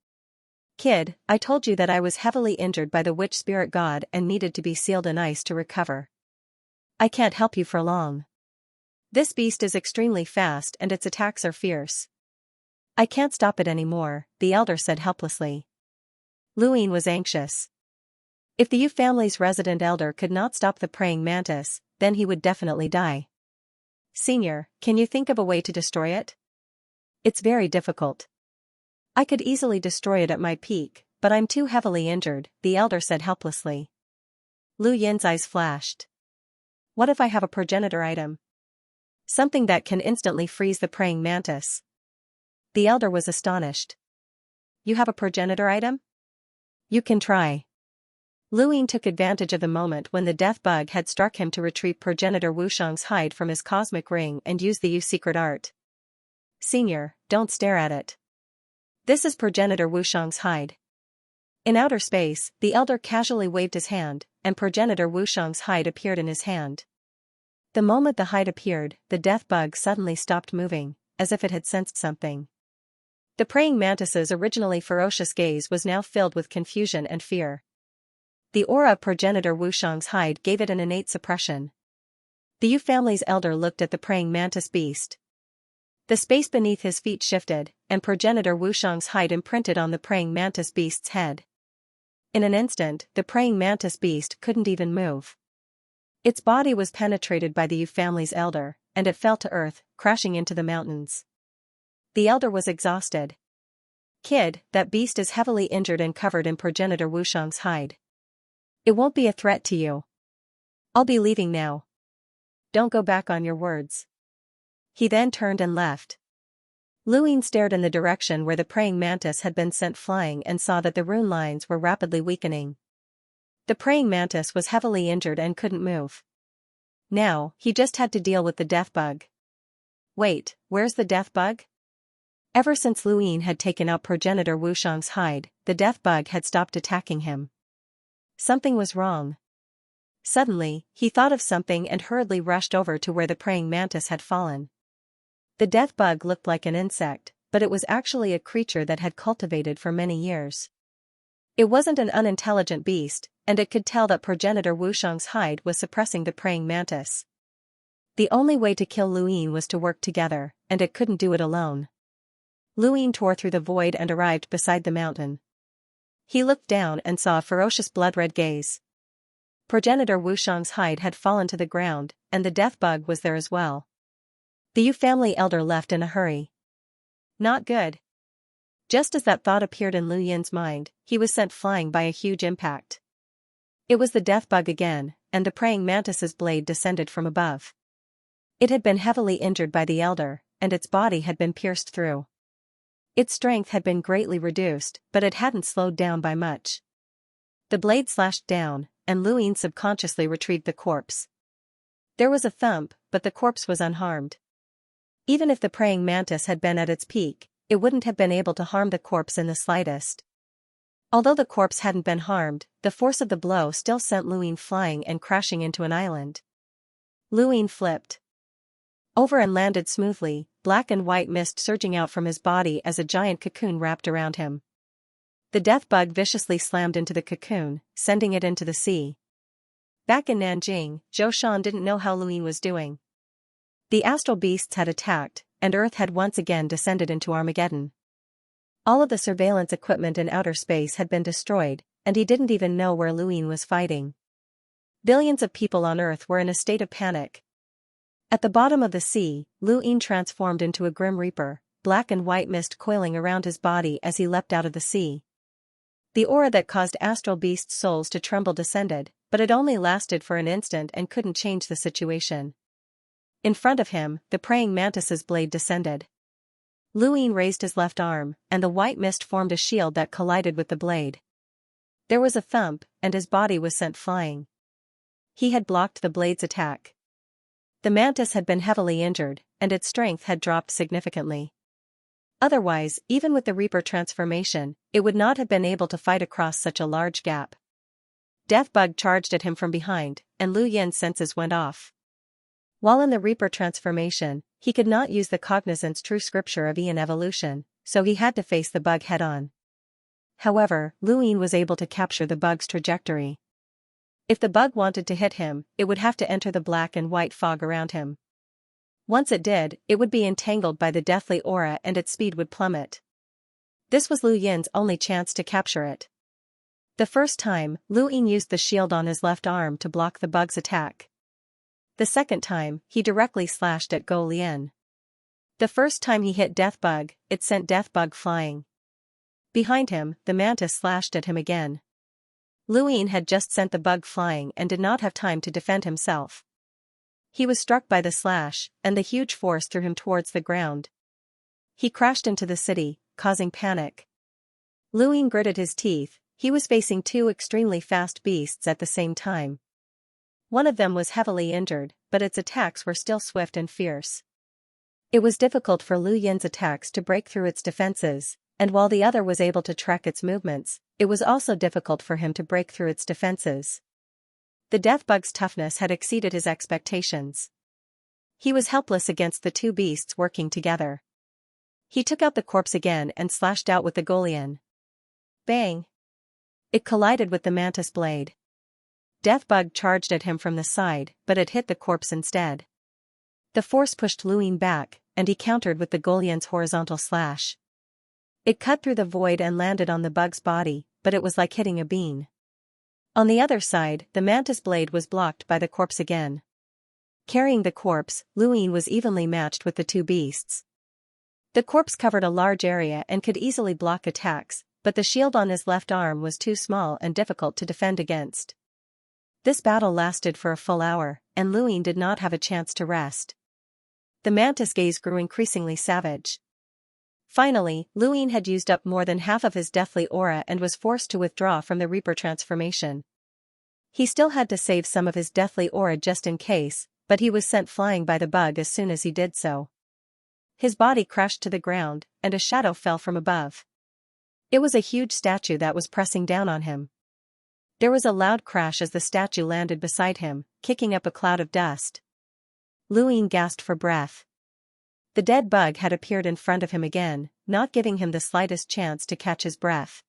Kid, I told you that I was heavily injured by the witch spirit god and needed to be sealed in ice to recover. I can't help you for long. This beast is extremely fast and its attacks are fierce. I can't stop it anymore, the elder said helplessly. Luin was anxious. If the Yu family's resident elder could not stop the praying mantis, then he would definitely die. Senior, can you think of a way to destroy it? It's very difficult. I could easily destroy it at my peak, but I'm too heavily injured, the elder said helplessly. Lu Yin's eyes flashed. What if I have a progenitor item? Something that can instantly freeze the praying mantis. The elder was astonished. You have a progenitor item? You can try. Lu Ying took advantage of the moment when the death bug had struck him to retrieve progenitor Wushang's hide from his cosmic ring and use the Yu's secret art. Senior, don't stare at it. This is progenitor Wushang's hide. In outer space, the elder casually waved his hand, and progenitor Wushang's hide appeared in his hand. The moment the hide appeared, the death bug suddenly stopped moving, as if it had sensed something. The praying mantis's originally ferocious gaze was now filled with confusion and fear. The aura of progenitor Wushang's hide gave it an innate suppression. The Yu family's elder looked at the praying mantis beast. The space beneath his feet shifted, and progenitor Wushang's hide imprinted on the praying mantis beast's head. In an instant, the praying mantis beast couldn't even move. Its body was penetrated by the Yu family's elder, and it fell to earth, crashing into the mountains. The elder was exhausted. Kid, that beast is heavily injured and covered in progenitor Wushang's hide. It won't be a threat to you. I'll be leaving now. Don't go back on your words. He then turned and left. Lu Ying stared in the direction where the praying mantis had been sent flying and saw that the rune lines were rapidly weakening. The praying mantis was heavily injured and couldn't move. Now, he just had to deal with the death bug. Wait, where's the death bug? Ever since Lu Ying had taken out progenitor Wushang's hide, the death bug had stopped attacking him. Something was wrong. Suddenly, he thought of something and hurriedly rushed over to where the praying mantis had fallen. The death bug looked like an insect, but it was actually a creature that had cultivated for many years. It wasn't an unintelligent beast, and it could tell that progenitor Wushang's hide was suppressing the praying mantis. The only way to kill Lu Ying was to work together, and it couldn't do it alone. Lu Ying tore through the void and arrived beside the mountain. He looked down and saw a ferocious blood-red gaze. Progenitor Wushang's hide had fallen to the ground, and the death bug was there as well. The Yu family elder left in a hurry. Not good. Just as that thought appeared in Lu Yin's mind, he was sent flying by a huge impact. It was the death bug again, and the praying mantis's blade descended from above. It had been heavily injured by the elder, and its body had been pierced through. Its strength had been greatly reduced, but it hadn't slowed down by much. The blade slashed down, and Lu Ying subconsciously retrieved the corpse. There was a thump, but the corpse was unharmed. Even if the praying mantis had been at its peak, it wouldn't have been able to harm the corpse in the slightest. Although the corpse hadn't been harmed, the force of the blow still sent Lu Ying flying and crashing into an island. Lu Ying flipped over and landed smoothly, black and white mist surging out from his body as a giant cocoon wrapped around him. The death bug viciously slammed into the cocoon, sending it into the sea. Back in Nanjing, Zhou Shan didn't know how Lu Ying was doing. The astral beasts had attacked, and Earth had once again descended into Armageddon. All of the surveillance equipment in outer space had been destroyed, and he didn't even know where Lu Ying was fighting. Billions of people on Earth were in a state of panic. At the bottom of the sea, Lu Ying transformed into a grim reaper, black and white mist coiling around his body as he leapt out of the sea. The aura that caused astral beasts' souls to tremble descended, but it only lasted for an instant and couldn't change the situation. In front of him, the praying mantis's blade descended. Lu Ying raised his left arm, and the white mist formed a shield that collided with the blade. There was a thump, and his body was sent flying. He had blocked the blade's attack. The mantis had been heavily injured, and its strength had dropped significantly. Otherwise, even with the Reaper transformation, it would not have been able to fight across such a large gap. Deathbug charged at him from behind, and Lu Yin's senses went off. While in the Reaper transformation, he could not use the cognizance true scripture of Eon evolution, so he had to face the bug head-on. However, Lu Yin was able to capture the bug's trajectory. If the bug wanted to hit him, it would have to enter the black and white fog around him. Once it did, it would be entangled by the deathly aura and its speed would plummet. This was Lu Yin's only chance to capture it. The first time, Lu Yin used the shield on his left arm to block the bug's attack. The second time, he directly slashed at Go Lian. The first time he hit Deathbug, it sent Deathbug flying. Behind him, the mantis slashed at him again. Lu Yin had just sent the bug flying and did not have time to defend himself. He was struck by the slash, and the huge force threw him towards the ground. He crashed into the city, causing panic. Lu Yin gritted his teeth. He was facing two extremely fast beasts at the same time. One of them was heavily injured, but its attacks were still swift and fierce. It was difficult for Lu Yin's attacks to break through its defenses, and while the other was able to track its movements, it was also difficult for him to break through its defenses. The deathbug's toughness had exceeded his expectations. He was helpless against the two beasts working together. He took out the corpse again and slashed out with the Golian. Bang! It collided with the mantis blade. Deathbug charged at him from the side, but it hit the corpse instead. The force pushed Lu Yin back, and he countered with the Golian's horizontal slash. It cut through the void and landed on the bug's body, but it was like hitting a bean. On the other side, the mantis blade was blocked by the corpse again. Carrying the corpse, Lu Yin was evenly matched with the two beasts. The corpse covered a large area and could easily block attacks, but the shield on his left arm was too small and difficult to defend against. This battle lasted for a full hour, and Lu Yin did not have a chance to rest. The mantis gaze grew increasingly savage. Finally, Lu Yin had used up more than half of his deathly aura and was forced to withdraw from the Reaper transformation. He still had to save some of his deathly aura just in case, but he was sent flying by the bug as soon as he did so. His body crashed to the ground, and a shadow fell from above. It was a huge statue that was pressing down on him. There was a loud crash as the statue landed beside him, kicking up a cloud of dust. Lu Yin gasped for breath. The dead bug had appeared in front of him again, not giving him the slightest chance to catch his breath.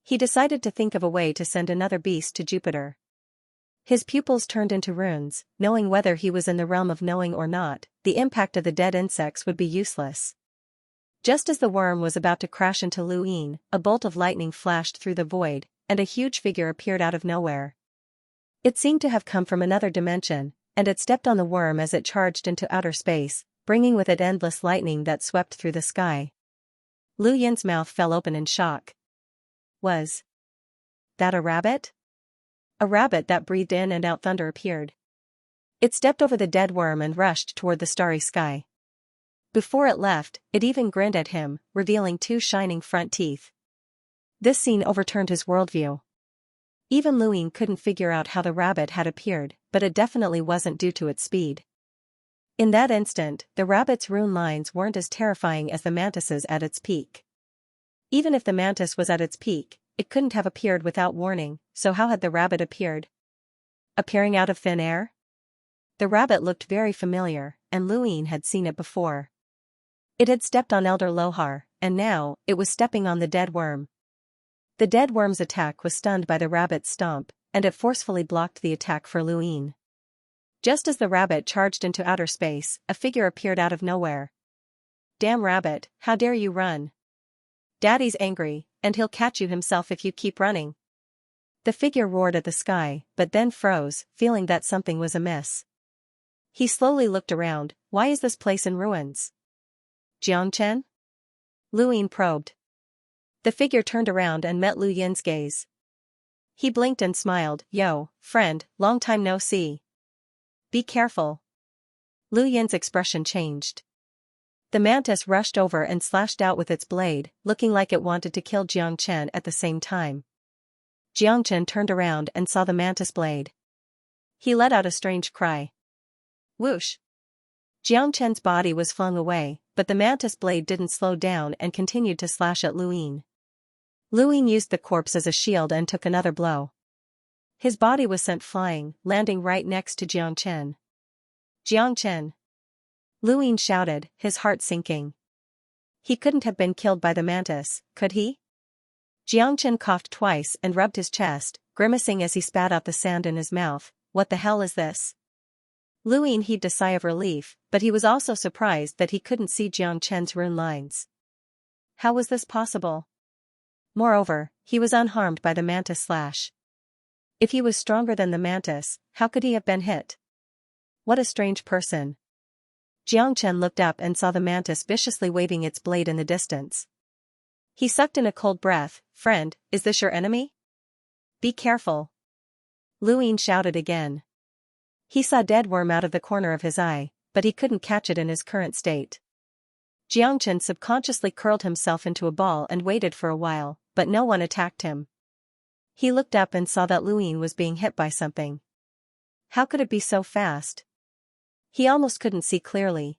He decided to think of a way to send another beast to Jupiter. His pupils turned into runes, knowing whether he was in the realm of knowing or not, the impact of the dead insects would be useless. Just as the worm was about to crash into Lu Yin, a bolt of lightning flashed through the void, and a huge figure appeared out of nowhere. It seemed to have come from another dimension, and it stepped on the worm as it charged into outer space, bringing with it endless lightning that swept through the sky. Lu Yin's mouth fell open in shock. Was that a rabbit? A rabbit that breathed in and out thunder appeared. It stepped over the dead worm and rushed toward the starry sky. Before it left, it even grinned at him, revealing two shining front teeth. This scene overturned his worldview. Even Lu Yin couldn't figure out how the rabbit had appeared, but it definitely wasn't due to its speed. In that instant, the rabbit's rune lines weren't as terrifying as the mantis's at its peak. Even if the mantis was at its peak, it couldn't have appeared without warning, so how had the rabbit appeared? Appearing out of thin air? The rabbit looked very familiar, and Lu Yin had seen it before. It had stepped on Elder Lohar, and now, it was stepping on the dead worm. The dead worm's attack was stunned by the rabbit's stomp, and it forcefully blocked the attack for Lu Yin. Just as the rabbit charged into outer space, a figure appeared out of nowhere. "Damn rabbit, how dare you run? Daddy's angry, and he'll catch you himself if you keep running." The figure roared at the sky, but then froze, feeling that something was amiss. He slowly looked around. Why is this place in ruins? Xianxia? Lu Yin probed. The figure turned around and met Lu Yin's gaze. He blinked and smiled. "Yo, friend, long time no see. Be careful." Lu Yin's expression changed. The mantis rushed over and slashed out with its blade, looking like it wanted to kill Xianxia at the same time. Xianxia turned around and saw the mantis blade. He let out a strange cry. Whoosh! Xianxia's body was flung away, but the mantis blade didn't slow down and continued to slash at Lu Yin. Lu Yin used the corpse as a shield and took another blow. His body was sent flying, landing right next to Xianxia. "Xianxia!" Lu Yin shouted, his heart sinking. He couldn't have been killed by the mantis, could he? Xianxia coughed twice and rubbed his chest, grimacing as he spat out the sand in his mouth. "What the hell is this?" Lu Yin heaved a sigh of relief, but he was also surprised that he couldn't see Xianxia's rune lines. How was this possible? Moreover, he was unharmed by the mantis slash. If he was stronger than the mantis, how could he have been hit? What a strange person. Xianxia looked up and saw the mantis viciously waving its blade in the distance. He sucked in a cold breath. "Friend, is this your enemy? Be careful." Lu Yin shouted again. He saw dead worm out of the corner of his eye, but he couldn't catch it in his current state. Xianxia subconsciously curled himself into a ball and waited for a while, but no one attacked him. He looked up and saw that Luin was being hit by something. How could it be so fast? He almost couldn't see clearly.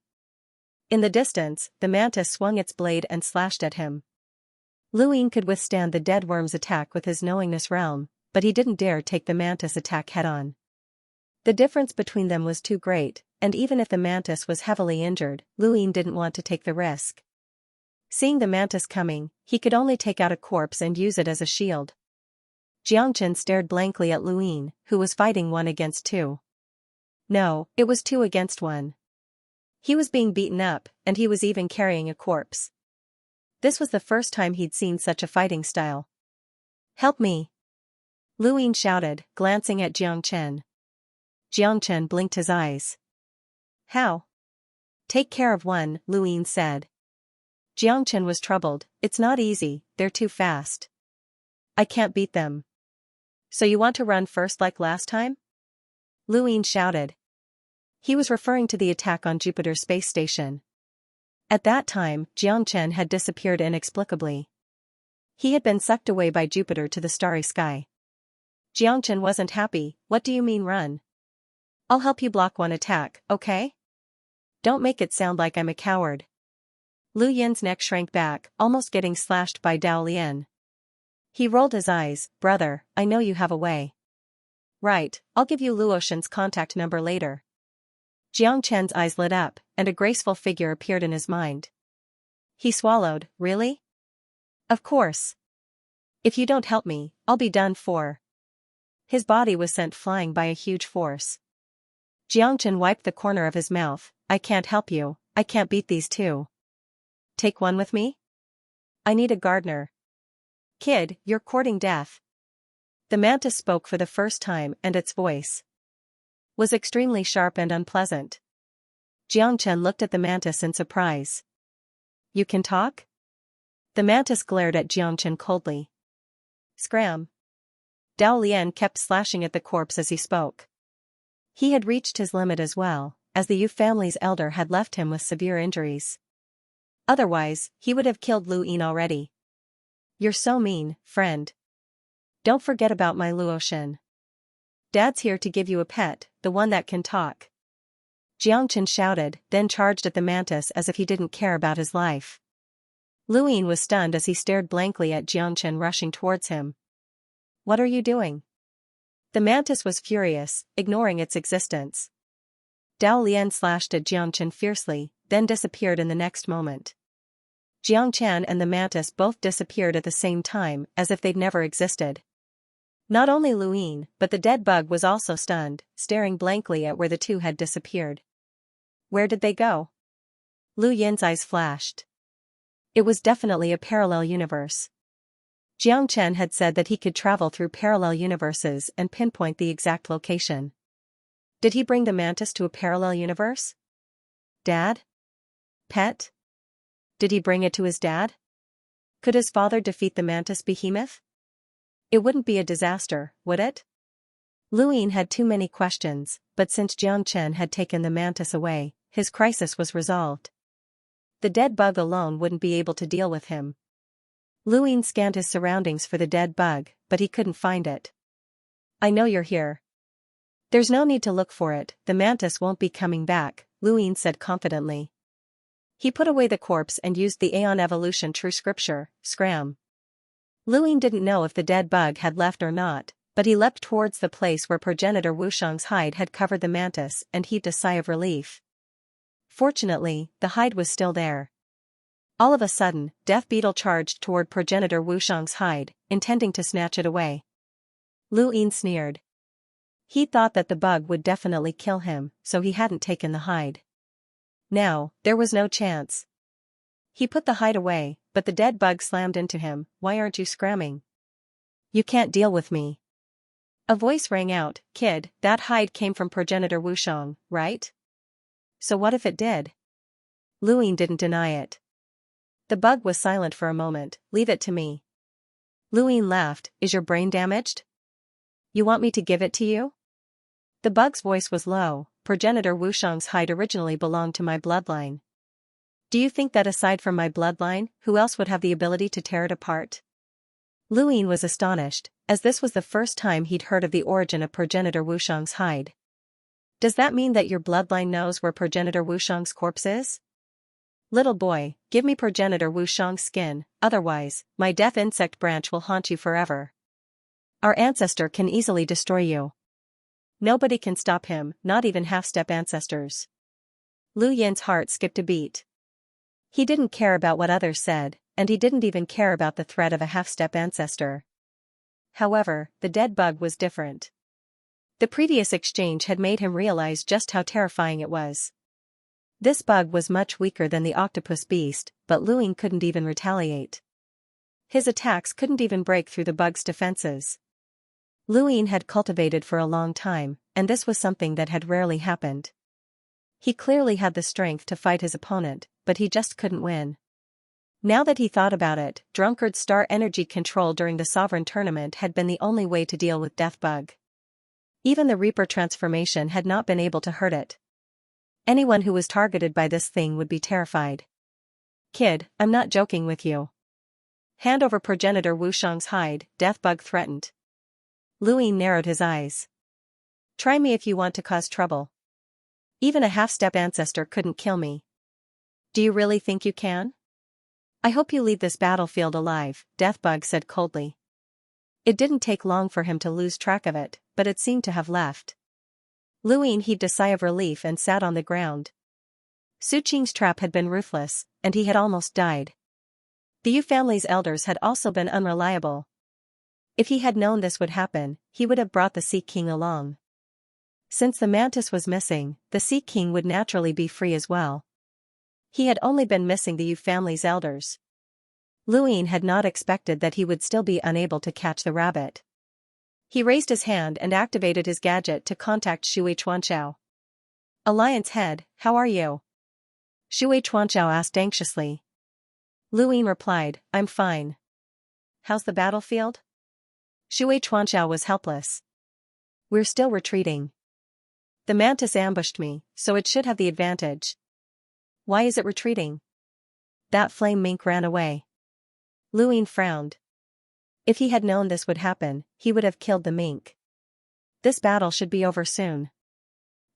In the distance, the mantis swung its blade and slashed at him. Luin could withstand the dead worm's attack with his knowingness realm, but he didn't dare take the mantis attack head-on. The difference between them was too great, and even if the mantis was heavily injured, Luin didn't want to take the risk. Seeing the mantis coming, he could only take out a corpse and use it as a shield. Xianxia stared blankly at Luin, who was fighting 1 against 2. No, it was 2 against 1. He was being beaten up, and he was even carrying a corpse. This was the first time he'd seen such a fighting style. "Help me!" Luin shouted, glancing at Xianxia. Xianxia blinked his eyes. "How?" "Take care of 1, Luin said. Xianxia was troubled. "It's not easy, they're too fast. I can't beat them." "So you want to run first like last time?" Luin shouted. He was referring to the attack on Jupiter's space station. At that time, Xianxia had disappeared inexplicably. He had been sucked away by Jupiter to the starry sky. Xianxia wasn't happy. "What do you mean run? I'll help you block 1 attack, okay? Don't make it sound like I'm a coward." Lu Yin's neck shrank back, almost getting slashed by Dao Lian. He rolled his eyes. "Brother, I know you have a way." "Right, I'll give you Luotian's contact number later." Xianxia's eyes lit up, and a graceful figure appeared in his mind. He swallowed. "Really? Of course. If you don't help me, I'll be done for." His body was sent flying by a huge force. Xianxia wiped the corner of his mouth. "I can't help you, I can't beat these 2. Take 1 with me? I need a gardener." "Kid, you're courting death." The mantis spoke for the first time, and its voice was extremely sharp and unpleasant. Xianxia looked at the mantis in surprise. "You can talk?" The mantis glared at Xianxia coldly. "Scram." Dao Lian kept slashing at the corpse as he spoke. He had reached his limit as well, as the Yu family's elder had left him with severe injuries. Otherwise, he would have killed Luin already. "You're so mean, friend. Don't forget about my Luotian. Dad's here to give you a pet, the one that can talk." Xianxia shouted, then charged at the mantis as if he didn't care about his life. Luin was stunned as he stared blankly at Xianxia rushing towards him. "What are you doing?" The mantis was furious, ignoring its existence. Dao Lian slashed at Xianxia fiercely, then disappeared in the next moment. Xianxia and the mantis both disappeared at the same time, as if they'd never existed. Not only Luin, but the dead bug was also stunned, staring blankly at where the 2 had disappeared. Where did they go? Lu Yin's eyes flashed. It was definitely a parallel universe. Xianxia had said that he could travel through parallel universes and pinpoint the exact location. Did he bring the mantis to a parallel universe? Dad? Pet? Did he bring it to his dad? Could his father defeat the mantis behemoth? It wouldn't be a disaster, would it? Luin had too many questions, but since Xianxia had taken the mantis away, his crisis was resolved. The dead bug alone wouldn't be able to deal with him. Luin scanned his surroundings for the dead bug, but he couldn't find it. "I know you're here. There's no need to look for it, the mantis won't be coming back," Luin said confidently. He put away the corpse and used the Aeon Evolution True Scripture, Scram. Luin didn't know if the dead bug had left or not, but he leapt towards the place where progenitor Wushang's hide had covered the mantis and heaved a sigh of relief. Fortunately, the hide was still there. All of a sudden, Death Beetle charged toward progenitor Wushang's hide, intending to snatch it away. Luin sneered. He thought that the bug would definitely kill him, so he hadn't taken the hide. Now, there was no chance. He put the hide away, but the dead bug slammed into him. "Why aren't you scramming? You can't deal with me." A voice rang out, "Kid, that hide came from progenitor Wushang, right? So what if it did?" Luin didn't deny it. The bug was silent for a moment. "Leave it to me." Luin laughed. "Is your brain damaged? You want me to give it to you?" The bug's voice was low. "Progenitor Wushang's hide originally belonged to my bloodline. Do you think that aside from my bloodline, who else would have the ability to tear it apart?" Luyin was astonished, as this was the first time he'd heard of the origin of progenitor Wushang's hide. Does that mean that your bloodline knows where progenitor Wushang's corpse is? Little boy, give me progenitor Wushang's skin, otherwise, my death insect branch will haunt you forever. Our ancestor can easily destroy you. Nobody can stop him, not even half-step ancestors. Lu Yin's heart skipped a beat. He didn't care about what others said, and he didn't even care about the threat of a half-step ancestor. However, the dead bug was different. The previous exchange had made him realize just how terrifying it was. This bug was much weaker than the octopus beast, but Luyin couldn't even retaliate. His attacks couldn't even break through the bug's defenses. Luyin had cultivated for a long time, and this was something that had rarely happened. He clearly had the strength to fight his opponent, but he just couldn't win. Now that he thought about it, Drunkard's star energy control during the Sovereign Tournament had been the only way to deal with Deathbug. Even the Reaper transformation had not been able to hurt it. Anyone who was targeted by this thing would be terrified. Kid, I'm not joking with you. Hand over progenitor Wushang's hide, Deathbug threatened. Luyin narrowed his eyes. Try me if you want to cause trouble. Even a half-step ancestor couldn't kill me. Do you really think you can? I hope you leave this battlefield alive, Deathbug said coldly. It didn't take long for him to lose track of it, but it seemed to have left. Luyin heaved a sigh of relief and sat on the ground. Su Qing's trap had been ruthless, and he had almost died. The Yu family's elders had also been unreliable. If he had known this would happen, he would have brought the Sea King along. Since the mantis was missing, the Sea King would naturally be free as well. He had only been missing the Yu family's elders. Luyin had not expected that he would still be unable to catch the rabbit. He raised his hand and activated his gadget to contact Shui Chuanqiao. Alliance head, how are you? Shui Chuanqiao asked anxiously. Luyin replied, I'm fine. How's the battlefield? Shui Chuanqiao was helpless. We're still retreating. The mantis ambushed me, so it should have the advantage. Why is it retreating? That flame mink ran away. Luyin frowned. If he had known this would happen, he would have killed the mink. This battle should be over soon.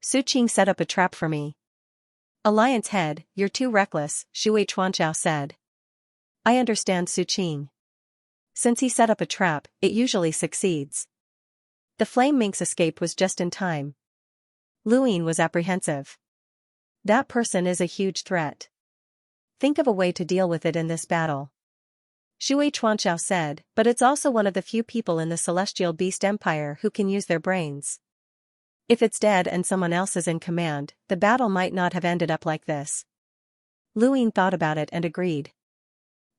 Su Qing set up a trap for me. Alliance head, you're too reckless, Shui Chuanqiao said. I understand Su Qing. Since he set up a trap, it usually succeeds. The flame mink's escape was just in time. Luyin was apprehensive. That person is a huge threat. Think of a way to deal with it in this battle. Shui Chuanqiao said, but it's also one of the few people in the Celestial Beast Empire who can use their brains. If it's dead and someone else is in command, the battle might not have ended up like this. Luyin thought about it and agreed.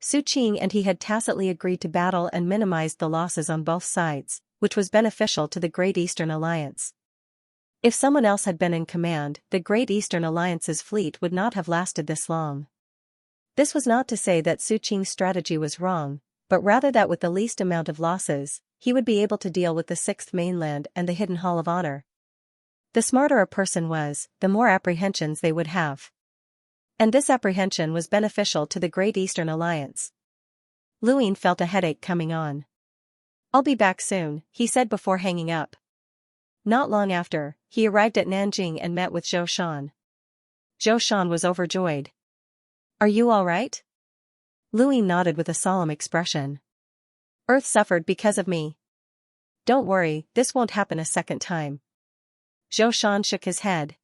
Su Qing and he had tacitly agreed to battle and minimized the losses on both sides, which was beneficial to the Great Eastern Alliance. If someone else had been in command, the Great Eastern Alliance's fleet would not have lasted this long. This was not to say that Su Qing's strategy was wrong, but rather that with the least amount of losses, he would be able to deal with the Sixth Mainland and the Hidden Hall of Honor. The smarter a person was, the more apprehensions they would have. And this apprehension was beneficial to the Great Eastern Alliance. Luyin felt a headache coming on. I'll be back soon, he said before hanging up. Not long after, he arrived at Nanjing and met with Zhou Shan. Zhou Shan was overjoyed. Are you all right? Luyin nodded with a solemn expression. Earth suffered because of me. Don't worry, this won't happen a second time. Zhou Shan shook his head.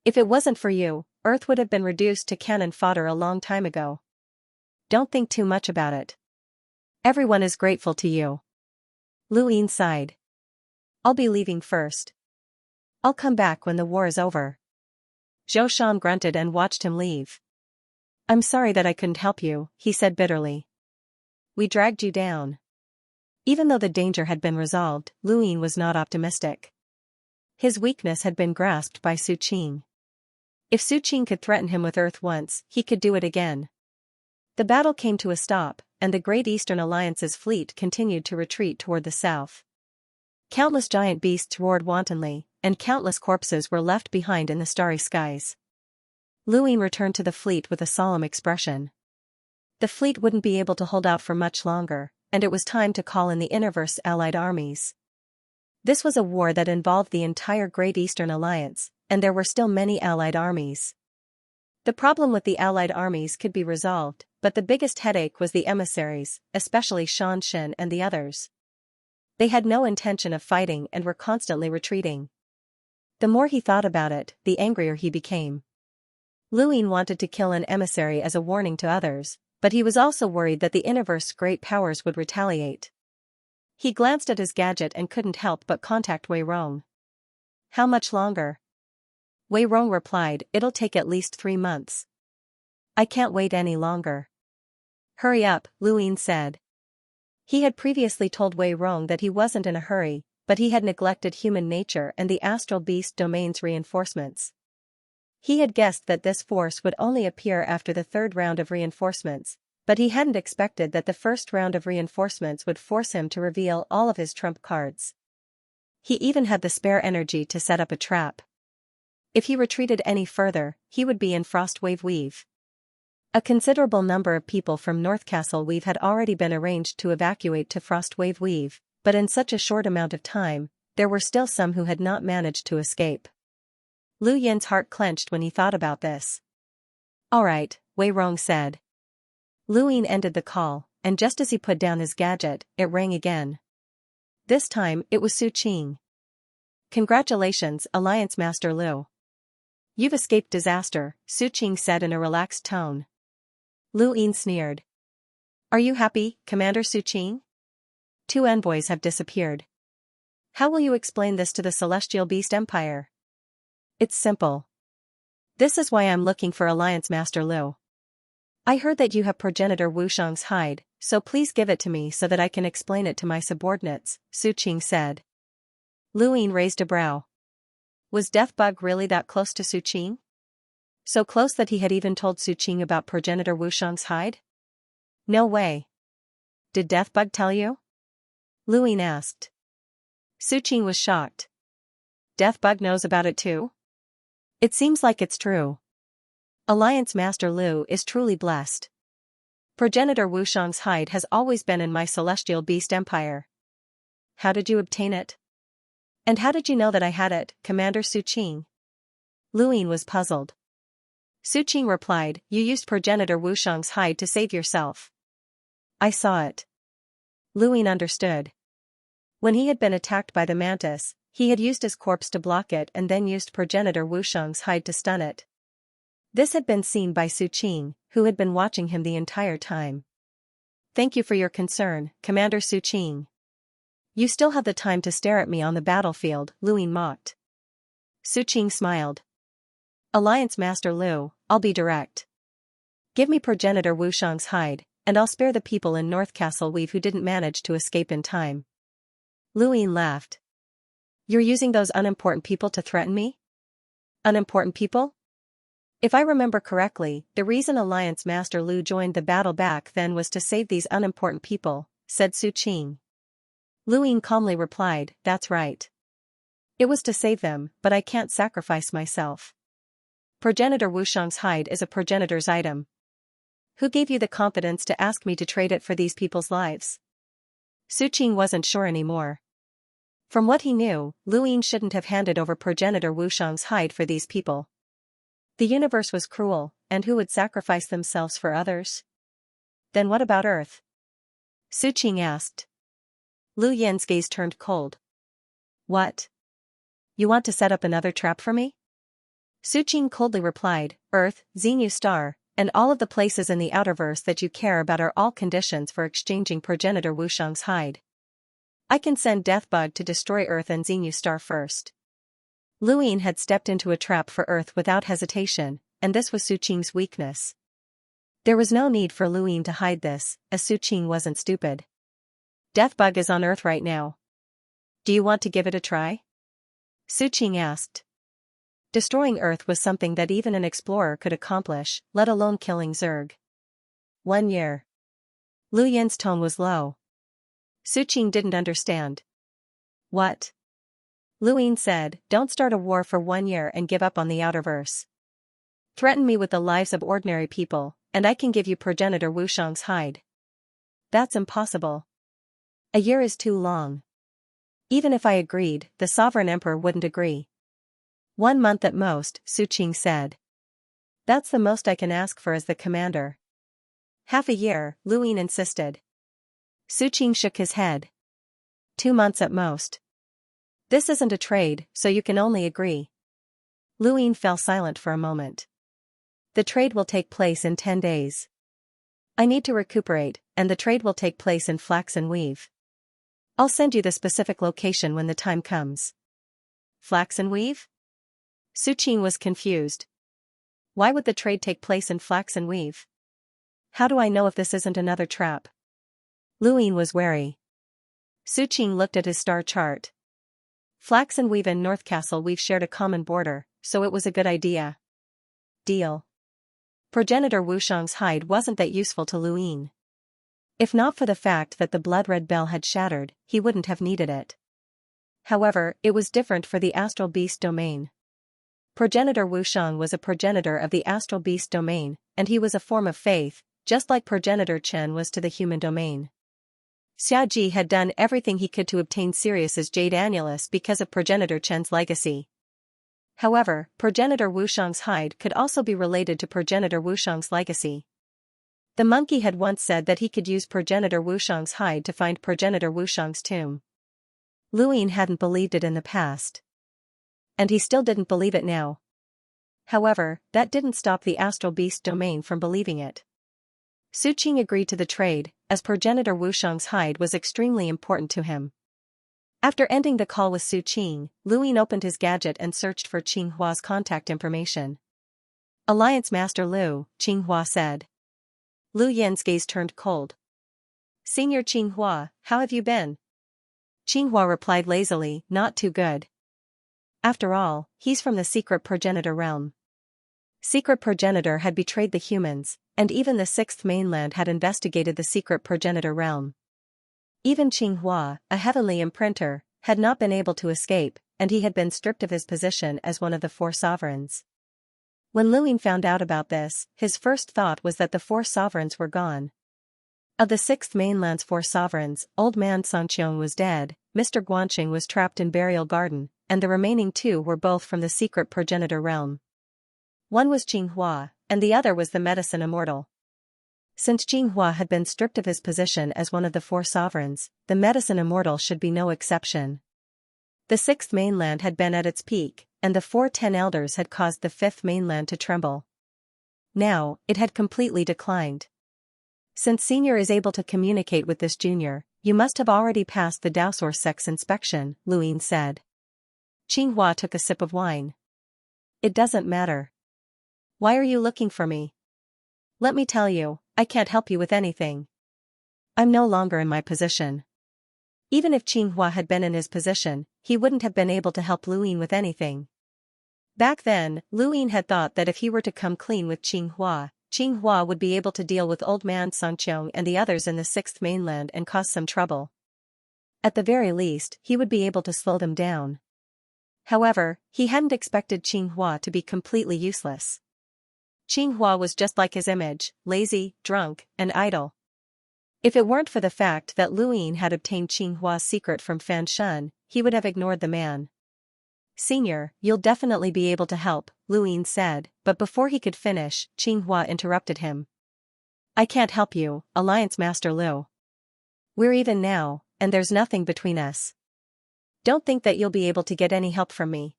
If it wasn't for you, Earth would have been reduced to cannon fodder a long time ago. Don't think too much about it. Everyone is grateful to you. Luyin sighed. I'll be leaving first. I'll come back when the war is over. Zhou Shan grunted and watched him leave. I'm sorry that I couldn't help you, he said bitterly. We dragged you down. Even though the danger had been resolved, Luyin was not optimistic. His weakness had been grasped by Su Qing. If Su Qing could threaten him with Earth once, he could do it again. The battle came to a stop, and the Great Eastern Alliance's fleet continued to retreat toward the south. Countless giant beasts roared wantonly, and countless corpses were left behind in the starry skies. Luyin returned to the fleet with a solemn expression. The fleet wouldn't be able to hold out for much longer, and it was time to call in the Interverse allied armies. This was a war that involved the entire Great Eastern Alliance, and there were still many allied armies. The problem with the allied armies could be resolved, but the biggest headache was the emissaries, especially Xianxia and the others. They had no intention of fighting and were constantly retreating. The more he thought about it, the angrier he became. Luin wanted to kill an emissary as a warning to others, but he was also worried that the Interverse's great powers would retaliate. He glanced at his gadget and couldn't help but contact Wei Rong. How much longer? Wei Rong replied, it'll take at least 3 months. I can't wait any longer. Hurry up, Luin said. He had previously told Wei Rong that he wasn't in a hurry, but he had neglected human nature and the astral beast domain's reinforcements. He had guessed that this force would only appear after the 3rd round of reinforcements, but he hadn't expected that the 1st round of reinforcements would force him to reveal all of his trump cards. He even had the spare energy to set up a trap. If he retreated any further, he would be in Frostwave Weave. A considerable number of people from North Castle Weave had already been arranged to evacuate to Frostwave Weave, but in such a short amount of time, there were still some who had not managed to escape. Lu Yin's heart clenched when he thought about this. All right, Wei Rong said. Luin ended the call, and just as he put down his gadget, it rang again. This time, it was Su Qing. Congratulations, Alliance Master Lu. You've escaped disaster, Su Qing said in a relaxed tone. Lu Yin sneered. Are you happy, Commander Su Qing? 2 envoys have disappeared. How will you explain this to the Celestial Beast Empire? It's simple. This is why I'm looking for Alliance Master Lu. I heard that you have progenitor Wushang's hide, so please give it to me so that I can explain it to my subordinates, Su Qing said. Lu Yin raised a brow. Was Deathbug really that close to Su Qing? So close that he had even told Su Qing about progenitor Wushang's hide? No way. Did Deathbug tell you? Lu Yin asked. Su Qing was shocked. Deathbug knows about it too? It seems like it's true. Alliance Master Lu is truly blessed. Progenitor Wushang's hide has always been in my Celestial Beast Empire. How did you obtain it? And how did you know that I had it, Commander Su Qing? Lu Yin was puzzled. Su Qing replied, you used progenitor Wushang's hide to save yourself. I saw it. Lu Yin understood. When he had been attacked by the mantis, he had used his corpse to block it and then used progenitor Wushang's hide to stun it. This had been seen by Su Qing, who had been watching him the entire time. Thank you for your concern, Commander Su Qing. You still have the time to stare at me on the battlefield, Lu Yin mocked. Su Qing smiled. Alliance Master Lu, I'll be direct. Give me progenitor Wushang's hide, and I'll spare the people in North Castle Weave who didn't manage to escape in time. Lu Yin laughed. You're using those unimportant people to threaten me? Unimportant people? If I remember correctly, the reason Alliance Master Lu joined the battle back then was to save these unimportant people, said Su Qing. Lu Yin calmly replied, that's right. It was to save them, but I can't sacrifice myself. Progenitor Wushang's hide is a progenitor's item. Who gave you the confidence to ask me to trade it for these people's lives? Su Qing wasn't sure anymore. From what he knew, Lu Yin shouldn't have handed over progenitor Wushang's hide for these people. The universe was cruel, and who would sacrifice themselves for others? Then what about Earth? Su Qing asked. Lu Yin's gaze turned cold. What? You want to set up another trap for me? Su Qing coldly replied, Earth, Xenu Star, and all of the places in the Outerverse that you care about are all conditions for exchanging progenitor Wushang's hide. I can send Deathbug to destroy Earth and Xenu Star first. Lu Yin had stepped into a trap for Earth without hesitation, and this was Su Qing's weakness. There was no need for Lu Yin to hide this, as Su Qing wasn't stupid. Deathbug is on Earth right now. Do you want to give it a try? Su Qing asked. Destroying Earth was something that even an explorer could accomplish, let alone killing Zerg. 1 year. Lu Yin's tone was low. Su Qing didn't understand. What? Lu Yin said, don't start a war for 1 year and give up on the Outerverse. Threaten me with the lives of ordinary people, and I can give you progenitor Wushang's hide. That's impossible. A year is too long. Even if I agreed, the sovereign emperor wouldn't agree. 1 month at most, Su Qing said. That's the most I can ask for as the commander. Half a year, Lu Yin insisted. Su Qing shook his head. 2 months at most. This isn't a trade, so you can only agree. Lu Yin fell silent for a moment. The trade will take place in 10 days. I need to recuperate, and the trade will take place in flax and weave. I'll send you the specific location when the time comes. Flax and weave? Su Qing was confused. Why would the trade take place in flax and weave? How do I know if this isn't another trap? Lu Yin was wary. Su Qing looked at his star chart. Flax and weave and North Castle we've shared a common border, so it was a good idea. Deal. Progenitor Wushang's hide wasn't that useful to Lu Yin. If not for the fact that the blood-red bell had shattered, he wouldn't have needed it. However, it was different for the astral beast domain. Progenitor Wushang was a progenitor of the astral beast domain, and he was a form of faith, just like Progenitor Chen was to the human domain. Xiaji had done everything he could to obtain Sirius's Jade Annulus because of Progenitor Chen's legacy. However, Progenitor Wushang's hide could also be related to Progenitor Wushang's legacy. The monkey had once said that he could use Progenitor Wushang's hide to find Progenitor Wushang's tomb. Lu Yin hadn't believed it in the past. And he still didn't believe it now. However, that didn't stop the astral beast domain from believing it. Su Qing agreed to the trade, as Progenitor Wushang's hide was extremely important to him. After ending the call with Su Qing, Lu Yin opened his gadget and searched for Qing Hua's contact information. Alliance Master Lu, Qing Hua said. Lu Yin's gaze turned cold. Senior Qing Hua, how have you been? Qing Hua replied lazily, not too good. After all, he's from the secret progenitor realm. Secret progenitor had betrayed the humans, and even the Sixth Mainland had investigated the secret progenitor realm. Even Qing Hua, a heavenly imprinter, had not been able to escape, and he had been stripped of his position as one of the 4 sovereigns. When Lu Yin found out about this, his first thought was that the 4 sovereigns were gone. Of the Sixth Mainland's 4 sovereigns, Old Man Sanqiong was dead, Mr. Guanqing was trapped in Burial Garden, and the remaining 2 were both from the secret progenitor realm. One was Qing Hua, and the other was the medicine immortal. Since Qing Hua had been stripped of his position as one of the 4 sovereigns, the medicine immortal should be no exception. The Sixth Mainland had been at its peak, and the 4 Ten Elders had caused the Fifth Mainland to tremble. Now, it had completely declined. Since Senior is able to communicate with this Junior, you must have already passed the Daosor Sex inspection, Lu Yin said. Qing Hua took a sip of wine. It doesn't matter. Why are you looking for me? Let me tell you, I can't help you with anything. I'm no longer in my position. Even if Qing Hua had been in his position, he wouldn't have been able to help Lu Yin with anything. Back then, Lu Yin had thought that if he were to come clean with Qing Hua would be able to deal with Old Man Sanqiong and the others in the Sixth Mainland and cause some trouble. At the very least, he would be able to slow them down. However, he hadn't expected Qing Hua to be completely useless. Qing Hua was just like his image, lazy, drunk, and idle. If it weren't for the fact that Lu Yin had obtained Qing Hua's secret from Fan Shun, he would have ignored the man. Senior, you'll definitely be able to help, Lu Yin said, but before he could finish, Qing Hua interrupted him. I can't help you, Alliance Master Lu. We're even now, and there's nothing between us. Don't think that you'll be able to get any help from me.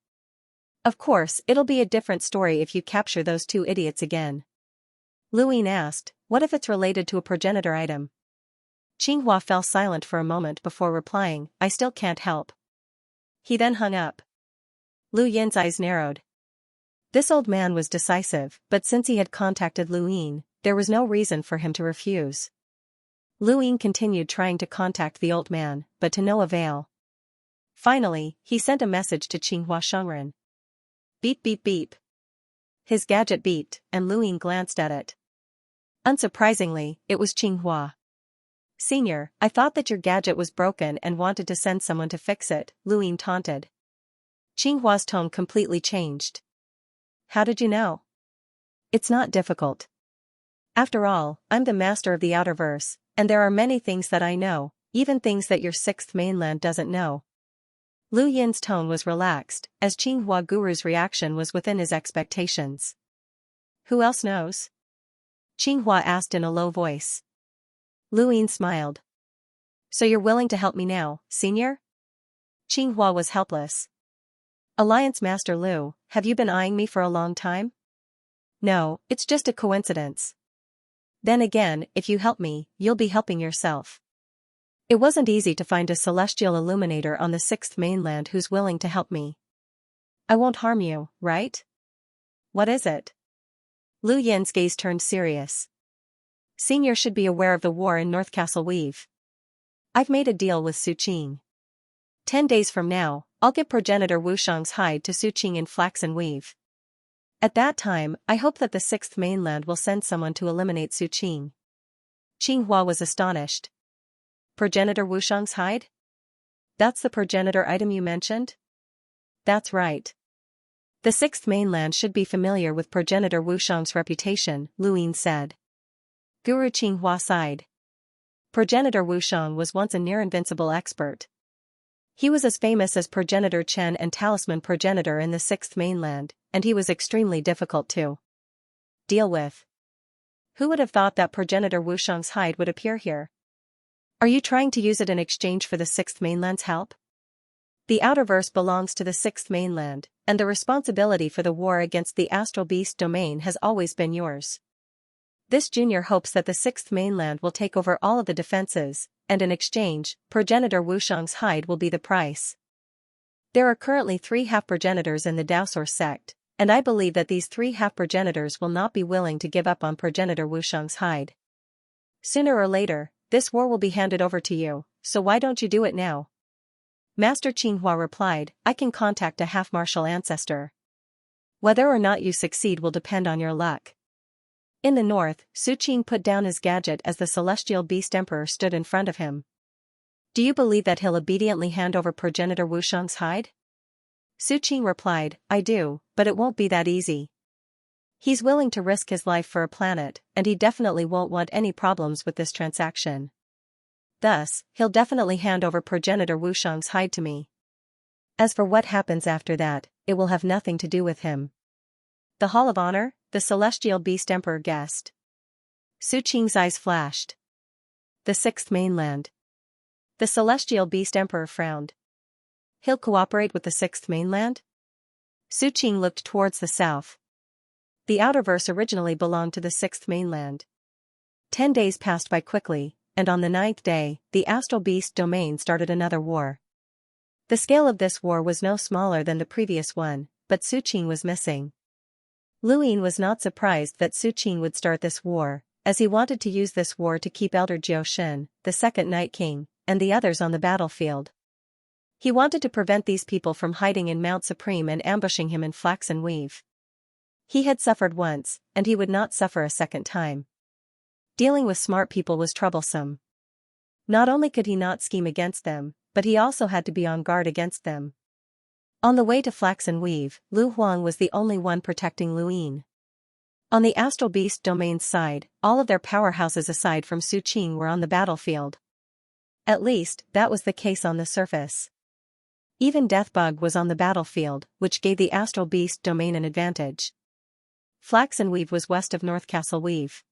Of course, it'll be a different story if you capture those 2 idiots again. Lu Yin asked, what if it's related to a progenitor item? Qing Hua fell silent for a moment before replying, I still can't help. He then hung up. Lu Yin's eyes narrowed. This old man was decisive, but since he had contacted Lu Yin, there was no reason for him to refuse. Lu Yin continued trying to contact the old man, but to no avail. Finally, he sent a message to Qing Hua Shengren. Beep beep beep. His gadget beeped, and Lu Yin glanced at it. Unsurprisingly, it was Qing Hua. Senior, I thought that your gadget was broken and wanted to send someone to fix it, Lu Yin taunted. Qing Hua's tone completely changed. How did you know? It's not difficult. After all, I'm the master of the Outerverse, and there are many things that I know, even things that your sixth mainland doesn't know. Lu Yin's tone was relaxed, as Qinghua Guru's reaction was within his expectations. Who else knows? Qinghua asked in a low voice. Lu Yin smiled. So you're willing to help me now, senior? Qinghua was helpless. Alliance Master Lu, have you been eyeing me for a long time? No, it's just a coincidence. Then again, if you help me, you'll be helping yourself. It wasn't easy to find a celestial illuminator on the sixth mainland who's willing to help me. I won't harm you, right? What is it? Lu Yin's gaze turned serious. Senior should be aware of the war in North Castle Weave. I've made a deal with Su Qing. 10 days from now, I'll give progenitor Wushang's hide to Su Qing in flaxen weave. At that time, I hope that the sixth mainland will send someone to eliminate Su Qing. Qinghua was astonished. Progenitor Wushang's hide? That's the progenitor item you mentioned? That's right. The sixth mainland should be familiar with progenitor Wushang's reputation, Lu Yin said. Guru Qinghua sighed. Progenitor Wushang was once a near-invincible expert. He was as famous as progenitor Chen and talisman progenitor in the sixth mainland, and he was extremely difficult to deal with. Who would have thought that progenitor Wushang's hide would appear here? Are you trying to use it in exchange for the sixth mainland's help? The Outerverse belongs to the sixth mainland, and the responsibility for the war against the astral beast domain has always been yours. This junior hopes that the sixth mainland will take over all of the defenses, and in exchange, progenitor Wushang's hide will be the price. There are currently 3 half-progenitors in the Daosaur sect, and I believe that these 3 half-progenitors will not be willing to give up on progenitor Wushang's hide. Sooner or later, this war will be handed over to you, so why don't you do it now? Master Qinghua replied, I can contact a half-martial ancestor. Whether or not you succeed will depend on your luck. In the north, Su Qing put down his gadget as the celestial beast emperor stood in front of him. Do you believe that he'll obediently hand over progenitor Wushang's hide? Su Qing replied, I do, but it won't be that easy. He's willing to risk his life for a planet, and he definitely won't want any problems with this transaction. Thus, he'll definitely hand over progenitor Wushang's hide to me. As for what happens after that, it will have nothing to do with him. The Hall of Honor, the Celestial Beast Emperor guessed. Su Qing's eyes flashed. The sixth mainland. The Celestial Beast Emperor frowned. He'll cooperate with the sixth mainland? Su Qing looked towards the south. The Outerverse originally belonged to the sixth mainland. 10 days passed by quickly, and on the 9th day, the astral beast domain started another war. The scale of this war was no smaller than the previous one, but Su Qing was missing. Lu Yin was not surprised that Su Qing would start this war, as he wanted to use this war to keep Elder Jiao Shen, the second Night King, and the others on the battlefield. He wanted to prevent these people from hiding in Mount Supreme and ambushing him in flaxen weave. He had suffered once, and he would not suffer a second time. Dealing with smart people was troublesome. Not only could he not scheme against them, but he also had to be on guard against them. On the way to Flaxen Weave, Lu Huang was the only one protecting Lu Yin. On the Astral Beast domain's side, all of their powerhouses aside from Su Qing were on the battlefield. At least, that was the case on the surface. Even Deathbug was on the battlefield, which gave the Astral Beast domain an advantage. Flaxen Weave was west of North Castle Weave.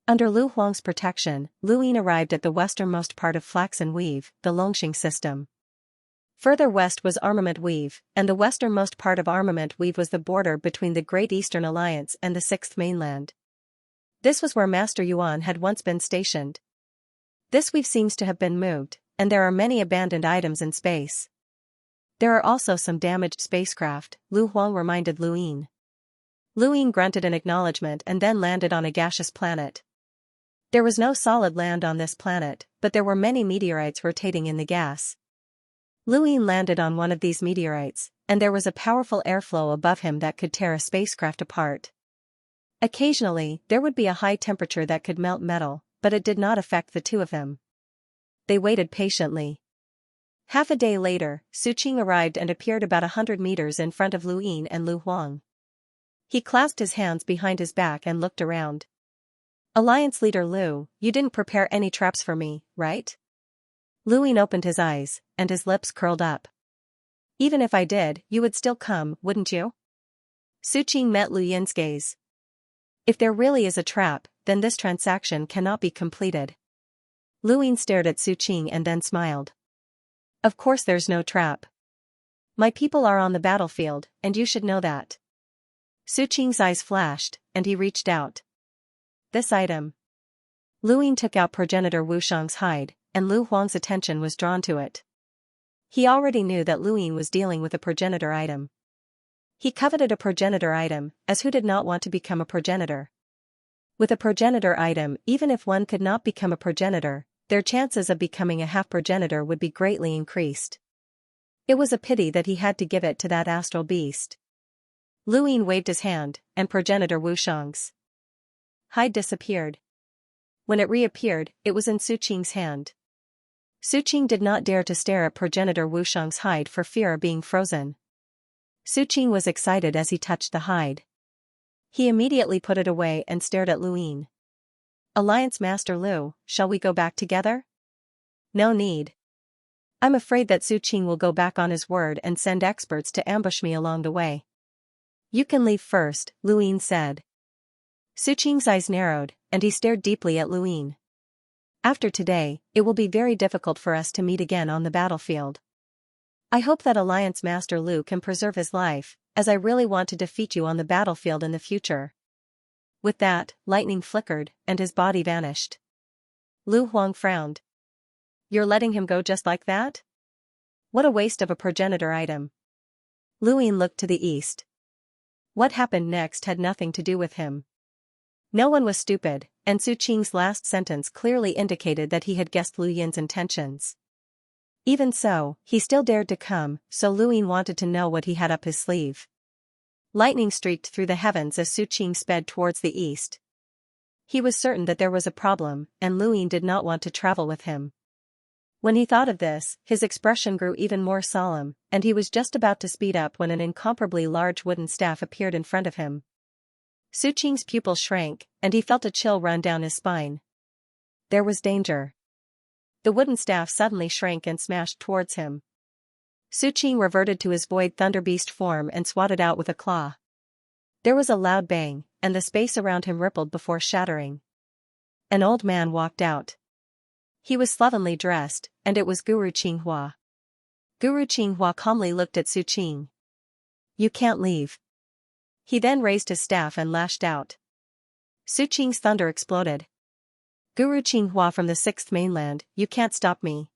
Under Lu Huang's protection, Lu Yin arrived at the westernmost part of Flaxen Weave, the Longxing system. Further west was Armament Weave, and the westernmost part of Armament Weave was the border between the Great Eastern Alliance and the Sixth Mainland. This was where Master Yuan had once been stationed. This weave seems to have been moved, and there are many abandoned items in space. There are also some damaged spacecraft, Lu Huang reminded Lu Yin. Lu Yin grunted in acknowledgement and then landed on a gaseous planet. There was no solid land on this planet, but there were many meteorites rotating in the gas. Lu Yin landed on one of these meteorites, and there was a powerful airflow above him that could tear a spacecraft apart. Occasionally, there would be a high temperature that could melt metal, but it did not affect the two of them. They waited patiently. Half a day later, Su Qing arrived and appeared about 100 meters in front of Lu Yin and Lu Huang. He clasped his hands behind his back and looked around. Alliance leader Lu, you didn't prepare any traps for me, right? Lu Ying opened his eyes, and his lips curled up. Even if I did, you would still come, wouldn't you? Su Qing met Lu Yin's gaze. If there really is a trap, then this transaction cannot be completed. Lu Ying stared at Su Qing and then smiled. Of course there's no trap. My people are on the battlefield, and you should know that. Su Qing's eyes flashed, and he reached out. This item. Lu Ying took out progenitor Wu Shang's hide, and Lu Huang's attention was drawn to it. He already knew that Lu Ying was dealing with a progenitor item. He coveted a progenitor item, as who did not want to become a progenitor? With a progenitor item, even if one could not become a progenitor, their chances of becoming a half-progenitor would be greatly increased. It was a pity that he had to give it to that astral beast. Lu Ying waved his hand, and progenitor Wu Shang's hide disappeared. When it reappeared, it was in Su Qing's hand. Su Qing did not dare to stare at progenitor Wu Shang's hide for fear of being frozen. Su Qing was excited as he touched the hide. He immediately put it away and stared at Lu Ying. Alliance Master Lu, shall we go back together? No need. I'm afraid that Su Qing will go back on his word and send experts to ambush me along the way. You can leave first, Lu Ying said. Su Qing's eyes narrowed, and he stared deeply at Lu Ying. After today, it will be very difficult for us to meet again on the battlefield. I hope that Alliance Master Lu can preserve his life, as I really want to defeat you on the battlefield in the future. With that, lightning flickered, and his body vanished. Lu Huang frowned. You're letting him go just like that? What a waste of a progenitor item. Lu Ying looked to the east. What happened next had nothing to do with him. No one was stupid, and Su Qing's last sentence clearly indicated that he had guessed Lu Yin's intentions. Even so, he still dared to come, so Lu Ying wanted to know what he had up his sleeve. Lightning streaked through the heavens as Su Qing sped towards the east. He was certain that there was a problem, and Lu Ying did not want to travel with him. When he thought of this, his expression grew even more solemn, and he was just about to speed up when an incomparably large wooden staff appeared in front of him. Su Qing's pupil shrank, and he felt a chill run down his spine. There was danger. The wooden staff suddenly shrank and smashed towards him. Su Qing reverted to his void thunderbeast form and swatted out with a claw. There was a loud bang, and the space around him rippled before shattering. An old man walked out. He was slovenly dressed, and it was Guru Qinghua. Guru Qinghua calmly looked at Su Qing. You can't leave. He then raised his staff and lashed out. Su Qing's thunder exploded. Guru Qinghua from the 6th mainland, you can't stop me.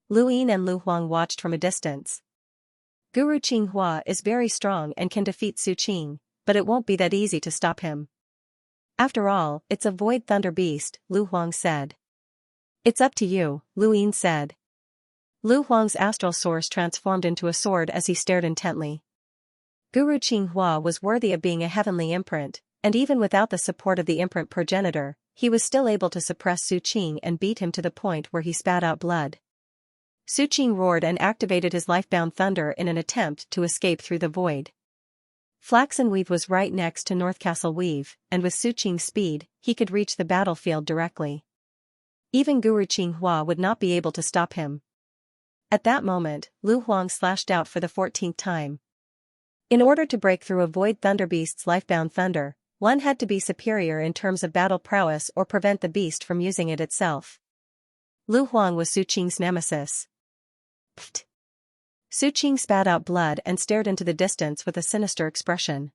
Lu Ying and Lu Huang watched from a distance. Guru Qinghua is very strong and can defeat Su Qing, but it won't be that easy to stop him. After all, it's a void thunder beast, Lu Huang said. It's up to you, Lu Ying said. Lu Huang's astral source transformed into a sword as he stared intently. Guru Qinghua was worthy of being a heavenly imprint, and even without the support of the imprint progenitor, he was still able to suppress Su Qing and beat him to the point where he spat out blood. Su Qing roared and activated his lifebound thunder in an attempt to escape through the void. Flaxen Weave was right next to North Castle Weave, and with Su Qing's speed, he could reach the battlefield directly. Even Guru Qinghua would not be able to stop him. At that moment, Lu Huang slashed out for the 14th time. In order to break through a void thunderbeast's lifebound thunder, one had to be superior in terms of battle prowess or prevent the beast from using it itself. Lu Huang was Su Qing's nemesis. Pfft. Su Qing spat out blood and stared into the distance with a sinister expression.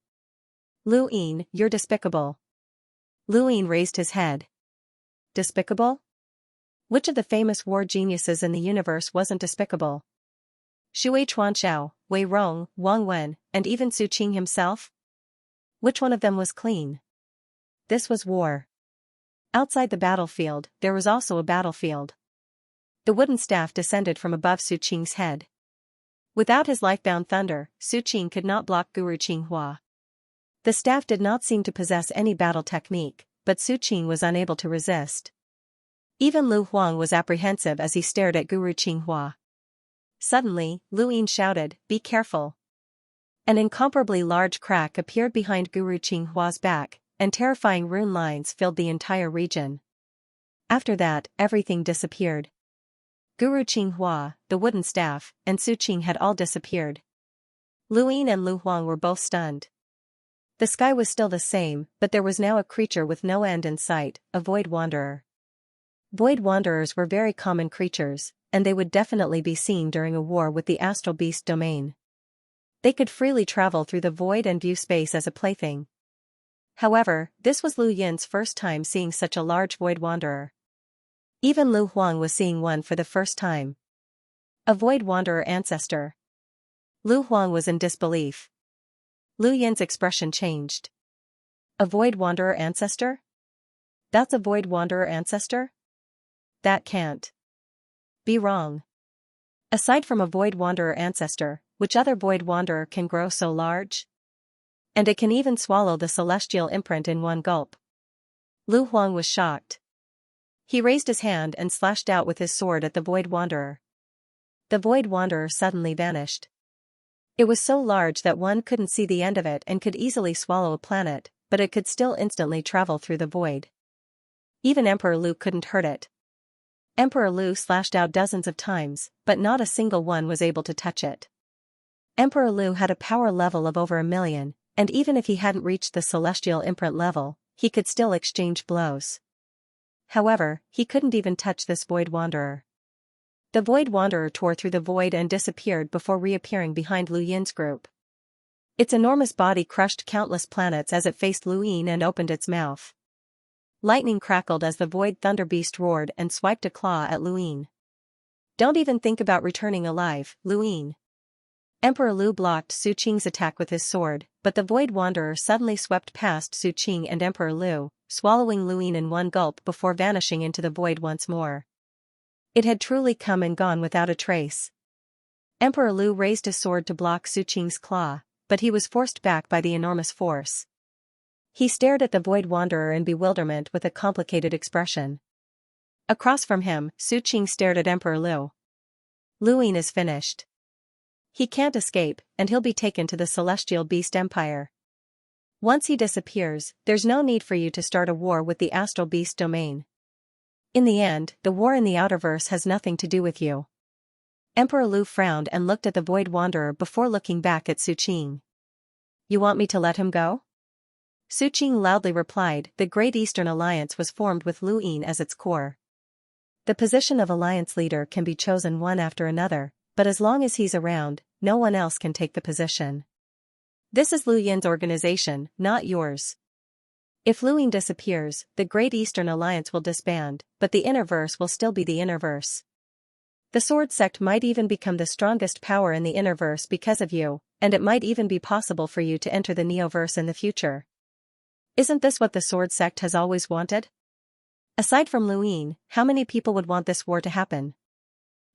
Lu Ying, you're despicable. Lu Ying raised his head. Despicable? Which of the famous war geniuses in the universe wasn't despicable? Shui Chuanxiao, Wei Rong, Wang Wen, and even Su Qing himself? Which one of them was clean? This was war. Outside the battlefield, there was also a battlefield. The wooden staff descended from above Su Qing's head. Without his lifebound thunder, Su Qing could not block Guru Qinghua. The staff did not seem to possess any battle technique, but Su Qing was unable to resist. Even Lu Huang was apprehensive as he stared at Guru Qinghua. Suddenly, Lu Ying shouted, "Be careful." An incomparably large crack appeared behind Guru Qinghua's back, and terrifying rune lines filled the entire region. After that, everything disappeared. Guru Qinghua, the wooden staff, and Su Qing had all disappeared. Lu Yin and Lu Huang were both stunned. The sky was still the same, but there was now a creature with no end in sight, a void wanderer. Void wanderers were very common creatures, and they would definitely be seen during a war with the astral beast domain. They could freely travel through the void and view space as a plaything. However, this was Lu Yin's first time seeing such a large void wanderer. Even Lu Huang was seeing one for the first time. A void wanderer ancestor. Lu Huang was in disbelief. Lu Yin's expression changed. A void wanderer ancestor? That's a void wanderer ancestor? That can't be wrong. Aside from a void wanderer ancestor, which other void wanderer can grow so large? And it can even swallow the celestial imprint in one gulp. Lu Huang was shocked. He raised his hand and slashed out with his sword at the void wanderer. The void wanderer suddenly vanished. It was so large that one couldn't see the end of it and could easily swallow a planet, but it could still instantly travel through the void. Even Emperor Lu couldn't hurt it. Emperor Lu slashed out dozens of times, but not a single one was able to touch it. Emperor Lu had a power level of over 1,000,000, and even if he hadn't reached the celestial imprint level, he could still exchange blows. However, he couldn't even touch this void wanderer. The void wanderer tore through the void and disappeared before reappearing behind Lu Yin's group. Its enormous body crushed countless planets as it faced Lu Yin and opened its mouth. Lightning crackled as the void thunder beast roared and swiped a claw at Lu Yin. Don't even think about returning alive, Lu Yin. Emperor Lu blocked Su Qing's attack with his sword, but the void wanderer suddenly swept past Su Qing and Emperor Lu, swallowing Lu Yin in one gulp before vanishing into the void once more. It had truly come and gone without a trace. Emperor Lu raised his sword to block Su Qing's claw, but he was forced back by the enormous force. He stared at the void wanderer in bewilderment with a complicated expression. Across from him, Su Qing stared at Emperor Lu. Lu Yin is finished. He can't escape, and he'll be taken to the Celestial Beast Empire. Once he disappears, there's no need for you to start a war with the Astral Beast domain. In the end, the war in the Outerverse has nothing to do with you. Emperor Lu frowned and looked at the void wanderer before looking back at Su Qing. You want me to let him go? Su Qing loudly replied. The Great Eastern Alliance was formed with Lu Yin as its core. The position of alliance leader can be chosen one after another, but as long as he's around, no one else can take the position. This is Lu Yin's organization, not yours. If Lu Yin disappears, the Great Eastern Alliance will disband, but the Innerverse will still be the Innerverse. The Sword Sect might even become the strongest power in the Innerverse because of you, and it might even be possible for you to enter the Neoverse in the future. Isn't this what the Sword Sect has always wanted? Aside from Lu Yin, how many people would want this war to happen?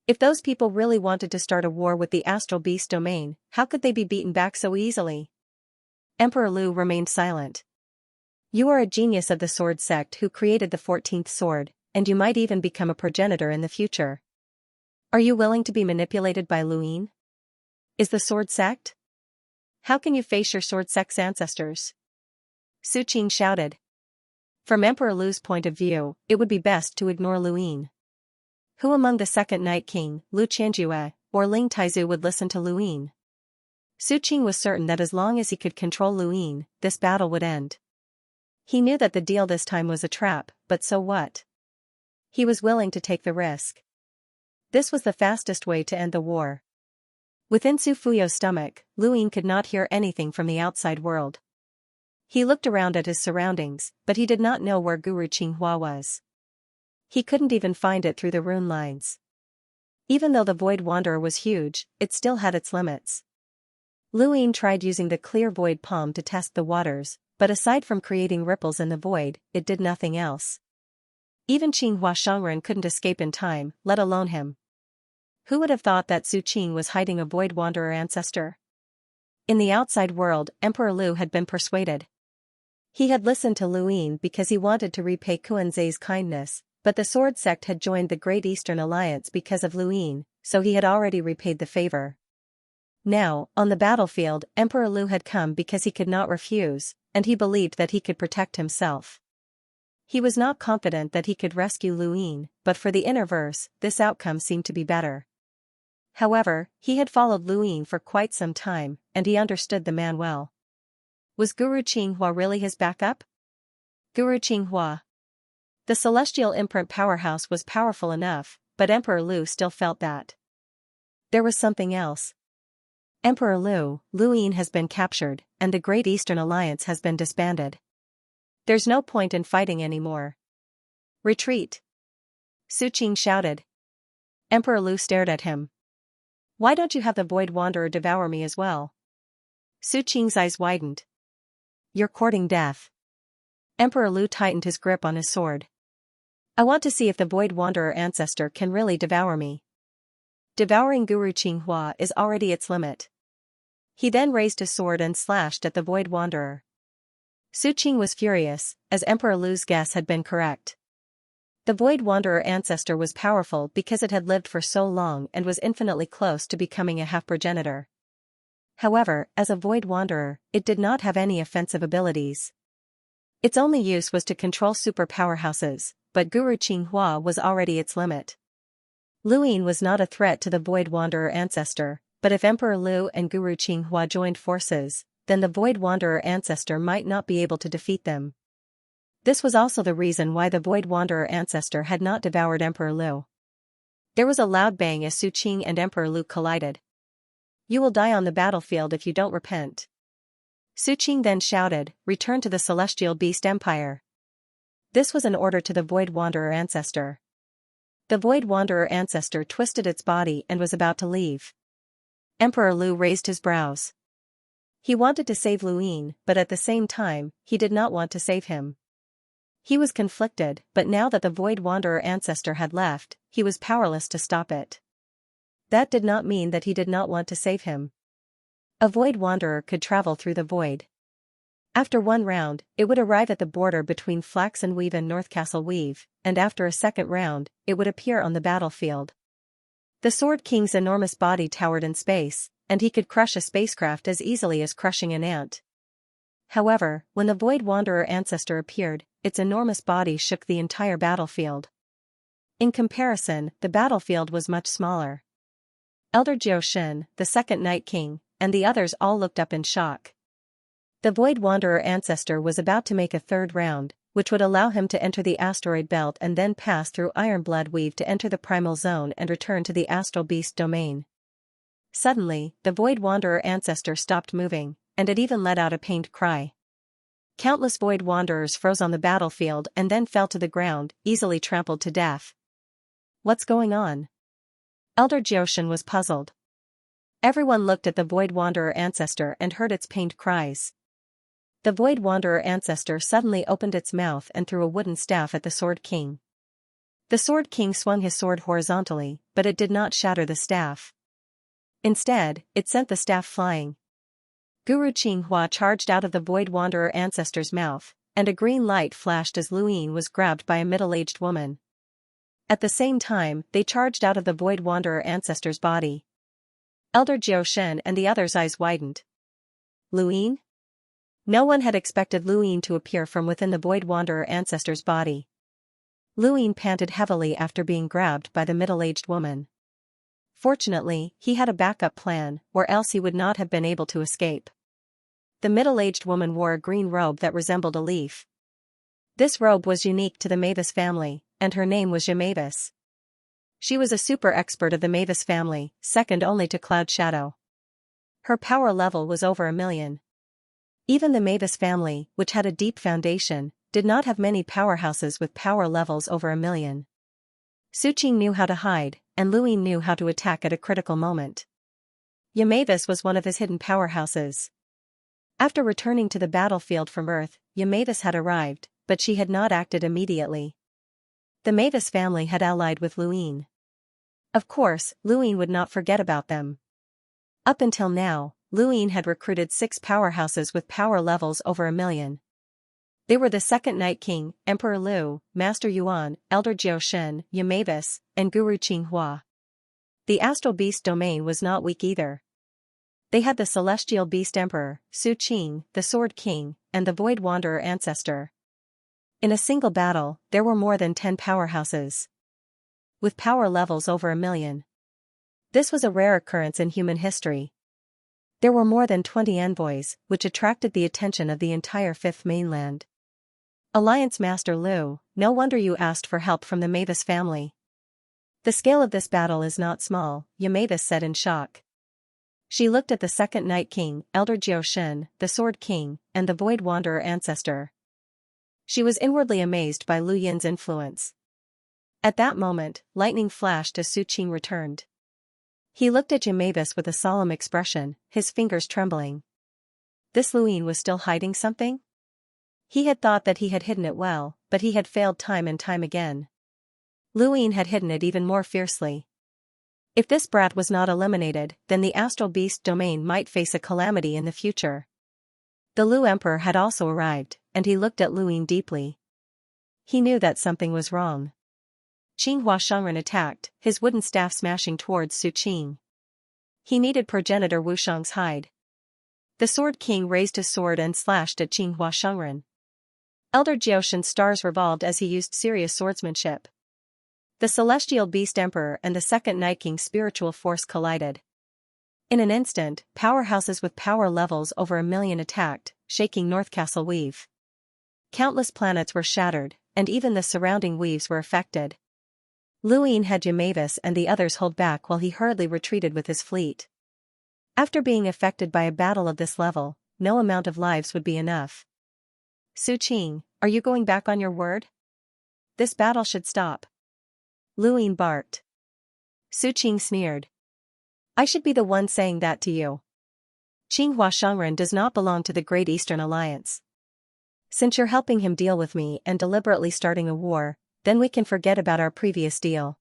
If those people really wanted to start a war with the Astral Beast domain, how could they be beaten back so easily? Emperor Lu remained silent. You are a genius of the Sword Sect who created the 14th sword, and you might even become a progenitor in the future. Are you willing to be manipulated by Lu Yin? Is the Sword Sect? How can you face your Sword Sect's ancestors? Su Qing shouted. From Emperor Lu's point of view, it would be best to ignore Lu Yin. Who among the Second Night King, Lu Qianjue, or Ling Taizu would listen to Lu Yin? Su Qing was certain that as long as he could control Lu Yin, this battle would end. He knew that the deal this time was a trap, but so what? He was willing to take the risk. This was the fastest way to end the war. Within Su Fuyo's stomach, Lu Yin could not hear anything from the outside world. He looked around at his surroundings, but he did not know where Guru Qinghua was. He couldn't even find it through the rune lines. Even though the Void Wanderer was huge, it still had its limits. Lu Yin tried using the clear void palm to test the waters, but aside from creating ripples in the void, it did nothing else. Even Qinghua Shangren couldn't escape in time, let alone him. Who would have thought that Su Qing was hiding a Void Wanderer ancestor? In the outside world, Emperor Lu had been persuaded. He had listened to Lu Yin because he wanted to repay Kuan-Zei's kindness, but the Sword Sect had joined the Great Eastern Alliance because of Lu Yin, so he had already repaid the favor. Now, on the battlefield, Emperor Lu had come because he could not refuse, and he believed that he could protect himself. He was not confident that he could rescue Luin, but for the inner verse, this outcome seemed to be better. However, he had followed Luin for quite some time, and he understood the man well. Was Guru Qinghua really his backup? Guru Qinghua. The celestial imprint powerhouse was powerful enough, but Emperor Lu still felt that there was something else. Emperor Luin has been captured, and the Great Eastern Alliance has been disbanded. There's no point in fighting anymore. Retreat! Su Qing shouted. Emperor Lu stared at him. Why don't you have the Void Wanderer devour me as well? Su Qing's eyes widened. You're courting death. Emperor Lu tightened his grip on his sword. I want to see if the Void Wanderer ancestor can really devour me. Devouring Guru Qinghua is already its limit. He then raised his sword and slashed at the Void Wanderer. Su Qing was furious, as Emperor Lu's guess had been correct. The Void Wanderer ancestor was powerful because it had lived for so long and was infinitely close to becoming a half-progenitor. However, as a Void Wanderer, it did not have any offensive abilities. Its only use was to control super powerhouses, but Guru Qinghua was already its limit. Luin was not a threat to the Void Wanderer ancestor, but if Emperor Lu and Guru Qinghua joined forces, then the Void Wanderer ancestor might not be able to defeat them. This was also the reason why the Void Wanderer ancestor had not devoured Emperor Lu. There was a loud bang as Su Qing and Emperor Lu collided. You will die on the battlefield if you don't repent. Su Qing then shouted, return to the Celestial Beast Empire. This was an order to the Void Wanderer ancestor. The Void Wanderer ancestor twisted its body and was about to leave. Emperor Lu raised his brows. He wanted to save Luin, but at the same time, he did not want to save him. He was conflicted, but now that the Void Wanderer ancestor had left, he was powerless to stop it. That did not mean that he did not want to save him. A Void Wanderer could travel through the void. After one round, it would arrive at the border between Flaxen Weave and Northcastle Weave, and after a second round, it would appear on the battlefield. The Sword King's enormous body towered in space, and he could crush a spacecraft as easily as crushing an ant. However, when the Void Wanderer ancestor appeared, its enormous body shook the entire battlefield. In comparison, the battlefield was much smaller. Elder Jioshin, the second Night King, and the others all looked up in shock. The Void Wanderer ancestor was about to make a third round, which would allow him to enter the asteroid belt and then pass through Ironblood Weave to enter the Primal Zone and return to the Astral Beast domain. Suddenly, the Void Wanderer ancestor stopped moving, and it even let out a pained cry. Countless Void Wanderers froze on the battlefield and then fell to the ground, easily trampled to death. What's going on? Elder Jioshin was puzzled. Everyone looked at the Void Wanderer ancestor and heard its pained cries. The Void Wanderer ancestor suddenly opened its mouth and threw a wooden staff at the Sword King. The Sword King swung his sword horizontally, but it did not shatter the staff. Instead, it sent the staff flying. Guru Qinghua charged out of the Void Wanderer ancestor's mouth, and a green light flashed as Luin was grabbed by a middle-aged woman. At the same time, they charged out of the Void Wanderer ancestor's body. Elder Jioshin and the others' eyes widened. Luin? No one had expected Luin to appear from within the Void Wanderer ancestor's body. Luin panted heavily after being grabbed by the middle-aged woman. Fortunately, he had a backup plan, or else he would not have been able to escape. The middle-aged woman wore a green robe that resembled a leaf. This robe was unique to the Mavis family, and her name was Mavis. She was a super expert of the Mavis family, second only to Cloud Shadow. Her power level was over 1,000,000. Even the Mavis family, which had a deep foundation, did not have many powerhouses with power levels over 1,000,000. Su Qing knew how to hide, and Luin knew how to attack at a critical moment. Mavis was one of his hidden powerhouses. After returning to the battlefield from Earth, Mavis had arrived, but she had not acted immediately. The Mavis family had allied with Luin. Of course, Luin would not forget about them. Up until now, Luin had recruited 6 powerhouses with power levels over 1,000,000. They were the Second Night King, Emperor Lu, Master Yuan, Elder Jioshin, Mavis, and Guru Qinghua. The Astral Beast domain was not weak either. They had the Celestial Beast Emperor, Su Qing, the Sword King, and the Void Wanderer ancestor. In a single battle, there were more than 10 powerhouses, with power levels over 1,000,000. This was a rare occurrence in human history. There were more than 20 envoys, which attracted the attention of the entire Fifth Mainland. Alliance Master Lu, no wonder you asked for help from the Mavis family. The scale of this battle is not small, Mavis said in shock. She looked at the second Night King, Elder Jioshin, the Sword King, and the Void Wanderer ancestor. She was inwardly amazed by Lu Yin's influence. At that moment, lightning flashed as Su Qing returned. He looked at Mavis with a solemn expression, his fingers trembling. This Lu Yin was still hiding something? He had thought that he had hidden it well, but he had failed time and time again. Lu Yin had hidden it even more fiercely. If this brat was not eliminated, then the astral beast domain might face a calamity in the future. The Lu Emperor had also arrived, and he looked at Lu Yin deeply. He knew that something was wrong. Qinghua Shengren attacked, his wooden staff smashing towards Su Qing. He needed progenitor Wushang's hide. The Sword King raised his sword and slashed at Qinghua Shengren. Elder Jioshin's stars revolved as he used serious swordsmanship. The Celestial Beast Emperor and the Second Night King's spiritual force collided. In an instant, powerhouses with power levels over 1,000,000 attacked, shaking North Castle Weave. Countless planets were shattered, and even the surrounding weaves were affected. Lu Yin had Mavis and the others hold back while he hurriedly retreated with his fleet. After being affected by a battle of this level, no amount of lives would be enough. Su Qing, are you going back on your word? This battle should stop. Lu Yin barked. Su Qing sneered. I should be the one saying that to you. Qinghua Shengren does not belong to the Great Eastern Alliance. Since you're helping him deal with me and deliberately starting a war, then we can forget about our previous deal.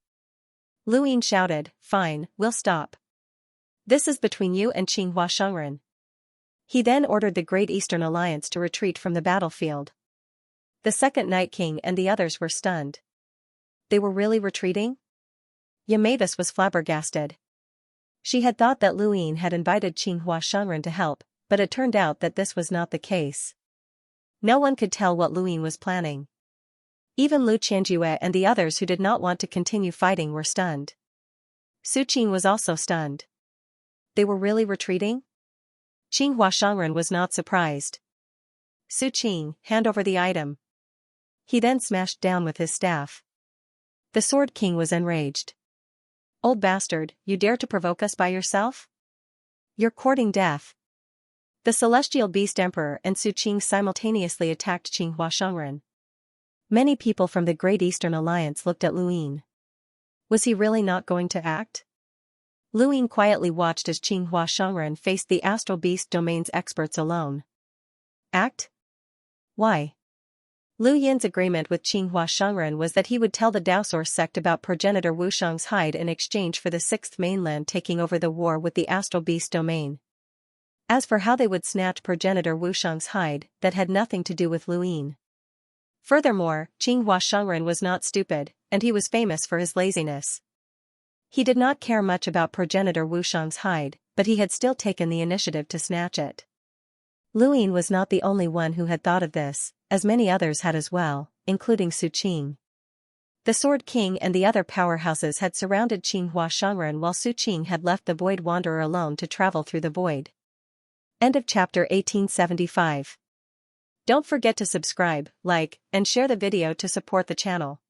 Lu Yin shouted, fine, we'll stop. This is between you and Qinghua Shengren. He then ordered the Great Eastern Alliance to retreat from the battlefield. The Second Night King and the others were stunned. They were really retreating? Mavis was flabbergasted. She had thought that Lu Yin had invited Qinghua Shengren to help, but it turned out that this was not the case. No one could tell what Lu Yin was planning. Even Lu Qianjue and the others who did not want to continue fighting were stunned. Su Qing was also stunned. They were really retreating? Qinghua Shengren was not surprised. Su Qing, hand over the item. He then smashed down with his staff. The Sword King was enraged. Old bastard, you dare to provoke us by yourself? You're courting death. The Celestial Beast Emperor and Su Qing simultaneously attacked Qinghua Shengren. Many people from the Great Eastern Alliance looked at Lu Yin. Was he really not going to act? Lu Yin quietly watched as Qinghua Shengren faced the Astral Beast Domain's experts alone. Act? Why? Lu Yin's agreement with Qinghua Shengren was that he would tell the Daosource sect about progenitor Wushang's hide in exchange for the Sixth Mainland taking over the war with the Astral Beast Domain. As for how they would snatch progenitor Wushang's hide, that had nothing to do with Lu Yin. Furthermore, Qinghua Shengren was not stupid, and he was famous for his laziness. He did not care much about progenitor Wushang's hide, but he had still taken the initiative to snatch it. Lu Yin was not the only one who had thought of this, as many others had as well, including Su Qing. The Sword King and the other powerhouses had surrounded Qinghua Shengren while Su Qing had left the Void Wanderer alone to travel through the void. End of chapter 1875. Don't forget to subscribe, like, and share the video to support the channel.